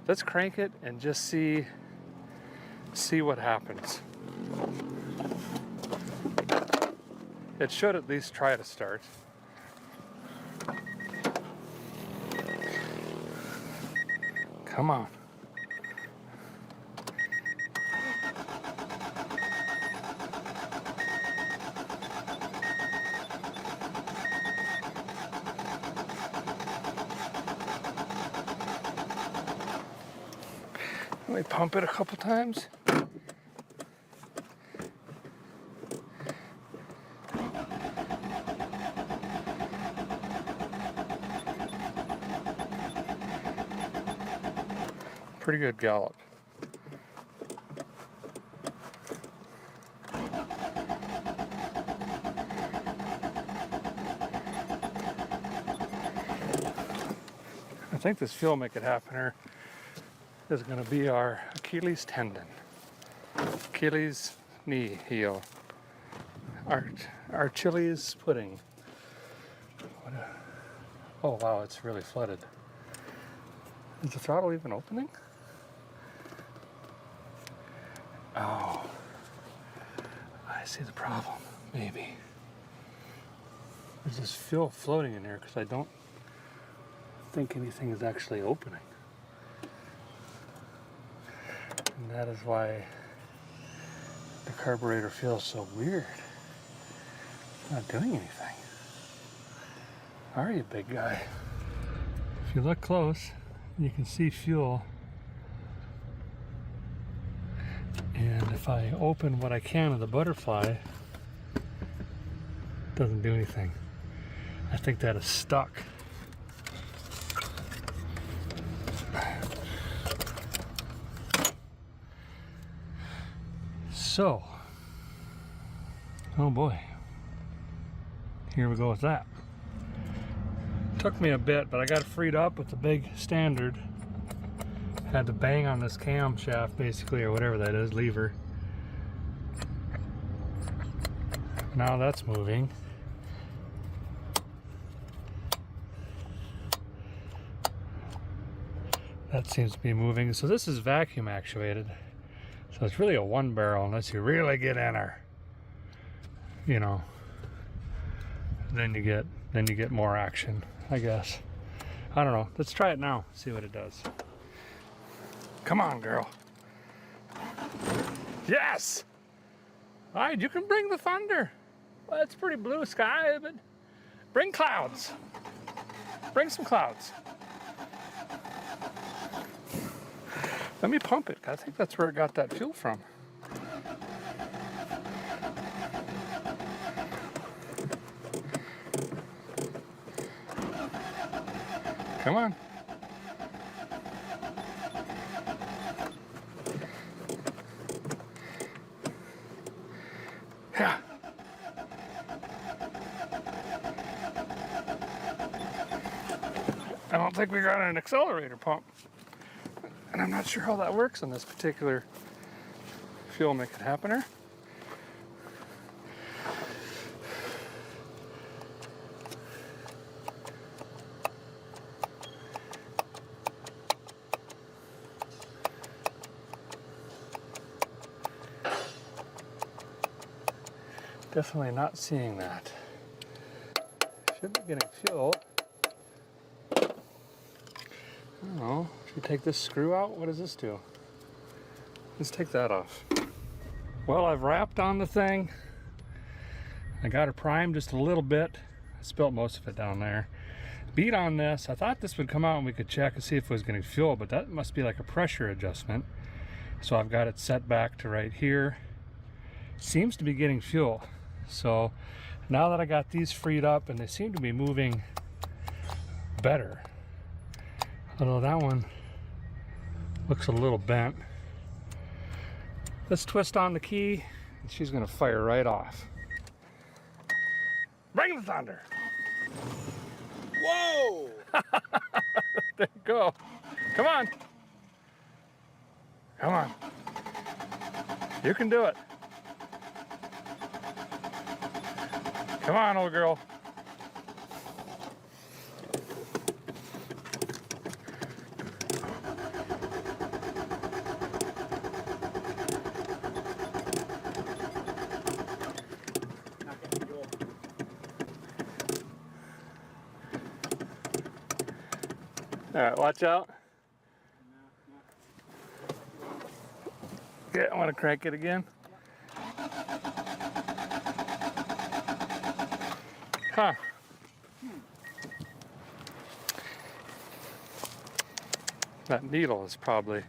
Let's crank it and just see what happens. It should at least try to start. Come on. Let me pump it a couple times. Pretty good gallop. I think this fuel make it happener is going to be our Achilles tendon, Achilles knee heel, our Chili's pudding. Oh wow, it's really flooded. Is the throttle even opening? Oh, I see the problem, maybe. There's this fuel floating in here because I don't think anything is actually opening. And that is why the carburetor feels so weird. It's not doing anything. Are you, big guy? If you look close, you can see fuel. And if I open what I can of the butterfly, it doesn't do anything. I think that is stuck. So, oh boy, here we go with that. Took me a bit, but I got it freed up with the big standard. Had to bang on this camshaft basically, or whatever that is, lever. Now that's moving. That seems to be moving. So this is vacuum actuated. So it's really a one barrel unless you really get in her. You know. Then you get more action, I guess. I don't know. Let's try it now. See what it does. Come on, girl. Yes! Alright, you can bring the thunder. Well, it's pretty blue sky, but bring clouds. Bring some clouds. Let me pump it. I think that's where it got that fuel from. Come on. Yeah. I don't think we got an accelerator pump. And I'm not sure how that works on this particular fuel make it happener. Definitely not seeing that. Should be getting fuel. I don't know. Should we take this screw out? What does this do? Let's take that off. Well, I've wrapped on the thing. I got it primed just a little bit. I spilled most of it down there. Beat on this. I thought this would come out and we could check and see if it was getting fuel, but that must be like a pressure adjustment. So I've got it set back to right here. Seems to be getting fuel. So now that I got these freed up and they seem to be moving better. Although that one looks a little bent. Let's twist on the key and she's gonna fire right off. Bring the thunder. Whoa! There you go. Come on. Come on. You can do it. Come on, old girl. All right, watch out. Okay, I want to crank it again. Huh. That needle is probably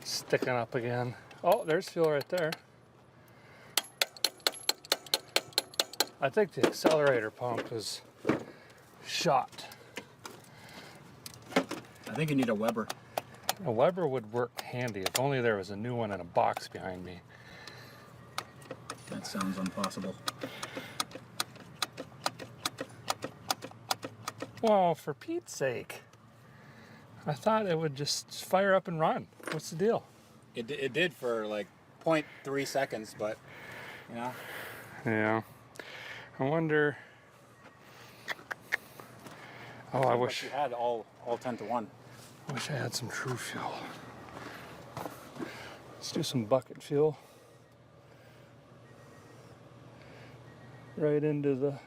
Sticking up again. Oh, there's fuel right there. I think the accelerator pump is shot.
I think you need a Weber.
A Weber would work handy if only there was a new one in a box behind me.
That sounds impossible.
Well, for Pete's sake. I thought it would just fire up and run. What's the deal?
It did for like 0.3 seconds, but you know.
Yeah. I wonder. Oh, I wish
you had all 10 to 1.
I wish I had some true fuel. Let's do some bucket fuel. Right into the.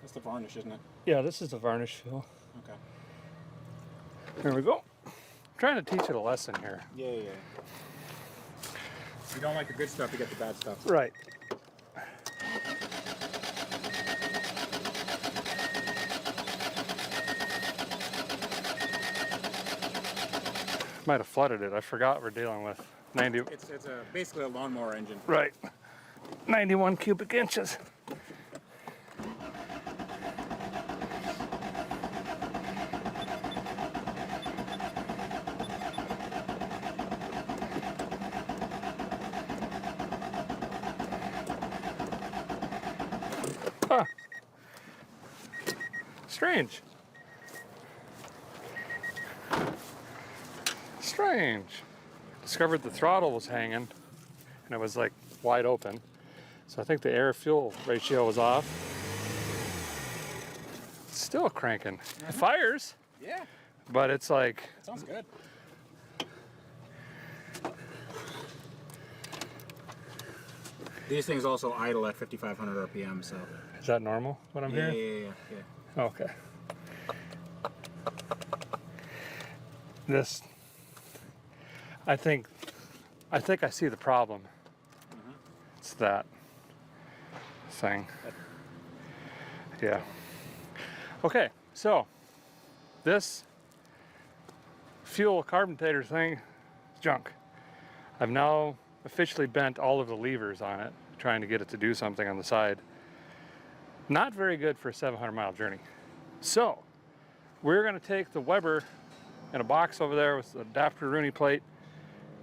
That's the varnish, isn't it?
Yeah, this is the varnish fuel.
Okay.
There we go. I'm trying to teach it a lesson here.
Yeah. You don't like the good stuff, you get the bad stuff.
Right. Might have flooded it. I forgot we're dealing with 90.
It's basically a lawnmower engine.
Right. 91 cubic inches. Huh. Strange. Strange. Discovered the throttle was hanging and it was like wide open. So I think the air fuel ratio was off. It's still cranking. It fires.
Yeah.
But it's like.
Sounds good. These things also idle at 5,500 RPM, so.
Is that normal, what I'm hearing?
Yeah.
Okay. This, I think I see the problem. It's that thing. Yeah. Okay, so this fuel carburator thing is junk. I've now officially bent all of the levers on it, trying to get it to do something on the side. Not very good for a 700-mile journey. So we're going to take the Weber in a box over there with the adapter Rooney plate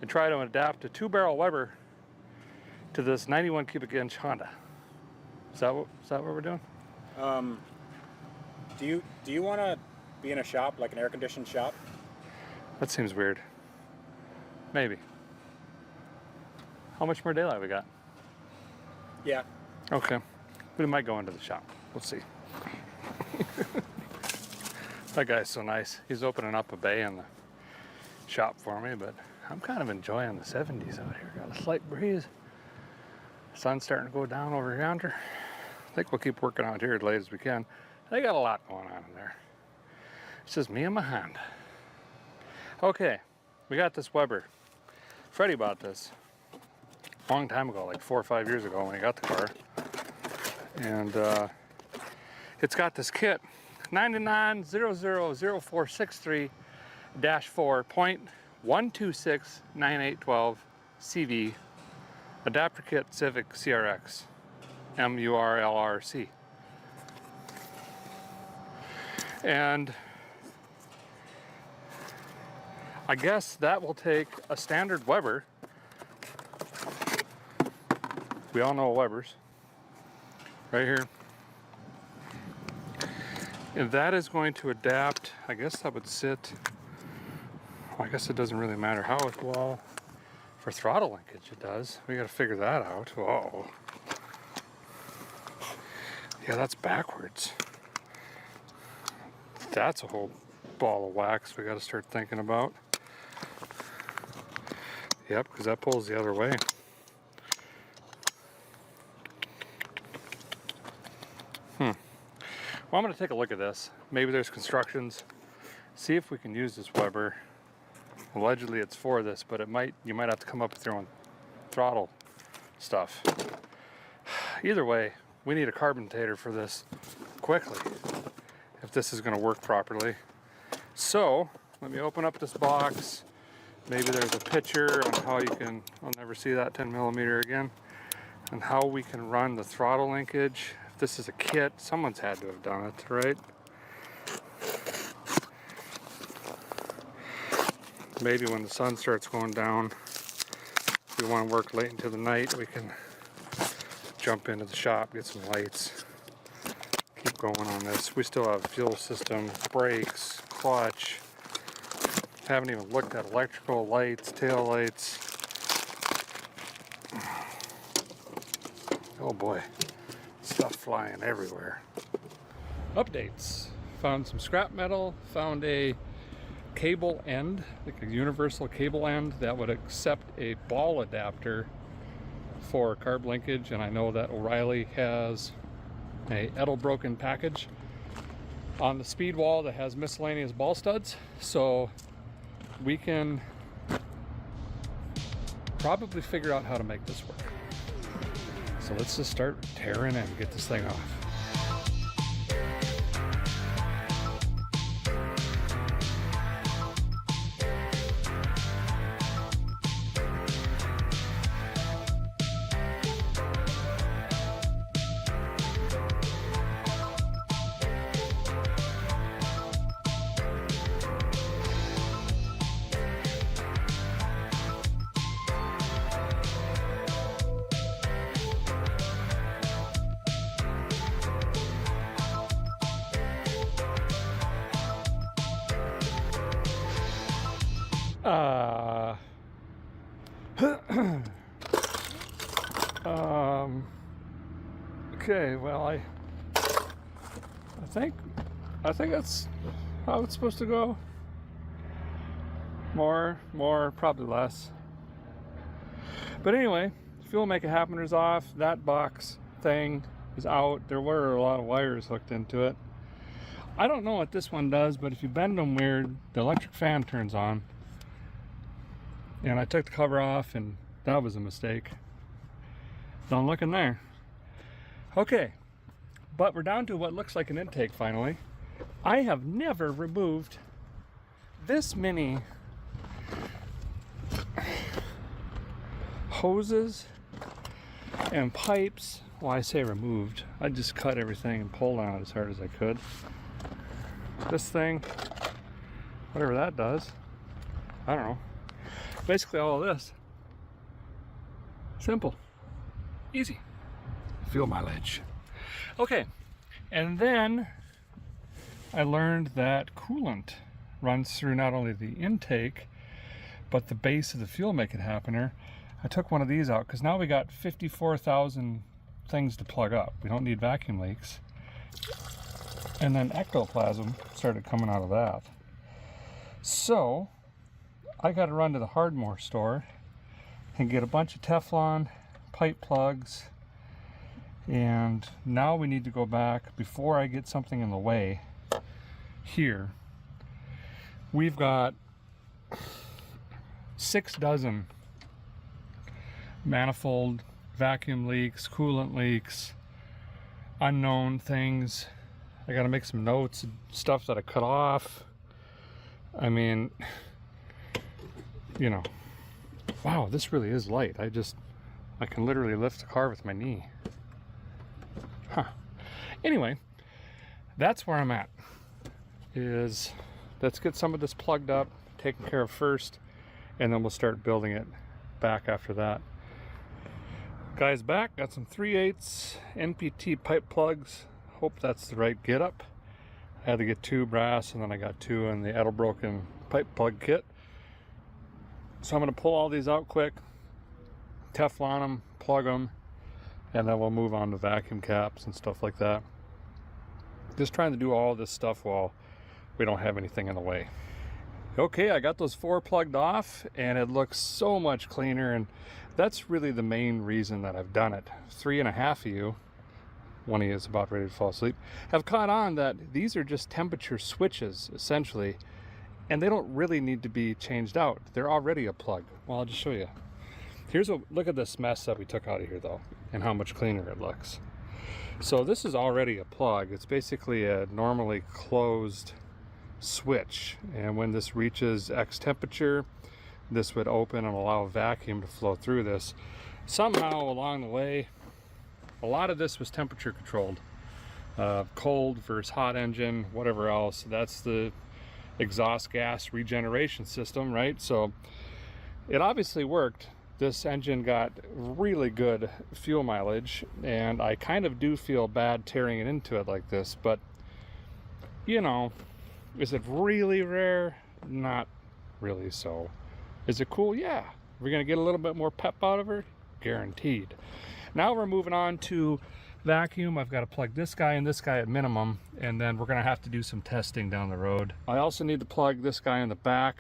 and try to adapt a 2-barrel Weber to this 91 cubic inch Honda. Is that what we're doing?
Do you want to be in a shop, like an air-conditioned shop?
That seems weird. Maybe. How much more daylight we got?
Yeah.
Okay. We might go into the shop. We'll see. That guy's so nice. He's opening up a bay in the shop for me, but I'm kind of enjoying the 70s out here. Got a slight breeze. Sun's starting to go down over yonder. I think we'll keep working out here as late as we can. They got a lot going on in there. It's just me and my hand. Okay, we got this Weber. Freddie bought this a long time ago, like 4 or 5 years ago when he got the car. And it's got this kit, 99000463-4.1269812 CV adapter kit Civic CRX MURLRC. And I guess that will take a standard Weber. We all know Webers. Right here. And that is going to adapt, I guess that would sit, well, I guess it doesn't really matter how it, well, for throttle linkage it does. We gotta figure that out. Whoa. Yeah, that's backwards. That's a whole ball of wax we gotta start thinking about. Yep, because that pulls the other way. Well, I'm going to take a look at this. Maybe there's constructions. See if we can use this Weber. Allegedly it's for this, but you might have to come up with your own throttle stuff. Either way, we need a carburator for this quickly if this is going to work properly. So, let me open up this box, maybe there's a picture on how you can, I'll never see that 10mm again, and how we can run the throttle linkage. If this is a kit, someone's had to have done it, right? Maybe when the sun starts going down, if we want to work late into the night, we can jump into the shop, get some lights, keep going on this. We still have fuel system, brakes, clutch. Haven't even looked at electrical lights, tail lights. Oh boy, stuff flying everywhere. Updates. Found some scrap metal, found a cable end, like a universal cable end that would accept a ball adapter for carb linkage, and I know that O'Reilly has a Edelbroken package on the speed wall that has miscellaneous ball studs, so we can probably figure out how to make this work. So let's just start tearing and get this thing off. Okay, well, I think that's how it's supposed to go. More, probably less. But anyway, fuel make it happener's off. That box thing is out. There were a lot of wires hooked into it. I don't know what this one does, but if you bend them weird, the electric fan turns on. And I took the cover off, and that was a mistake. Don't look in there. Okay, but we're down to what looks like an intake finally. I have never removed this many hoses and pipes. Well, I say removed. I just cut everything and pulled on it as hard as I could. This thing, whatever that does, I don't know. Basically all of this. Simple. Easy. Fuel mileage. Okay, and then I learned that coolant runs through not only the intake, but the base of the fuel make it happener. I took one of these out because now we got 54,000 things to plug up. We don't need vacuum leaks. And then ectoplasm started coming out of that. So I got to run to the Hardmore store and get a bunch of Teflon pipe plugs. And now we need to go back before I get something in the way. Here, we've got 6 dozen manifold vacuum leaks, coolant leaks, unknown things. I got to make some notes, stuff that I cut off. I mean, you know, wow, this really is light. I can literally lift the car with my knee. Huh. Anyway, that's where I'm at. Let's get some of this plugged up, taken care of first, and then we'll start building it back after that. Guys, back, got some 3/8 NPT pipe plugs. Hope that's the right get up. I had to get 2 brass, and then I got 2 in the Edelbroken pipe plug kit. So I'm going to pull all these out quick, Teflon them, plug them, and then we'll move on to vacuum caps and stuff like that. Just trying to do all this stuff while we don't have anything in the way. Okay, I got those 4 plugged off, and it looks so much cleaner, and that's really the main reason that I've done it. 3.5 of you, one of you is about ready to fall asleep, have caught on that these are just temperature switches, essentially, and they don't really need to be changed out. They're already a plug. Well, I'll just show you. Look at this mess that we took out of here, though, and how much cleaner it looks. So this is already a plug. It's basically a normally closed switch, and when this reaches X temperature, this would open and allow vacuum to flow through this. Somehow along the way, a lot of this was temperature controlled. Cold versus hot engine, whatever else. That's the exhaust gas regeneration system, right? So it obviously worked. This engine got really good fuel mileage, and I kind of do feel bad tearing it into it like this, but you know, is it really rare? Not really so. Is it cool? Yeah. We're gonna get a little bit more pep out of her? Guaranteed. Now we're moving on to vacuum. I've got to plug this guy and this guy at minimum, and then we're gonna have to do some testing down the road. I also need to plug this guy in the back,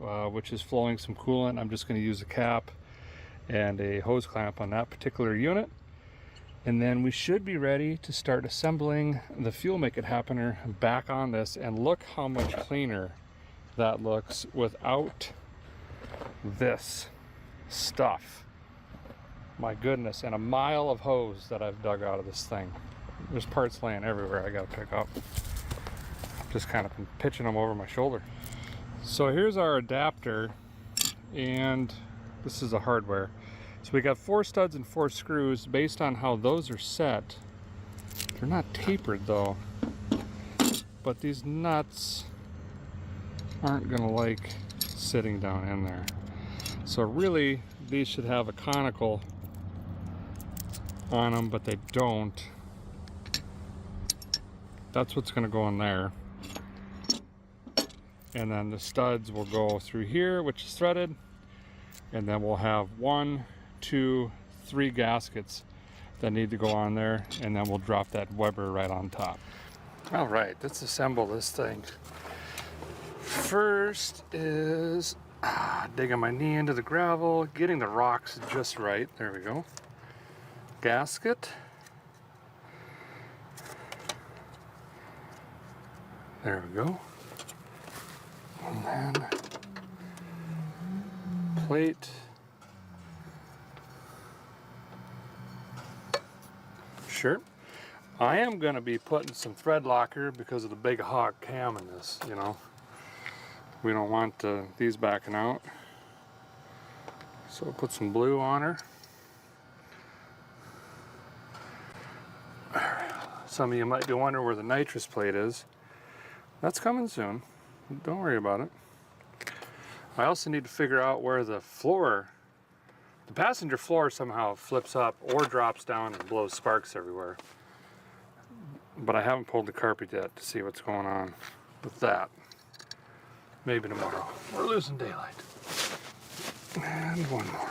which is flowing some coolant. I'm just gonna use a cap and a hose clamp on that particular unit. And then we should be ready to start assembling the fuel make it happener back on this, and look how much cleaner that looks without this stuff. My goodness, and a mile of hose that I've dug out of this thing. There's parts laying everywhere I gotta pick up. Just kind of been pitching them over my shoulder. So here's our adapter, and this is the hardware. So we got 4 studs and 4 screws. Based on how those are set, they're not tapered though, but these nuts aren't gonna like sitting down in there. So really, these should have a conical on them, but they don't. That's what's gonna go in there. And then the studs will go through here, which is threaded, and then we'll have 1, 2, 3 gaskets that need to go on there, and then we'll drop that Weber right on top. All right, let's assemble this thing. First is digging my knee into the gravel, getting the rocks just right. There we go. Gasket. There we go. And then plate. Sure. I am going to be putting some thread locker because of the big hog cam in this, you know. We don't want these backing out. So I'll put some blue on her. Some of you might be wondering where the nitrous plate is. That's coming soon. Don't worry about it. I also need to figure out where the floor, the passenger floor somehow flips up or drops down and blows sparks everywhere. But I haven't pulled the carpet yet to see what's going on with that. Maybe tomorrow. We're losing daylight. And one more.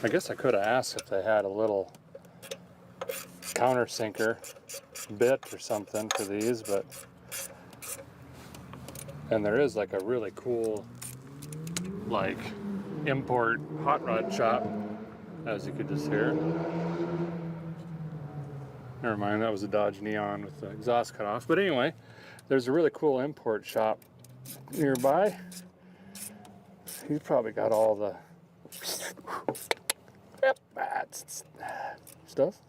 I guess I could have asked if they had a little countersinker bit or something for these, but and there is like a really cool like import hot rod shop, as you could just hear. Never mind, that was a Dodge Neon with the exhaust cut off. But anyway, there's a really cool import shop nearby. He's probably got all the stuff.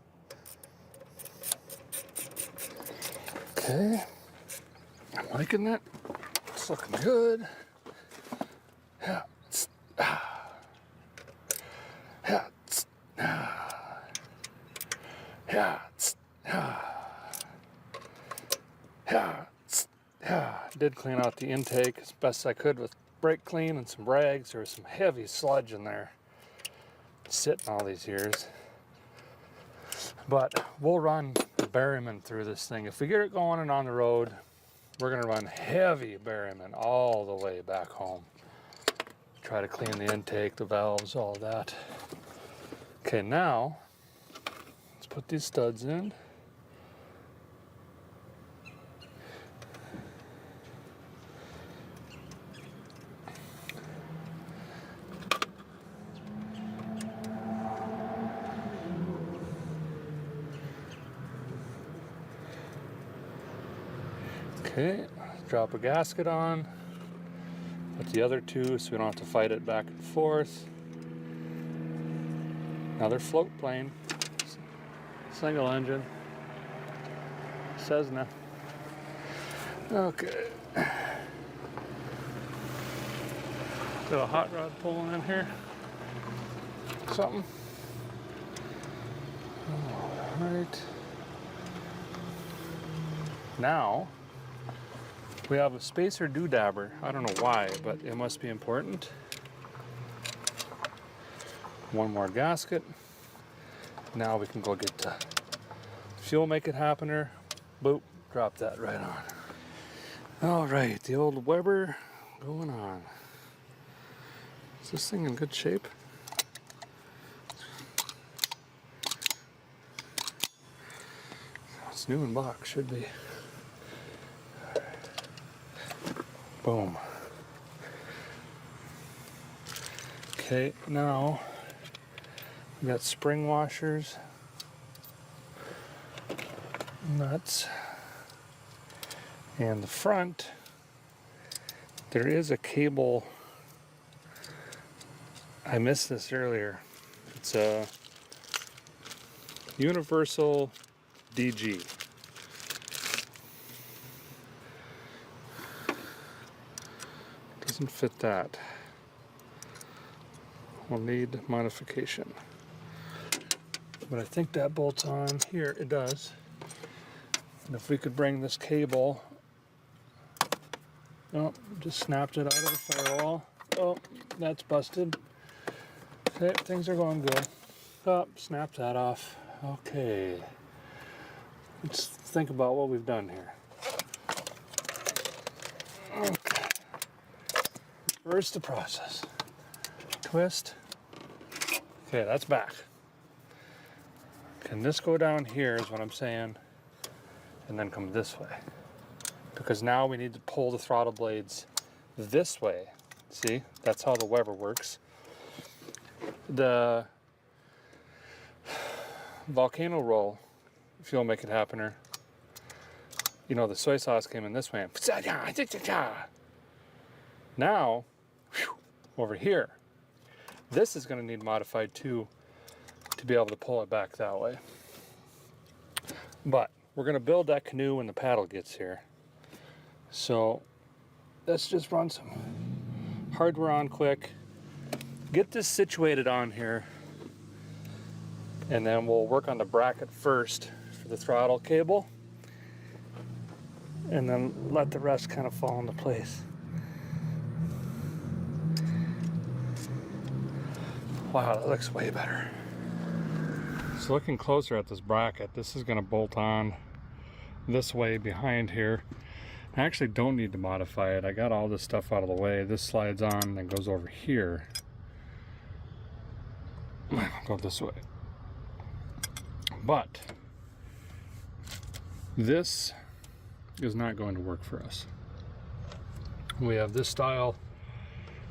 Okay, I'm liking that. It's looking good. Yeah. Did clean out the intake as best I could with brake clean and some rags. There was some heavy sludge in there sitting all these years. But we'll run Berryman through this thing. If we get it going and on the road, we're gonna run heavy Berryman all the way back home. Try to clean the intake, the valves, all of that. Okay, now let's put these studs in. Okay, drop a gasket on. Put the other two so we don't have to fight it back and forth. Another float plane. Single engine. Cessna. Okay. Got a hot rod pulling in here. Something. Alright. Now, we have a spacer doodabber. I don't know why, but it must be important. One more gasket. Now we can go get the fuel make it happener. Boop, drop that right on. All right, the old Weber going on. Is this thing in good shape? It's new in box, should be. Boom. Okay, now we got spring washers, nuts, and the front, there is a cable. I missed this earlier. It's a universal DG. Doesn't fit that. Will need modification. But I think that bolts on here. It does. And if we could bring this cable, oh, just snapped it out of the firewall. Oh, that's busted. Okay, things are going good. Oh, snap that off. Okay. Let's think about what we've done here. Okay. Reverse the process. Twist. Okay, that's back. Can this go down here is what I'm saying, and then come this way? Because now we need to pull the throttle blades this way. See, that's how the Weber works. The volcano roll, if you'll make it happener, you know, the soy sauce came in this way. Now, over here, this is going to need modified too to be able to pull it back that way. But we're going to build that canoe when the paddle gets here. So let's just run some hardware on quick, get this situated on here, and then we'll work on the bracket first for the throttle cable, and then let the rest kind of fall into place. Wow, that looks way better. So looking closer at this bracket, this is going to bolt on this way behind here. I actually don't need to modify it. I got all this stuff out of the way. This slides on and goes over here. I'll go this way. But this is not going to work for us. We have this style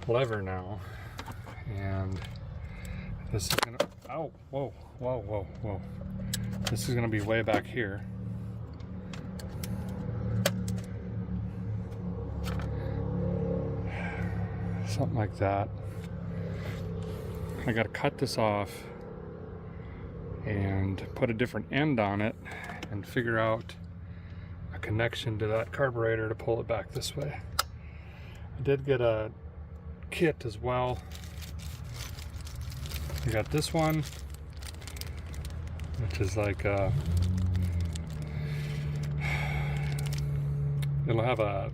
lever now, and this is gonna, oh, whoa, whoa, whoa, whoa. This is gonna be way back here. Something like that. I gotta cut this off and put a different end on it and figure out a connection to that carburetor to pull it back this way. I did get a kit as well. I got this one, which is like it'll have a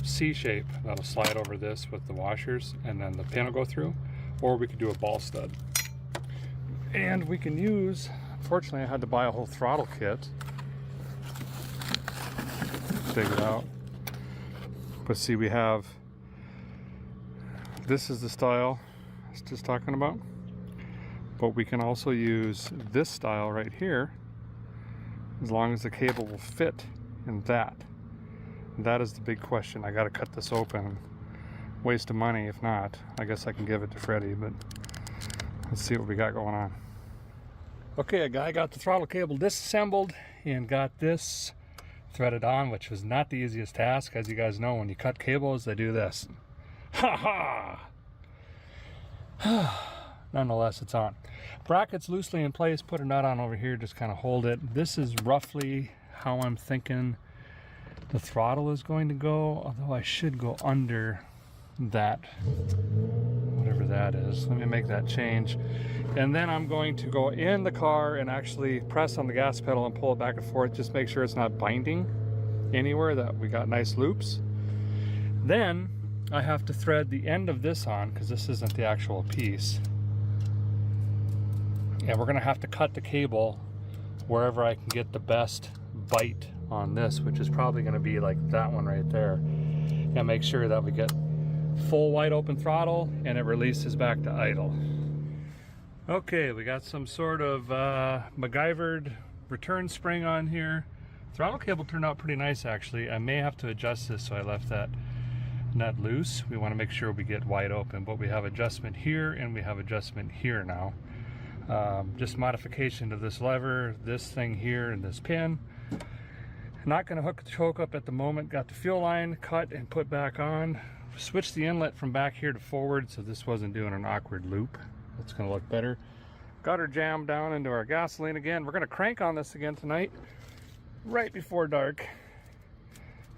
C shape that'll slide over this with the washers, and then the pin will go through, or we could do a ball stud. And we can use, unfortunately I had to buy a whole throttle kit. Dig it out. But see, we have, this is the style I was just talking about. But we can also use this style right here, as long as the cable will fit in that. That is the big question. I gotta cut this open. Waste of money if not. I guess I can give it to Freddie, but let's see what we got going on. Okay, a guy got the throttle cable disassembled and got this threaded on, which was not the easiest task. As you guys know, when you cut cables, they do this. Ha ha! nonetheless, it's on. Brackets loosely in place, put a nut on over here, just kind of hold it. This is roughly how I'm thinking the throttle is going to go, although I should go under that, whatever that is. Let me make that change. And then I'm going to go in the car and actually press on the gas pedal and pull it back and forth, just make sure it's not binding anywhere, that we got nice loops. Then I have to thread the end of this on, because this isn't the actual piece. And we're gonna have to cut the cable wherever I can get the best bite on this, which is probably gonna be like that one right there. And make sure that we get full wide open throttle and it releases back to idle. Okay, we got some sort of MacGyvered return spring on here. Throttle cable turned out pretty nice actually. I may have to adjust this, so I left that nut loose. We want to make sure we get wide open, but we have adjustment here and we have adjustment here now. Just modification to this lever, this thing here, and this pin. Not going to hook the choke up at the moment. Got the fuel line cut and put back on. Switched the inlet from back here to forward, so this wasn't doing an awkward loop. That's going to look better. Got her jammed down into our gasoline again. We're going to crank on this again tonight, right before dark,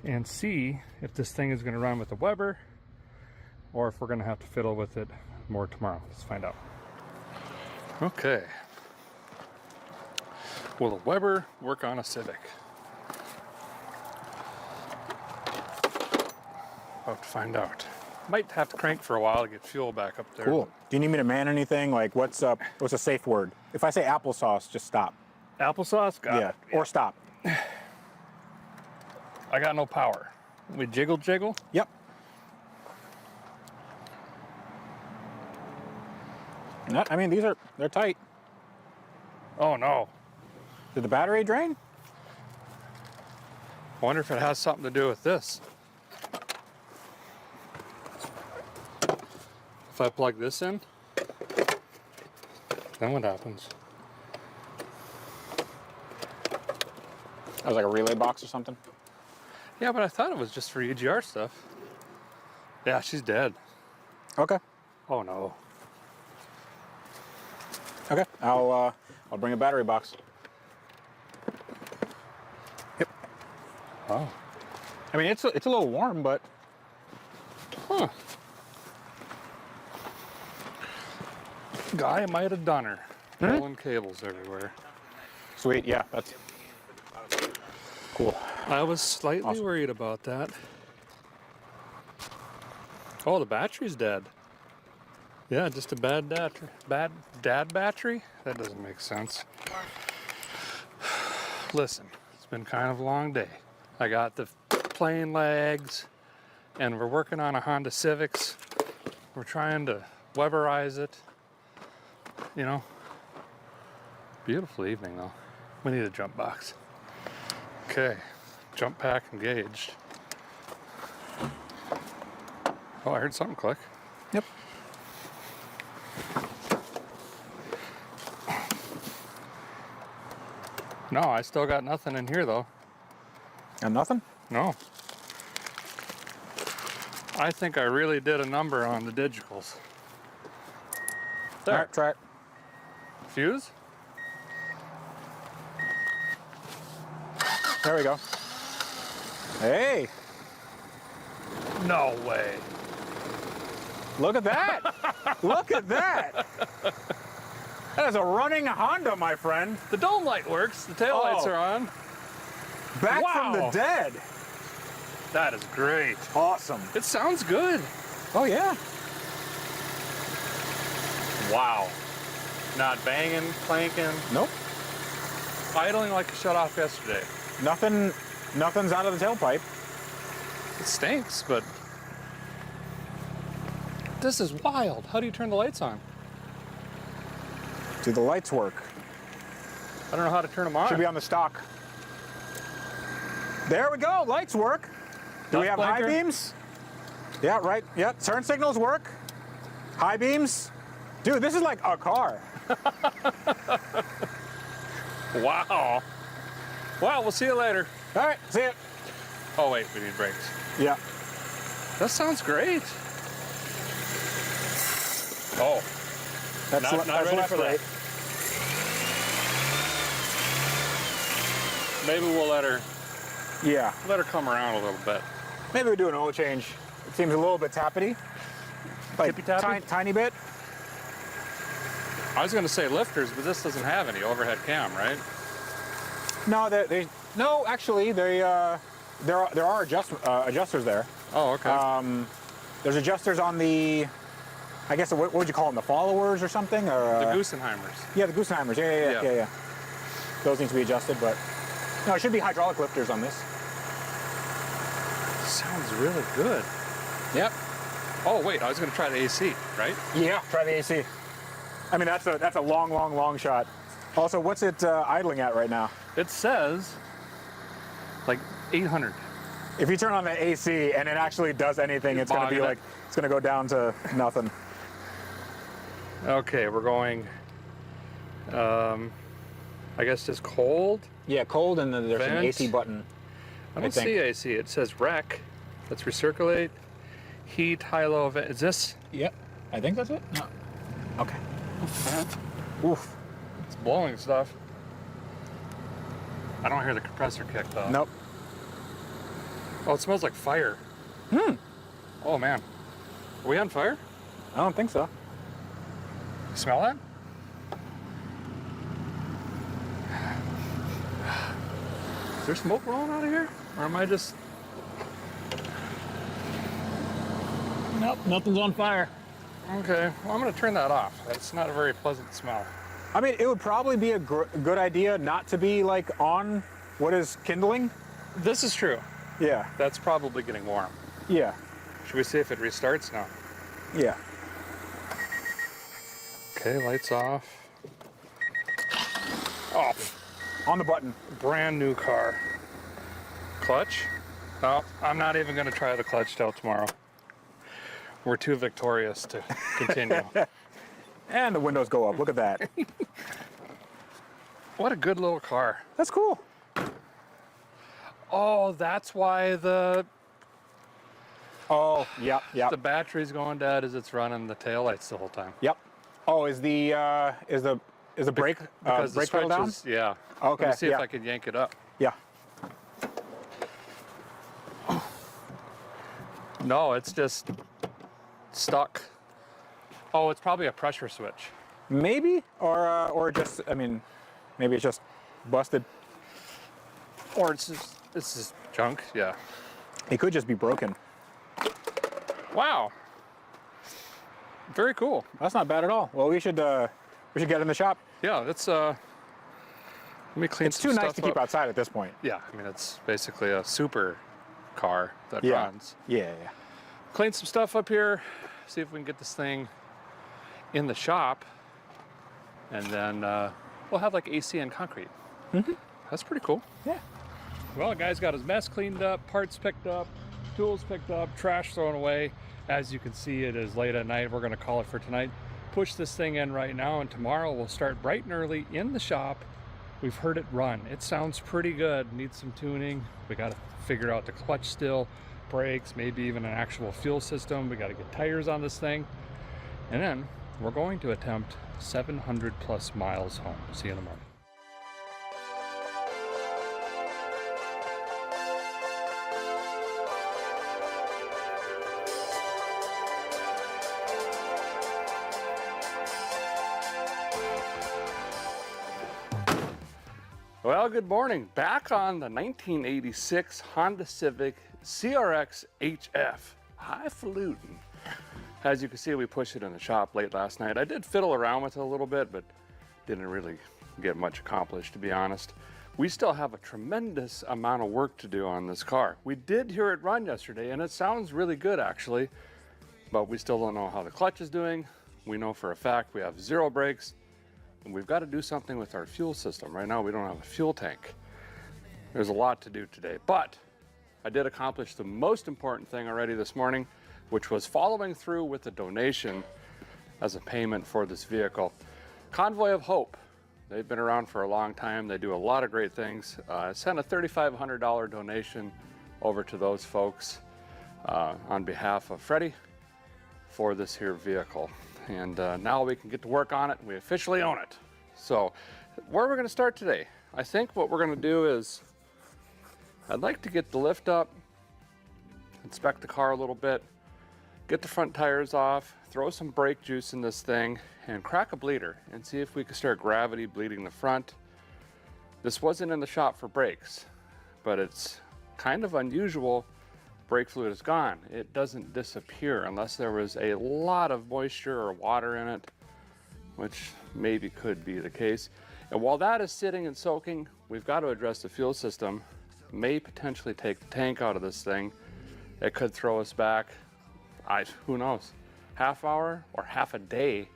and see if this thing is going to run with the Weber or if we're going to have to fiddle with it more tomorrow. Let's find out. Okay. Will a Weber work on a Civic? About to find out. Might have to crank for a while to get fuel back up there.
Cool. Do you need me to man anything? Like, what's a safe word? If I say applesauce, just stop.
Applesauce? Got it.
Or stop.
I got no power. We jiggle?
Yep. I mean, they're tight.
Oh no.
Did the battery drain?
I wonder if it has something to do with this. If I plug this in, then what happens?
That was like a relay box or something?
Yeah, but I thought it was just for EGR stuff. Yeah, she's dead.
Okay.
Oh no.
Okay, I'll bring a battery box. Yep.
Oh.
I mean, it's a little warm, but.
Huh. Guy might have done her. Pulling cables everywhere.
Sweet, yeah, that's cool.
I was slightly worried about that. Oh, the battery's dead. Yeah, just a bad dad battery? That doesn't make sense. Listen, it's been kind of a long day. I got the plane legs, and we're working on a Honda Civics. We're trying to Weberize it. You know, beautiful evening though. We need a jump box. Okay, jump pack engaged. Oh, I heard something click.
Yep.
No, I still got nothing in here though.
Got nothing?
No. I think I really did a number on the digitals. There.
All right, try it.
Fuse?
There we go. Hey!
No way.
Look at that! Look at that! That is a running Honda, my friend.
The dome light works. The tail lights are on.
Back from the dead.
That is great.
Awesome.
It sounds good.
Oh, yeah.
Wow. Not banging, clanking.
Nope.
Idling like a shut off yesterday.
Nothing's out of the tailpipe.
It stinks, but this is wild. How do you turn the lights on?
Do the lights work?
I don't know how to turn them on.
Should be on the stock. There we go. Lights work. Do we have high beams? Yeah, right. Yeah, turn signals work. High beams. Dude, this is like a car.
Wow. Well, we'll see you later.
All right, see ya.
Oh, wait, we need brakes.
Yeah.
That sounds great. Oh.
That's
not
that's
ready
left,
for that.
right?
Maybe we'll let her
Yeah.
come around a little bit.
Maybe we do an oil change. It seems a little bit tappity. Like
Tippy-tappy?
tiny bit.
I was going to say lifters, but this doesn't have any overhead cam, right?
No, no. Actually, there are adjusters there.
Oh, okay.
There's adjusters on the, I guess what would you call them? The followers or something? Or
The Goosenheimers.
Yeah, the Goosenheimers. Yeah. Those need to be adjusted, but no, it should be hydraulic lifters on this.
Sounds really good.
Yep.
Oh wait, I was going to try the AC, right?
Yeah, try the AC. I mean, that's a long shot. Also, what's it idling at right now?
It says like 800.
If you turn on the AC and it actually does anything, it's going to be like, it's going to go down to nothing.
Okay, we're going, I guess just cold?
Yeah, cold, and then there's an AC button.
I don't see AC. It says rec. Let's recirculate. Heat, high-low vent. Is this?
Yep. I think that's it. No. Okay. Oof.
It's blowing stuff. I don't hear the compressor kick though.
Nope.
Oh, it smells like fire. Oh man. Are we on fire?
I don't think so.
You smell that? Is there smoke rolling out of here? Or am I just...
Nope, nothing's on fire.
Okay, well I'm gonna turn that off. That's not a very pleasant smell.
I mean, it would probably be a good idea not to be like on what is kindling.
This is true.
Yeah.
That's probably getting warm.
Yeah.
Should we see if it restarts now?
Yeah.
Okay, lights off. Off.
On the button.
Brand new car. Clutch? No, I'm not even gonna try the clutch till tomorrow. We're too victorious to continue.
And the windows go up. Look at that.
What a good little car.
That's cool.
Oh, that's why the...
Oh, yep.
The battery's going dead as it's running the taillights the whole time.
Yep. Oh, is the brake
because
brake
the
pedal down?
switch is, yeah.
Okay.
Let me see if I can yank it up.
Yeah.
No, it's just stuck. Oh, it's probably a pressure switch.
Maybe, or just, I mean, maybe it's just busted.
Or it's just junk. Yeah.
It could just be broken.
Wow. Very cool.
That's not bad at all. Well, we should get in the shop.
Yeah, that's let me clean.
It's too nice to keep outside at this point.
Yeah, I mean it's basically a super car that
Yeah.
runs.
Yeah.
Clean some stuff up here. See if we can get this thing in the shop, and then we'll have like AC and concrete. That's pretty cool.
Yeah.
Well, the guy's got his mess cleaned up, parts picked up, tools picked up, trash thrown away. As you can see, it is late at night. We're going to call it for tonight. Push this thing in right now, and tomorrow we'll start bright and early in the shop. We've heard it run. It sounds pretty good. Needs some tuning. We got to figure out the clutch still, brakes, maybe even an actual fuel system. We got to get tires on this thing. And then we're going to attempt 700 plus miles home. See you in the morning. Well, good morning. Back on the 1986 Honda Civic CRX HF. Highfalutin. As you can see, we pushed it in the shop late last night. I did fiddle around with it a little bit, but didn't really get much accomplished, to be honest. We still have a tremendous amount of work to do on this car. We did hear it run yesterday, and it sounds really good, actually, but we still don't know how the clutch is doing. We know for a fact we have 0 brakes. And we've got to do something with our fuel system. Right now we don't have a fuel tank. There's a lot to do today, but I did accomplish the most important thing already this morning, which was following through with a donation as a payment for this vehicle. Convoy of Hope. They've been around for a long time. They do a lot of great things. I sent a $3,500 donation over to those folks on behalf of Freddie for this here vehicle. and now we can get to work on it. We officially own it. So where we're gonna start today, I think what we're gonna do is, I'd like to get the lift up, inspect the car a little bit, get the front tires off, throw some brake juice in this thing, and crack a bleeder and see if we can start gravity bleeding the front. This wasn't in the shop for brakes, but it's kind of unusual. Brake fluid is gone. It doesn't disappear unless there was a lot of moisture or water in it, which maybe could be the case. And while that is sitting and soaking, we've got to address the fuel system. May potentially take the tank out of this thing. It could throw us back, who knows, half hour or half a day.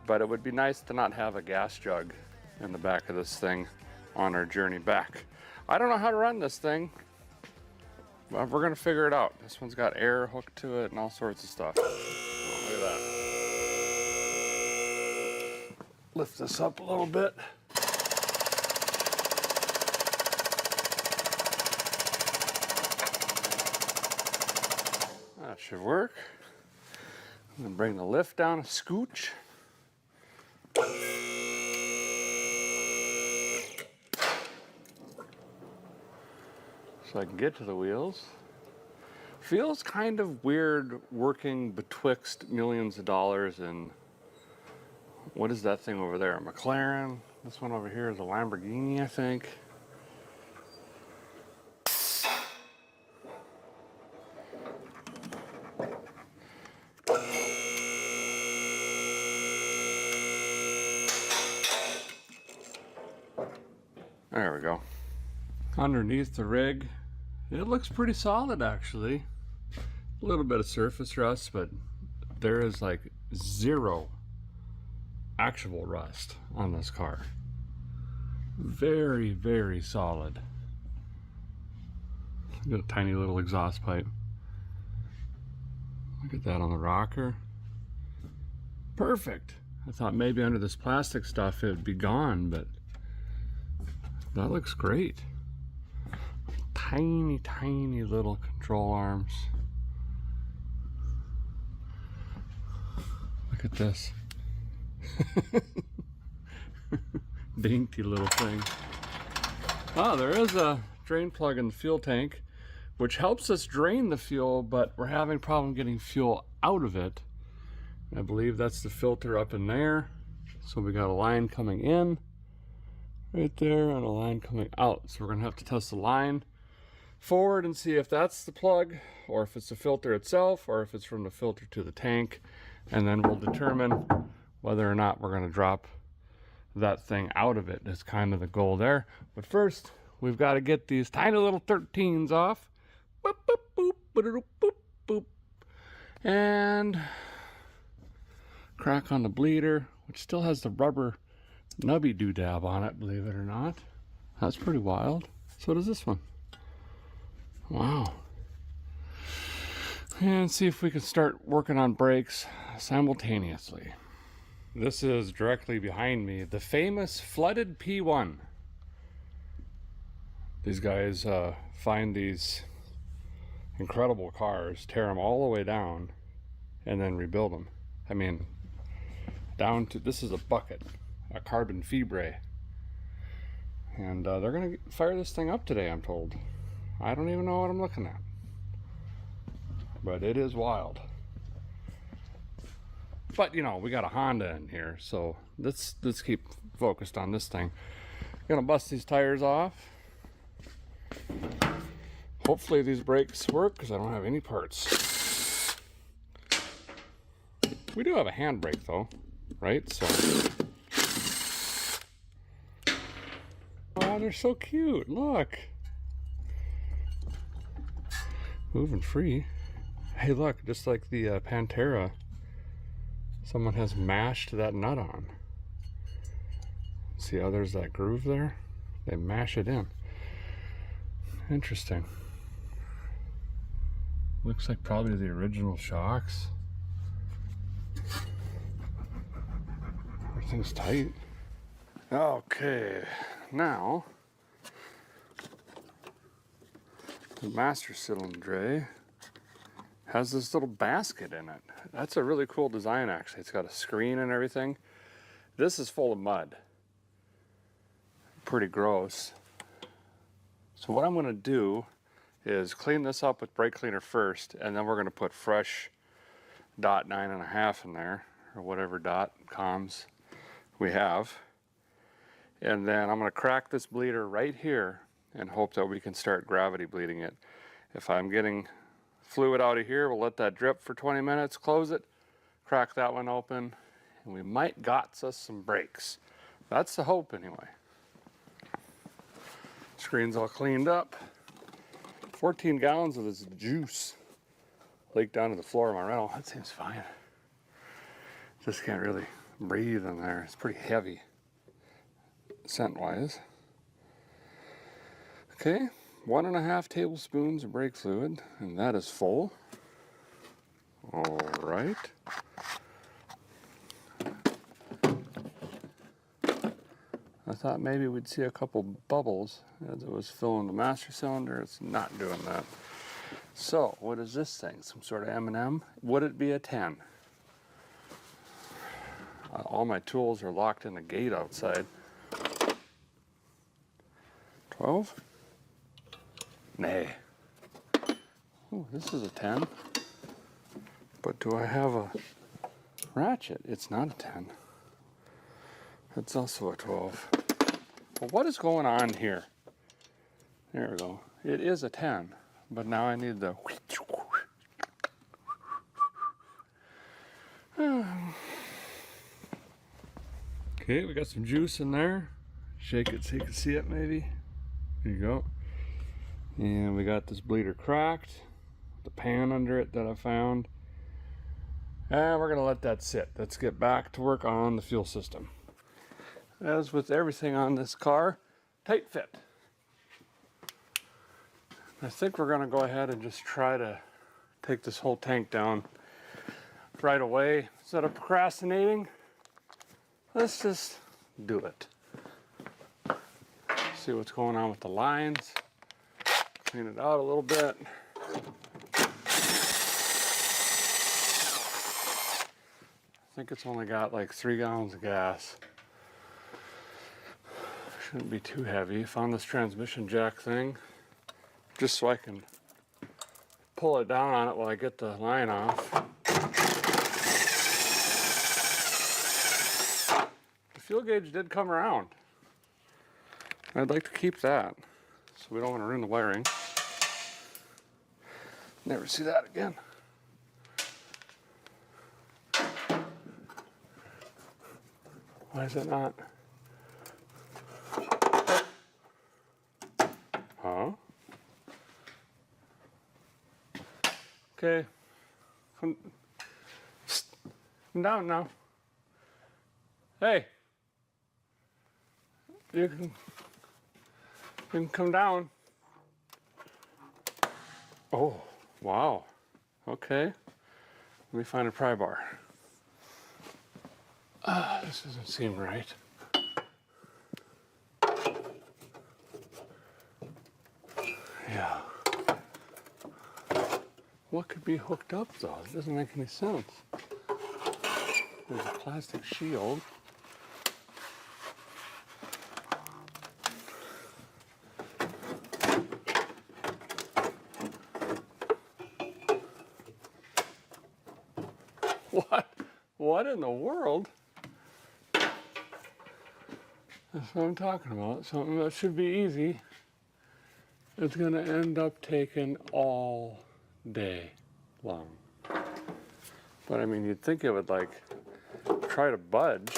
But it would be nice to not have a gas jug in the back of this thing on our journey back. I don't know how to run this thing, but we're gonna figure it out. This one's got air hooked to it and all sorts of stuff. Oh, look at that. Lift this up a little bit. That should work. I'm gonna bring the lift down a scooch. So I can get to the wheels. Feels kind of weird working betwixt millions of dollars and what is that thing over there? A McLaren. This one over here is a Lamborghini, I think. There we go. Underneath the rig, it looks pretty solid actually. A little bit of surface rust, but there is like zero actual rust on this car. Very, very solid. Got a tiny little exhaust pipe. Look at that on the rocker. Perfect. I thought maybe under this plastic stuff it would be gone, but that looks great. Tiny, tiny little control arms. Look at this. Dainty little thing. Oh, there is a drain plug in the fuel tank, which helps us drain the fuel, but we're having a problem getting fuel out of it. I believe that's the filter up in there. So we got a line coming in right there and a line coming out. So we're gonna have to test the line forward and see if that's the plug or if it's the filter itself or if it's from the filter to the tank, and then we'll determine whether or not we're going to drop that thing out of it. That's kind of the goal there. But first we've got to get these tiny little 13s off. Boop, boop, boop, boop, boop, boop. And crack on the bleeder, which still has the rubber nubby doodab on it, believe it or not. That's pretty wild. So does this one. Wow. And see if we can start working on brakes simultaneously. This is directly behind me, the famous flooded P1. These guys find these incredible cars, tear them all the way down, and then rebuild them. I mean, down to, this is a bucket, a carbon fibre. And they're gonna fire this thing up today, I'm told. I don't even know what I'm looking at, but it is wild. But you know, we got a Honda in here, so let's keep focused on this thing. Gonna bust these tires off. Hopefully these brakes work because I don't have any parts. We do have a handbrake though, right? So, oh, they're so cute. Look. Moving free. Hey, look, just like the Pantera, someone has mashed that nut on. See how there's that groove there? They mash it in. Interesting. Looks like probably the original shocks. Everything's tight. Okay, now the master cylinder has this little basket in it. That's a really cool design, actually. It's got a screen and everything. This is full of mud. Pretty gross. So what I'm gonna do is clean this up with brake cleaner first, and then we're gonna put fresh dot 9.5 in there, or whatever dot coms we have. And then I'm gonna crack this bleeder right here and hope that we can start gravity bleeding it. If I'm getting fluid out of here, we'll let that drip for 20 minutes, close it, crack that one open, and we might got us some brakes. That's the hope anyway. Screen's all cleaned up. 14 gallons of this juice leaked down to the floor of my rental. That seems fine. Just can't really breathe in there. It's pretty heavy, scent-wise. Okay, 1.5 tablespoons of brake fluid, and that is full. All right. I thought maybe we'd see a couple bubbles as it was filling the master cylinder. It's not doing that. So, what is this thing? Some sort of M&M? Would it be a 10? All my tools are locked in the gate outside. 12? Nay. Ooh, this is a 10. But do I have a ratchet? It's not a 10. It's also a 12. Well, what is going on here? There we go. It is a 10, but now I need the... Okay, we got some juice in there. Shake it so you can see it maybe. There you go. And we got this bleeder cracked. The pan under it that I found. And we're gonna let that sit. Let's get back to work on the fuel system. As with everything on this car, tight fit. I think we're gonna go ahead and just try to take this whole tank down right away. Instead of procrastinating, let's just do it. See what's going on with the lines. Clean it out a little bit. I think it's only got like 3 gallons of gas. Shouldn't be too heavy. Found this transmission jack thing just so I can pull it down on it while I get the line off. The fuel gauge did come around. I'd like to keep that so we don't want to ruin the wiring. Never see that again. Why is it not? Huh? Okay. Come down now. Hey. You can come down. Oh, wow. Okay. Let me find a pry bar. This doesn't seem right. Yeah. What could be hooked up though? It doesn't make any sense. There's a plastic shield. What in the world? That's what I'm talking about. Something that should be easy. It's gonna end up taking all day long. But I mean, you'd think it would like try to budge.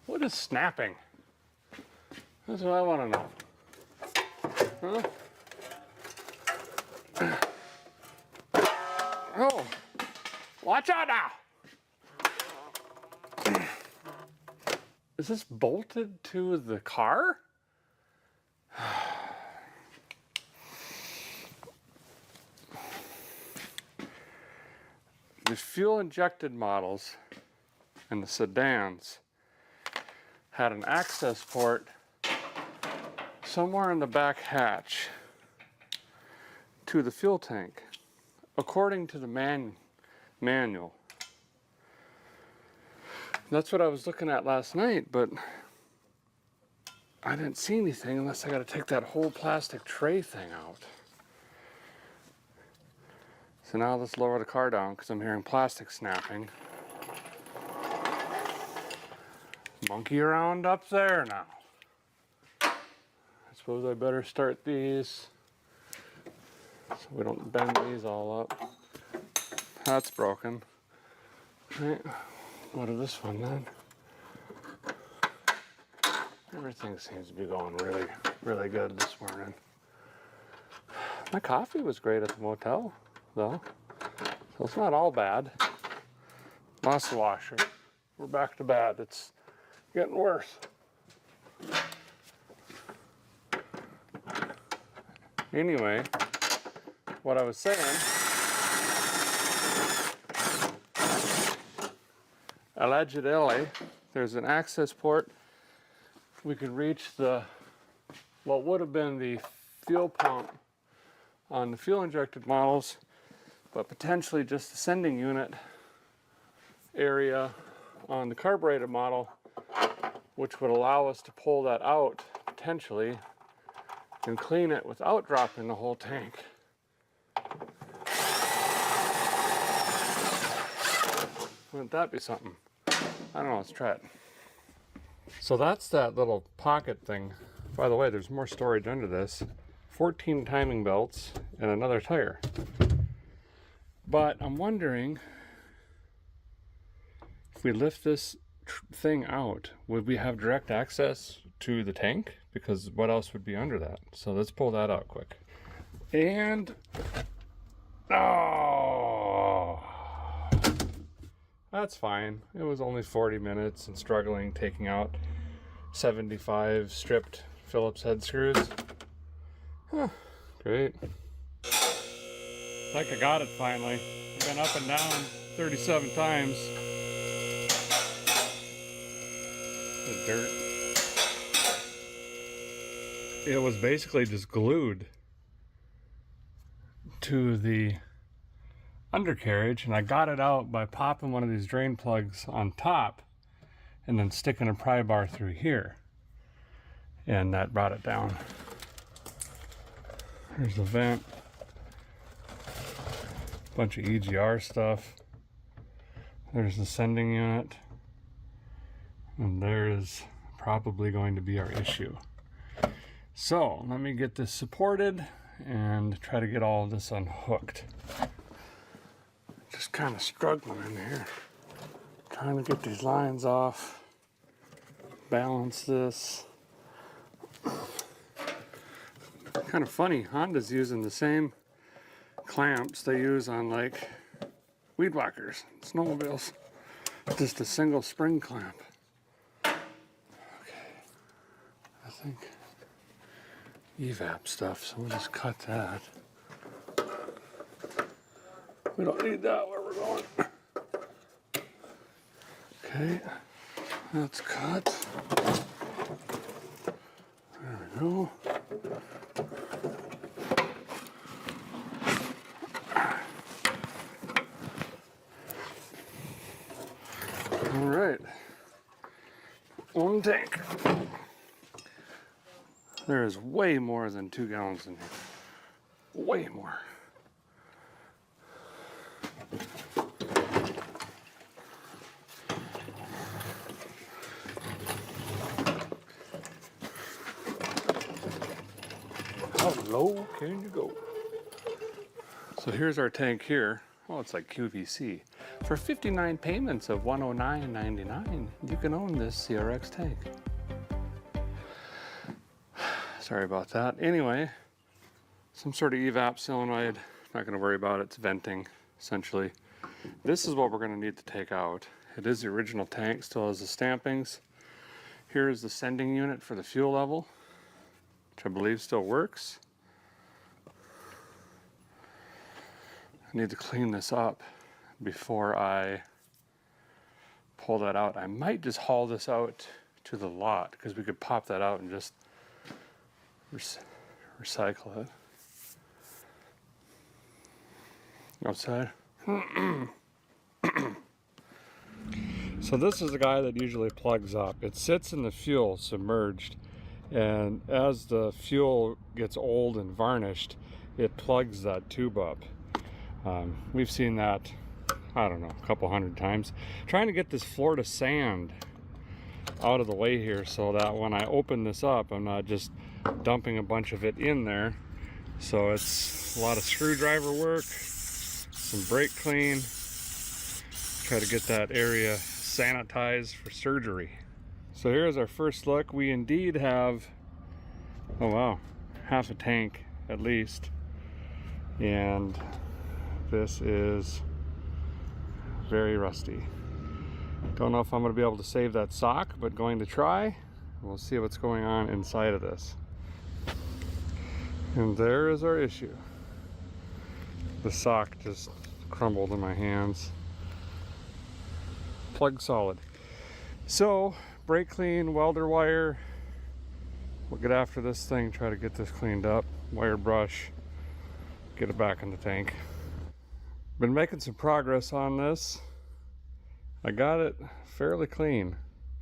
What is snapping? That's what I want to know. Huh? Oh, watch out now! Is this bolted to the car? The fuel injected models and the sedans had an access port somewhere in the back hatch to the fuel tank, according to the manual. That's what I was looking at last night, but I didn't see anything unless I got to take that whole plastic tray thing out. So now let's lower the car down because I'm hearing plastic snapping. Monkey around up there now. I suppose I better start these so we don't bend these all up. That's broken. Right. What of this one then? Everything seems to be going really, really good this morning. My coffee was great at the motel, though. So it's not all bad. Lost the washer. We're back to bad. It's getting worse. Anyway, what I was saying, allegedly, there's an access port. We could reach what would have been the fuel pump on the fuel injected models, but potentially just the sending unit area on the carbureted model, which would allow us to pull that out potentially and clean it without dropping the whole tank. Wouldn't that be something? I don't know, let's try it. So that's that little pocket thing. By the way, there's more storage under this. 14 timing belts and another tire. But I'm wondering if we lift this thing out, would we have direct access to the tank? Because what else would be under that? So let's pull that out quick. And oh, that's fine. It was only 40 minutes and struggling taking out 75 stripped Phillips head screws. Huh, great. Like I got it finally. I've been up and down 37 times. The dirt. It was basically just glued to the undercarriage, and I got it out by popping one of these drain plugs on top and then sticking a pry bar through here, and that brought it down. There's the vent, bunch of EGR stuff. There's the sending unit, and there's probably going to be our issue. So let me get this supported and try to get all of this unhooked. Just kind of struggling in here, trying to get these lines off, balance this. Kind of funny, Honda's using the same clamps they use on like weed whackers, snowmobiles. Just a single spring clamp. Okay, I think evap stuff, so we'll just cut that. We don't need that where we're going. Okay, that's cut. There we go. All right, one tank. There is way more than 2 gallons in here. Way more. How low can you go? So here's our tank here. Oh, it's like QVC. For 59 payments of $109.99, you can own this CRX tank. Sorry about that. Anyway, some sort of evap solenoid. Not going to worry about it. It's venting, essentially. This is what we're going to need to take out. It is the original tank, still has the stampings. Here is the sending unit for the fuel level, which I believe still works. I need to clean this up before I pull that out. I might just haul this out to the lot because we could pop that out and just recycle it. Outside. So this is the guy that usually plugs up. It sits in the fuel submerged, and as the fuel gets old and varnished, it plugs that tube up. We've seen that, I don't know, a couple hundred times. Trying to get this Florida sand out of the way here so that when I open this up, I'm not just dumping a bunch of it in there. So it's a lot of screwdriver work, some brake clean, try to get that area sanitized for surgery. So here's our first look. We indeed have, oh wow, half a tank at least. And this is very rusty. Don't know if I'm going to be able to save that sock, but going to try. We'll see what's going on inside of this. And there is our issue. The sock just crumbled in my hands. Plug solid. So, brake clean, welder wire. We'll get after this thing, try to get this cleaned up. Wire brush, get it back in the tank. Been making some progress on this. I got it fairly clean.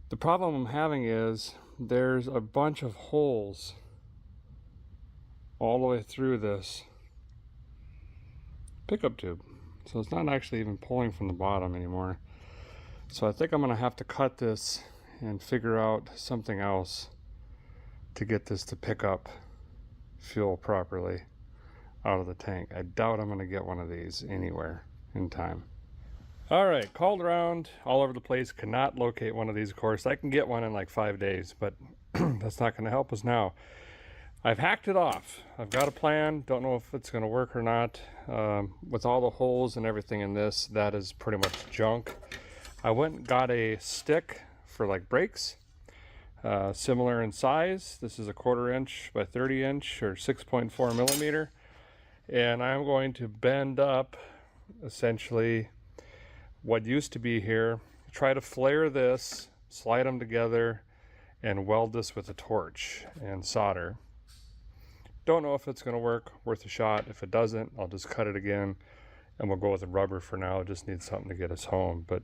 The problem I'm having is there's a bunch of holes all the way through this pickup tube. So it's not actually even pulling from the bottom anymore. So I think I'm gonna have to cut this and figure out something else to get this to pick up fuel properly out of the tank. I doubt I'm gonna get one of these anywhere in time. All right, called around all over the place, cannot locate one of these, of course. I can get one in like 5 days, but that's not gonna help us now. I've hacked it off. I've got a plan, don't know if it's gonna work or not. With all the holes and everything in this, that is pretty much junk. I went and got a stick for like brakes, similar in size. This is a 1/4 inch by 30 inch or 6.4 millimeter. And I'm going to bend up essentially what used to be here, try to flare this, slide them together, and weld this with a torch and solder. Don't know if it's going to work, worth a shot. If it doesn't, I'll just cut it again and we'll go with the rubber for now. Just need something to get us home. But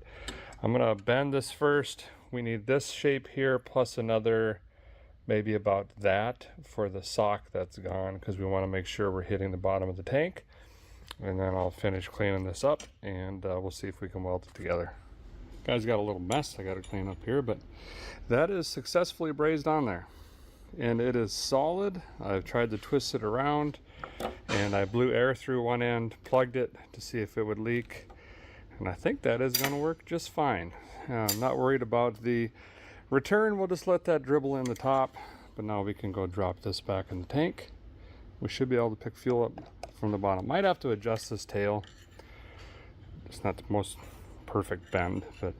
I'm going to bend this first. We need this shape here plus another maybe about that for the sock that's gone, because we want to make sure we're hitting the bottom of the tank. And then I'll finish cleaning this up and we'll see if we can weld it together. Guys, got a little mess I got to clean up here, but that is successfully brazed on there. And it is solid. I've tried to twist it around and I blew air through one end, plugged it to see if it would leak. And I think that is going to work just fine. I'm not worried about the return. We'll just let that dribble in the top. But now we can go drop this back in the tank. We should be able to pick fuel up from the bottom. Might have to adjust this tail. It's not the most perfect bend, but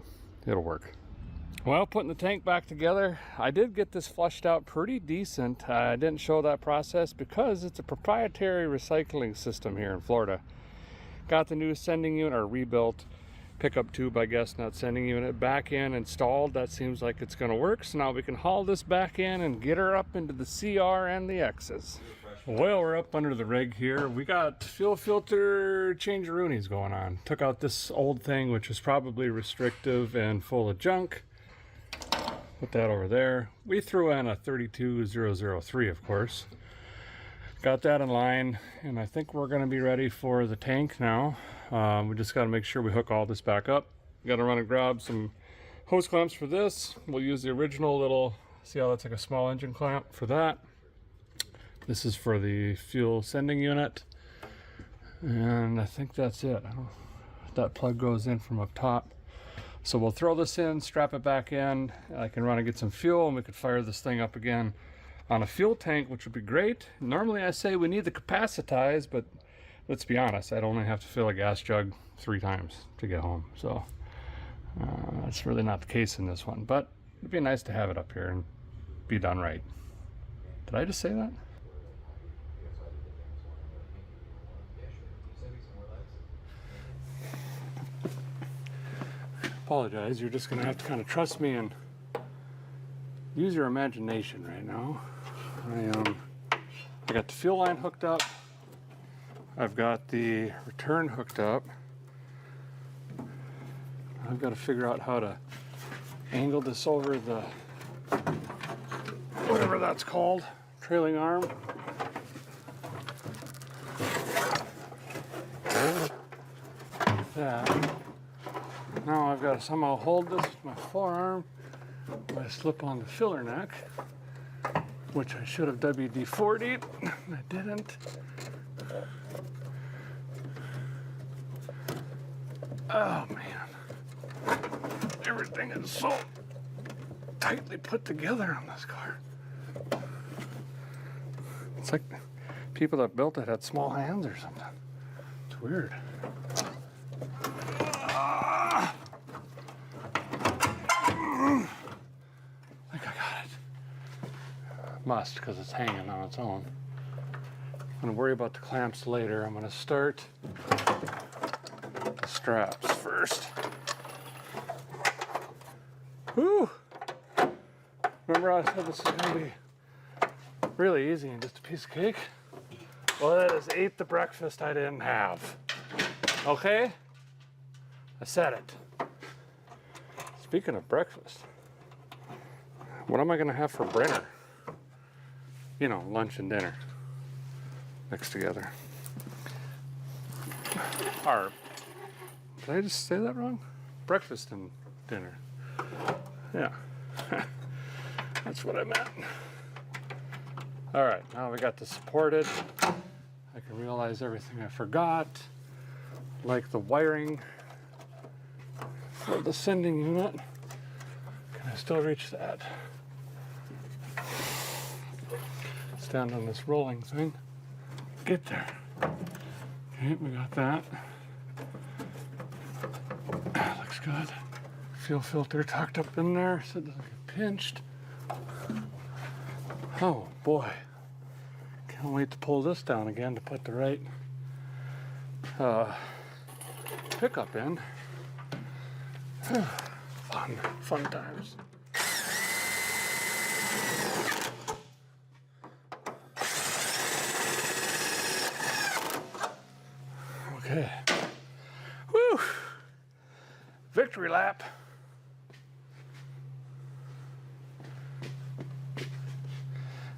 it'll work. Well, putting the tank back together, I did get this flushed out pretty decent. I didn't show that process because it's a proprietary recycling system here in Florida. Got the new sending unit, or rebuilt pickup tube, I guess, not sending unit, back in, installed. That seems like it's going to work. So now we can haul this back in and get her up into the CR and the X's. Well, we're up under the rig here. We got fuel filter change-a-roonies going on. Took out this old thing, which was probably restrictive and full of junk. Put that over there. We threw in a 32003, of course. Got that in line, and I think we're going to be ready for the tank now. We just got to make sure we hook all this back up. Got to run and grab some hose clamps for this. We'll use the original little, see how that's like a small engine clamp for that. This is for the fuel sending unit. And I think that's it. I don't know if that plug goes in from up top. So we'll throw this in, strap it back in. I can run and get some fuel and we could fire this thing up again on a fuel tank, which would be great. Normally I say we need the capacitize, but let's be honest, I'd only have to fill a gas jug 3 times to get home. So that's really not the case in this one, but it'd be nice to have it up here and be done right. Did I just say that? Apologize, you're just gonna have to kind of trust me and use your imagination right now. I am I got the fuel line hooked up. I've got the return hooked up. I've got to figure out how to angle this over the, whatever that's called, trailing arm. Like that. Now I've got to somehow hold this with my forearm. I slip on the filler neck, which I should have WD-40'd. I didn't. Oh man, everything is so tightly put together on this car. It's like people that built it had small hands or something. It's weird. I think I got it. Must, because it's hanging on its own. I'm gonna worry about the clamps later. I'm gonna start the straps first. Whew! Remember I said this is gonna be really easy and just a piece of cake? Well, that is ate the breakfast I didn't have. Okay? I said it. Speaking of breakfast, what am I gonna have for dinner? You know, lunch and dinner mixed together. Or, did I just say that wrong? Breakfast and dinner. Yeah, that's what I meant. All right, now we got this supported. I can realize everything I forgot, like the wiring for the sending unit. Can I still reach that? Stand on this rolling thing. Get there. Okay, we got that. Looks good. Fuel filter tucked up in there so it doesn't get pinched. Oh boy. Can't wait to pull this down again to put the right pickup in. Fun times. Okay. Woo! Victory lap.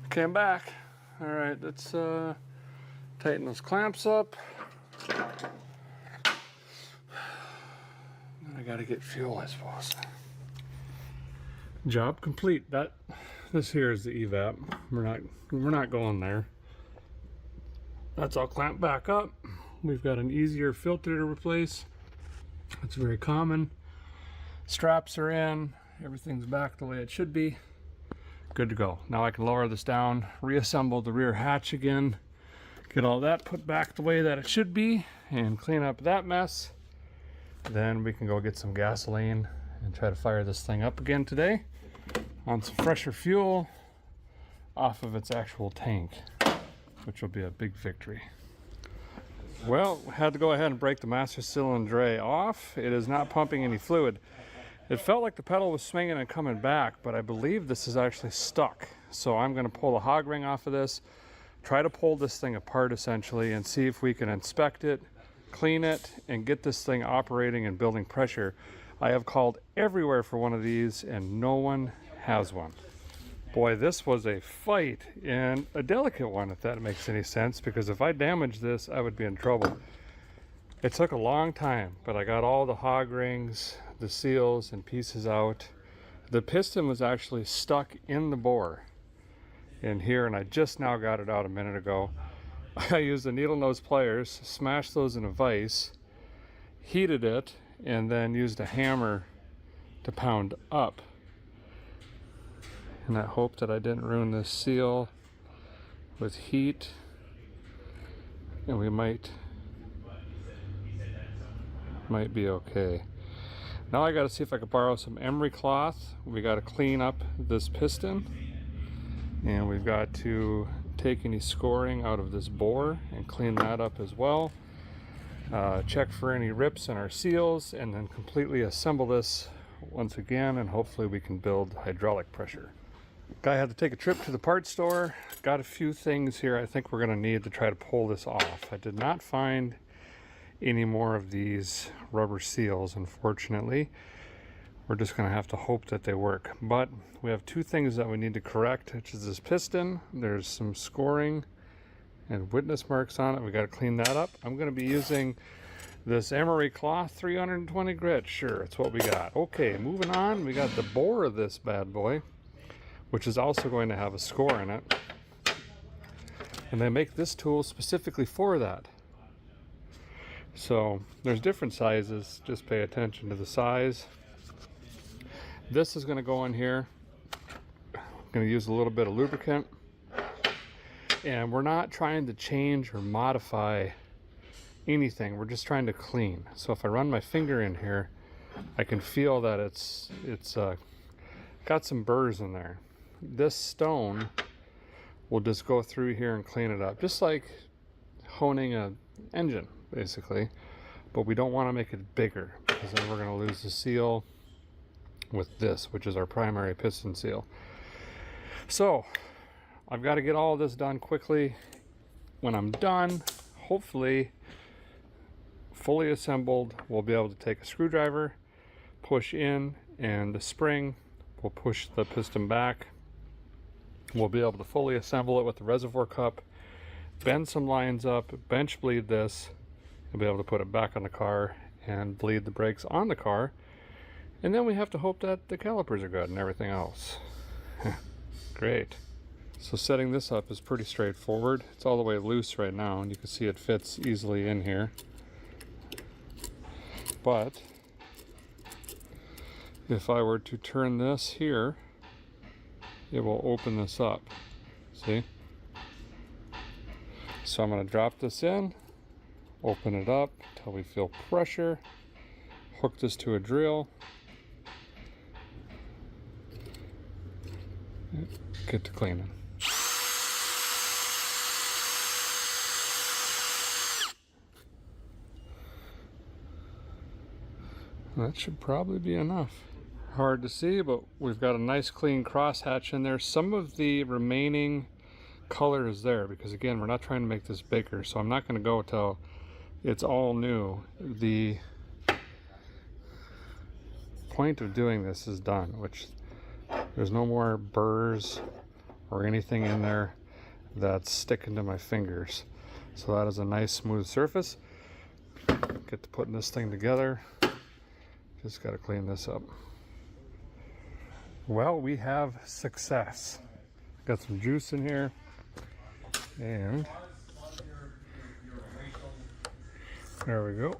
Okay, I'm back. All right, let's tighten those clamps up. I gotta get fuel, I suppose. Job complete. This here is the evap. We're not going there. That's all clamped back up. We've got an easier filter to replace. It's very common. Straps are in. Everything's back the way it should be. Good to go. Now I can lower this down, reassemble the rear hatch again, get all that put back the way that it should be, and clean up that mess. Then we can go get some gasoline and try to fire this thing up again today on some fresher fuel off of its actual tank, which will be a big victory. Well, had to go ahead and break the master cylinder off. It is not pumping any fluid. It felt like the pedal was swinging and coming back, but I believe this is actually stuck. So I'm going to pull the hog ring off of this, try to pull this thing apart essentially, and see if we can inspect it, clean it, and get this thing operating and building pressure. I have called everywhere for one of these and no one has one. Boy, this was a fight, and a delicate one, if that makes any sense, because if I damaged this, I would be in trouble. It took a long time, but I got all the hog rings, the seals, and pieces out. The piston was actually stuck in the bore in here, and I just now got it out a minute ago. I used the needle nose pliers, smashed those in a vise, heated it, and then used a hammer to pound up. And I hope that I didn't ruin this seal with heat, and we might be okay. Now I got to see if I can borrow some emery cloth. We got to clean up this piston, and we've got to take any scoring out of this bore and clean that up as well. Check for any rips in our seals, and then completely assemble this once again, and hopefully we can build hydraulic pressure. Guy had to take a trip to the parts store. Got a few things here I think we're going to need to try to pull this off. I did not find any more of these rubber seals, unfortunately. We're just going to have to hope that they work. But we have two things that we need to correct, which is this piston. There's some scoring and witness marks on it. We got to clean that up. I'm going to be using this emery cloth 320 grit. Sure, it's what we got. Okay, moving on. We got the bore of this bad boy, which is also going to have a score in it. And they make this tool specifically for that. So there's different sizes, just pay attention to the size. This is going to go in here. I'm going to use a little bit of lubricant. And we're not trying to change or modify anything, we're just trying to clean. So if I run my finger in here, I can feel that it's got some burrs in there. This stone will just go through here and clean it up, just like honing an engine basically, but we don't want to make it bigger because then we're going to lose the seal with this, which is our primary piston seal. So I've got to get all of this done quickly. When I'm done, hopefully fully assembled, we'll be able to take a screwdriver, push in, and the spring will push the piston back. We'll be able to fully assemble it with the reservoir cup, bend some lines up, bench bleed this, and be able to put it back on the car and bleed the brakes on the car. And then we have to hope that the calipers are good and everything else. Great. So setting this up is pretty straightforward. It's all the way loose right now, and you can see it fits easily in here. But if I were to turn this here, it will open this up. See? So I'm going to drop this in, open it up until we feel pressure, hook this to a drill, get to cleaning. That should probably be enough. Hard to see, but we've got a nice clean crosshatch in there. Some of the remaining color is there because, again, we're not trying to make this bigger, so I'm not going to go till it's all new. The point of doing this is done, which there's no more burrs or anything in there that's sticking to my fingers. So that is a nice smooth surface. Get to putting this thing together. Just got to clean this up. Well, we have success. Got some juice in here, and there we go.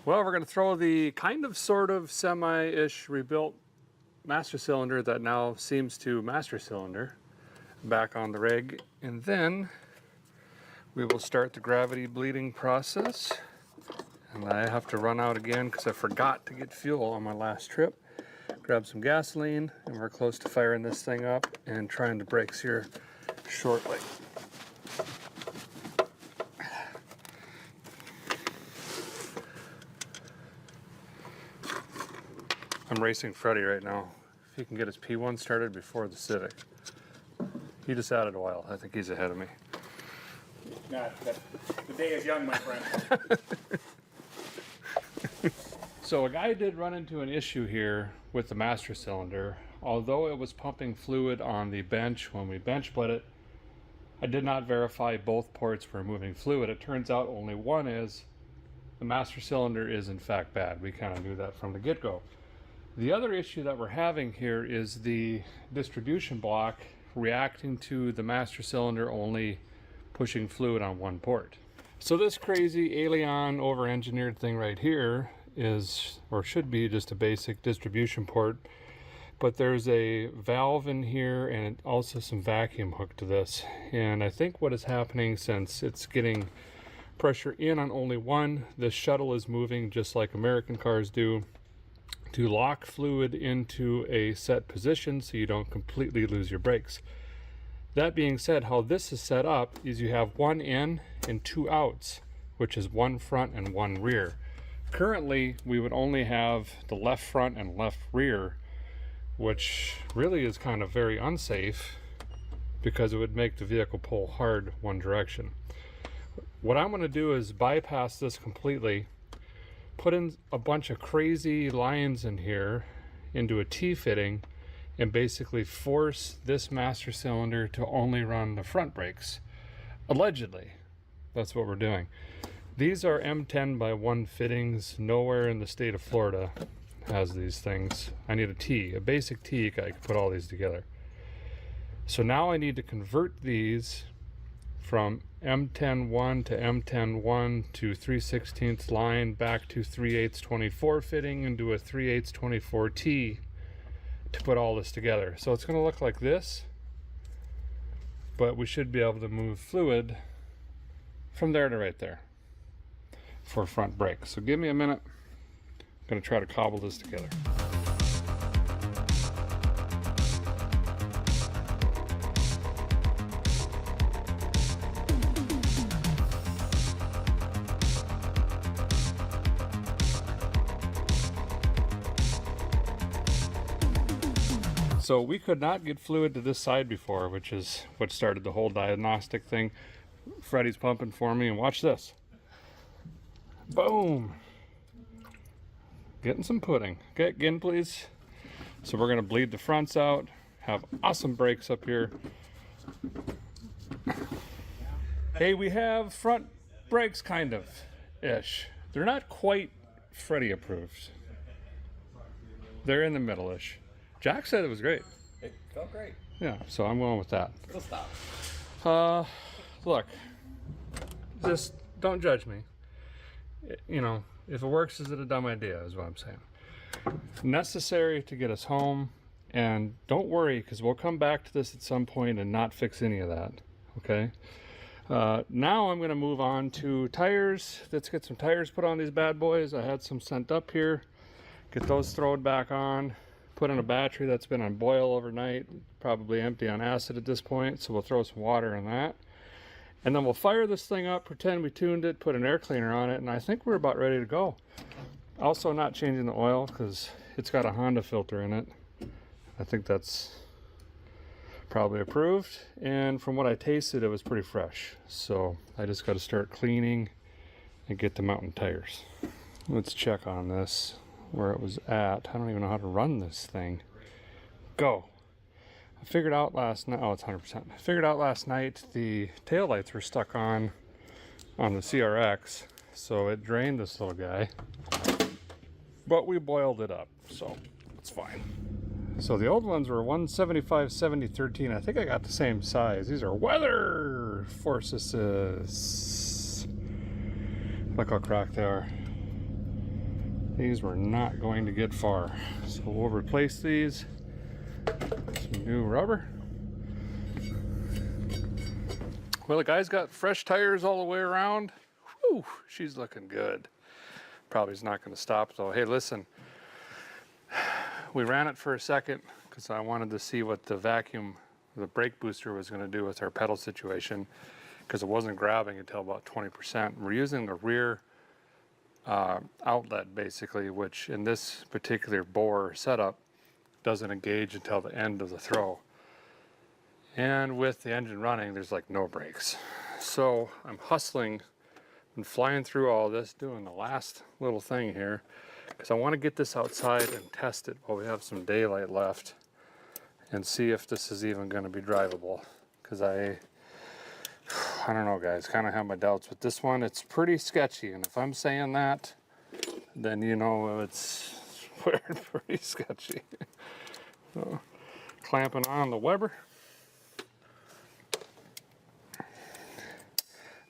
Well, we're going to throw the kind of sort of semi-ish rebuilt master cylinder that now seems to master cylinder back on the rig, and then we will start the gravity bleeding process. And I have to run out again because I forgot to get fuel on my last trip. Grab some gasoline, and we're close to firing this thing up and trying the brakes here shortly. I'm racing Freddie right now. If he can get his P1 started before the Civic. He just added a while. I think he's ahead of me.
Nah, the day is young, my friend.
So a guy did run into an issue here with the master cylinder. Although it was pumping fluid on the bench when we bench bled it, I did not verify both ports were moving fluid. It turns out only one is. The master cylinder is in fact bad. We kind of knew that from the get-go. The other issue that we're having here is the distribution block reacting to the master cylinder only pushing fluid on one port. So this crazy alien over-engineered thing right here is, or should be, just a basic distribution port, but there's a valve in here and also some vacuum hooked to this. And I think what is happening, since it's getting pressure in on only one, this shuttle is moving just like American cars do. to lock fluid into a set position so you don't completely lose your brakes. That being said, how this is set up is you have one in and two outs, which is one front and one rear. Currently, we would only have the left front and left rear, which really is kind of very unsafe because it would make the vehicle pull hard one direction. What I'm going to do is bypass this completely, put in a bunch of crazy lines in here into a T-fitting, and basically force this master cylinder to only run the front brakes. Allegedly, that's what we're doing. These are M10 by 1 fittings. Nowhere in the state of Florida has these things. I need a T, a basic T, I could put all these together. So now I need to convert these from M10-1 to M10-1 to 3/16 line back to 3/8 24 fitting into a 3/8 24 T to put all this together. So it's going to look like this, but we should be able to move fluid from there to right there for front brake. So give me a minute. I'm going to try to cobble this together. So we could not get fluid to this side before, which is what started the whole diagnostic thing. Freddie's pumping for me, and watch this. Boom. Getting some pudding. Okay, again, please. So we're gonna bleed the fronts out, have awesome brakes up here. Hey, we have front brakes, kind of, ish. They're not quite Freddie approved. They're in the middle-ish. Jack said it was great.
It felt great.
Yeah, so I'm going with that.
It'll stop.
Look, just don't judge me. You know, if it works, is it a dumb idea, is what I'm saying. Necessary to get us home, and don't worry, because we'll come back to this at some point and not fix any of that, okay? Now I'm gonna move on to tires. Let's get some tires put on these bad boys. I had some sent up here. Get those thrown back on. Put in a battery that's been on boil overnight, probably empty on acid at this point, so we'll throw some water in that. And then we'll fire this thing up, pretend we tuned it, put an air cleaner on it, and I think we're about ready to go. Also not changing the oil because it's got a Honda filter in it. I think that's probably approved, and from what I tasted, it was pretty fresh. So I just got to start cleaning and get the mountain tires. Let's check on this, where it was at. I don't even know how to run this thing. Go. I figured out last night, oh, it's 100%. I figured out last night the taillights were stuck on the CRX, so it drained this little guy. But we boiled it up, so it's fine. So the old ones were 175, 70, 13. I think I got the same size. These are weather force assist. Look how cracked they are. These were not going to get far. So we'll replace these. Some new rubber. Well, the guy's got fresh tires all the way around. Whew, she's looking good. Probably is not going to stop though. Hey, listen. We ran it for a second because I wanted to see what the vacuum, the brake booster was going to do with our pedal situation, because it wasn't grabbing until about 20%. We're using the rear outlet basically, which in this particular bore setup doesn't engage until the end of the throw. And with the engine running, there's like no brakes. So I'm hustling and flying through all this, doing the last little thing here, because I want to get this outside and test it while we have some daylight left and see if this is even going to be drivable. Because I don't know, guys, kind of have my doubts with this one. It's pretty sketchy, and if I'm saying that, then you know it's pretty sketchy. So, clamping on the Weber.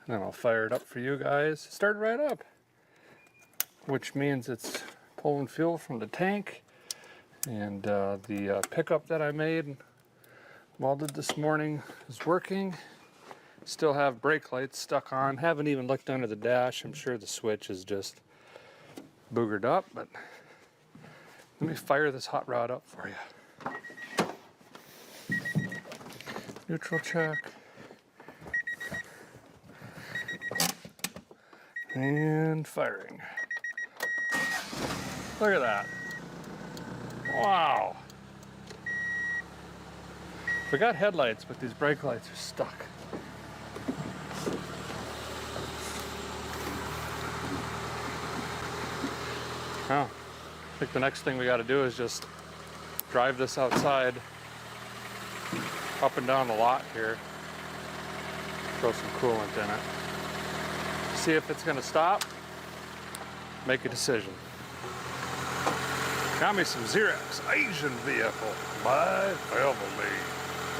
And then I'll fire it up for you guys. It started right up, which means it's pulling fuel from the tank. And the pickup that I made, welded this morning, is working. Still have brake lights stuck on. Haven't even looked under the dash. I'm sure the switch is just boogered up, but Let me fire this hot rod up for you. Neutral check. And firing. Look at that. Wow. We got headlights, but these brake lights are stuck. Oh, I think the next thing we got to do is just drive this outside, up and down the lot here, throw some coolant in it, see if it's going to stop, make a decision. Got me some Xerox Asian vehicle by Beverly.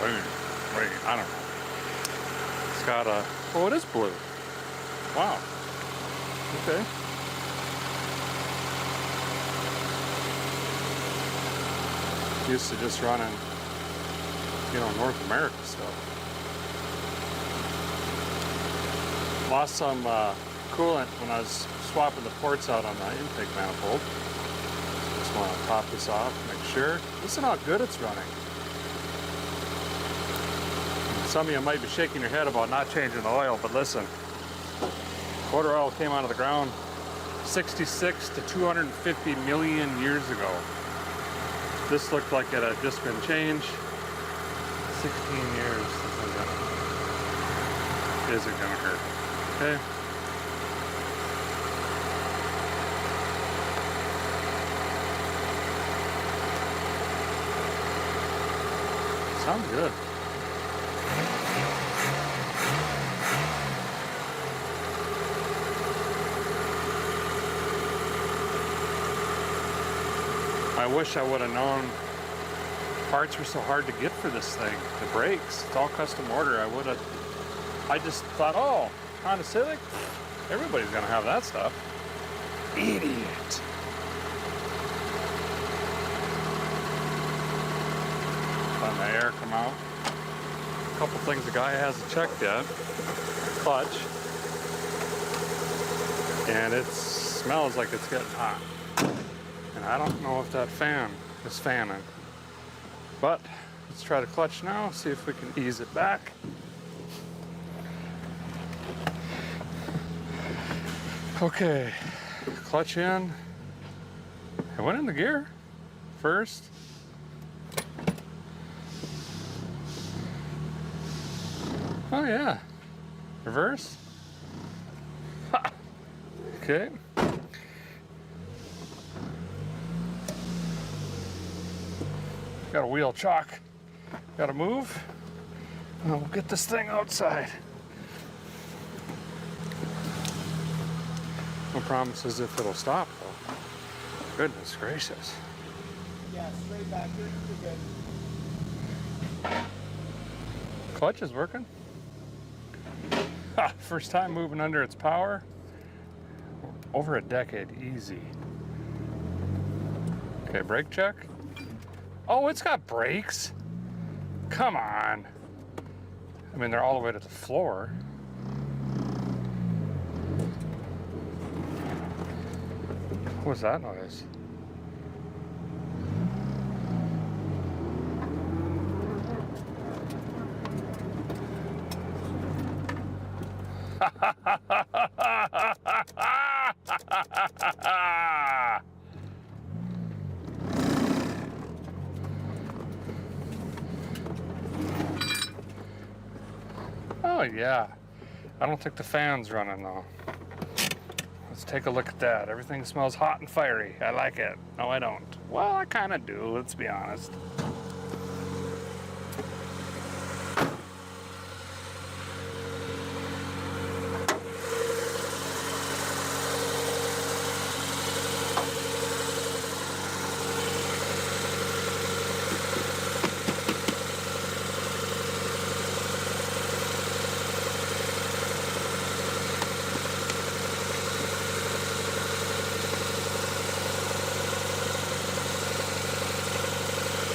I don't know. It's got a, oh, it is blue. Wow. Okay. Used to just running, you know, North America stuff. Lost some coolant when I was swapping the ports out on the intake manifold. Just want to top this off, make sure. Listen how good it's running. Some of you might be shaking your head about not changing the oil, but listen. Water oil came out of the ground 66 to 250 million years ago. This looked like it had just been changed. 16 years. Is it gonna hurt? Okay. Sounds good. I wish I would have known parts were so hard to get for this thing. The brakes, it's all custom order. I just thought, oh, Honda Civic, everybody's gonna have that stuff. Idiot. Let the air come out. A couple things the guy hasn't checked yet. Clutch. And it smells like it's getting hot. And I don't know if that fan is fanning. But let's try the clutch now, see if we can ease it back. Okay, clutch in. I went in the gear first. Oh yeah, reverse. Ha. Okay. Got a wheel chock. Got to move. And we'll get this thing outside. No promises if it'll stop though. Goodness gracious.
Yeah, straight back. You're good.
Clutch is working. Ha, first time moving under its power. Over a decade, easy. Okay, brake check. Oh, it's got brakes. Come on. I mean, they're all the way to the floor. What was that noise? Oh yeah, I don't think the fan's running though. Let's take a look at that. Everything smells hot and fiery. I like it. No, I don't. Well, I kind of do, let's be honest.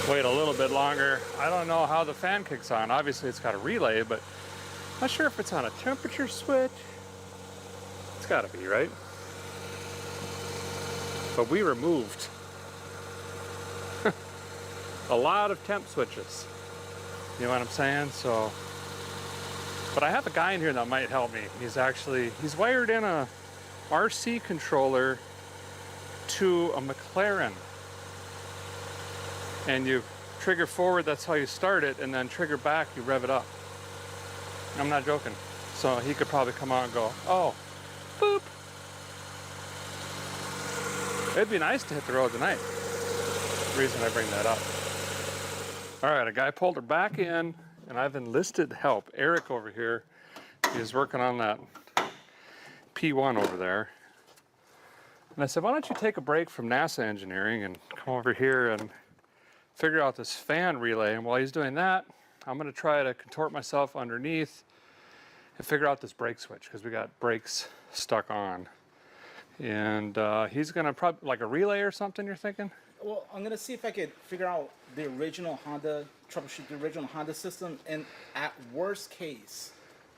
Wait a little bit longer. I don't know how the fan kicks on. Obviously it's got a relay, but I'm not sure if it's on a temperature switch. It's gotta be, right? But we removed a lot of temp switches. You know what I'm saying? So, but I have a guy in here that might help me. He's wired in a RC controller to a McLaren. And you trigger forward, that's how you start it, and then trigger back, you rev it up. I'm not joking. So he could probably come out and go, oh, boop. It'd be nice to hit the road tonight. The reason I bring that up. All right, a guy pulled her back in, and I've enlisted help. Eric over here is working on that P1 over there. And I said, why don't you take a break from NASA engineering and come over here and figure out this fan relay. And while he's doing that, I'm gonna try to contort myself underneath and figure out this brake switch, because we got brakes stuck on. And he's gonna probably, like a relay or something, you're thinking?
Well, I'm gonna see if I could figure out the original Honda, troubleshoot the original Honda system, and at worst case,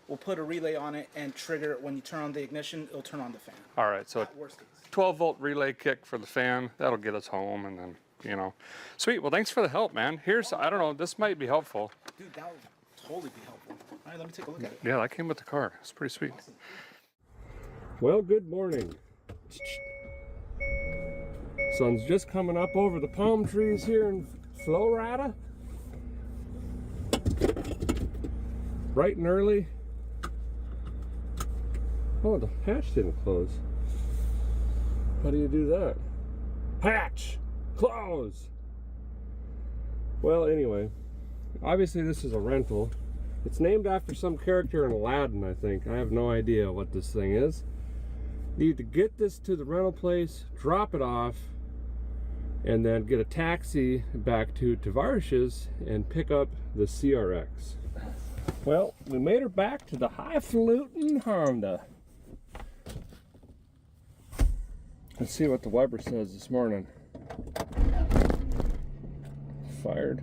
we'll put a relay on it and trigger it when you turn on the ignition, it'll turn on the fan.
All right, so
At worst case.
12-volt relay kick for the fan, that'll get us home, and then, you know. Sweet, well thanks for the help, man. Here's, I don't know, this might be helpful.
Dude, that would totally be helpful. All right, let me take a look at it.
Yeah, that came with the car. It's pretty sweet.
Awesome.
Well, good morning. Sun's just coming up over the palm trees here in Florida. Bright and early. Oh, the hatch didn't close. How do you do that? Hatch! Close! Well, anyway, obviously this is a rental. It's named after some character in Aladdin, I think. I have no idea what this thing is. Need to get this to the rental place, drop it off, and then get a taxi back to Tavarish's and pick up the CRX. Well, we made her back to the highfalutin Honda. Let's see what the Weber says this morning. Fired.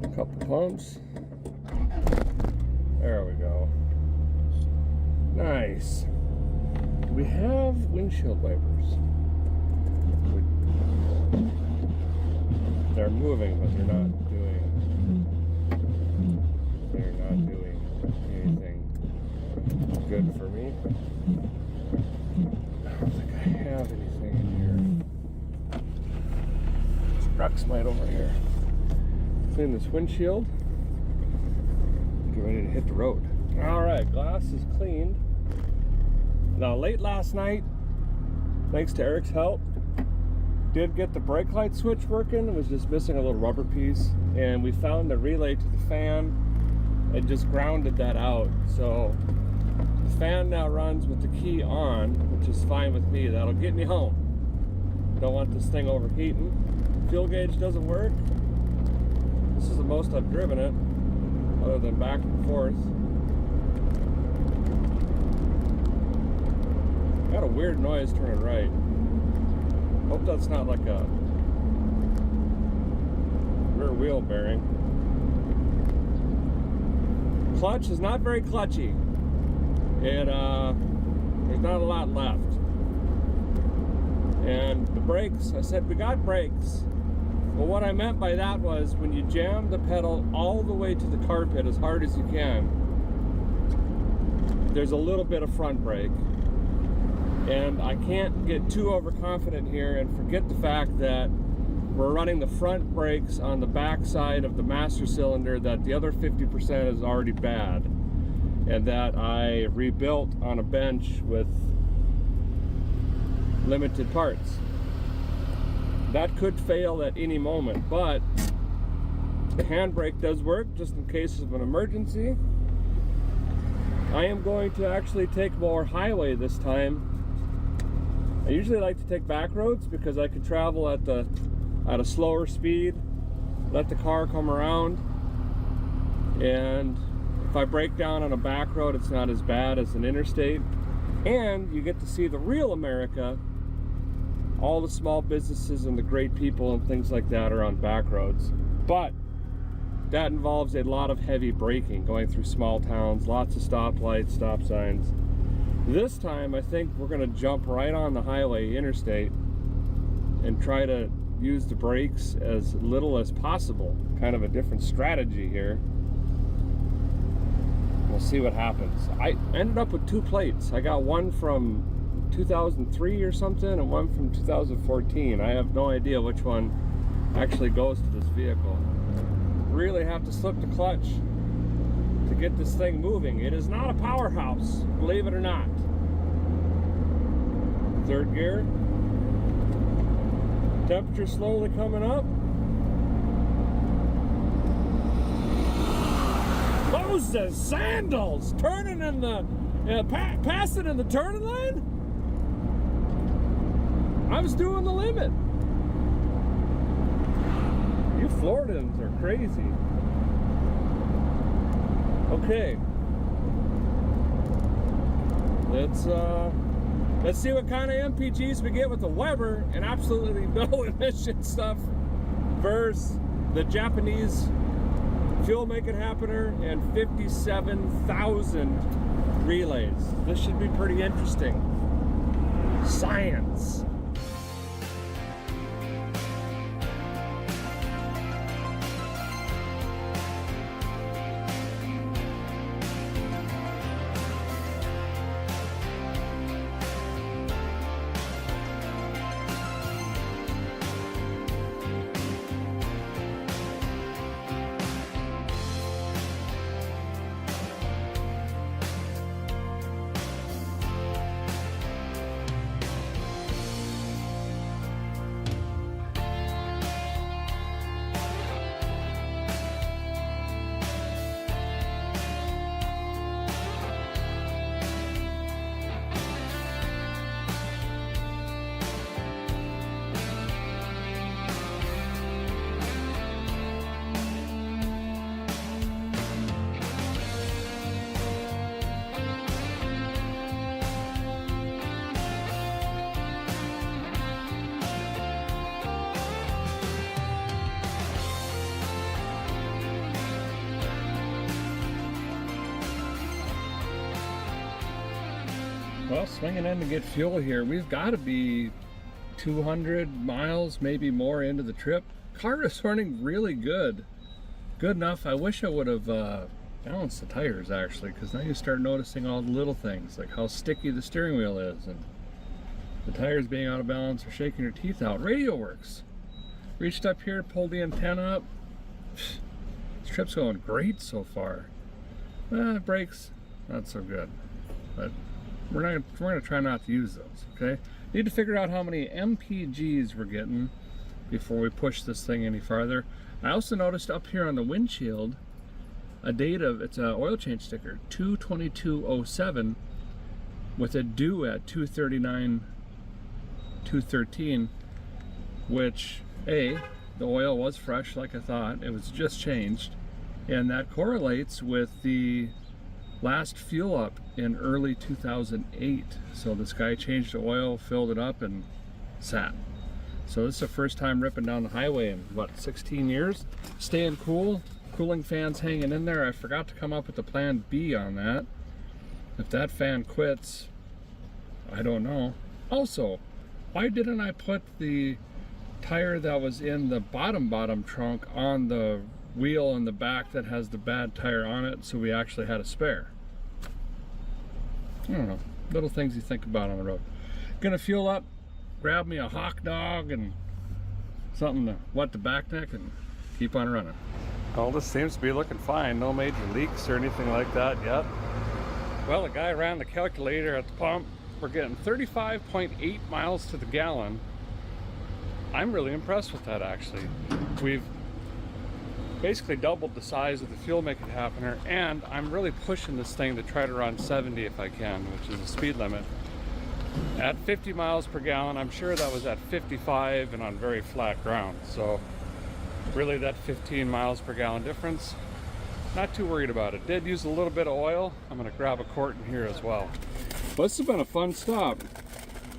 A couple pumps. There we go. Nice. Do we have windshield wipers? They're moving, but they're not doing anything good for me. I don't think I have anything in here. Truck's might over here. Clean this windshield. Get ready to hit the road. All right, glass is cleaned. Now, late last night, thanks to Eric's help, did get the brake light switch working. It was just missing a little rubber piece, and we found the relay to the fan and just grounded that out. So the fan now runs with the key on, which is fine with me. That'll get me home. Don't want this thing overheating. Fuel gauge doesn't work. This is the most I've driven it, other than back and forth. Got a weird noise turning right. Hope that's not like a rear wheel bearing. Clutch is not very clutchy. There's not a lot left. And the brakes, I said we got brakes. Well, what I meant by that was when you jam the pedal all the way to the carpet as hard as you can, there's a little bit of front brake. And I can't get too overconfident here and forget the fact that we're running the front brakes on the back side of the master cylinder, that the other 50% is already bad, and that I rebuilt on a bench with limited parts. That could fail at any moment, but the handbrake does work just in case of an emergency. I am going to actually take more highway this time. I usually like to take back roads because I can travel at a slower speed, let the car come around, and if I break down on a back road, it's not as bad as an interstate. And you get to see the real America. All the small businesses and the great people and things like that are on back roads. But that involves a lot of heavy braking, going through small towns, lots of stoplights, stop signs. This time, I think we're gonna jump right on the highway interstate. and try to use the brakes as little as possible. Kind of a different strategy here. We'll see what happens. I ended up with 2 plates. I got one from 2003 or something and one from 2014. I have no idea which one actually goes to this vehicle. Really have to slip the clutch to get this thing moving. It is not a powerhouse, believe it or not. 3rd gear. Temperature slowly coming up. Moses sandals turning in the passing in the turning lane. I was doing the limit. You Floridans are crazy. Okay. Let's see what kind of MPGs we get with the Weber and absolutely no emission stuff versus the Japanese fuel make it happener and 57,000 relays. This should be pretty interesting. Science. Well, swinging in to get fuel here. We've got to be 200 miles, maybe more into the trip. Car is running really good. Good enough. I wish I would have balanced the tires actually, because now you start noticing all the little things, like how sticky the steering wheel is and the tires being out of balance or shaking your teeth out. Radio works. Reached up here, pulled the antenna up. This trip's going great so far. Brakes, not so good. But we're gonna try not to use those, okay? Need to figure out how many MPGs we're getting before we push this thing any farther. I also noticed up here on the windshield a date of, it's an oil change sticker, 2/22/07 with a due at 2/39/213, which the oil was fresh like I thought. It was just changed, and that correlates with the last fuel up in early 2008. So this guy changed the oil, filled it up, and sat. So this is the first time ripping down the highway in what, 16 years? Staying cool, cooling fans hanging in there. I forgot to come up with a plan B on that. If that fan quits, I don't know. Also, why didn't I put the tire that was in the bottom trunk on the wheel in the back that has the bad tire on it, so we actually had a spare? I don't know, little things you think about on the road. Gonna fuel up, grab me a hawk dog and something to wet the back neck and keep on running. Well, this seems to be looking fine. No major leaks or anything like that yet. Well, the guy ran the calculator at the pump. We're getting 35.8 miles to the gallon. I'm really impressed with that actually. We've basically doubled the size of the fuel make it happener, and I'm really pushing this thing to try to run 70 if I can, which is the speed limit. At 50 miles per gallon, I'm sure that was at 55 and on very flat ground. So really that 15 miles per gallon difference, not too worried about it. Did use a little bit of oil. I'm gonna grab a quart in here as well. Well, this has been a fun stop.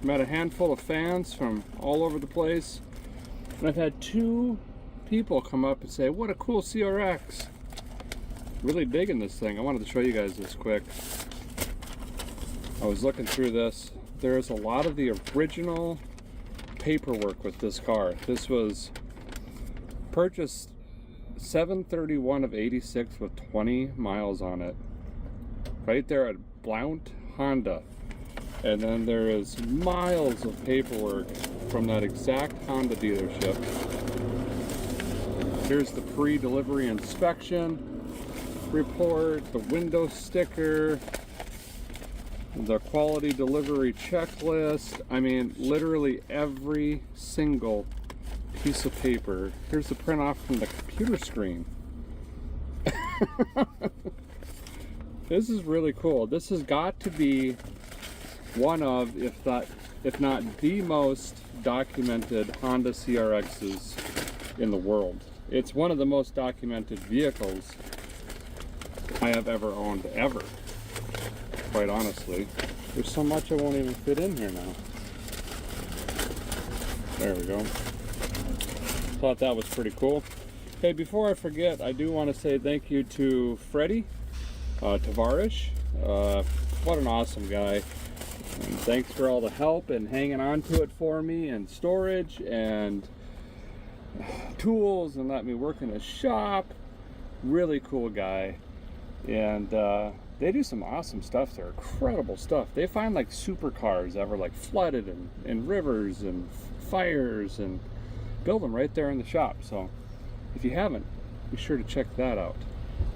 Met a handful of fans from all over the place, and I've had 2 people come up and say, what a cool CRX. Really digging this thing. I wanted to show you guys this quick. I was looking through this. There's a lot of the original paperwork with this car. This was purchased 7/31 of 86 with 20 miles on it. Right there at Blount Honda. And then there is miles of paperwork from that exact Honda dealership. Here's the pre-delivery inspection report, the window sticker, the quality delivery checklist. I mean, literally every single piece of paper. Here's the print off from the computer screen. This is really cool. This has got to be one of, if not the most documented Honda CRXs in the world. It's one of the most documented vehicles I have ever owned, ever. Quite honestly. There's so much I won't even fit in here now. There we go. Thought that was pretty cool. Hey, before I forget, I do want to say thank you to Freddie Tavarish. What an awesome guy. And thanks for all the help and hanging on to it for me, and storage and tools, and let me work in his shop. Really cool guy. And they do some awesome stuff there, incredible stuff. They find like supercars that were like flooded in rivers and fires, and build them right there in the shop. So if you haven't, be sure to check that out.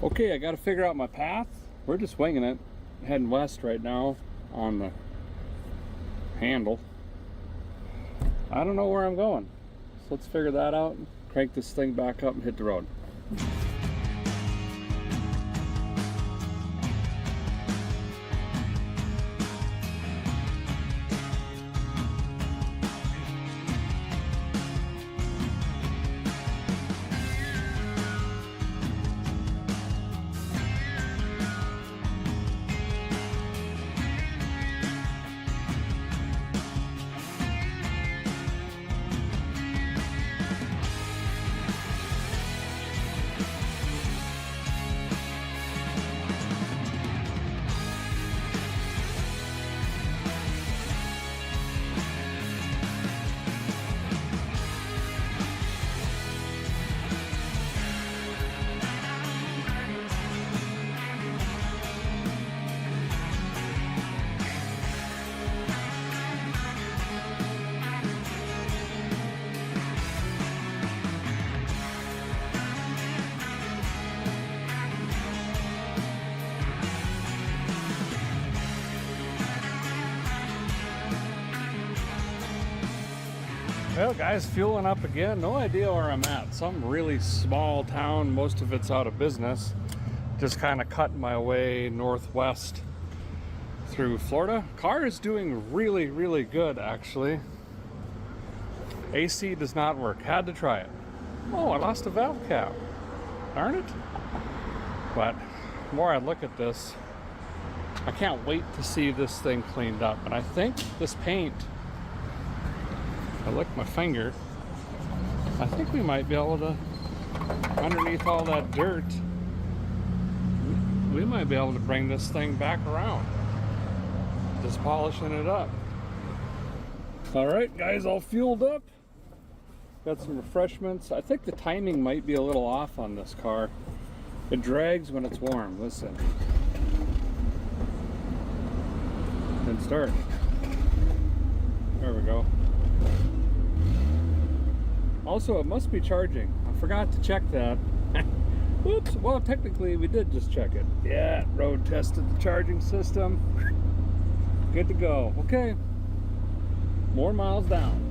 Okay, I got to figure out my path. We're just winging it, heading west right now on the handle. I don't know where I'm going, so let's figure that out and crank this thing back up and hit the road. Well guys, fueling up again. No idea where I'm at. Some really small town. Most of it's out of business. Just kind of cutting my way northwest through Florida. Car is doing really, really good actually. AC does not work. Had to try it. Oh, I lost a valve cap. Darn it. But the more I look at this, I can't wait to see this thing cleaned up. And I think this paint, I lick my finger, I think we might be able to, underneath all that dirt, we might be able to bring this thing back around. Just polishing it up. All right, guys, all fueled up. Got some refreshments. I think the timing might be a little off on this car. It drags when it's warm. Listen. And start. There we go. Also, it must be charging. I forgot to check that. Oops. Well, technically, we did just check it. Yeah, road tested the charging system. Good to go. Okay. More miles down.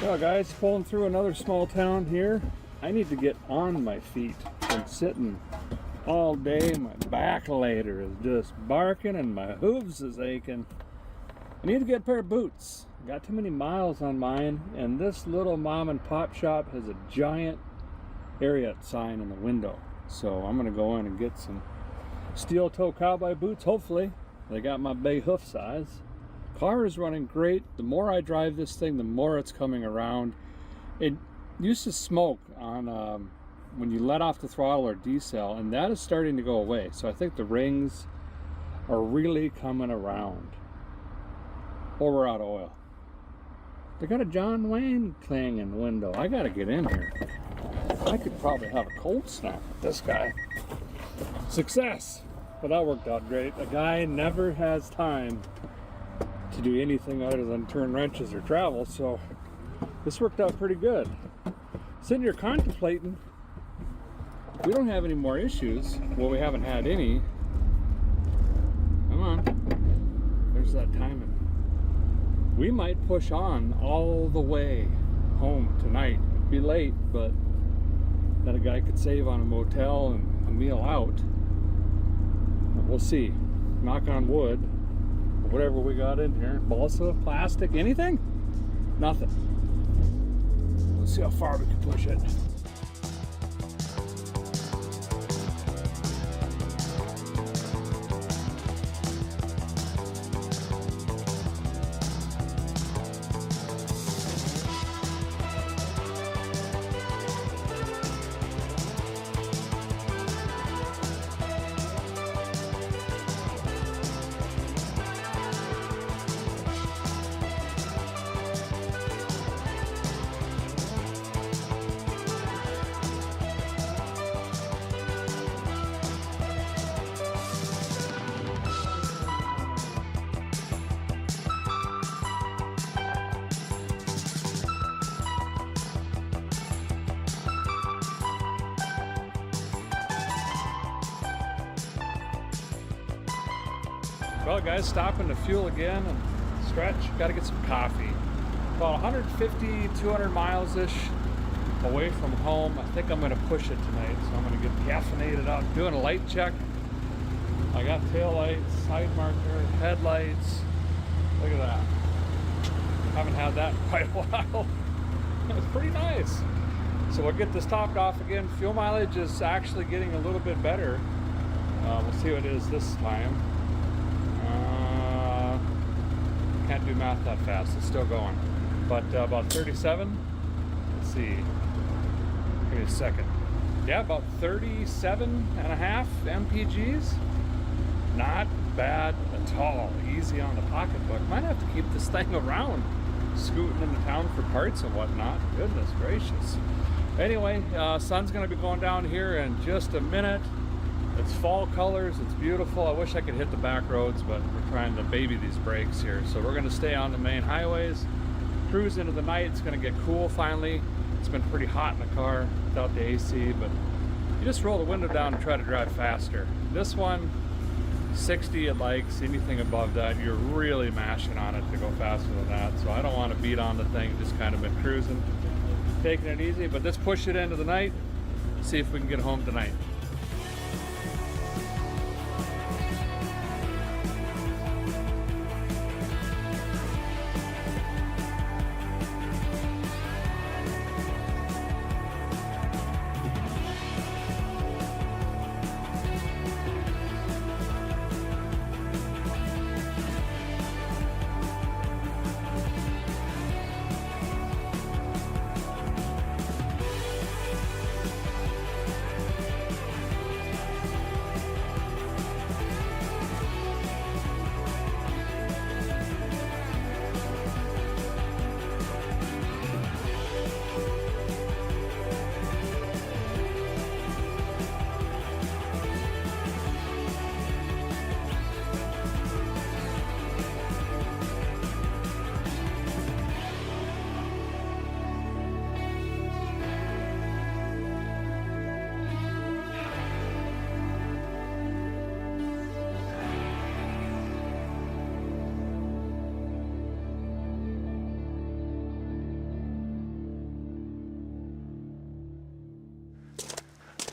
Well guys, pulling through another small town here. I need to get on my feet. Been sitting all day, my back later is just barking and my hooves is aching. I need to get a pair of boots. Got too many miles on mine, and this little mom and pop shop has a giant Ariat sign in the window. So I'm gonna go in and get some steel toe cowboy boots, hopefully. They got my big hoof size. Car is running great. The more I drive this thing, the more it's coming around. It used to smoke on when you let off the throttle or decel, and that is starting to go away. So I think the rings are really coming around. Or we're out of oil. They got a John Wayne thing in the window. I gotta get in here. I could probably have a cold snap with this guy. Success! But that worked out great. A guy never has time to do anything other than turn wrenches or travel, so this worked out pretty good. Sitting here contemplating, we don't have any more issues. Well, we haven't had any. Come on. There's that timing. We might push on all the way home tonight. It'd be late, but that a guy could save on a motel and a meal out. We'll see. Knock on wood. Whatever we got in here. Balsa, plastic, anything? Nothing. Let's see how far we can push it. Well guys, stopping to fuel again and stretch. Got to get some coffee. About 150, 200 miles-ish away from home. I think I'm going to push it tonight, so I'm going to get caffeinated up. Doing a light check. I got tail lights, side marker, headlights. Look at that. Haven't had that in quite a while. It's pretty nice. So we'll get this topped off again. Fuel mileage is actually getting a little bit better. We'll see what it is this time. Can't do math that fast. It's still going. But about 37. Let's see. Give me a second. Yeah, about 37.5 mpgs. Not bad at all. Easy on the pocketbook. Might have to keep this thing around, scooting into town for parts and whatnot. Goodness gracious. Anyway, sun's gonna be going down here in just a minute. It's fall colors, it's beautiful. I wish I could hit the back roads, but we're trying to baby these brakes here. So we're gonna stay on the main highways, cruise into the night. It's gonna get cool finally. It's been pretty hot in the car without the AC, but you just roll the window down and try to drive faster. This one, 60 it likes. Anything above that, you're really mashing on it to go faster than that. So I don't want to beat on the thing, just kind of been cruising, taking it easy. But let's push it into the night, see if we can get home tonight.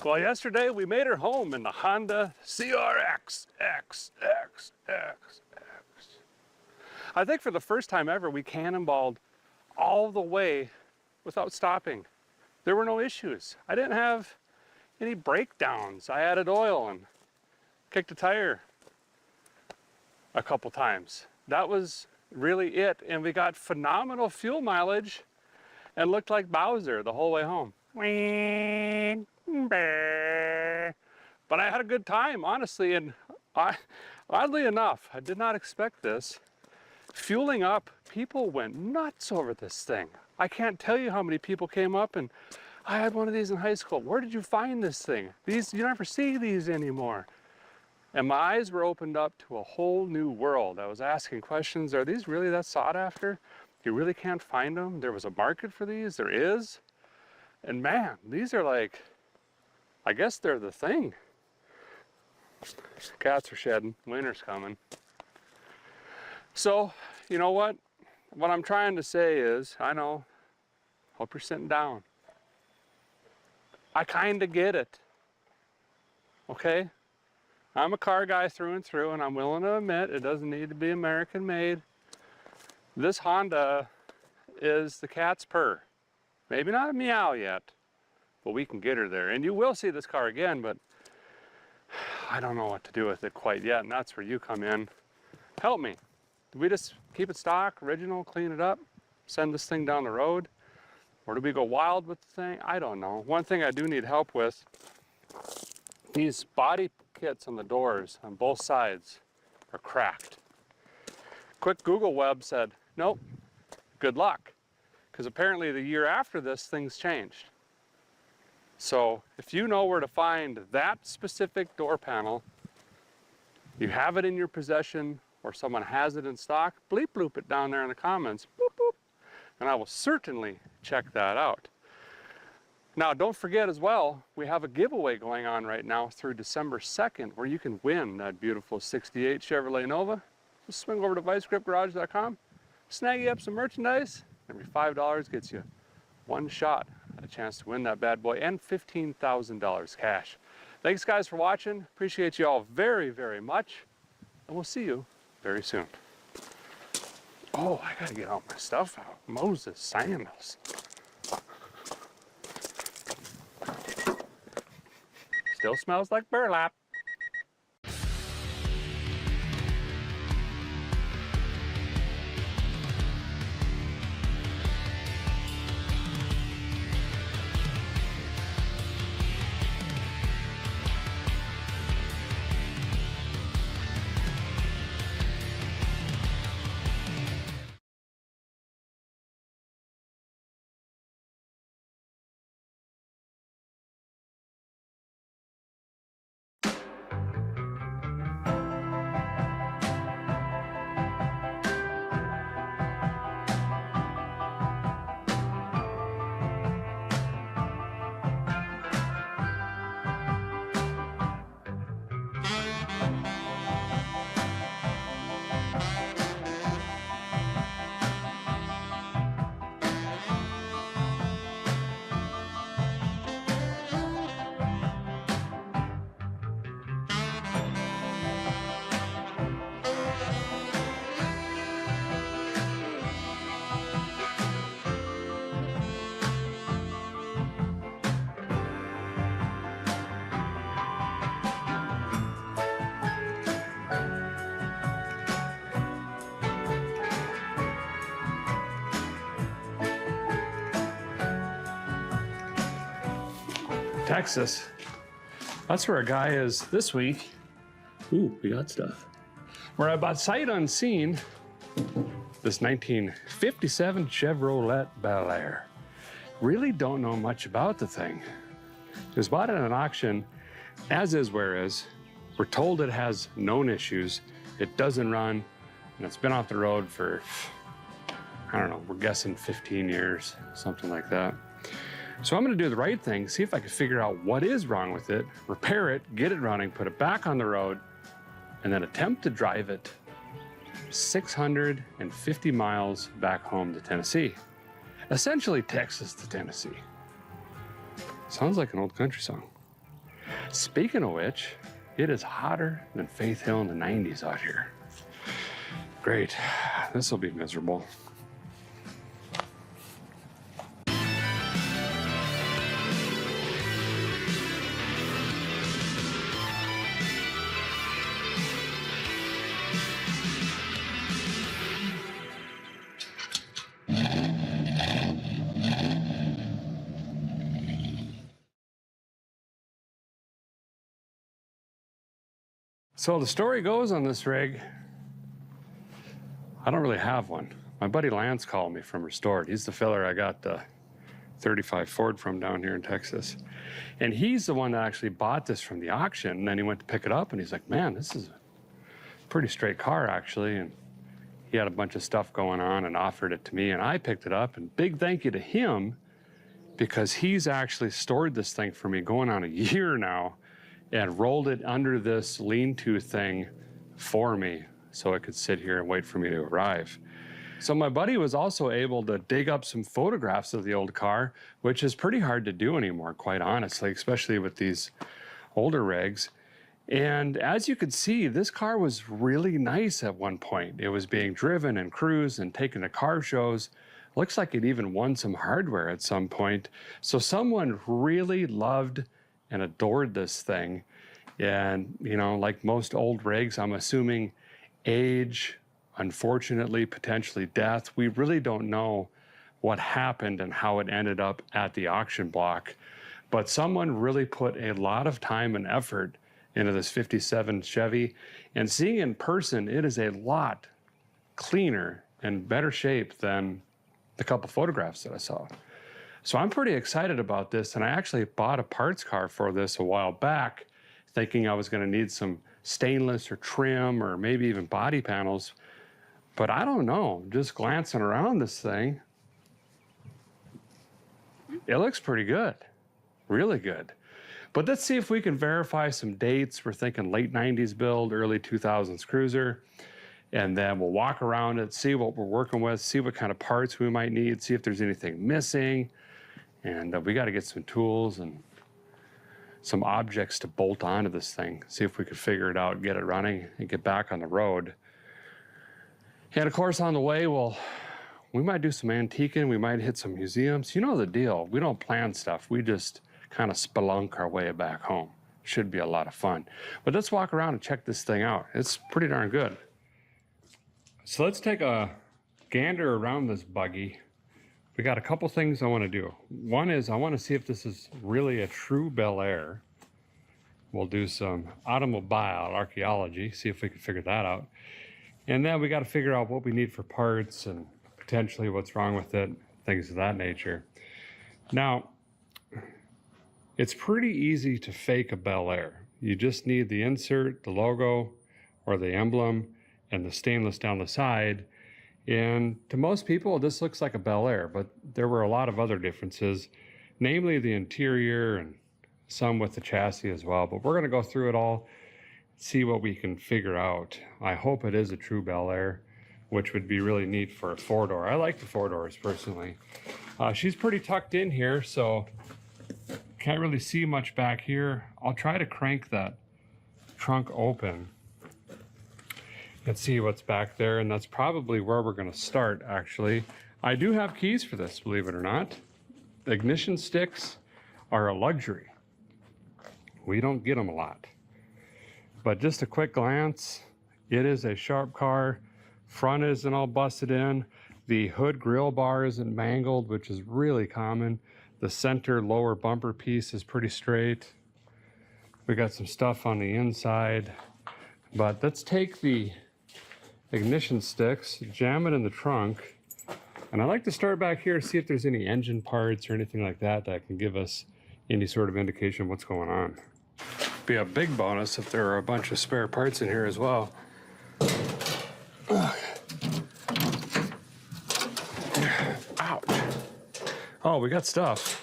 Well, yesterday we made her home in the Honda CRX X. I think for the first time ever, we cannonballed all the way without stopping. There were no issues. I didn't have any breakdowns. I added oil and kicked a tire a couple times. That was really it. And we got phenomenal fuel mileage and looked like Bowser the whole way home. But I had a good time, honestly, and oddly enough, I did not expect this. Fueling up, people went nuts over this thing. I can't tell you how many people came up and, I had one of these in high school. Where did you find this thing? These, you never see these anymore. And my eyes were opened up to a whole new world. I was asking questions, are these really that sought after? You really can't find them? There was a market for these, there is. And man, these are like, I guess they're the thing. Cats are shedding, winter's coming. So, you know what? What I'm trying to say is, I know, hope you're sitting down. I kind of get it, okay? I'm a car guy through and through, and I'm willing to admit it doesn't need to be American made. This Honda is the cat's purr. Maybe not a meow yet, but we can get her there. And you will see this car again, but I don't know what to do with it quite yet, and that's where you come in. Help me. Do we just keep it stock, original, clean it up, send this thing down the road? Or do we go wild with the thing? I don't know. One thing I do need help with, these body kits on the doors on both sides are cracked. Quick Google web said, nope, good luck. Because apparently the year after this, things changed. So if you know where to find that specific door panel, you have it in your possession, or someone has it in stock, bleep bloop it down there in the comments, boop boop, and I will certainly check that out. Now, don't forget as well, we have a giveaway going on right now through December 2nd, where you can win that beautiful 68 Chevrolet Nova. Just swing over to vicegripgarage.com, snag you up some merchandise. Every $5 gets you one shot at a chance to win that bad boy, and $15,000 cash. Thanks guys for watching. Appreciate you all very, very much. And we'll see you very soon. Oh, I gotta get all my stuff out. Moses sandals. Still smells like burlap. Texas. That's where a guy is this week. Ooh, we got stuff. Where I bought sight unseen this 1957 Chevrolet Bel Air. Really don't know much about the thing. It was bought at an auction, as is where is. We're told it has known issues. It doesn't run, and it's been off the road for, I don't know, we're guessing 15 years, something like that. So I'm gonna do the right thing, see if I can figure out what is wrong with it, repair it, get it running, put it back on the road, and then attempt to drive it 650 miles back home to Tennessee. Essentially Texas to Tennessee. Sounds like an old country song. Speaking of which, it is hotter than Faith Hill in the 90s out here. Great, this will be miserable. So the story goes on this rig, I don't really have one. My buddy Lance called me from Restored. He's the filler I got the 35 Ford from down here in Texas. And he's the one that actually bought this from the auction. And then he went to pick it up and he's like, man, this is a pretty straight car actually. And he had a bunch of stuff going on and offered it to me and I picked it up. And big thank you to him because he's actually stored this thing for me going on a year now and rolled it under this lean-to thing for me so it could sit here and wait for me to arrive. So my buddy was also able to dig up some photographs of the old car, which is pretty hard to do anymore, quite honestly, especially with these older rigs. And as you could see, this car was really nice at one point. It was being driven and cruised and taken to car shows. Looks like it even won some hardware at some point. So someone really loved and adored this thing. And, you know, like most old rigs, I'm assuming age, unfortunately, potentially death. We really don't know what happened and how it ended up at the auction block. But someone really put a lot of time and effort into this 57 Chevy. And seeing in person, it is a lot cleaner and better shape than the couple photographs that I saw. So I'm pretty excited about this, and I actually bought a parts car for this a while back, thinking I was gonna need some stainless or trim or maybe even body panels, but I don't know, just glancing around this thing, it looks pretty good, really good. But let's see if we can verify some dates. We're thinking late 90s build, early 2000s cruiser, and then we'll walk around it, see what we're working with, see what kind of parts we might need, see if there's anything missing. And we got to get some tools and some objects to bolt onto this thing, see if we could figure it out, get it running, and get back on the road. And of course, on the way, well, we might do some antiquing, we might hit some museums. You know the deal. We don't plan stuff. We just kind of spelunk our way back home. Should be a lot of fun. But let's walk around and check this thing out. It's pretty darn good. So let's take a gander around this buggy. We got a couple things I want to do. One is I want to see if this is really a true Bel Air. We'll do some automobile archaeology, see if we can figure that out. And then we got to figure out what we need for parts and potentially what's wrong with it, things of that nature. Now, it's pretty easy to fake a Bel Air. You just need the insert, the logo, or the emblem, and the stainless down the side. And to most people, this looks like a Bel Air, but there were a lot of other differences, namely the interior and some with the chassis as well. But we're going to go through it all, see what we can figure out. I hope it is a true Bel Air, which would be really neat for a four-door. I like the four-doors personally. She's pretty tucked in here, so can't really see much back here. I'll try to crank that trunk open and see what's back there, and that's probably where we're going to start, actually. I do have keys for this, believe it or not. The ignition sticks are a luxury. We don't get them a lot. But just a quick glance, it is a sharp car. Front isn't all busted in. The hood grill bar isn't mangled, which is really common. The center lower bumper piece is pretty straight. We got some stuff on the inside. But let's take the ignition sticks, jam it in the trunk, and I like to start back here, see if there's any engine parts or anything like that that can give us any sort of indication of what's going on. Be a big bonus if there are a bunch of spare parts in here as well. Ouch. Oh, we got stuff.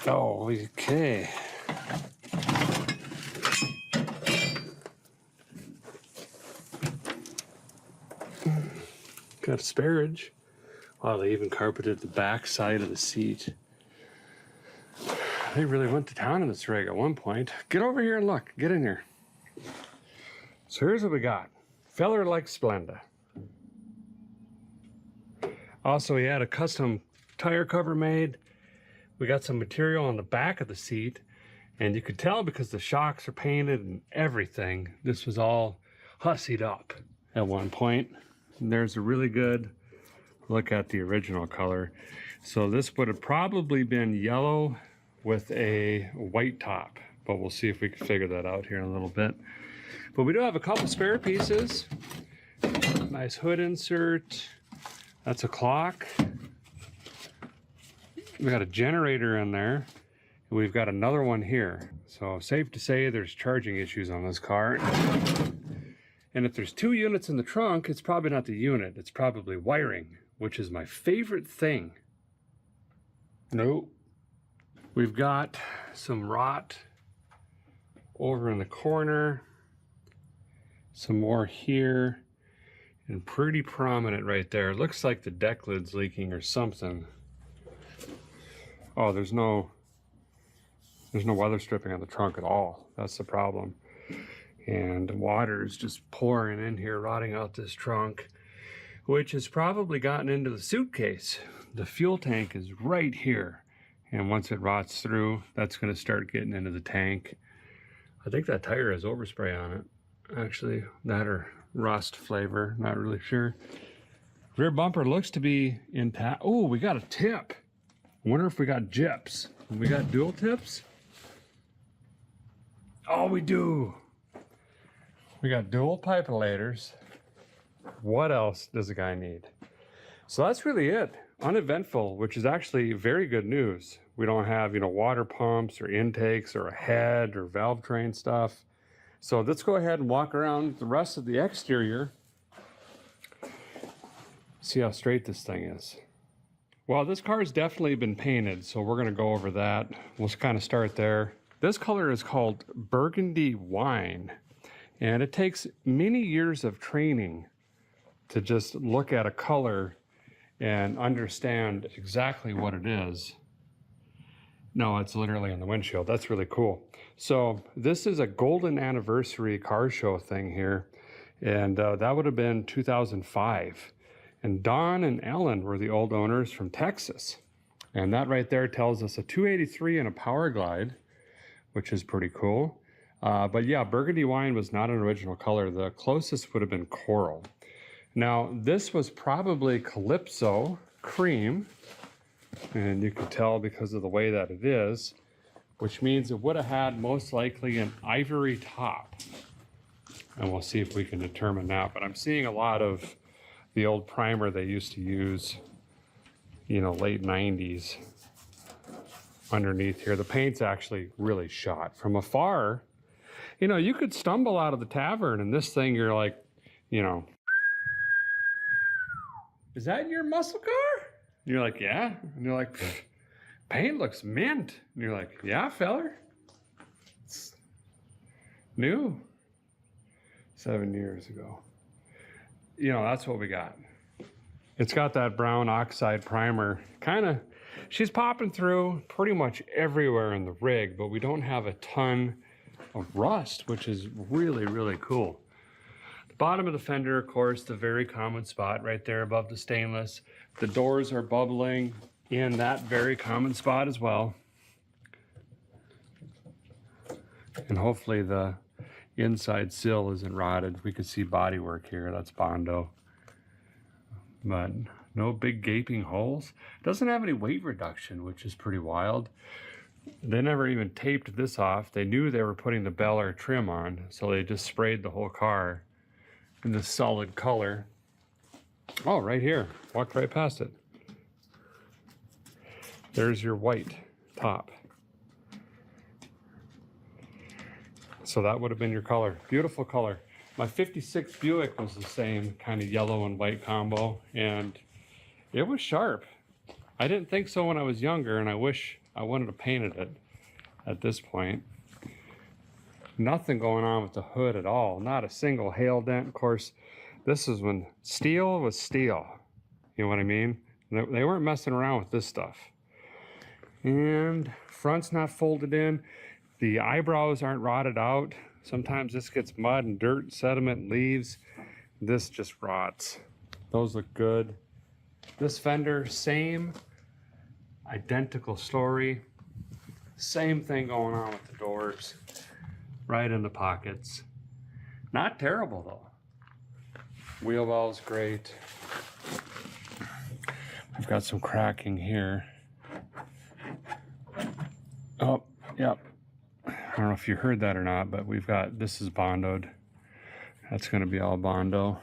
Oh, okay. Got asparage. Wow, they even carpeted the back side of the seat. They really went to town in this rig at one point. Get over here and look. Get in here. So here's what we got. Feller likes Splenda. Also, he had a custom tire cover made. We got some material on the back of the seat, and you could tell because the shocks are painted and everything, this was all hussied up at one point. And there's a really good look at the original color. So this would have probably been yellow with a white top, but we'll see if we can figure that out here in a little bit. But we do have a couple spare pieces. Nice hood insert. That's a clock. We got a generator in there. We've got another one here. So safe to say there's charging issues on this car. And if there's 2 units in the trunk, it's probably not the unit, it's probably wiring, which is my favorite thing. Nope. We've got some rot over in the corner, some more here, and pretty prominent right there. It looks like the deck lid's leaking or something. Oh, there's no weather stripping on the trunk at all. That's the problem. And water is just pouring in here, rotting out this trunk, which has probably gotten into the suitcase. The fuel tank is right here. And once it rots through, that's gonna start getting into the tank. I think that tire has overspray on it. Actually, that or rust flavor, not really sure. Rear bumper looks to be intact. Oh, we got a tip. I wonder if we got gyps. We got dual tips? Oh, we do. We got dual pipelators. What else does a guy need? So that's really it. Uneventful, which is actually very good news. We don't have, water pumps or intakes or a head or valve train stuff. So let's go ahead and walk around the rest of the exterior. See how straight this thing is. Well, this car has definitely been painted, so we're gonna go over that. We'll kind of start there. This color is called Burgundy Wine, and it takes many years of training to just look at a color and understand exactly what it is. No, it's literally on the windshield. That's really cool. So this is a golden anniversary car show thing here, and that would have been 2005. And Don and Ellen were the old owners from Texas. And that right there tells us a 283 and a Power Glide, which is pretty cool. But yeah, Burgundy Wine was not an original color. The closest would have been Coral. Now, this was probably Calypso Cream, and you can tell because of the way that it is, which means it would have had most likely an ivory top. And we'll see if we can determine that. But I'm seeing a lot of the old primer they used to use, late 90s underneath here. The paint's actually really shot. From afar, you could stumble out of the tavern and this thing, you're like, is that your muscle car? And you're like, yeah. And you're like, paint looks mint. And you're like, yeah, feller. It's new. 7 years ago. That's what we got. It's got that brown oxide primer. She's popping through pretty much everywhere in the rig, but we don't have a ton of rust, which is really, really cool. The bottom of the fender, of course, the very common spot right there above the stainless. The doors are bubbling in that very common spot as well. And hopefully the inside sill isn't rotted. We can see bodywork here, that's Bondo. But no big gaping holes. Doesn't have any weight reduction, which is pretty wild. They never even taped this off. They knew they were putting the Bel Air trim on, so they just sprayed the whole car in this solid color. Oh, right here. Walked right past it. There's your white top. So that would have been your color. Beautiful color. My 56 Buick was the same kind of yellow and white combo, and it was sharp. I didn't think so when I was younger, and I wish I wanted to painted it at this point. Nothing going on with the hood at all. Not a single hail dent. Of course, this is when steel was steel. You know what I mean? They weren't messing around with this stuff. And front's not folded in. The eyebrows aren't rotted out. Sometimes this gets mud and dirt, sediment, and leaves. This just rots. Those look good. This fender, same identical story. Same thing going on with the doors. Right in the pockets. Not terrible though. Wheel well's great. I've got some cracking here. Oh, yep. I don't know if you heard that or not, but we've got, this is bondoed. That's gonna be all Bondo.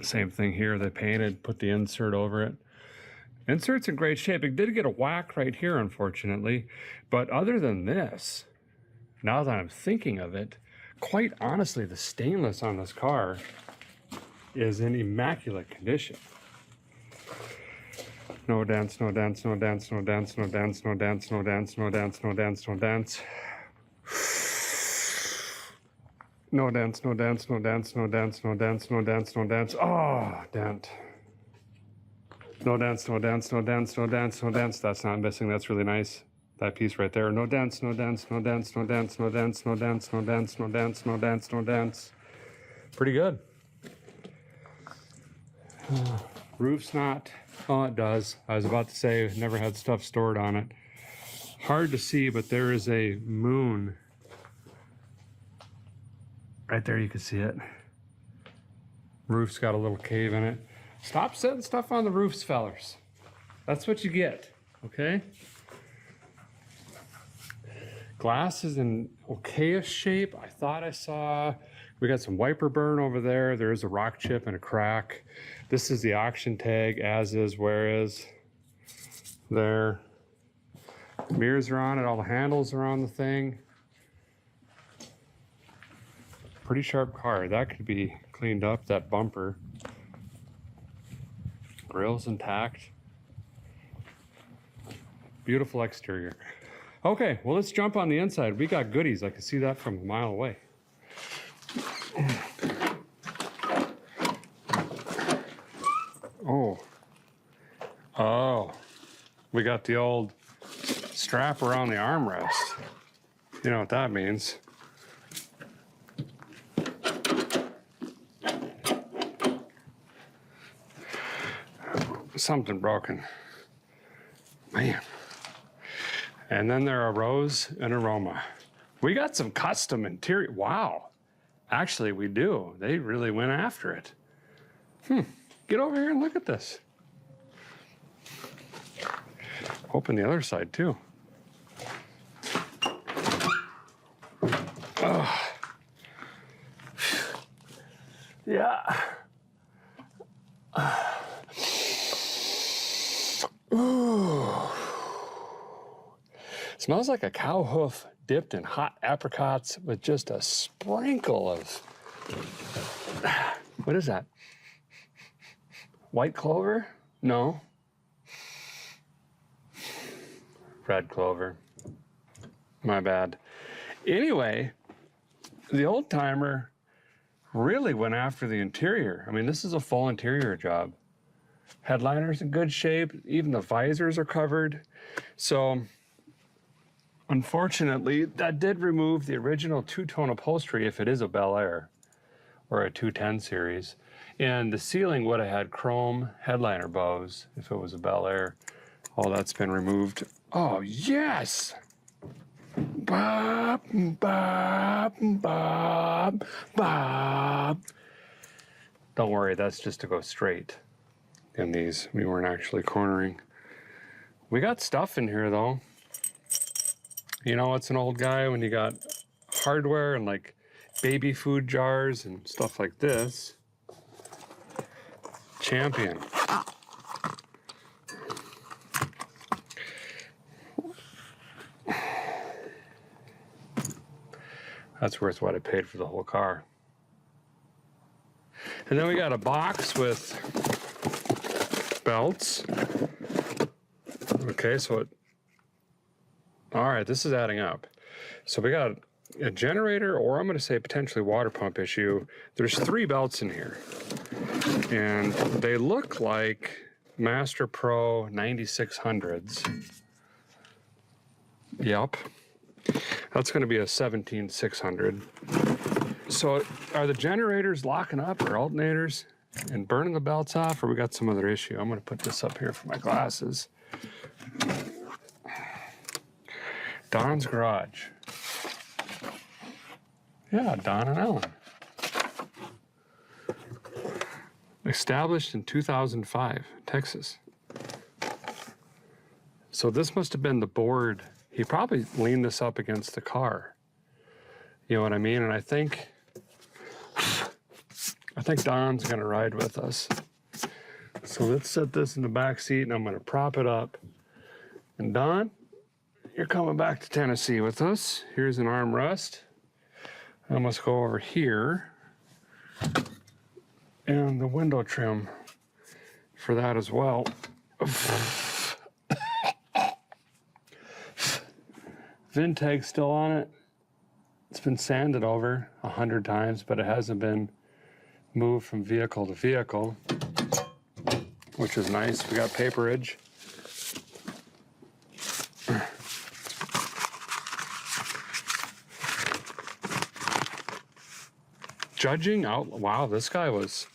Same thing here, they painted, put the insert over it. Insert's in great shape. It did get a whack right here, unfortunately. But other than this, now that I'm thinking of it, quite honestly, the stainless on this car is in immaculate condition. No dents, no dents, no dents, no dents, no dents, no dents, no dents, no dents, no dents, no dents. No dents, no dents, no dents, no dents, no dents, no dents, no dents. Oh, dent. No dents, no dents, no dents, no dents, no dents. That's not missing. That's really nice. That piece right there. No dents, no dents, no dents, no dents, no dents, no dents, no dents, no dents, no dents, no dents. Pretty good. Roof's not. Oh, it does. I was about to say, never had stuff stored on it. Hard to see, but there is a moon. Right there, you can see it. Roof's got a little cave in it. Stop setting stuff on the roofs, fellers. That's what you get, okay? Glass is in okay-ish shape. I thought I saw, we got some wiper burn over there. There is a rock chip and a crack. This is the auction tag, as is, where is. There. Mirrors are on it, all the handles are on the thing. Pretty sharp car. That could be cleaned up, that bumper. Grill's intact. Beautiful exterior. Okay, well, let's jump on the inside. We got goodies. I can see that from a mile away. Oh. Oh. We got the old strap around the armrest. You know what that means. Something broken. Man. And then there are Rose and Aroma. We got some custom interior. Wow. Actually, we do. They really went after it. Get over here and look at this. Open the other side too. Oh. Yeah. Ooh. Smells like a cow hoof dipped in hot apricots with just a sprinkle of, what is that? White clover? No. Red clover. My bad. Anyway, the old timer really went after the interior. I mean, this is a full interior job. Headliner's in good shape. Even the visors are covered. So, unfortunately, that did remove the original two-tone upholstery if it is a Bel Air or a 210 series. And the ceiling would have had chrome headliner bows if it was a Bel Air. All that's been removed. Oh, yes! Bob, Bob, Bob, Bob. Don't worry, that's just to go straight in these. We weren't actually cornering. We got stuff in here, though. You know, it's an old guy when you got hardware and like baby food jars and stuff like this. Champion. That's worth what I paid for the whole car. And then we got a box with belts. Okay, so all right, this is adding up. So we got a generator, or I'm going to say potentially water pump issue. There's 3 belts in here, and they look like Master Pro 9600s. Yep. That's going to be a 17600. So are the generators locking up, or alternators, and burning the belts off, or we got some other issue? I'm going to put this up here for my glasses. Don's Garage. Yeah, Don and Ellen. Established in 2005, Texas. So this must have been the board. He probably leaned this up against the car. You know what I mean? And I think Don's gonna ride with us. So let's set this in the back seat, and I'm gonna prop it up. And Don, you're coming back to Tennessee with us. Here's an armrest. I must go over here. And the window trim for that as well. VIN tag's still on it. It's been sanded over 100 times, but it hasn't been moved from vehicle to vehicle, which is nice. We got paperage. Judging out, wow, this guy was